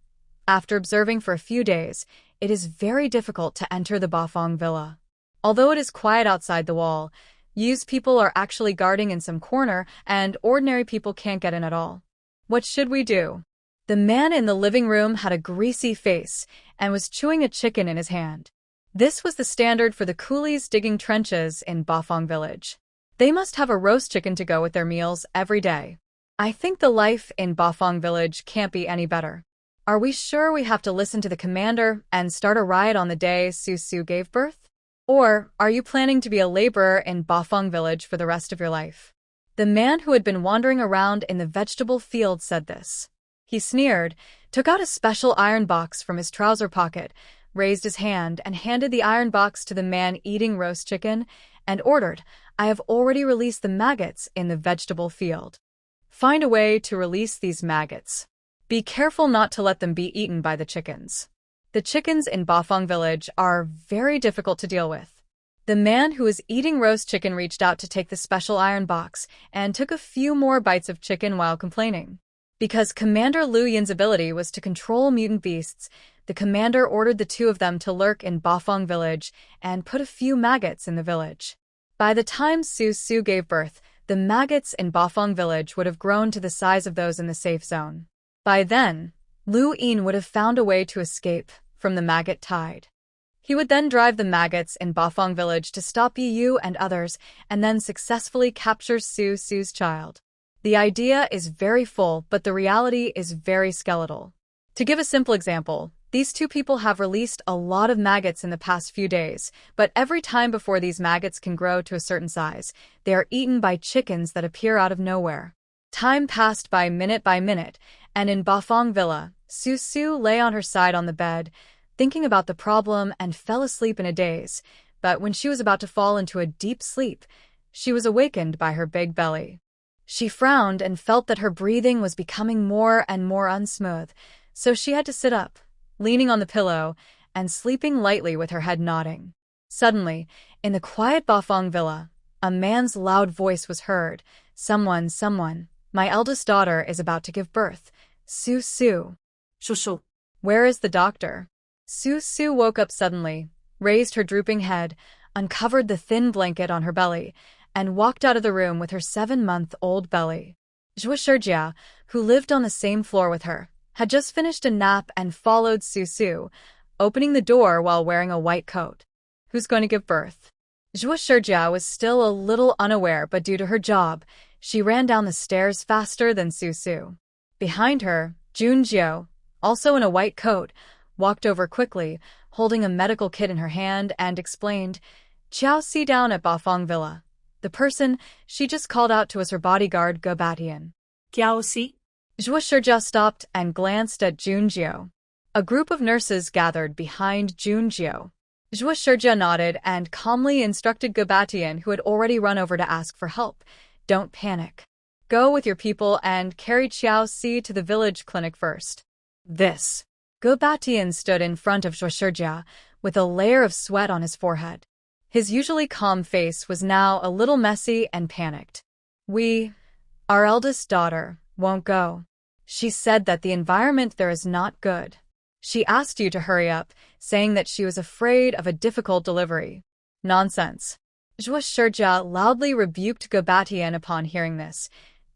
[SPEAKER 1] "After observing for a few days, it is very difficult to enter the Bafang villa. Although it is quiet outside the wall, Yu's people are actually guarding in some corner and ordinary people can't get in at all. What should we do?" The man in the living room had a greasy face and was chewing a chicken in his hand. This was the standard for the coolies digging trenches in Bafang village. They must have a roast chicken to go with their meals every day. I think the life in Bafang village can't be any better. Are we sure we have to listen to the commander and start a riot on the day Su Su gave birth? Or are you planning to be a laborer in Bafang village for the rest of your life? The man who had been wandering around in the vegetable field said this. He sneered, took out a special iron box from his trouser pocket, raised his hand and handed the iron box to the man eating roast chicken, and ordered, "I have already released the maggots in the vegetable field. Find a way to release these maggots. Be careful not to let them be eaten by the chickens. The chickens in Bafang village are very difficult to deal with." The man who was eating roast chicken reached out to take the special iron box and took a few more bites of chicken while complaining. Because Commander Lu Yin's ability was to control mutant beasts, the commander ordered the two of them to lurk in Bafang village and put a few maggots in the village. By the time Su Su gave birth, the maggots in Bafang village would have grown to the size of those in the safe zone. By then, Lu Yin would have found a way to escape from the maggot tide. He would then drive the maggots in Bafang village to stop Yi Yu and others, and then successfully capture Su Su's child. The idea is very full, but the reality is very skeletal. To give a simple example, these two people have released a lot of maggots in the past few days, but every time before these maggots can grow to a certain size, they are eaten by chickens that appear out of nowhere. Time passed by minute, and in Bafang villa, Su Su lay on her side on the bed, thinking about the problem and fell asleep in a daze, but when she was about to fall into a deep sleep, she was awakened by her big belly. She frowned and felt that her breathing was becoming more and more unsmooth, so she had to sit up, leaning on the pillow, and sleeping lightly with her head nodding. Suddenly, in the quiet Bafang villa, a man's loud voice was heard. Someone, my eldest daughter is about to give birth. Su Su.
[SPEAKER 2] Shushu.
[SPEAKER 1] Where is the doctor?" Su Su woke up suddenly, raised her drooping head, uncovered the thin blanket on her belly, and walked out of the room with her 7-month-old belly. Zhua Shijia, who lived on the same floor with her, had just finished a nap and followed Su Su, opening the door while wearing a white coat. "Who's going to give birth?" Zhua Shijia was still a little unaware, but due to her job, she ran down the stairs faster than Su Su. Behind her, Junjiu, also in a white coat, walked over quickly, holding a medical kit in her hand, and explained, Qiao Si down at Bafang Villa. The person she just called out to was her bodyguard Gobatian.
[SPEAKER 2] Qiao Si?
[SPEAKER 1] Zhuo Shijia stopped and glanced at Junjiu. A group of nurses gathered behind Junjiu. Zhuo Shijia nodded and calmly instructed Gobatian, who had already run over to ask for help. Don't panic. Go with your people and carry Qiao Si to the village clinic first. This. Gobatian stood in front of Zhuo Shijia with a layer of sweat on his forehead. His usually calm face was now a little messy and panicked. Our eldest daughter, won't go. She said that the environment there is not good. She asked you to hurry up, saying that she was afraid of a difficult delivery. Nonsense. Zhuo Shijia loudly rebuked Gobatian upon hearing this.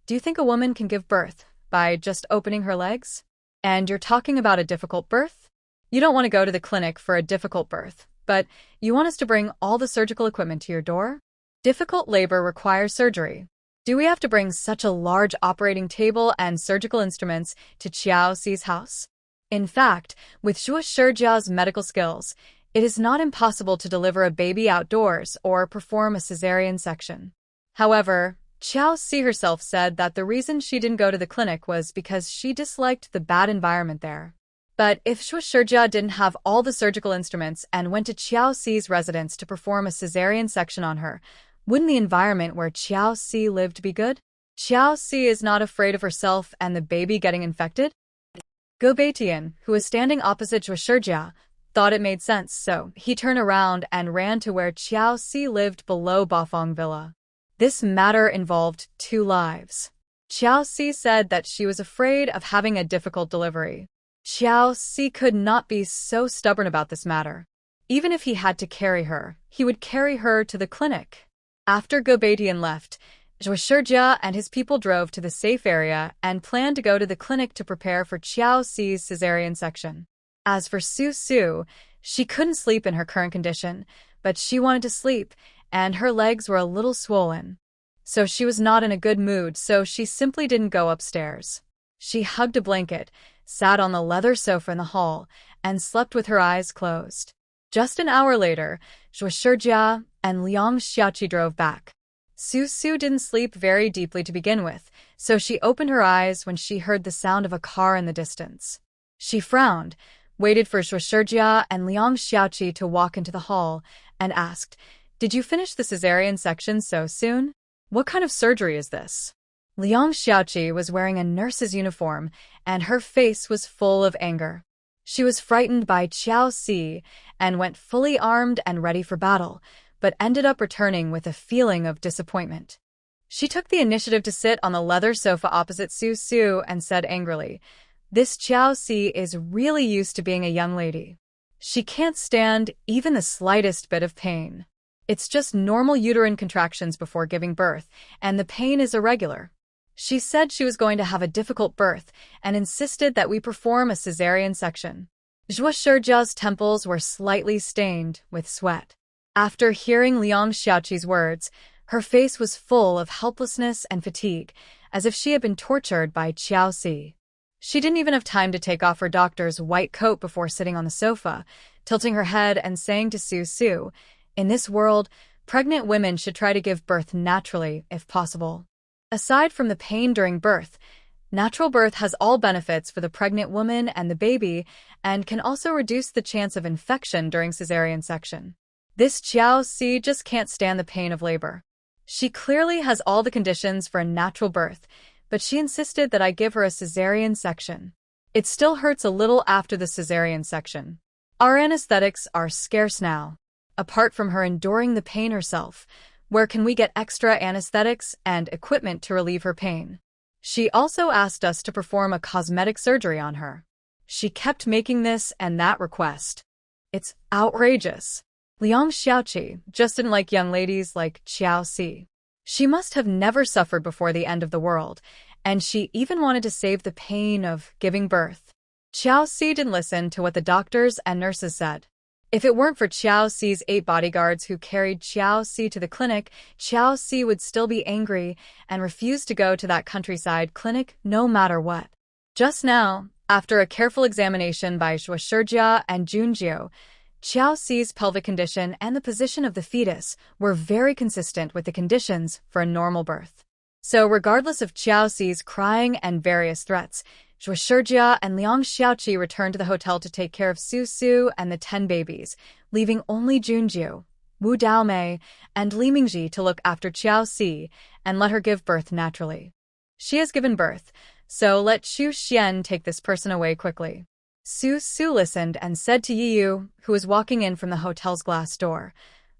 [SPEAKER 1] Do you think a woman can give birth by just opening her legs? And you're talking about a difficult birth? You don't want to go to the clinic for a difficult birth, but you want us to bring all the surgical equipment to your door? Difficult labor requires surgery. Do we have to bring such a large operating table and surgical instruments to Qiao Si's house? In fact, with Zhuo Shijia's medical skills, it is not impossible to deliver a baby outdoors or perform a cesarean section. However, Qiao Si herself said that the reason she didn't go to the clinic was because she disliked the bad environment there. But if Zhuo Shijia didn't have all the surgical instruments and went to Qiao Si's residence to perform a cesarean section on her, wouldn't the environment where Qiao Si lived be good? Qiao Si is not afraid of herself and the baby getting infected? Gobatian, who was standing opposite Zhuo Shijia, thought it made sense, so he turned around and ran to where Qiao Si lived below Bafang Villa. This matter involved 2 lives. Qiao Si said that she was afraid of having a difficult delivery. Qiao Si could not be so stubborn about this matter. Even if he had to carry her, he would carry her to the clinic. After Gobatian left, Zhuo Shijia and his people drove to the safe area and planned to go to the clinic to prepare for Qiao Si's cesarean section. As for Su, she couldn't sleep in her current condition, but she wanted to sleep, and her legs were a little swollen. So she was not in a good mood, so she simply didn't go upstairs. She hugged a blanket, sat on the leather sofa in the hall, and slept with her eyes closed. Just an hour later, Zhuo Shijia and Liang Xiaoqi drove back. Su didn't sleep very deeply to begin with, so she opened her eyes when she heard the sound of a car in the distance. She frowned, waited for Zhuo Shijia and Liang Xiaoqi to walk into the hall, and asked, "Did you finish the cesarean section so soon? What kind of surgery is this?" Liang Xiaoqi was wearing a nurse's uniform, and her face was full of anger. She was frightened by Qiao Si and went fully armed and ready for battle, but ended up returning with a feeling of disappointment. She took the initiative to sit on the leather sofa opposite Su and said angrily, "This Qiao Si is really used to being a young lady. She can't stand even the slightest bit of pain. It's just normal uterine contractions before giving birth, and the pain is irregular." She said she was going to have a difficult birth and insisted that we perform a cesarean section. Zhuo Shijia's temples were slightly stained with sweat. After hearing Liang Xiaoqi's words, her face was full of helplessness and fatigue, as if she had been tortured by Qiao Si. She didn't even have time to take off her doctor's white coat before sitting on the sofa, tilting her head and saying to Su, "In this world, pregnant women should try to give birth naturally, if possible. Aside from the pain during birth, natural birth has all benefits for the pregnant woman and the baby and can also reduce the chance of infection during cesarean section. This Qiao Si just can't stand the pain of labor. She clearly has all the conditions for a natural birth, but she insisted that I give her a cesarean section. It still hurts a little after the cesarean section. Our anesthetics are scarce now. Apart from her enduring the pain herself, where can we get extra anesthetics and equipment to relieve her pain?" She also asked us to perform a cosmetic surgery on her. She kept making this and that request. It's outrageous. Liang Xiaoqi just didn't like young ladies like Qiao Si. She must have never suffered before the end of the world, and she even wanted to save the pain of giving birth. Qiao Si didn't listen to what the doctors and nurses said. If it weren't for Qiao Si's 8 bodyguards who carried Qiao Si to the clinic, Qiao Si would still be angry and refuse to go to that countryside clinic no matter what. Just now, after a careful examination by Zhuo Shijia and Junjiu, Qiao Si's pelvic condition and the position of the fetus were very consistent with the conditions for a normal birth. So regardless of Qiao Si's crying and various threats, Zhuo Shijia and Liang Xiaoqi returned to the hotel to take care of Su Su and the 10 babies, leaving only Junjiu, Wu Daomei, and Li Mingji to look after Qiao Si and let her give birth naturally. She has given birth, so let Xu Xian take this person away quickly. Su Su listened and said to Yiyu, who was walking in from the hotel's glass door,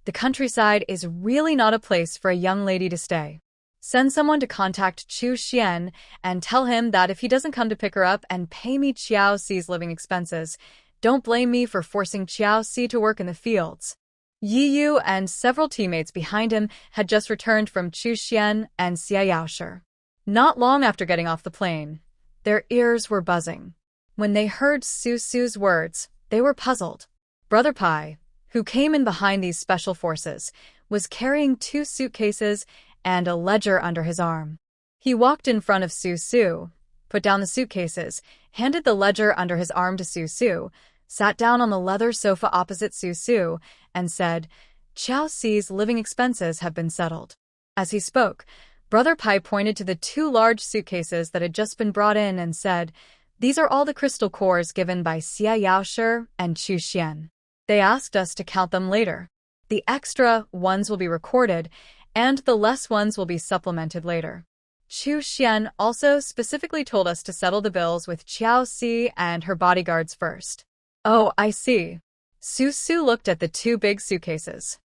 [SPEAKER 1] "The countryside is really not a place for a young lady to stay. Send someone to contact Xu Xian and tell him that if he doesn't come to pick her up and pay me Qiao Si's living expenses, don't blame me for forcing Qiao Si to work in the fields." Yiyu and several teammates behind him had just returned from Xu Xian and Xia Yaoshi. Not long after getting off the plane, their ears were buzzing. When they heard Su Su's words, they were puzzled. Brother Pai, who came in behind these special forces, was carrying 2 suitcases and a ledger under his arm. He walked in front of Su Su, put down the suitcases, handed the ledger under his arm to Su Su, sat down on the leather sofa opposite Su Su, and said, "Qiao Si's living expenses have been settled." As he spoke, Brother Pai pointed to the 2 large suitcases that had just been brought in and said, "These are all the crystal cores given by Xia Yaoshi and Xu Xian. They asked us to count them later. The extra ones will be recorded, and the less ones will be supplemented later." Xu Xian also specifically told us to settle the bills with Qiao Si and her bodyguards first. "Oh, I see." Su Su looked at the 2 big suitcases.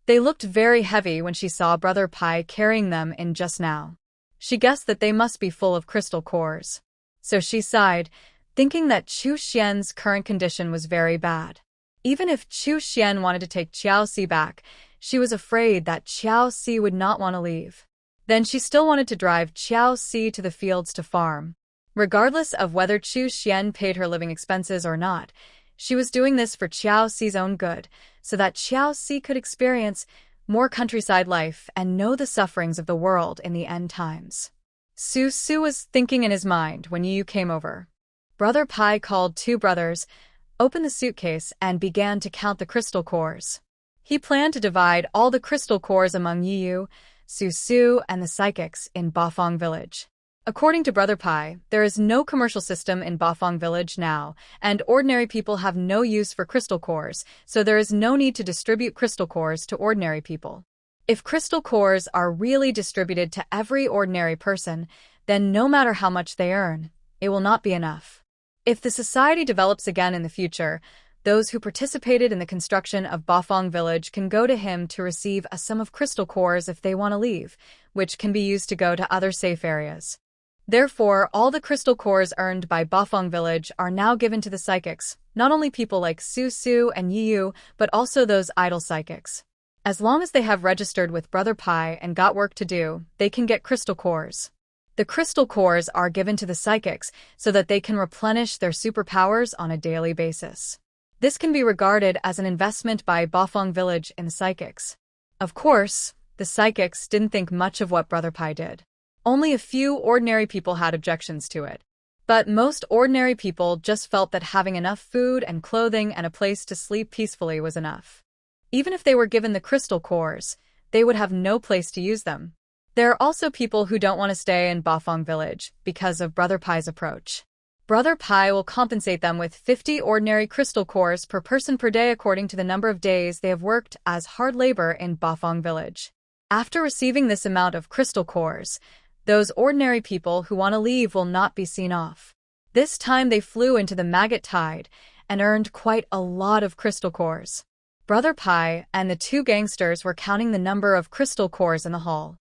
[SPEAKER 1] They looked very heavy when she saw Brother Pai carrying them in just now. She guessed that they must be full of crystal cores. So she sighed, thinking that Xu Xian's current condition was very bad. Even if Xu Xian wanted to take Qiao Si back, she was afraid that Qiao Si would not want to leave. Then she still wanted to drive Qiao Si to the fields to farm. Regardless of whether Xu Xian paid her living expenses or not, she was doing this for Qiao Si's own good, so that Qiao Si could experience more countryside life and know the sufferings of the world in the end times. Su Su was thinking in his mind when Yu came over. Brother Pai called 2 brothers, opened the suitcase, and began to count the crystal cores. He planned to divide all the crystal cores among Yu, Su Su, and the psychics in Bafang village. According to Brother Pai, there is no commercial system in Bafang village now, and ordinary people have no use for crystal cores, so there is no need to distribute crystal cores to ordinary people. If crystal cores are really distributed to every ordinary person, then no matter how much they earn, it will not be enough. If the society develops again in the future, those who participated in the construction of Bafang village can go to him to receive a sum of crystal cores if they want to leave, which can be used to go to other safe areas. Therefore, all the crystal cores earned by Bafang village are now given to the psychics, not only people like Su Su and Yu, but also those idle psychics. As long as they have registered with Brother Pai and got work to do, they can get crystal cores. The crystal cores are given to the psychics so that they can replenish their superpowers on a daily basis. This can be regarded as an investment by Bafang village in the psychics. Of course, the psychics didn't think much of what Brother Pai did. Only a few ordinary people had objections to it. But most ordinary people just felt that having enough food and clothing and a place to sleep peacefully was enough. Even if they were given the crystal cores, they would have no place to use them. There are also people who don't want to stay in Bafang village because of Brother Pai's approach. Brother Pai will compensate them with 50 ordinary crystal cores per person per day according to the number of days they have worked as hard labor in Bafang village. After receiving this amount of crystal cores, those ordinary people who want to leave will not be seen off. This time they flew into the maggot tide and earned quite a lot of crystal cores. Brother Pai and the 2 gangsters were counting the number of crystal cores in the hall.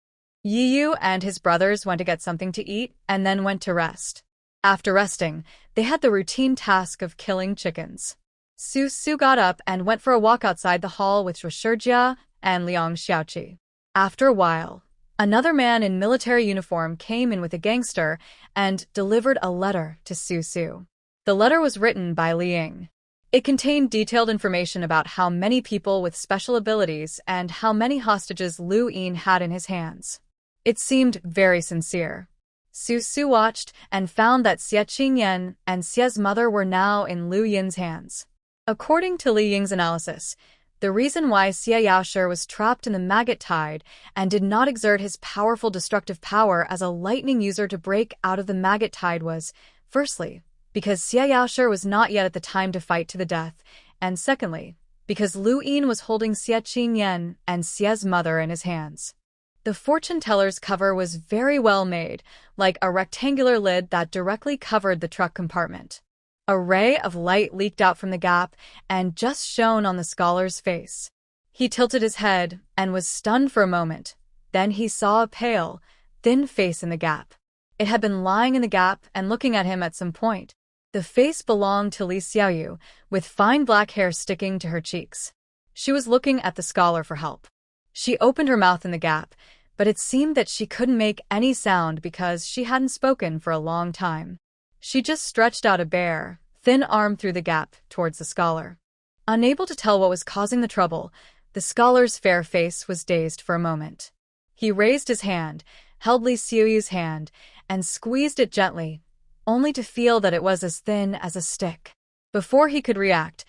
[SPEAKER 1] Yiyu and his brothers went to get something to eat and then went to rest. After resting, they had the routine task of killing chickens. Su Su got up and went for a walk outside the hall with Zhuo Shijia and Liang Xiaoqi. After a while, another man in military uniform came in with a gangster and delivered a letter to Su Su. The letter was written by Liang. It contained detailed information about how many people with special abilities and how many hostages Lu Yin had in his hands. It seemed very sincere. Su Su watched and found that Xie Qingyan and Xie's mother were now in Lu Yin's hands. According to Li Ying's analysis, the reason why Xia Yaoshi was trapped in the maggot tide and did not exert his powerful destructive power as a lightning user to break out of the maggot tide was, firstly, because Xia Yaoshi was not yet at the time to fight to the death, and secondly, because Lu Yin was holding Xia Qingyan and Xia's mother in his hands. The fortune teller's cover was very well made, like a rectangular lid that directly covered the truck compartment. A ray of light leaked out from the gap and just shone on the scholar's face. He tilted his head and was stunned for a moment. Then he saw a pale, thin face in the gap. It had been lying in the gap and looking at him at some point. The face belonged to Li Xiaoyu, with fine black hair sticking to her cheeks. She was looking at the scholar for help. She opened her mouth in the gap, but it seemed that she couldn't make any sound because she hadn't spoken for a long time. She just stretched out a bare, thin arm through the gap towards the scholar. Unable to tell what was causing the trouble, the scholar's fair face was dazed for a moment. He raised his hand, held Li Xiaoyu's hand, and squeezed it gently, only to feel that it was as thin as a stick. Before he could react,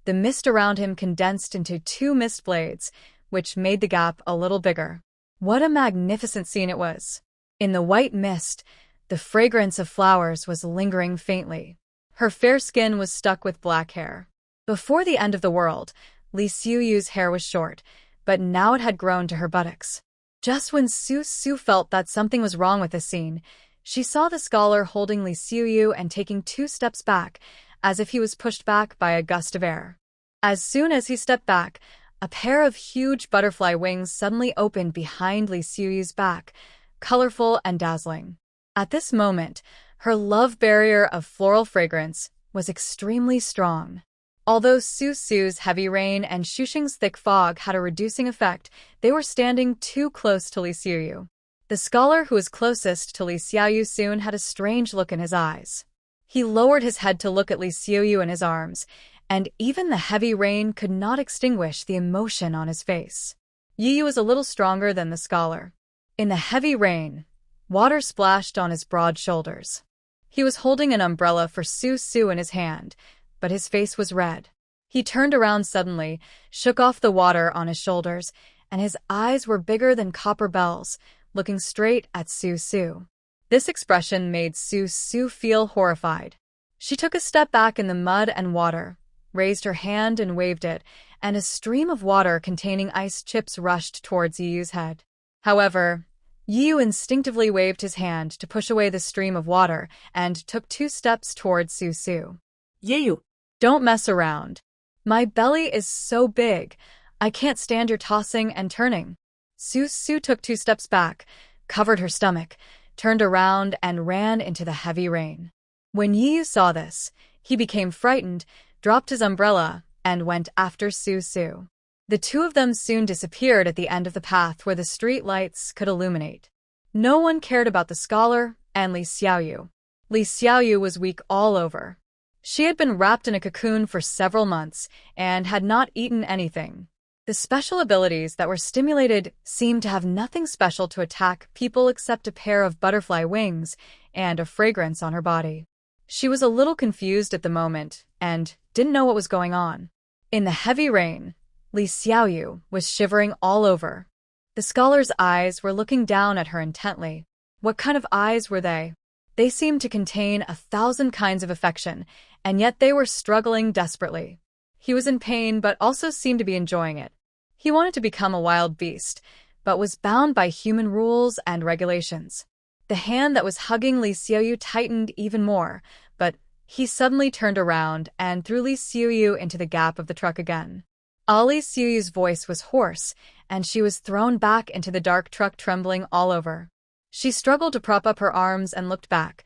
[SPEAKER 1] the mist around him condensed into 2 mist blades, which made the gap a little bigger. What a magnificent scene it was! In the white mist, the fragrance of flowers was lingering faintly. Her fair skin was stuck with black hair. Before the end of the world, Li Xiaoyu's hair was short, but now it had grown to her buttocks. Just when Su Su felt that something was wrong with the scene, she saw the scholar holding Li Xiaoyu and taking 2 steps back, as if he was pushed back by a gust of air. As soon as he stepped back, a pair of huge butterfly wings suddenly opened behind Li Xiaoyu's back, colorful and dazzling. At this moment, her love barrier of floral fragrance was extremely strong. Although Su Su's heavy rain and Shuxing's thick fog had a reducing effect, they were standing too close to Li Xiaoyu. The scholar who was closest to Li Xiaoyu soon had a strange look in his eyes. He lowered his head to look at Li Xiaoyu in his arms, and even the heavy rain could not extinguish the emotion on his face. Yi was a little stronger than the scholar. In the heavy rain, water splashed on his broad shoulders. He was holding an umbrella for Su Su in his hand, but his face was red. He turned around suddenly, shook off the water on his shoulders, and his eyes were bigger than copper bells, looking straight at Su Su. This expression made Su Su feel horrified. She took a step back in the mud and water, raised her hand and waved it, and a stream of water containing ice chips rushed towards Yiyu's head. However, Yiyu instinctively waved his hand to push away the stream of water and took 2 steps towards Su Su.
[SPEAKER 2] Yiyu,
[SPEAKER 1] Don't mess around. My belly is so big, I can't stand your tossing and turning. Su Su took 2 steps back, covered her stomach, turned around and ran into the heavy rain. When Yiyu saw this, he became frightened, dropped his umbrella, and went after Su Su. The 2 of them soon disappeared at the end of the path where the street lights could illuminate. No one cared about the scholar and Li Xiaoyu. Li Xiaoyu was weak all over. She had been wrapped in a cocoon for several months and had not eaten anything. The special abilities that were stimulated seemed to have nothing special to attack people except a pair of butterfly wings and a fragrance on her body. She was a little confused at the moment and didn't know what was going on. In the heavy rain, Li Xiaoyu was shivering all over. The scholar's eyes were looking down at her intently. What kind of eyes were they? They seemed to contain 1,000 kinds of affection, and yet they were struggling desperately. He was in pain but also seemed to be enjoying it. He wanted to become a wild beast, but was bound by human rules and regulations. The hand that was hugging Li Xiaoyu tightened even more, but he suddenly turned around and threw Li Xiaoyu into the gap of the truck again. Li Xiaoyu's voice was hoarse, and she was thrown back into the dark truck trembling all over. She struggled to prop up her arms and looked back,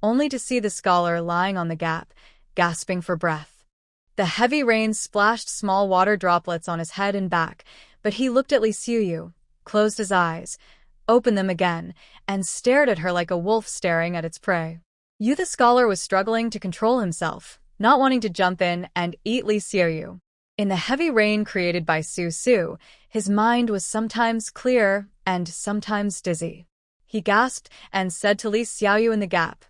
[SPEAKER 1] only to see the scholar lying on the gap, gasping for breath. The heavy rain splashed small water droplets on his head and back, but he looked at Li Xiaoyu, closed his eyes, opened them again, and stared at her like a wolf staring at its prey. The scholar was struggling to control himself, not wanting to jump in and eat Li Xiaoyu. In the heavy rain created by Su Su, his mind was sometimes clear and sometimes dizzy. He gasped and said to Li Xiaoyu in the gap,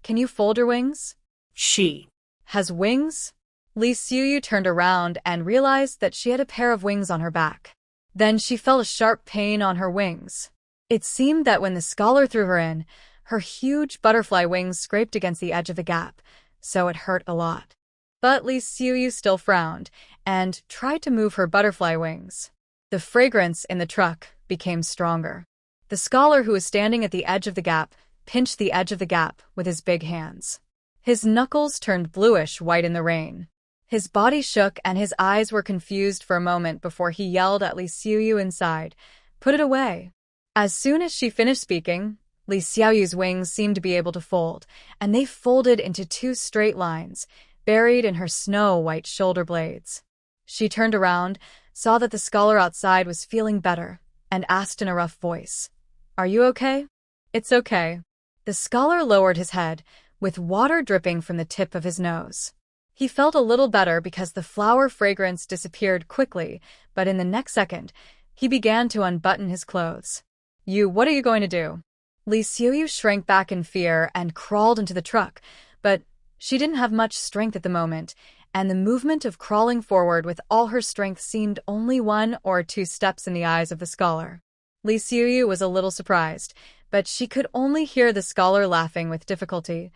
[SPEAKER 1] "Can you fold your wings?"
[SPEAKER 2] she
[SPEAKER 1] "Has wings?" Li Xiuyu turned around and realized that she had a pair of wings on her back. Then she felt a sharp pain on her wings. It seemed that when the scholar threw her in, her huge butterfly wings scraped against the edge of the gap, so it hurt a lot. But Li Xiuyu still frowned and tried to move her butterfly wings. The fragrance in the truck became stronger. The scholar who was standing at the edge of the gap pinched the edge of the gap with his big hands. His knuckles turned bluish-white in the rain. His body shook and his eyes were confused for a moment before he yelled at Li Xiuyu inside, "Put it away." As soon as she finished speaking, Li Xiaoyu's wings seemed to be able to fold, and they folded into 2 straight lines, buried in her snow-white shoulder blades. She turned around, saw that the scholar outside was feeling better, and asked in a rough voice, "Are you okay?" "It's okay." The scholar lowered his head, with water dripping from the tip of his nose. He felt a little better because the flower fragrance disappeared quickly, but in the next second, he began to unbutton his clothes. What are you going to do?" Li Xiuyu shrank back in fear and crawled into the truck, but she didn't have much strength at the moment, and the movement of crawling forward with all her strength seemed only 1 or 2 steps in the eyes of the scholar. Li Xiuyu was a little surprised, but she could only hear the scholar laughing with difficulty.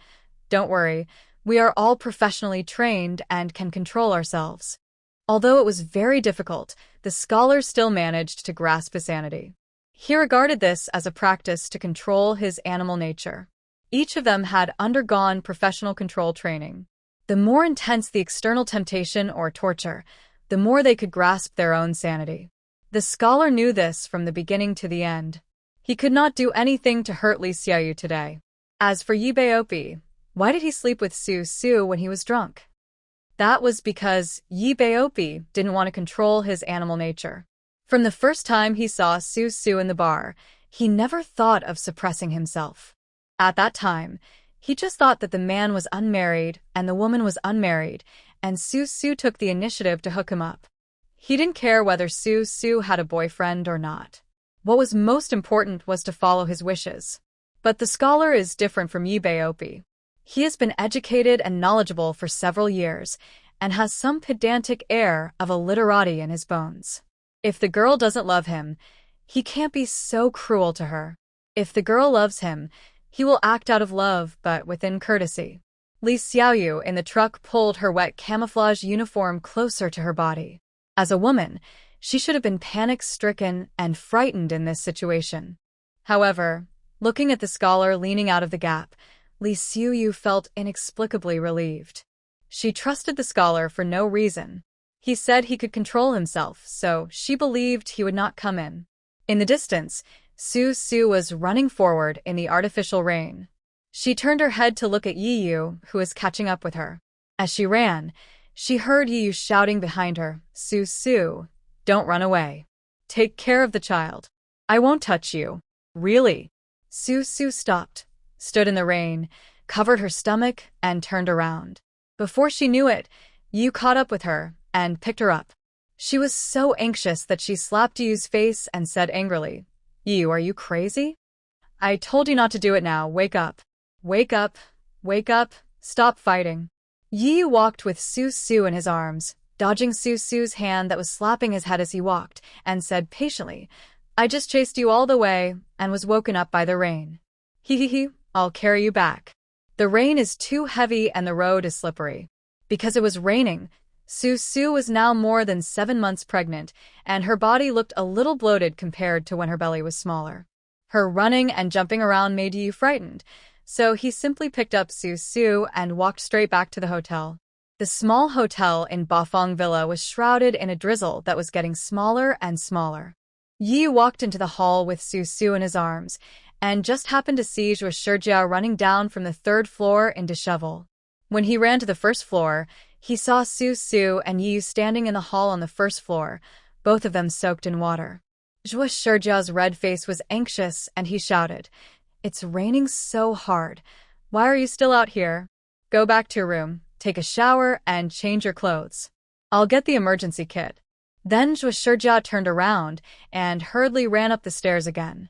[SPEAKER 1] "Don't worry, we are all professionally trained and can control ourselves." Although it was very difficult, the scholar still managed to grasp his sanity. He regarded this as a practice to control his animal nature. Each of them had undergone professional control training. The more intense the external temptation or torture, the more they could grasp their own sanity. The scholar knew this from the beginning to the end. He could not do anything to hurt Li Xiaoyu today. As for Yi Baopi, why did he sleep with Su Su when he was drunk? That was because Yi Baopi didn't want to control his animal nature. From the first time he saw Su Su in the bar, he never thought of suppressing himself. At that time, he just thought that the man was unmarried and the woman was unmarried, and Su Su took the initiative to hook him up. He didn't care whether Su Su had a boyfriend or not. What was most important was to follow his wishes. But the scholar is different from Yi Baopi. He has been educated and knowledgeable for several years, and has some pedantic air of a literati in his bones. If the girl doesn't love him, he can't be so cruel to her. If the girl loves him, he will act out of love but within courtesy. Li Xiaoyu in the truck pulled her wet camouflage uniform closer to her body. As a woman, she should have been panic-stricken and frightened in this situation. However, looking at the scholar leaning out of the gap, Li Xiuyu felt inexplicably relieved. She trusted the scholar for no reason. He said he could control himself, so she believed he would not come in. In the distance, Su Su was running forward in the artificial rain. She turned her head to look at Yi Yu, who was catching up with her. As she ran, she heard Yi Yu shouting behind her, "Su Su, don't run away. Take care of the child. I won't touch you." "Really?" Su Su stopped, stood in the rain, covered her stomach, and turned around. Before she knew it, Yu caught up with her and picked her up. She was so anxious that she slapped Yu's face and said angrily, "Yu, are you crazy? I told you not to do it now. Wake up. Wake up. Wake up. Stop fighting." Yu walked with Su Su in his arms, dodging Su Su's hand that was slapping his head as he walked, and said patiently, "I just chased you all the way and was woken up by the rain. Hee, I'll carry you back. The rain is too heavy and the road is slippery." Because it was raining, Su Su was now more than 7 months pregnant, and her body looked a little bloated compared to when her belly was smaller. Her running and jumping around made Yu frightened, so he simply picked up Su Su and walked straight back to the hotel. The small hotel in Bafang Villa was shrouded in a drizzle that was getting smaller and smaller. Yi walked into the hall with Su Su in his arms, and just happened to see Zhuo Shijia running down from the 3rd floor in dishevel. When he ran to the 1st floor, he saw Su Su and Yi standing in the hall on the 1st floor, both of them soaked in water. Zhuo Shijia's red face was anxious, and he shouted, "It's raining so hard. Why are you still out here? Go back to your room, take a shower, and change your clothes. I'll get the emergency kit." Then Zhuo Shijia turned around and hurriedly ran up the stairs again.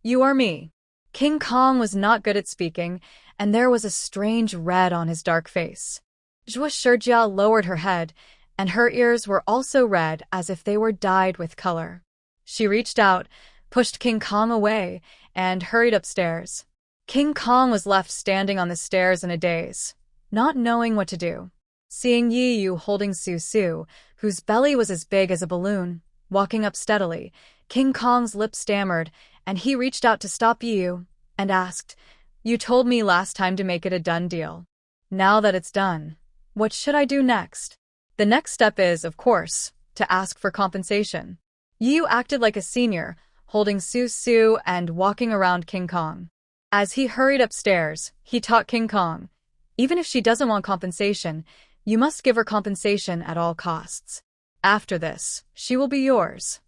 [SPEAKER 1] "You are me." King Kong was not good at speaking, and there was a strange red on his dark face. Zhuo Shijia lowered her head, and her ears were also red as if they were dyed with color. She reached out, pushed King Kong away, and hurried upstairs. King Kong was left standing on the stairs in a daze, not knowing what to do. Seeing Yi Yu holding Su Su, whose belly was as big as a balloon, walking up steadily, King Kong's lips stammered, and he reached out to stop Yi Yu and asked, "You told me last time to make it a done deal. Now that it's done, what should I do next?" The next step is, of course, to ask for compensation. Yi Yu acted like a senior, holding Su Su and walking around King Kong. As he hurried upstairs, he taught King Kong, "Even if she doesn't want compensation, you must give her compensation at all costs. After this, she will be yours."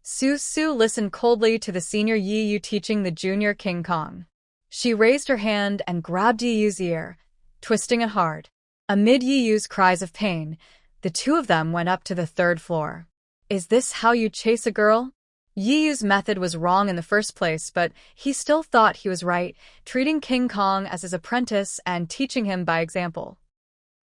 [SPEAKER 1] Su Su listened coldly to the senior Yi Yu teaching the junior King Kong. She raised her hand and grabbed Yi Yu's ear, twisting it hard. Amid Yi Yu's cries of pain, the two of them went up to the third floor. "Is this how you chase a girl?" Yi Yu's method was wrong in the first place, but he still thought he was right, treating King Kong as his apprentice and teaching him by example.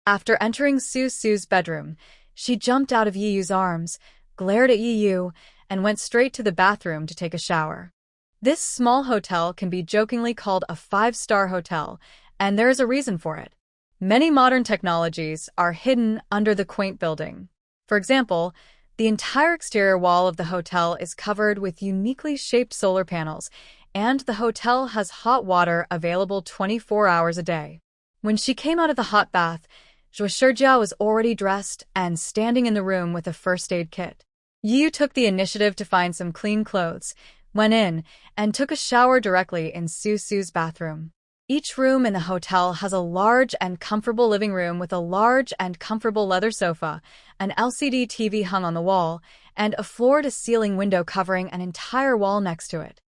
[SPEAKER 1] After entering Su Su's bedroom, she jumped out of Yi Yu's arms, glared at Yi Yu, and went straight to the bathroom to take a shower. This small hotel can be jokingly called a 5-star hotel, and there is a reason for it. Many modern technologies are hidden under the quaint building. For example, the entire exterior wall of the hotel is covered with uniquely shaped solar panels, and the hotel has hot water available 24 hours a day. When she came out of the hot bath, Zhuo Shijia was already dressed and standing in the room with a first aid kit. Yi Yu took the initiative to find some clean clothes, went in, and took a shower directly in Su Su's bathroom. Each room in the hotel has a large and comfortable living room with a large and comfortable leather sofa, an LCD TV hung on the wall, and a floor-to-ceiling window covering an entire wall next to it.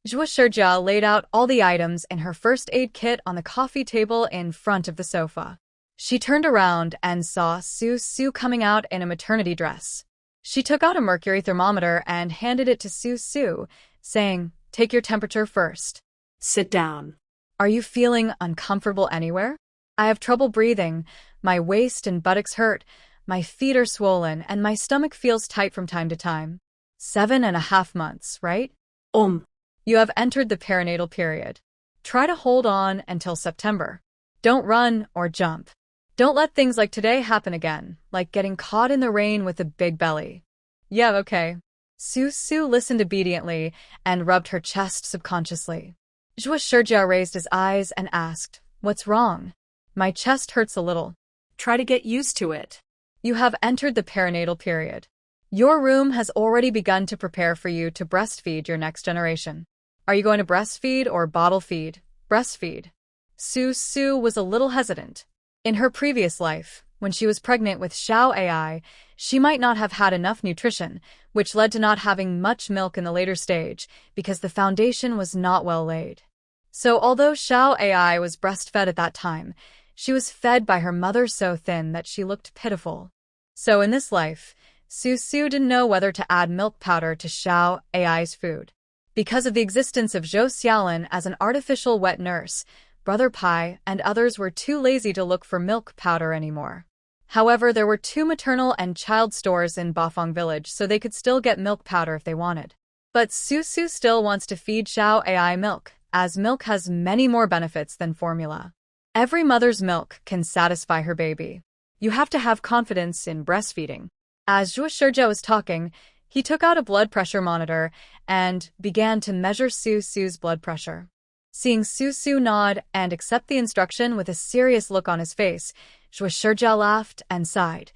[SPEAKER 1] Zhuo Shijia laid out all the items in her first aid kit on the coffee table in front of the sofa. She turned around and saw Su Su coming out in a maternity dress. She took out a mercury thermometer and handed it to Su Su, saying, "Take your temperature first."
[SPEAKER 2] Sit down.
[SPEAKER 1] "Are you feeling uncomfortable anywhere?" "I have trouble breathing, my waist and buttocks hurt, my feet are swollen, and my stomach feels tight from time to time." 7.5 months, right? You have entered the perinatal period. Try to hold on until September. Don't run or jump. Don't let things like today happen again, like getting caught in the rain with a big belly. Yeah, okay. Su Su listened obediently and rubbed her chest subconsciously. Zhuo Shijia raised his eyes and asked, "What's wrong?" "My chest hurts a little."
[SPEAKER 2] Try to get used to it.
[SPEAKER 1] You have entered the perinatal period. Your room has already begun to prepare for you to breastfeed your next generation. Are you going to breastfeed or bottle feed? Breastfeed. Su Su was a little hesitant. In her previous life, when she was pregnant with Xiao AI, she might not have had enough nutrition, which led to not having much milk in the later stage because the foundation was not well laid. So although Xiao AI was breastfed at that time, she was fed by her mother so thin that she looked pitiful. So in this life, Su Su didn't know whether to add milk powder to Xiao AI's food. Because of the existence of Zhou Xiaolin as an artificial wet nurse, Brother Pai and others were too lazy to look for milk powder anymore. However, there were 2 maternal and child stores in Bafang village, so they could still get milk powder if they wanted. But Su Su still wants to feed Xiao AI milk, as milk has many more benefits than formula. Every mother's milk can satisfy her baby. You have to have confidence in breastfeeding. As Zhuo Shijia was talking, he took out a blood pressure monitor and began to measure Su Su's blood pressure. Seeing Su Su nod and accept the instruction with a serious look on his face, Zhuo Shijia laughed and sighed.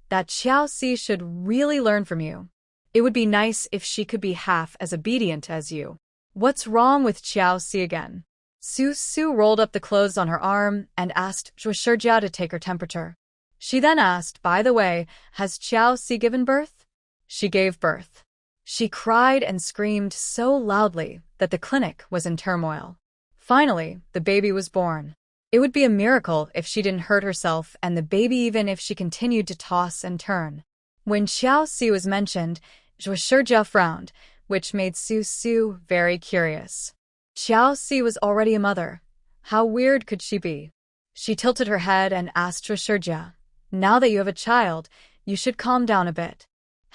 [SPEAKER 1] That Xiao Si should really learn from you. It would be nice if she could be half as obedient as you. What's wrong with Xiao Si again? Su Su rolled up the clothes on her arm and asked Zhuo Shijia to take her temperature. She then asked, "By the way, has Xiao Si given birth?" She gave birth. She cried and screamed so loudly that the clinic was in turmoil. Finally, the baby was born. It would be a miracle if she didn't hurt herself and the baby even if she continued to toss and turn. When Xiao Si was mentioned, Zhuo Shijia frowned, which made Su Su very curious. Xiao Si was already a mother. How weird could she be? She tilted her head and asked Treasury, "Now that you have a child, you should calm down a bit."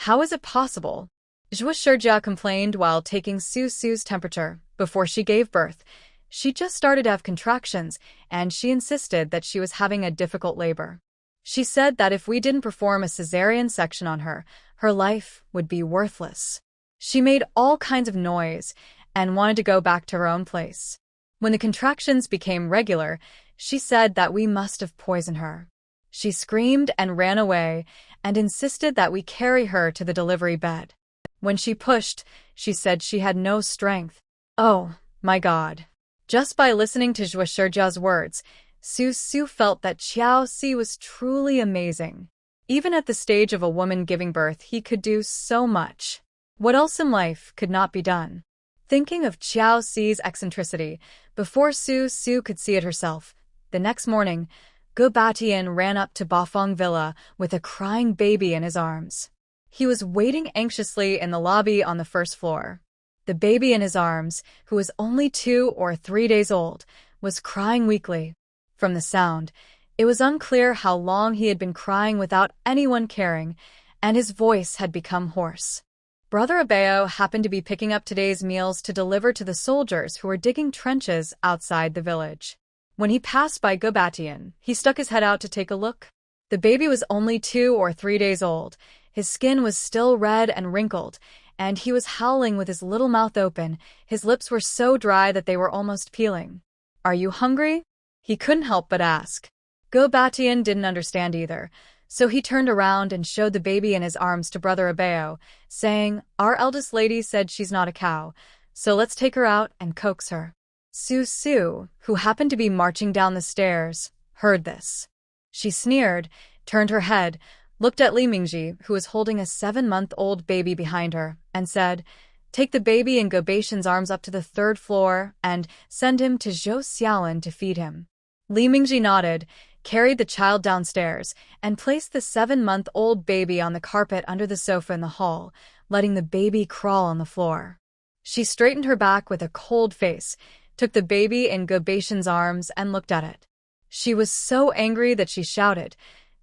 [SPEAKER 1] "How is it possible?" Treasury complained while taking Su's temperature. Before she gave birth, she just started to have contractions, and she insisted that she was having a difficult labor. She said that if we didn't perform a cesarean section on her, her life would be worthless. She made all kinds of noise and wanted to go back to her own place. When the contractions became regular, she said that we must have poisoned her. She screamed and ran away and insisted that we carry her to the delivery bed. When she pushed, she said she had no strength. Oh, my God. Just by listening to Treasury's words, Su felt that Xiao Si was truly amazing. Even at the stage of a woman giving birth, he could do so much. What else in life could not be done? Thinking of Xiao Si's eccentricity, before Su could see it herself, the next morning, Gobatian ran up to Bafang Villa with a crying baby in his arms. He was waiting anxiously in the lobby on the first floor. The baby in his arms, who was only 2 or 3 days old, was crying weakly. From the sound, it was unclear how long he had been crying without anyone caring, and his voice had become hoarse. Brother Abeo happened to be picking up today's meals to deliver to the soldiers who were digging trenches outside the village. When he passed by Gobatian, he stuck his head out to take a look. The baby was only 2 or 3 days old. His skin was still red and wrinkled, and he was howling with his little mouth open. His lips were so dry that they were almost peeling. "Are you hungry?" He couldn't help but ask. Gobatian didn't understand either, so he turned around and showed the baby in his arms to Brother Abeo, saying, "Our eldest lady said she's not a cow, so let's take her out and coax her." Su, who happened to be marching down the stairs, heard this. She sneered, turned her head, looked at Li Mingji, who was holding a 7-month-old baby behind her, and said, "Take the baby in Gobatian's arms up to the 3rd floor and send him to Zhou Xiaolin to feed him." Li Mingji nodded, carried the child downstairs, and placed the 7-month-old baby on the carpet under the sofa in the hall, letting the baby crawl on the floor. She straightened her back with a cold face, took the baby in Gobatian's arms, and looked at it. She was so angry that she shouted,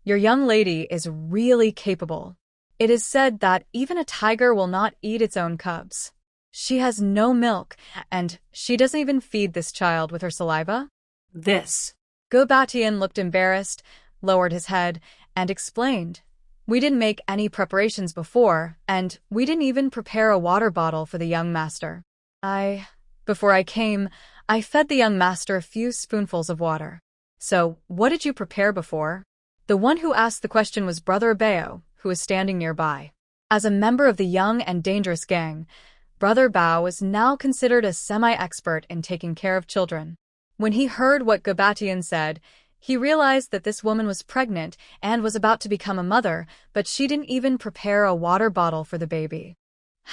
[SPEAKER 1] "Your young lady is really capable. It is said that even a tiger will not eat its own cubs. She has no milk, and she doesn't even feed this child with her saliva."
[SPEAKER 2] This.
[SPEAKER 1] Gobatian looked embarrassed, lowered his head, and explained, "We didn't make any preparations before, and we didn't even prepare a water bottle for the young master. Before I came, I fed the young master a few spoonfuls of water. So, what did you prepare before?" The one who asked the question was Brother Bao, who was standing nearby. As a member of the young and dangerous gang, Brother Bao was now considered a semi-expert in taking care of children. When he heard what Gobatian said, he realized that this woman was pregnant and was about to become a mother, but she didn't even prepare a water bottle for the baby.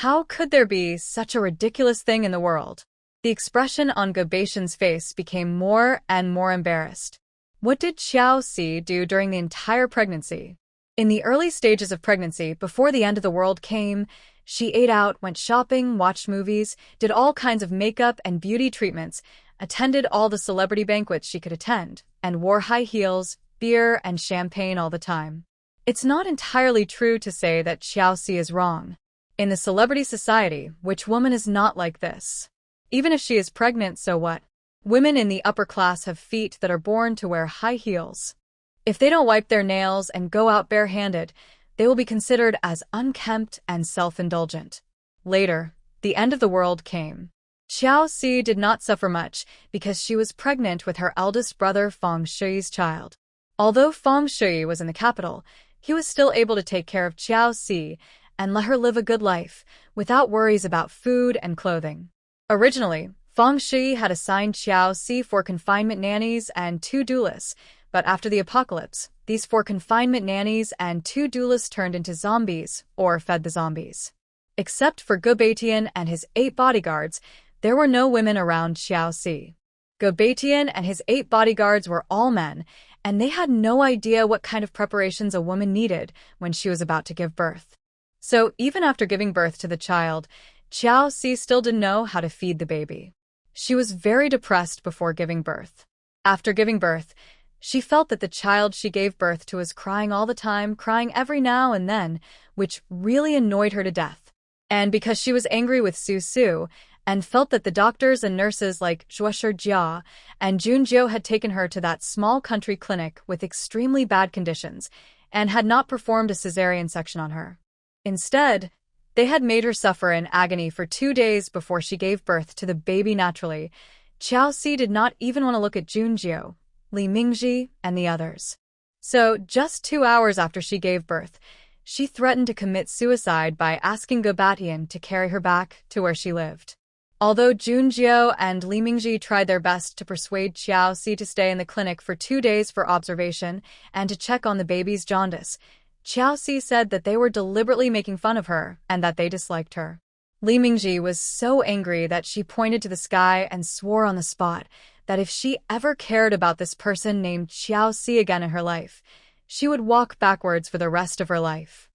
[SPEAKER 1] How could there be such a ridiculous thing in the world? The expression on Gobatian's face became more and more embarrassed. What did Xiao Si do during the entire pregnancy? In the early stages of pregnancy, before the end of the world came, she ate out, went shopping, watched movies, did all kinds of makeup and beauty treatments, attended all the celebrity banquets she could attend, and wore high heels, beer, and champagne all the time. It's not entirely true to say that Xiao Si is wrong. In the celebrity society, which woman is not like this? Even if she is pregnant, so what? Women in the upper class have feet that are born to wear high heels. If they don't wipe their nails and go out barehanded, they will be considered as unkempt and self-indulgent. Later, the end of the world came. Xiao Si did not suffer much because she was pregnant with her eldest brother Feng Shui's child. Although Feng Shui was in the capital, he was still able to take care of Xiao Si and let her live a good life without worries about food and clothing. Originally, Feng Shui had assigned Xiao Si 4 confinement nannies and 2 doulas, but after the apocalypse, these 4 confinement nannies and 2 doulas turned into zombies or fed the zombies. Except for Gobatian and his 8 bodyguards, there were no women around Xiao Si. Gobatian and his 8 bodyguards were all men, and they had no idea what kind of preparations a woman needed when she was about to give birth. So even after giving birth to the child, Xiao Si still didn't know how to feed the baby. She was very depressed before giving birth. After giving birth, She felt that the child she gave birth to was crying all the time, crying every now and then, which really annoyed her to death. And because she was angry with Su Su, and felt that the doctors and nurses like Zhuoshi Jia and Junjiu had taken her to that small country clinic with extremely bad conditions, and had not performed a cesarean section on her. Instead, they had made her suffer in agony for 2 days before she gave birth to the baby naturally. Qiao Si did not even want to look at Junjiu, Li Mingji, and the others. So, just 2 hours after she gave birth, she threatened to commit suicide by asking Go Batian to carry her back to where she lived. Although Junjiu and Li Mingji tried their best to persuade Qiao Si to stay in the clinic for 2 days for observation and to check on the baby's jaundice, Qiao Si said that they were deliberately making fun of her and that they disliked her. Li Mingji was so angry that she pointed to the sky and swore on the spot that if she ever cared about this person named Qiao Si again in her life, she would walk backwards for the rest of her life.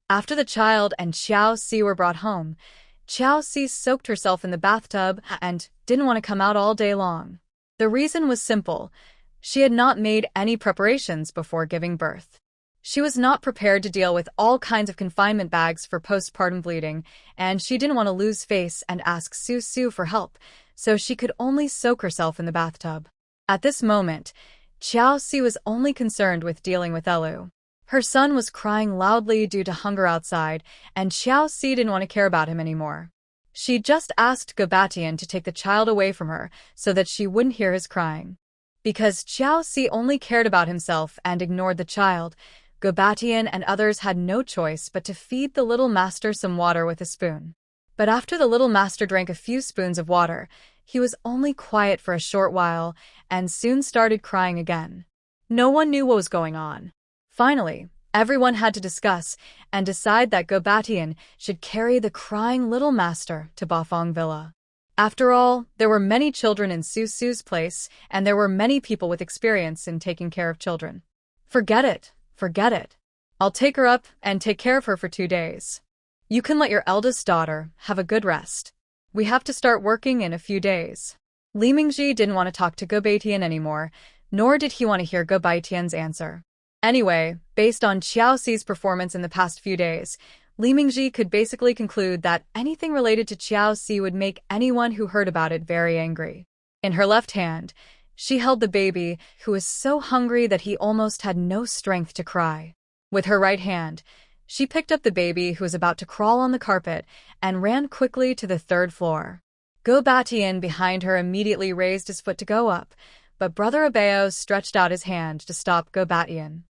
[SPEAKER 1] After the child and Qiao Si were brought home, Qiao Si soaked herself in the bathtub and didn't want to come out all day long. The reason was simple. She had not made any preparations before giving birth. She was not prepared to deal with all kinds of confinement bags for postpartum bleeding, and she didn't want to lose face and ask Su Su for help, so she could only soak herself in the bathtub. At this moment, Qiao Si was only concerned with dealing with Elu. Her son was crying loudly due to hunger outside, and Qiao Si didn't want to care about him anymore. She just asked Go Batian to take the child away from her so that she wouldn't hear his crying. Because Qiao Si only cared about himself and ignored the child, Go Batian and others had no choice but to feed the little master some water with a spoon. But after the little master drank a few spoons of water, he was only quiet for a short while and soon started crying again. No one knew what was going on. Finally, everyone had to discuss and decide that Go Batian should carry the crying little master to Bafang Villa. After all, there were many children in Su Su's place, and there were many people with experience in taking care of children. Forget it. I'll take her up and take care of her for 2 days. You can let your eldest daughter have a good rest. We have to start working in a few days. Li Mingji didn't want to talk to Go Batian anymore, nor did he want to hear Go Batian's answer. Anyway, based on Qiao Si's performance in the past few days, Li Mingji could basically conclude that anything related to Qiao Si would make anyone who heard about it very angry. In her left hand, she held the baby, who was so hungry that he almost had no strength to cry. With her right hand, she picked up the baby who was about to crawl on the carpet and ran quickly to the 3rd floor. Go Batian behind her immediately raised his foot to go up, but Brother Abeo stretched out his hand to stop Go Batian.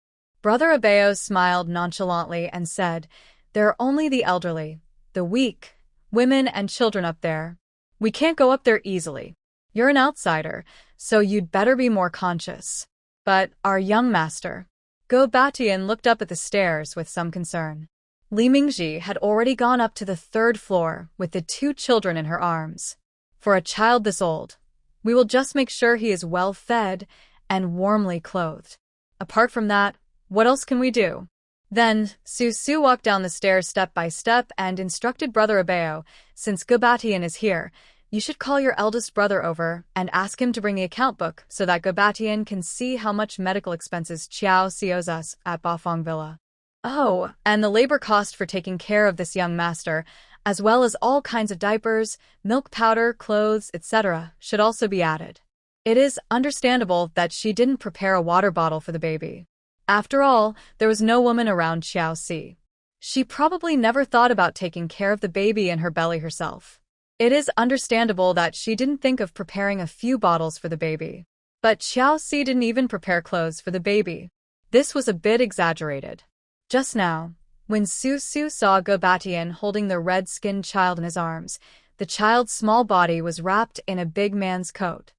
[SPEAKER 1] Brother Abeo smiled nonchalantly and said, "There are only the elderly, the weak, women and children up there. We can't go up there easily. You're an outsider, so you'd better be more conscious." But our young master. Go Batian looked up at the stairs with some concern. Li Mingji had already gone up to the 3rd floor with the 2 children in her arms. For a child this old, we will just make sure he is well fed and warmly clothed. Apart from that, what else can we do? Then, Su Su walked down the stairs step by step and instructed Brother Abeo, "Since Go Batian is here, you should call your eldest brother over and ask him to bring the account book so that Go Batian can see how much medical expenses Qiao Si owes us at Bafang Villa. Oh, and the labor cost for taking care of this young master, as well as all kinds of diapers, milk powder, clothes, etc., should also be added." It is understandable that she didn't prepare a water bottle for the baby. After all, there was no woman around Qiao Si. She probably never thought about taking care of the baby in her belly herself. It is understandable that she didn't think of preparing a few bottles for the baby. But Qiao Si didn't even prepare clothes for the baby. This was a bit exaggerated. Just now, when Su Su saw Go Batian holding the red-skinned child in his arms, the child's small body was wrapped in a big man's coat.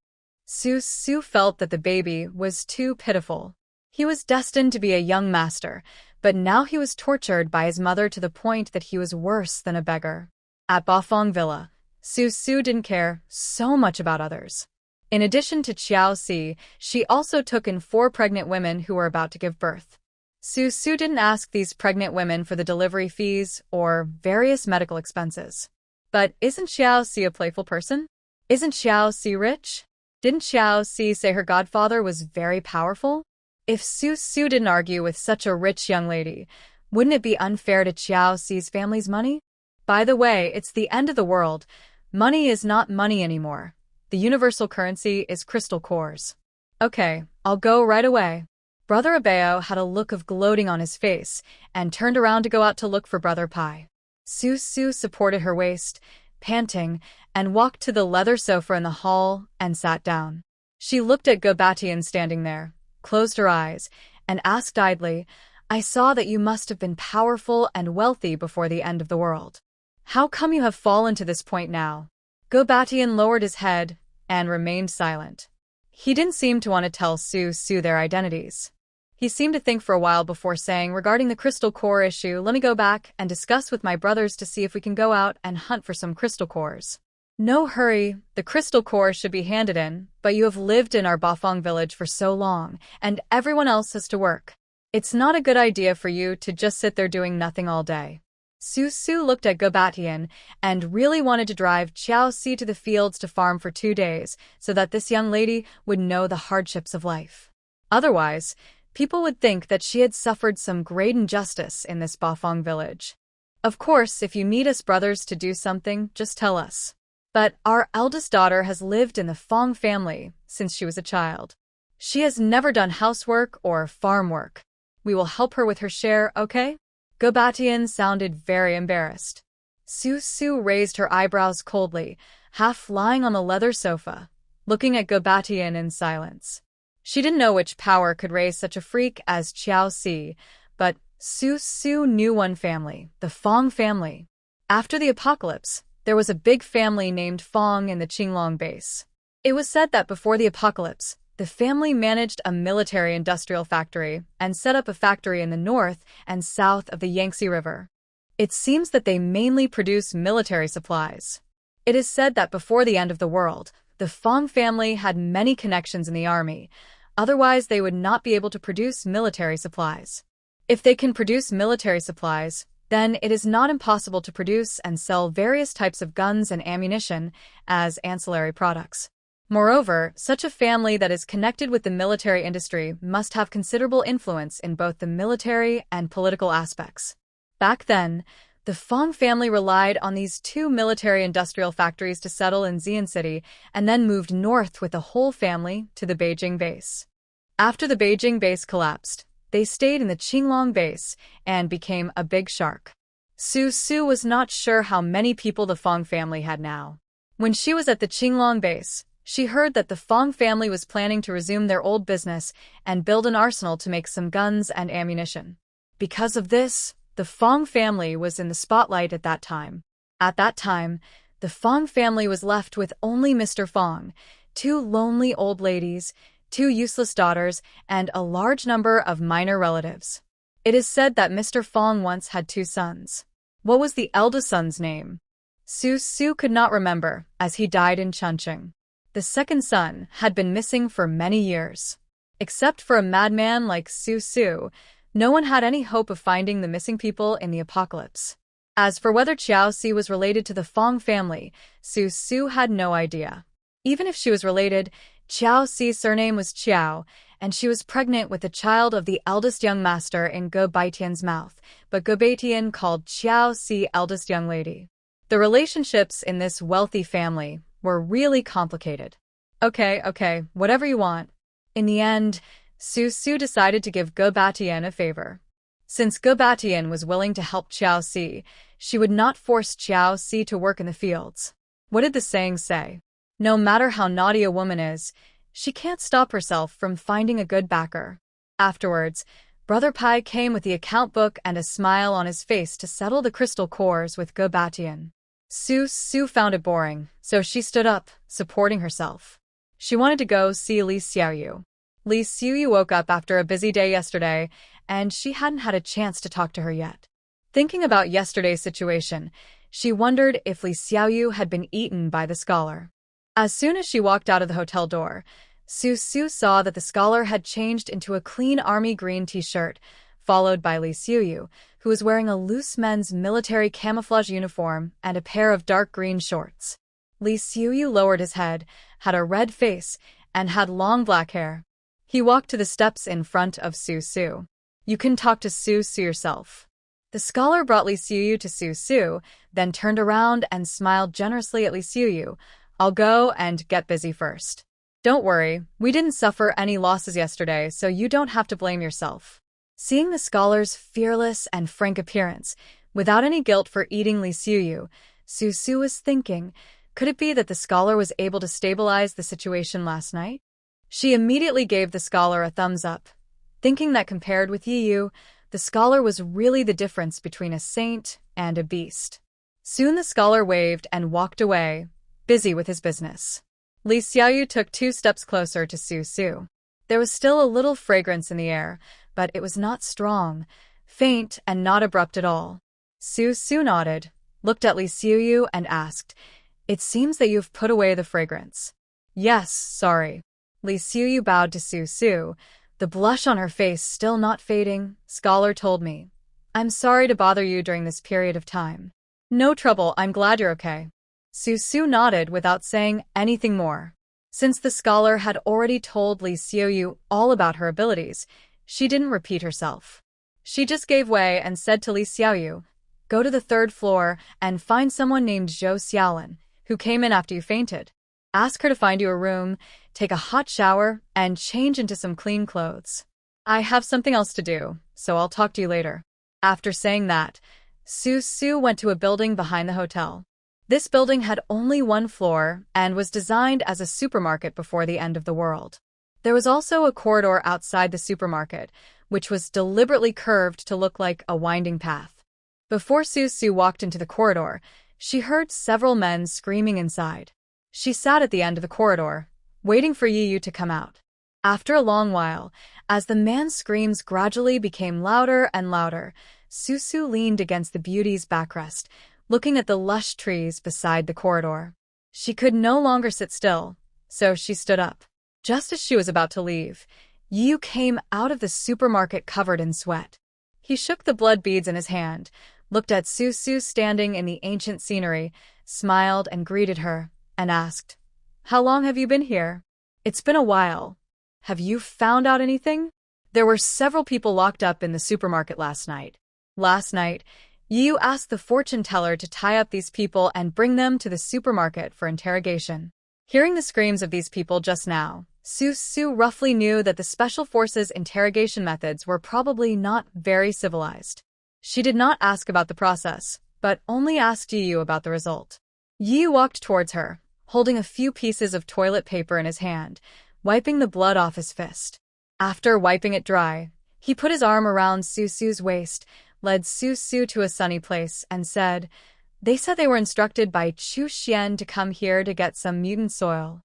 [SPEAKER 1] Su Su felt that the baby was too pitiful. He was destined to be a young master, but now he was tortured by his mother to the point that he was worse than a beggar. At Bafang Villa, Su Su didn't care so much about others. In addition to Qiao Si, she also took in 4 pregnant women who were about to give birth. Su Su didn't ask these pregnant women for the delivery fees or various medical expenses. But isn't Qiao Si a playful person? Isn't Qiao Si rich? Didn't Qiao Si say her godfather was very powerful? If Su Su didn't argue with such a rich young lady, wouldn't it be unfair to Qiao Si's family's money? By the way, it's the end of the world. Money is not money anymore. The universal currency is crystal cores. Okay, I'll go right away. Brother Abeo had a look of gloating on his face and turned around to go out to look for Brother Pai. Su Su supported her waist, panting, and walked to the leather sofa in the hall and sat down. She looked at Gobatian standing there, closed her eyes, and asked idly, I saw that you must have been powerful and wealthy before the end of the world. How come you have fallen to this point now? Gobatian lowered his head and remained silent. He didn't seem to want to tell Su Su their identities. He seemed to think for a while before saying, regarding the crystal core issue, let me go back and discuss with my brothers to see if we can go out and hunt for some crystal cores. No hurry, the crystal core should be handed in, but you have lived in our Bafang village for so long, and everyone else has to work. It's not a good idea for you to just sit there doing nothing all day. Su Su looked at Gobatian and really wanted to drive Qiao Si to the fields to farm for 2 days so that this young lady would know the hardships of life. Otherwise, people would think that she had suffered some great injustice in this Bafang village. Of course, if you need us brothers to do something, just tell us. But our eldest daughter has lived in the Fong family since she was a child. She has never done housework or farm work. We will help her with her share, okay? Gobatian sounded very embarrassed. Su Su raised her eyebrows coldly, half lying on the leather sofa, looking at Gobatian in silence. She didn't know which power could raise such a freak as Qiao Si, but Su Su knew one family, the Fong family. After the apocalypse, there was a big family named Fong in the Qinglong base. It was said that before the apocalypse, the family managed a military-industrial factory and set up a factory in the north and south of the Yangtze River. It seems that they mainly produce military supplies. It is said that before the end of the world, the Fong family had many connections in the army, otherwise they would not be able to produce military supplies. If they can produce military supplies, then it is not impossible to produce and sell various types of guns and ammunition as ancillary products. Moreover, such a family that is connected with the military industry must have considerable influence in both the military and political aspects. Back then, the Fong family relied on these 2 military-industrial factories to settle in Xi'an City and then moved north with the whole family to the Beijing base. After the Beijing base collapsed, they stayed in the Qinglong base and became a big shark. Su Su was not sure how many people the Fong family had now. When she was at the Qinglong base, she heard that the Fong family was planning to resume their old business and build an arsenal to make some guns and ammunition. Because of this, the Fong family was in the spotlight at that time. At that time, the Fong family was left with only Mr. Fong, 2 lonely old ladies, 2 useless daughters, and a large number of minor relatives. It is said that Mr. Fong once had 2 sons. What was the eldest son's name? Su Su could not remember, as he died in Chuncheng. The second son had been missing for many years. Except for a madman like Su Su, no one had any hope of finding the missing people in the apocalypse. As for whether Qiao Si was related to the Fong family, Su Su had no idea. Even if she was related, Qiao Si's surname was Qiao, and she was pregnant with the child of the eldest young master in Go Baitian's mouth, but Go Baitian called Qiao Si eldest young lady. The relationships in this wealthy family were really complicated. Okay, whatever you want. In the end, Su Su decided to give Go Batian a favor. Since Go Batian was willing to help Qiao Si, she would not force Qiao Si to work in the fields. What did the saying say? No matter how naughty a woman is, she can't stop herself from finding a good backer. Afterwards, Brother Pai came with the account book and a smile on his face to settle the crystal cores with Go Batian. Su Su found it boring, so she stood up, supporting herself. She wanted to go see Li Xiaoyu. Li Xiaoyu woke up after a busy day yesterday, and she hadn't had a chance to talk to her yet. Thinking about yesterday's situation, she wondered if Li Xiaoyu had been eaten by the scholar. As soon as she walked out of the hotel door, Su Su saw that the scholar had changed into a clean army green t-shirt, followed by Li Xiaoyu, who was wearing a loose men's military camouflage uniform and a pair of dark green shorts. Li Xiaoyu lowered his head, had a red face, and had long black hair. He walked to the steps in front of Su Su. You can talk to Su Su yourself. The scholar brought Li Xiuyu to Su Su, then turned around and smiled generously at Li Xiuyu. I'll go and get busy first. Don't worry, we didn't suffer any losses yesterday, so you don't have to blame yourself. Seeing the scholar's fearless and frank appearance, without any guilt for eating Li Xiuyu, Su Su was thinking, could it be that the scholar was able to stabilize the situation last night? She immediately gave the scholar a thumbs up, thinking that compared with Yiyu, the scholar was really the difference between a saint and a beast. Soon the scholar waved and walked away, busy with his business. Li Xiaoyu took 2 steps closer to Su Su. There was still a little fragrance in the air, but it was not strong, faint, and not abrupt at all. Su Su nodded, looked at Li Xiuyu, and asked, "It seems that you've put away the fragrance." "Yes, sorry." Li Xiuyu bowed to Su Su, the blush on her face still not fading. "Scholar told me. I'm sorry to bother you during this period of time." "No trouble, I'm glad you're okay." Su Su nodded without saying anything more. Since the scholar had already told Li Xiuyu all about her abilities, she didn't repeat herself. She just gave way and said to Li Xiaoyu, "Go to the 3rd floor and find someone named Zhou Xiaolin, who came in after you fainted. Ask her to find you a room, take a hot shower, and change into some clean clothes. I have something else to do, so I'll talk to you later." After saying that, Su Su went to a building behind the hotel. This building had only 1 floor and was designed as a supermarket before the end of the world. There was also a corridor outside the supermarket, which was deliberately curved to look like a winding path. Before Su Su walked into the corridor, she heard several men screaming inside. She sat at the end of the corridor, waiting for Yiyu to come out. After a long while, as the man's screams gradually became louder and louder, Su Su leaned against the beauty's backrest, looking at the lush trees beside the corridor. She could no longer sit still, so she stood up. Just as she was about to leave, Yiyu came out of the supermarket covered in sweat. He shook the blood beads in his hand, looked at Su Su standing in the ancient scenery, smiled and greeted her, and asked, "How long have you been here?" "It's been a while. Have you found out anything?" There were several people locked up in the supermarket last night. Last night, Yiyu asked the fortune teller to tie up these people and bring them to the supermarket for interrogation. Hearing the screams of these people just now, Su Su roughly knew that the Special Forces' interrogation methods were probably not very civilized. She did not ask about the process, but only asked Yiyu about the result. Yiyu walked towards her, holding a few pieces of toilet paper in his hand, wiping the blood off his fist. After wiping it dry, he put his arm around Su Su's waist, led Su Su to a sunny place, and said, "They said they were instructed by Chu Xian to come here to get some mutant soil.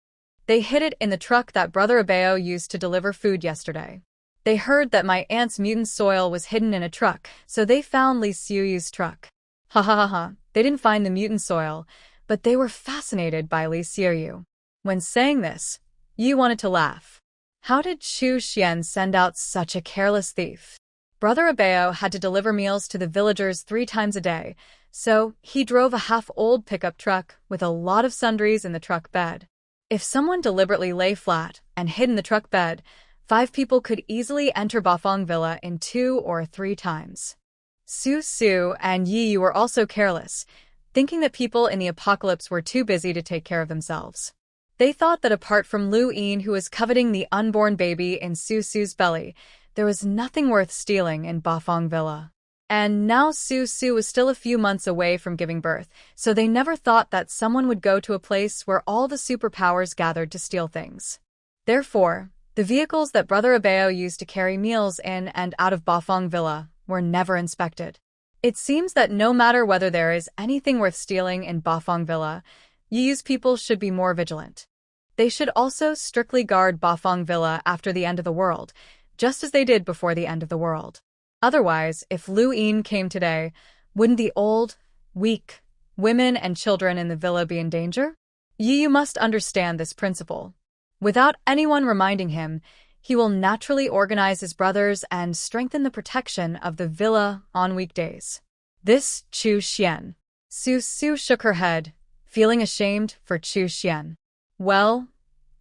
[SPEAKER 1] They hid it in the truck that Brother Abeo used to deliver food yesterday. They heard that my aunt's mutant soil was hidden in a truck, so they found Li Xiuyu's truck. Ha ha ha ha, they didn't find the mutant soil, but they were fascinated by Li Xiuyu." When saying this, Yi wanted to laugh. How did Chu Xian send out such a careless thief? Brother Abeo had to deliver meals to the villagers 3 times a day, so he drove a half-old pickup truck with a lot of sundries in the truck bed. If someone deliberately lay flat and hid in the truck bed, 5 people could easily enter Bafang Villa in 2 or 3 times. Su Su and Yi were also careless, thinking that people in the apocalypse were too busy to take care of themselves. They thought that apart from Lu Yin, who was coveting the unborn baby in Su Su's belly, there was nothing worth stealing in Bafang Villa. And now Su Su was still a few months away from giving birth, so they never thought that someone would go to a place where all the superpowers gathered to steal things. Therefore, the vehicles that Brother Abeo used to carry meals in and out of Bafang Villa were never inspected. It seems that no matter whether there is anything worth stealing in Bafang Villa, Yi's people should be more vigilant. They should also strictly guard Bafang Villa after the end of the world, just as they did before the end of the world. Otherwise, if Lu Yin came today, wouldn't the old, weak, women and children in the villa be in danger? Yi must understand this principle. Without anyone reminding him, he will naturally organize his brothers and strengthen the protection of the villa on weekdays. This Chu Xian. Su Su shook her head, feeling ashamed for Chu Xian. Well,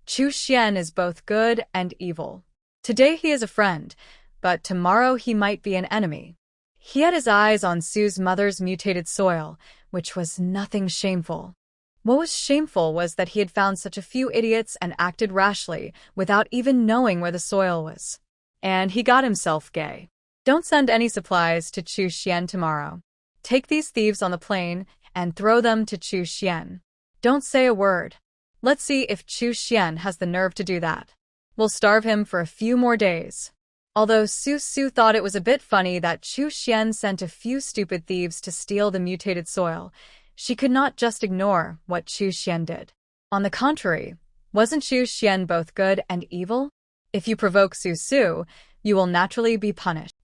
[SPEAKER 1] Chu Xian is both good and evil. Today he is a friend, but tomorrow he might be an enemy. He had his eyes on Sue's mother's mutated soil, which was nothing shameful. What was shameful was that he had found such a few idiots and acted rashly without even knowing where the soil was. And he got himself gay. Don't send any supplies to Chu Xian tomorrow. Take these thieves on the plane and throw them to Chu Xian. Don't say a word. Let's see if Chu Xian has the nerve to do that. We'll starve him for a few more days. Although Su Su thought it was a bit funny that Chu Xian sent a few stupid thieves to steal the mutated soil, she could not just ignore what Chu Xian did. On the contrary, wasn't Chu Xian both good and evil? If you provoke Su Su, you will naturally be punished.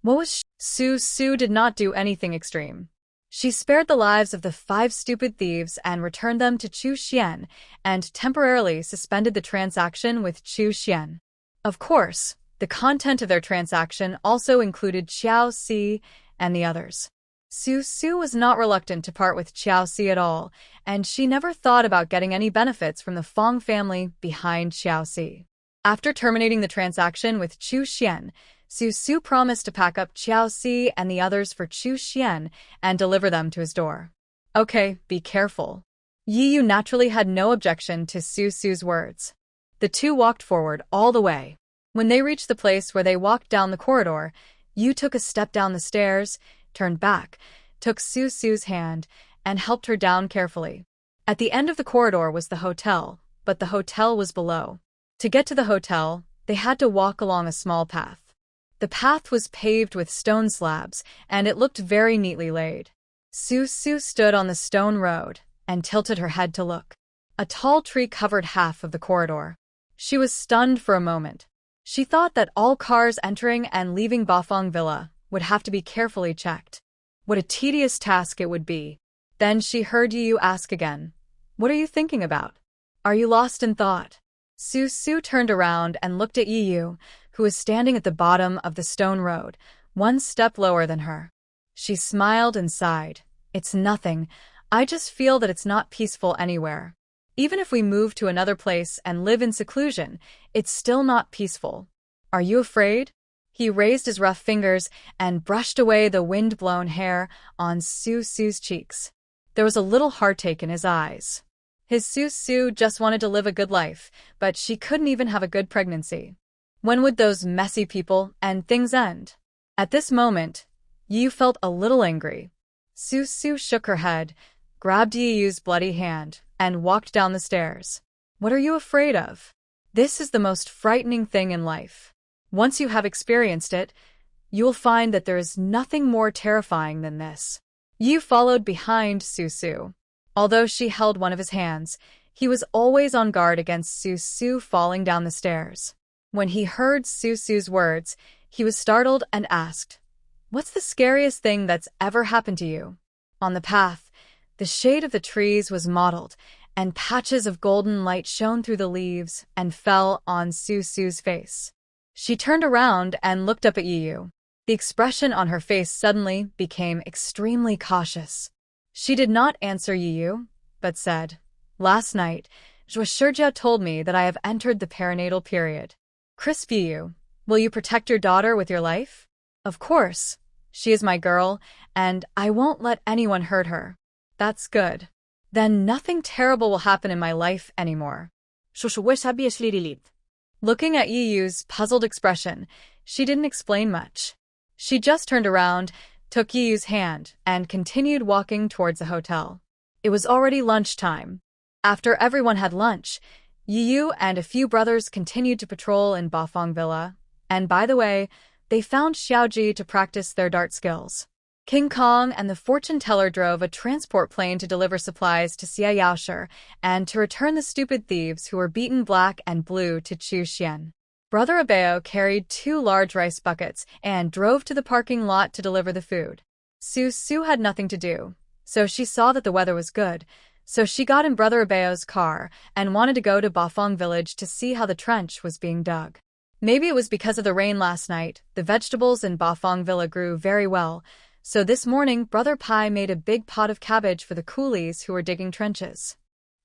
[SPEAKER 1] Su Su did not do anything extreme. She spared the lives of the 5 stupid thieves and returned them to Chu Xian and temporarily suspended the transaction with Chu Xian. Of course, the content of their transaction also included Xiao Si and the others. Su Su was not reluctant to part with Xiao Si at all, and she never thought about getting any benefits from the Fong family behind Xiao Si. After terminating the transaction with Chu Xian, Su Su promised to pack up Xiao Si and the others for Chu Xian and deliver them to his door. Okay, be careful. Yi Yu naturally had no objection to Su Su's words. The two walked forward all the way. When they reached the place where they walked down the corridor, Yu took a step down the stairs, turned back, took Su Su's hand, and helped her down carefully. At the end of the corridor was the hotel, but the hotel was below. To get to the hotel, they had to walk along a small path. The path was paved with stone slabs, and it looked very neatly laid. Su Su stood on the stone road and tilted her head to look. A tall tree covered half of the corridor. She was stunned for a moment. She thought that all cars entering and leaving Bafang Villa would have to be carefully checked. What a tedious task it would be. Then she heard Yi Yu ask again, "What are you thinking about? Are you lost in thought?" Su Su turned around and looked at Yi Yu, who was standing at the bottom of the stone road, one step lower than her. She smiled and sighed. "It's nothing. I just feel that it's not peaceful anywhere. Even if we move to another place and live in seclusion, it's still not peaceful. Are you afraid?" He raised his rough fingers and brushed away the wind-blown hair on Su Su's cheeks. There was a little heartache in his eyes. His Su Su just wanted to live a good life, but she couldn't even have a good pregnancy. When would those messy people and things end? At this moment, Yi Yu felt a little angry. Su Su shook her head, grabbed Yi Yu's bloody hand, and walked down the stairs. "What are you afraid of? This is the most frightening thing in life. Once you have experienced it, you will find that there is nothing more terrifying than this." Yi Yu followed behind Su Su. Although she held one of his hands, he was always on guard against Su Su falling down the stairs. When he heard Su Su's words, he was startled and asked, "What's the scariest thing that's ever happened to you?" On the path, the shade of the trees was mottled, and patches of golden light shone through the leaves and fell on Su Su's face. She turned around and looked up at Yi Yu. The expression on her face suddenly became extremely cautious. She did not answer Yi Yu, but said, "Last night, Zhuo Shijia told me that I have entered the perinatal period. Crisp Yi Yu, will you protect your daughter with your life?" "Of course. She is my girl, and I won't let anyone hurt her." "That's good. Then nothing terrible will happen in my life anymore." Looking at Yi Yu's puzzled expression, she didn't explain much. She just turned around, took Yi Yu's hand, and continued walking towards the hotel. It was already lunchtime. After everyone had lunch, Yi Yu and a few brothers continued to patrol in Bafang Villa, and by the way, they found Xiaoji to practice their dart skills. King Kong and the fortune teller drove a transport plane to deliver supplies to Xia Yaoshi and to return the stupid thieves who were beaten black and blue to Chu Xian. Brother Abeo carried 2 large rice buckets and drove to the parking lot to deliver the food. Su Su had nothing to do, so she saw that the weather was good, so she got in Brother Abeo's car and wanted to go to Bafang village to see how the trench was being dug. Maybe it was because of the rain last night, the vegetables in Bafang Villa grew very well, so this morning Brother Pai made a big pot of cabbage for the coolies who were digging trenches.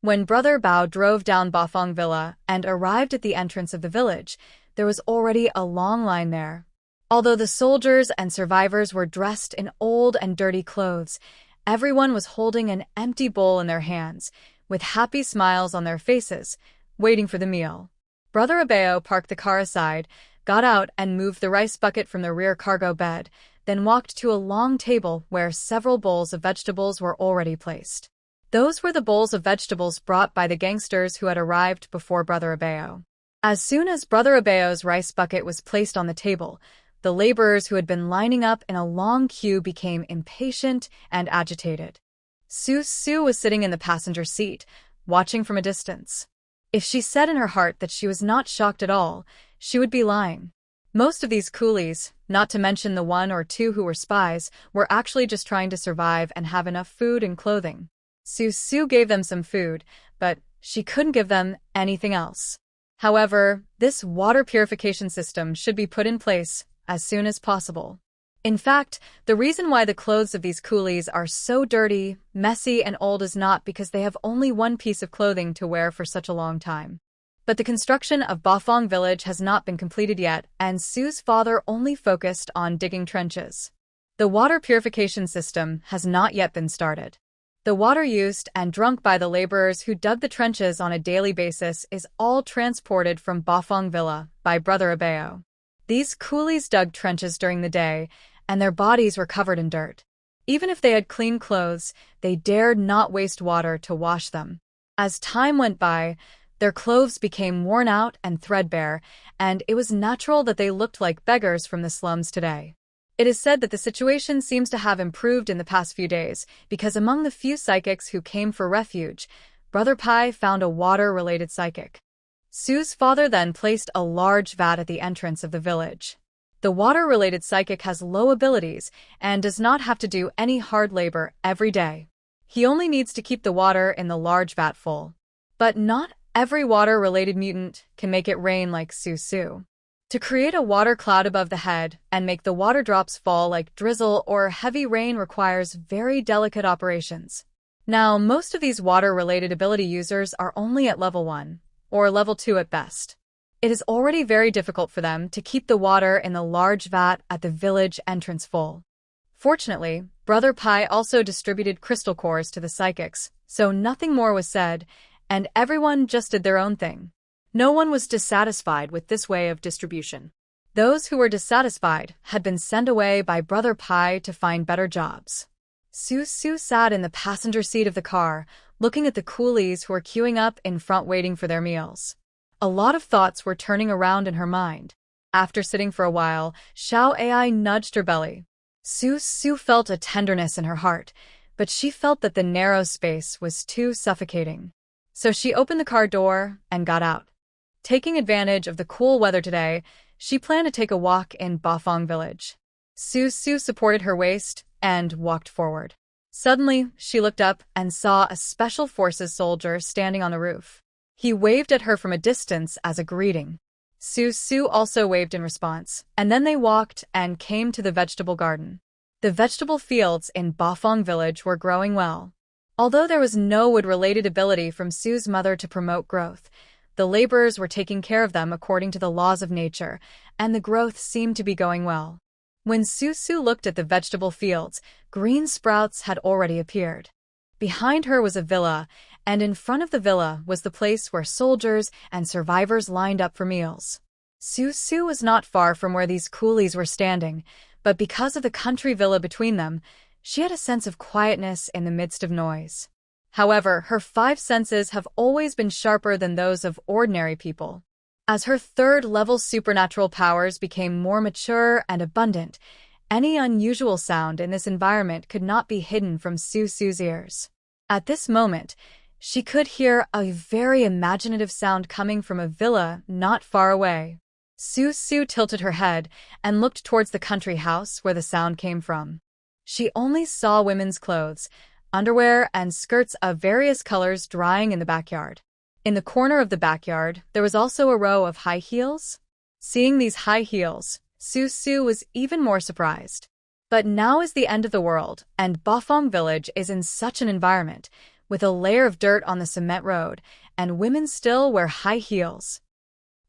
[SPEAKER 1] When Brother Bao drove down Bafang Villa and arrived at the entrance of the village, there was already a long line there. Although the soldiers and survivors were dressed in old and dirty clothes, everyone was holding an empty bowl in their hands, with happy smiles on their faces, waiting for the meal. Brother Abeo parked the car aside, got out and moved the rice bucket from the rear cargo bed, then walked to a long table where several bowls of vegetables were already placed. Those were the bowls of vegetables brought by the gangsters who had arrived before Brother Abeo. As soon as Brother Abeo's rice bucket was placed on the table, the laborers who had been lining up in a long queue became impatient and agitated. Su was sitting in the passenger seat, watching from a distance. If she said in her heart that she was not shocked at all, she would be lying. Most of these coolies, not to mention the one or two who were spies, were actually just trying to survive and have enough food and clothing. Su gave them some food, but she couldn't give them anything else. However, this water purification system should be put in place as soon as possible. In fact, the reason why the clothes of these coolies are so dirty, messy, and old is not because they have only one piece of clothing to wear for such a long time. But the construction of Bafang village has not been completed yet, and Su's father only focused on digging trenches. The water purification system has not yet been started. The water used and drunk by the laborers who dug the trenches on a daily basis is all transported from Bafang Villa by Brother Abeo. These coolies dug trenches during the day, and their bodies were covered in dirt. Even if they had clean clothes, they dared not waste water to wash them. As time went by, their clothes became worn out and threadbare, and it was natural that they looked like beggars from the slums today. It is said that the situation seems to have improved in the past few days, because among the few psychics who came for refuge, Brother Pai found a water-related psychic. Su's father then placed a large vat at the entrance of the village. The water-related psychic has low abilities and does not have to do any hard labor every day. He only needs to keep the water in the large vat full. But not every water-related mutant can make it rain like Su. To create a water cloud above the head and make the water drops fall like drizzle or heavy rain requires very delicate operations. Now, most of these water-related ability users are only at level 1, or level 2 at best. It is already very difficult for them to keep the water in the large vat at the village entrance full. Fortunately, Brother Pai also distributed crystal cores to the psychics, so nothing more was said, and everyone just did their own thing. No one was dissatisfied with this way of distribution. Those who were dissatisfied had been sent away by Brother Pai to find better jobs. Su sat in the passenger seat of the car, looking at the coolies who were queuing up in front waiting for their meals. A lot of thoughts were turning around in her mind. After sitting for a while, Xiao Ai nudged her belly. Su felt a tenderness in her heart, but she felt that the narrow space was too suffocating. So she opened the car door and got out. Taking advantage of the cool weather today, she planned to take a walk in Bafang village. Su supported her waist and walked forward. Suddenly, she looked up and saw a special forces soldier standing on the roof. He waved at her from a distance as a greeting. Su also waved in response, and then they walked and came to the vegetable garden. The vegetable fields in Bafang village were growing well. Although there was no wood-related ability from Su's mother to promote growth, the laborers were taking care of them according to the laws of nature, and the growth seemed to be going well. When Su looked at the vegetable fields, green sprouts had already appeared. Behind her was a villa, and in front of the villa was the place where soldiers and survivors lined up for meals. Su was not far from where these coolies were standing, but because of the country villa between them, she had a sense of quietness in the midst of noise. However, her 5 senses have always been sharper than those of ordinary people. As her 3rd-level supernatural powers became more mature and abundant, any unusual sound in this environment could not be hidden from Su's ears. At this moment, she could hear a very imaginative sound coming from a villa not far away. Su tilted her head and looked towards the country house where the sound came from. She only saw women's clothes, underwear, and skirts of various colors drying in the backyard. In the corner of the backyard, there was also a row of high heels. Seeing these high heels, Su was even more surprised. But now is the end of the world, and Bafang village is in such an environment, with a layer of dirt on the cement road, and women still wear high heels.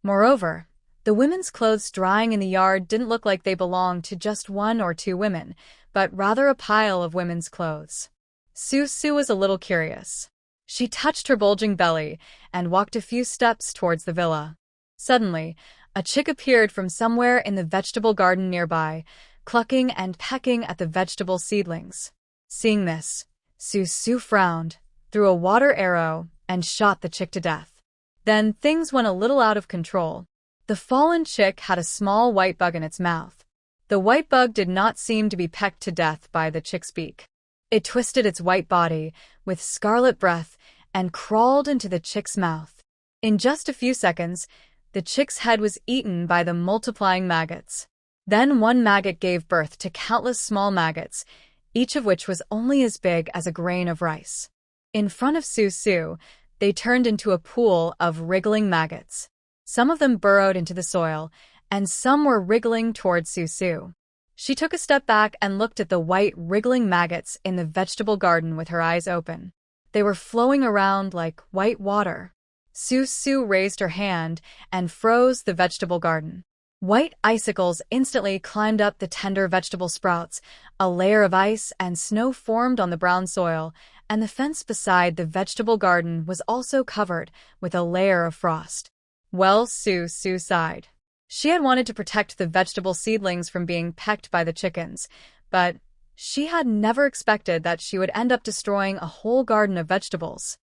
[SPEAKER 1] Moreover, The women's clothes drying in the yard didn't look like they belonged to just one or two women, but rather a pile of women's clothes. Su was a little curious. She touched her bulging belly and walked a few steps towards the villa. Suddenly, a chick appeared from somewhere in the vegetable garden nearby, clucking and pecking at the vegetable seedlings. Seeing this, Su frowned, threw a water arrow, and shot the chick to death. Then things went a little out of control. The fallen chick had a small white bug in its mouth. The white bug did not seem to be pecked to death by the chick's beak. It twisted its white body with scarlet breath and crawled into the chick's mouth. In just a few seconds, the chick's head was eaten by the multiplying maggots. Then one maggot gave birth to countless small maggots, each of which was only as big as a grain of rice. In front of Su, they turned into a pool of wriggling maggots. Some of them burrowed into the soil, and some were wriggling towards Su. She took a step back and looked at the white, wriggling maggots in the vegetable garden with her eyes open. They were flowing around like white water. Su raised her hand and froze the vegetable garden. White icicles instantly climbed up the tender vegetable sprouts. A layer of ice and snow formed on the brown soil, and the fence beside the vegetable garden was also covered with a layer of frost. Well, Su sighed. She had wanted to protect the vegetable seedlings from being pecked by the chickens, but she had never expected that she would end up destroying a whole garden of vegetables.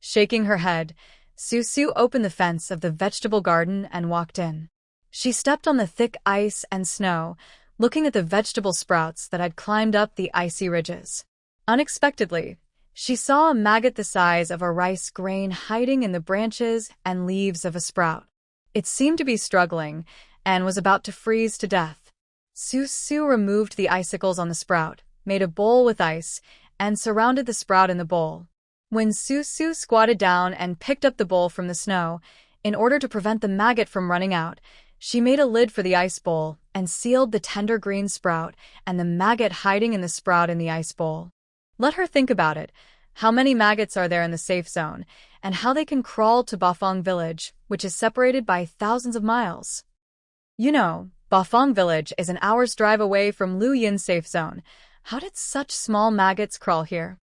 [SPEAKER 1] Shaking her head, Su opened the fence of the vegetable garden and walked in. She stepped on the thick ice and snow, looking at the vegetable sprouts that had climbed up the icy ridges. Unexpectedly, she saw a maggot the size of a rice grain hiding in the branches and leaves of a sprout. It seemed to be struggling and was about to freeze to death. Su removed the icicles on the sprout, made a bowl with ice, and surrounded the sprout in the bowl. When Su squatted down and picked up the bowl from the snow, in order to prevent the maggot from running out, she made a lid for the ice bowl and sealed the tender green sprout and the maggot hiding in the sprout in the ice bowl. Let her think about it. How many maggots are there in the safe zone, and how they can crawl to Bafang village, which is separated by thousands of miles? You know, Bafang village is an hour's drive away from Lu Yin's safe zone. How did such small maggots crawl here?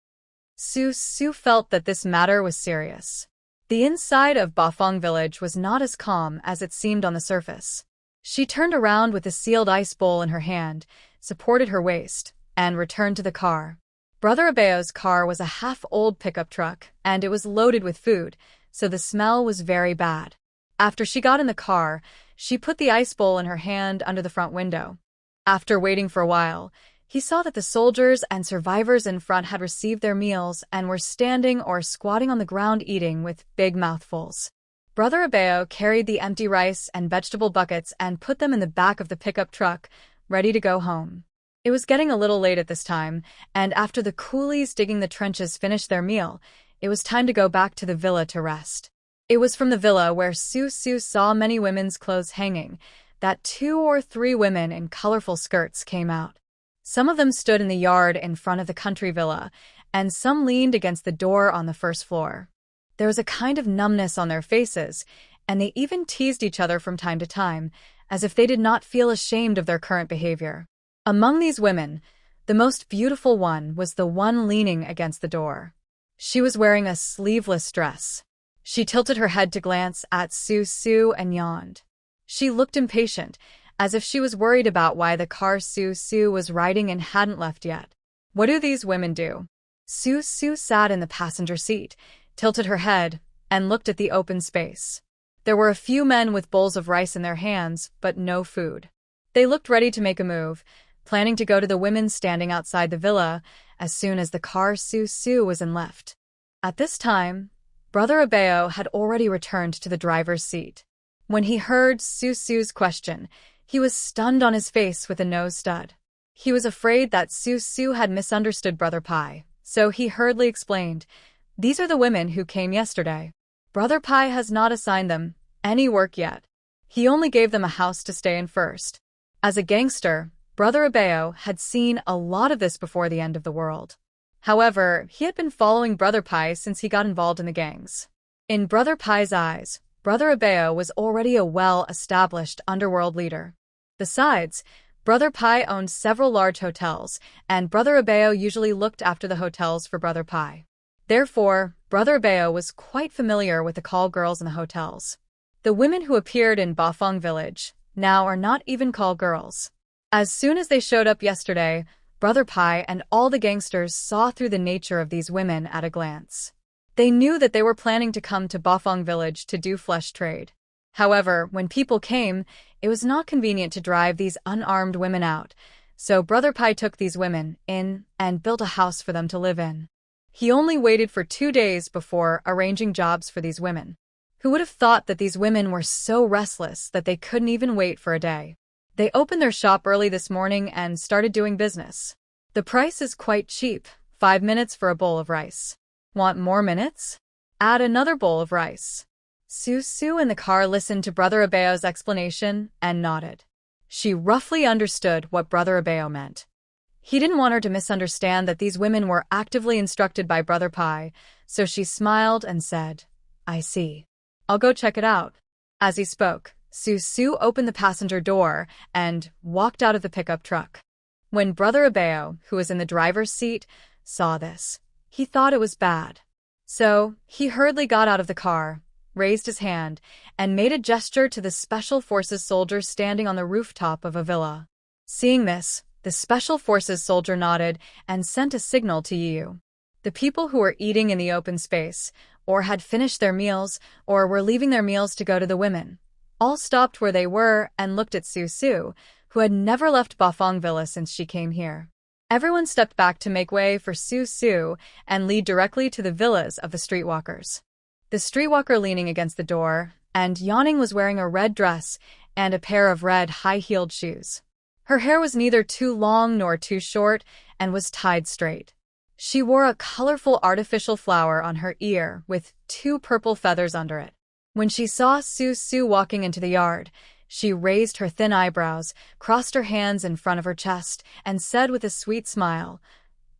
[SPEAKER 1] Su felt that this matter was serious. The inside of Bafang village was not as calm as it seemed on the surface. She turned around with the sealed ice bowl in her hand, supported her waist, and returned to the car. Brother Abeo's car was a half-old pickup truck, and it was loaded with food, so the smell was very bad. After she got in the car, she put the ice bowl in her hand under the front window. After waiting for a while, he saw that the soldiers and survivors in front had received their meals and were standing or squatting on the ground eating with big mouthfuls. Brother Abeo carried the empty rice and vegetable buckets and put them in the back of the pickup truck, ready to go home. It was getting a little late at this time, and after the coolies digging the trenches finished their meal, it was time to go back to the villa to rest. It was from the villa where Su saw many women's clothes hanging that 2 or 3 women in colorful skirts came out. Some of them stood in the yard in front of the country villa, and some leaned against the door on the first floor. There was a kind of numbness on their faces, and they even teased each other from time to time, as if they did not feel ashamed of their current behavior. Among these women, the most beautiful one was the one leaning against the door. She was wearing a sleeveless dress. She tilted her head to glance at Su and yawned. She looked impatient, as if she was worried about why the car Su was riding in hadn't left yet. What do these women do? Su sat in the passenger seat, tilted her head, and looked at the open space. There were a few men with bowls of rice in their hands, but no food. They looked ready to make a move, planning to go to the women standing outside the villa as soon as the car Su was in left. At this time, Brother Abeo had already returned to the driver's seat. When he heard Su's question, he was stunned on his face with a nose stud. He was afraid that Su had misunderstood Brother Pai, so he hurriedly explained, "These are the women who came yesterday. Brother Pai has not assigned them any work yet. He only gave them a house to stay in first." As a gangster, Brother Abeo had seen a lot of this before the end of the world. However, he had been following Brother Pai since he got involved in the gangs. In Brother Pai's eyes, Brother Abeo was already a well-established underworld leader. Besides, Brother Pai owned several large hotels, and Brother Abeo usually looked after the hotels for Brother Pai. Therefore, Brother Abeo was quite familiar with the call girls in the hotels. The women who appeared in Bafang village now are not even call girls. As soon as they showed up yesterday, Brother Pai and all the gangsters saw through the nature of these women at a glance. They knew that they were planning to come to Bafang village to do flesh trade. However, when people came, it was not convenient to drive these unarmed women out, so Brother Pai took these women in and built a house for them to live in. He only waited for 2 days before arranging jobs for these women. Who would have thought that these women were so restless that they couldn't even wait for a day? They opened their shop early this morning and started doing business. The price is quite cheap, 5 minutes for a bowl of rice. Want more minutes? Add another bowl of rice. Su in the car listened to Brother Abeo's explanation and nodded. She roughly understood what Brother Abeo meant. He didn't want her to misunderstand that these women were actively instructed by Brother Pai, so she smiled and said, "I see. I'll go check it out." As he spoke, Su opened the passenger door and walked out of the pickup truck. When Brother Abeo, who was in the driver's seat, saw this, he thought it was bad. So, he hurriedly got out of the car, raised his hand, and made a gesture to the Special Forces soldier standing on the rooftop of a villa. Seeing this, the Special Forces soldier nodded and sent a signal to Yu. The people who were eating in the open space, or had finished their meals, or were leaving their meals to go to the women, all stopped where they were and looked at Su, who had never left Bafang Villa since she came here. Everyone stepped back to make way for Su and lead directly to the villas of the streetwalkers. The streetwalker leaning against the door and yawning was wearing a red dress and a pair of red high-heeled shoes. Her hair was neither too long nor too short and was tied straight. She wore a colorful artificial flower on her ear with 2 purple feathers under it. When she saw Su walking into the yard, she raised her thin eyebrows, crossed her hands in front of her chest, and said with a sweet smile,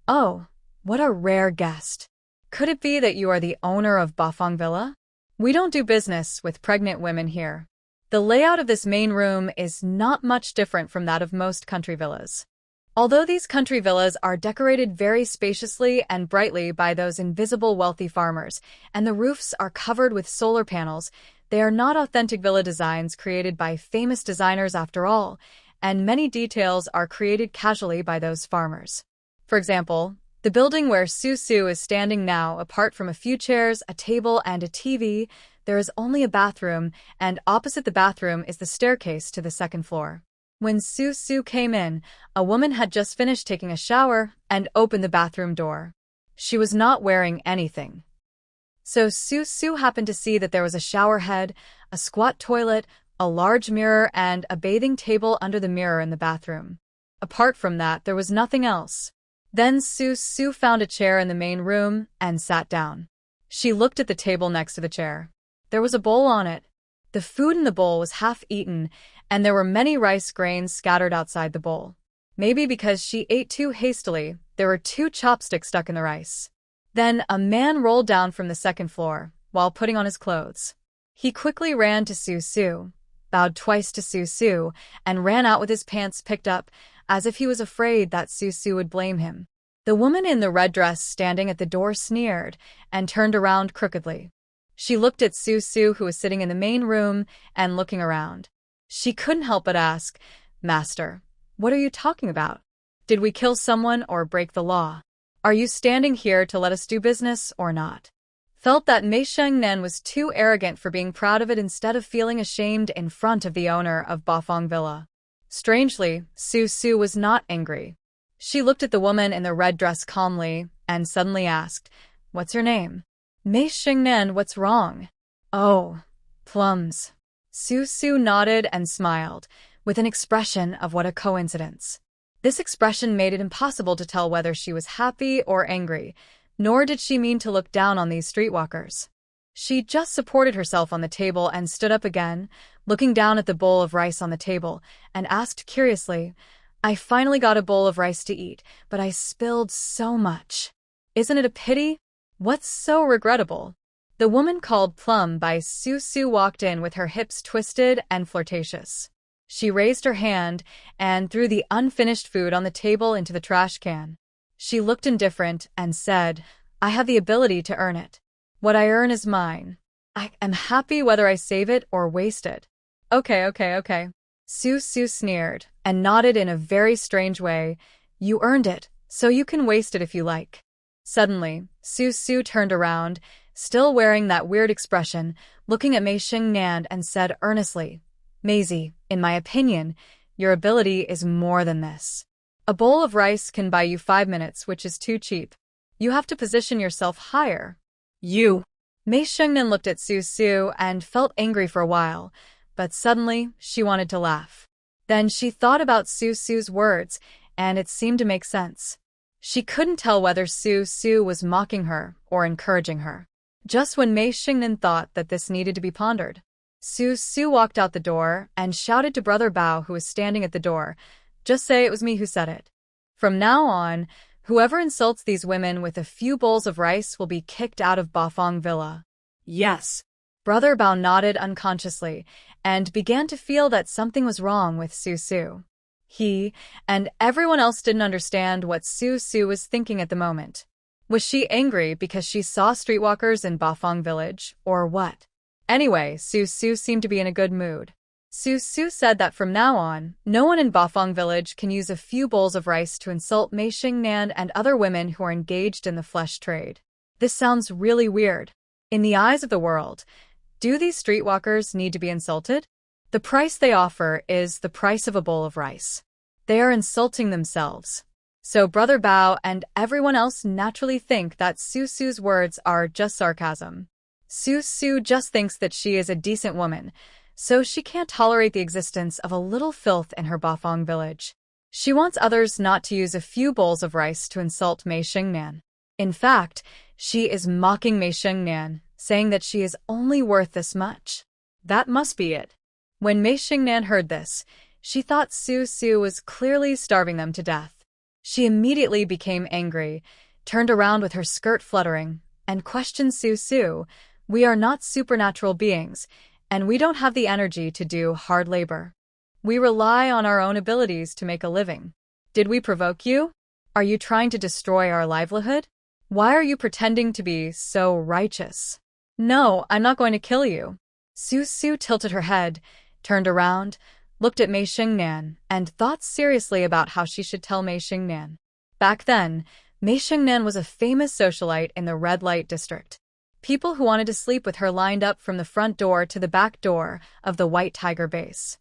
[SPEAKER 1] "Oh, what a rare guest. Could it be that you are the owner of Bafang Villa? We don't do business with pregnant women here." The layout of this main room is not much different from that of most country villas. Although these country villas are decorated very spaciously and brightly by those invisible wealthy farmers, and the roofs are covered with solar panels, they are not authentic villa designs created by famous designers after all, and many details are created casually by those farmers. For example, the building where Su is standing now, apart from a few chairs, a table, and a TV, there is only a bathroom, and opposite the bathroom is the staircase to the second floor. When Su came in, a woman had just finished taking a shower and opened the bathroom door. She was not wearing anything. So Su happened to see that there was a shower head, a squat toilet, a large mirror, and a bathing table under the mirror in the bathroom. Apart from that, there was nothing else. Then Su found a chair in the main room and sat down. She looked at the table next to the chair. There was a bowl on it. The food in the bowl was half eaten, and there were many rice grains scattered outside the bowl. Maybe because she ate too hastily, there were 2 chopsticks stuck in the rice. Then a man rolled down from the second floor, while putting on his clothes. He quickly ran to Su, bowed twice to Su, and ran out with his pants picked up, as if he was afraid that Su would blame him. The woman in the red dress standing at the door sneered, and turned around crookedly. She looked at Su, who was sitting in the main room, and looking around. She couldn't help but ask, "Master, what are you talking about? Did we kill someone or break the law? Are you standing here to let us do business or not?" Felt that Mei Shengnen was too arrogant for being proud of it instead of feeling ashamed in front of the owner of Bafang Villa. Strangely, Su was not angry. She looked at the woman in the red dress calmly and suddenly asked, "What's your name?" "Mei Shengnen, what's wrong?" "Oh, plums." Su nodded and smiled, with an expression of what a coincidence. This expression made it impossible to tell whether she was happy or angry, nor did she mean to look down on these streetwalkers. She just supported herself on the table and stood up again, looking down at the bowl of rice on the table, and asked curiously, "I finally got a bowl of rice to eat, but I spilled so much. Isn't it a pity? What's so regrettable?" The woman called Plum by Su Su walked in with her hips twisted and flirtatious. She raised her hand and threw the unfinished food on the table into the trash can. She looked indifferent and said, "I have the ability to earn it. What I earn is mine. I am happy whether I save it or waste it." Okay. Su Su sneered and nodded in a very strange way. "You earned it, so you can waste it if you like." Suddenly, Su Su turned around, still wearing that weird expression, looking at Mei Xingnan and said earnestly, "Maisie, in my opinion, your ability is more than this. A bowl of rice can buy you 5 minutes, which is too cheap. You have to position yourself higher." "You." Mei Xingnan looked at Su Su and felt angry for a while, but suddenly she wanted to laugh. Then she thought about Su Su's words, and it seemed to make sense. She couldn't tell whether Su Su was mocking her or encouraging her. Just when Mei Xingnan thought that this needed to be pondered, Su Su walked out the door and shouted to Brother Bao, who was standing at the door, "Just say it was me who said it. From now on, whoever insults these women with a few bowls of rice will be kicked out of Bafang Villa."
[SPEAKER 2] "Yes."
[SPEAKER 1] Brother Bao nodded unconsciously and began to feel that something was wrong with Su Su. He and everyone else didn't understand what Su Su was thinking at the moment. Was she angry because she saw streetwalkers in Bafang village, or what? Anyway, Su Su seemed to be in a good mood. Su Su said that from now on, no one in Bafang village can use a few bowls of rice to insult Mei Xingnan and other women who are engaged in the flesh trade. This sounds really weird. In the eyes of the world, do these streetwalkers need to be insulted? The price they offer is the price of a bowl of rice. They are insulting themselves. So Brother Bao and everyone else naturally think that Su Su's words are just sarcasm. Su Su just thinks that she is a decent woman, so she can't tolerate the existence of a little filth in her Bafang village. She wants others not to use a few bowls of rice to insult Mei Xingnan. In fact, she is mocking Mei Xingnan, saying that she is only worth this much. That must be it. When Mei Xingnan heard this, she thought Su Su was clearly starving them to death. She immediately became angry, turned around with her skirt fluttering, and questioned Su Su, "We are not supernatural beings, and we don't have the energy to do hard labor. We rely on our own abilities to make a living. Did we provoke you? Are you trying to destroy our livelihood? Why are you pretending to be so righteous?" "No, I'm not going to kill you." Su Su tilted her head, turned around, looked at Mei Xingnan, and thought seriously about how she should tell Mei Xingnan. Back then, Mei Xingnan was a famous socialite in the red light district. People who wanted to sleep with her lined up from the front door to the back door of the White Tiger base.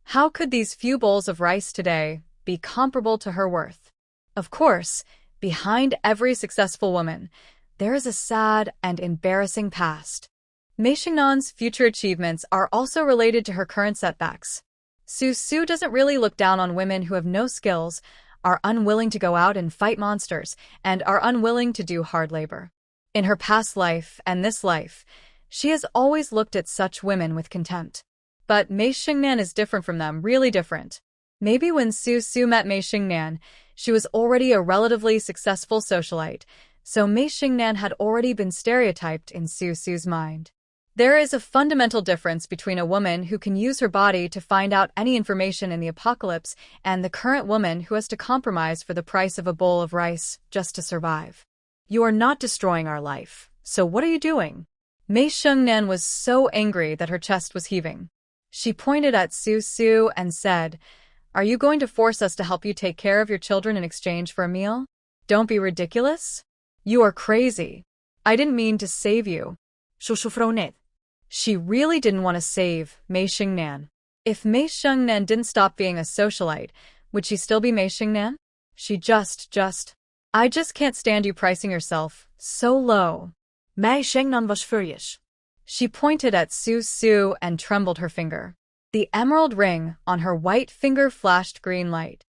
[SPEAKER 1] How could these few bowls of rice today be comparable to her worth? Of course, behind every successful woman, there is a sad and embarrassing past. Mei Xingnan's future achievements are also related to her current setbacks. Su Su doesn't really look down on women who have no skills, are unwilling to go out and fight monsters, and are unwilling to do hard labor. In her past life and this life, she has always looked at such women with contempt. But Mei Xingnan is different from them, really different. Maybe when Su Su met Mei Xingnan, she was already a relatively successful socialite, so Mei Xingnan had already been stereotyped in Su Su's mind. There is a fundamental difference between a woman who can use her body to find out any information in the apocalypse and the current woman who has to compromise for the price of a bowl of rice just to survive. "You are not destroying our life, so what are you doing?" Mei Xingnan was so angry that her chest was heaving. She pointed at Su Su and said, "Are you going to force us to help you take care of your children in exchange for a meal? Don't be ridiculous. You are crazy. I didn't mean to save you." She really didn't want to save Mei Xingnan. If Mei Xingnan didn't stop being a socialite, would she still be Mei Xingnan? I just can't stand you pricing yourself so low. Mei Xingnan was furious. She pointed at Su Su and trembled her finger. The emerald ring on her white finger flashed green light.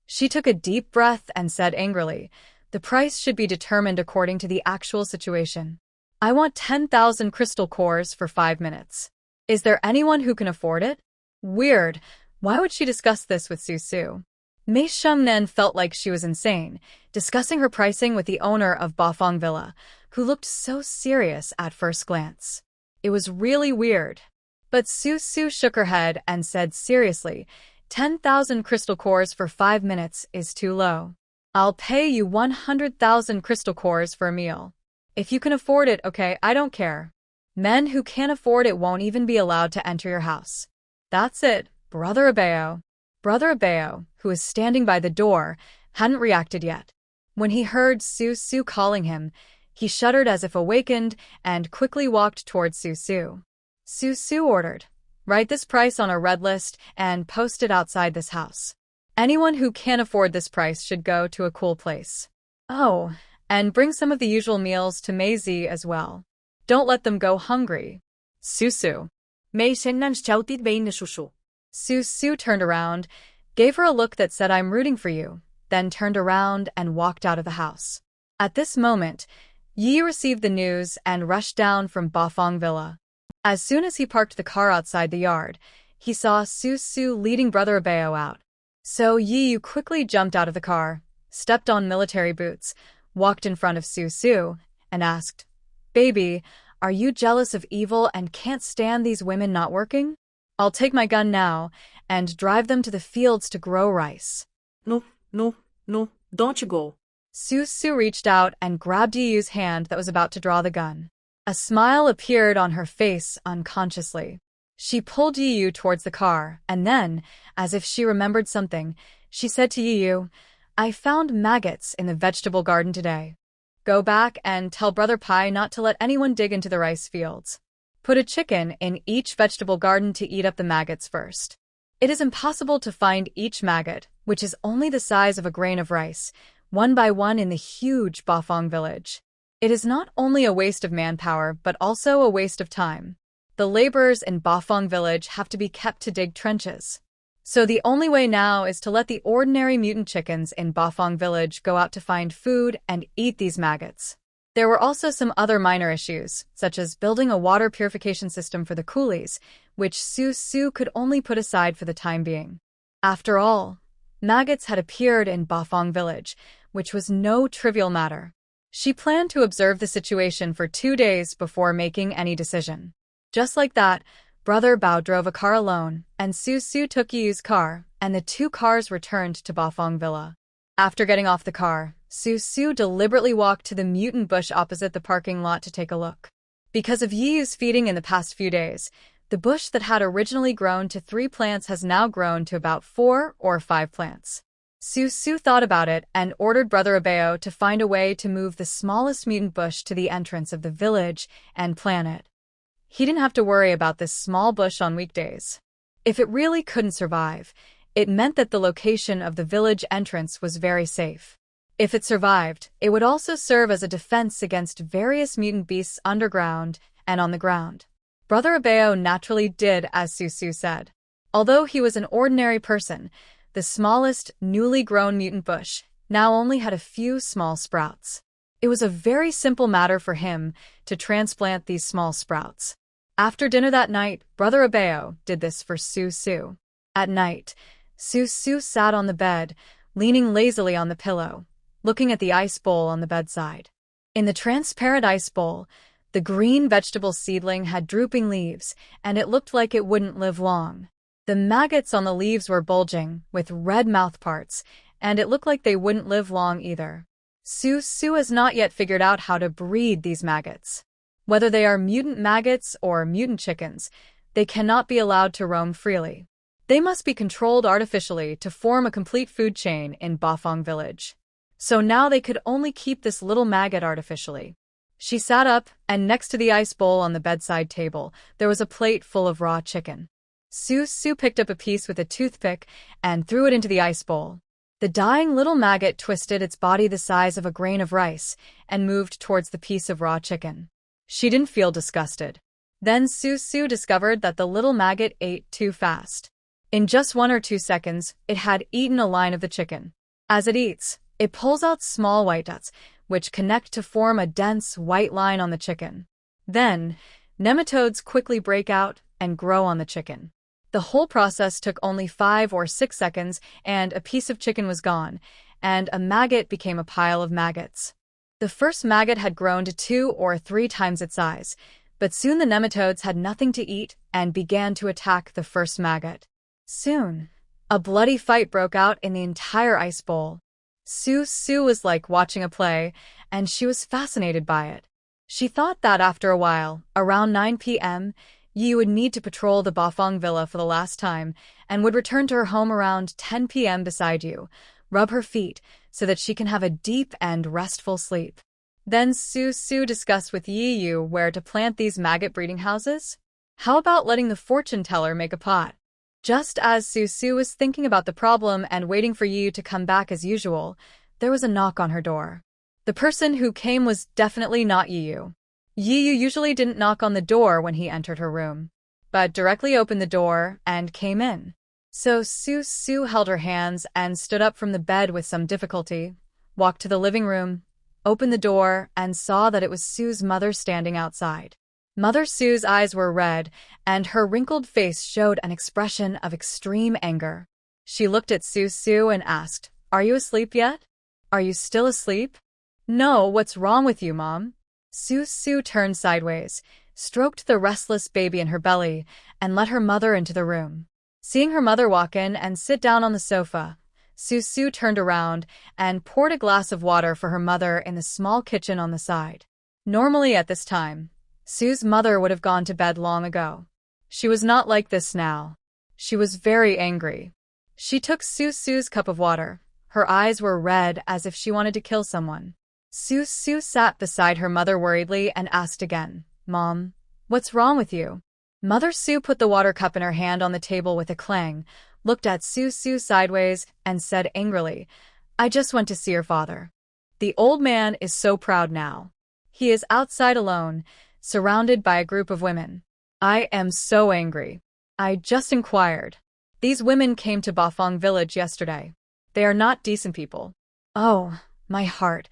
[SPEAKER 1] She took a deep breath and said angrily, "The price should be determined according to the actual situation. I want 10,000 crystal cores for 5 minutes. Is there anyone who can afford it?" Weird. Why would she discuss this with Su Su? Mei Xingnan felt like she was insane, discussing her pricing with the owner of Bafang Villa, who looked so serious at first glance. It was really weird. But Su shook her head and said seriously, 10,000 crystal cores for 5 minutes is too low. I'll pay you 100,000 crystal cores for a meal. If you can afford it, okay, I don't care. Men who can't afford it won't even be allowed to enter your house. That's it, Brother Abeo. Brother Abeo, who was standing by the door, hadn't reacted yet. When he heard Su calling him, he shuddered as if awakened and quickly walked towards Su. Su ordered, "Write this price on a red list and post it outside this house. Anyone who can't afford this price should go to a cool place. Oh, and bring some of the usual meals to Maisie as well. Don't let them go hungry." Su.
[SPEAKER 2] May sennan shouted bain na susu.
[SPEAKER 1] Su turned around, gave her a look that said, "I'm rooting for you," then turned around and walked out of the house. At this moment, Yi received the news and rushed down from Bafang Villa. As soon as he parked the car outside the yard, he saw Su leading Brother Abeo out. So Yi quickly jumped out of the car, stepped on military boots, walked in front of Su, and asked, "Baby, are you jealous of evil and can't stand these women not working? I'll take my gun now and drive them to the fields to grow rice."
[SPEAKER 2] No, don't go.
[SPEAKER 1] Su reached out and grabbed Yi's hand that was about to draw the gun. A smile appeared on her face unconsciously. She pulled Yi towards the car, and then, as if she remembered something, she said to Yi, "I found maggots in the vegetable garden today. Go back and tell Brother Pai not to let anyone dig into the rice fields. Put a chicken in each vegetable garden to eat up the maggots first. It is impossible to find each maggot, which is only the size of a grain of rice, one by one in the huge Bafang village. It is not only a waste of manpower, but also a waste of time. The laborers in Bafang village have to be kept to dig trenches. So the only way now is to let the ordinary mutant chickens in Bafang village go out to find food and eat these maggots." There were also some other minor issues, such as building a water purification system for the coolies, which Su could only put aside for the time being. After all, maggots had appeared in Bafang village, which was no trivial matter. She planned to observe the situation for 2 days before making any decision. Just like that, Brother Bao drove a car alone, and Su took Yi's car, and the 2 cars returned to Bafang Villa. After getting off the car, Su deliberately walked to the mutant bush opposite the parking lot to take a look. Because of Yi's feeding in the past few days, the bush that had originally grown to 3 plants has now grown to about 4 or 5 plants. Su thought about it and ordered Brother Abeo to find a way to move the smallest mutant bush to the entrance of the village and plant it. He didn't have to worry about this small bush on weekdays. If it really couldn't survive, it meant that the location of the village entrance was very safe. If it survived, it would also serve as a defense against various mutant beasts underground and on the ground. Brother Abeo naturally did as Su said. Although he was an ordinary person, the smallest, newly grown mutant bush now only had a few small sprouts. It was a very simple matter for him to transplant these small sprouts. After dinner that night, Brother Abeo did this for Su. At night, Su sat on the bed, leaning lazily on the pillow, looking at the ice bowl on the bedside. In the transparent ice bowl, the green vegetable seedling had drooping leaves, and it looked like it wouldn't live long. The maggots on the leaves were bulging, with red mouthparts, and it looked like they wouldn't live long either. Su has not yet figured out how to breed these maggots. Whether they are mutant maggots or mutant chickens, they cannot be allowed to roam freely. They must be controlled artificially to form a complete food chain in Bafang village. So now they could only keep this little maggot artificially. She sat up, and next to the ice bowl on the bedside table, there was a plate full of raw chicken. Su picked up a piece with a toothpick and threw it into the ice bowl. The dying little maggot twisted its body the size of a grain of rice and moved towards the piece of raw chicken. She didn't feel disgusted. Then Su discovered that the little maggot ate too fast. In just 1 or 2 seconds, it had eaten a line of the chicken. As it eats, it pulls out small white dots, which connect to form a dense white line on the chicken. Then, nematodes quickly break out and grow on the chicken. The whole process took only 5 or 6 seconds, and a piece of chicken was gone, and a maggot became a pile of maggots. The first maggot had grown to 2 or 3 times its size, but soon the nematodes had nothing to eat and began to attack the first maggot. Soon, a bloody fight broke out in the entire ice bowl. Su was like watching a play, and she was fascinated by it. She thought that after a while, around 9 p.m., Yi would need to patrol the Bafang villa for the last time and would return to her home around 10 p.m. beside you, rub her feet so that she can have a deep and restful sleep. Then Su discussed with Yi where to plant these maggot breeding houses. How about letting the fortune teller make a pot? Just as Su was thinking about the problem and waiting for Yi to come back as usual, there was a knock on her door. The person who came was definitely not Yi. Yi usually didn't knock on the door when he entered her room, but directly opened the door and came in. So Su held her hands and stood up from the bed with some difficulty, walked to the living room, opened the door, and saw that it was Su's mother standing outside. Mother Su's eyes were red, and her wrinkled face showed an expression of extreme anger. She looked at Su and asked, "Are you asleep yet? Are you still asleep?" "No, what's wrong with you, Mom?" Su turned sideways, stroked the restless baby in her belly, and let her mother into the room. Seeing her mother walk in and sit down on the sofa, Su turned around and poured a glass of water for her mother in the small kitchen on the side. Normally at this time, Su's mother would have gone to bed long ago. She was not like this now. She was very angry. She took Su's cup of water. Her eyes were red as if she wanted to kill someone. Su sat beside her mother worriedly and asked again, "Mom, what's wrong with you?" Mother Su put the water cup in her hand on the table with a clang, looked at Su sideways, and said angrily, "I just went to see your father. The old man is so proud now. He is outside alone, surrounded by a group of women. I am so angry. I just inquired. These women came to Bafang village yesterday. They are not decent people. Oh, my heart.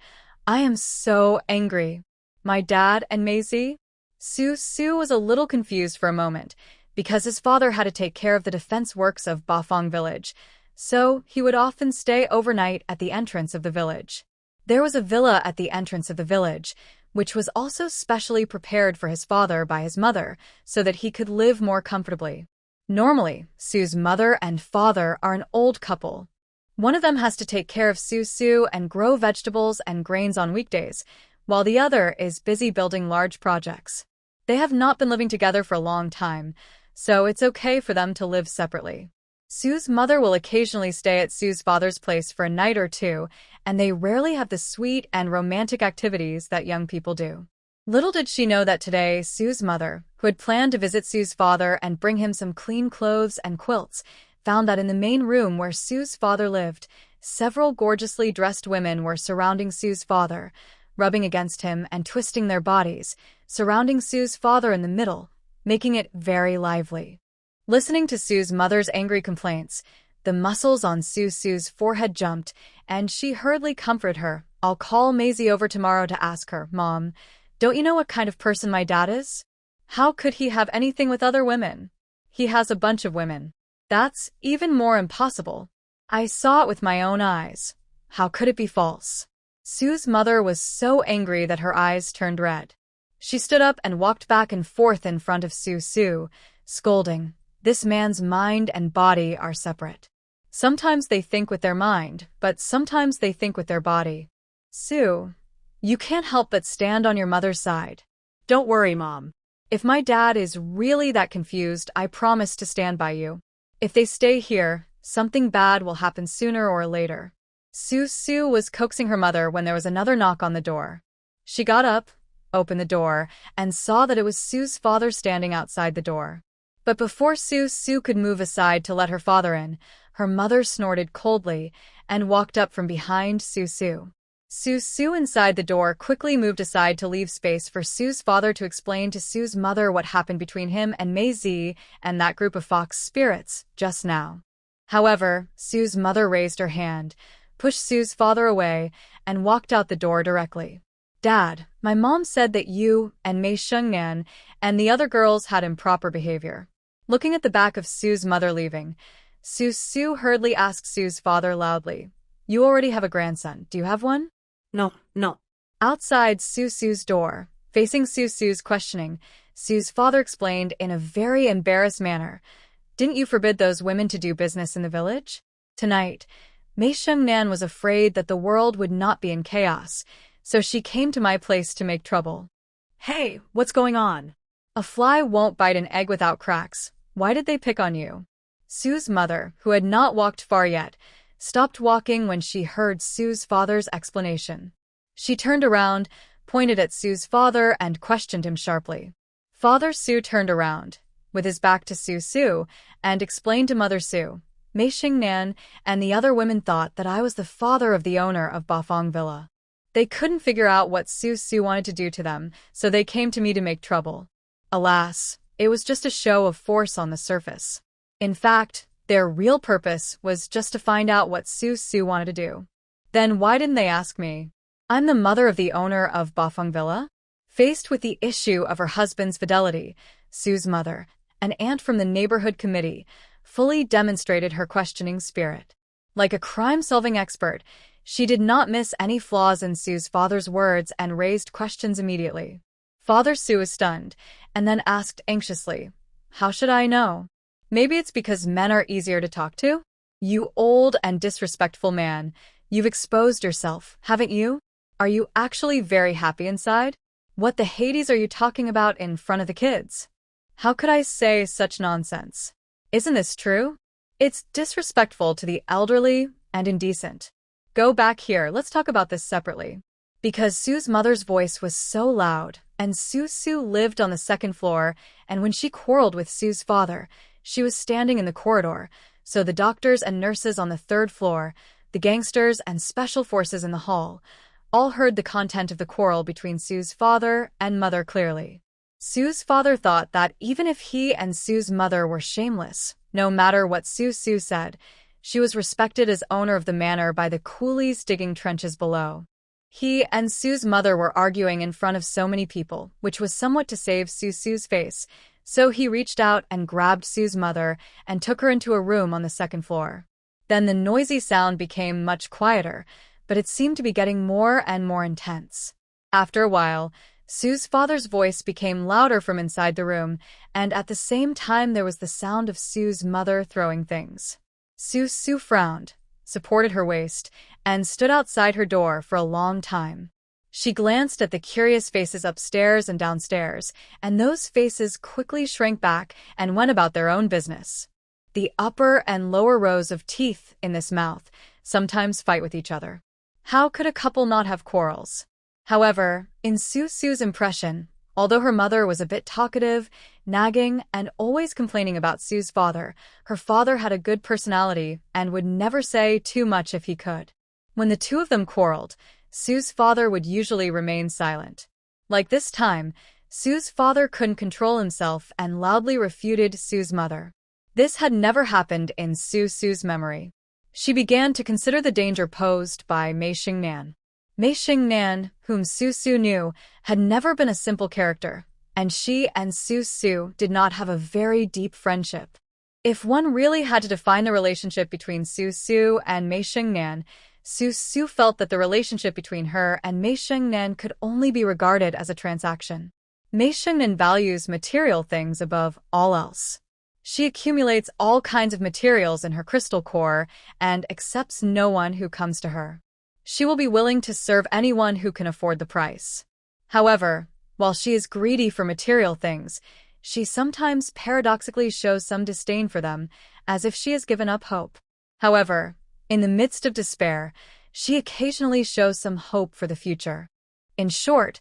[SPEAKER 1] I am so angry. My dad and Maisie?" Su was a little confused for a moment, because his father had to take care of the defense works of Bafang village, so he would often stay overnight at the entrance of the village. There was a villa at the entrance of the village, which was also specially prepared for his father by his mother, so that he could live more comfortably. Normally, Su's mother and father are an old couple. One of them has to take care of Su and grow vegetables and grains on weekdays, while the other is busy building large projects. They have not been living together for a long time, so it's okay for them to live separately. Su's mother will occasionally stay at Su's father's place for a night or two, and they rarely have the sweet and romantic activities that young people do. Little did she know that today, Su's mother, who had planned to visit Su's father and bring him some clean clothes and quilts, found that in the main room where Su's father lived, several gorgeously dressed women were surrounding Su's father, rubbing against him and twisting their bodies, surrounding Su's father in the middle, making it very lively. Listening to Su's mother's angry complaints, the muscles on Su's forehead jumped, and she hurriedly comforted her. "I'll call Maisie over tomorrow to ask her, Mom, don't you know what kind of person my dad is? How could he have anything with other women? He has a bunch of women. That's even more impossible. I saw it with my own eyes. How could it be false?" Su's mother was so angry that her eyes turned red. She stood up and walked back and forth in front of Su, scolding, "This man's mind and body are separate. Sometimes they think with their mind, but sometimes they think with their body. Su, you can't help but stand on your mother's side."
[SPEAKER 2] "Don't worry, Mom.
[SPEAKER 1] "If my dad is really that confused, I promise to stand by you. If they stay here, something bad will happen sooner or later." Su was coaxing her mother when there was another knock on the door. She got up, opened the door, and saw that it was Su's father standing outside the door. But before Su could move aside to let her father in, her mother snorted coldly and walked up from behind Su. Su inside the door quickly moved aside to leave space for Su's father to explain to Su's mother what happened between him and Maisie and that group of fox spirits just now. However, Su's mother raised her hand, pushed Su's father away, and walked out the door directly. "Dad, my mom said that you and Mei Shengnan and the other girls had improper behavior." Looking at the back of Su's mother leaving, Su hurriedly asked Su's father loudly, "You already have a grandson. Do you have one?"
[SPEAKER 2] No.
[SPEAKER 1] Outside Su's door, facing Su's questioning, Su's father explained in a very embarrassed manner, "Didn't you forbid those women to do business in the village?" Tonight, Mei Shengnan was afraid that the world would not be in chaos, so she came to my place to make trouble.
[SPEAKER 2] Hey, what's going on?
[SPEAKER 1] A fly won't bite an egg without cracks. Why did they pick on you? Su's mother, who had not walked far yet, stopped walking when she heard Su's father's explanation. She turned around, pointed at Su's father, and questioned him sharply. Father Su turned around, with his back to Su, and explained to Mother Su, "Mei Xingnan and the other women thought that I was the father of the owner of Bafang Villa. They couldn't figure out what Su wanted to do to them, so they came to me to make trouble. Alas, it was just a show of force on the surface. In fact, their real purpose was just to find out what Su wanted to do. Then why didn't they ask me? I'm the mother of the owner of Bafang Villa." Faced with the issue of her husband's fidelity, Su's mother, an aunt from the neighborhood committee, fully demonstrated her questioning spirit. Like a crime-solving expert, she did not miss any flaws in Su's father's words and raised questions immediately. Father Su was stunned, and then asked anxiously, "How should I know? Maybe it's because men are easier to talk to? You old and disrespectful man, you've exposed yourself, haven't you? Are you actually very happy inside? What the Hades are you talking about in front of the kids? How could I say such nonsense? Isn't this true? It's disrespectful to the elderly and indecent. Go back here, let's talk about this separately." Because Su's mother's voice was so loud, and Su lived on the second floor, and when she quarreled with Su's father, she was standing in the corridor, so the doctors and nurses on the third floor, the gangsters and special forces in the hall, all heard the content of the quarrel between Su's father and mother clearly. Su's father thought that even if he and Su's mother were shameless, no matter what Su said, she was respected as owner of the manor by the coolies digging trenches below. He and Su's mother were arguing in front of so many people, which was somewhat to save Su's face, so he reached out and grabbed Su's mother and took her into a room on the second floor. Then the noisy sound became much quieter, but it seemed to be getting more and more intense. After a while, Su's father's voice became louder from inside the room, and at the same time there was the sound of Su's mother throwing things. Su frowned, supported her waist, and stood outside her door for a long time. She glanced at the curious faces upstairs and downstairs, and those faces quickly shrank back and went about their own business. The upper and lower rows of teeth in this mouth sometimes fight with each other. How could a couple not have quarrels? However, in Su's impression, although her mother was a bit talkative, nagging, and always complaining about Su's father, her father had a good personality and would never say too much if he could. When the two of them quarreled, Su's father would usually remain silent. Like this time, Su's father couldn't control himself and loudly refuted Su's mother. This had never happened in Su's memory. She began to consider the danger posed by Mei Xingnan. Mei Xingnan, whom Su knew, had never been a simple character, and she and Su did not have a very deep friendship. If one really had to define the relationship between Su and Mei Xingnan, Su felt that the relationship between her and Mei Xingnan could only be regarded as a transaction. Mei Xingnan values material things above all else. She accumulates all kinds of materials in her crystal core and accepts no one who comes to her. She will be willing to serve anyone who can afford the price. However, while she is greedy for material things, she sometimes paradoxically shows some disdain for them, as if she has given up hope. However, in the midst of despair, she occasionally shows some hope for the future. In short,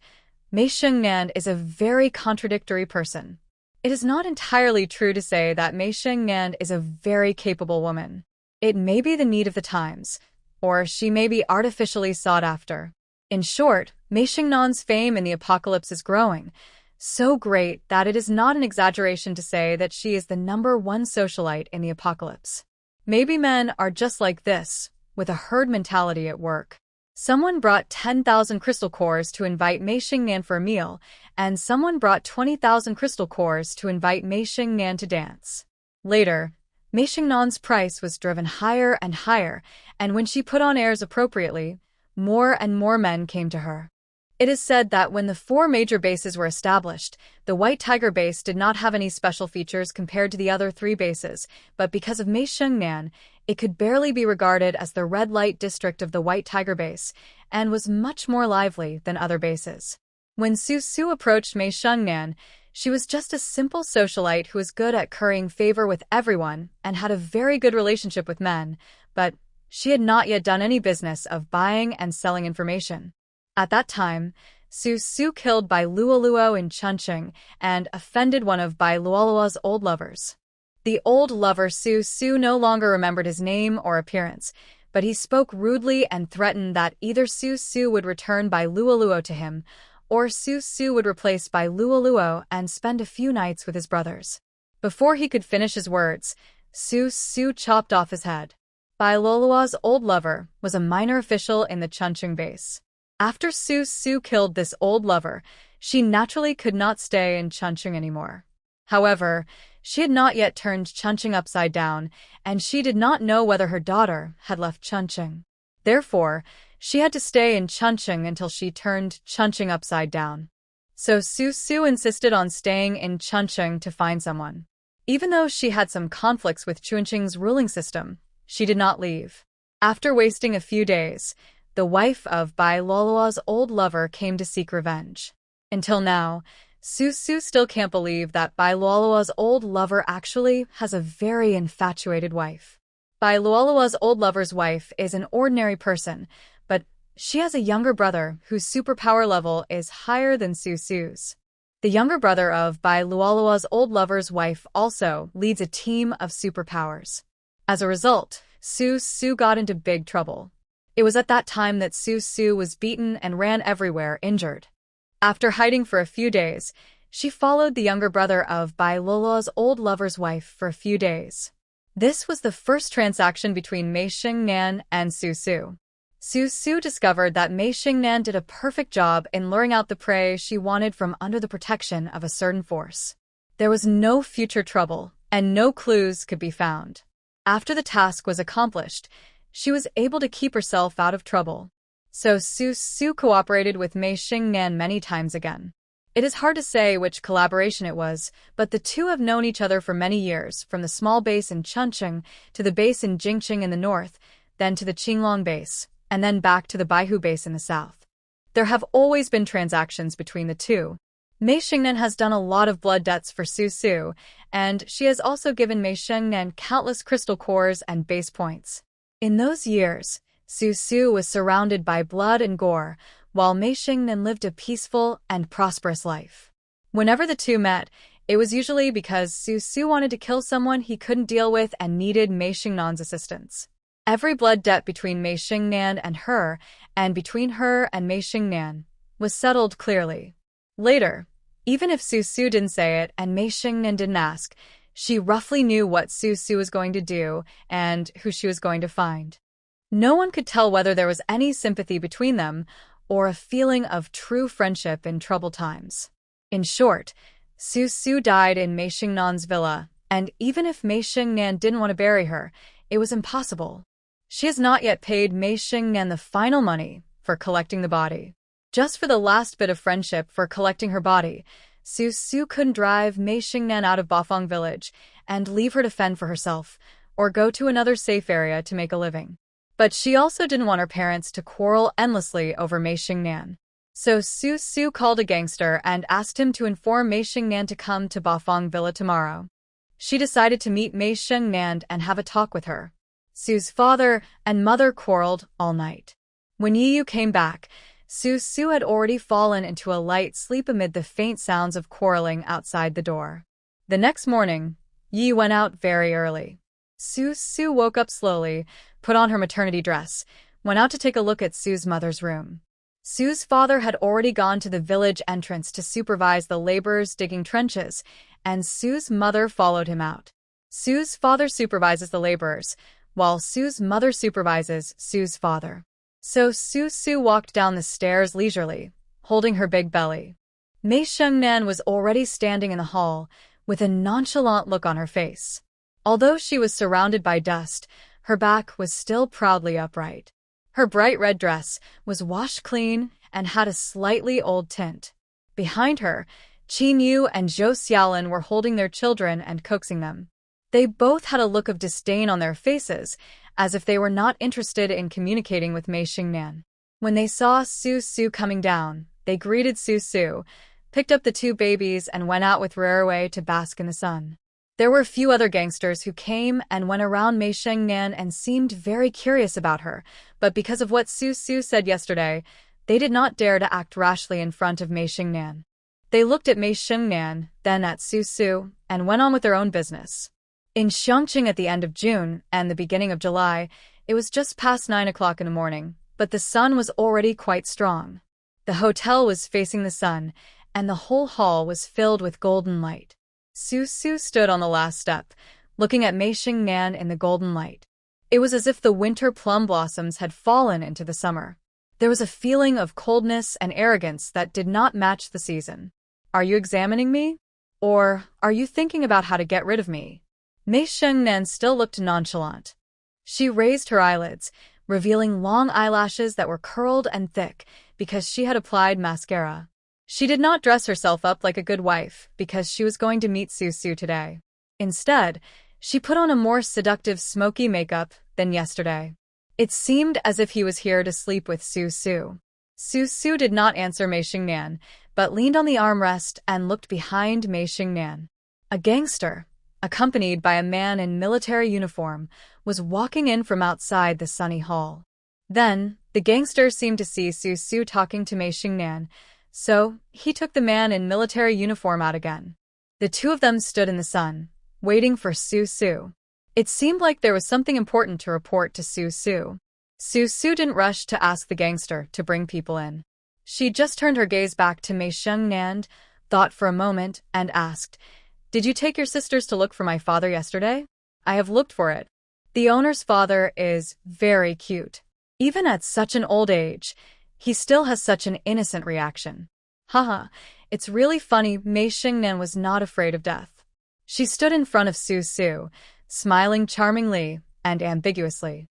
[SPEAKER 1] Mei Xingnan is a very contradictory person. It is not entirely true to say that Mei Xingnan is a very capable woman. It may be the need of the times, or she may be artificially sought after. In short, Mei Xingnan's fame in the apocalypse is growing, so great that it is not an exaggeration to say that she is the #1 socialite in the apocalypse. Maybe men are just like this, with a herd mentality at work. Someone brought 10,000 crystal cores to invite Mei Xingnan for a meal, and someone brought 20,000 crystal cores to invite Mei Xingnan to dance. Later, Mei Xingnan's price was driven higher and higher, and when she put on airs appropriately, more and more men came to her. It is said that when the 4 major bases were established, the White Tiger base did not have any special features compared to the other 3 bases, but because of Meishengnan, it could barely be regarded as the red light district of the White Tiger base, and was much more lively than other bases. When Su Su approached Meishengnan, she was just a simple socialite who was good at currying favor with everyone and had a very good relationship with men, but she had not yet done any business of buying and selling information. At that time, Su Su killed Bai Luoluo in Chunqing and offended one of Bai Luoluo's old lovers. The old lover Su Su no longer remembered his name or appearance, but he spoke rudely and threatened that either Su Su would return Bai Luoluo to him, or Su Su would replace Bai Luoluo and spend a few nights with his brothers. Before he could finish his words, Su Su chopped off his head. Bai Luoluo's old lover was a minor official in the Chunqing base. After Su Su killed this old lover, she naturally could not stay in Chunqing anymore. However, she had not yet turned Chunqing upside down, and she did not know whether her daughter had left Chunqing. Therefore, she had to stay in Chunqing until she turned Chunqing upside down. So Su Su insisted on staying in Chunqing to find someone. Even though she had some conflicts with Chunqing's ruling system, she did not leave. After wasting a few days, the wife of Bai Luoluo's old lover came to seek revenge. Until now, Su Su still can't believe that Bai Luoluo's old lover actually has a very infatuated wife. Bai Luoluo's old lover's wife is an ordinary person, but she has a younger brother whose superpower level is higher than Su Su's. The younger brother of Bai Luoluo's old lover's wife also leads a team of superpowers. As a result, Su Su got into big trouble. It was at that time that Su Su was beaten and ran everywhere injured. After hiding for a few days, she followed the younger brother of Bai Luoluo's old lover's wife for a few days. This was the first transaction between Meishengnan and Su Su. Su Su discovered that Meishengnan did a perfect job in luring out the prey she wanted from under the protection of a certain force. There was no future trouble, and no clues could be found. After the task was accomplished, she was able to keep herself out of trouble. So Su Su cooperated with Meishengnan many times again. It is hard to say which collaboration it was, but the two have known each other for many years, from the small base in Chunqing to the base in Jingqing in the north, then to the Qinglong base, and then back to the Baihu base in the south. There have always been transactions between the two. Meishengnan has done a lot of blood debts for Su Su, and she has also given Meishengnan countless crystal cores and base points. In those years, Su Su was surrounded by blood and gore, while Meishengnan lived a peaceful and prosperous life. Whenever the two met, it was usually because Su Su wanted to kill someone he couldn't deal with and needed Meishengnan's assistance. Every blood debt between Meishengnan and between her and Meishengnan, was settled clearly. Later, even if Su Su didn't say it and Meishengnan didn't ask, she roughly knew what Su Su was going to do and who she was going to find. No one could tell whether there was any sympathy between them or a feeling of true friendship in troubled times. In short, Su Su died in Meishengnan's villa, and even if Meishengnan didn't want to bury her, it was impossible. She has not yet paid Meishengnan the final money for collecting the body. Just for the last bit of friendship for collecting her body, Su Su couldn't drive Meishengnan out of Bafang village and leave her to fend for herself, or go to another safe area to make a living. But she also didn't want her parents to quarrel endlessly over Meishengnan. So Su Su called a gangster and asked him to inform Meishengnan to come to Bafang villa tomorrow. She decided to meet Meishengnan and have a talk with her. Su's father and mother quarreled all night. When Yiyu came back, Su Su had already fallen into a light sleep amid the faint sounds of quarreling outside the door. The next morning, Yi went out very early. Su Su woke up slowly, put on her maternity dress, went out to take a look at Su's mother's room. Su's father had already gone to the village entrance to supervise the laborers digging trenches, and Su's mother followed him out. Su's father supervises the laborers, while Su's mother supervises Su's father. So Su Su walked down the stairs leisurely, holding her big belly. Meishengnan was already standing in the hall, with a nonchalant look on her face. Although she was surrounded by dust, her back was still proudly upright. Her bright red dress was washed clean and had a slightly old tint. Behind her, Qin Yu and Zhou Xiaolin were holding their children and coaxing them. They both had a look of disdain on their faces, as if they were not interested in communicating with Mei Xingnan. When they saw Su Su coming down, they greeted Su Su, picked up the two babies, and went out with Reborned to bask in the sun. There were a few other gangsters who came and went around Mei Xingnan and seemed very curious about her, but because of what Su Su said yesterday, they did not dare to act rashly in front of Mei Xingnan. They looked at Mei Xingnan, then at Su Su, and went on with their own business. In Xiangqing at the end of June and the beginning of July, it was just past 9 o'clock in the morning, but the sun was already quite strong. The hotel was facing the sun, and the whole hall was filled with golden light. Su Su stood on the last step, looking at Mei Xingnan in the golden light. It was as if the winter plum blossoms had fallen into the summer. There was a feeling of coldness and arrogance that did not match the season. Are you examining me? Or are you thinking about how to get rid of me? Mei Xingnan still looked nonchalant. She raised her eyelids, revealing long eyelashes that were curled and thick because she had applied mascara. She did not dress herself up like a good wife because she was going to meet Su Su today. Instead, she put on a more seductive smoky makeup than yesterday. It seemed as if he was here to sleep with Su Su. Su Su did not answer Mei Xingnan, but leaned on the armrest and looked behind Mei Xingnan. A gangster, accompanied by a man in military uniform, was walking in from outside the sunny hall. Then, the gangster seemed to see Su Su talking to Mei Xingnan, so he took the man in military uniform out again. The two of them stood in the sun, waiting for Su Su. It seemed like there was something important to report to Su Su. Su Su didn't rush to ask the gangster to bring people in. She just turned her gaze back to Mei Xingnan, thought for a moment, and asked, "Did you take your sisters to look for my father yesterday?" "I have looked for it. The owner's father is very cute. Even at such an old age, he still has such an innocent reaction." Haha, it's really funny. Mei Xingnan was not afraid of death. She stood in front of Su Su, smiling charmingly and ambiguously.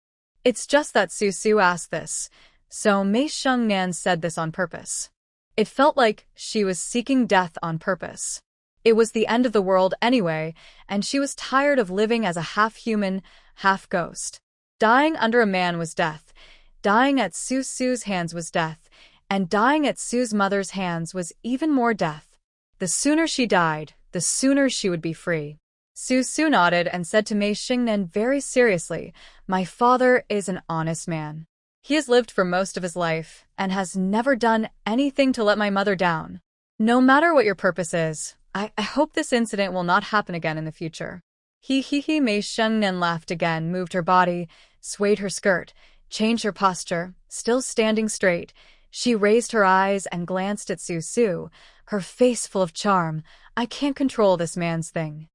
[SPEAKER 1] It's just that Su Su asked this, so Mei Xingnan said this on purpose. It felt like she was seeking death on purpose. It was the end of the world anyway, and she was tired of living as a half-human, half-ghost. Dying under a man was death, dying at Su Su's hands was death, and dying at Su's mother's hands was even more death. The sooner she died, the sooner she would be free. Su Su nodded and said to Mei Xingnan very seriously, "My father is an honest man. He has lived for most of his life and has never done anything to let my mother down. No matter what your purpose is, I hope this incident will not happen again in the future." He. Mei Xingnan laughed again, moved her body, swayed her skirt, changed her posture, still standing straight. She raised her eyes and glanced at Su Su, her face full of charm. "I can't control this man's thing."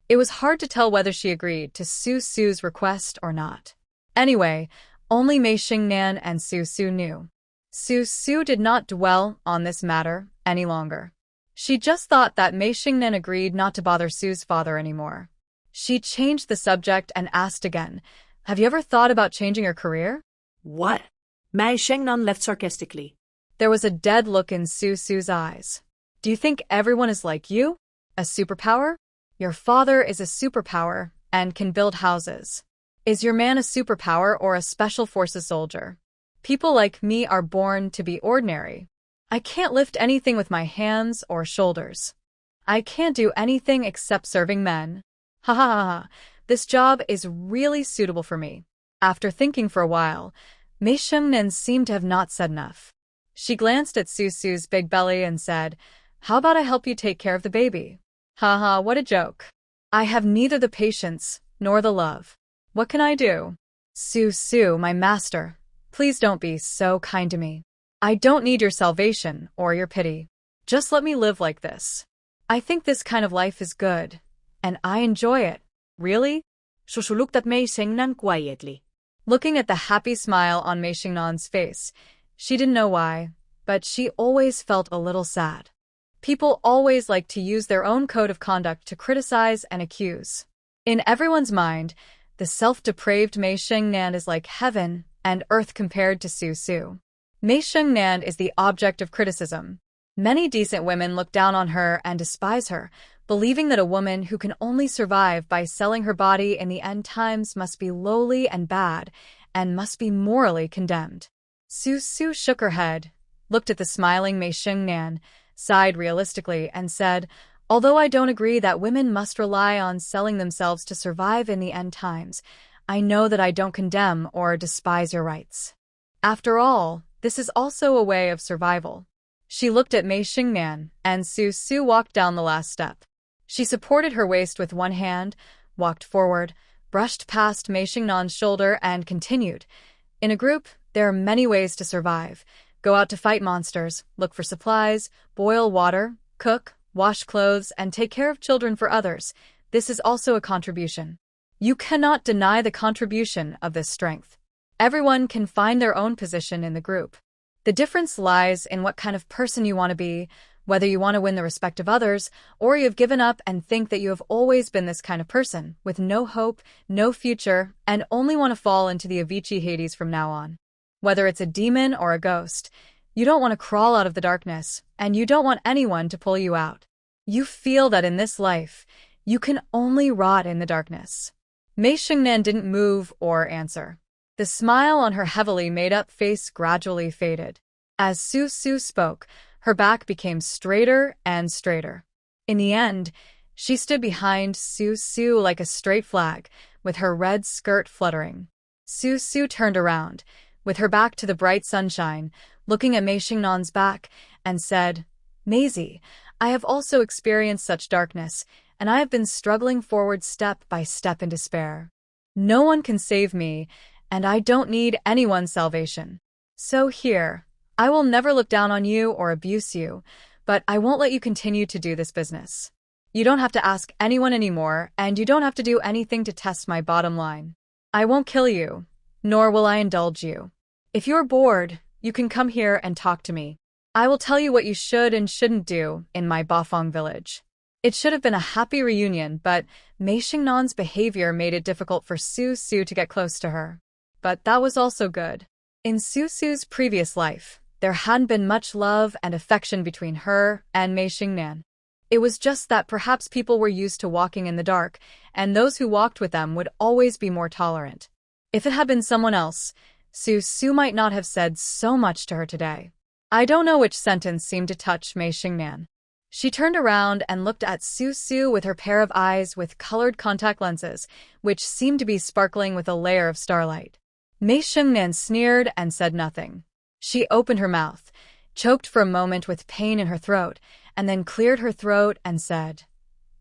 [SPEAKER 1] It was hard to tell whether she agreed to Su Su's request or not. Anyway, only Mei Xingnan and Su Su knew. Su Su did not dwell on this matter any longer. She just thought that Mei Xingnan agreed not to bother Su's father anymore. She changed the subject and asked again, "Have you ever thought about changing your career?"
[SPEAKER 2] What? Mei Xingnan left sarcastically.
[SPEAKER 1] There was a dead look in Su Su's eyes. "Do you think everyone is like you? A superpower? Your father is a superpower and can build houses. Is your man a superpower or a special forces soldier? People like me are born to be ordinary. I can't lift anything with my hands or shoulders. I can't do anything except serving men. Ha ha ha ha. This job is really suitable for me." After thinking for a while, Mei Xingnan seemed to have not said enough. She glanced at Su Su's big belly and said, "How about I help you take care of the baby?" Ha ha, what a joke. I have neither the patience nor the love. What can I do? Su Su, my master, please don't be so kind to me. I don't need your salvation or your pity. Just let me live like this. I think this kind of life is good, and I enjoy it. Really?
[SPEAKER 2] Su looked at Mei Xingnan quietly.
[SPEAKER 1] Looking at the happy smile on Mei Xingnan's face, she didn't know why, but she always felt a little sad. People always like to use their own code of conduct to criticize and accuse. In everyone's mind, the self-depraved Mei Xingnan is like heaven and earth compared to Su Su. Mei Shengnan is the object of criticism. Many decent women look down on her and despise her, believing that a woman who can only survive by selling her body in the end times must be lowly and bad, and must be morally condemned. Su Su shook her head, looked at the smiling Mei Shengnan, sighed realistically, and said, "Although I don't agree that women must rely on selling themselves to survive in the end times, I know that I don't condemn or despise your rights. After all, this is also a way of survival." She looked at Mei Shengnan, and Su Su walked down the last step. She supported her waist with one hand, walked forward, brushed past Mei Shengnan's shoulder, and continued. In a group, there are many ways to survive. Go out to fight monsters, look for supplies, boil water, cook, wash clothes, and take care of children for others. This is also a contribution. You cannot deny the contribution of this strength. Everyone can find their own position in the group. The difference lies in what kind of person you want to be, whether you want to win the respect of others, or you have given up and think that you have always been this kind of person, with no hope, no future, and only want to fall into the Avicii Hades from now on. Whether it's a demon or a ghost, you don't want to crawl out of the darkness, and you don't want anyone to pull you out. You feel that in this life, you can only rot in the darkness. Mei Shengnan didn't move or answer. The smile on her heavily made-up face gradually faded. As Su Su spoke, her back became straighter and straighter. In the end, she stood behind Su Su like a straight flag, with her red skirt fluttering. Su Su turned around, with her back to the bright sunshine, looking at Mei Shengnan's back, and said, "Maisie, I have also experienced such darkness, and I have been struggling forward step by step in despair. No one can save me, and I don't need anyone's salvation. So here, I will never look down on you or abuse you, but I won't let you continue to do this business. You don't have to ask anyone anymore, and you don't have to do anything to test my bottom line. I won't kill you, nor will I indulge you. If you're bored, you can come here and talk to me. I will tell you what you should and shouldn't do in my Bafang village." It should have been a happy reunion, but Mei Shengnan's behavior made it difficult for Su Su to get close to her. But that was also good. In Su Su's previous life, there hadn't been much love and affection between her and Mei Shengnan. It was just that perhaps people were used to walking in the dark, and those who walked with them would always be more tolerant. If it had been someone else, Su Su might not have said so much to her today. I don't know which sentence seemed to touch Mei Shengnan. She turned around and looked at Su Su with her pair of eyes with colored contact lenses, which seemed to be sparkling with a layer of starlight. Mei Shengnan sneered and said nothing. She opened her mouth, choked for a moment with pain in her throat, and then cleared her throat and said,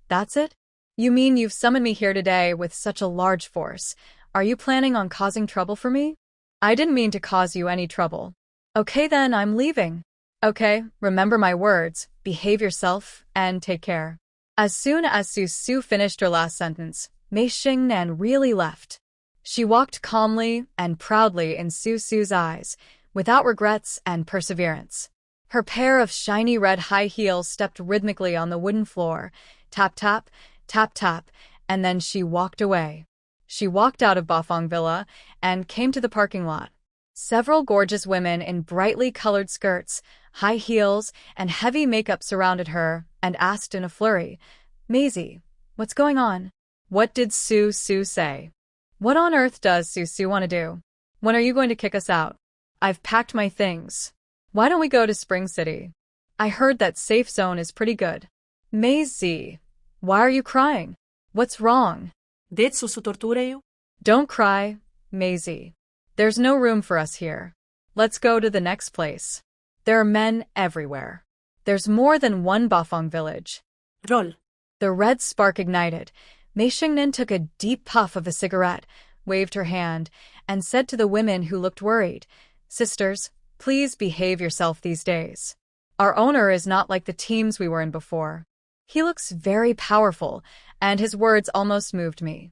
[SPEAKER 1] "That's it? You mean you've summoned me here today with such a large force? Are you planning on causing trouble for me?" "I didn't mean to cause you any trouble." "Okay then, I'm leaving." "Okay, remember my words, behave yourself, and take care." As soon as Su Su finished her last sentence, Mei Shengnan really left. She walked calmly and proudly in Su Su's eyes, without regrets and perseverance. Her pair of shiny red high heels stepped rhythmically on the wooden floor, tap tap, tap tap, and then she walked away. She walked out of Bafang Villa and came to the parking lot. Several gorgeous women in brightly colored skirts, high heels, and heavy makeup surrounded her and asked in a flurry, "Maisie, what's going on?" What did Su Su say? What on earth does Su Su want to do? When are you going to kick us out? I've packed my things. Why don't we go to Spring City? I heard that safe zone is pretty good. Maisie, why are you crying? What's wrong?
[SPEAKER 2] Dit susutortureju?
[SPEAKER 1] Don't cry, Maisie. There's no room for us here. Let's go to the next place. There are men everywhere. There's more than one Bafang village.
[SPEAKER 2] Roll.
[SPEAKER 1] The red spark ignited. Mei Shengnan took a deep puff of a cigarette, waved her hand, and said to the women who looked worried, "Sisters, please behave yourself these days. Our owner is not like the teams we were in before. He looks very powerful, and his words almost moved me.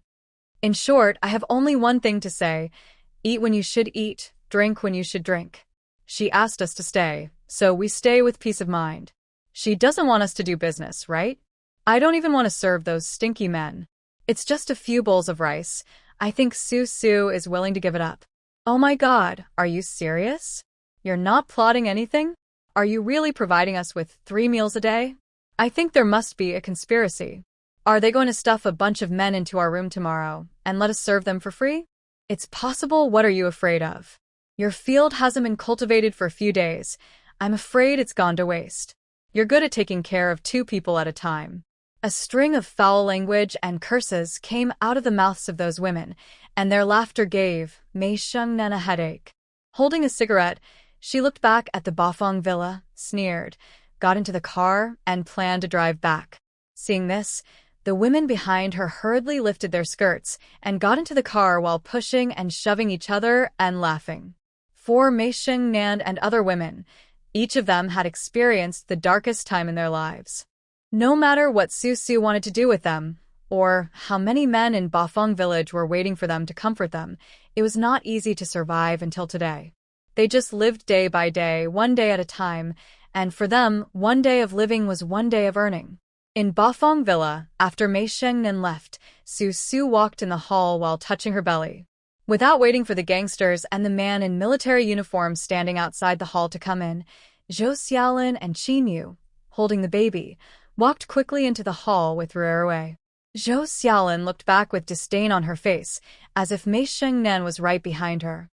[SPEAKER 1] In short, I have only one thing to say. Eat when you should eat, drink when you should drink. She asked us to stay, so we stay with peace of mind. She doesn't want us to do business, right? I don't even want to serve those stinky men. It's just a few bowls of rice. I think Su Su is willing to give it up." "Oh my God, are you serious? You're not plotting anything? Are you really providing us with 3 meals a day? I think there must be a conspiracy. Are they going to stuff a bunch of men into our room tomorrow and let us serve them for free? It's possible. What are you afraid of? Your field hasn't been cultivated for a few days. I'm afraid it's gone to waste. You're good at taking care of 2 people at a time. A string of foul language and curses came out of the mouths of those women, and their laughter gave Mei Shengnan a headache. Holding a cigarette, she looked back at the Bafang villa, sneered, got into the car, and planned to drive back. Seeing this, the women behind her hurriedly lifted their skirts and got into the car while pushing and shoving each other and laughing. For Mei Shengnan and other women, each of them had experienced the darkest time in their lives. No matter what Su wanted to do with them, or how many men in Bafang village were waiting for them to comfort them, it was not easy to survive until today. They just lived day by day, one day at a time, and for them, one day of living was one day of earning. In Bafang villa, after Mei Shengnan left, Su walked in the hall while touching her belly. Without waiting for the gangsters and the man in military uniform standing outside the hall to come in, Zhou Xiaolin and Qin Yu, holding the baby, walked quickly into the hall with Ruerui. Zhou Xiaolin looked back with disdain on her face, as if Mei Shengnan was right behind her.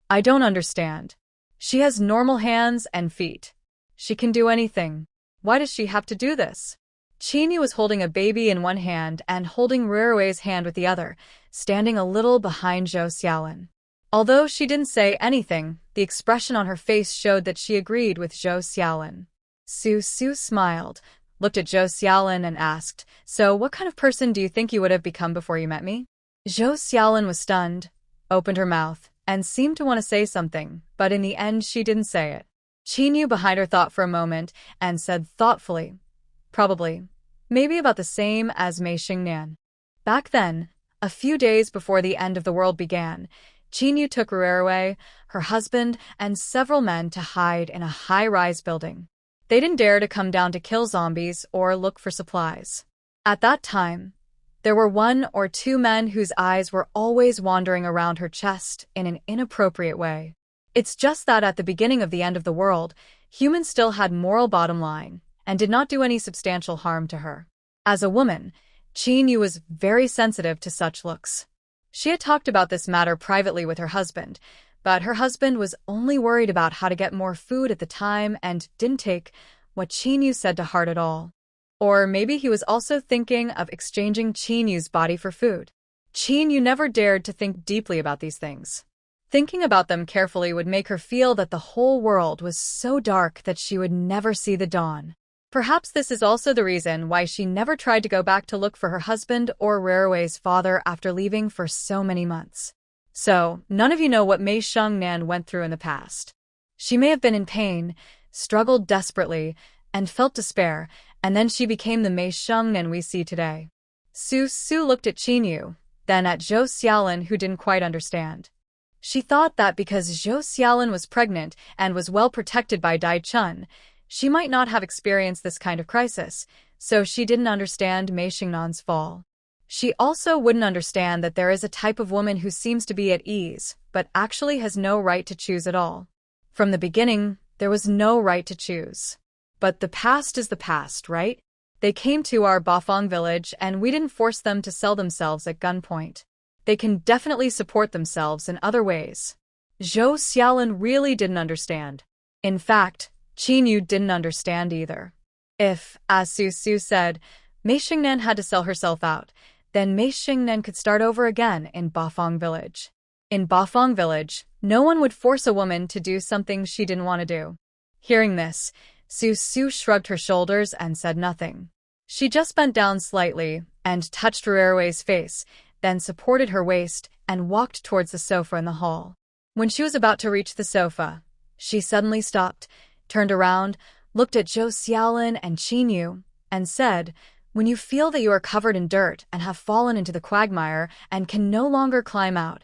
[SPEAKER 1] I don't understand. She has normal hands and feet. She can do anything. Why does she have to do this? Qin Yu was holding a baby in one hand and holding Ruerui's hand with the other, standing a little behind Zhou Xiaolin. Although she didn't say anything, the expression on her face showed that she agreed with Zhou Xiaolin. Su smiled, looked at Zhou Xiaolin and asked, "So what kind of person do you think you would have become before you met me?" Zhou Xiaolin was stunned, opened her mouth, and seemed to want to say something, but in the end she didn't say it. Qin Yu behind her thought for a moment and said thoughtfully, "Probably. Maybe about the same as Mei Shengnan." Back then, a few days before the end of the world began, Qin Yu took Ruerui, her husband, and several men to hide in a high-rise building. They didn't dare to come down to kill zombies or look for supplies. At that time, there were 1 or 2 men whose eyes were always wandering around her chest in an inappropriate way. It's just that at the beginning of the end of the world, humans still had moral bottom line and did not do any substantial harm to her. As a woman, Qin Yu was very sensitive to such looks. She had talked about this matter privately with her husband, but her husband was only worried about how to get more food at the time and didn't take what Qin Yu said to heart at all. Or maybe he was also thinking of exchanging Qin Yu's body for food. Qin Yu never dared to think deeply about these things. Thinking about them carefully would make her feel that the whole world was so dark that she would never see the dawn. Perhaps this is also the reason why she never tried to go back to look for her husband or Ruerui's father after leaving for so many months. So, none of you know what Mei Shengnan went through in the past. She may have been in pain, struggled desperately, and felt despair, and then she became the Mei Shengnan we see today. Su looked at Qin Yu, then at Zhou Xiaolin, who didn't quite understand. She thought that because Zhou Xiaolin was pregnant and was well protected by Dai Chun, she might not have experienced this kind of crisis, so she didn't understand Mei Shengnan's fall. She also wouldn't understand that there is a type of woman who seems to be at ease, but actually has no right to choose at all. From the beginning, there was no right to choose. But the past is the past, right? They came to our Bafang village and we didn't force them to sell themselves at gunpoint. They can definitely support themselves in other ways. Zhou Xiaolin really didn't understand. In fact, Qin Yu didn't understand either. If, as Su said, Mei Shengnan had to sell herself out, then Mei Shengnan could start over again in Bafang village. In Bafang village, no one would force a woman to do something she didn't want to do. Hearing this, Su shrugged her shoulders and said nothing. She just bent down slightly and touched Ruerui's face, then supported her waist and walked towards the sofa in the hall. When she was about to reach the sofa, she suddenly stopped, turned around, looked at Zhou Xiaolin and Qin Yu, and said, "When you feel that you are covered in dirt and have fallen into the quagmire and can no longer climb out,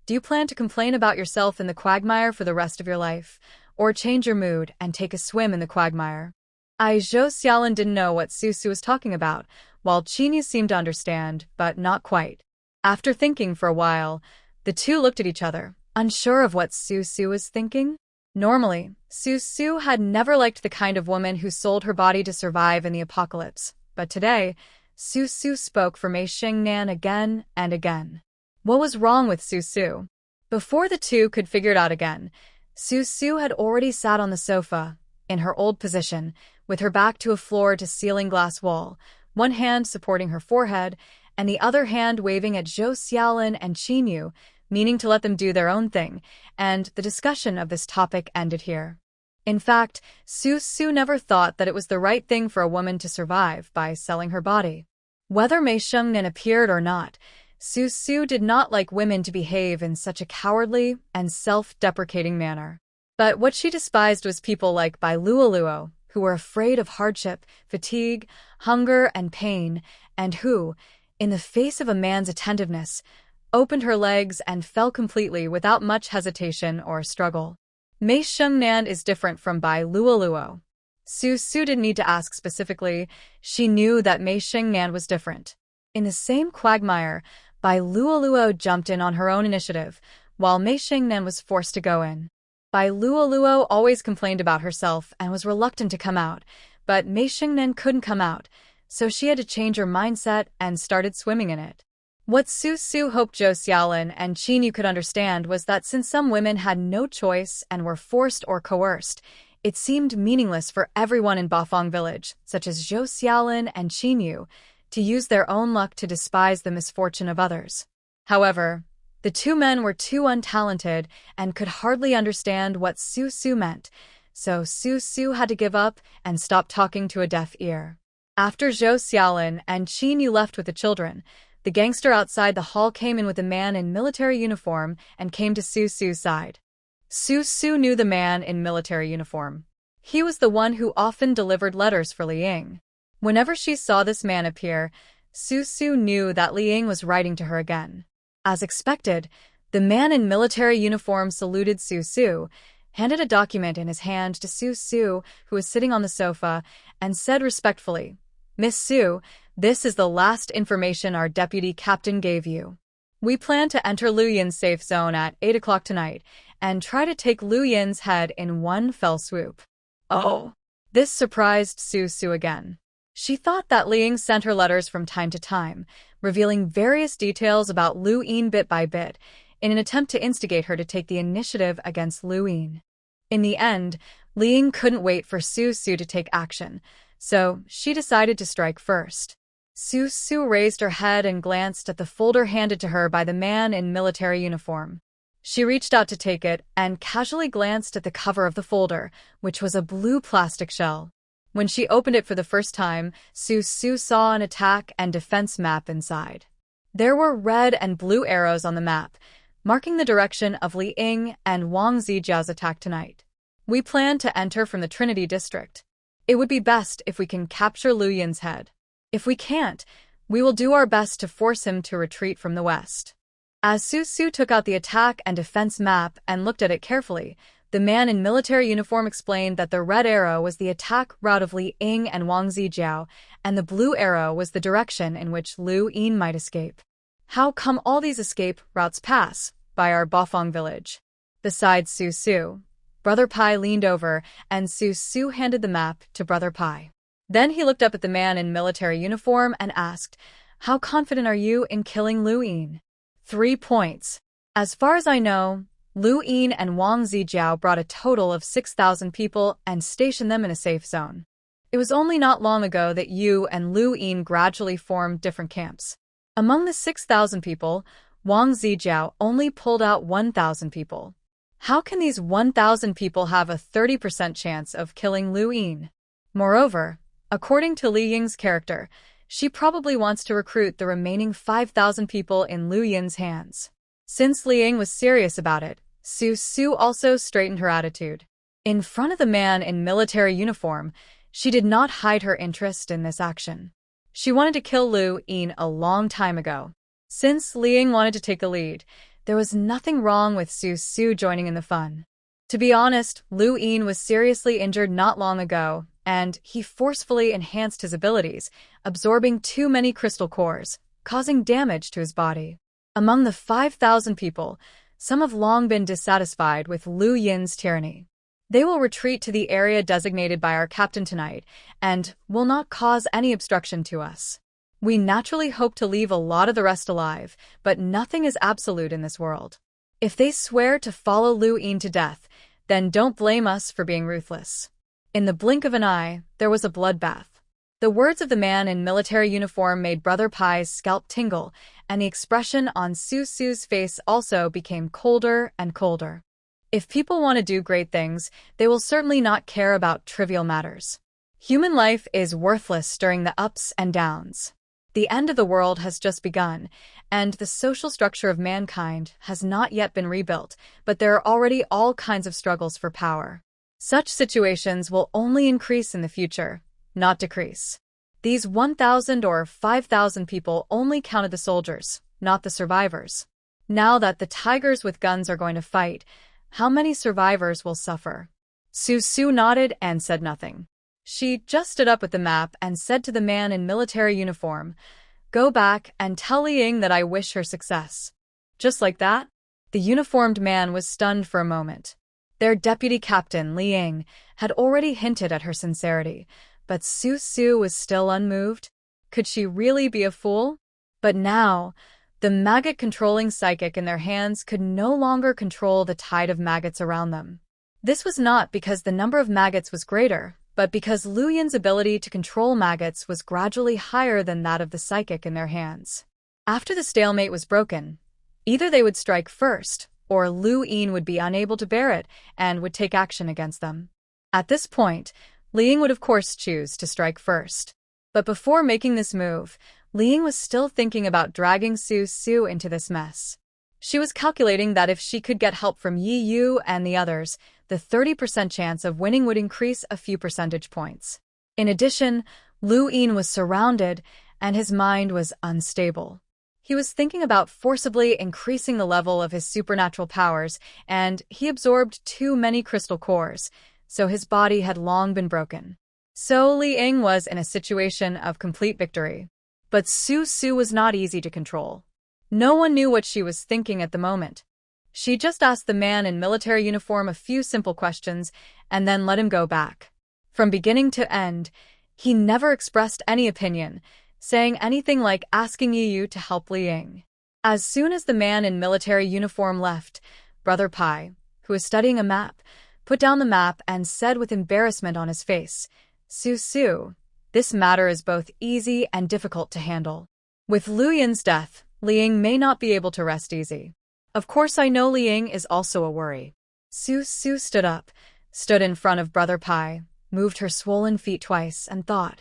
[SPEAKER 1] do you plan to complain about yourself in the quagmire for the rest of your life, or change your mood and take a swim in the quagmire?" Zhou Xiaolin didn't know what Su was talking about, while Qin Yu seemed to understand, but not quite. After thinking for a while, the two looked at each other, unsure of what Su was thinking. Normally, Su had never liked the kind of woman who sold her body to survive in the apocalypse, but today, Su spoke for Mei Xingnan again and again. What was wrong with Su? Before the two could figure it out again, Su had already sat on the sofa, in her old position, with her back to a floor-to-ceiling glass wall, one hand supporting her forehead, and the other hand waving at Zhou Xiaolin and Qin Yu, meaning to let them do their own thing, and the discussion of this topic ended here. In fact, Su never thought that it was the right thing for a woman to survive by selling her body. Whether Mei Xingnan appeared or not, Su did not like women to behave in such a cowardly and self-deprecating manner. But what she despised was people like Bai Luoluo, who were afraid of hardship, fatigue, hunger, and pain, and who, in the face of a man's attentiveness, opened her legs and fell completely without much hesitation or struggle. Mei Xingnan is different from Bai Luoluo. Su didn't need to ask specifically. She knew that Mei Xingnan was different. In the same quagmire, Bai Luoluo jumped in on her own initiative, while Mei Xingnan was forced to go in. Bai Luoluo always complained about herself and was reluctant to come out, but Mei Xingnan couldn't come out, so she had to change her mindset and started swimming in it. What Su hoped Zhou Xiaolin and Qin Yu could understand was that since some women had no choice and were forced or coerced, it seemed meaningless for everyone in Bafang village, such as Zhou Xiaolin and Qin Yu, to use their own luck to despise the misfortune of others. However, the two men were too untalented and could hardly understand what Su meant, so Su had to give up and stop talking to a deaf ear. After Zhou Xiaolin and Qin Yu left with the children, the gangster outside the hall came in with a man in military uniform and came to Su's side. Su knew the man in military uniform. He was the one who often delivered letters for Li Ying. Whenever she saw this man appear, Su knew that Li Ying was writing to her again. As expected, the man in military uniform saluted Su, handed a document in his hand to Su, who was sitting on the sofa, and said respectfully, "Miss Su, this is the last information our deputy captain gave you. We plan to enter Lu Yin's safe zone at 8 o'clock tonight and try to take Lu Yin's head in one fell swoop." Oh! This surprised Su again. She thought that Li Ying sent her letters from time to time, revealing various details about Lu Yin bit by bit, in an attempt to instigate her to take the initiative against Lu Yin. In the end, Li Ying couldn't wait for Su to take action, so she decided to strike first. Su raised her head and glanced at the folder handed to her by the man in military uniform. She reached out to take it and casually glanced at the cover of the folder, which was a blue plastic shell. When she opened it for the first time, Su saw an attack and defense map inside. There were red and blue arrows on the map, marking the direction of Li Ying and Wang Zijiao's attack tonight. We plan to enter from the Trinity district. It would be best if we can capture Lu Yin's head. If we can't, we will do our best to force him to retreat from the west. As Su took out the attack and defense map and looked at it carefully, the man in military uniform explained that the red arrow was the attack route of Li Ying and Wang Zijiao, and the blue arrow was the direction in which Lu Yin might escape. How come all these escape routes pass by our Bafang village? Besides Su, Brother Pai leaned over, and Su handed the map to Brother Pai. Then he looked up at the man in military uniform and asked, "How confident are you in killing Lu Yin?" 3 points. As far as I know, Lu Yin and Wang Zijiao brought a total of 6,000 people and stationed them in a safe zone. It was only not long ago that you and Lu Yin gradually formed different camps. Among the 6,000 people, Wang Zijiao only pulled out 1,000 people. How can these 1,000 people have a 30% chance of killing Lu Yin? Moreover, according to Li Ying's character, she probably wants to recruit the remaining 5,000 people in Lu Yin's hands. Since Li Ying was serious about it, Su also straightened her attitude. In front of the man in military uniform, she did not hide her interest in this action. She wanted to kill Lu Yin a long time ago. Since Li Ying wanted to take the lead, there was nothing wrong with Su joining in the fun. To be honest, Lu Yin was seriously injured not long ago, and he forcefully enhanced his abilities, absorbing too many crystal cores, causing damage to his body. Among the 5,000 people, some have long been dissatisfied with Lu Yin's tyranny. They will retreat to the area designated by our captain tonight and will not cause any obstruction to us. We naturally hope to leave a lot of the rest alive, but nothing is absolute in this world. If they swear to follow Lu Yin to death, then don't blame us for being ruthless. In the blink of an eye, there was a bloodbath. The words of the man in military uniform made Brother Pai's scalp tingle, and the expression on Su Su's face also became colder and colder. If people want to do great things, they will certainly not care about trivial matters. Human life is worthless during the ups and downs. The end of the world has just begun, and the social structure of mankind has not yet been rebuilt, but there are already all kinds of struggles for power. Such situations will only increase in the future, not decrease. These 1,000 or 5,000 people only counted the soldiers, not the survivors. Now that the tigers with guns are going to fight, how many survivors will suffer? Su Su nodded and said nothing. She just stood up with the map and said to the man in military uniform, "Go back and tell Li Ying that I wish her success." Just like that, the uniformed man was stunned for a moment. Their deputy captain, Li Ying, had already hinted at her sincerity, but Su Su was still unmoved. Could she really be a fool? But now, the maggot-controlling psychic in their hands could no longer control the tide of maggots around them. This was not because the number of maggots was greater, but because Lu Yin's ability to control maggots was gradually higher than that of the psychic in their hands. After the stalemate was broken, either they would strike first, or Lu Yin would be unable to bear it and would take action against them. At this point, Li Ying would of course choose to strike first. But before making this move, Li Ying was still thinking about dragging Su Su into this mess. She was calculating that if she could get help from Yi Yu and the others, the 30% chance of winning would increase a few percentage points. In addition, Lu Yin was surrounded, and his mind was unstable. He was thinking about forcibly increasing the level of his supernatural powers, and he absorbed too many crystal cores, so his body had long been broken. So Li Ying was in a situation of complete victory. But Su Su was not easy to control. No one knew what she was thinking at the moment. She just asked the man in military uniform a few simple questions and then let him go back. From beginning to end, he never expressed any opinion, saying anything like asking Yi Yu to help Li Ying. As soon as the man in military uniform left, Brother Pai, who was studying a map, put down the map and said with embarrassment on his face, "Su Su, this matter is both easy and difficult to handle. With Lu Yin's death, Li Ying may not be able to rest easy. Of course I know Li Ying is also a worry." Su Su stood up, stood in front of Brother Pai, moved her swollen feet twice, and thought,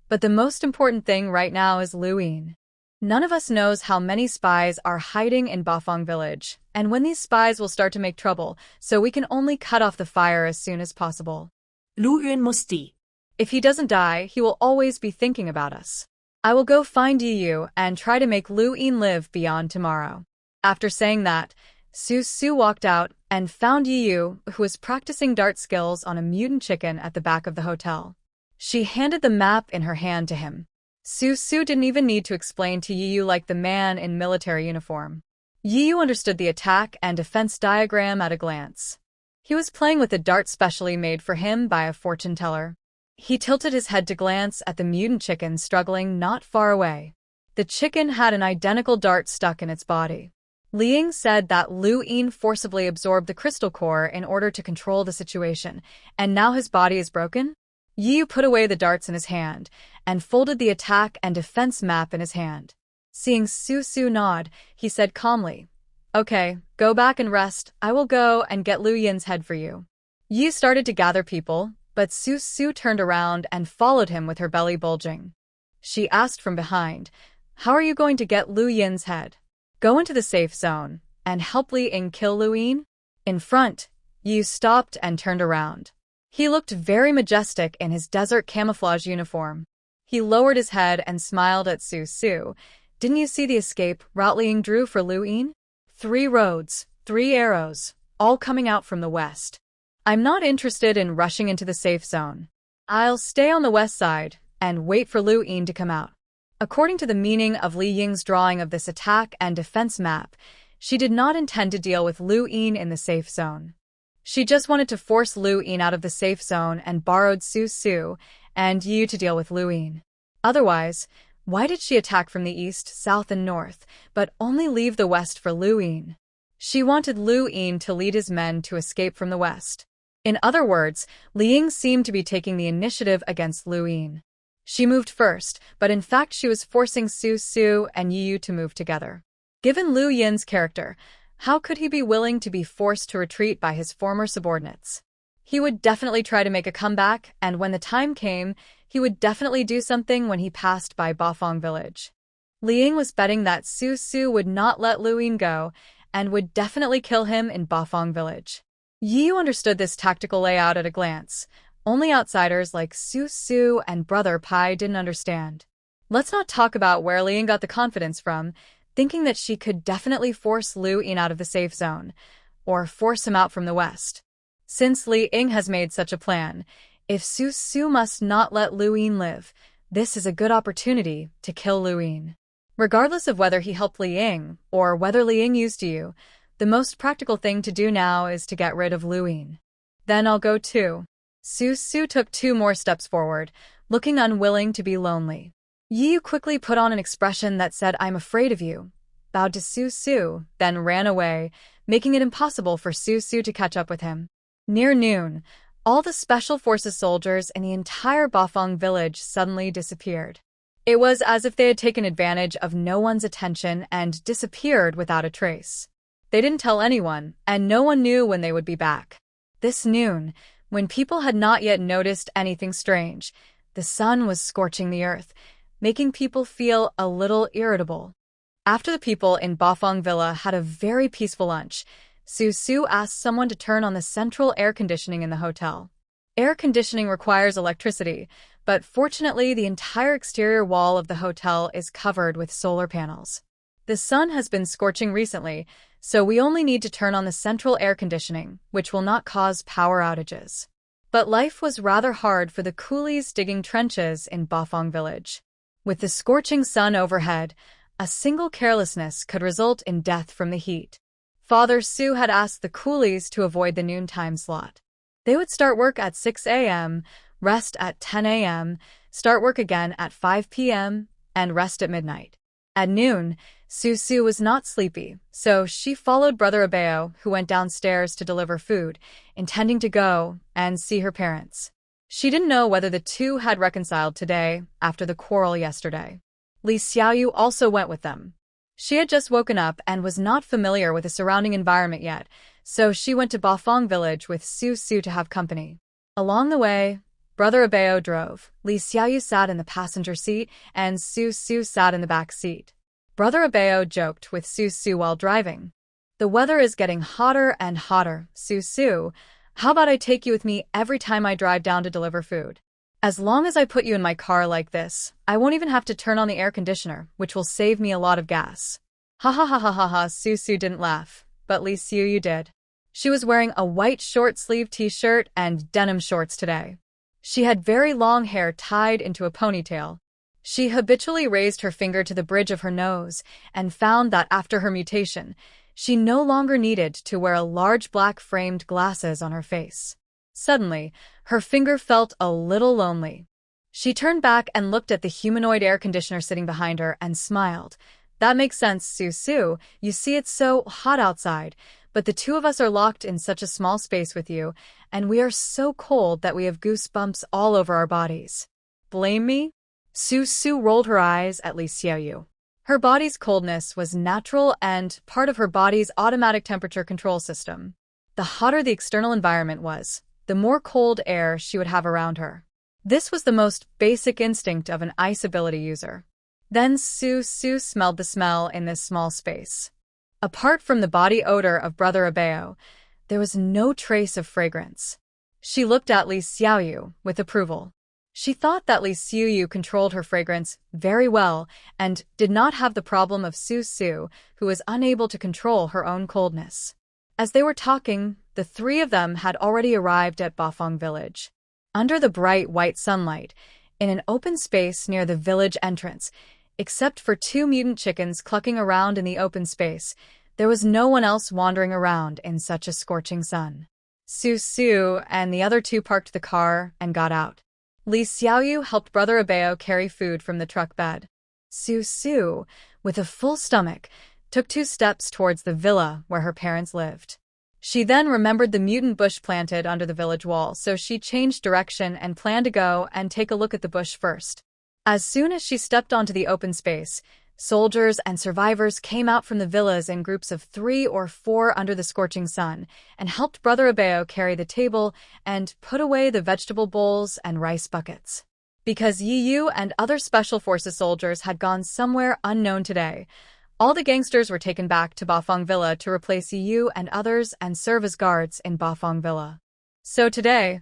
[SPEAKER 1] "But the most important thing right now is Lu Yin. None of us knows how many spies are hiding in Bafang village, and when these spies will start to make trouble, so we can only cut off the fire as soon as possible.
[SPEAKER 2] Lu Yun muss die.
[SPEAKER 1] If he doesn't die, he will always be thinking about us. I will go find Yi Yu and try to make Lu Yin live beyond tomorrow." After saying that, Su Su walked out and found Yi Yu, who was practicing dart skills on a mutant chicken at the back of the hotel. She handed the map in her hand to him. Su Su didn't even need to explain to Yi Yu like the man in military uniform. Yi Yu understood the attack and defense diagram at a glance. He was playing with a dart specially made for him by a fortune teller. He tilted his head to glance at the mutant chicken struggling not far away. The chicken had an identical dart stuck in its body. Li Ying said that Lu Yin forcibly absorbed the crystal core in order to control the situation, and now his body is broken? Yi Yu put away the darts in his hand, and folded the attack and defense map in his hand. Seeing Su Su nod, he said calmly, "Okay, go back and rest. I will go and get Lu Yin's head for you." Yi Yu started to gather people, but Su Su turned around and followed him with her belly bulging. She asked from behind, "How are you going to get Lu Yin's head? Go into the safe zone and help Li Ying kill Lu Yin?" In front, Yi Yu stopped and turned around. He looked very majestic in his desert camouflage uniform. He lowered his head and smiled at Su Su. "Didn't you see the escape route Li Ying drew for Lu Yin? 3 roads, 3 arrows, all coming out from the west. I'm not interested in rushing into the safe zone. I'll stay on the west side and wait for Lu Yin to come out." According to the meaning of Li Ying's drawing of this attack and defense map, she did not intend to deal with Lu Yin in the safe zone. She just wanted to force Lu Yin out of the safe zone and borrowed Su Su and Yu to deal with Lu Yin. Otherwise, why did she attack from the east, south, and north, but only leave the west for Lu Yin? She wanted Lu Yin to lead his men to escape from the west. In other words, Li Ying seemed to be taking the initiative against Lu Yin. She moved first, but in fact she was forcing Su Su and Yu to move together. Given Lu Yin's character, how could he be willing to be forced to retreat by his former subordinates? He would definitely try to make a comeback, and when the time came, he would definitely do something when he passed by Bafang village. Li Ying was betting that Su Su would not let Lu Yin go, and would definitely kill him in Bafang village. Yu understood this tactical layout at a glance. Only outsiders like Su Su and Brother Pai didn't understand. Let's not talk about where Li Ying got the confidence from, thinking that she could definitely force Lu Yin out of the safe zone, or force him out from the west. Since Li Ying has made such a plan, if Su Su must not let Lu Yin live, this is a good opportunity to kill Lu Yin. Regardless of whether he helped Li Ying, or whether Li Ying used Yu, the most practical thing to do now is to get rid of Lu Yin. Then I'll go too. Su Su took 2 more steps forward, looking unwilling to be lonely. Yu quickly put on an expression that said, "I'm afraid of you," bowed to Su Su, then ran away, making it impossible for Su Su to catch up with him. Near noon, all the Special Forces soldiers in the entire Bafang village suddenly disappeared. It was as if they had taken advantage of no one's attention and disappeared without a trace. They didn't tell anyone, and no one knew when they would be back. This noon, when people had not yet noticed anything strange, the sun was scorching the earth, making people feel a little irritable. After the people in Bafang Villa had a very peaceful lunch, Su Su asked someone to turn on the central air conditioning in the hotel. Air conditioning requires electricity, but fortunately the entire exterior wall of the hotel is covered with solar panels. The sun has been scorching recently, so we only need to turn on the central air conditioning, which will not cause power outages. But life was rather hard for the coolies digging trenches in Bafang village. With the scorching sun overhead, a single carelessness could result in death from the heat. Father Su had asked the coolies to avoid the noontime slot. They would start work at 6 a.m., rest at 10 a.m., start work again at 5 p.m., and rest at midnight. At noon, Su Su was not sleepy, so she followed Brother Abeo, who went downstairs to deliver food, intending to go and see her parents. She didn't know whether the two had reconciled today after the quarrel yesterday. Li Xiaoyu also went with them. She had just woken up and was not familiar with the surrounding environment yet, so she went to Bafang village with Su Su to have company. Along the way, Brother Abeo drove. Li Xiaoyu sat in the passenger seat and Su Su sat in the back seat. Brother Abeo joked with Su Su while driving. "The weather is getting hotter and hotter, Su Su. How about I take you with me every time I drive down to deliver food? As long as I put you in my car like this, I won't even have to turn on the air conditioner, which will save me a lot of gas." Ha ha ha ha ha ha. Su Su didn't laugh, but Li Xiaoyu did. She was wearing a white short-sleeved t-shirt and denim shorts today. She had very long hair tied into a ponytail. She habitually raised her finger to the bridge of her nose and found that after her mutation, she no longer needed to wear a large black framed glasses on her face. Suddenly, her finger felt a little lonely. She turned back and looked at the humanoid air conditioner sitting behind her and smiled. "That makes sense, Su Su. You see, it's so hot outside, but the two of us are locked in such a small space with you, and we are so cold that we have goosebumps all over our bodies. Blame me?" Su Su rolled her eyes at Li Xiaoyu. Her body's coldness was natural and part of her body's automatic temperature control system. The hotter the external environment was, the more cold air she would have around her. This was the most basic instinct of an ice ability user. Then Su Su smelled the smell in this small space. Apart from the body odor of Brother Abeo, there was no trace of fragrance. She looked at Li Xiaoyu with approval. She thought that Li Xiaoyu controlled her fragrance very well and did not have the problem of Su Su, who was unable to control her own coldness. As they were talking, the three of them had already arrived at Bafang village. Under the bright white sunlight, in an open space near the village entrance, except for 2 mutant chickens clucking around in the open space, there was no one else wandering around in such a scorching sun. Su and the other two parked the car and got out. Li Xiaoyu helped Brother Abeo carry food from the truck bed. Su, with a full stomach, took 2 steps towards the villa where her parents lived. She then remembered the mutant bush planted under the village wall, so she changed direction and planned to go and take a look at the bush first. As soon as she stepped onto the open space, soldiers and survivors came out from the villas in groups of 3 or 4 under the scorching sun and helped Brother Abeo carry the table and put away the vegetable bowls and rice buckets. Because Yu and other Special Forces soldiers had gone somewhere unknown today, all the gangsters were taken back to Bafang Villa to replace Yu and others and serve as guards in Bafang Villa. So today,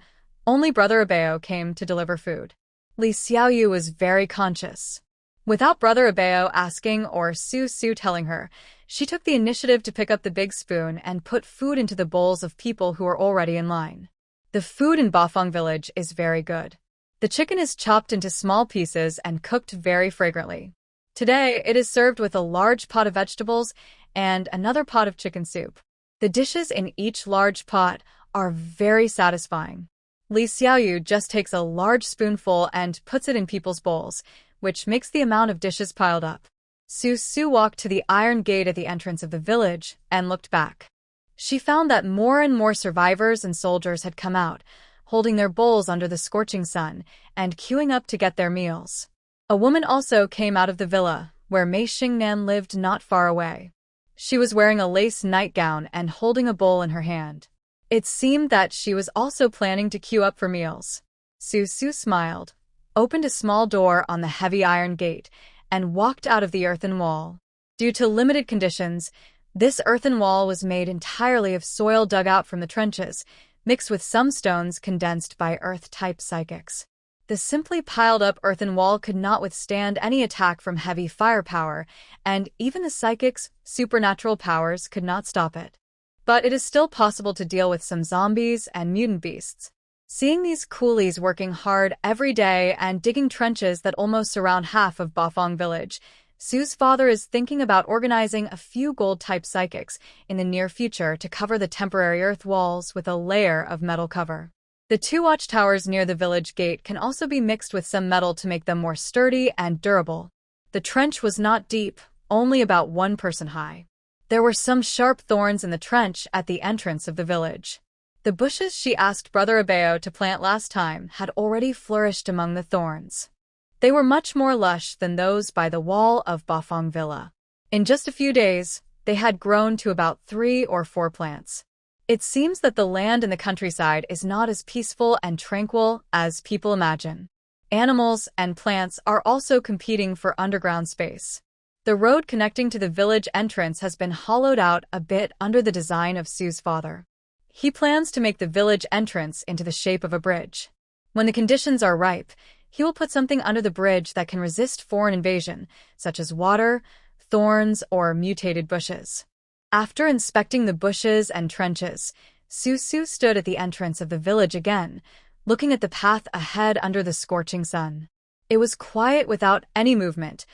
[SPEAKER 1] only Brother Abeo came to deliver food. Li Xiaoyu was very conscious. Without Brother Abeo asking or Su telling her, she took the initiative to pick up the big spoon and put food into the bowls of people who were already in line. The food in Bafang village is very good. The chicken is chopped into small pieces and cooked very fragrantly. Today, it is served with a large pot of vegetables and another pot of chicken soup. The dishes in each large pot are very satisfying. Li Xiaoyu just takes a large spoonful and puts it in people's bowls, which makes the amount of dishes piled up. Su walked to the iron gate at the entrance of the village and looked back. She found that more and more survivors and soldiers had come out, holding their bowls under the scorching sun and queuing up to get their meals. A woman also came out of the villa, where Mei Xingnan lived not far away. She was wearing a lace nightgown and holding a bowl in her hand. It seemed that she was also planning to queue up for meals. Su smiled, opened a small door on the heavy iron gate, and walked out of the earthen wall. Due to limited conditions, this earthen wall was made entirely of soil dug out from the trenches, mixed with some stones condensed by earth-type psychics. The simply piled-up earthen wall could not withstand any attack from heavy firepower, and even the psychics' supernatural powers could not stop it. But it is still possible to deal with some zombies and mutant beasts. Seeing these coolies working hard every day and digging trenches that almost surround half of Bafang village, Su's father is thinking about organizing a few gold-type psychics in the near future to cover the temporary earth walls with a layer of metal cover. The 2 watchtowers near the village gate can also be mixed with some metal to make them more sturdy and durable. The trench was not deep, only about 1 person high. There were some sharp thorns in the trench at the entrance of the village. The bushes she asked Brother Abeo to plant last time had already flourished among the thorns. They were much more lush than those by the wall of Bafang Villa. In just a few days, they had grown to about 3 or 4 plants. It seems that the land in the countryside is not as peaceful and tranquil as people imagine. Animals and plants are also competing for underground space. The road connecting to the village entrance has been hollowed out a bit under the design of Su's father. He plans to make the village entrance into the shape of a bridge. When the conditions are ripe, he will put something under the bridge that can resist foreign invasion, such as water, thorns, or mutated bushes. After inspecting the bushes and trenches, Su stood at the entrance of the village again, looking at the path ahead under the scorching sun. It was quiet without any movement,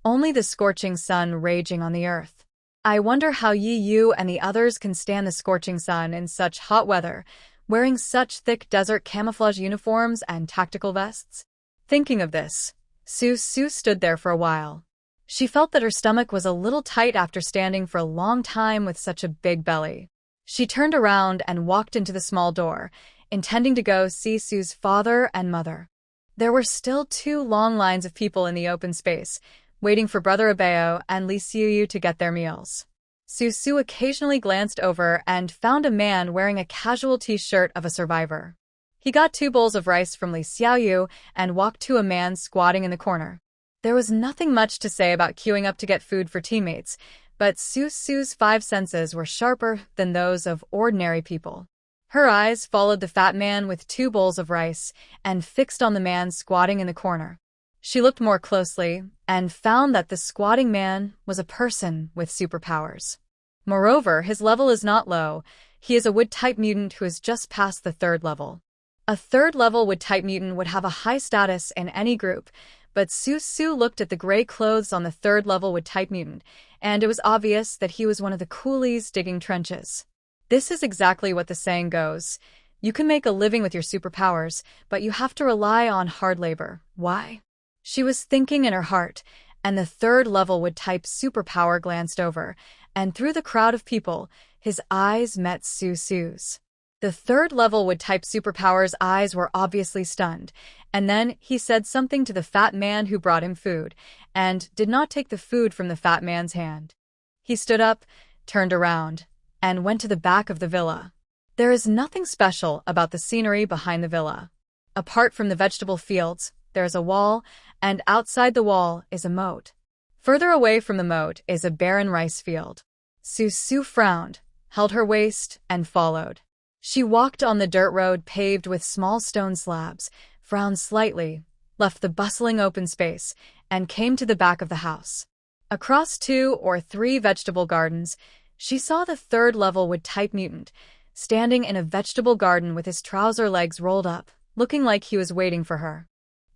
[SPEAKER 1] only the scorching sun raging on the earth. I wonder how Yu and the others can stand the scorching sun in such hot weather, wearing such thick desert camouflage uniforms and tactical vests. Thinking of this, Su stood there for a while. She felt that her stomach was a little tight after standing for a long time with such a big belly. She turned around and walked into the small door, intending to go see Su's father and mother. There were still 2 long lines of people in the open space, waiting for Brother Abeo and Li Xiaoyu to get their meals. Su occasionally glanced over and found a man wearing a casual t-shirt of a survivor. He got 2 bowls of rice from Li Xiaoyu and walked to a man squatting in the corner. There was nothing much to say about queuing up to get food for teammates, but Su's 5 senses were sharper than those of ordinary people. Her eyes followed the fat man with 2 bowls of rice and fixed on the man squatting in the corner. She looked more closely and found that the squatting man was a person with superpowers. Moreover, his level is not low. He is a wood-type mutant who has just passed the 3rd level. A 3rd-level wood-type mutant would have a high status in any group, but Su looked at the gray clothes on the 3rd-level wood-type mutant, and it was obvious that he was one of the coolies digging trenches. This is exactly what the saying goes. You can make a living with your superpowers, but you have to rely on hard labor. Why? She was thinking in her heart, and the third-level wood-type superpower glanced over, and through the crowd of people, his eyes met Susu's. The third-level wood-type superpower's eyes were obviously stunned, and then he said something to the fat man who brought him food, and did not take the food from the fat man's hand. He stood up, turned around, and went to the back of the villa. There is nothing special about the scenery behind the villa. Apart from the vegetable fields, there is a wall, and outside the wall is a moat. Further away from the moat is a barren rice field. Susu frowned, held her waist, and followed. She walked on the dirt road paved with small stone slabs, frowned slightly, left the bustling open space, and came to the back of the house. Across 2 or 3 vegetable gardens, she saw the third-level wood-type mutant, standing in a vegetable garden with his trouser legs rolled up, looking like he was waiting for her.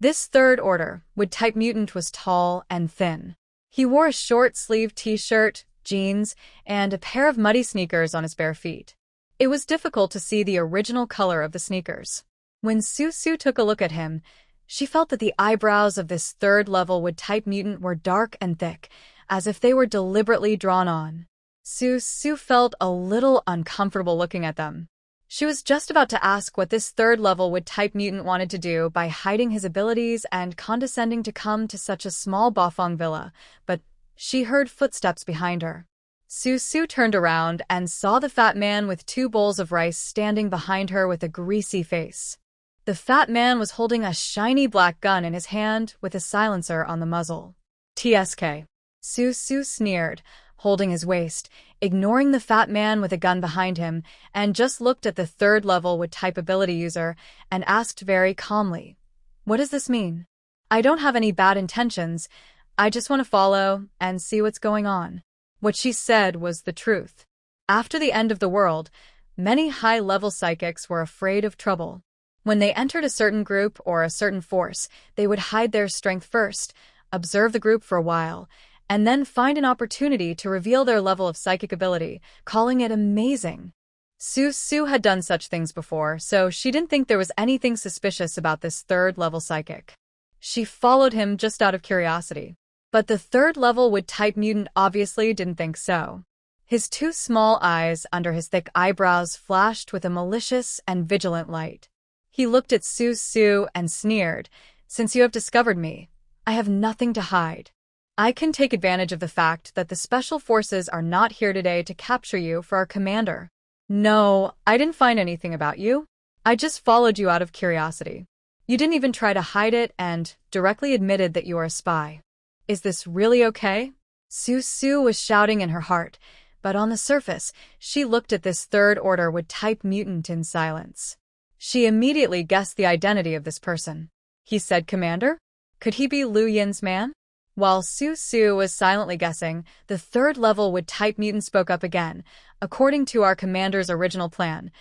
[SPEAKER 1] This third-order wood-type mutant was tall and thin. He wore a short-sleeved t-shirt, jeans, and a pair of muddy sneakers on his bare feet. It was difficult to see the original color of the sneakers. When Susu took a look at him, she felt that the eyebrows of this third-level wood-type mutant were dark and thick, as if they were deliberately drawn on. Susu felt a little uncomfortable looking at them. She was just about to ask what this third-level wood-type mutant wanted to do by hiding his abilities and condescending to come to such a small Bafang villa, but she heard footsteps behind her. Susu turned around and saw the fat man with 2 bowls of rice standing behind her with a greasy face. The fat man was holding a shiny black gun in his hand with a silencer on the muzzle. TSK. Susu sneered, holding his waist, ignoring the fat man with a gun behind him, and just looked at the third-level wood-type ability user and asked very calmly, "What does this mean? I don't have any bad intentions. I just want to follow and see what's going on." What she said was the truth. After the end of the world, many high-level psychics were afraid of trouble. When they entered a certain group or a certain force, they would hide their strength first, observe the group for a while, and then find an opportunity to reveal their level of psychic ability, calling it amazing. Susu had done such things before, so she didn't think there was anything suspicious about this third-level psychic. She followed him just out of curiosity. But the third-level wood-type mutant obviously didn't think so. His 2 small eyes under his thick eyebrows flashed with a malicious and vigilant light. He looked at Susu and sneered, "Since you have discovered me, I have nothing to hide. I can take advantage of the fact that the special forces are not here today to capture you for our commander. No, I didn't find anything about you. I just followed you out of curiosity. You didn't even try to hide it and directly admitted that you are a spy. Is this really okay?" Susu was shouting in her heart, but on the surface, she looked at this third-order wood-type mutant in silence. She immediately guessed the identity of this person. He said, "Commander? Could he be Lu Yin's man?" While Susu was silently guessing, the third-level wood-type mutant spoke up again. "According to our commander's original plan,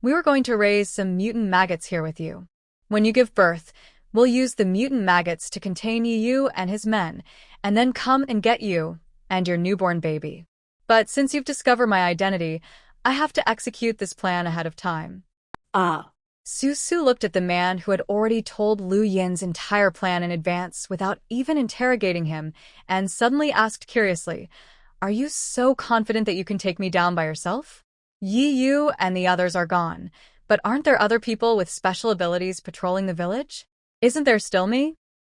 [SPEAKER 1] we were going to raise some mutant maggots here with you. When you give birth, we'll use the mutant maggots to contain you and his men, and then come and get you and your newborn baby. But since you've discovered my identity, I have to execute this plan ahead of time." Susu looked at the man who had already told Lu Yin's entire plan in advance without even interrogating him, and suddenly asked curiously, "Are you so confident that you can take me down by yourself? You and the others are gone, but aren't there other people with special abilities patrolling the village? Isn't there still me?"